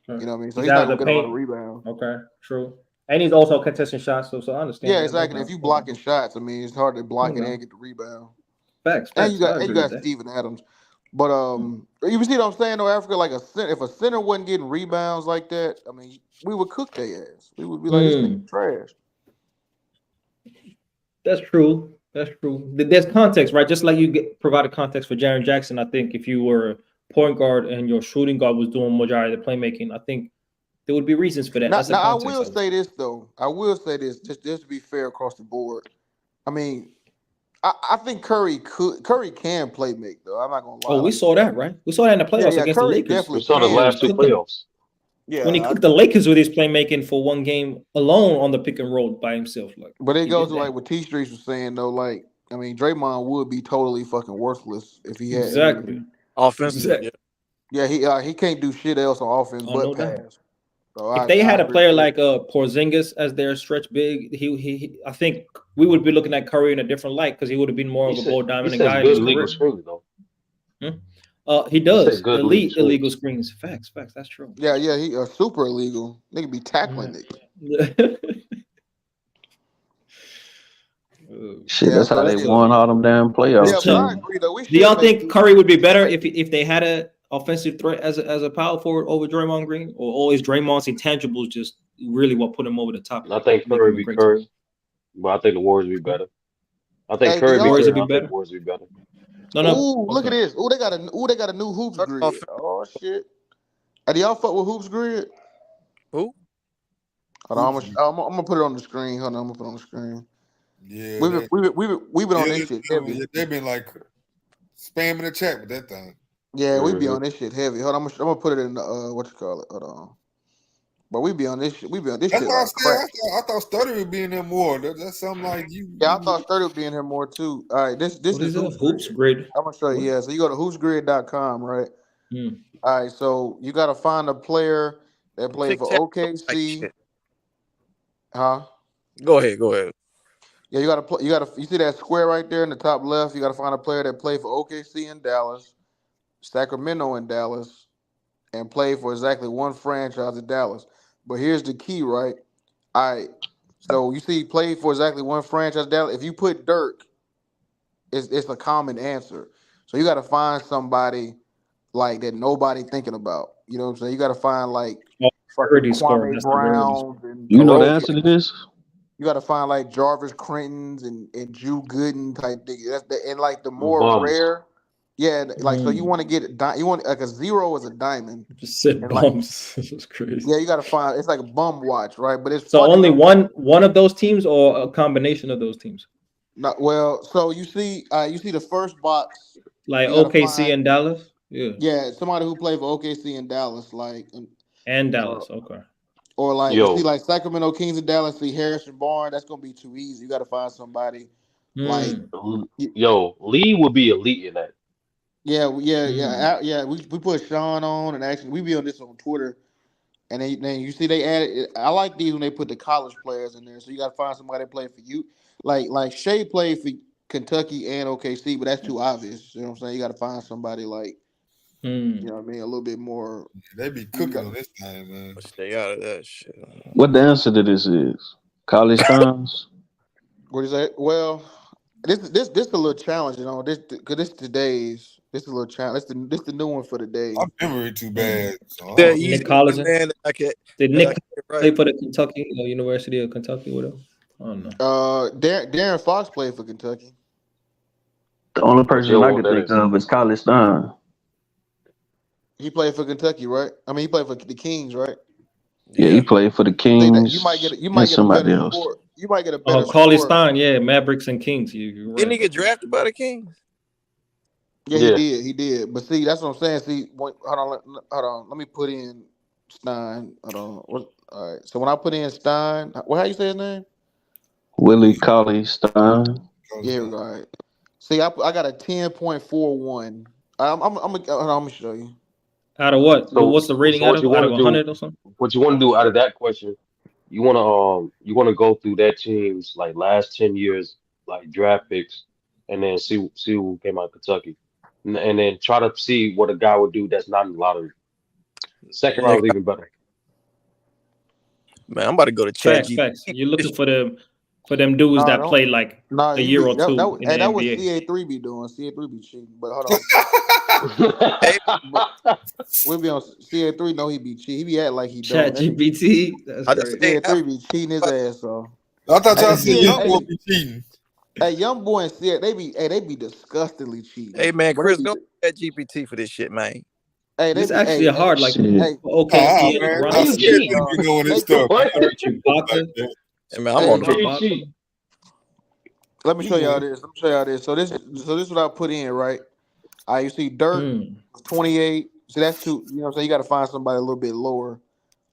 know what I mean. So he's not gonna get a lot of rebounds. Okay, true. And he's also contesting shots. So I understand. Yeah, exactly. If you blocking shots, I mean, it's hard to block it and get the rebound. Facts. And you got Steven Adams. But you see what I'm saying though, Africa? Like if a center wasn't getting rebounds like that, I mean, we would cook their ass. We would be like, this nigga trash. That's true. That's true. There's context, right? Just like you provided context for Jaren Jackson, I think if you were a point guard and your shooting guard was doing majority of the playmaking, I think there would be reasons for that. Now I will say this though. I will say this just to be fair across the board. I mean, I think Curry can play make though. I'm not gonna lie. Oh, we saw that, right? We saw that in the playoffs against the Lakers. We saw the last two playoffs. Yeah, when he cooked the Lakers with his playmaking for one game alone on the pick and roll by himself. Like, but it goes to like what T Streets was saying though. Like, I mean, Draymond would be totally fucking worthless if he had exactly offensively. Yeah, he can't do shit else on offense but pass. So if they had a player like Porzingis as their stretch big, he I think we would be looking at Curry in a different light because he would have been more of a ball dominant guy. Good legal screens though. He does elite illegal screens. Facts. That's true. Yeah, he super illegal. Nigga be tackling it. Shit, that's how they won all them damn playoffs. Yeah, I agree though. Do y'all think Curry would be better if they had a offensive threat as a power forward over Draymond Green, or always Draymond's intangibles just really what put him over the top? I think Curry would be Curry, but I think the Warriors would be better. I think Curry would be better. Warriors would be better. No. Ooh, look at this. Ooh, they got a new hoops grid. Oh shit. Do y'all fuck with hoops grid? Who? Hold on, I'm gonna put it on the screen. Hold on, I'm gonna put it on the screen. Yeah, we've been on this shit heavy. They've been like spamming the chat with that thing. Yeah, we be on this shit heavy. Hold on, I'm gonna put it in the what you call it. Hold on. But we be on this shit. We be on this That's shit. what Like I thought Stutter would be in there more. That's something like you. Yeah, I thought Stutter would be in here more too. All right, this is Hoops Grid. I'm gonna show you. Yeah, so you go to hoopsgrid.com, right? All right, so you gotta find a player that played for OKC. Huh? Go ahead. Yeah, you see that square right there in the top left? You gotta find a player that played for OKC in Dallas, Sacramento in Dallas, and played for exactly one franchise in Dallas. But here's the key, right? All right. So you see he played for exactly one franchise in Dallas. If you put Dirk, it's a common answer. So you gotta find somebody like that nobody thinking about. You know what I'm saying? You gotta find like Kwame Brown. You know the answer to this? You got to find like Jarvis Crentons and Drew Gooden type thing. And like the more rare, like so you want to get you want like a zero is a diamond. Just said bums. This is crazy. Yeah, you got to find it's like a bum watch, right? But it's so only one of those teams or a combination of those teams. Not well. So you see the first box like OKC and Dallas. Yeah, somebody who played for OKC and Dallas, like and Dallas. Okay. Or like you see like Sacramento Kings and Dallas, see Harrison Barnes, that's gonna be too easy. You gotta find somebody like Lee would be elite in that. Yeah. We put Sean on, and actually we be on this on Twitter, and then you see they added. I like these when they put the college players in there. So you gotta find somebody that played for you. Like Shea played for Kentucky and OKC, but that's too obvious. You know what I'm saying? You gotta find somebody like. You know what I mean? A little bit more. They be cooking on this time, man. Stay out of that shit. What the answer to this is? College times? What is that? Well, this a little challenge, you know. This is a little challenge. This the new one for the day. My memory too bad. So Nick Collins. Did Nick play for the Kentucky University of Kentucky with him? I don't know. Darren Fox played for Kentucky. The only person I can think of is College Stein. He played for Kentucky, right? I mean, he played for the Kings, right? Yeah, he played for the Kings. You might get a better score. You might get a better score. Cauley Stein, Mavericks and Kings. You're right. Didn't he get drafted by the Kings? Yeah, he did. But see, that's what I'm saying. See, hold on. Let me put in Stein. Hold on. All right. So when I put in Stein, how you say his name? Willie Cauley Stein. Yeah, right. See, I got a 10.41. I'm gonna show you. Out of what? So what's the rating out of 100 or something? What you want to do out of that question? You want to go through that team's like last 10 years like draft picks, and then see who came out of Kentucky, and then try to see what a guy would do that's not in the lottery. Second round is even better. Man, I'm about to go to chat. Facts. You're looking for them dudes that play like a year or two in the that NBA. was CA3 be doing. CA3 be cheating, but hold on. We'll be on CA3. No, he be cheating. He be acting like he don't. ChatGPT. CA3 be cheating his ass off. I thought y'all said Young Boy be cheating. Hey, Young Boy and CA, they be disgustingly cheating. Hey man, Chris, go chat GPT for this shit, man. Hey, it's actually hard. Like okay, I'm scared you be doing this stuff. Hey, man, I'm on the Let me show y'all this. So this is what I put in, right? You see Dirk 28. So that's too, you know what I'm saying? You got to find somebody a little bit lower.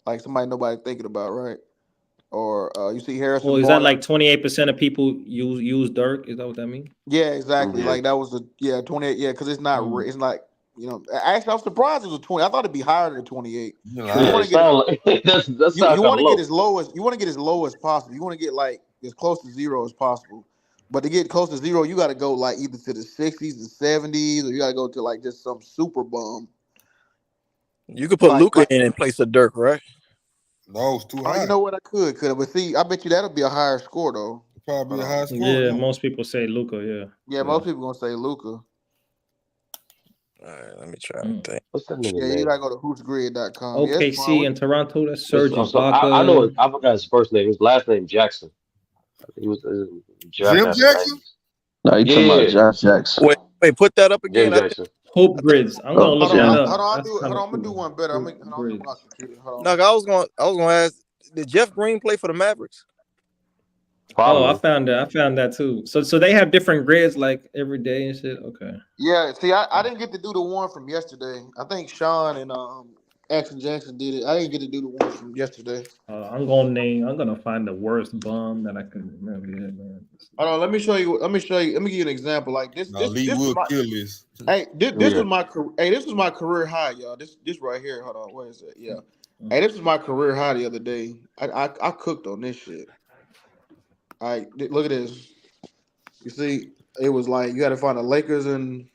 like somebody nobody thinking about, right? Or you see Harrison. Well, is that like 28% of people use Dirk? Is that what that means? Yeah, exactly. Yeah. Like that was 28. Yeah, because it's not. It's like Actually, I'm surprised it was 20. I thought it'd be higher than 28. You want to get you want to get as low as possible. You want to get like as close to zero as possible. But to get close to zero, you got to go like either to the 60s, the 70s, or you got to go to like just some super bum. You could put Luka in place of Dirk, right? No, it's too high. You know what? I could, but see, I bet you that'll be a higher score though. Probably a higher score. Yeah, most people say Luka. Yeah, most people gonna say Luka. All right, let me try and think. What's that nigga Yeah, name? you gotta go to hoopsgrid.com. OKC in Toronto. That's Serge Ibaka. I know. I forgot his first name. His last name Jackson. He was Jim Jackson. No, you talking about Josh Jackson? Wait, put that up again. Hoop grids. I'm gonna look that up. Hold on, I'm gonna do one better. Hold on. No, I was gonna ask. Did Jeff Green play for the Mavericks? Oh, I found that too. So they have different grids like every day and shit. Okay. Yeah, see, I didn't get to do the one from yesterday. I think Sean and Action Jackson did it. I didn't get to do the one from yesterday. I'm gonna find the worst bum that I can remember. Yeah, man. Hold on, let me show you. Let me give you an example. Like this. Lee would kill this. Hey, this was my career. Hey, this was my career high, y'all. This right here. Hold on, what is it? Yeah. Hey, this was my career high the other day. I cooked on this shit. All right, look at this. You see, it was like you had to find the Lakers and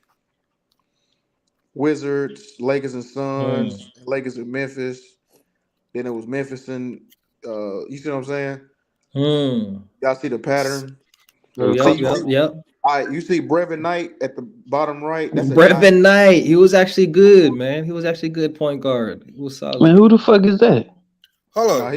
Wizards, Lakers and Suns, Lakers and Memphis. Then it was Memphis and you see what I'm saying? Y'all see the pattern? Yep. All right, you see Brevin Knight at the bottom right. That's Brevin Knight. He was actually good, man. He was actually good point guard. He was solid. Man, who the fuck is that? Hold on.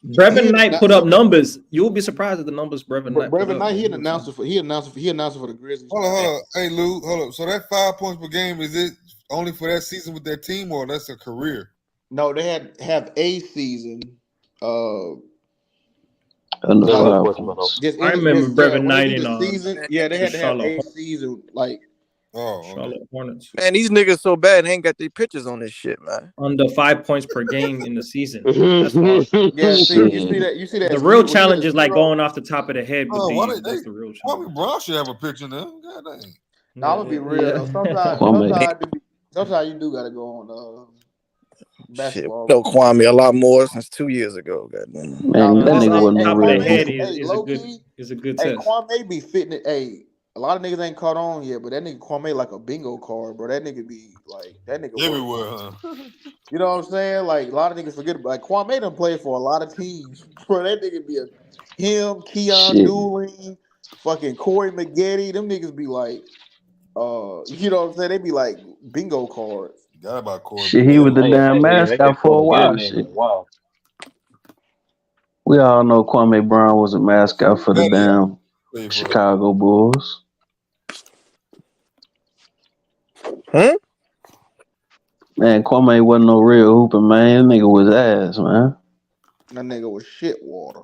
Brevin Knight put up numbers. You'll be surprised at the numbers Brevin Knight. Brevin Knight, he announced it for the Grizzlies. Hold on. Hey Lou, hold up. So that 5 points per game, is it only for that season with that team, or that's a career? No, they have a season. I remember Brevin Knight in season. Yeah, they had to have a season like. Charlotte Hornets. Man, these niggas so bad they ain't got their pictures on this shit, man. Under 5 points per game in the season. That's awesome. Yeah, you see that. The real challenge is like going off the top of the head. That's the real challenge. Brown should have a picture now. God dang. No, I'm gonna be real. Sometimes you do gotta go on basketball. No, Kwame, a lot more since 2 years ago. Goddamn. Man, that nigga wasn't no real. Is a good Hey, test. Kwame be fitting it. Hey, a lot of niggas ain't caught on yet, but that nigga Kwame like a bingo card, bro. That nigga be like that nigga everywhere, huh? You know what I'm saying? Like a lot of niggas forget about. Like Kwame done played for a lot of teams, bro. That nigga be him, Keon Dooling, fucking Corey Maggette. Them niggas be like, you know what I'm saying? They be like bingo cards. Forgot about Corey. Shit, he was the damn mascot for a while. Shit. Wow. We all know Kwame Brown was a mascot for the damn Chicago Bulls. Man, Kwame wasn't no real hooper, man. That nigga was ass, man. That nigga was shit water.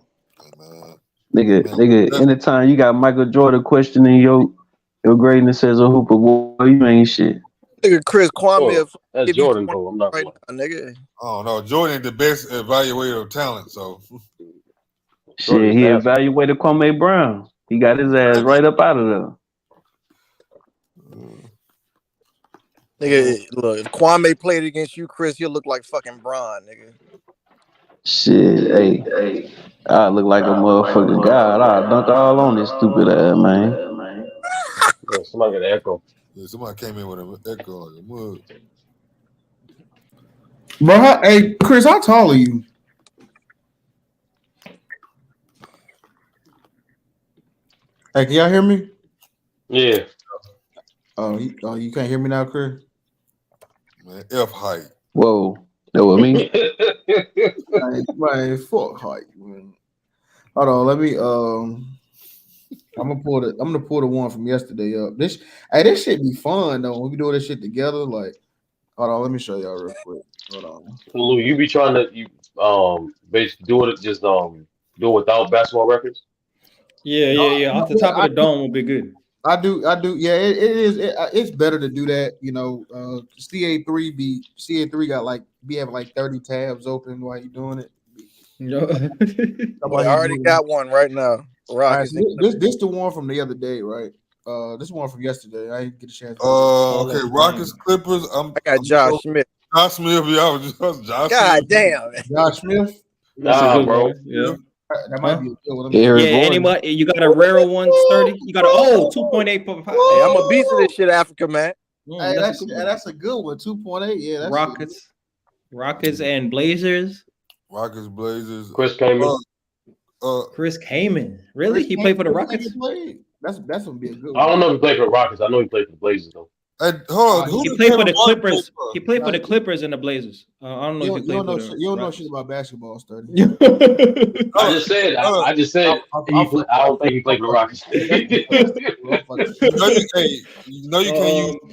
Nigga, anytime you got Michael Jordan questioning your greatness as a hooper, boy, you ain't shit. Nigga, Chris Kwame. That's Jordan, though. I'm not right now, nigga. Oh no, Jordan ain't the best evaluator of talent, so shit, he evaluated Kwame Brown. He got his ass right up out of there. Nigga, look, if Kwame played against you, Chris, he'll look like fucking Bron, nigga. Shit, hey, I look like a motherfucking god. I dunk all on this stupid ass, man. Yeah, somebody got an echo. Yeah, somebody came in with an echo like a mug. Bro, hey, Chris, how tall are you? Hey, can y'all hear me? Yeah. Oh, you can't hear me now, Chris? Man, F height. Whoa, that was me. Man, fuck height, man. Hold on, let me I'm gonna pull the one from yesterday up. This shit be fun though. When we do this shit together, like, hold on, let me show y'all real quick. Hold on. Lou, you be trying to basically do it do it without basketball records? Yeah. Off the top of the dome will be good. I do. Yeah, it is. It's better to do that. CA3 got like be having like 30 tabs open while you're doing it. I already got one right now. Rockets. This the one from the other day, right? This one from yesterday. I didn't get a chance. Okay, Rockets, Clippers. I got Josh Smith. Josh Smith, yeah, I was just Josh. God Smith. damn. Josh Smith. That's a good bro. one. Yeah. That might be a good one. Anybody? You got a rare one, sturdy. You got 2.8. Hey, I'm a beast of this shit, Africa, man. Hey, that's a good one. 2.8. Yeah, that's Rockets and Blazers. Rockets, Blazers. Chris Kaman. Chris Kaman. Really? He played for the Rockets? That's gonna be a good one. I don't know if he played for the Rockets. I know he played for the Blazers though. Hold on. He played for the Clippers. He played for the Clippers and the Blazers. I don't know if he played for the. You don't know shit about basketball, Sturdy. I just said. I don't think he played for the Rockets. You can't use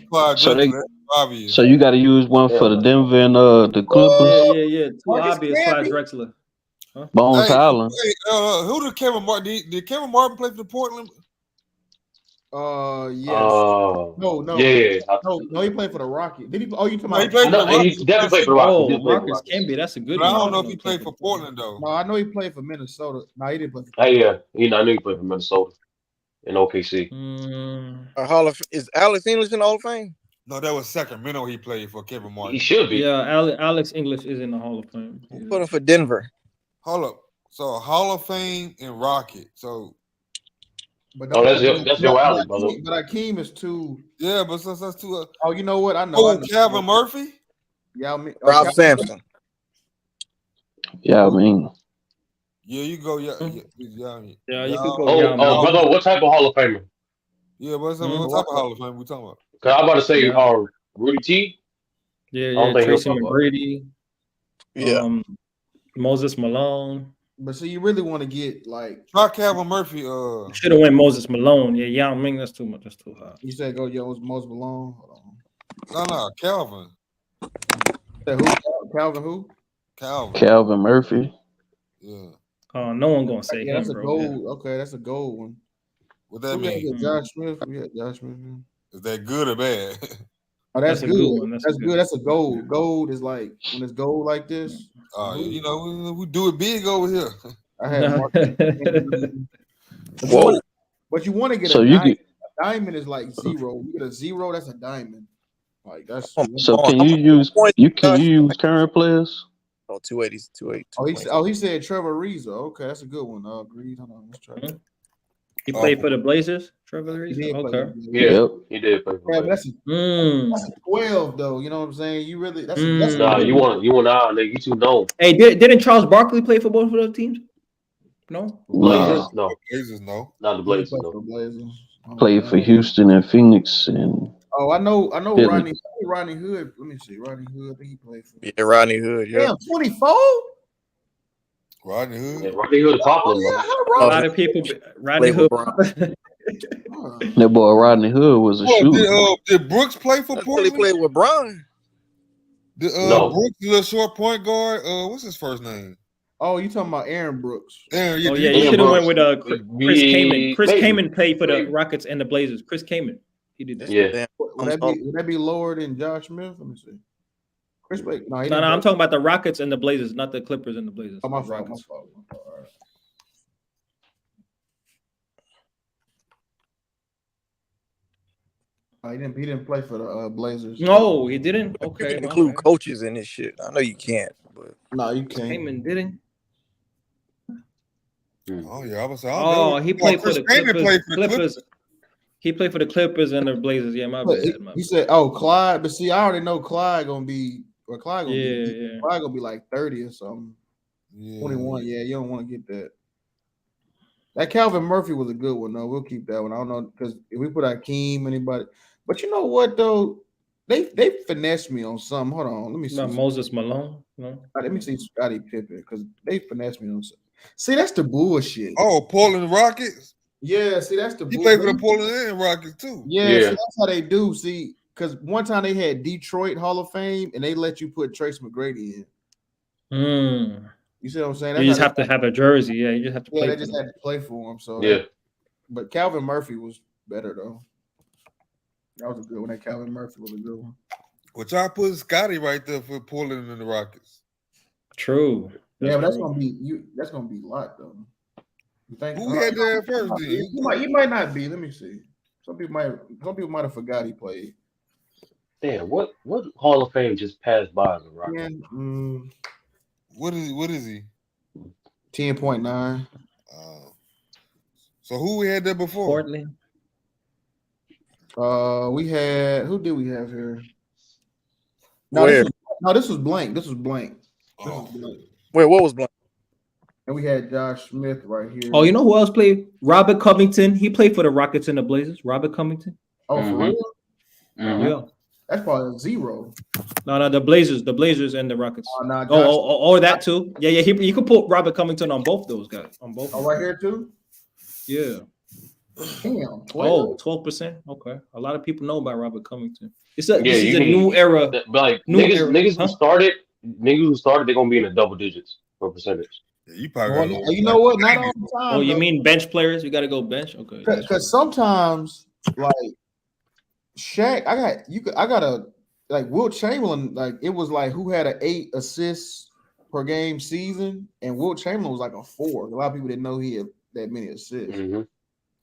Clyde Drexler. Obvious. So you got to use one for the Denver and the Clippers. Yeah. Too obvious, Clyde Drexler. Bones Highland. Who did Kevin Martin? Did Kevin Martin play for the Portland? Yes. No. Yeah. No, he played for the Rockets. Did he? Oh, you talking about? He played for the Rockets. He definitely played for the Rockets. Marcus Camby, that's a good one. I one. don't know if he played for Portland though. No, I know he played for Minnesota. No, he didn't play for I knew he played for Minnesota and OKC. Is Alex English in the Hall of Fame? No, that was Sacramento. He played for Kevin Martin. He should be. Yeah, Alex English is in the Hall of Fame. Who put him for Denver? Hold up. So Hall of Fame and Rocket. So. But that's your alley, brother. But Akeem is too. Yeah, but since that's too. Oh, you know what? I know. Calvin Murphy. Yeah, Rob Sampson. Yeah, I mean. Yeah, you go. Yeah, you could go. Brother, what type of Hall of Famer? Yeah, but what type of Hall of Fame we talking about? Cause I'm about to say, Rudy T. Yeah, Tracy McGrady. Yeah, Moses Malone. But so you really want to get like try Calvin Murphy. Should have went Moses Malone. Yeah, Yao Ming. That's too much. That's too high. You said go Moses Malone. Hold on. No, Calvin. Calvin who? Calvin Murphy. Yeah. Oh, no one gonna say him, that's a bro. gold. Okay, that's a gold one. What that mean? Josh Smith. Yeah, Josh Smith. Is that good or bad? Oh, that's good. Good one. That's good. That's a gold. Gold is like when it's gold like this. You know, we do it big over here. I had Whoa. But you want to get so a you diamond. A diamond is like zero. You get a zero, that's a diamond. Like that's so can you use current players? Oh, 280, 280. He said Trevor Ariza. Okay, that's a good one. Agreed. Hold on, let's try that. He played for the Blazers, Trevor Ariza? Okay. Yeah, he did play for the Blazers. That's a 12 though. You know what I'm saying? You really that's you want nigga, you too known. Hey, didn't Charles Barkley play for both of those teams? No? Blazers, no. Blazers, no. Not the Blazers, no. Played for Houston and Phoenix and I know Rodney Hood. Let me see. Rodney Hood, I think he played for. Yeah, Rodney Hood. Yeah. Damn, 24? Rodney Hood. Yeah, Rodney Hood popular. A lot of people Rodney Hood. That boy Rodney Hood was a shooter. Did Brooks play for Portland? He played with Bron. No. Brooks, the short point guard. What's his first name? Oh, you talking about Aaron Brooks? Aaron, you should have went with Chris Kaman. Chris Kaman played for the Rockets and the Blazers. Chris Kaman. He did that. Yeah. Would that be lower than Josh Smith? Let me see. Chris Blake. No, I'm talking about the Rockets and the Blazers, not the Clippers and the Blazers. Oh, my fault. All right. He didn't play for the Blazers. No, he didn't. Okay. You can include coaches in this shit. I know you can't, but no, you can't. Kaman didn't. Oh yeah, I was. He played for the Clippers. He played for the Clippers and the Blazers. Yeah, my bad. He said, "Oh, Clyde," but see, I already know Clyde gonna be. Clyde gonna be like 30 or something. Yeah. 21. Yeah, you don't want to get that. That Calvin Murphy was a good one, though. We'll keep that one. I don't know because if we put Akeem, anybody, but you know what though, they finessed me on something. Hold on, let me see. Not Moses Malone. No. Let me see Scottie Pippen because they finessed me on something. See, that's the bullshit. Oh, Portland Rockets. Yeah, see, that's the bullshit. He played for the Portland and Rockets too. Yeah, see, that's how they do. See, because one time they had Detroit Hall of Fame and they let you put Trace McGrady in. You see what I'm saying? You just have to have a jersey. Yeah, you just have to play. Yeah, they just had to play for him. So yeah. But Calvin Murphy was better though. That was a good one. That Calvin Murphy was a good one. Well, y'all put Scotty right there for Portland and the Rockets. True. Yeah, but that's gonna be you. That's gonna be a lot though. You think? Who had that first? He might not be. Let me see. Some people might have forgot he played. Damn, what Hall of Fame just passed by the Rockets? Yeah, What is he? 10.9. So who we had there before? Portland. We had who did we have here? No, Where? this was blank. This was blank. Wait, what was blank? And we had Josh Smith right here. Oh, you know who else played? Robert Covington. He played for the Rockets and the Blazers. Robert Covington. Oh, for real? Yeah. That's probably a 0. No, the Blazers and the Rockets. Josh- Oh, that too. Yeah. You could put Robert Covington on both those guys. On both. Oh, right here too. Yeah. Damn. 12%. Okay. A lot of people know about Robert Covington. This is a can- new era. But like New niggas, era. niggas Huh? who started, they're gonna be in the double digits for percentage. Yeah, you probably Well, you know what? Not all the time. Oh, you though. mean bench players? You got to go bench. Okay. Because sometimes, like Shaq, I got a like Wilt Chamberlain. Like it was like who had an 8 assists per game season, and Wilt Chamberlain was like a 4. A lot of people didn't know he had that many assists. Mm-hmm.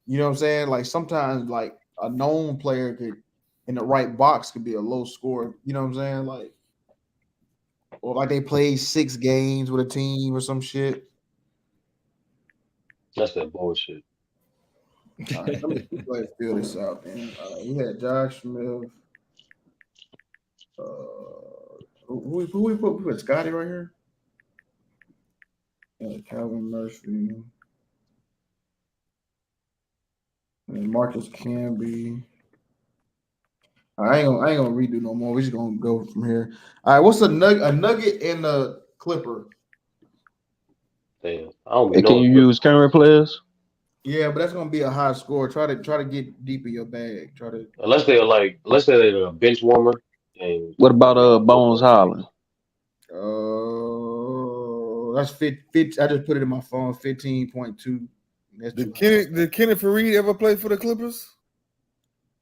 You know what I'm saying? Like sometimes, like a known player could in the right box could be a low scorer. You know what I'm saying? Like, or like they played 6 games with a team or some shit. That's that bullshit. All right, let me fill this out, man. We had Josh Smith. Who we put Scotty right here? Yeah, Calvin Murphy. And Marcus Camby. I ain't gonna redo no more. We're just gonna go from here. All right, what's a nugget and a Clipper? Damn, I don't Hey, know. can you use current players? Yeah, but that's gonna be a high score. Try to get deep in your bag. Unless they're a bench warmer. And What about Bones Holland? That's 50. I just put it in my phone. 15.2. Did Kenneth Faried ever play for the Clippers?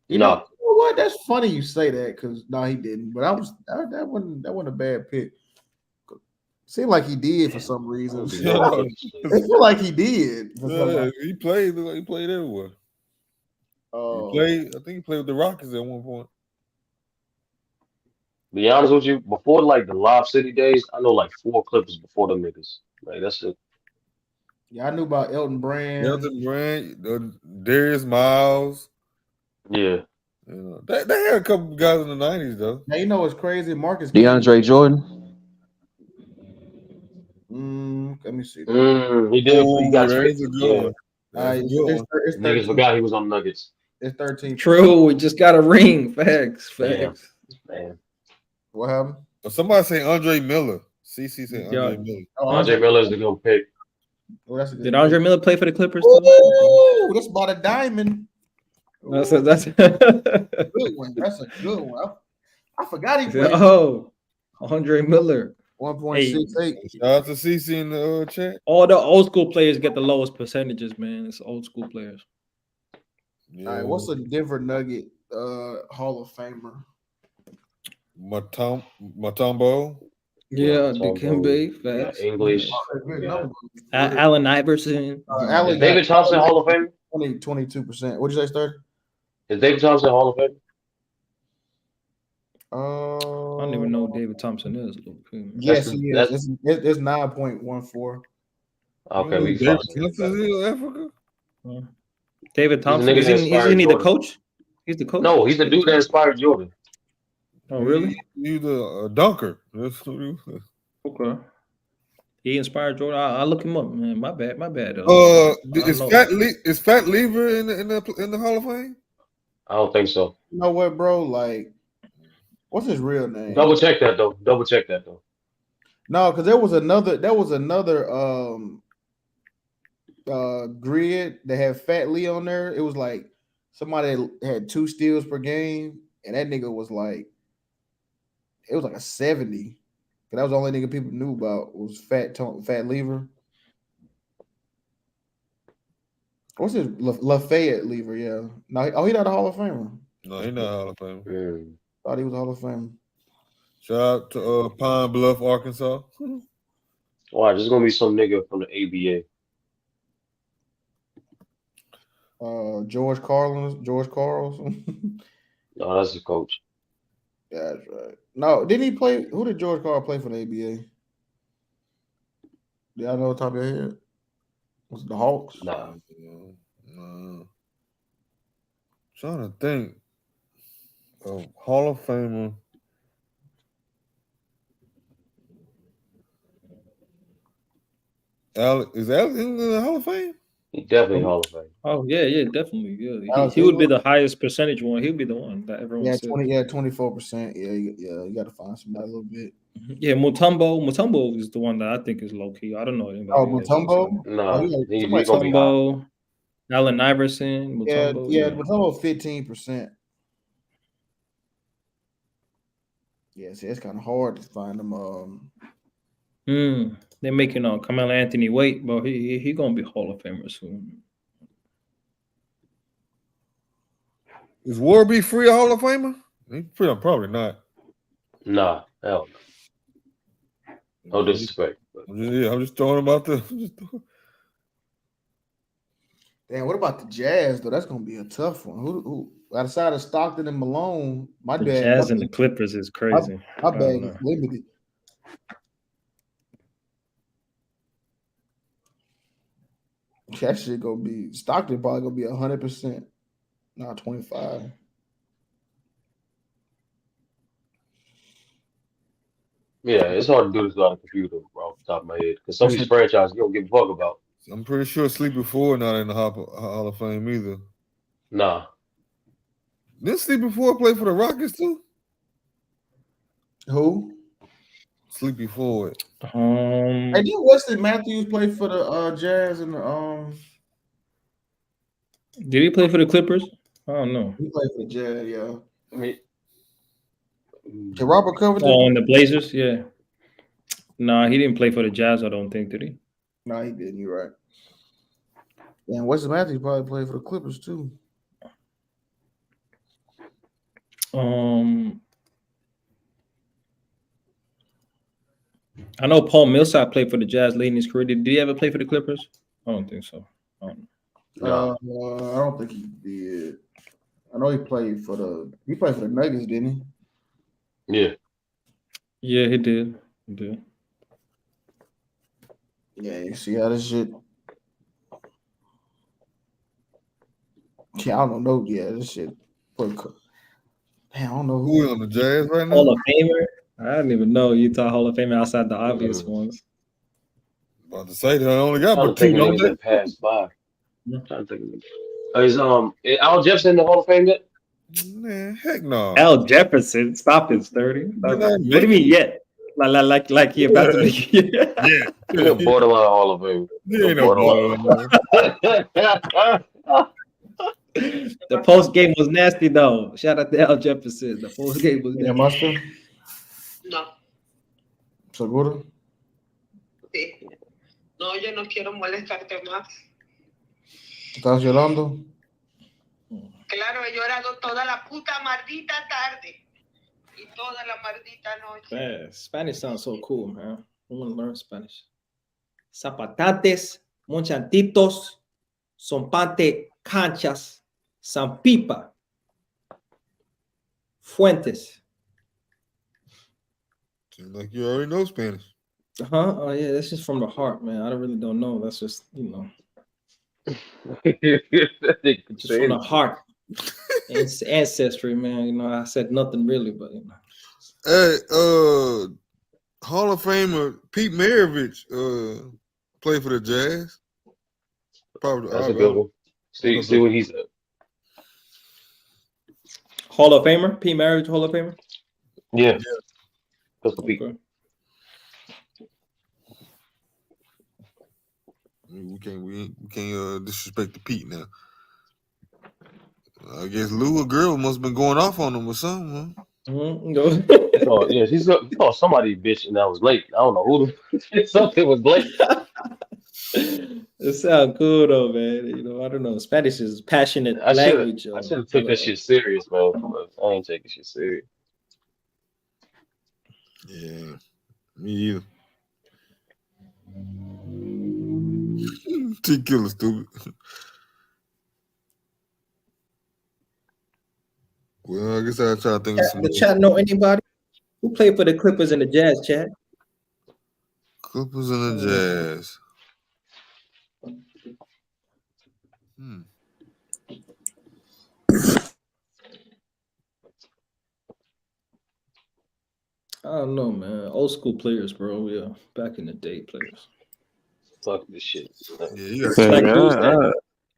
You know what? That's funny you say that because no, he didn't. But that wasn't a bad pick. Seemed like he did for some reason. It feel like he did. Yeah, he played everywhere. I think he played with the Rockets at one point. Be honest with you, before like the Lob City days, I know like 4 Clippers before them niggas. Like that's it. Yeah, I knew about Elton Brand. Darius Miles. Yeah. They had a couple guys in the 90s though. Now you know what's crazy? Marcus DeAndre Jordan. Let me see. He did. He got that's a good one. It's Niggas forgot he was on Nuggets. It's 13. True. We just got a ring. Facts. Man. What happened? Somebody say Andre Miller. CC said Andre Miller. Andre Miller is the good pick. Did Andre Miller play for the Clippers? Ooh, that's about a diamond. That's a good one. That's a good one. I forgot he played. Oh, Andre Miller. 1.68. Shout out to CC in the chat. All the old school players get the lowest percentages, man. It's old school players. Yeah. All right, what's a Denver Nugget Hall of Famer? Matumbo. Yeah, Dikembe. Facts. English. Allen Iverson. Is David Thompson Hall of Fame? 22%. What did you say, Sturdy? Is David Thompson Hall of Fame? I don't even know who David Thompson is. Yes, he is. It's 9.14. Okay, we Africa. David Thompson. Isn't he the coach? He's the coach. No, he's the dude that inspired Jordan. Oh, really? He's a dunker. That's what he was. Okay. He inspired Jordan. I'll look him up, man. My bad. Is Fat Lever in the Hall of Fame? I don't think so. You know what, bro? Like, what's his real name? Double check that though. No, because there was another grid that had Fat Lee on there. It was like somebody had 2 steals per game, and that nigga was like, it was like a 70. That was the only nigga people knew about was Fat Lever. What's his Lafayette lever? Yeah. No, he's not a Hall of Famer. No, he's not a Hall of Famer. Thought he was a Hall of Famer. Shout out to Pine Bluff, Arkansas. Why? There's gonna be some nigga from the ABA. George Carlson. No, that's the coach. That's right. No, didn't he play? Who did George Carl play for the ABA? Do y'all know the top of your head? Was it the Hawks? Nah. No. Trying to think. Hall of Famer. Is Alex in the Hall of Fame? He definitely Hall of Fame. Oh yeah, definitely. Yeah, he would be the highest percentage one. He'll be the one that everyone says. 24%. Yeah, you got to find somebody a little bit. Yeah, Mutombo is the one that I think is low key. I don't know anybody. Oh, Mutombo? No, he's Mutombo, Allen Iverson. Mutombo, Mutombo 15%. Yeah, see, it's kind of hard to find them. They're making Carmelo Anthony wait, but he gonna be Hall of Famer soon. Is Warby Free a Hall of Famer? Probably not. Nah, hell no. No disrespect. I'm just throwing about the. Damn, what about the Jazz though? That's gonna be a tough one. Who outside of Stockton and Malone? The Jazz and the Clippers is crazy. My bag is limited. That shit gonna be Stockton probably gonna be 100%, not 25. Yeah, it's hard to do this on a computer, bro, off the top of my head. Because some of these franchises you don't give a fuck about. I'm pretty sure Sleepy Ford not in the Hall of Fame either. Nah. Didn't Sleepy Ford play for the Rockets too? Who? Sleepy Ford. Hey, did Wesley Matthews play for the Jazz and the Did he play for the Clippers? I don't know. He played for the Jazz, yeah. I mean, did Robert Covington? Oh, and the Blazers, yeah. No, he didn't play for the Jazz. I don't think, did he? No, he didn't. You're right. And Wesley Matthews probably played for the Clippers too. I know Paul Millsap played for the Jazz late in his career. Did he ever play for the Clippers? I don't think so. I don't think he did. I know he played for the Nuggets, didn't he? Yeah. Yeah, he did. He did. Yeah, you see how this shit. Yeah, I don't know. Yeah, this shit. Damn, I don't know who on the Jazz right now. Hall of Famer. I didn't even know Utah Hall of Famer outside the obvious ones. About to say that I only got but two that passed by. I'm trying to think. Is Al Jefferson in the Hall of Fame yet? Man, heck no. Al Jefferson, stop his 30. What do you mean yet? Like he about to make yeah. Borderline Hall of Fame. Yeah, ain't no borderline. The post game was nasty though. Shout out to Al Jefferson. The post game was nasty. Master? No. ¿Seguro? Sí. No, yo no quiero molestarte más. ¿Estás llorando? Claro, he llorado toda la puta maldita tarde y toda la maldita noche. Man, Spanish sounds so cool, man. I want to learn Spanish. Zapatantes, monchantitos, zompante, canchas, zampipa, fuentes. Seems like you already know Spanish. Oh yeah, that's just from the heart, man. I really don't know. That's just, just from the heart. Ancestry, man. I said nothing really, but Hey, Hall of Famer Pete Maravich played for the Jazz. Probably that's a good one. See what he said. Hall of Famer, Pete Maravich, Hall of Famer. Yeah. That's Pete. Okay. We can't disrespect the Pete now. I guess Lou, a girl, must have been going off on him or something. Huh? Oh yeah, he called somebody bitch and that was late. I don't know who. Something was late. It sounds cool though, man. You know, I don't know. Spanish is passionate language. I should have took that shit serious, man. But I ain't taking shit serious. Yeah, me either. T-Killer stupid. Well, I guess I'll try to think of some The chat know anybody who played for the Clippers and the Jazz, chat? Clippers and the Jazz. I don't know, man. Old school players, bro. Yeah, back in the day players. Fuck this shit. Yeah, you got Like Man, dudes that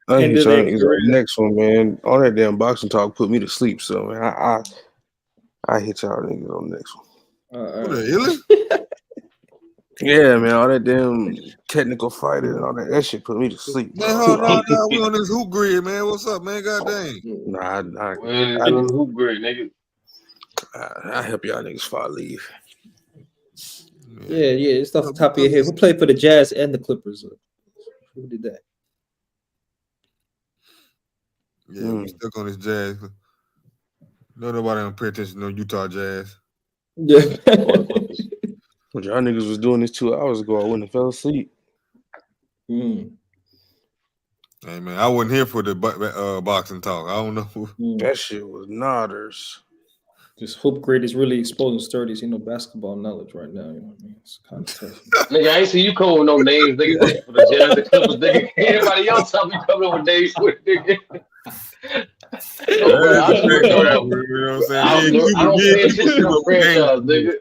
I ended trying their to get career. on the next one, man. All that damn boxing talk put me to sleep. So, man, I hit y'all niggas on the next one. What the hell? Yeah, man, all that damn technical fighting and all that shit put me to sleep. Man, hold on, no, we on this hoop grid, man. What's up, man? God dang. Nah, Who great, nigga? I help y'all niggas before I leave. Yeah, it's off the top of your head. Who played for the Jazz and the Clippers? Who did that? Yeah, we stuck on this Jazz. No, nobody don't pay attention to no Utah Jazz. Yeah. When y'all niggas was doing this 2 hours ago, I wouldn't have fell asleep. Hey, man, I wasn't here for the boxing talk. I don't know. That shit was nodders. This hoop grid is really exposing Sturdy's, basketball knowledge right now. You know what I mean? It's kind of tough. Nigga, I ain't see you come with no names, nigga. For the Jazz, the Clippers, nigga. Anybody else tell me coming with names with nigga? Bro, I just know that. I don't pay attention to no franchise, nigga.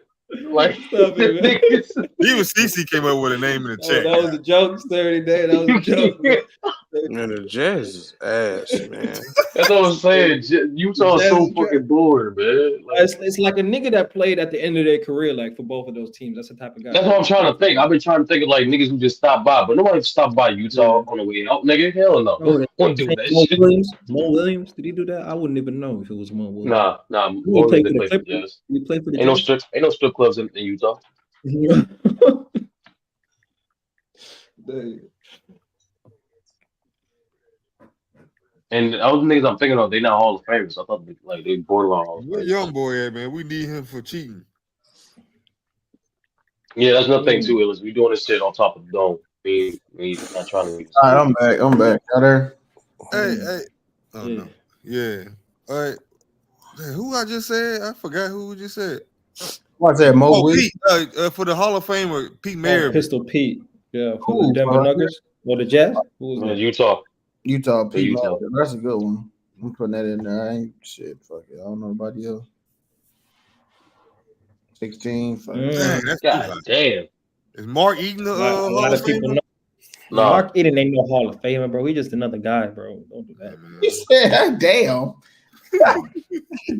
Like, even CC came up with a name in the chat. That was a joke, Sturdy Day. That was a joke. Man, the Jazz is ass, man. That's what I'm saying. Utah's so fucking bored, man. Like, It's like a nigga that played at the end of their career, like for both of those teams. That's the type of guy. that's what I'm trying to think. I've been trying to think of like niggas who just stopped by, but nobody stopped by Utah on the way out, nigga. Hell no. Wouldn't do that shit. Mo Williams, did he do that? I wouldn't even know if it was Mo Williams. Nah. He played for the Clippers. He played for the Ain't no strip clubs in Utah. And all the niggas I'm thinking of, they not Hall of Famers. I thought they borderline Hall of Where Famers. young boy at, man? We need him for cheating. Yeah, that's another thing too. We doing this shit on top of the dome. We not trying to. All right, I'm back. Y'all there? Hey. Oh no. Yeah. All right. Hey, who I just said? I forgot who we just said. What's that, Mo Williams? Pete, for the Hall of Famer, Pete Maravich. Pistol Pete. Yeah, for the Denver Nuggets. Or the Jazz? Who was that? Utah. Pete. Utah. That's a good one. I'm putting that in there. I ain't shit. Fuck it. I don't know nobody else. 16. Fuck That's God damn. Is Mark Eaton the A Hall lot of of people Famer? know. Mark Eaton ain't no Hall of Famer, bro. He just another guy, bro. Don't do that. He said, damn.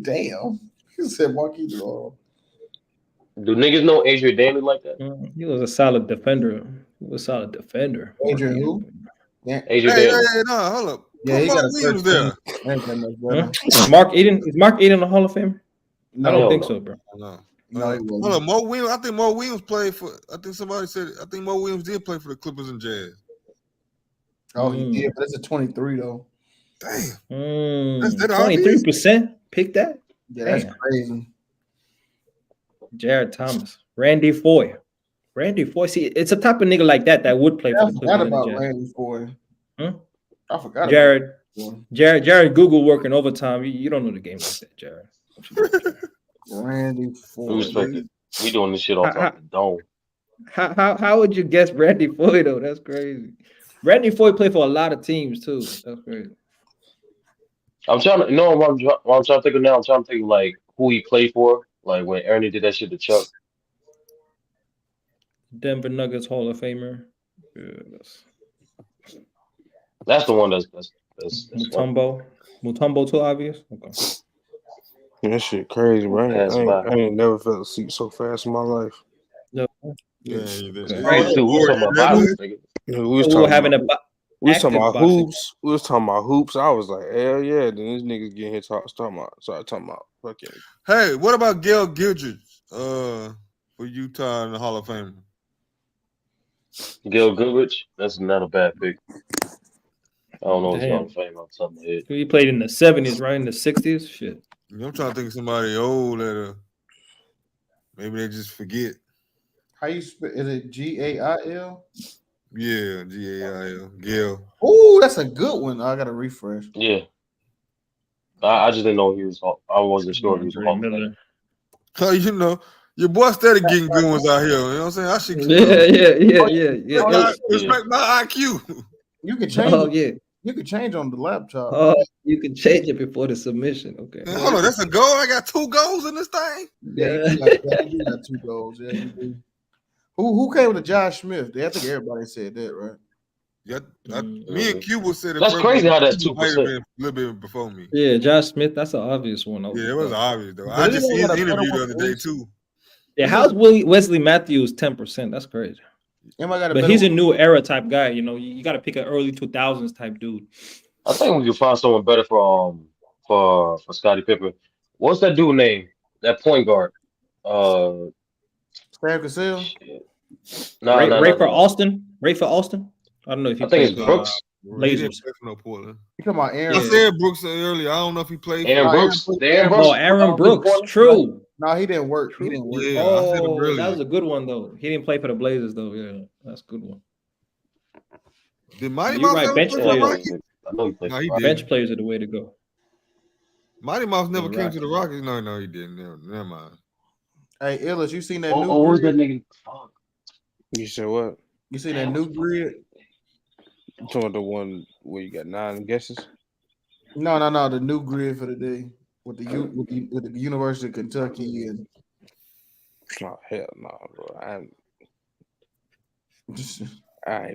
Damn. He said Mark Eaton. Do niggas know Adrian Danley like that? He was a solid defender. Adrian who? Adrian Hey, Danley. no, hold up. Yeah, he Mark got a Williams there. Mark Eaton? Is Mark Eaton a Hall of Famer? No, I don't think so, bro. No. No, Hold up, Mo Williams. I think Mo Williams played for. I think somebody said. I think Mo Williams did play for the Clippers and Jazz. Oh, he did, but it's a 23 though. Damn. That's 23%. Pick that. Yeah, that's crazy. Jared Thomas, Randy Foy. See, it's a type of nigga like that would play for the Clippers. I forgot about Randy Foy. I forgot Jared. about Jared Google working overtime. You don't know the game like that, Jared. Randy Foy. We doing this shit on top of the dome. How would you guess Randy Foy though? That's crazy. Randy Foy played for a lot of teams too. That's crazy. I'm trying to what I'm trying to think of now. I'm trying to think of like who he played for. Like when Ernie did that shit to Chuck. Denver Nuggets Hall of Famer. Yeah, that's the one that's Mutombo too obvious. Okay. That shit crazy, bro. I ain't never felt asleep so fast in my life. No. Yeah, crazy too. We talking about violence, nigga. We was talking about hoops. We was talking about hoops. I was like, hell yeah. Then this niggas get here started talking about fucking. Hey, what about Gail Gildridge for Utah in the Hall of Fame? Gil Goodrich. That's not a bad pick. I don't know his Damn. Hall of Fame off the top of my head. He played in the 70s, right? In the 60s? Shit. I'm trying to think of somebody old that maybe they just forget. How you spell? Is it Gail? Yeah, Gail. Gil. Oh, that's a good one. I gotta refresh. Yeah. I just didn't know he was. I wasn't sure he was a Hall of Fame. Oh, you know, your boy started getting good ones out here. You know what I'm saying? I should. Yeah. Respect my IQ. You can change. Oh, yeah. You can change on the laptop. Oh, you can change it before the submission. Okay. Man, hold on, that's a goal. I got 2 goals in this thing. Yeah, you got 2 goals. Yeah, you do. Who came with Josh Smith? I think everybody said that, right? Yeah, me and Cuba said it. That's crazy how that's 2%. A little bit before me. Yeah, Josh Smith. That's an obvious one. Yeah, it was obvious though. I just seen his interview the other day too. Yeah, how's Wesley Matthews 10%? That's crazy. But he's a new era type guy. You know, you got to pick an early 2000s type dude. I think we can find someone better for Scottie Pippen. What's that dude name? That point guard. Sam Cassell? No, Ray for Austin. I don't know if I think it's Brooks. Blazers. You talking about Aaron? I said Brooks earlier. I don't know if he played. Aaron Brooks. Aaron Brooks. True. No, he didn't work. He didn't work. Yeah, Oh, that was a good one though. He didn't play for the Blazers though. Yeah, that's a good one. Did Mighty You're Mouse right. ever Bench play for the players. Rockets? I know he played. No, he did. Bench players are the way to go. Mighty Mouse never The came to the Rockets. Rockets. No, he didn't. Never mind. Hey, Illis, you seen that new who's that grid? nigga? Fuck. You said what? You seen that new grid? You talking about the one where you got 9 guesses? No, the new grid for the day with the University of Kentucky and Oh hell no, bro. I ain't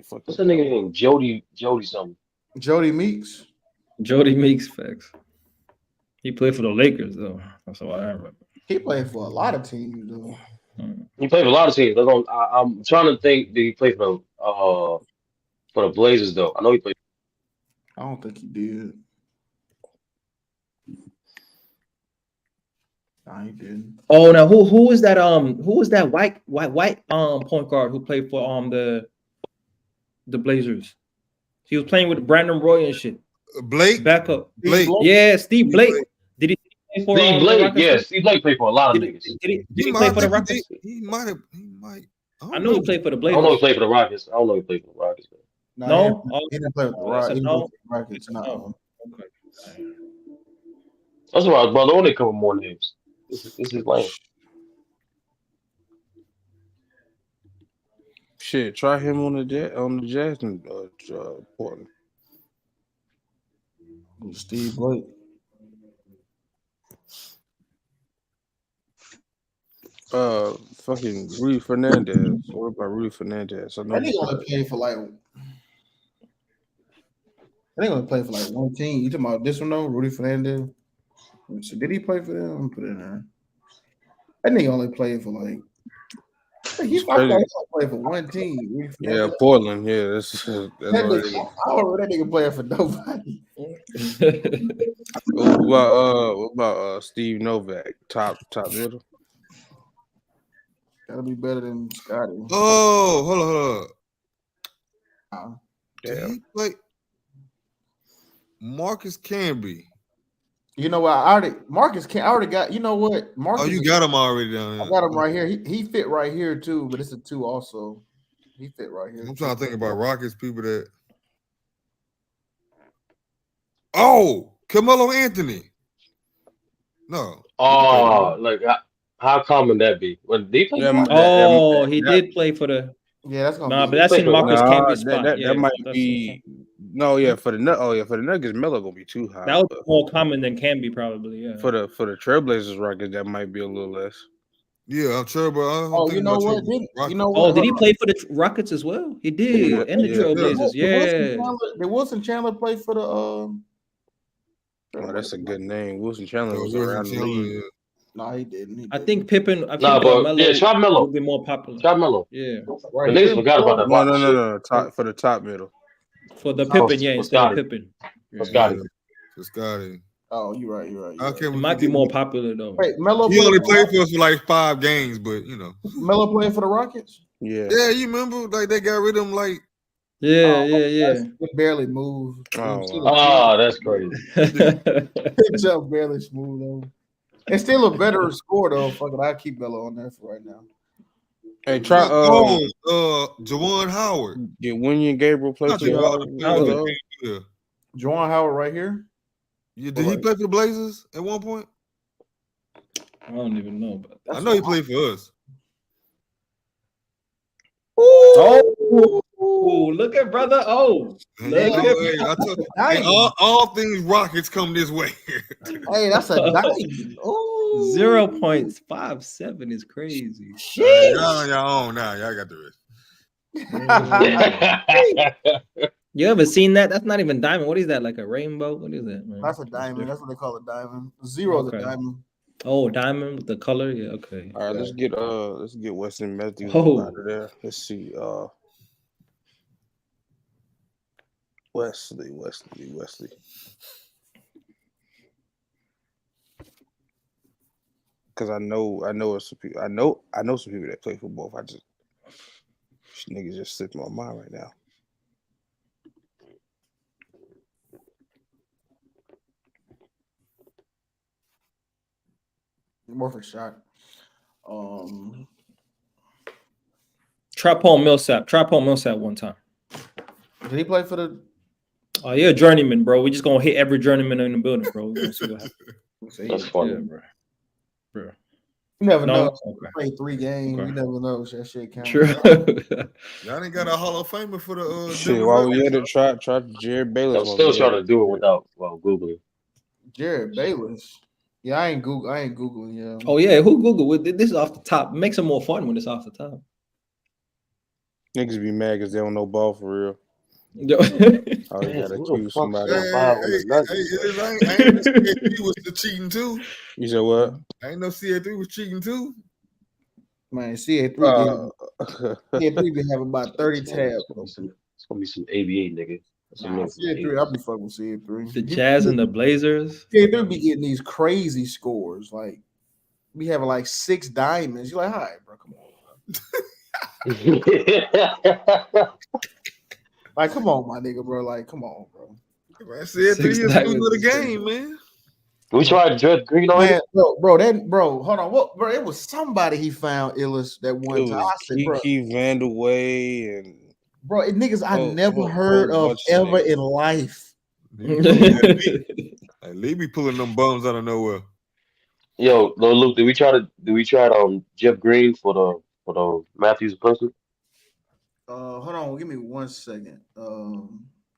fucking. What's that nigga name? Jody something. Jody Meeks. Jody Meeks, facts. He played for the Lakers though. That's what I remember. He played for a lot of teams though. He played for a lot of teams. I'm trying to think. Did he play for the Blazers though? I know he played. I don't think he did. No, he didn't. Oh, now who was that? Who was that white point guard who played for the Blazers? He was playing with Brandon Roy and shit. Blake. Backup. Blake. Yeah, Steve Blake. Did he play for Steve the Blake? Rockets? Yeah, Steve Blake played for a lot of niggas. Did he play for the Rockets? He might. I know he played for the I Blazers. don't know if he played for the Rockets. I don't know if he played for the Rockets. No? He didn't play with the That's a Rockets. no. No. Okay. That's why I was brother. Only a couple more names. This is lame. Shit, try him on the Jazz and Portland. Steve Blake. Fucking Rudy Fernandez. What about Rudy Fernandez? I know I think he only played for like. I think he only played for like one team. You talking about this one though, Rudy Fernandez? So did he play for them? I'm put it in there. I think he only played for like. He only played for one team. Yeah, Portland. Yeah, that's I don't know that nigga playing for nobody. What about Steve Novak? Top middle. Gotta be better than Scotty. Oh, hold on. Damn. He play Marcus Camby. You know what? I already got. You know what? Marcus. Oh, you got him already down here. I got him right here. He fit right here too, but it's a 2 also. He fit right here. I'm trying to think about Rockets people that. Oh, Carmelo Anthony. No. Oh, like how common that be? When they play? He did play for the. Yeah, that's gonna. Nah, but that's in Marcus Camby's spot. That might be. No, yeah, for the Nuggets, Melo gonna be too high. That was more common than Camby, probably. Yeah. For the Trailblazers Rockets, that might be a little less. Yeah, I'm sure, but oh, you know what? Did he play for the Rockets as well? He did, and the Trailblazers. Did Wilson Chandler play for the? Oh, that's a good name. Wilson Chandler was around the league. No, he didn't. I think Pippen. Try Melo. Would be more popular. Try Melo. Yeah. Right. The niggas forgot about that. No. For the top middle. For the Pippen, instead of Pippen. For Scotty. For Scotty. Oh, you're right. It might be more popular though. Wait, Melo. He only played for us for like 5 games, but you know. Melo playing for the Rockets. Yeah. Yeah, you remember? Like they got rid of him. Like Yeah. It barely moved. That's crazy. Just barely smooth over. It's still a better score though. Fuck it, I'll keep Bella on there for right now. Hey, try Jawan Howard. Get Winnie and Gabriel play for y'all. Jawan Howard right here. Yeah, did he play for the Blazers at one point? I don't even know about that. I know he played for us. Oh, look at brother. Oh, all things Rockets come this way. Hey, that's a diamond. Oh, 0.57 is crazy. Y'all own now. Y'all got the rest. You ever seen that? That's not even diamond. What is that? Like a rainbow? What is that, man? That's a diamond. That's what they call a diamond. Zero is a diamond. Oh, diamond with the color. Yeah, okay. All right, let's get Weston Matthews out of there. Let's see. Wesley. Because I know some people. I know some people that play for both. Niggas just slipping my mind right now. More for shot. Trapon Millsap one time. Did he play for the? Oh, yeah, journeyman, bro. We just gonna hit every journeyman in the building, bro. We're gonna see what happens. That's funny, bro. You never know. Okay. Play 3 games. You never know. That shit counts. True. Y'all ain't got a Hall of Famer for the shit. While we had to try Jared Bayless. I'm still trying to do it without Googling. Jared Bayless. Yeah, I ain't Googling. Yeah. Oh yeah, who Googled? This is off the top. Makes it more fun when it's off the top. Niggas be mad because they don't know ball for real. Yo. Oh, you gotta accuse somebody. I ain't was the cheating too. You said what? I ain't know CA3 was cheating too. Man, CA3 be having about 30 tabs. It's gonna be some ABA nigga. CA3, I'll be fucking with CA3. The Jazz and the Blazers. CA3 be getting these crazy scores. Like we having like 6 diamonds. You're like, hi, bro, come on. Like, come on, my nigga, bro. Like, come on, bro. I said 3 years of the game, man. We tried Dread Green on it. Bro, hold on. What, bro? It was somebody he found Illis that one time. I said, bro, Kiki Vandaway and bro, niggas I never heard of ever in life. Like, Lee be pulling them bums out of nowhere. Yo, Luke, did we try Jeff Green for the Matthews person? Hold on, give me 1 second. You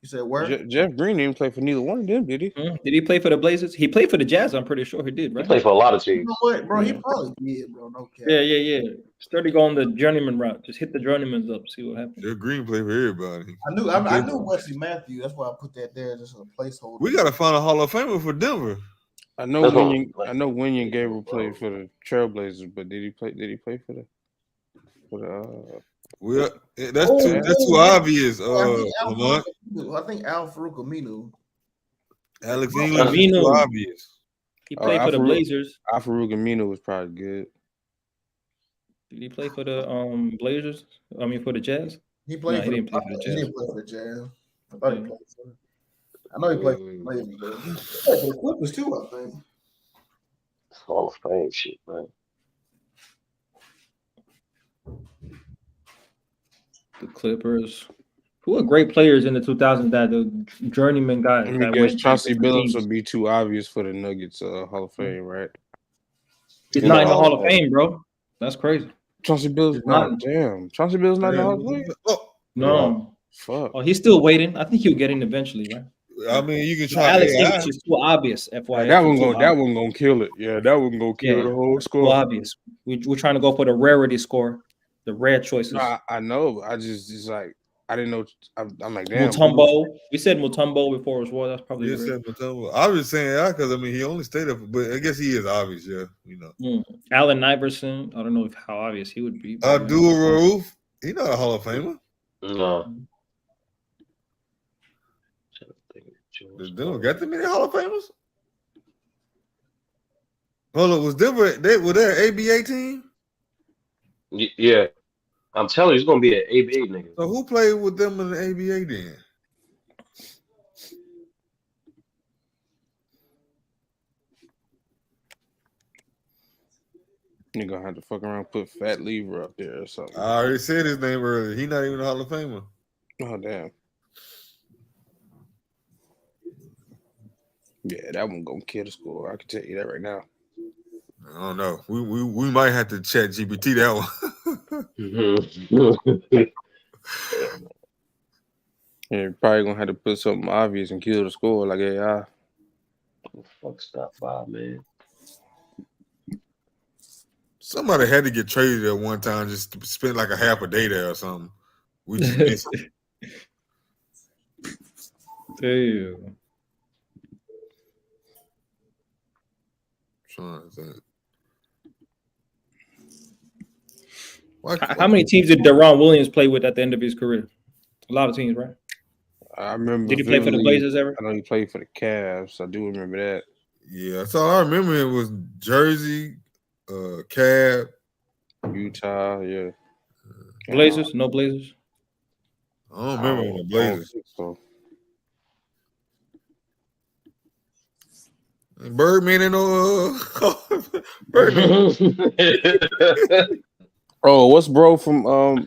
said where? Jeff Green didn't play for neither one of them, did he? Did he play for the Blazers? He played for the Jazz. I'm pretty sure he did, right? He played for a lot of teams. You know what, bro? He probably did, bro. No cap. Yeah. Started going the journeyman route. Just hit the journeymans up, see what happens. Jeff Green played for everybody. I knew Wesley Matthews. That's why I put that there, just as a placeholder. We gotta find a Hall of Famer for Denver. I know Winnie Gabriel played for the Trailblazers, but did he play for the Well, that's too obvious. I think Al Farouk Aminu. Alex England is too obvious. He played for the Blazers. Al Farouk Aminu was probably good. Did he play for the Blazers? I mean, for the Jazz? He played. He didn't play for the Jazz. He didn't play for the Jazz. I thought he played for it. I know he played for the Blazers. He played for the Clippers too, I think. Hall of Fame shit, man. The Clippers. Who are great players in the 2000s that the journeyman guys? I guess Chauncey Billups would be too obvious for the Nuggets Hall of Fame, right? He's not in the Hall of Fame, bro. That's crazy. Chauncey Billups, damn. Chauncey Billups not in the Hall of Fame? No. Fuck. Oh, he's still waiting. I think he'll get in eventually, right? I mean, you can try. Alex English is too obvious. FYI, that one gonna kill it. Yeah, that one gonna kill the whole score. Too obvious. We're trying to go for the rarity score, the rare choices. I know. I just like I didn't know. I'm like, damn. Mutombo. We said Mutombo before as well. That's probably. You said Mutombo. I was saying that because I mean he only stayed up, but I guess he is obvious. Yeah, you know. Allen Iverson. I don't know how obvious he would be. Abdul Rauf. He's not a Hall of Famer. No. Does Denver got that many Hall of Famers? Hold on, was Denver? Were they an ABA team? Yeah. I'm telling you, it's gonna be an ABA nigga. So who played with them in the ABA then? You're gonna have to fuck around, put Fat Lever up there or something. I already said his name earlier. He not even a Hall of Famer. Oh damn. Yeah, that one gonna kill the score. I can tell you that right now. I don't know. We might have to chat GPT that one. Yeah, you're probably gonna have to put something obvious and kill the score like AI. Fuck stop by, man. Somebody had to get traded at one time just to spend like a half a day there or something. We just missed it. Damn. Trying to think. How many teams did Deron Williams play with at the end of his career? A lot of teams, right? I remember. Did he play for the Blazers ever? I know he played for the Cavs. I do remember that. Yeah, that's all I remember. It was Jersey, Cab, Utah. Yeah. Blazers? No Blazers. I don't remember the Blazers. So. Birdman and Birdman. Oh, what's bro from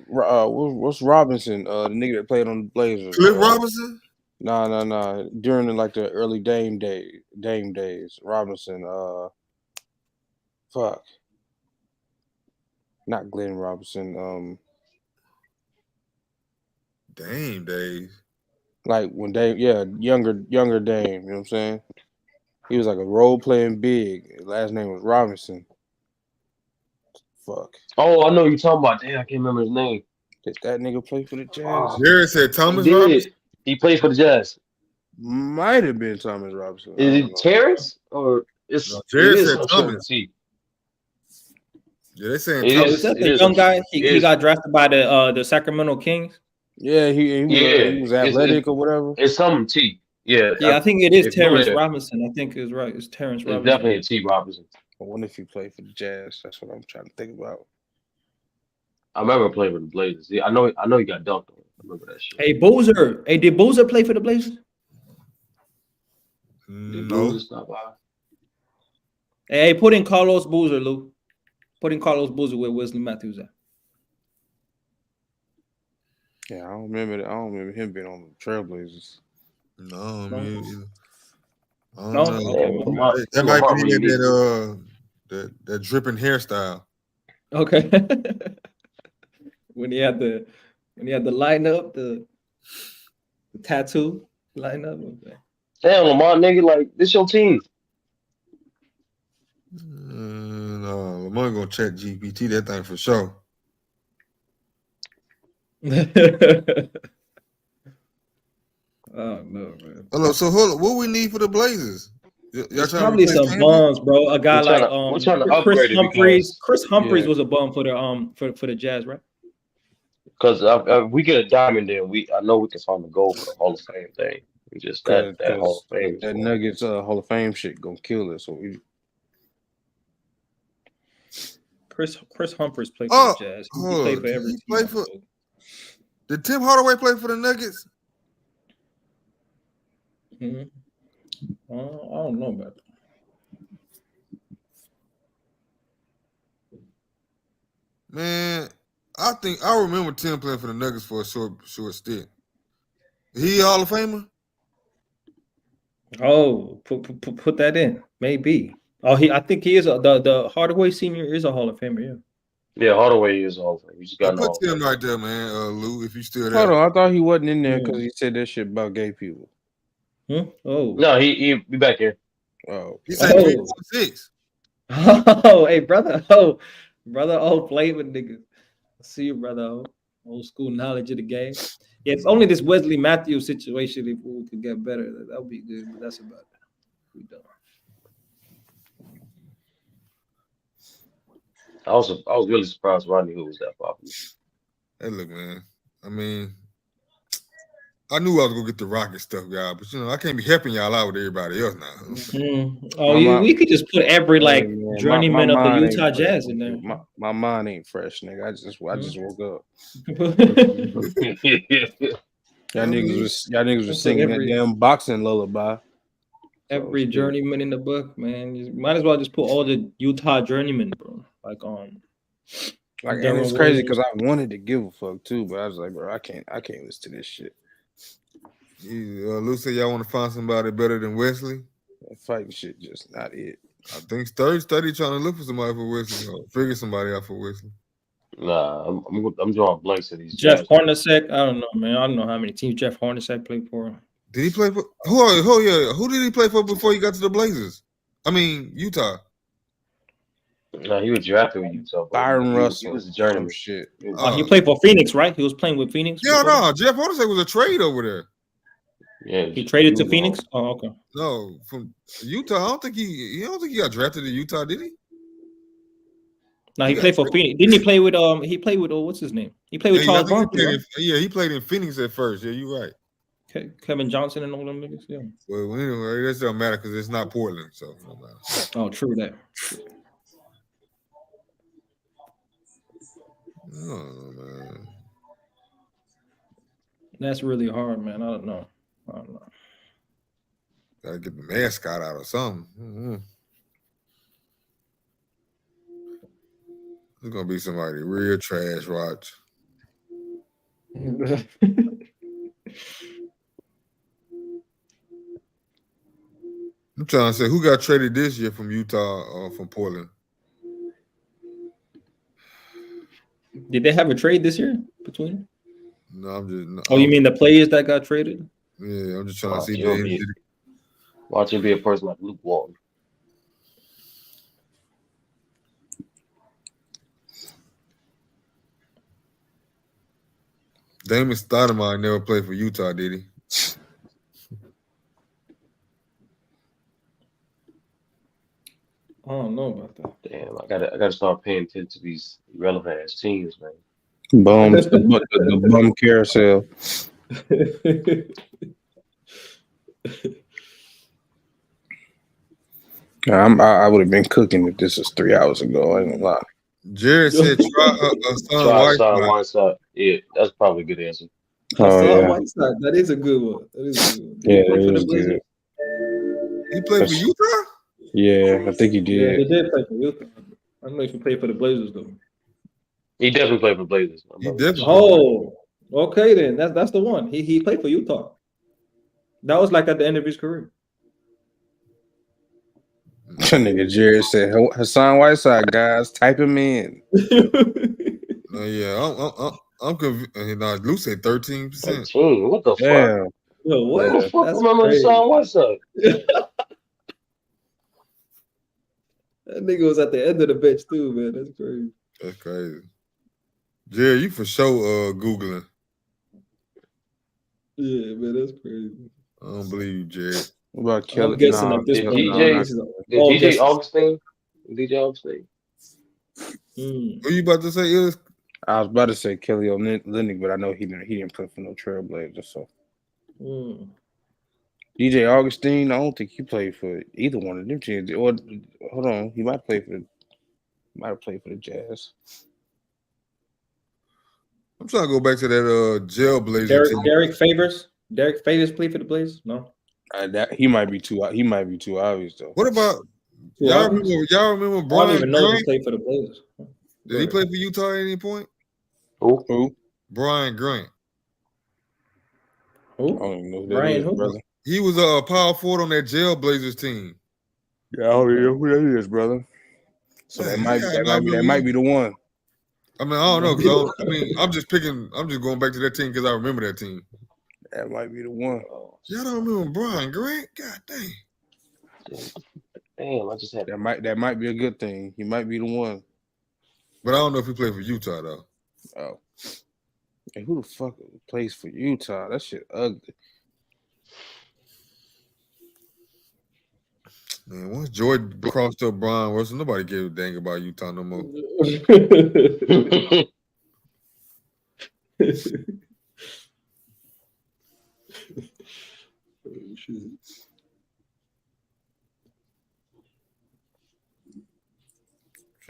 what's Robinson? The nigga that played on the Blazers. Cliff Robinson? Nah. During the early Dame days. Robinson. Fuck. Not Glenn Robinson. Dame days. Like when Dame, younger Dame. You know what I'm saying? He was like a role playing big. His last name was Robinson. Fuck. Oh, I know what you're talking about. Damn, I can't remember his name. Did that nigga play for the Jazz? Jared said Thomas He did. Robinson. He played for the Jazz. Might have been Thomas Robinson. Is it Terrence or it's? No, Jared it said Thomas. T. Yeah, they saying It Thomas. Is that the young guy? He got drafted by the Sacramento Kings. Yeah, he was athletic or whatever. It's something T. Yeah, I think it is Terrence Robinson. I think it's right. It's Terrence It's Robinson. definitely a T. Robinson. I wonder if he played for the Jazz. That's what I'm trying to think about. I remember playing with the Blazers. Yeah, I know he got dunked on. I remember that shit. Hey, Boozer. Hey, did Boozer play for the Blazers? Did No. Boozer stop by? Hey, put in Carlos Boozer, Lou. Put in Carlos Boozer with Wesley Matthews at. Yeah, I don't remember him being on the Trailblazers. No, I mean, I don't No? know. Okay. That might be that dripping hairstyle. Okay. when he had the line up, the tattoo line up. Okay. Damn, Lamar, nigga, like this your team. No, Lamar gonna check GPT that thing for sure. Oh no, man. Hello, so hold on. What we need for the Blazers? It's probably some bums, bro. A guy like we're trying to Chris upgrade it Humphreys. Chris because- Humphreys was a bum for the Jazz, right? Because if we get a diamond, then I know we can find the goal for the Hall of Fame thing. We just that Hall of Fame. That Nuggets Hall of Fame shit gonna kill us. So we. Chris Humphreys played for the Jazz. He played for every team. Did Tim Hardaway play for the Nuggets? Mm-hmm. I don't know about that. Man, I think I remember Tim playing for the Nuggets for a short stint. He a Hall of Famer? Oh, put that in. Maybe. Oh, I think he is the Hardaway Senior is a Hall of Famer. Yeah. Yeah, Hardaway is a Hall of Fame. You just got put Tim right there, man. Lou, if you still there. Hold on, I thought he wasn't in there because he said that shit about gay people. Oh no, he be back here. Oh, he said 6. Oh, hey, brother. Play with niggas. I see you, brother. Old school knowledge of the game. Yeah, it's only this Wesley Matthews situation. If we could get better, that would be good. But that's about it. We done. I was really surprised Rodney Hood was that popular. Hey, look, man. I mean, I knew I was gonna get the Rocket stuff, y'all, but I can't be helping y'all out with everybody else now. Oh, we could just put every man, journeyman of the mind Utah ain't fresh, Jazz in there. My mind ain't fresh, nigga. I just woke up. Y'all niggas was singing that damn boxing lullaby. Every journeyman in the book, man. You might as well just put all the Utah journeymen, bro. And it's crazy because I wanted to give a fuck too, but I was like, bro, I can't listen to this shit. Lucy, y'all want to find somebody better than Wesley? That fighting shit just not it. I think Sturdy trying to look for somebody for Wesley, or figure somebody out for Wesley. Nah, I'm drawing blanks to these. Jeff Hornacek, I don't know, man. I don't know how many teams Jeff Hornacek played for. Did he play for who did he play for before he got to the Blazers? I mean, Utah. No, he was drafted with Utah. Byron Russell. He was a journeyman. Shit. He played for Phoenix, right? He was playing with Phoenix. Yeah, no. Jeff Hornacek was a trade over there. Yeah, he traded to Phoenix. Oh, okay. No, from Utah. I don't think he got drafted to Utah, did he? No, he played for Phoenix. Didn't he play with He played with what's his name? He played with Charles Barkley. He played in Phoenix at first. Yeah, you're right. Kevin Johnson and all them niggas. Yeah. Well, anyway, that doesn't matter because it's not Portland, so no matter. Oh, true that. Oh man, that's really hard, man. I don't know. Gotta get the mascot out or something. Mm-hmm. It's gonna be somebody real trash. Watch. I'm trying to say who got traded this year from Utah or from Portland. Did they have a trade this year between? No, I'm just. No, you mean the players that got traded? Yeah, I'm just trying to see. Watch him be a person like Luke Walton. Damian Stoudemire never played for Utah, did he? I don't know about that. Damn, I gotta start paying attention to these irrelevant ass teams, man. Boom, the bum carousel. I would have been cooking if this was 3 hours ago. I ain't gonna lie. Jared said try Hassan Whiteside. Yeah, that's probably a good answer. Hassan Whiteside. That is a good one. Yeah, it is good. He played for Utah? Yeah, I think he did. Yeah, he did play for Utah. I don't know if he played for the Blazers though. He definitely played for the Blazers. Okay then. That's the one. He played for Utah. That was like at the end of his career. Nigga Jared said Hassan Whiteside, guys, type him in. I'm confused. No, Luke said 13%. What the fuck? Damn. Yo, what? Who the fuck remember Hassan Whiteside? That nigga was at the end of the bench too, man. That's crazy. That's crazy. Jared, you for sure Googling. Yeah, man, that's crazy. I don't believe you, Jared. What about Kelly? I'm guessing at this point. DJ Augustine? DJ Augustine? What you about to say, Illis? I was about to say Kelly Olynyk, but I know he didn't play for no Trailblazers. So DJ Augustine, I don't think he played for either one of them teams. Or hold on, he might have played for the Jazz. I'm trying to go back to that Jailblazer team. Derek Favors played for the Blazers? No. That he might be too obvious though. What about y'all remember Brian? I don't even know Grant? if he played for the Blazers. Did he play for Utah at any point? Who? Brian Grant. Who? I don't even know who Brian that is, brother. He was a power forward on that Jailblazers team. Yeah, I don't even know who that is, brother. So that might be the one. I mean, I don't know because I'm just going back to that team because I remember that team. That might be the one. Y'all don't remember Brian Grant? God dang. Damn, I just had that might be a good thing. He might be the one. But I don't know if he played for Utah though. Oh. Hey, who the fuck plays for Utah? That shit ugly. Man, once Jordan crossed up Brian Wilson, nobody gave a dang about Utah no more.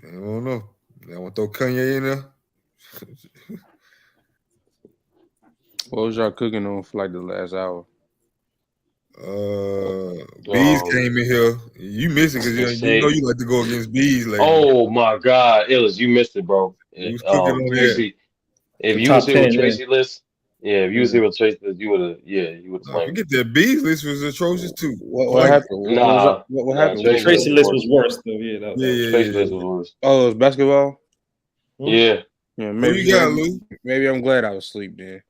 I don't know. I want to throw Kanye in there. What was y'all cooking on for like the last hour? Bees came in here. You missed it because you know you like to go against Bees lately. Oh my God, Illis, you missed it, bro. We was cooking on Tracy, if The you was top here with 10, Tracy list, if you was Yeah. here with Tracy list, you would have flamed. Forget that Bees list was atrocious too. What happened? What happened? Tracy list was worse though. Yeah, Tracy list was worse. Oh, it was basketball. Yeah. Yeah, Who you got, Lou? Maybe I'm glad I was asleep then.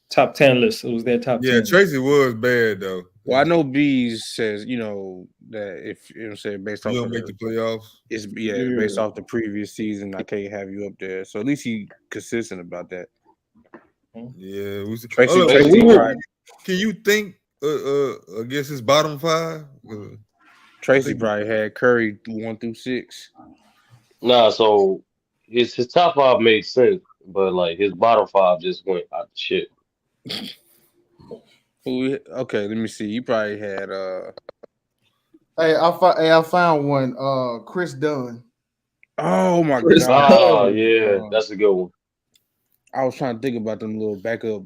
Top 10 list. It was their top 10. Yeah, Tracy was bad though. Well, I know Bees says, that if you know what I'm saying, based off You don't of make the playoffs. It's based off the previous season, I can't have you up there. So at least he consistent about that. Yeah, Tracy, can you think against his bottom five? Tracy probably had Curry 1 through 6. Nah, so his top 5 made sense, but like his bottom 5 just went out the shit. Okay, let me see. You probably had Hey, I found one. Chris Dunn. Oh my God. Oh God. yeah, that's a good one. I was trying to think about them little backup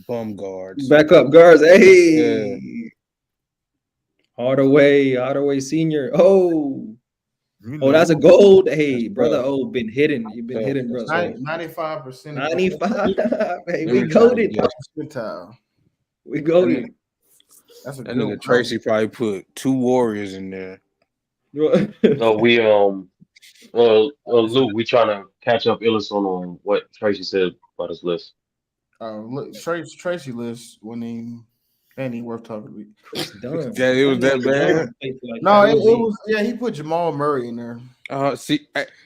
bum guards. Backup guards. Hey. Yeah. Hardaway Senior. Oh, that's a gold. Hey, brother. Oh, been hitting. You've been hitting, bro. 95%. 95. Hey, we goated. We goated. That's a that good nigga one. Tracy probably put 2 Warriors in there. No, we Luke, we trying to catch up Illis on what Tracy said about his list. Look, Tracy list ain't even worth talking about. Yeah, it was that bad. No, it was. Yeah, he put Jamal Murray in there.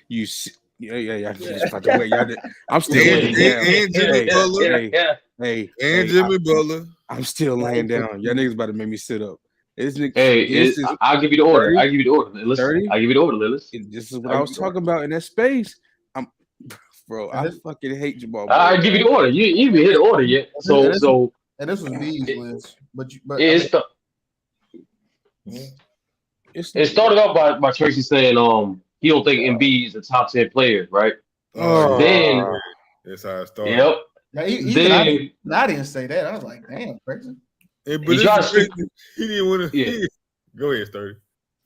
You see. Yeah. Just about to wait. Y'all I'm still laying down. And Jimmy Butler. Hey, Jimmy Butler. I'm still laying down. Y'all niggas about to make me sit up. I'll give you the order. I'll give you the order. Listen, I'll give you the order, Lillis. This is what I was talking about in that space. I fucking hate Jamal. I'll give you the order. You even hit the order yet. So and this was B's list, but it started off by Tracy saying he don't think Embiid is a top 10 player, right? Then that's how it started. Yep. Now, I didn't say that. I was like, damn, crazy. Hey, but he didn't want to. Yeah. Go ahead, Sturdy.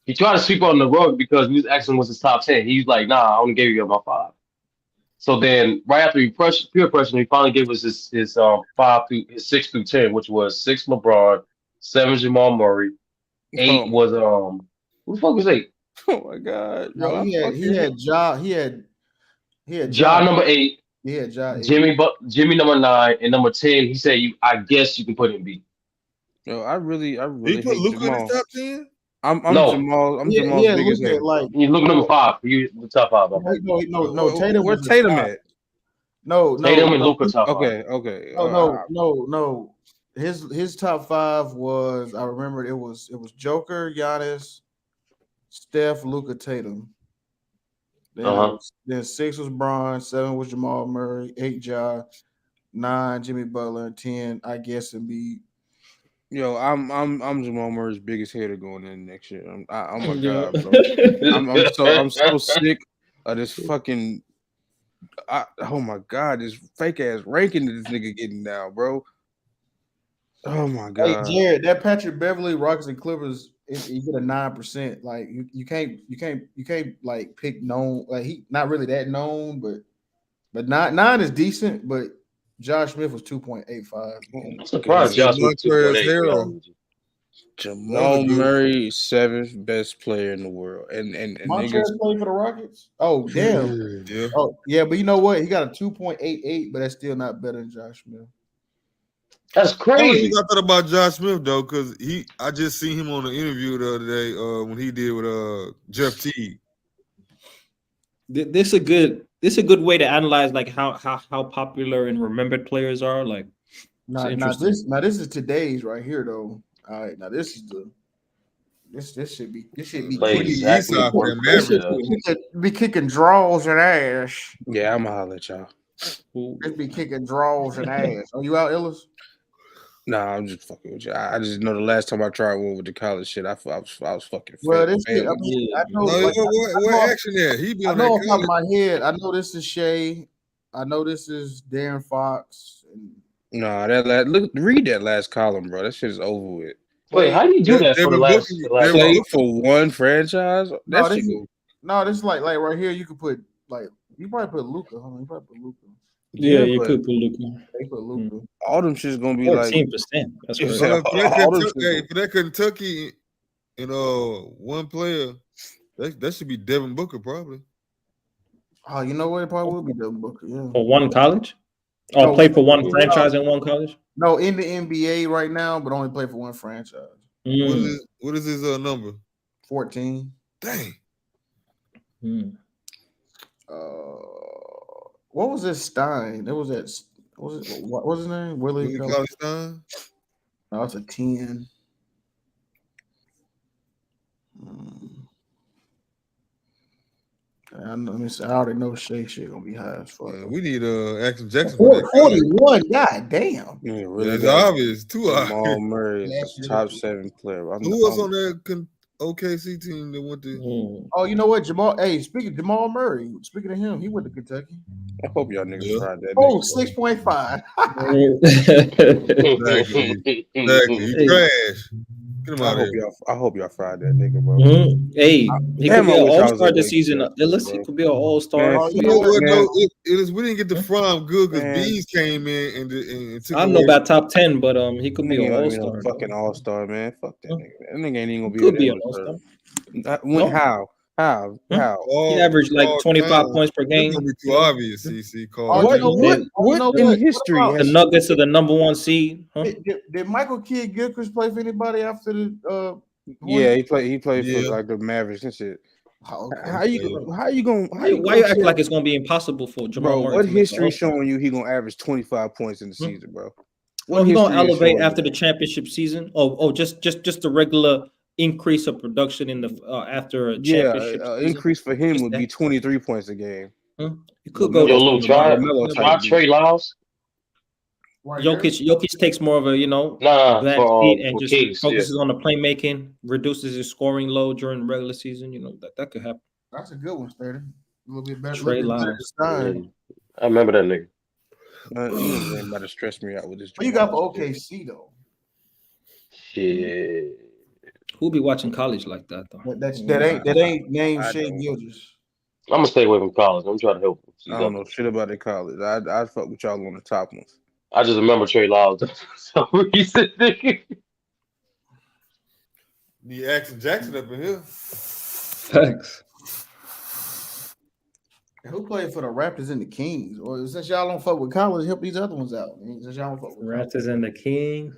He tried to sweep on the rug because we was asking what's his top 10. He was like, nah, I only gave you my 5. So then right after he peer pressure, he finally gave us his 6 through 10, which was 6 LeBron, 7 Jamal Murray, 8 was who the fuck was 8? Oh my God. No, he had Ja. He had Ja number 8. He had Ja. Jimmy number 9, and number 10. He said, I guess you can put Embiid. Yo, I really He put hate Luka in Jamal. his top 10. I'm No. Jamal. I'm Jamal's biggest hater. You look number 5. You the top 5. No. Tatum. Where's Tatum at? No. Tatum and Luka top 5. Okay. No. His top 5 was, I remember it was Joker, Giannis, Steph, Luka, Tatum. Then 6 was Bron, 7 was Jamal Murray, 8 Ja, 9 Jimmy Butler, and 10 I guess Embiid. Yo, I'm Jamal Murray's biggest hater going in next year. Oh my God, bro. I'm so sick of this fucking. Oh my God, this fake ass ranking that this nigga getting now, bro. Oh my God. Hey Jared, that Patrick Beverly, Rockets and Clippers, you get a 9%. Like you can't like pick known. Like he not really that known, but 9 is decent. But Josh Smith was 2.85. I'm surprised Josh Smith 2.8. Jamal Murray, 7th best player in the world, and Montrezl played for the Rockets. Oh damn. Yeah. Oh yeah, but you know what? He got a 2.88, but that's still not better than Josh Smith. That's crazy. I thought about Josh Smith though, because I just seen him on the interview the other day when he did with Jeff Teague. This a good way to analyze like how popular and remembered players are. Like, now this is today's right here though. All right, now this is this should be be kicking draws and ass. Yeah, I'm gonna holler at y'all. This be kicking draws and ass. Are you out, Illis? Nah, I'm just fucking with you. I just know the last time I tried one with the college shit, I was fucking Well, fat. this shit, I mean, I know, No, like, what action there? He be I on know that off the top of college. my head. I know this is Shea. I know this is Darren Fox. Nah, read that last column, bro. That shit is over with. Wait, how do you do that for the last play for one franchise? No, That this shit is go. this is like right here. You could put like you probably put Luca. Hold on, you probably put Luca. Yeah, you but could put Luka. They put Luca. all them shit's gonna be 14%. That's You crazy. said For that Kentucky, one player, that should be Devin Booker probably. Oh, you know what? It probably would be Devin Booker. Yeah. For one college? Or play for one franchise in one college? No, in the NBA right now, but only play for one franchise. What is his number? 14. Dang. What was this Stein? It was that. What was his name? Willie Stein. No, it's a 10. Let me see. I already know Shea shit gonna be high as fuck. We need Action Jackson for that. 41. God damn. Yeah, really It's obvious. Too Jamal obvious. Murray is the top 7 player. Who was on that OKC team that went to? Oh, you know what, Jamal? Hey, speaking of Jamal Murray, speaking of him, he went to Kentucky. I hope y'all niggas tried that. Oh, 6.5. Exactly. He trash. Get him out of here. I hope y'all fried that nigga, bro. Hey, he could be an all-star this season. Bro. He could be an all-star. You know what, though? We didn't get the from good because Bees came in and took I don't know about top 10, but he could be an Nigga ain't all-star. no fucking all-star, man. Fuck that nigga. That nigga ain't even gonna be Could be able an to all-star. When? How? He averaged like 25 points per game. It's gonna be too obvious, CC. What in history? The Nuggets are the number 1 seed. Huh? Did Michael Kidd Gilchrist play for anybody after the? Yeah, he played for like the Mavericks and shit. Okay. How you gonna why you act like it's gonna be impossible for Jamal Murray? What history showing you he gonna average 25 points in the season, bro? Well, he's gonna elevate after the championship season. Just the regular increase of production in the after a championship season. Increase for him would be 23 points a game. You could go. Yo, Luke, try Trey Lyles. Jokic takes more of a back seat and just Kings, focuses on the playmaking, reduces his scoring load during the regular season. That could happen. That's a good one, Sturdy. A little bit better. Trey Lyles. I remember that nigga. You ain't about to stress me out with this. What you got for OKC though? Shit. Who'll be watching college like that though? That ain't named Shea Gilgeous. I'm gonna stay away from college. I'm trying to help him. I don't know shit about the college. I'd fuck with y'all on the top ones. I just remember Trey Lyles for some reason. Need Action Jackson up in here. Thanks. Who played for the Raptors and the Kings? Or since y'all don't fuck with college, help these other ones out. Since y'all don't fuck with Raptors and the Kings.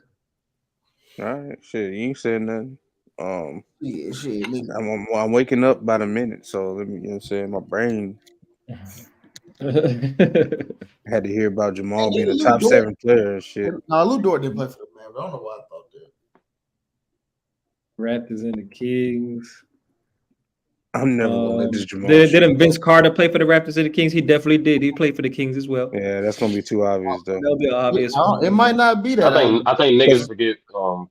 All right, shit, you ain't saying nothing. Yeah, shit. I'm waking up by the minute, so let me, you know what I'm saying, my brain had to hear about Jamal being a top 7 player and shit. No, Lou Dort didn't play for the Mavericks. I don't know why I thought that. Raptors and the Kings. I'm never gonna let this Jamal. Didn't Vince Carter play for the Raptors and the Kings? He definitely did. He played for the Kings as well. Yeah, that's gonna be too obvious though. That'll be obvious. It might not be that. I think niggas forget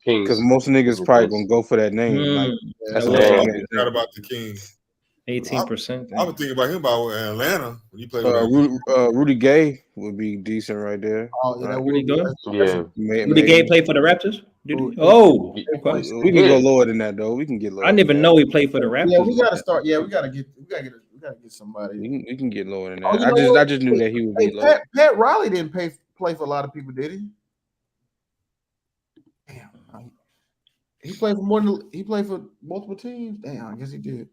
Kings because most niggas probably gonna go for that name. Like, that's what I forgot about the Kings. 18%. I was thinking about him about Atlanta when he played. Rudy Gay would be decent right there. Oh, yeah, Rudy Gay. Yeah, Rudy Gay played for the Raptors. Oh, okay. We can go lower than that though. We can get lower. I didn't even know he played for the Raptors. Yeah, we gotta start. Yeah, we gotta get somebody. We can get lower than that. I just knew that he would be low. Pat Riley didn't play for a lot of people, did he? Damn, he played for he played for multiple teams. Damn, I guess he did.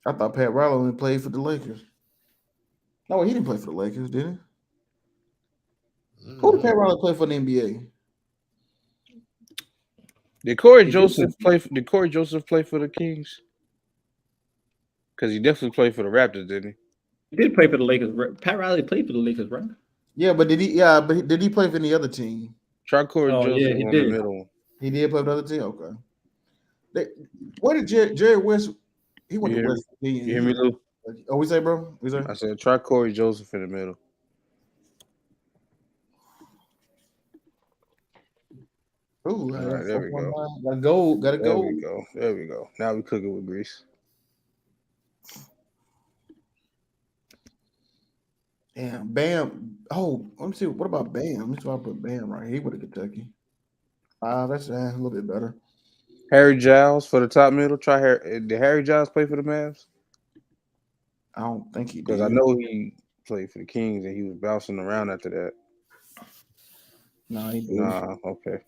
I thought Pat Riley only played for the Lakers. No, he didn't play for the Lakers, did he? Who did Pat Riley play for in the NBA? Did Corey Joseph play for the Kings? Because he definitely played for the Raptors, didn't he? He did play for the Lakers. Pat Riley played for the Lakers, right? Yeah, but did he play for any other team? Try Corey Joseph he on did. the middle. He did play for the other team? Okay. Where did Jerry West? He went to West Virginia. You hear me, Lou? Oh, we say, bro? We say? I said try Corey Joseph in the middle. Ooh, All right, there we go. Gotta go. Gotta There go. we go. There we go. Now we cook it with grease. Damn, Bam. Oh, let me see. What about Bam? Let me see if I put Bam right here. He went to Kentucky. That's a little bit better. Harry Giles for the top middle. Try Harry. Did Harry Giles play for the Mavs? I don't think he did. Because I know he played for the Kings and he was bouncing around after that. No, he did. Nah, okay.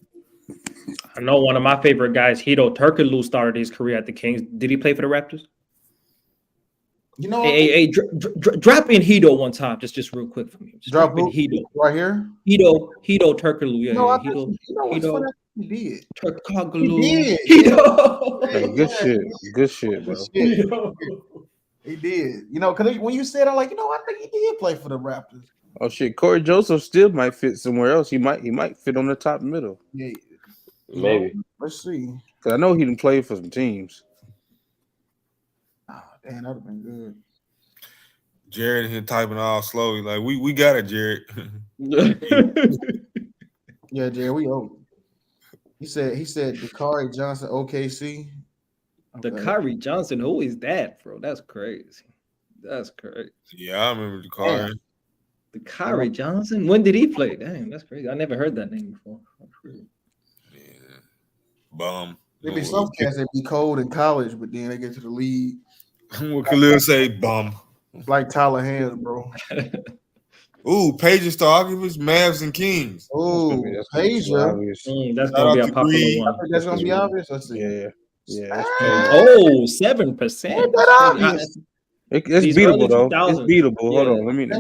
I know one of my favorite guys, Hito Turkoglu, started his career at the Kings. Did he play for the Raptors? You know, hey, drop in Hito one time, just real quick for me. Just drop in Hito right here. Hito Turkoglu, yeah. No, I Hito, think what's funny? He did. Turkoglu. He did. Hito. Hey, good shit, bro. He did. You know, because when you said, I'm like, I think he did play for the Raptors. Oh shit, Corey Joseph still might fit somewhere else. He might fit on the top middle. Yeah, maybe. Let's see. Because I know he didn't play for some teams. Oh, damn, that'd have been good. Jared here typing all slowly. Like we got it, Jared. Yeah, Jared, we owe. He said Dakari Johnson, OKC. The Kyrie Johnson, who is that, bro? That's crazy. That's crazy. Yeah, I remember Dakari. The Kyrie Johnson? When did he play? Damn, that's crazy. I never heard that name before. Yeah. Bum. There be some cats that be cold in college, but then they get to the league. What Khalil say? Bum. Like Tyler Hands, bro. Ooh, Pager star arguments, Mavs and Kings. Ooh, Pager. That's gonna be a popular one. I think that's gonna be obvious. Let's see. Yeah. Oh, 7%. It's beatable though. It's beatable. Hold on. Let me get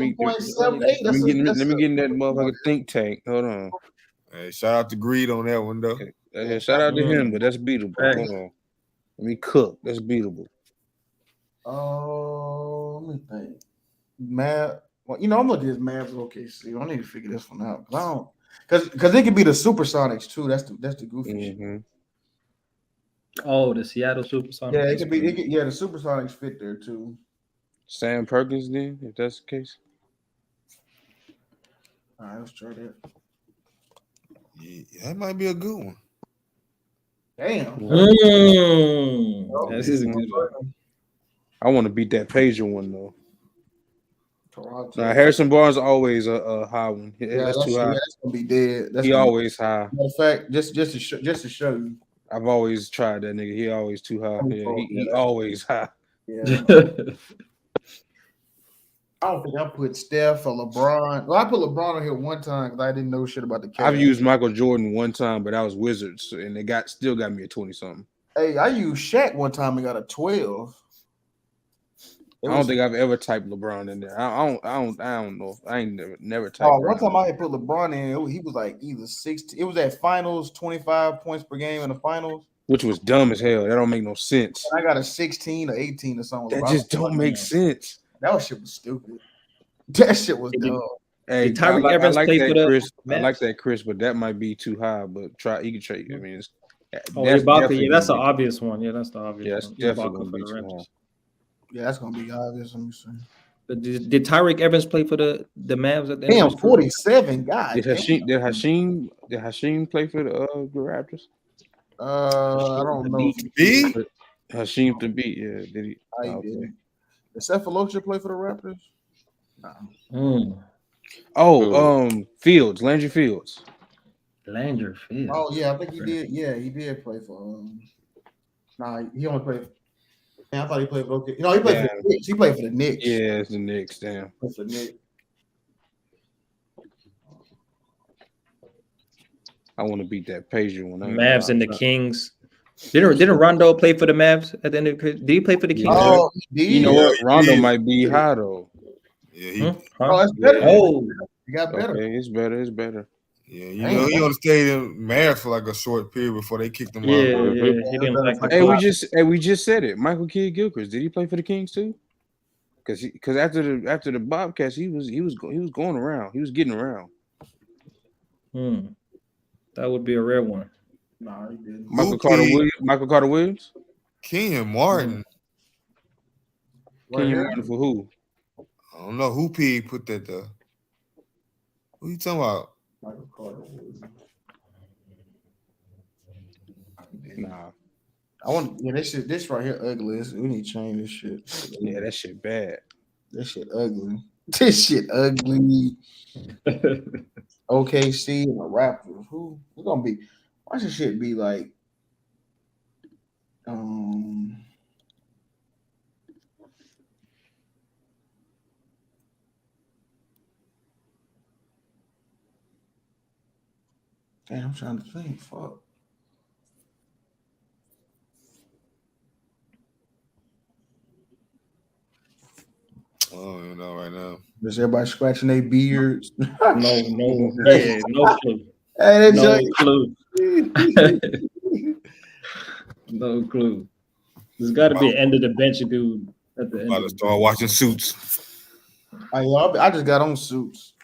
in that motherfucking think tank. Hold on. Hey, shout out to Greed on that one though. Shout out to him, but that's beatable. Hold on. Let me cook. That's beatable. Let me think. Matt. Well, I'm looking at this Mavs OKC. I need to figure this one out because it could be the Supersonics too. That's the goofy shit. Oh, the Seattle Supersonics. Yeah, it could be. The Supersonics fit there too. Sam Perkins, then, if that's the case. All right, let's try that. Yeah, that might be a good one. Damn. This is a good one. I want to beat that Pager one though. Now, Harrison Barnes always a high one. That's too high. That's gonna be dead. He always high. Matter of fact, just to show you, I've always tried that nigga. He always too high. Yeah, he always high. Yeah. I don't think I put Steph or LeBron. Well, I put LeBron on here one time because I didn't know shit about the Cavs. I've used Michael Jordan one time, but I was Wizards, and they still got me a 20-something. Hey, I used Shaq one time and got a 12. I don't think I've ever typed LeBron in there. I don't know. I ain't never typed. One time I had put LeBron in. He was like either 16. It was at finals, 25 points per game in the finals, which was dumb as hell. That don't make no sense. And I got a 16 or 18 or something. That just don't make sense. That shit was stupid. That shit was dumb. Hey, Tyreek Evans I like play that, for the Chris. Mavs? I like that, Chris, but that might be too high. But you can trade. I mean, that's the obvious one. Yeah, that's the obvious one. That's definitely gonna be too high. Yeah, that's gonna be obvious. Let me see. Did Tyreek Evans play for the Mavs at the end? Damn, 47. God. Did Hasheem play for the Raptors? I don't know. Hasheem to beat. Yeah, did he? Did Cephalosha play for the Raptors? Fields, Landry Fields. Landry Fields. Oh yeah, I think he did. Yeah, he did play for. He only played. Man, I thought he played for. Okay. No, he played for the Knicks. He played for the Knicks. Yeah, it's the Knicks. Damn. It's the Knicks. I want to beat that Pager one. Mavs and the Kings. Didn't Rondo play for the Mavs at the end of the Did he play for the Kings? Oh, you know what? Rondo might be high though. Yeah, that's better. Oh, you got better. Okay, it's better. It's better. Yeah, he only stayed in Mavs for like a short period before they kicked him out. Yeah, he didn't like we just said it. Michael Kidd-Gilchrist, did he play for the Kings too? Because after the Bobcats, he was going around. He was getting around. That would be a rare one. No, he didn't. Michael Carter Williams. Kenyon Martin. Kenyon Martin for who? I don't know who P put that there. Who you talking about? Michael Carter Williams. Nah. This right here ugly. We need to change this shit. Yeah, that shit bad. This shit ugly. This shit ugly. OKC and the Raptors. Who gonna be? Why should shit be like? Damn, I'm trying to think. Fuck. Oh, you know, right now. Is everybody scratching their beards? No clue. Hey, No clue. No clue. There's got to be an end of the bench dude at the end. About to start watching Suits. I just got on Suits.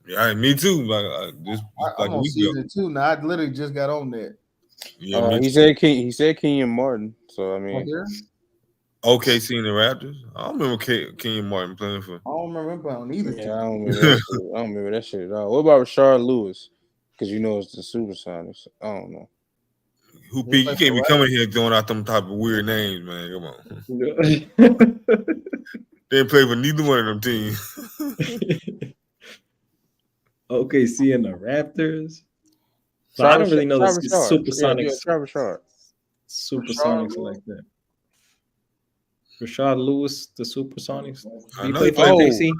Yeah, me too. I'm on season 2 now. I literally just got on that. Yeah, he said Kenyon Martin. So I mean, OKC and the Raptors. I don't remember Kenyon Martin playing for. I don't remember him playing on either. Yeah, I don't remember that shit. I don't remember that shit at all. What about Rashard Lewis? Because you know it's the Supersonics. I don't know. You can't be coming here throwing out them type of weird names, man. Come on. They didn't play for neither one of them teams. OKC and the Raptors. So I don't really know the Supersonics. Supersonics like that. Rashard Lewis, the Supersonics. He played for OKC.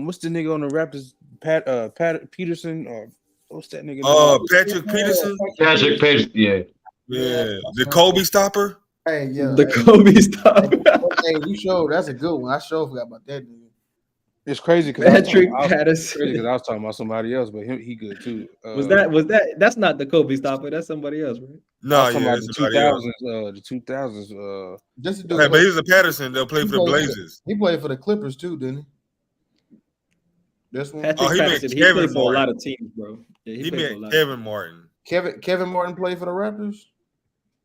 What's the nigga on the Raptors? Pat Peterson or what's that nigga? Patrick Peterson. Patrick Peterson. Yeah. Yeah. The Kobe stopper. Hey, yeah. The Kobe stopper. Hey, you showed that's a good one. I sure forgot about that dude. It's crazy because Patrick Patterson. Because I was talking about somebody else, but he good too. Was that? That's not the Kobe stopper. That's somebody else, right? No, yeah, that's the 2000s. The 2000s. Just to do but he's a Patterson. They'll play for the Blazers. He played for the Clippers too, didn't he? This one. Patrick Patterson. He played for a lot of teams, bro. Yeah, he meant Kevin Martin. Kevin Martin played for the Raptors.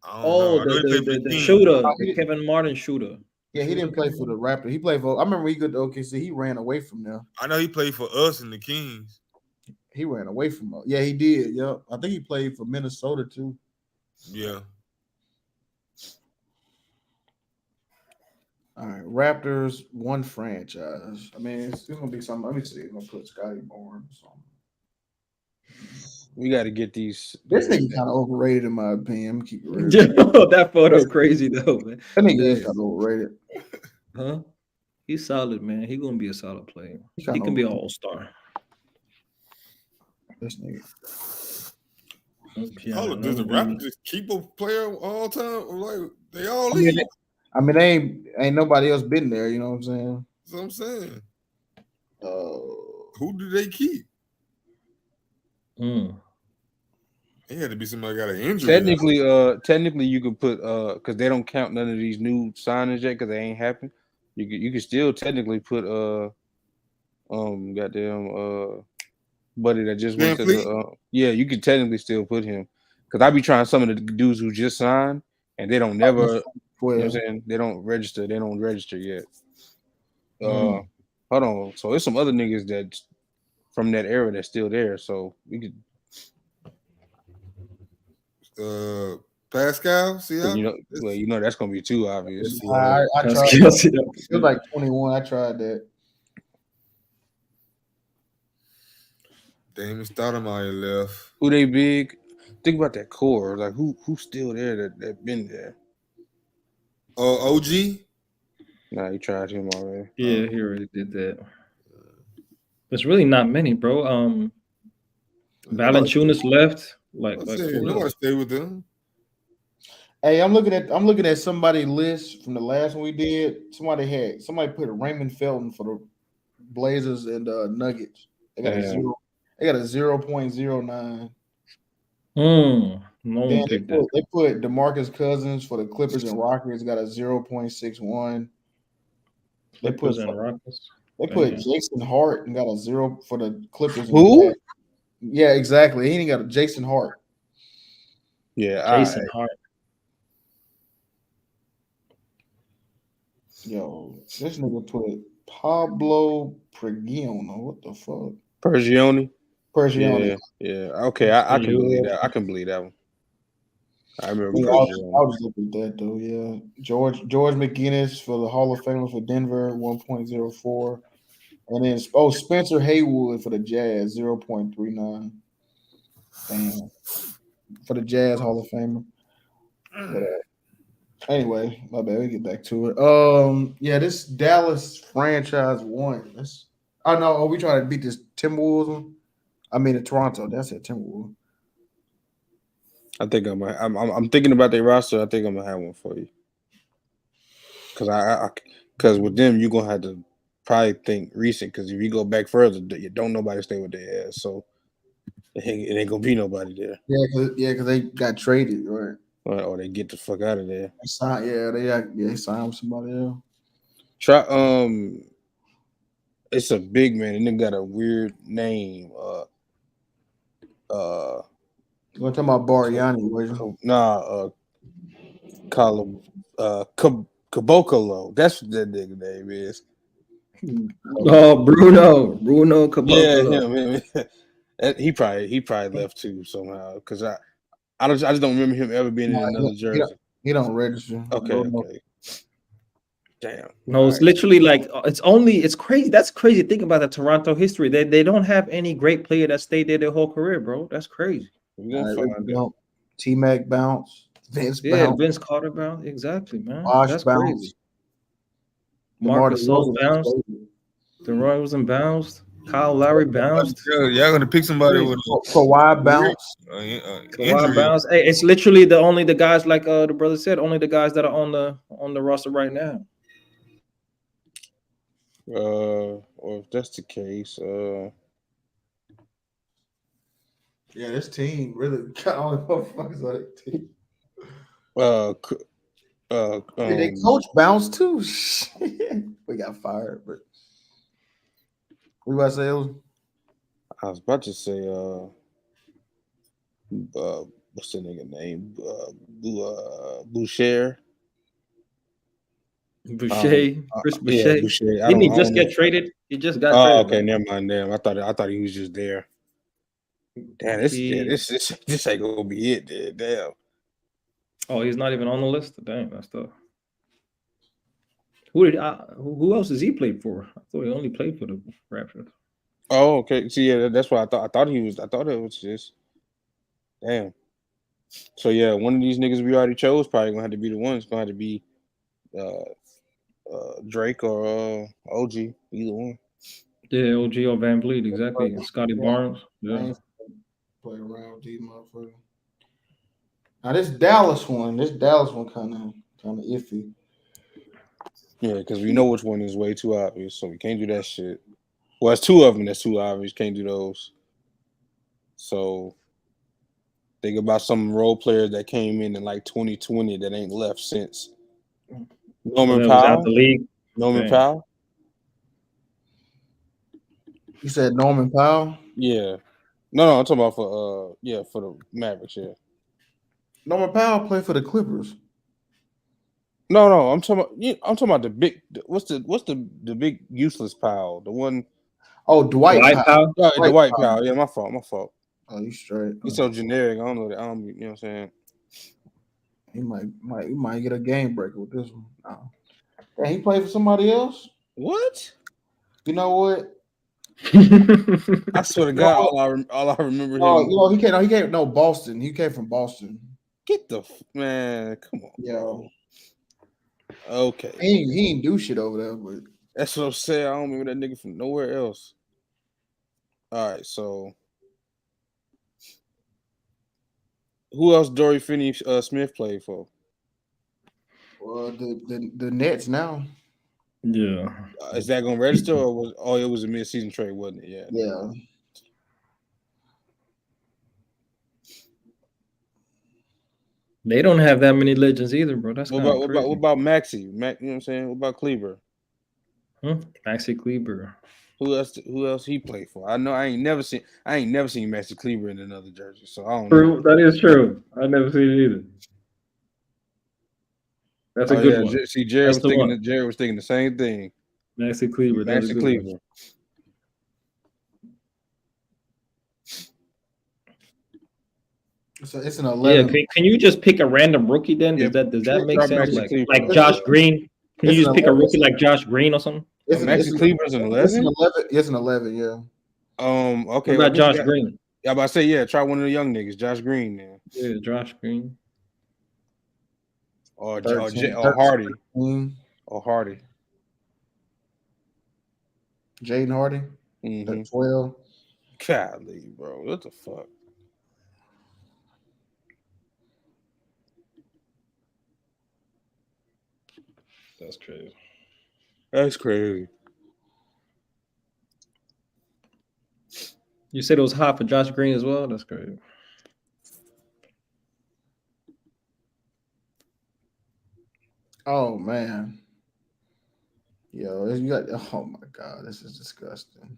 The shooter, the Kevin Martin shooter. Yeah, he didn't play for the Raptors. He played for. I remember he got to OKC. He ran away from there. I know he played for us and the Kings. He ran away from us. Yeah, he did. Yeah, I think he played for Minnesota too. Yeah. All right, Raptors, one franchise. I mean, it's gonna be something. Let me see. I'm gonna put Scotty Barnes on. We got to get these. This nigga kind of overrated in my opinion. Keep it real. That photo crazy though, man. That nigga is kind of overrated. Huh? He's solid, man. He's gonna be a solid player. He can be an all-star. This nigga. Does the Raptors just keep a player all time? Like they all leave? I mean, ain't nobody else been there. You know what I'm saying? That's what I'm saying. Who do they keep? It had to be somebody got an injury. Technically, you could put because they don't count none of these new signings yet because they ain't happened. You could still technically put buddy that just went to the you could technically still put him because I be trying some of the dudes who just signed and they don't never. You know what I'm saying? They don't register yet. Hold on. So there's some other niggas that from that era that's still there. So we could. Pascal, see how? You know that's gonna be too obvious. I tried. It was like 21. I tried that. Damon Stoudemire left. Who they big? Think about that core. Like who's still there that been there? OG? Nah, he tried him already. Yeah, he already did that. There's really not many, bro. Valanciunas left. Like nobody stay with them. Hey, I'm looking at somebody's list from the last one we did. Somebody put Raymond Felton for the Blazers and Nuggets. They got a 0.09. No one picked that. They put DeMarcus Cousins for the Clippers and Rockets. Got a 0.61. They put Jason Hart and got a 0 for the Clippers. Who? Yeah, exactly. He ain't got a Jason Hart. Yeah, Jason Hart. Yo, this nigga put Pablo Prigioni. What the fuck? Prigioni. Yeah. Okay, I can believe that. I can believe that one. I remember. Yeah, I was looking at that though. Yeah, George McGinnis for the Hall of Famer for Denver, 1.04, and then Spencer Haywood for the Jazz, 0.39. Damn, for the Jazz Hall of Famer. But anyway, my bad. We get back to it. Yeah, this Dallas franchise won. We try to beat this Timberwolves one. I mean, the Toronto. That's it, Timberwolves. I think I'm thinking about their roster. I think I'm gonna have one for you. Because with them, you're gonna have to probably think recent. Because if you go back further, you don't nobody stay with their ass. So it ain't gonna be nobody there. Yeah, because they got traded, right? Or they get the fuck out of there. They signed with somebody else. It's a big man, and they got a weird name. You want to talk about Bariani? Caboclo. That's what that nigga name is. Oh, Bruno Caboclo. Yeah, him. He probably left too somehow because I just don't remember him ever being in another jersey. He don't register. Okay. Damn. No, it's literally like it's crazy. That's crazy. Think about the Toronto history. They don't have any great player that stayed there their whole career, bro. That's crazy. T-Mac bounce. Vince Carter bounce. Exactly, man. That's bounce. crazy. Marcus Gasol bounced. DeRozan bounced. Kyle Lowry bounced. Y'all gonna pick somebody with Kawhi bounce. Kawhi bounce. Hey, it's literally only the guys like the brother said, only the guys that are on the roster right now. Or if that's the case, this team really got all the motherfuckers on that team. They coach bounced too. We got fired, but what about to say? I was about to say, what's the nigga name? Boucher. Chris Boucher. Yeah, Boucher. Didn't he just get traded? He just got traded. Okay, never mind. Damn, I thought he was just there. Damn, this ain't gonna be it. Dude. Damn. Oh, he's not even on the list. Damn, that's tough. Who else does he play for? I thought he only played for the Raptors. Oh, okay. See, yeah, that's what I thought. I thought it was just. Damn. So yeah, one of these niggas we already chose probably gonna have to be the one. It's gonna have to be Drake or OG, either one. Yeah, OG or Van Vliet, exactly. And Scotty Barnes. Yeah. Play around with these motherfuckers. Now this Dallas one kind of iffy. Yeah, because we know which one is way too obvious, so we can't do that shit. Well, it's two of them that's too obvious. Can't do those. So think about some role players that came in like 2020 that ain't left since. Norman Powell. Out the league. Norman Powell. You said Norman Powell? Yeah. No, I'm talking about for the Mavericks. Yeah. Norman Powell played for the Clippers. No, I'm talking about the big. What's the big useless Powell? The one. Oh, Dwight Powell. Dwight Powell. Yeah, my fault. Oh, you straight. He's so generic. I don't know that. You know what I'm saying? He might get a game breaker with this one. No. Yeah, he played for somebody else. What? You know what? I swear to God, all I remember him. Oh, he came. No, Boston. He came from Boston. Get the man. Come on. Yo. Okay. He ain't do shit over there, but that's what I'm saying. I don't remember that nigga from nowhere else. All right, so who else Dory Finney-Smith played for? Well, the Nets now. Yeah. Is that gonna register or it was a mid-season trade, wasn't it? Yeah. They don't have that many legends either, bro. That's what about Maxey? You know what I'm saying? What about Kleber? Maxey Kleber. Who else he played for? I know I ain't never seen Maxey Kleber in another jersey, so I don't know. That is true. I never seen it either. That's a good one. See, Jared was thinking the same thing. Maxey Kleber. Maxey Kleber. So it's an 11. Yeah, can you just pick a random rookie then? Does that make sense? Like Josh Green? Can you just pick a rookie like Josh Green or something? Maxi Kleber's an 11? It's an 11. It's an 11, yeah. Okay. What about Josh Green? Yeah, I'm about to say, try one of the young niggas, Josh Green, man. Yeah, Josh Green. Or Hardy. Or Hardy. Jaden Hardy. Mm-hmm. 12. Golly, bro. What the fuck? That's crazy. That's crazy. You said it was hot for Josh Green as well? That's crazy. Oh man. Yo, you got oh my god, this is disgusting.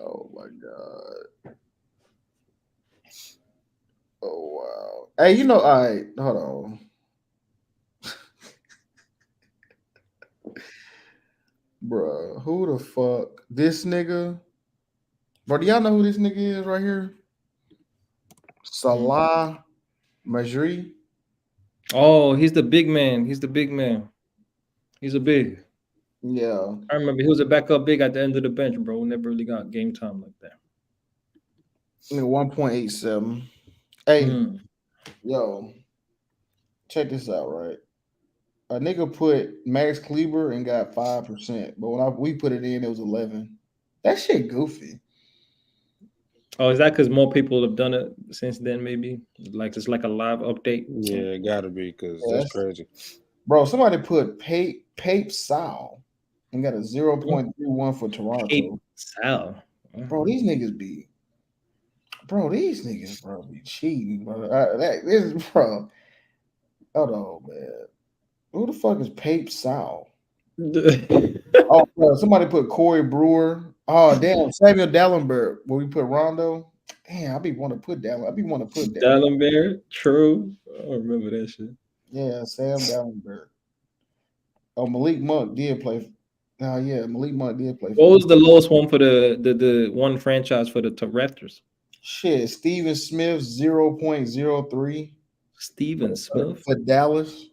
Oh my god. Oh wow. Hey, all right, hold on. Bruh, who the fuck? This nigga? Bro, do y'all know who this nigga is right here? Salah Majri. Oh, he's the big man. He's the big man. He's a big. Yeah. I remember he was a backup big at the end of the bench, bro. Never really got game time like that. 1.87. Hey, yo, check this out, right? A nigga put Max Kleber and got 5%, but when we put it in, it was 11. That shit goofy. Oh, is that because more people have done it since then? Maybe like it's like a live update. Yeah, it gotta be because that's crazy, bro. Somebody put Pape Sal and got a 0.31 for Toronto. Pape Sal, bro. These niggas be cheating, bro. Bro. Hold on, man. Who the fuck is Pape Sal? Oh, bro, somebody put Corey Brewer. Oh, damn, Samuel Dallenberg. When we put Rondo, damn, I be want to put Dallenberg. True, I don't remember that shit. Yeah, Sam Dallenberg. Oh, Malik Monk did play. Malik Monk did play. What was the lowest one for the one franchise for the Raptors? Shit, Steven Smith 0.03. Steven Smith for Dallas.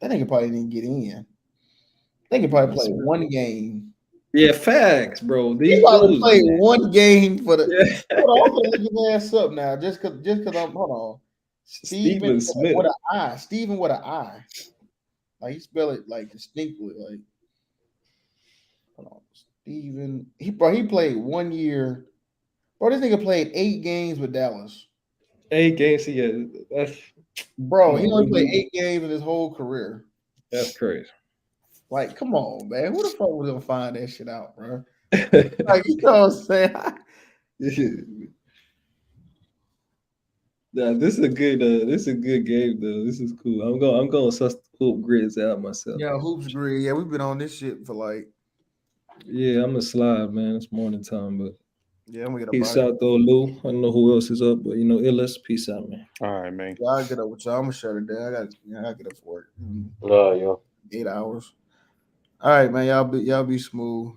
That nigga probably didn't get in. They could probably play one game. Yeah, facts, bro. He probably played one game for the. Hold on, I'm gonna look his ass up now, just cause I'm. Hold on, Steven Smith with an I. Steven with an I. Like he spell it like distinctly. Like, hold on, Steven. He played 1 year. Bro, this nigga played 8 games with Dallas. 8 games, yeah. That's bro. He only played 8 games in his whole career. That's crazy. Like, come on, man. Who the fuck was gonna find that shit out, bro? Like, you know what I'm saying? Nah, this is a good game though. This is cool. I'm going suss hoop grids out myself. Yeah, hoops grid. Yeah, we've been on this shit for like. Yeah, I'm gonna slide, man. It's morning time, but yeah, I'm gonna get peace out though, Lou. I don't know who else is up, but Illis, peace out, man. All right, man. Yeah, I'll get up with y'all. I'm gonna shut it down. I gotta get up for work. Yeah. 8 hours. All right, man. Y'all be smooth.